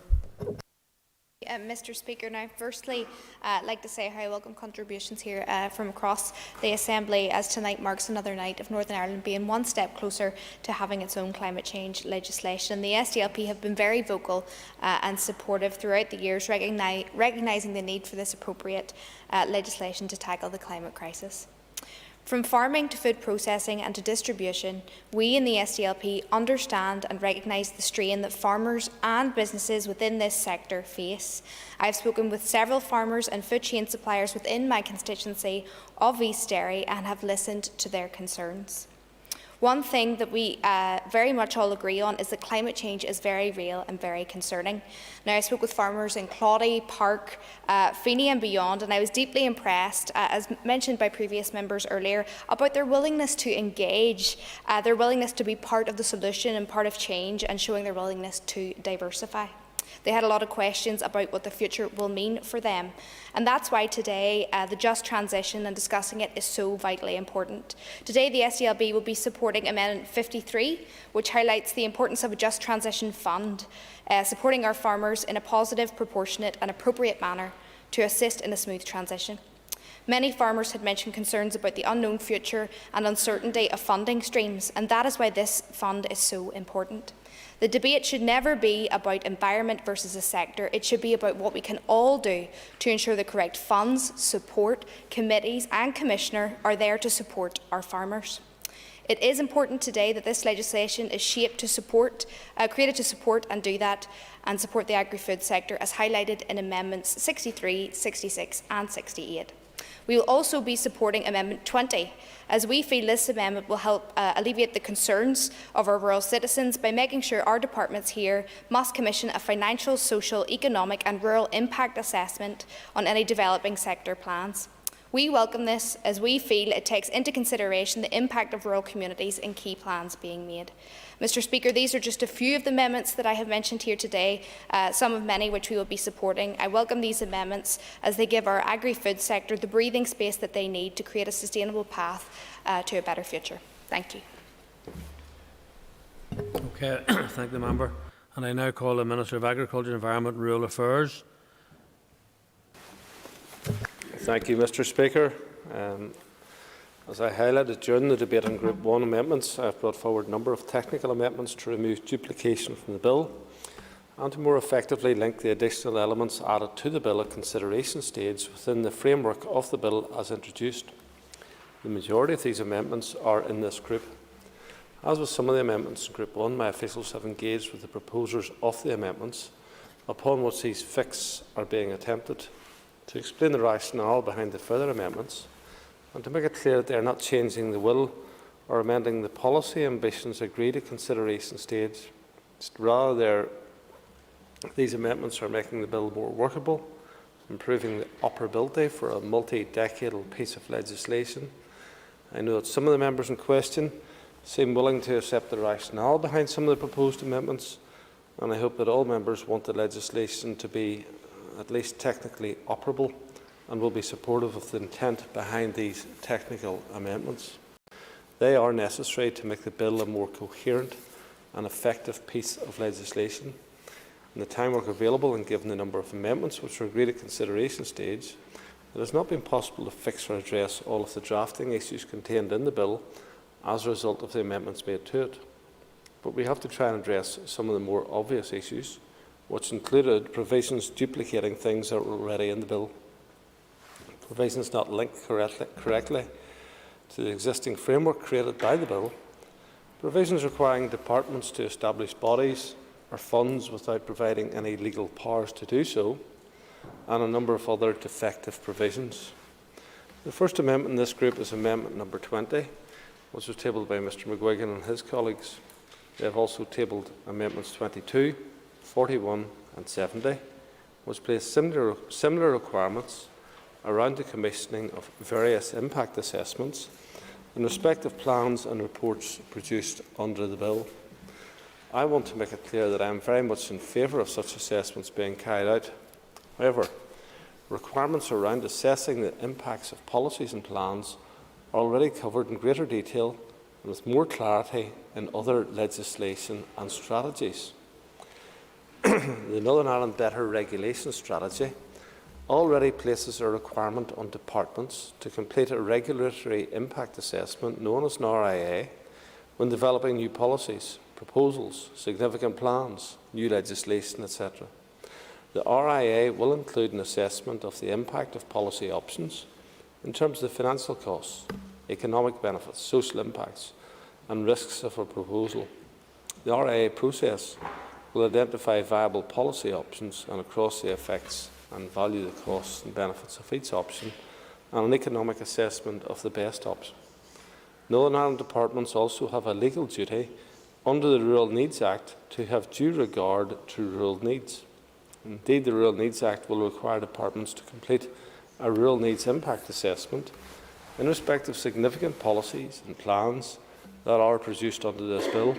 Speaker 21: Mr. Speaker, now firstly I'd like to say how I welcome contributions here from across the Assembly, as tonight marks another night of Northern Ireland being one step closer to having its own climate change legislation. The SDLP have been very vocal and supportive throughout the years, recognising the need for this appropriate legislation to tackle the climate crisis. From farming to food processing and to distribution, we in the SDLP understand and recognise the strain that farmers and businesses within this sector face. I have spoken with several farmers and food chain suppliers within my constituency of East Derry and have listened to their concerns. One thing that we very much all agree on is that climate change is very real and very concerning. Now, I spoke with farmers in Claudy, Park, Feeney and beyond, and I was deeply impressed, as mentioned by previous members earlier, about their willingness to engage, their willingness to be part of the solution and part of change, and showing their willingness to diversify. They had a lot of questions about what the future will mean for them. And that's why today the just transition and discussing it is so vitally important. Today the SDLB will be supporting Amendment 53, which highlights the importance of a just transition fund, supporting our farmers in a positive, proportionate and appropriate manner to assist in a smooth transition. Many farmers had mentioned concerns about the unknown future and uncertainty of funding streams, and that is why this fund is so important. The debate should never be about environment versus a sector. It should be about what we can all do to ensure the correct funds, support, committees and Commissioner are there to support our farmers. It is important today that this legislation is shaped to support, created to support and do that, and support the agri-food sector as highlighted in Amendments 63, 66 and 68. We will also be supporting Amendment 20, as we feel this amendment will help alleviate the concerns of our rural citizens by making sure our departments here must commission a financial, social, economic and rural impact assessment on any developing sector plans. We welcome this, as we feel it takes into consideration the impact of rural communities in key plans being made. Mr. Speaker, these are just a few of the amendments that I have mentioned here today, some of many which we will be supporting. I welcome these amendments as they give our agri-food sector the breathing space that they need to create a sustainable path to a better future. Thank you.
Speaker 9: Okay, thank the member. And I now call the Minister of Agriculture, Environment and Rural Affairs.
Speaker 19: Thank you, Mr. Speaker. As I highlighted during the debate on Group 1 amendments, I have brought forward a number of technical amendments to remove duplication from the bill and to more effectively link the additional elements added to the bill at consideration stage within the framework of the bill as introduced. The majority of these amendments are in this group. As with some of the amendments in Group 1, my officials have engaged with the proposers of the amendments, upon which these fixes are being attempted, to explain the rationale behind the further amendments and to make it clear that they are not changing the will or amending the policy ambitions agreed at consideration stage. Rather, these amendments are making the bill more workable, improving the operability for a multi-decadal piece of legislation. I know that some of the members in question seem willing to accept the rationale behind some of the proposed amendments, and I hope that all members want the legislation to be at least technically operable and will be supportive of the intent behind these technical amendments. They are necessary to make the bill a more coherent and effective piece of legislation. In the time work available and given the number of amendments which were agreed at consideration stage, it has not been possible to fix or address all of the drafting issues contained in the bill as a result of the amendments made to it. But we have to try and address some of the more obvious issues, which included provisions duplicating things that were already in the bill, provisions not linked correctly to the existing framework created by the bill, provisions requiring departments to establish bodies or funds without providing any legal powers to do so, and a number of other defective provisions. The first amendment in this group is Amendment number 20, which was tabled by Mr McGuigan and his colleagues. They have also tabled Amendments 22, 41 and 70, which place similar requirements around the commissioning of various impact assessments in respect of plans and reports produced under the bill. I want to make it clear that I am very much in favour of such assessments being carried out. However, requirements around assessing the impacts of policies and plans are already covered in greater detail and with more clarity in other legislation and strategies. The Northern Ireland Better Regulation Strategy already places a requirement on departments to complete a regulatory impact assessment known as an RIA when developing new policies, proposals, significant plans, new legislation, etc. The RIA will include an assessment of the impact of policy options in terms of the financial costs, economic benefits, social impacts and risks of a proposal. The RIA process will identify viable policy options and across the effects and value the costs and benefits of each option and an economic assessment of the best option. Northern Ireland departments also have a legal duty under the Rural Needs Act to have due regard to rural needs. Indeed, the Rural Needs Act will require departments to complete a rural needs impact assessment in respect of significant policies and plans that are produced under this bill,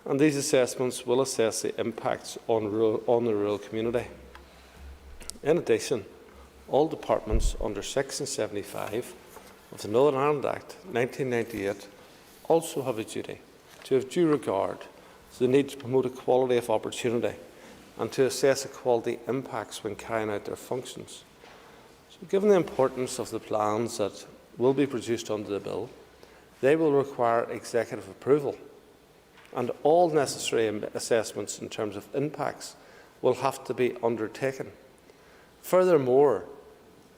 Speaker 19: and these assessments will assess the impacts on the rural community. In addition, all departments under Section 75 of the Northern Ireland Act 1998 also have a duty to have due regard to the need to promote equality of opportunity and to assess equality impacts when carrying out their functions. So, given the importance of the plans that will be produced under the bill, they will require executive approval, and all necessary assessments in terms of impacts will have to be undertaken. Furthermore,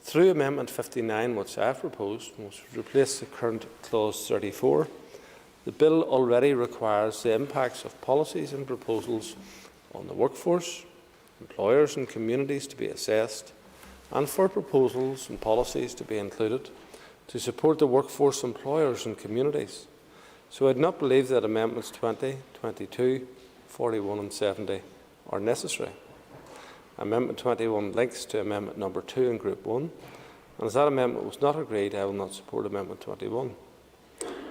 Speaker 19: through Amendment 59, which I have proposed, which would replace the current Clause 34, the bill already requires the impacts of policies and proposals on the workforce, employers and communities to be assessed, and for proposals and policies to be included to support the workforce, employers and communities. So I do not believe that Amendments 20, 22, 41 and 70 are necessary. Amendment 21 links to Amendment number 2 in Group 1, and as that amendment was not agreed, I will not support Amendment 21.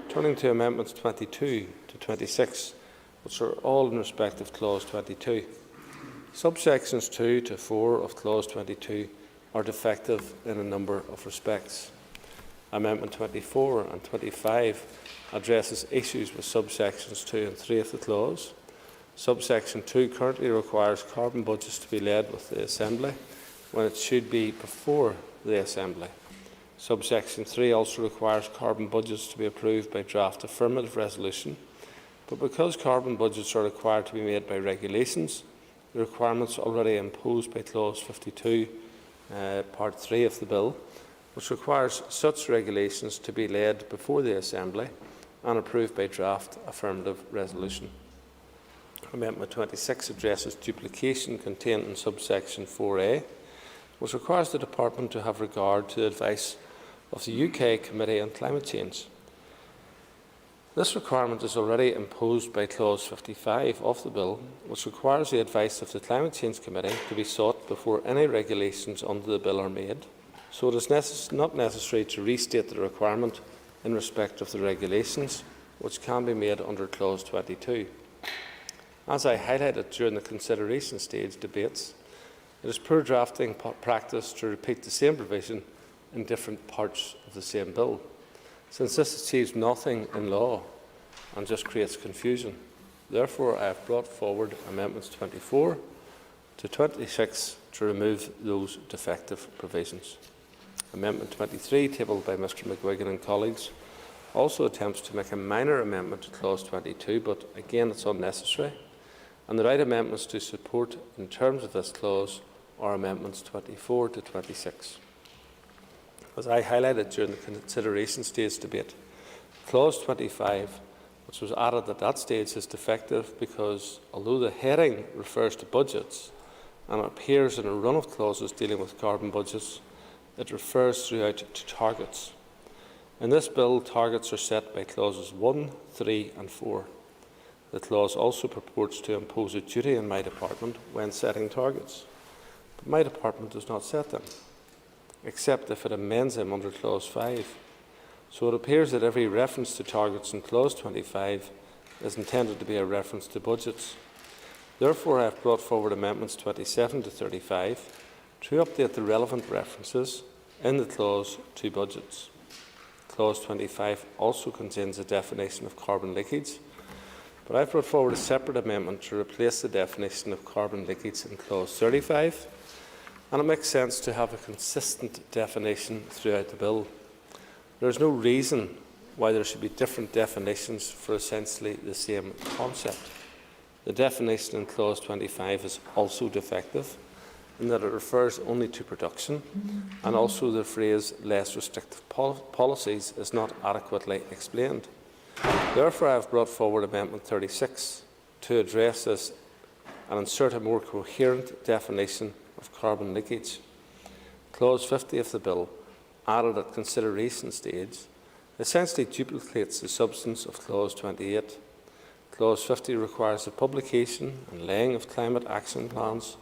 Speaker 19: Turning to Amendments 22 to 26, which are all in respect of Clause 22. Subsections 2 to 4 of Clause 22 are defective in a number of respects. Amendment 24 and 25 addresses issues with subsections 2 and 3 of the clause. Subsection 2 currently requires carbon budgets to be led with the Assembly when it should be before the Assembly. Subsection 3 also requires carbon budgets to be approved by draft affirmative resolution, but because carbon budgets are required to be made by regulations, the requirements already imposed by Clause 52, Part 3 of the Bill, which requires such regulations to be laid before the Assembly and approved by draft affirmative resolution. Amendment 26 addresses duplication contained in subsection 4A, which requires the Department to have regard to the advice of the UK Committee on Climate Change. This requirement is already imposed by Clause 55 of the Bill, which requires the advice of the Climate Change Committee to be sought before any regulations under the Bill are made, so it is not necessary to restate the requirement in respect of the regulations, which can be made under Clause 22. As I highlighted during the consideration stage debates, it is poor drafting practice to repeat the same provision in different parts of the same bill, since this achieves nothing in law and just creates confusion. Therefore, I have brought forward Amendments 24, to 26 to remove those defective provisions. Amendment 23, tabled by Mr McGuigan and colleagues, also attempts to make a minor amendment to clause 22, but again it's unnecessary, and the right amendments to support in terms of this clause are amendments 24 to 26. As I highlighted during the consideration stage debate, clause 25, which was added at that stage, is defective because although the heading refers to budgets and it appears in a run of clauses dealing with carbon budgets, it refers throughout to targets. In this bill, targets are set by clauses 1, 3 and 4. The clause also purports to impose a duty on my department when setting targets, but my department does not set them, except if it amends them under clause 5. So it appears that every reference to targets in clause 25 is intended to be a reference to budgets. Therefore, I have brought forward amendments 27 to 35 to update the relevant references in the clause to budgets. Clause 25 also contains a definition of carbon leakage, but I have brought forward a separate amendment to replace the definition of carbon leakage in clause 35, and it makes sense to have a consistent definition throughout the bill. There is no reason why there should be different definitions for essentially the same concept. The definition in clause 25 is also defective in that it refers only to production, and also the phrase less restrictive policies is not adequately explained. Therefore, I have brought forward Amendment 36 to address this and insert a more coherent definition of carbon leakage. Clause 50 of the bill, added at consideration stage, essentially duplicates the substance of Clause 28. Clause 50 requires the publication and laying of climate action plans,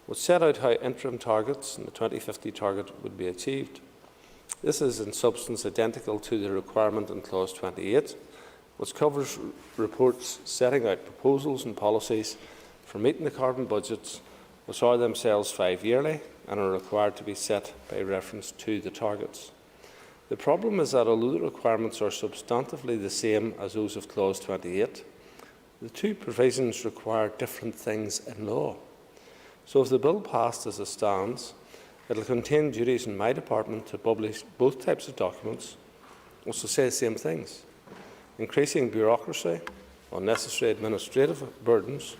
Speaker 19: which set out how interim targets and the 2050 target would be achieved. This is in substance identical to the requirement in Clause 28, which covers reports setting out proposals and policies for meeting the carbon budgets, which are themselves 5-yearly and are required to be set by reference to the targets. The problem is that although the requirements are substantively the same as those of Clause 28, the two provisions require different things in law. So if the bill passed as it stands, it will contain duties in my department to publish both types of documents, which will say the same things, increasing bureaucracy, unnecessary administrative burdens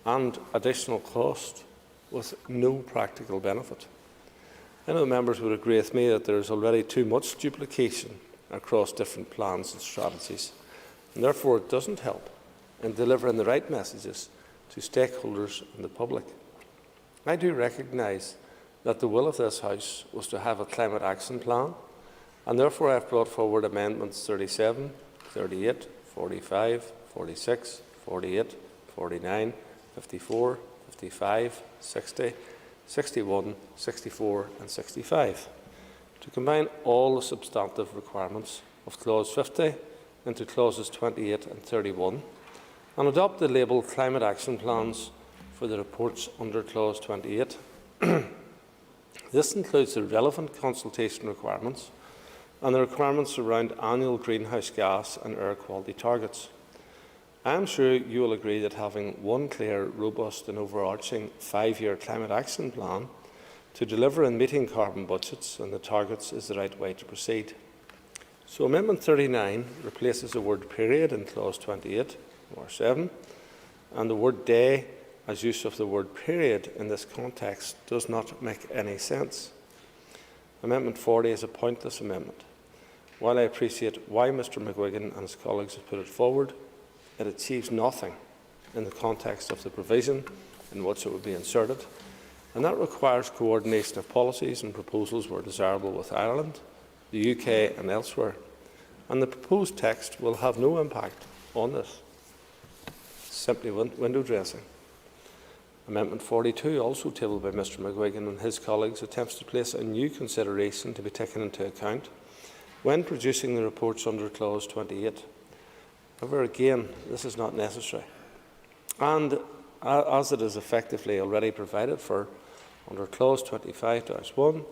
Speaker 19: and additional cost with no practical benefit. I know members would agree with me that there is already too much duplication across different plans and strategies, and therefore it doesn't help in delivering the right messages to stakeholders and the public. I do recognise that the will of this House was to have a climate action plan, and therefore I have brought forward amendments 37, 38, 45, 46, 48, 49, 54, 55, 60, 61, 64 and 65 to combine all the substantive requirements of Clause 50 into Clauses 28 and 31 and adopt the label Climate Action Plans for the reports under Clause 28. This includes the relevant consultation requirements and the requirements around annual greenhouse gas and air quality targets. I am sure you will agree that having one clear, robust and overarching 5-year climate action plan to deliver in meeting carbon budgets and the targets is the right way to proceed. So Amendment 39 replaces the word period in Clause 28, or 7, and the word day as use of the word period in this context does not make any sense. Amendment 40 is a pointless amendment. While I appreciate why Mr McGuigan and his colleagues have put it forward, it achieves nothing in the context of the provision in which it would be inserted, and that requires coordination of policies and proposals where desirable with Ireland, the UK and elsewhere, and the proposed text will have no impact on this. Simply window dressing. Amendment 42, also tabled by Mr McGuigan and his colleagues, attempts to place a new consideration to be taken into account when producing the reports under Clause 28. However, again, this is not necessary. And as it is effectively already provided for under Clause 25-1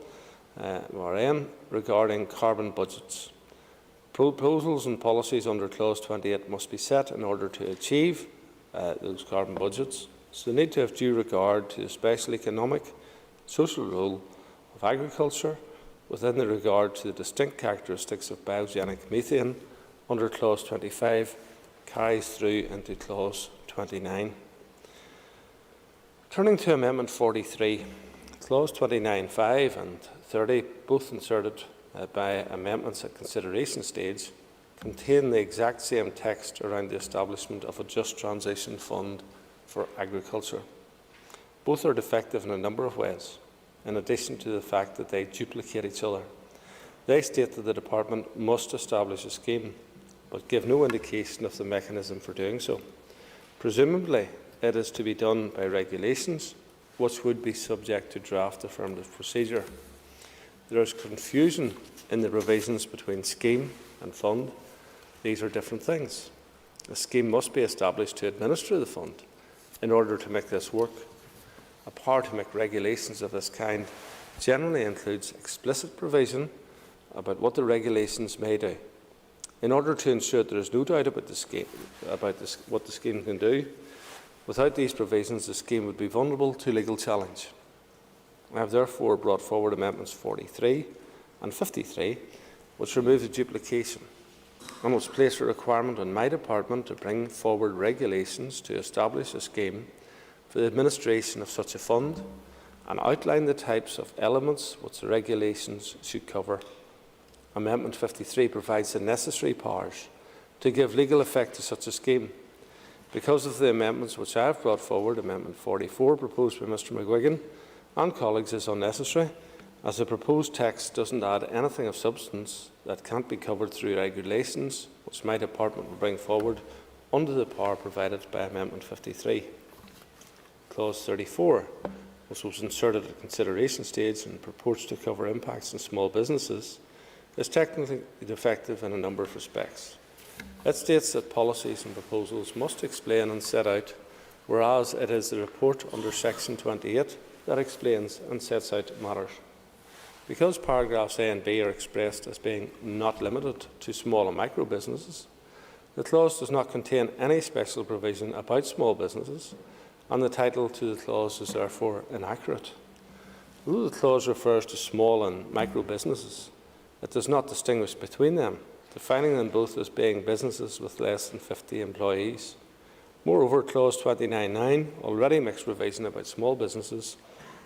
Speaker 19: (1) regarding carbon budgets, proposals and policies under Clause 28 must be set in order to achieve those carbon budgets, is the need to have due regard to the special economic and social role of agriculture within the regard to the distinct characteristics of biogenic methane under Clause 25 carries through into Clause 29. Turning to Amendment 43, Clause 29(5) and 30, both inserted by amendments at consideration stage, contain the exact same text around the establishment of a Just Transition Fund for agriculture. Both are defective in a number of ways, in addition to the fact that they duplicate each other. They state that the Department must establish a scheme, but give no indication of the mechanism for doing so. Presumably, it is to be done by regulations, which would be subject to draft affirmative procedure. There is confusion in the provisions between scheme and fund. These are different things. A scheme must be established to administer the fund. In order to make this work, a power to make regulations of this kind generally includes explicit provision about what the regulations may do. In order to ensure there is no doubt about what the scheme can do, without these provisions, the scheme would be vulnerable to legal challenge. I have therefore brought forward Amendments 43 and 53, which remove the duplication and which place a requirement on my department to bring forward regulations to establish a scheme for the administration of such a fund and outline the types of elements which the regulations should cover. Amendment 53 provides the necessary powers to give legal effect to such a scheme. Because of the amendments which I have brought forward, Amendment 44, proposed by Mr McGuigan and colleagues, is unnecessary, as the proposed text doesn't add anything of substance that can't be covered through regulations, which my department will bring forward under the power provided by Amendment 53. Clause 34, which was inserted at consideration stage and purports to cover impacts on small businesses, is technically defective in a number of respects. It states that policies and proposals must explain and set out, whereas it is the report under Section 28 that explains and sets out matters. Because paragraphs A and B are expressed as being not limited to small and micro businesses, the clause does not contain any special provision about small businesses, and the title to the clause is therefore inaccurate. Although the clause refers to small and micro businesses, it does not distinguish between them, defining them both as being businesses with less than 50 employees. Moreover, Clause 29(9) already makes provision about small businesses,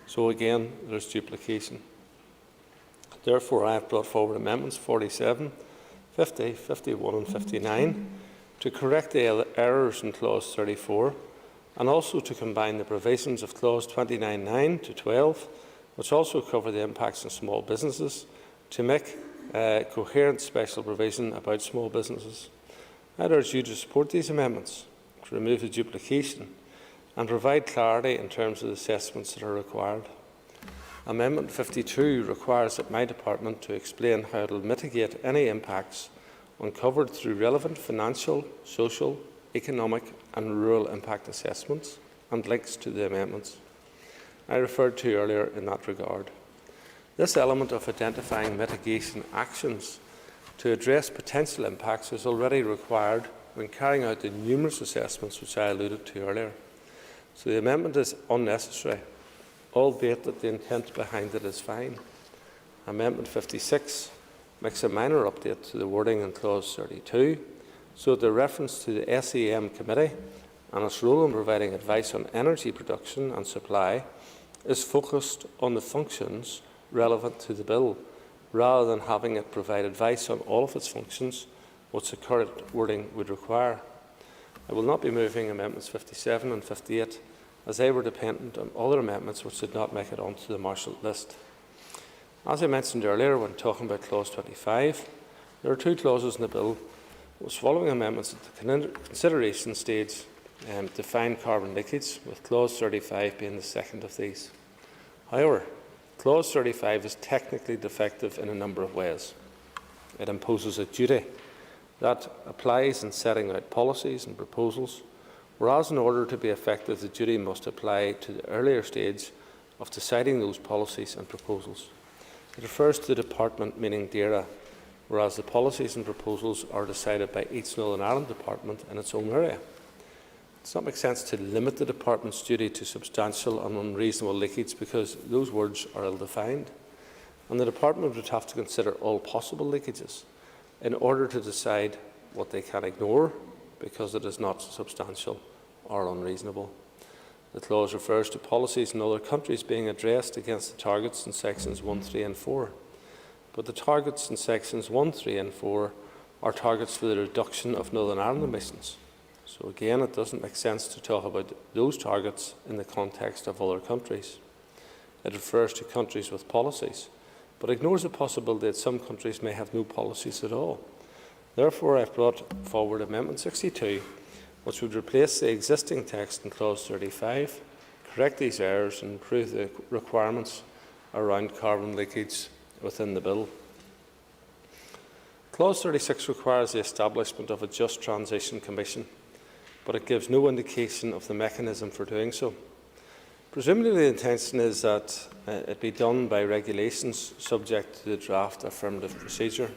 Speaker 19: so again there is duplication. Therefore, I have brought forward Amendments 47, 50, 51 and 59 to correct the errors in Clause 34 and also to combine the provisions of Clause 29(9) to 12, which also cover the impacts on small businesses, to make coherent special provision about small businesses. I urge you to support these amendments to remove the duplication and provide clarity in terms of the assessments that are required. Amendment 52 requires that my department to explain how it will mitigate any impacts uncovered through relevant financial, social, economic and rural impact assessments and links to the amendments I referred to earlier in that regard. This element of identifying mitigation actions to address potential impacts is already required when carrying out the numerous assessments which I alluded to earlier. So the amendment is unnecessary, albeit that the intent behind it is fine. Amendment 56 makes a minor update to the wording in Clause 32, so that the reference to the SEM Committee and its role in providing advice on energy production and supply is focused on the functions relevant to the bill, rather than having it provide advice on all of its functions, which the current wording would require. I will not be moving Amendments 57 and 58, as they were dependent on other amendments which did not make it onto the marshalled list. As I mentioned earlier when talking about Clause 25, there are two clauses in the bill which, following amendments at the consideration stage, define carbon leakage, with Clause 35 being the second of these. However, Clause 35 is technically defective in a number of ways. It imposes a duty that applies in setting out policies and proposals, whereas in order to be effective, the duty must apply to the earlier stage of deciding those policies and proposals. It refers to the department, meaning DAERA, whereas the policies and proposals are decided by each Northern Ireland department in its own area. does not make sense to limit the department's duty to substantial and unreasonable leakage, because those words are ill-defined, and the department would have to consider all possible leakages in order to decide what they can ignore because it is not substantial or unreasonable. The clause refers to policies in other countries being addressed against the targets in sections 1, 3 and 4. But the targets in sections 1, 3 and 4 are targets for the reduction of Northern Ireland emissions. So again, it doesn't make sense to talk about those targets in the context of other countries. It refers to countries with policies, but ignores the possibility that some countries may have no policies at all. Therefore, I've brought forward Amendment 62, which would replace the existing text in Clause 35, correct these errors and improve the requirements around carbon leakage within the bill. Clause 36 requires the establishment of a Just Transition Commission, but it gives no indication of the mechanism for doing so. Presumably the intention is that it be done by regulations subject to the draft affirmative procedure.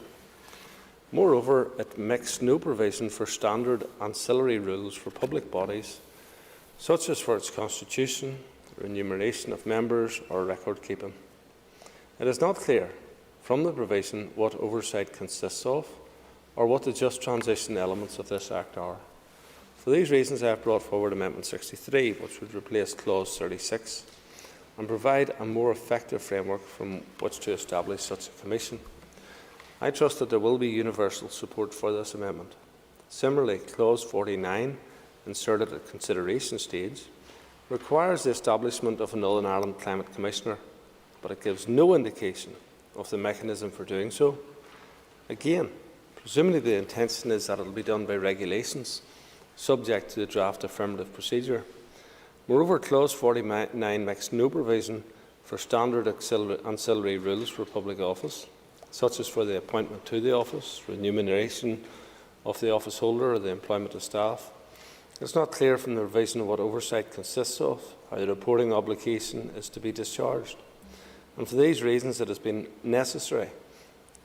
Speaker 19: Moreover, it makes no provision for standard ancillary rules for public bodies, such as for its constitution, remuneration of members or record keeping. It is not clear from the provision what oversight consists of or what the just transition elements of this Act are. For these reasons, I have brought forward Amendment 63, which would replace Clause 36 and provide a more effective framework from which to establish such a commission. I trust that there will be universal support for this amendment. Similarly, Clause 49, inserted at consideration stage, requires the establishment of a Northern Ireland Climate Commissioner, but it gives no indication of the mechanism for doing so. Again, presumably the intention is that it will be done by regulations, subject to the draft affirmative procedure. Moreover, Clause 49 makes no provision for standard ancillary rules for public office, such as for the appointment to the office, remuneration of the office holder or the employment of staff. It is not clear from the revision of what oversight consists of, how the reporting obligation is to be discharged. And for these reasons, it has been necessary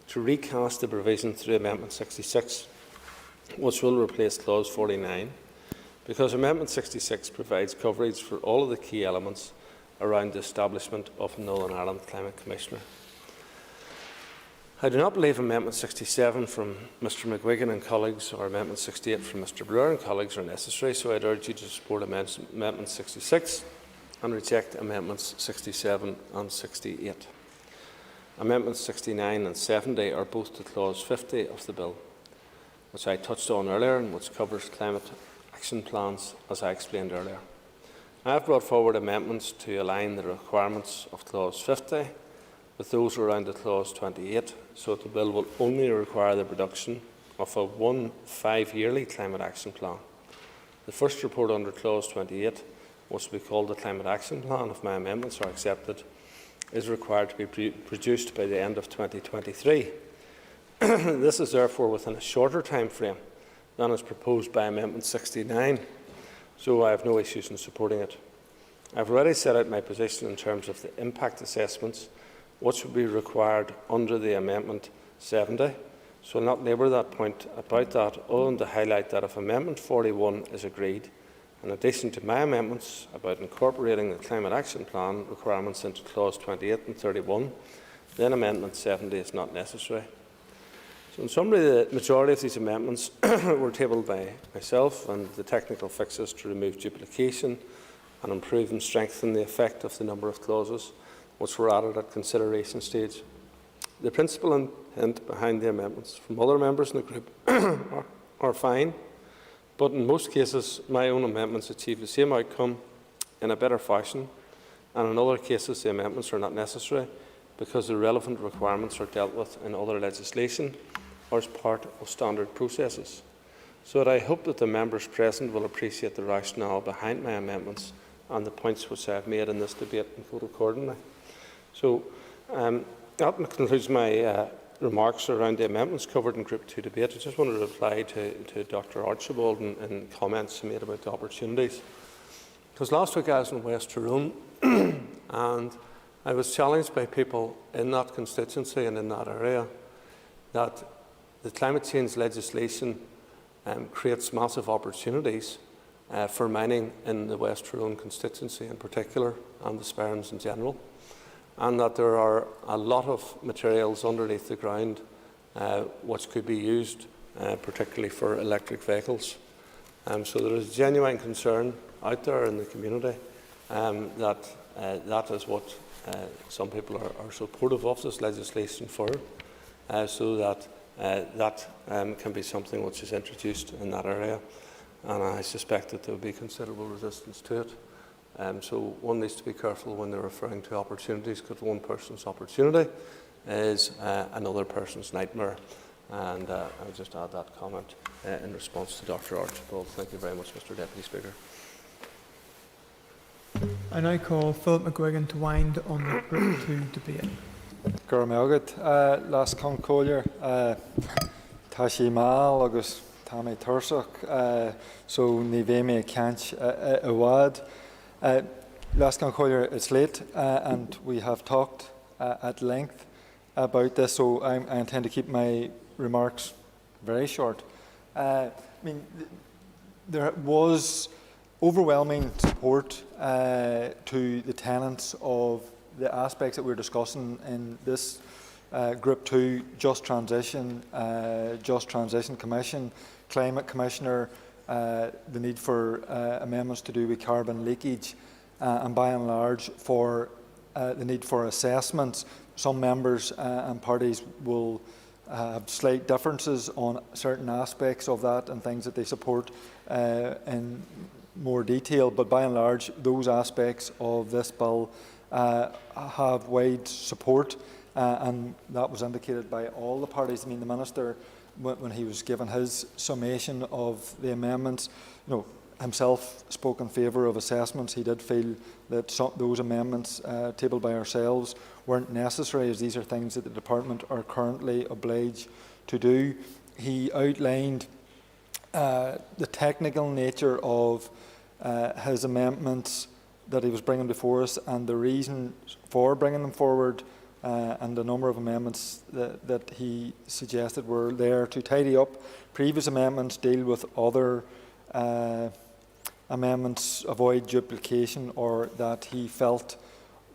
Speaker 19: to recast the provision through Amendment 66, which will replace Clause 49, because Amendment 66 provides coverage for all of the key elements around the establishment of a Northern Ireland Climate Commissioner. I do not believe Amendment 67 from Mr McGuigan and colleagues or Amendment 68 from Mr Brewer and colleagues are necessary, so I would urge you to support Amendment 66 and reject Amendments 67 and 68. Amendments 69 and 70 are both to Clause 50 of the bill, which I touched on earlier and which covers climate action plans, as I explained earlier. I have brought forward amendments to align the requirements of Clause 50 with those around the Clause 28, so that the bill will only require the production of a 5-yearly climate action plan. The first report under Clause 28, which will be called the Climate Action Plan, if my amendments are accepted, is required to be produced by the end of 2023. This is therefore within a shorter time frame than is proposed by Amendment 69, so I have no issues in supporting it. I have already set out my position in terms of the impact assessments which would be required under the Amendment 70, so I will not labour that point about that, other than to highlight that if Amendment 41 is agreed, in addition to my amendments about incorporating the Climate Action Plan requirements into Clause 28 and 31, then Amendment 70 is not necessary. So in summary, the majority of these amendments were tabled by myself, and the technical fixes to remove duplication and improve and strengthen the effect of the number of clauses which were added at consideration stage. The principal intent behind the amendments from other members in the group are fine, but in most cases my own amendments achieve the same outcome in a better fashion, and in other cases the amendments are not necessary because the relevant requirements are dealt with in other legislation or as part of standard processes. So I hope that the members present will appreciate the rationale behind my amendments and the points which I have made in this debate and vote accordingly. So that concludes my remarks around the amendments covered in Group 2 debate. I just wanted to reply to Dr Archibald and comments he made about the opportunities. Because last week I was in West Tyrone and I was challenged by people in that constituency and in that area that the climate change legislation creates massive opportunities for mining in the West Tyrone constituency in particular, and the Sperrins in general, and that there are a lot of materials underneath the ground which could be used particularly for electric vehicles. So there is genuine concern out there in the community that that is what some people are supportive of this legislation for, so that that can be something which is introduced in that area, and I suspect that there will be considerable resistance to it. So one needs to be careful when they're referring to opportunities, because one person's opportunity is another person's nightmare. And I'll just add that comment in response to Dr. Archibald. Thank you very much, Mr. Deputy Speaker.
Speaker 7: I now call Philip McGuigan to wind on the Group 2 debate.
Speaker 13: Gurmailgad, last concolier, Tashi Mal, agus Tammy Tursuk, so Nivemi Kanch Awad. Last concolier, it's late, and we have talked at length about this, so I intend to keep my remarks very short. I mean, there was overwhelming support to the tenets of the aspects that we're discussing in this Group 2, Just Transition Commission, Climate Commissioner, the need for amendments to do with carbon leakage, and by and large for the need for assessments. Some members and parties will have slight differences on certain aspects of that and things that they support in more detail, but by and large those aspects of this bill have wide support, and that was indicated by all the parties. I mean, the Minister, when he was given his summation of the amendments, himself spoke in favour of assessments. He did feel that those amendments tabled by ourselves weren't necessary, as these are things that the Department are currently obliged to do. He outlined the technical nature of his amendments that he was bringing before us, and the reason for bringing them forward, and the number of amendments that he suggested were there to tidy up previous amendments, deal with other amendments, avoid duplication, or that he felt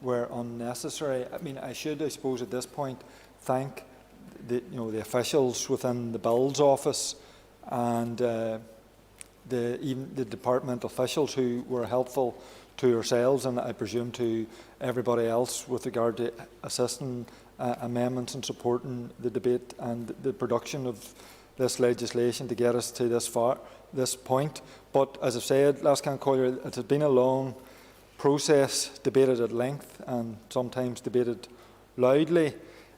Speaker 13: were unnecessary. I mean, I suppose at this point, thank the officials within the Bill's office and even the department officials who were helpful to yourselves, and I presume to everybody else, with regard to assisting amendments and supporting the debate and the production of this legislation to get us to this point. But as I've said, last concolier, it has been a long process, debated at length and sometimes debated loudly.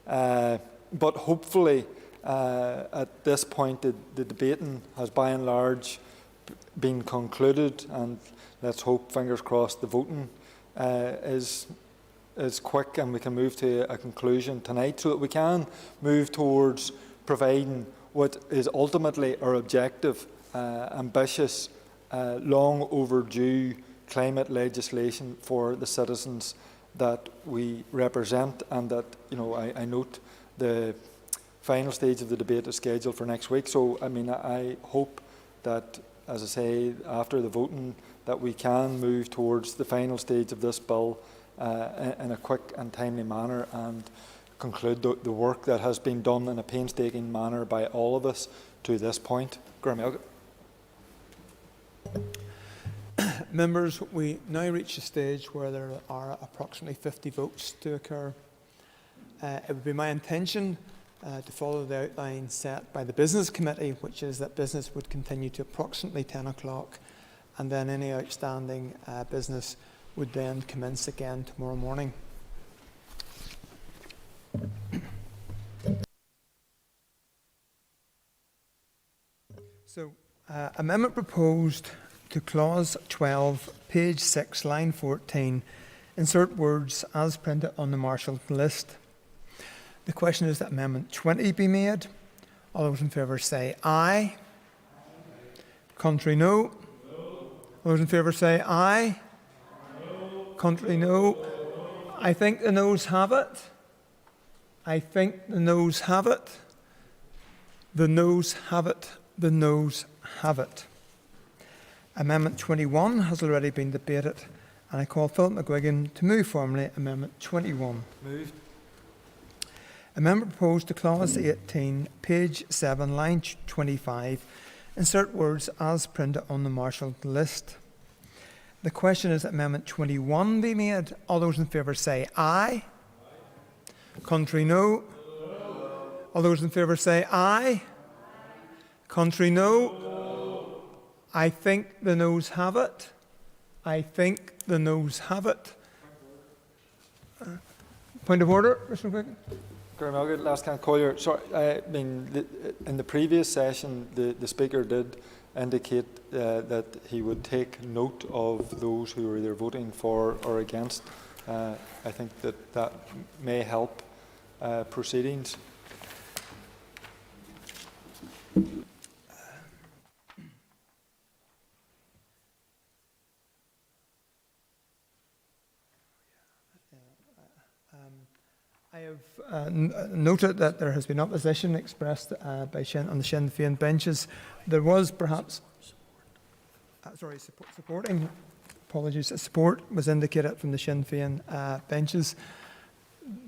Speaker 13: But hopefully, at this point, the debating has by and large been concluded, and let's hope, fingers crossed, the voting is quick and we can move to a conclusion tonight, so that we can move towards providing what is ultimately our objective, ambitious, long overdue climate legislation for the citizens that we represent, and that, I note the final stage of the debate is scheduled for next week. So, I mean, I hope that, as I say, after the voting, that we can move towards the final stage of this bill in a quick and timely manner, and conclude the work that has been done in a painstaking manner by all of us to this point.
Speaker 7: Members, we now reach a stage where there are approximately 50 votes to occur. It would be my intention to follow the outline set by the Business Committee, which is that business would continue to approximately 10 o'clock, and then any outstanding business would then commence again tomorrow morning. So, amendment proposed to clause 12, page 6, line 14, insert words as printed on the marshalled list. The question is that amendment 20 be made. All those in favour say aye. Contrary, no. All those in favour say aye. Contrary, no. I think the noes have it. I think the noes have it. The noes have it. The noes have it. Amendment 21 has already been debated, and I call Philip McGuigan to move formally Amendment 21.
Speaker 13: Moved.
Speaker 7: Amendment proposed to clause 18, page 7, line 25, insert words as printed on the marshalled list. The question is that Amendment 21 be made. All those in favour say aye. Contrary, no. All those in favour say aye. Contrary, no. I think the noes have it. I think the noes have it. Point of order, Mr. McGuigan.
Speaker 13: Last can Collier. Sorry, in the previous session, the Speaker did indicate that he would take note of those who were either voting for or against. I think that may help proceedings.
Speaker 7: I have noted that there has been opposition expressed on the Sinn Féin benches. There was perhaps, supporting, apologies, support was indicated from the Sinn Féin benches.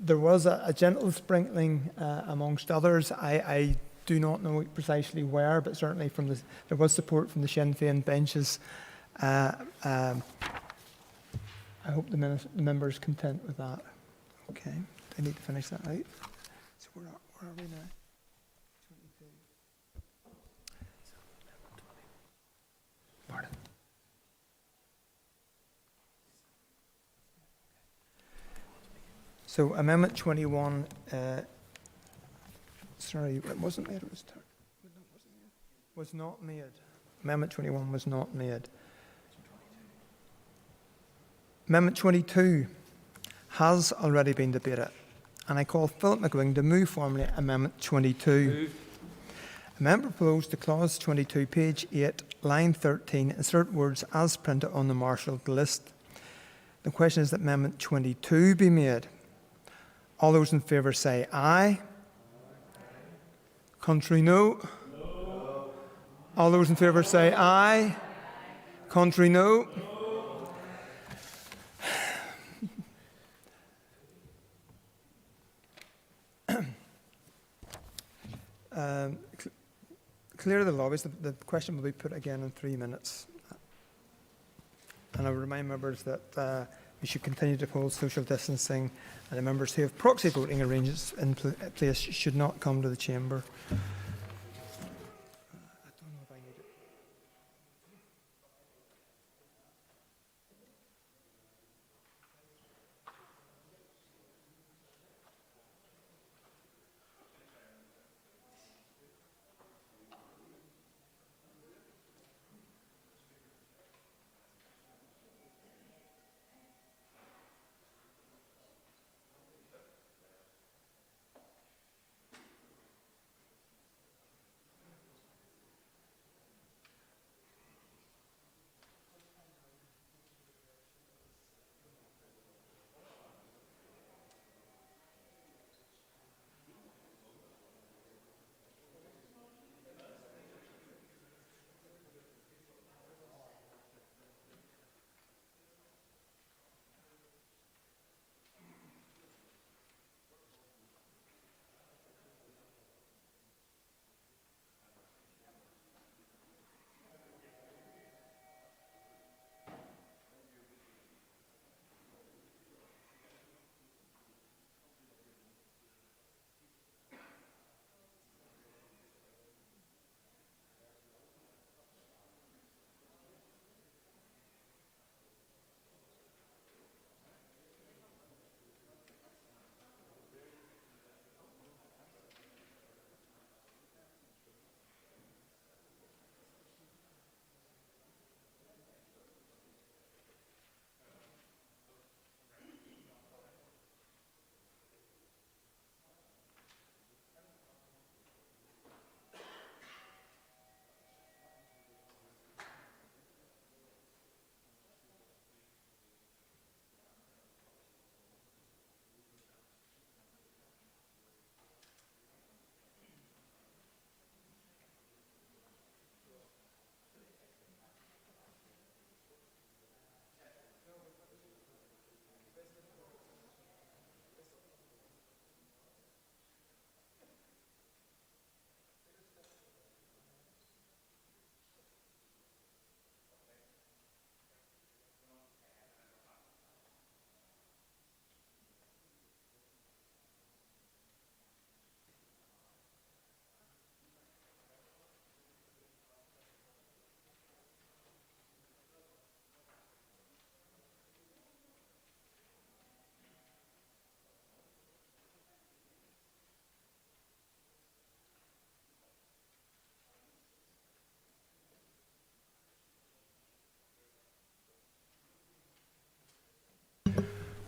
Speaker 7: There was a gentle sprinkling amongst others. I do not know precisely where, but certainly there was support from the Sinn Féin benches. I hope the member is content with that. Okay. I need to finish that out. So where are we now? 22. Pardon. So Amendment 21, sorry, it wasn't made, was not made. Amendment 21 was not made. Amendment 22 has already been debated, and I call Philip McGuigan to move formally Amendment 22.
Speaker 13: Moved.
Speaker 7: Amendment proposed to clause 22, page 8, line 13, insert words as printed on the marshalled list. The question is that Amendment 22 be made. All those in favour say aye. Contrary, no. All those in favour say aye. Contrary, no. Clear the lobbies. The question will be put again in 3 minutes. And I will remind members that we should continue to uphold social distancing, and the members who have proxy voting arrangements in place should not come to the chamber.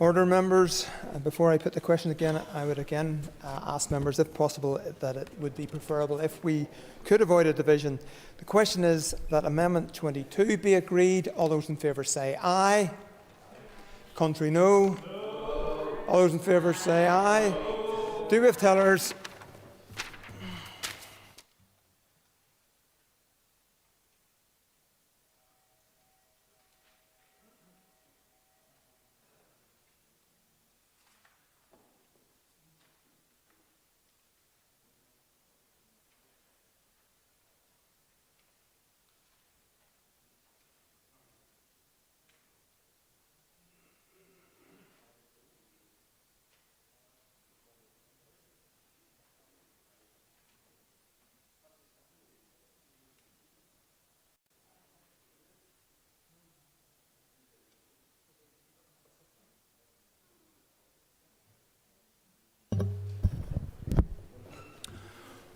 Speaker 7: Order, members. Before I put the question again, I would again ask members, if possible, that it would be preferable if we could avoid a division. The question is that Amendment 22 be agreed. All those in favour say aye. Contrary, no. All those in favour say aye. Do we have tellers?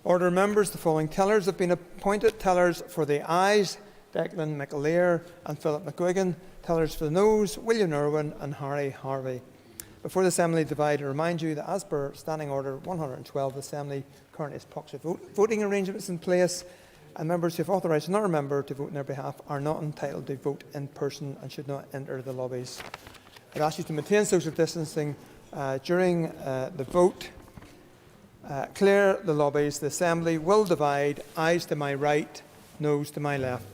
Speaker 7: Order, members. The following tellers have been appointed. Tellers for the ayes, Declan McAleer and Philip McGuigan. Tellers for the noes, William Irwin and Harry Harvey. Before the Assembly divide, I remind you that as per Standing Order 112, the Assembly currently has proxy voting arrangements in place, and members who have authorised another member to vote on their behalf are not entitled to vote in person and should not enter the lobbies. I'd ask you to maintain social distancing during the vote. Clear the lobbies. The Assembly will divide. Ayes to my right, noes to my left.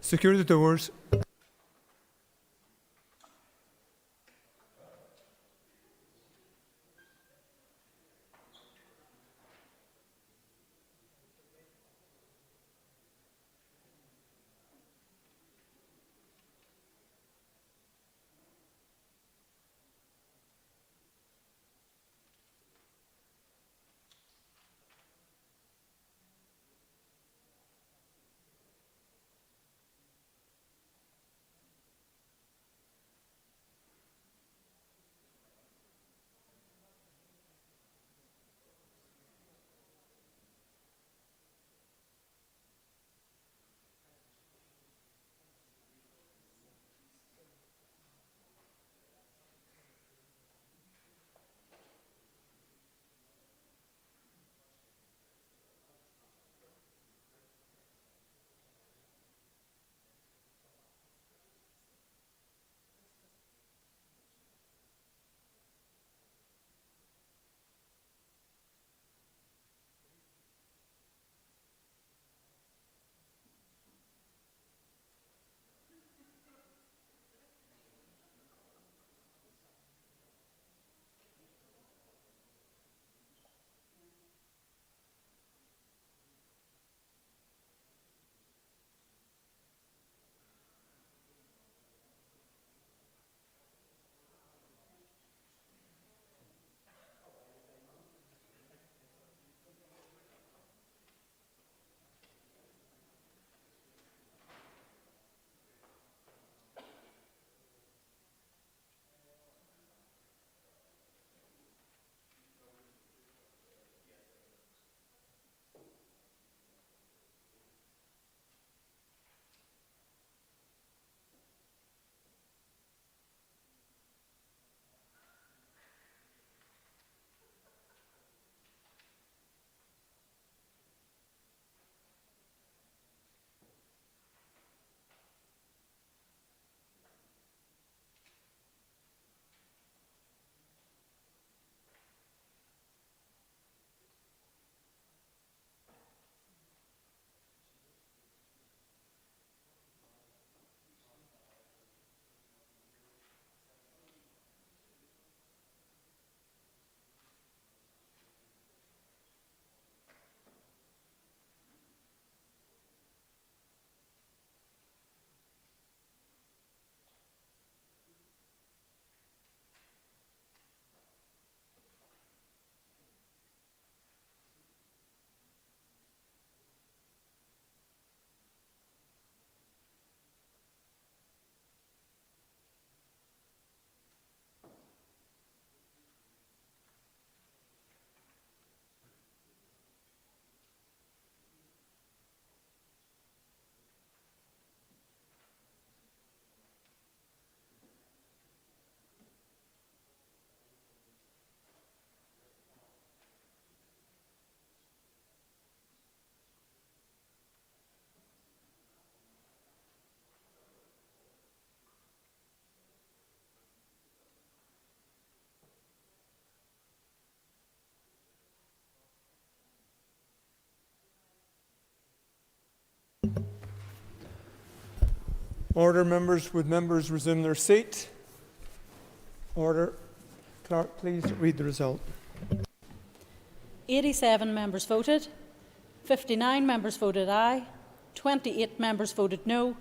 Speaker 7: Secure the doors. Order, members. Would members resume their seat? Order. Clerk, please read the result.
Speaker 3: 87 members voted. 59 members voted aye. 28 members voted no.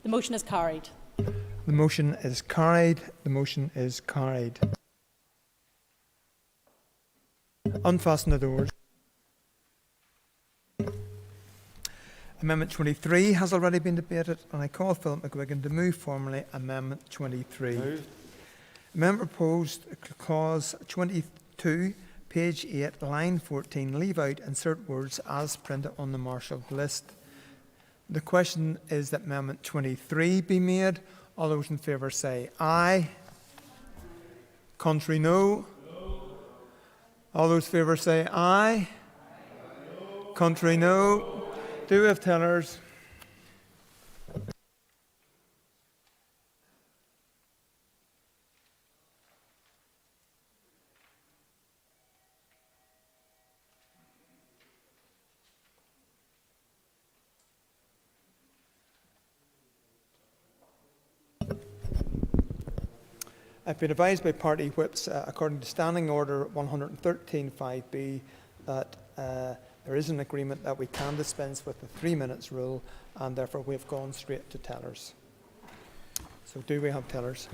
Speaker 3: The motion is carried.
Speaker 7: The motion is carried. The motion is carried. Unfasten the doors. Amendment 23 has already been debated, and I call Philip McGuigan to move formally Amendment 23.
Speaker 13: Moved.
Speaker 7: Amendment proposed clause 22, page 8, line 14, leave out, insert words as printed on the marshalled list. The question is that Amendment 23 be made. All those in favour say aye. Contrary, no. All those in favour say aye. Contrary, no. Do we have tellers? I've been advised by party whips, according to Standing Order 113.5b, that there is an agreement that we can dispense with the 3 minutes rule, and therefore we have gone straight to tellers. So do we have tellers?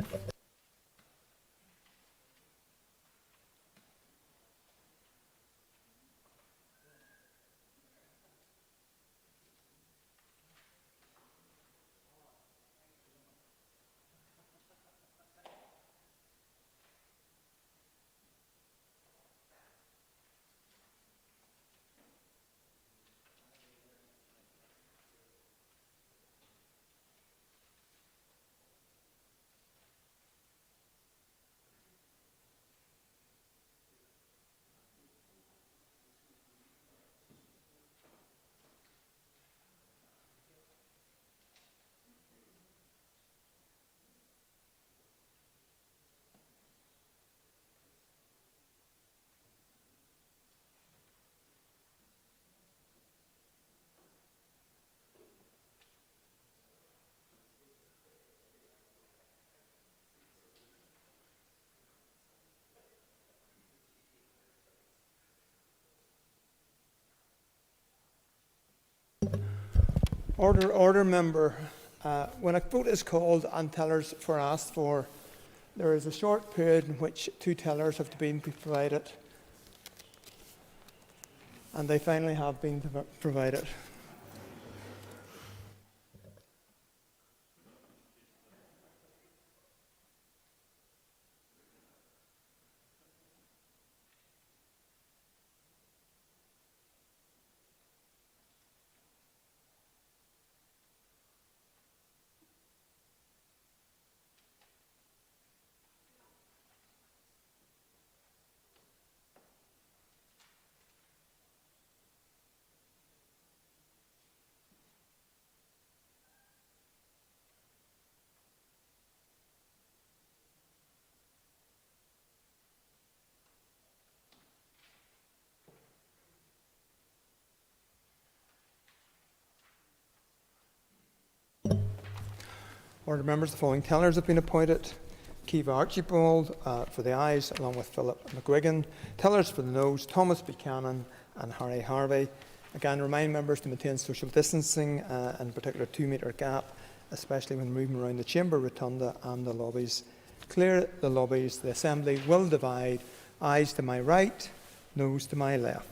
Speaker 7: Order, member. When a vote is called and tellers are asked for, there is a short period in which 2 tellers have to be provided, and they finally have been provided. Order, members, the following tellers have been appointed. Kiva Archibald for the ayes, along with Philip McGuigan. Tellers for the noes, Thomas Buchanan and Harry Harvey. Again, remind members to maintain social distancing, in particular 2 metre gap, especially when moving around the chamber rotunda and the lobbies. Clear the lobbies. The Assembly will divide. Ayes to my right, noes to my left.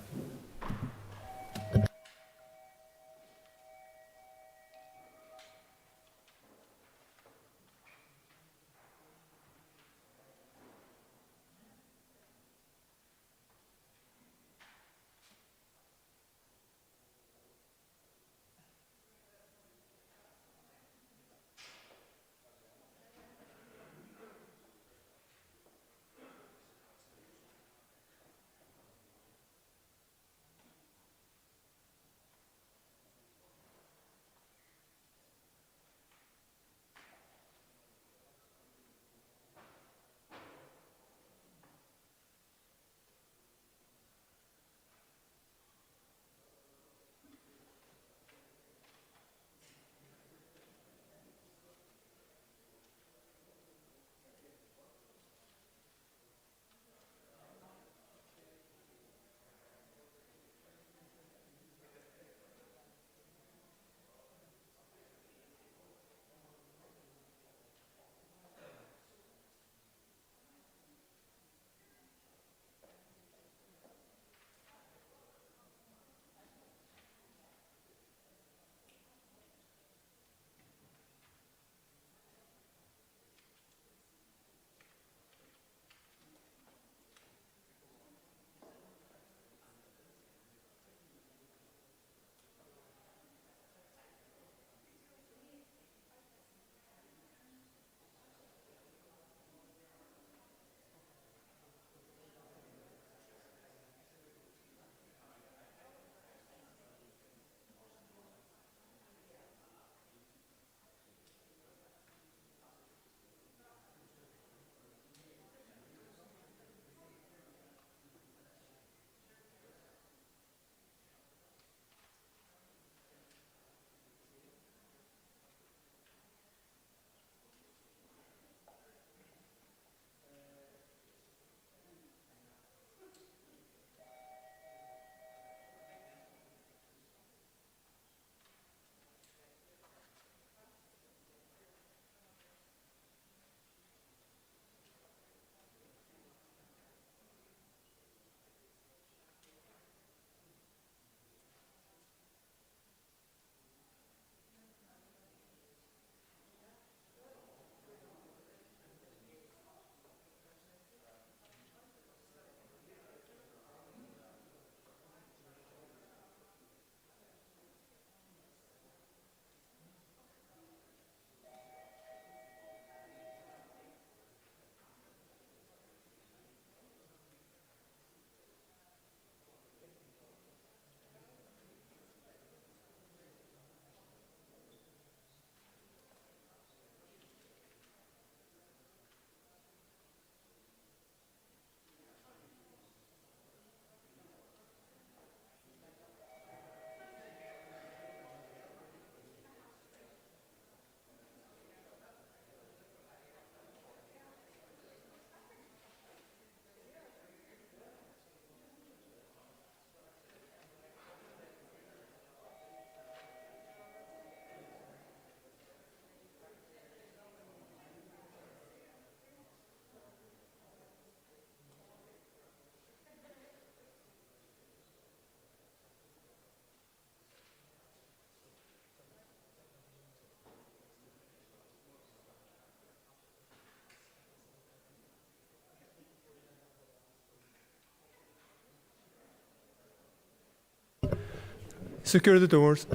Speaker 7: Secure the doors.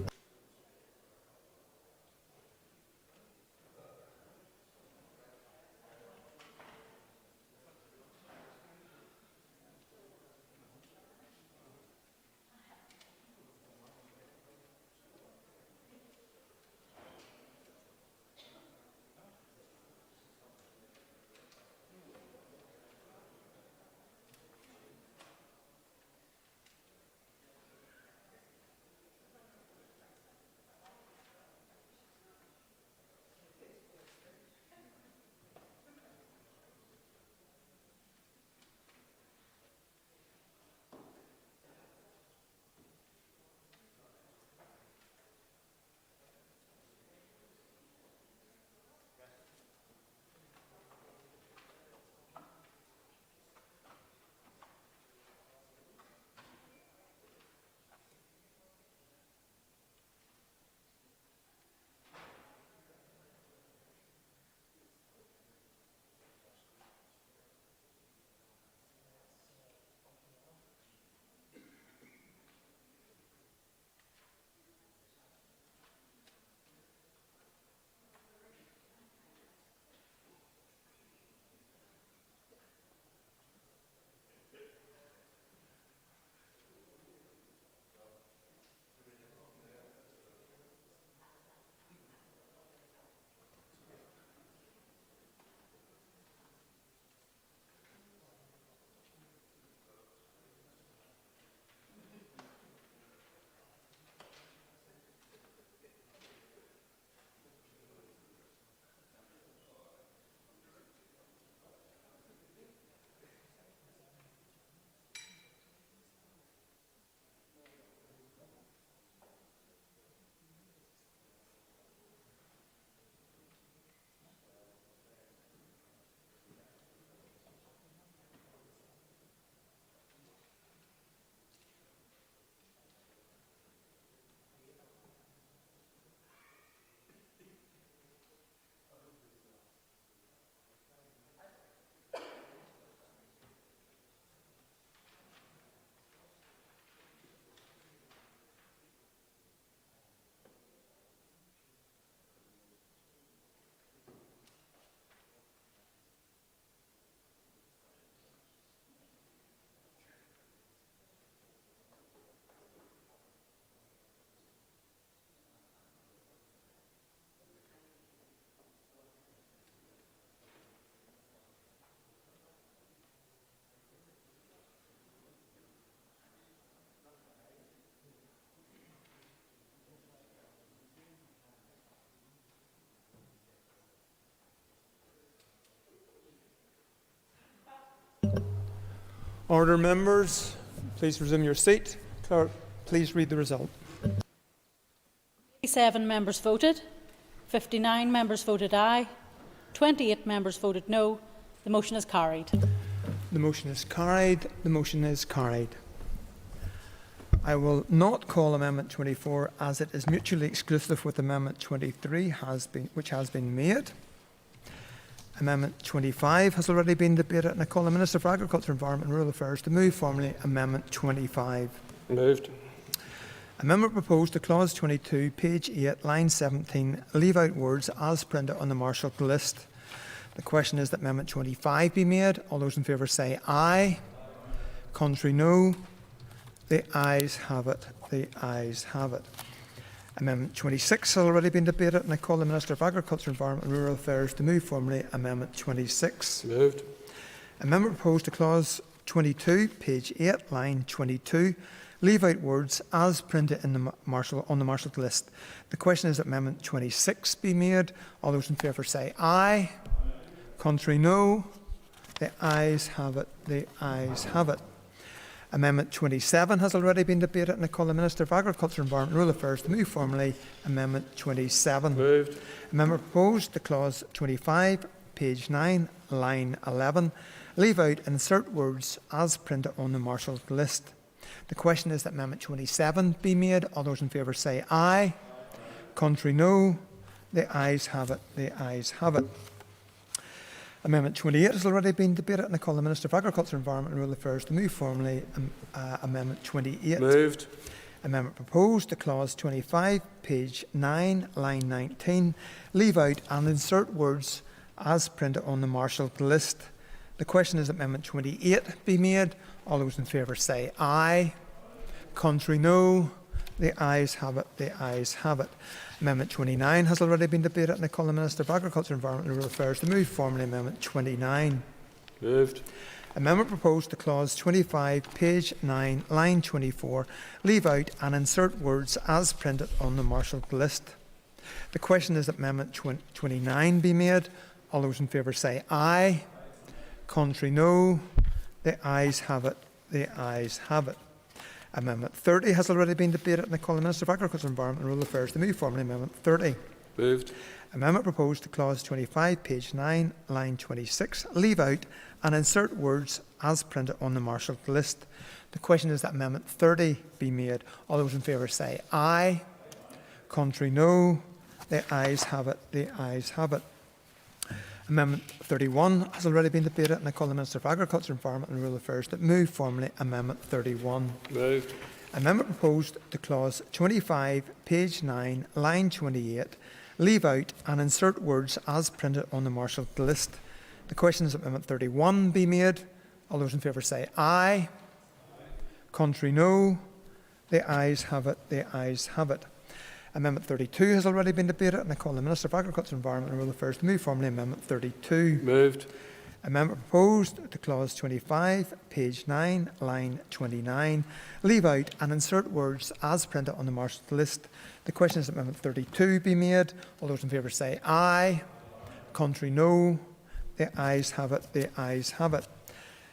Speaker 7: Order, members. Please resume your seat. Clerk, please read the result.
Speaker 3: 87 members voted. 59 members voted aye. 28 members voted no. The motion is carried.
Speaker 7: The motion is carried. The motion is carried. I will not call Amendment 24 as it is mutually exclusive with Amendment 23, which has been made. Amendment 25 has already been debated, and I call the Minister for Agriculture, Environment and Rural Affairs to move formally Amendment 25.
Speaker 19: Moved.
Speaker 7: Amendment proposed to Clause 22, page 8, line 17, leave out words as printed on the marshalled list. The question is that Amendment 25 be made. All those in favour say aye. Contrary, no. The ayes have it. The ayes have it. Amendment 26 has already been debated, and I call the Minister of Agriculture, Environment and Rural Affairs to move formally Amendment 26.
Speaker 19: Moved.
Speaker 7: Amendment proposed to Clause 22, page 8, line 22, leave out words as printed in the on the marshalled list. The question is that Amendment 26 be made. All those in favour say aye. Contrary, no. The ayes have it. The ayes have it. Amendment 27 has already been debated, and I call the Minister of Agriculture, Environment and Rural Affairs to move formally Amendment 27.
Speaker 19: Moved.
Speaker 7: Amendment proposed to Clause 25, page 9, line 11, leave out insert words as printed on the marshalled list. The question is that Amendment 27 be made. All those in favour say aye. Contrary, no. The ayes have it. The ayes have it. Amendment 28 has already been debated, and I call the Minister of Agriculture, Environment and Rural Affairs to move formally Amendment 28.
Speaker 19: Moved.
Speaker 7: Amendment proposed to clause 25, page 9, line 19. Leave out and insert words as printed on the marshalled list. The question is that Amendment 28 be made. All those in favour say aye. Contrary, no. The ayes have it. The ayes have it. Amendment 29 has already been debated, and I call the Minister of Agriculture, Environment and Rural Affairs to move formally Amendment 29.
Speaker 19: Moved.
Speaker 7: Amendment proposed to clause 25, page 9, line 24. Leave out and insert words as printed on the marshalled list. The question is that Amendment 29 be made. All those in favour say aye. Contrary, no. The ayes have it. The ayes have it. Amendment 30 has already been debated, and I call the Minister of Agriculture, Environment and Rural Affairs to move formally Amendment 30.
Speaker 19: Moved.
Speaker 7: Amendment proposed to clause 25, page 9, line 26. Leave out and insert words as printed on the marshalled list. The question is that Amendment 30 be made. All those in favour say aye. Contrary, no. The ayes have it. The ayes have it. Amendment 31 has already been debated, and I call the Minister of Agriculture, Environment and Rural Affairs to move formally Amendment 31.
Speaker 19: Moved.
Speaker 7: Amendment proposed to clause 25, page 9, line 28. Leave out and insert words as printed on the marshalled list. The question is that Amendment 31 be made. All those in favour say aye. Contrary, no. The ayes have it. The ayes have it. Amendment 32 has already been debated, and I call the Minister of Agriculture, Environment and Rural Affairs to move formally Amendment 32.
Speaker 19: Moved.
Speaker 7: Amendment proposed to clause 25, page 9, line 29. Leave out and insert words as printed on the marshalled list. The question is that Amendment 32 be made. All those in favour say aye. Contrary, no. The ayes have it. The ayes have it.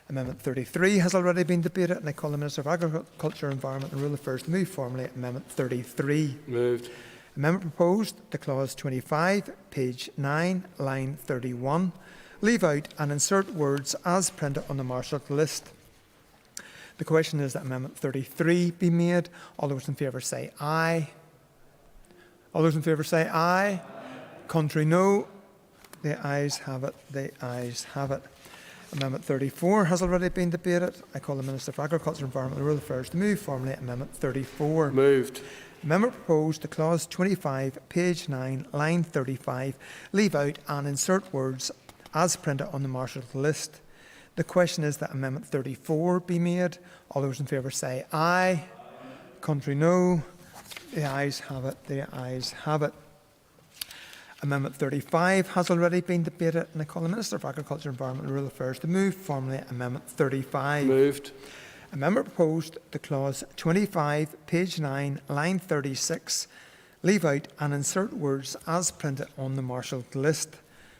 Speaker 7: Amendment 33 has already been debated, and I call the Minister of Agriculture, Environment and Rural Affairs to move formally Amendment 33.
Speaker 19: Moved.
Speaker 7: Amendment proposed to clause 25, page 9, line 31. Leave out and insert words as printed on the marshalled list. The question is that Amendment 33 be made. All those in favour say aye. All those in favour say aye. Contrary, no. The ayes have it. The ayes have it. Amendment 34 has already been debated. I call the Minister of Agriculture, Environment and Rural Affairs to move formally Amendment 34.
Speaker 19: Moved.
Speaker 7: Amendment proposed to clause 25, page 9, line 35. Leave out and insert words as printed on the marshalled list. The question is that Amendment 34 be made. All those in favour say aye. Contrary, no. The ayes have it. The ayes have it. Amendment 35 has already been debated, and I call the Minister of Agriculture, Environment and Rural Affairs to move formally Amendment 35.
Speaker 19: Moved.
Speaker 7: Amendment proposed to clause 25, page 9, line 36. Leave out and insert words as printed on the marshalled list.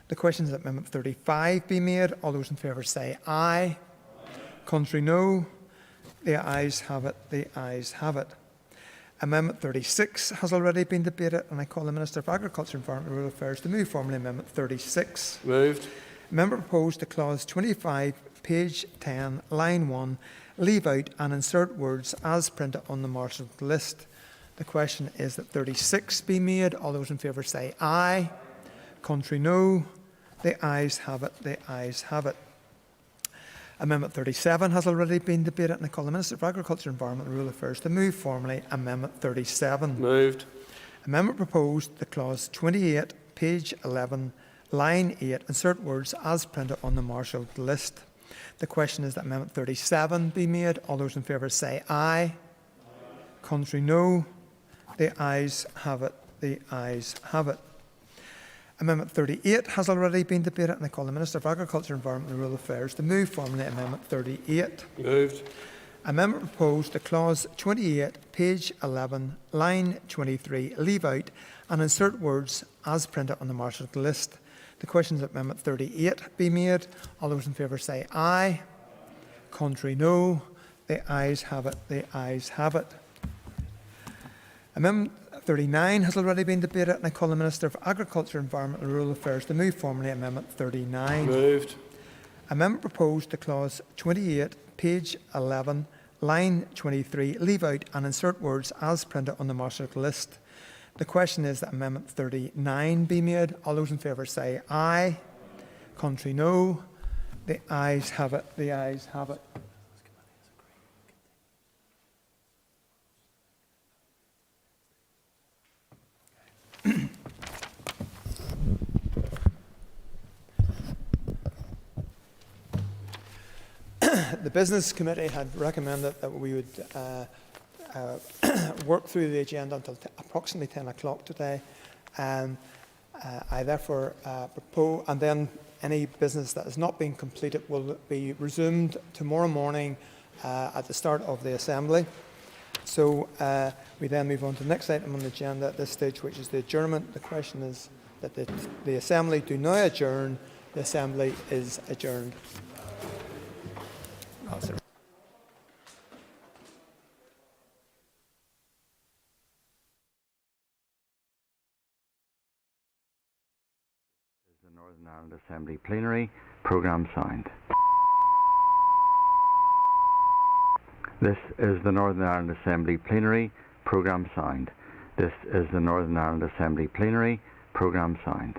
Speaker 7: The question is that Amendment 35 be made. All those in favour say aye. Contrary, no. The ayes have it. The ayes have it. Amendment 36 has already been debated, and I call the Minister of Agriculture, Environment and Rural Affairs to move formally Amendment 36.
Speaker 19: Moved.
Speaker 7: Amendment proposed to clause 25, page 10, line 1. Leave out and insert words as printed on the marshalled list. The question is that 36 be made. All those in favour say aye. Contrary, no. The ayes have it. The ayes have it. Amendment 37 has already been debated, and I call the Minister of Agriculture, Environment and Rural Affairs to move formally Amendment 37.
Speaker 19: Moved.
Speaker 7: Amendment proposed to clause 28, page 11, line 8, insert words as printed on the marshalled list. The question is that Amendment 37 be made. All those in favour say aye. Contrary, no. The ayes have it. The ayes have it. Amendment 38 has already been debated, and I call the Minister of Agriculture, Environment and Rural Affairs to move formally Amendment 38.
Speaker 19: Moved.
Speaker 7: Amendment proposed to clause 28, page 11, line 23, leave out and insert words as printed on the marshalled list. The question is that Amendment 38 be made. All those in favour say aye. Contrary, no. The ayes have it. The ayes have it. Amendment 39 has already been debated, and I call the Minister of Agriculture, Environment and Rural Affairs to move formally Amendment 39.
Speaker 19: Moved.
Speaker 7: Amendment proposed to clause 28, page 11, line 23, leave out and insert words as printed on the marshalled list. The question is that Amendment 39 be made. All those in favour say aye. Contrary, no. The ayes have it. The ayes have it. the Business Committee had recommended that we would work through the agenda until approximately 10 o'clock today. I therefore propose, and then any business that has not been completed will be resumed tomorrow morning at the start of the Assembly. So we then move on to the next item on the agenda at this stage, which is the adjournment. The question is that the Assembly do now adjourn. The Assembly is adjourned.
Speaker 15: The Northern Ireland Assembly Plenary Programme signed. This is the Northern Ireland Assembly Plenary Programme signed. This is the Northern Ireland Assembly Plenary Programme signed.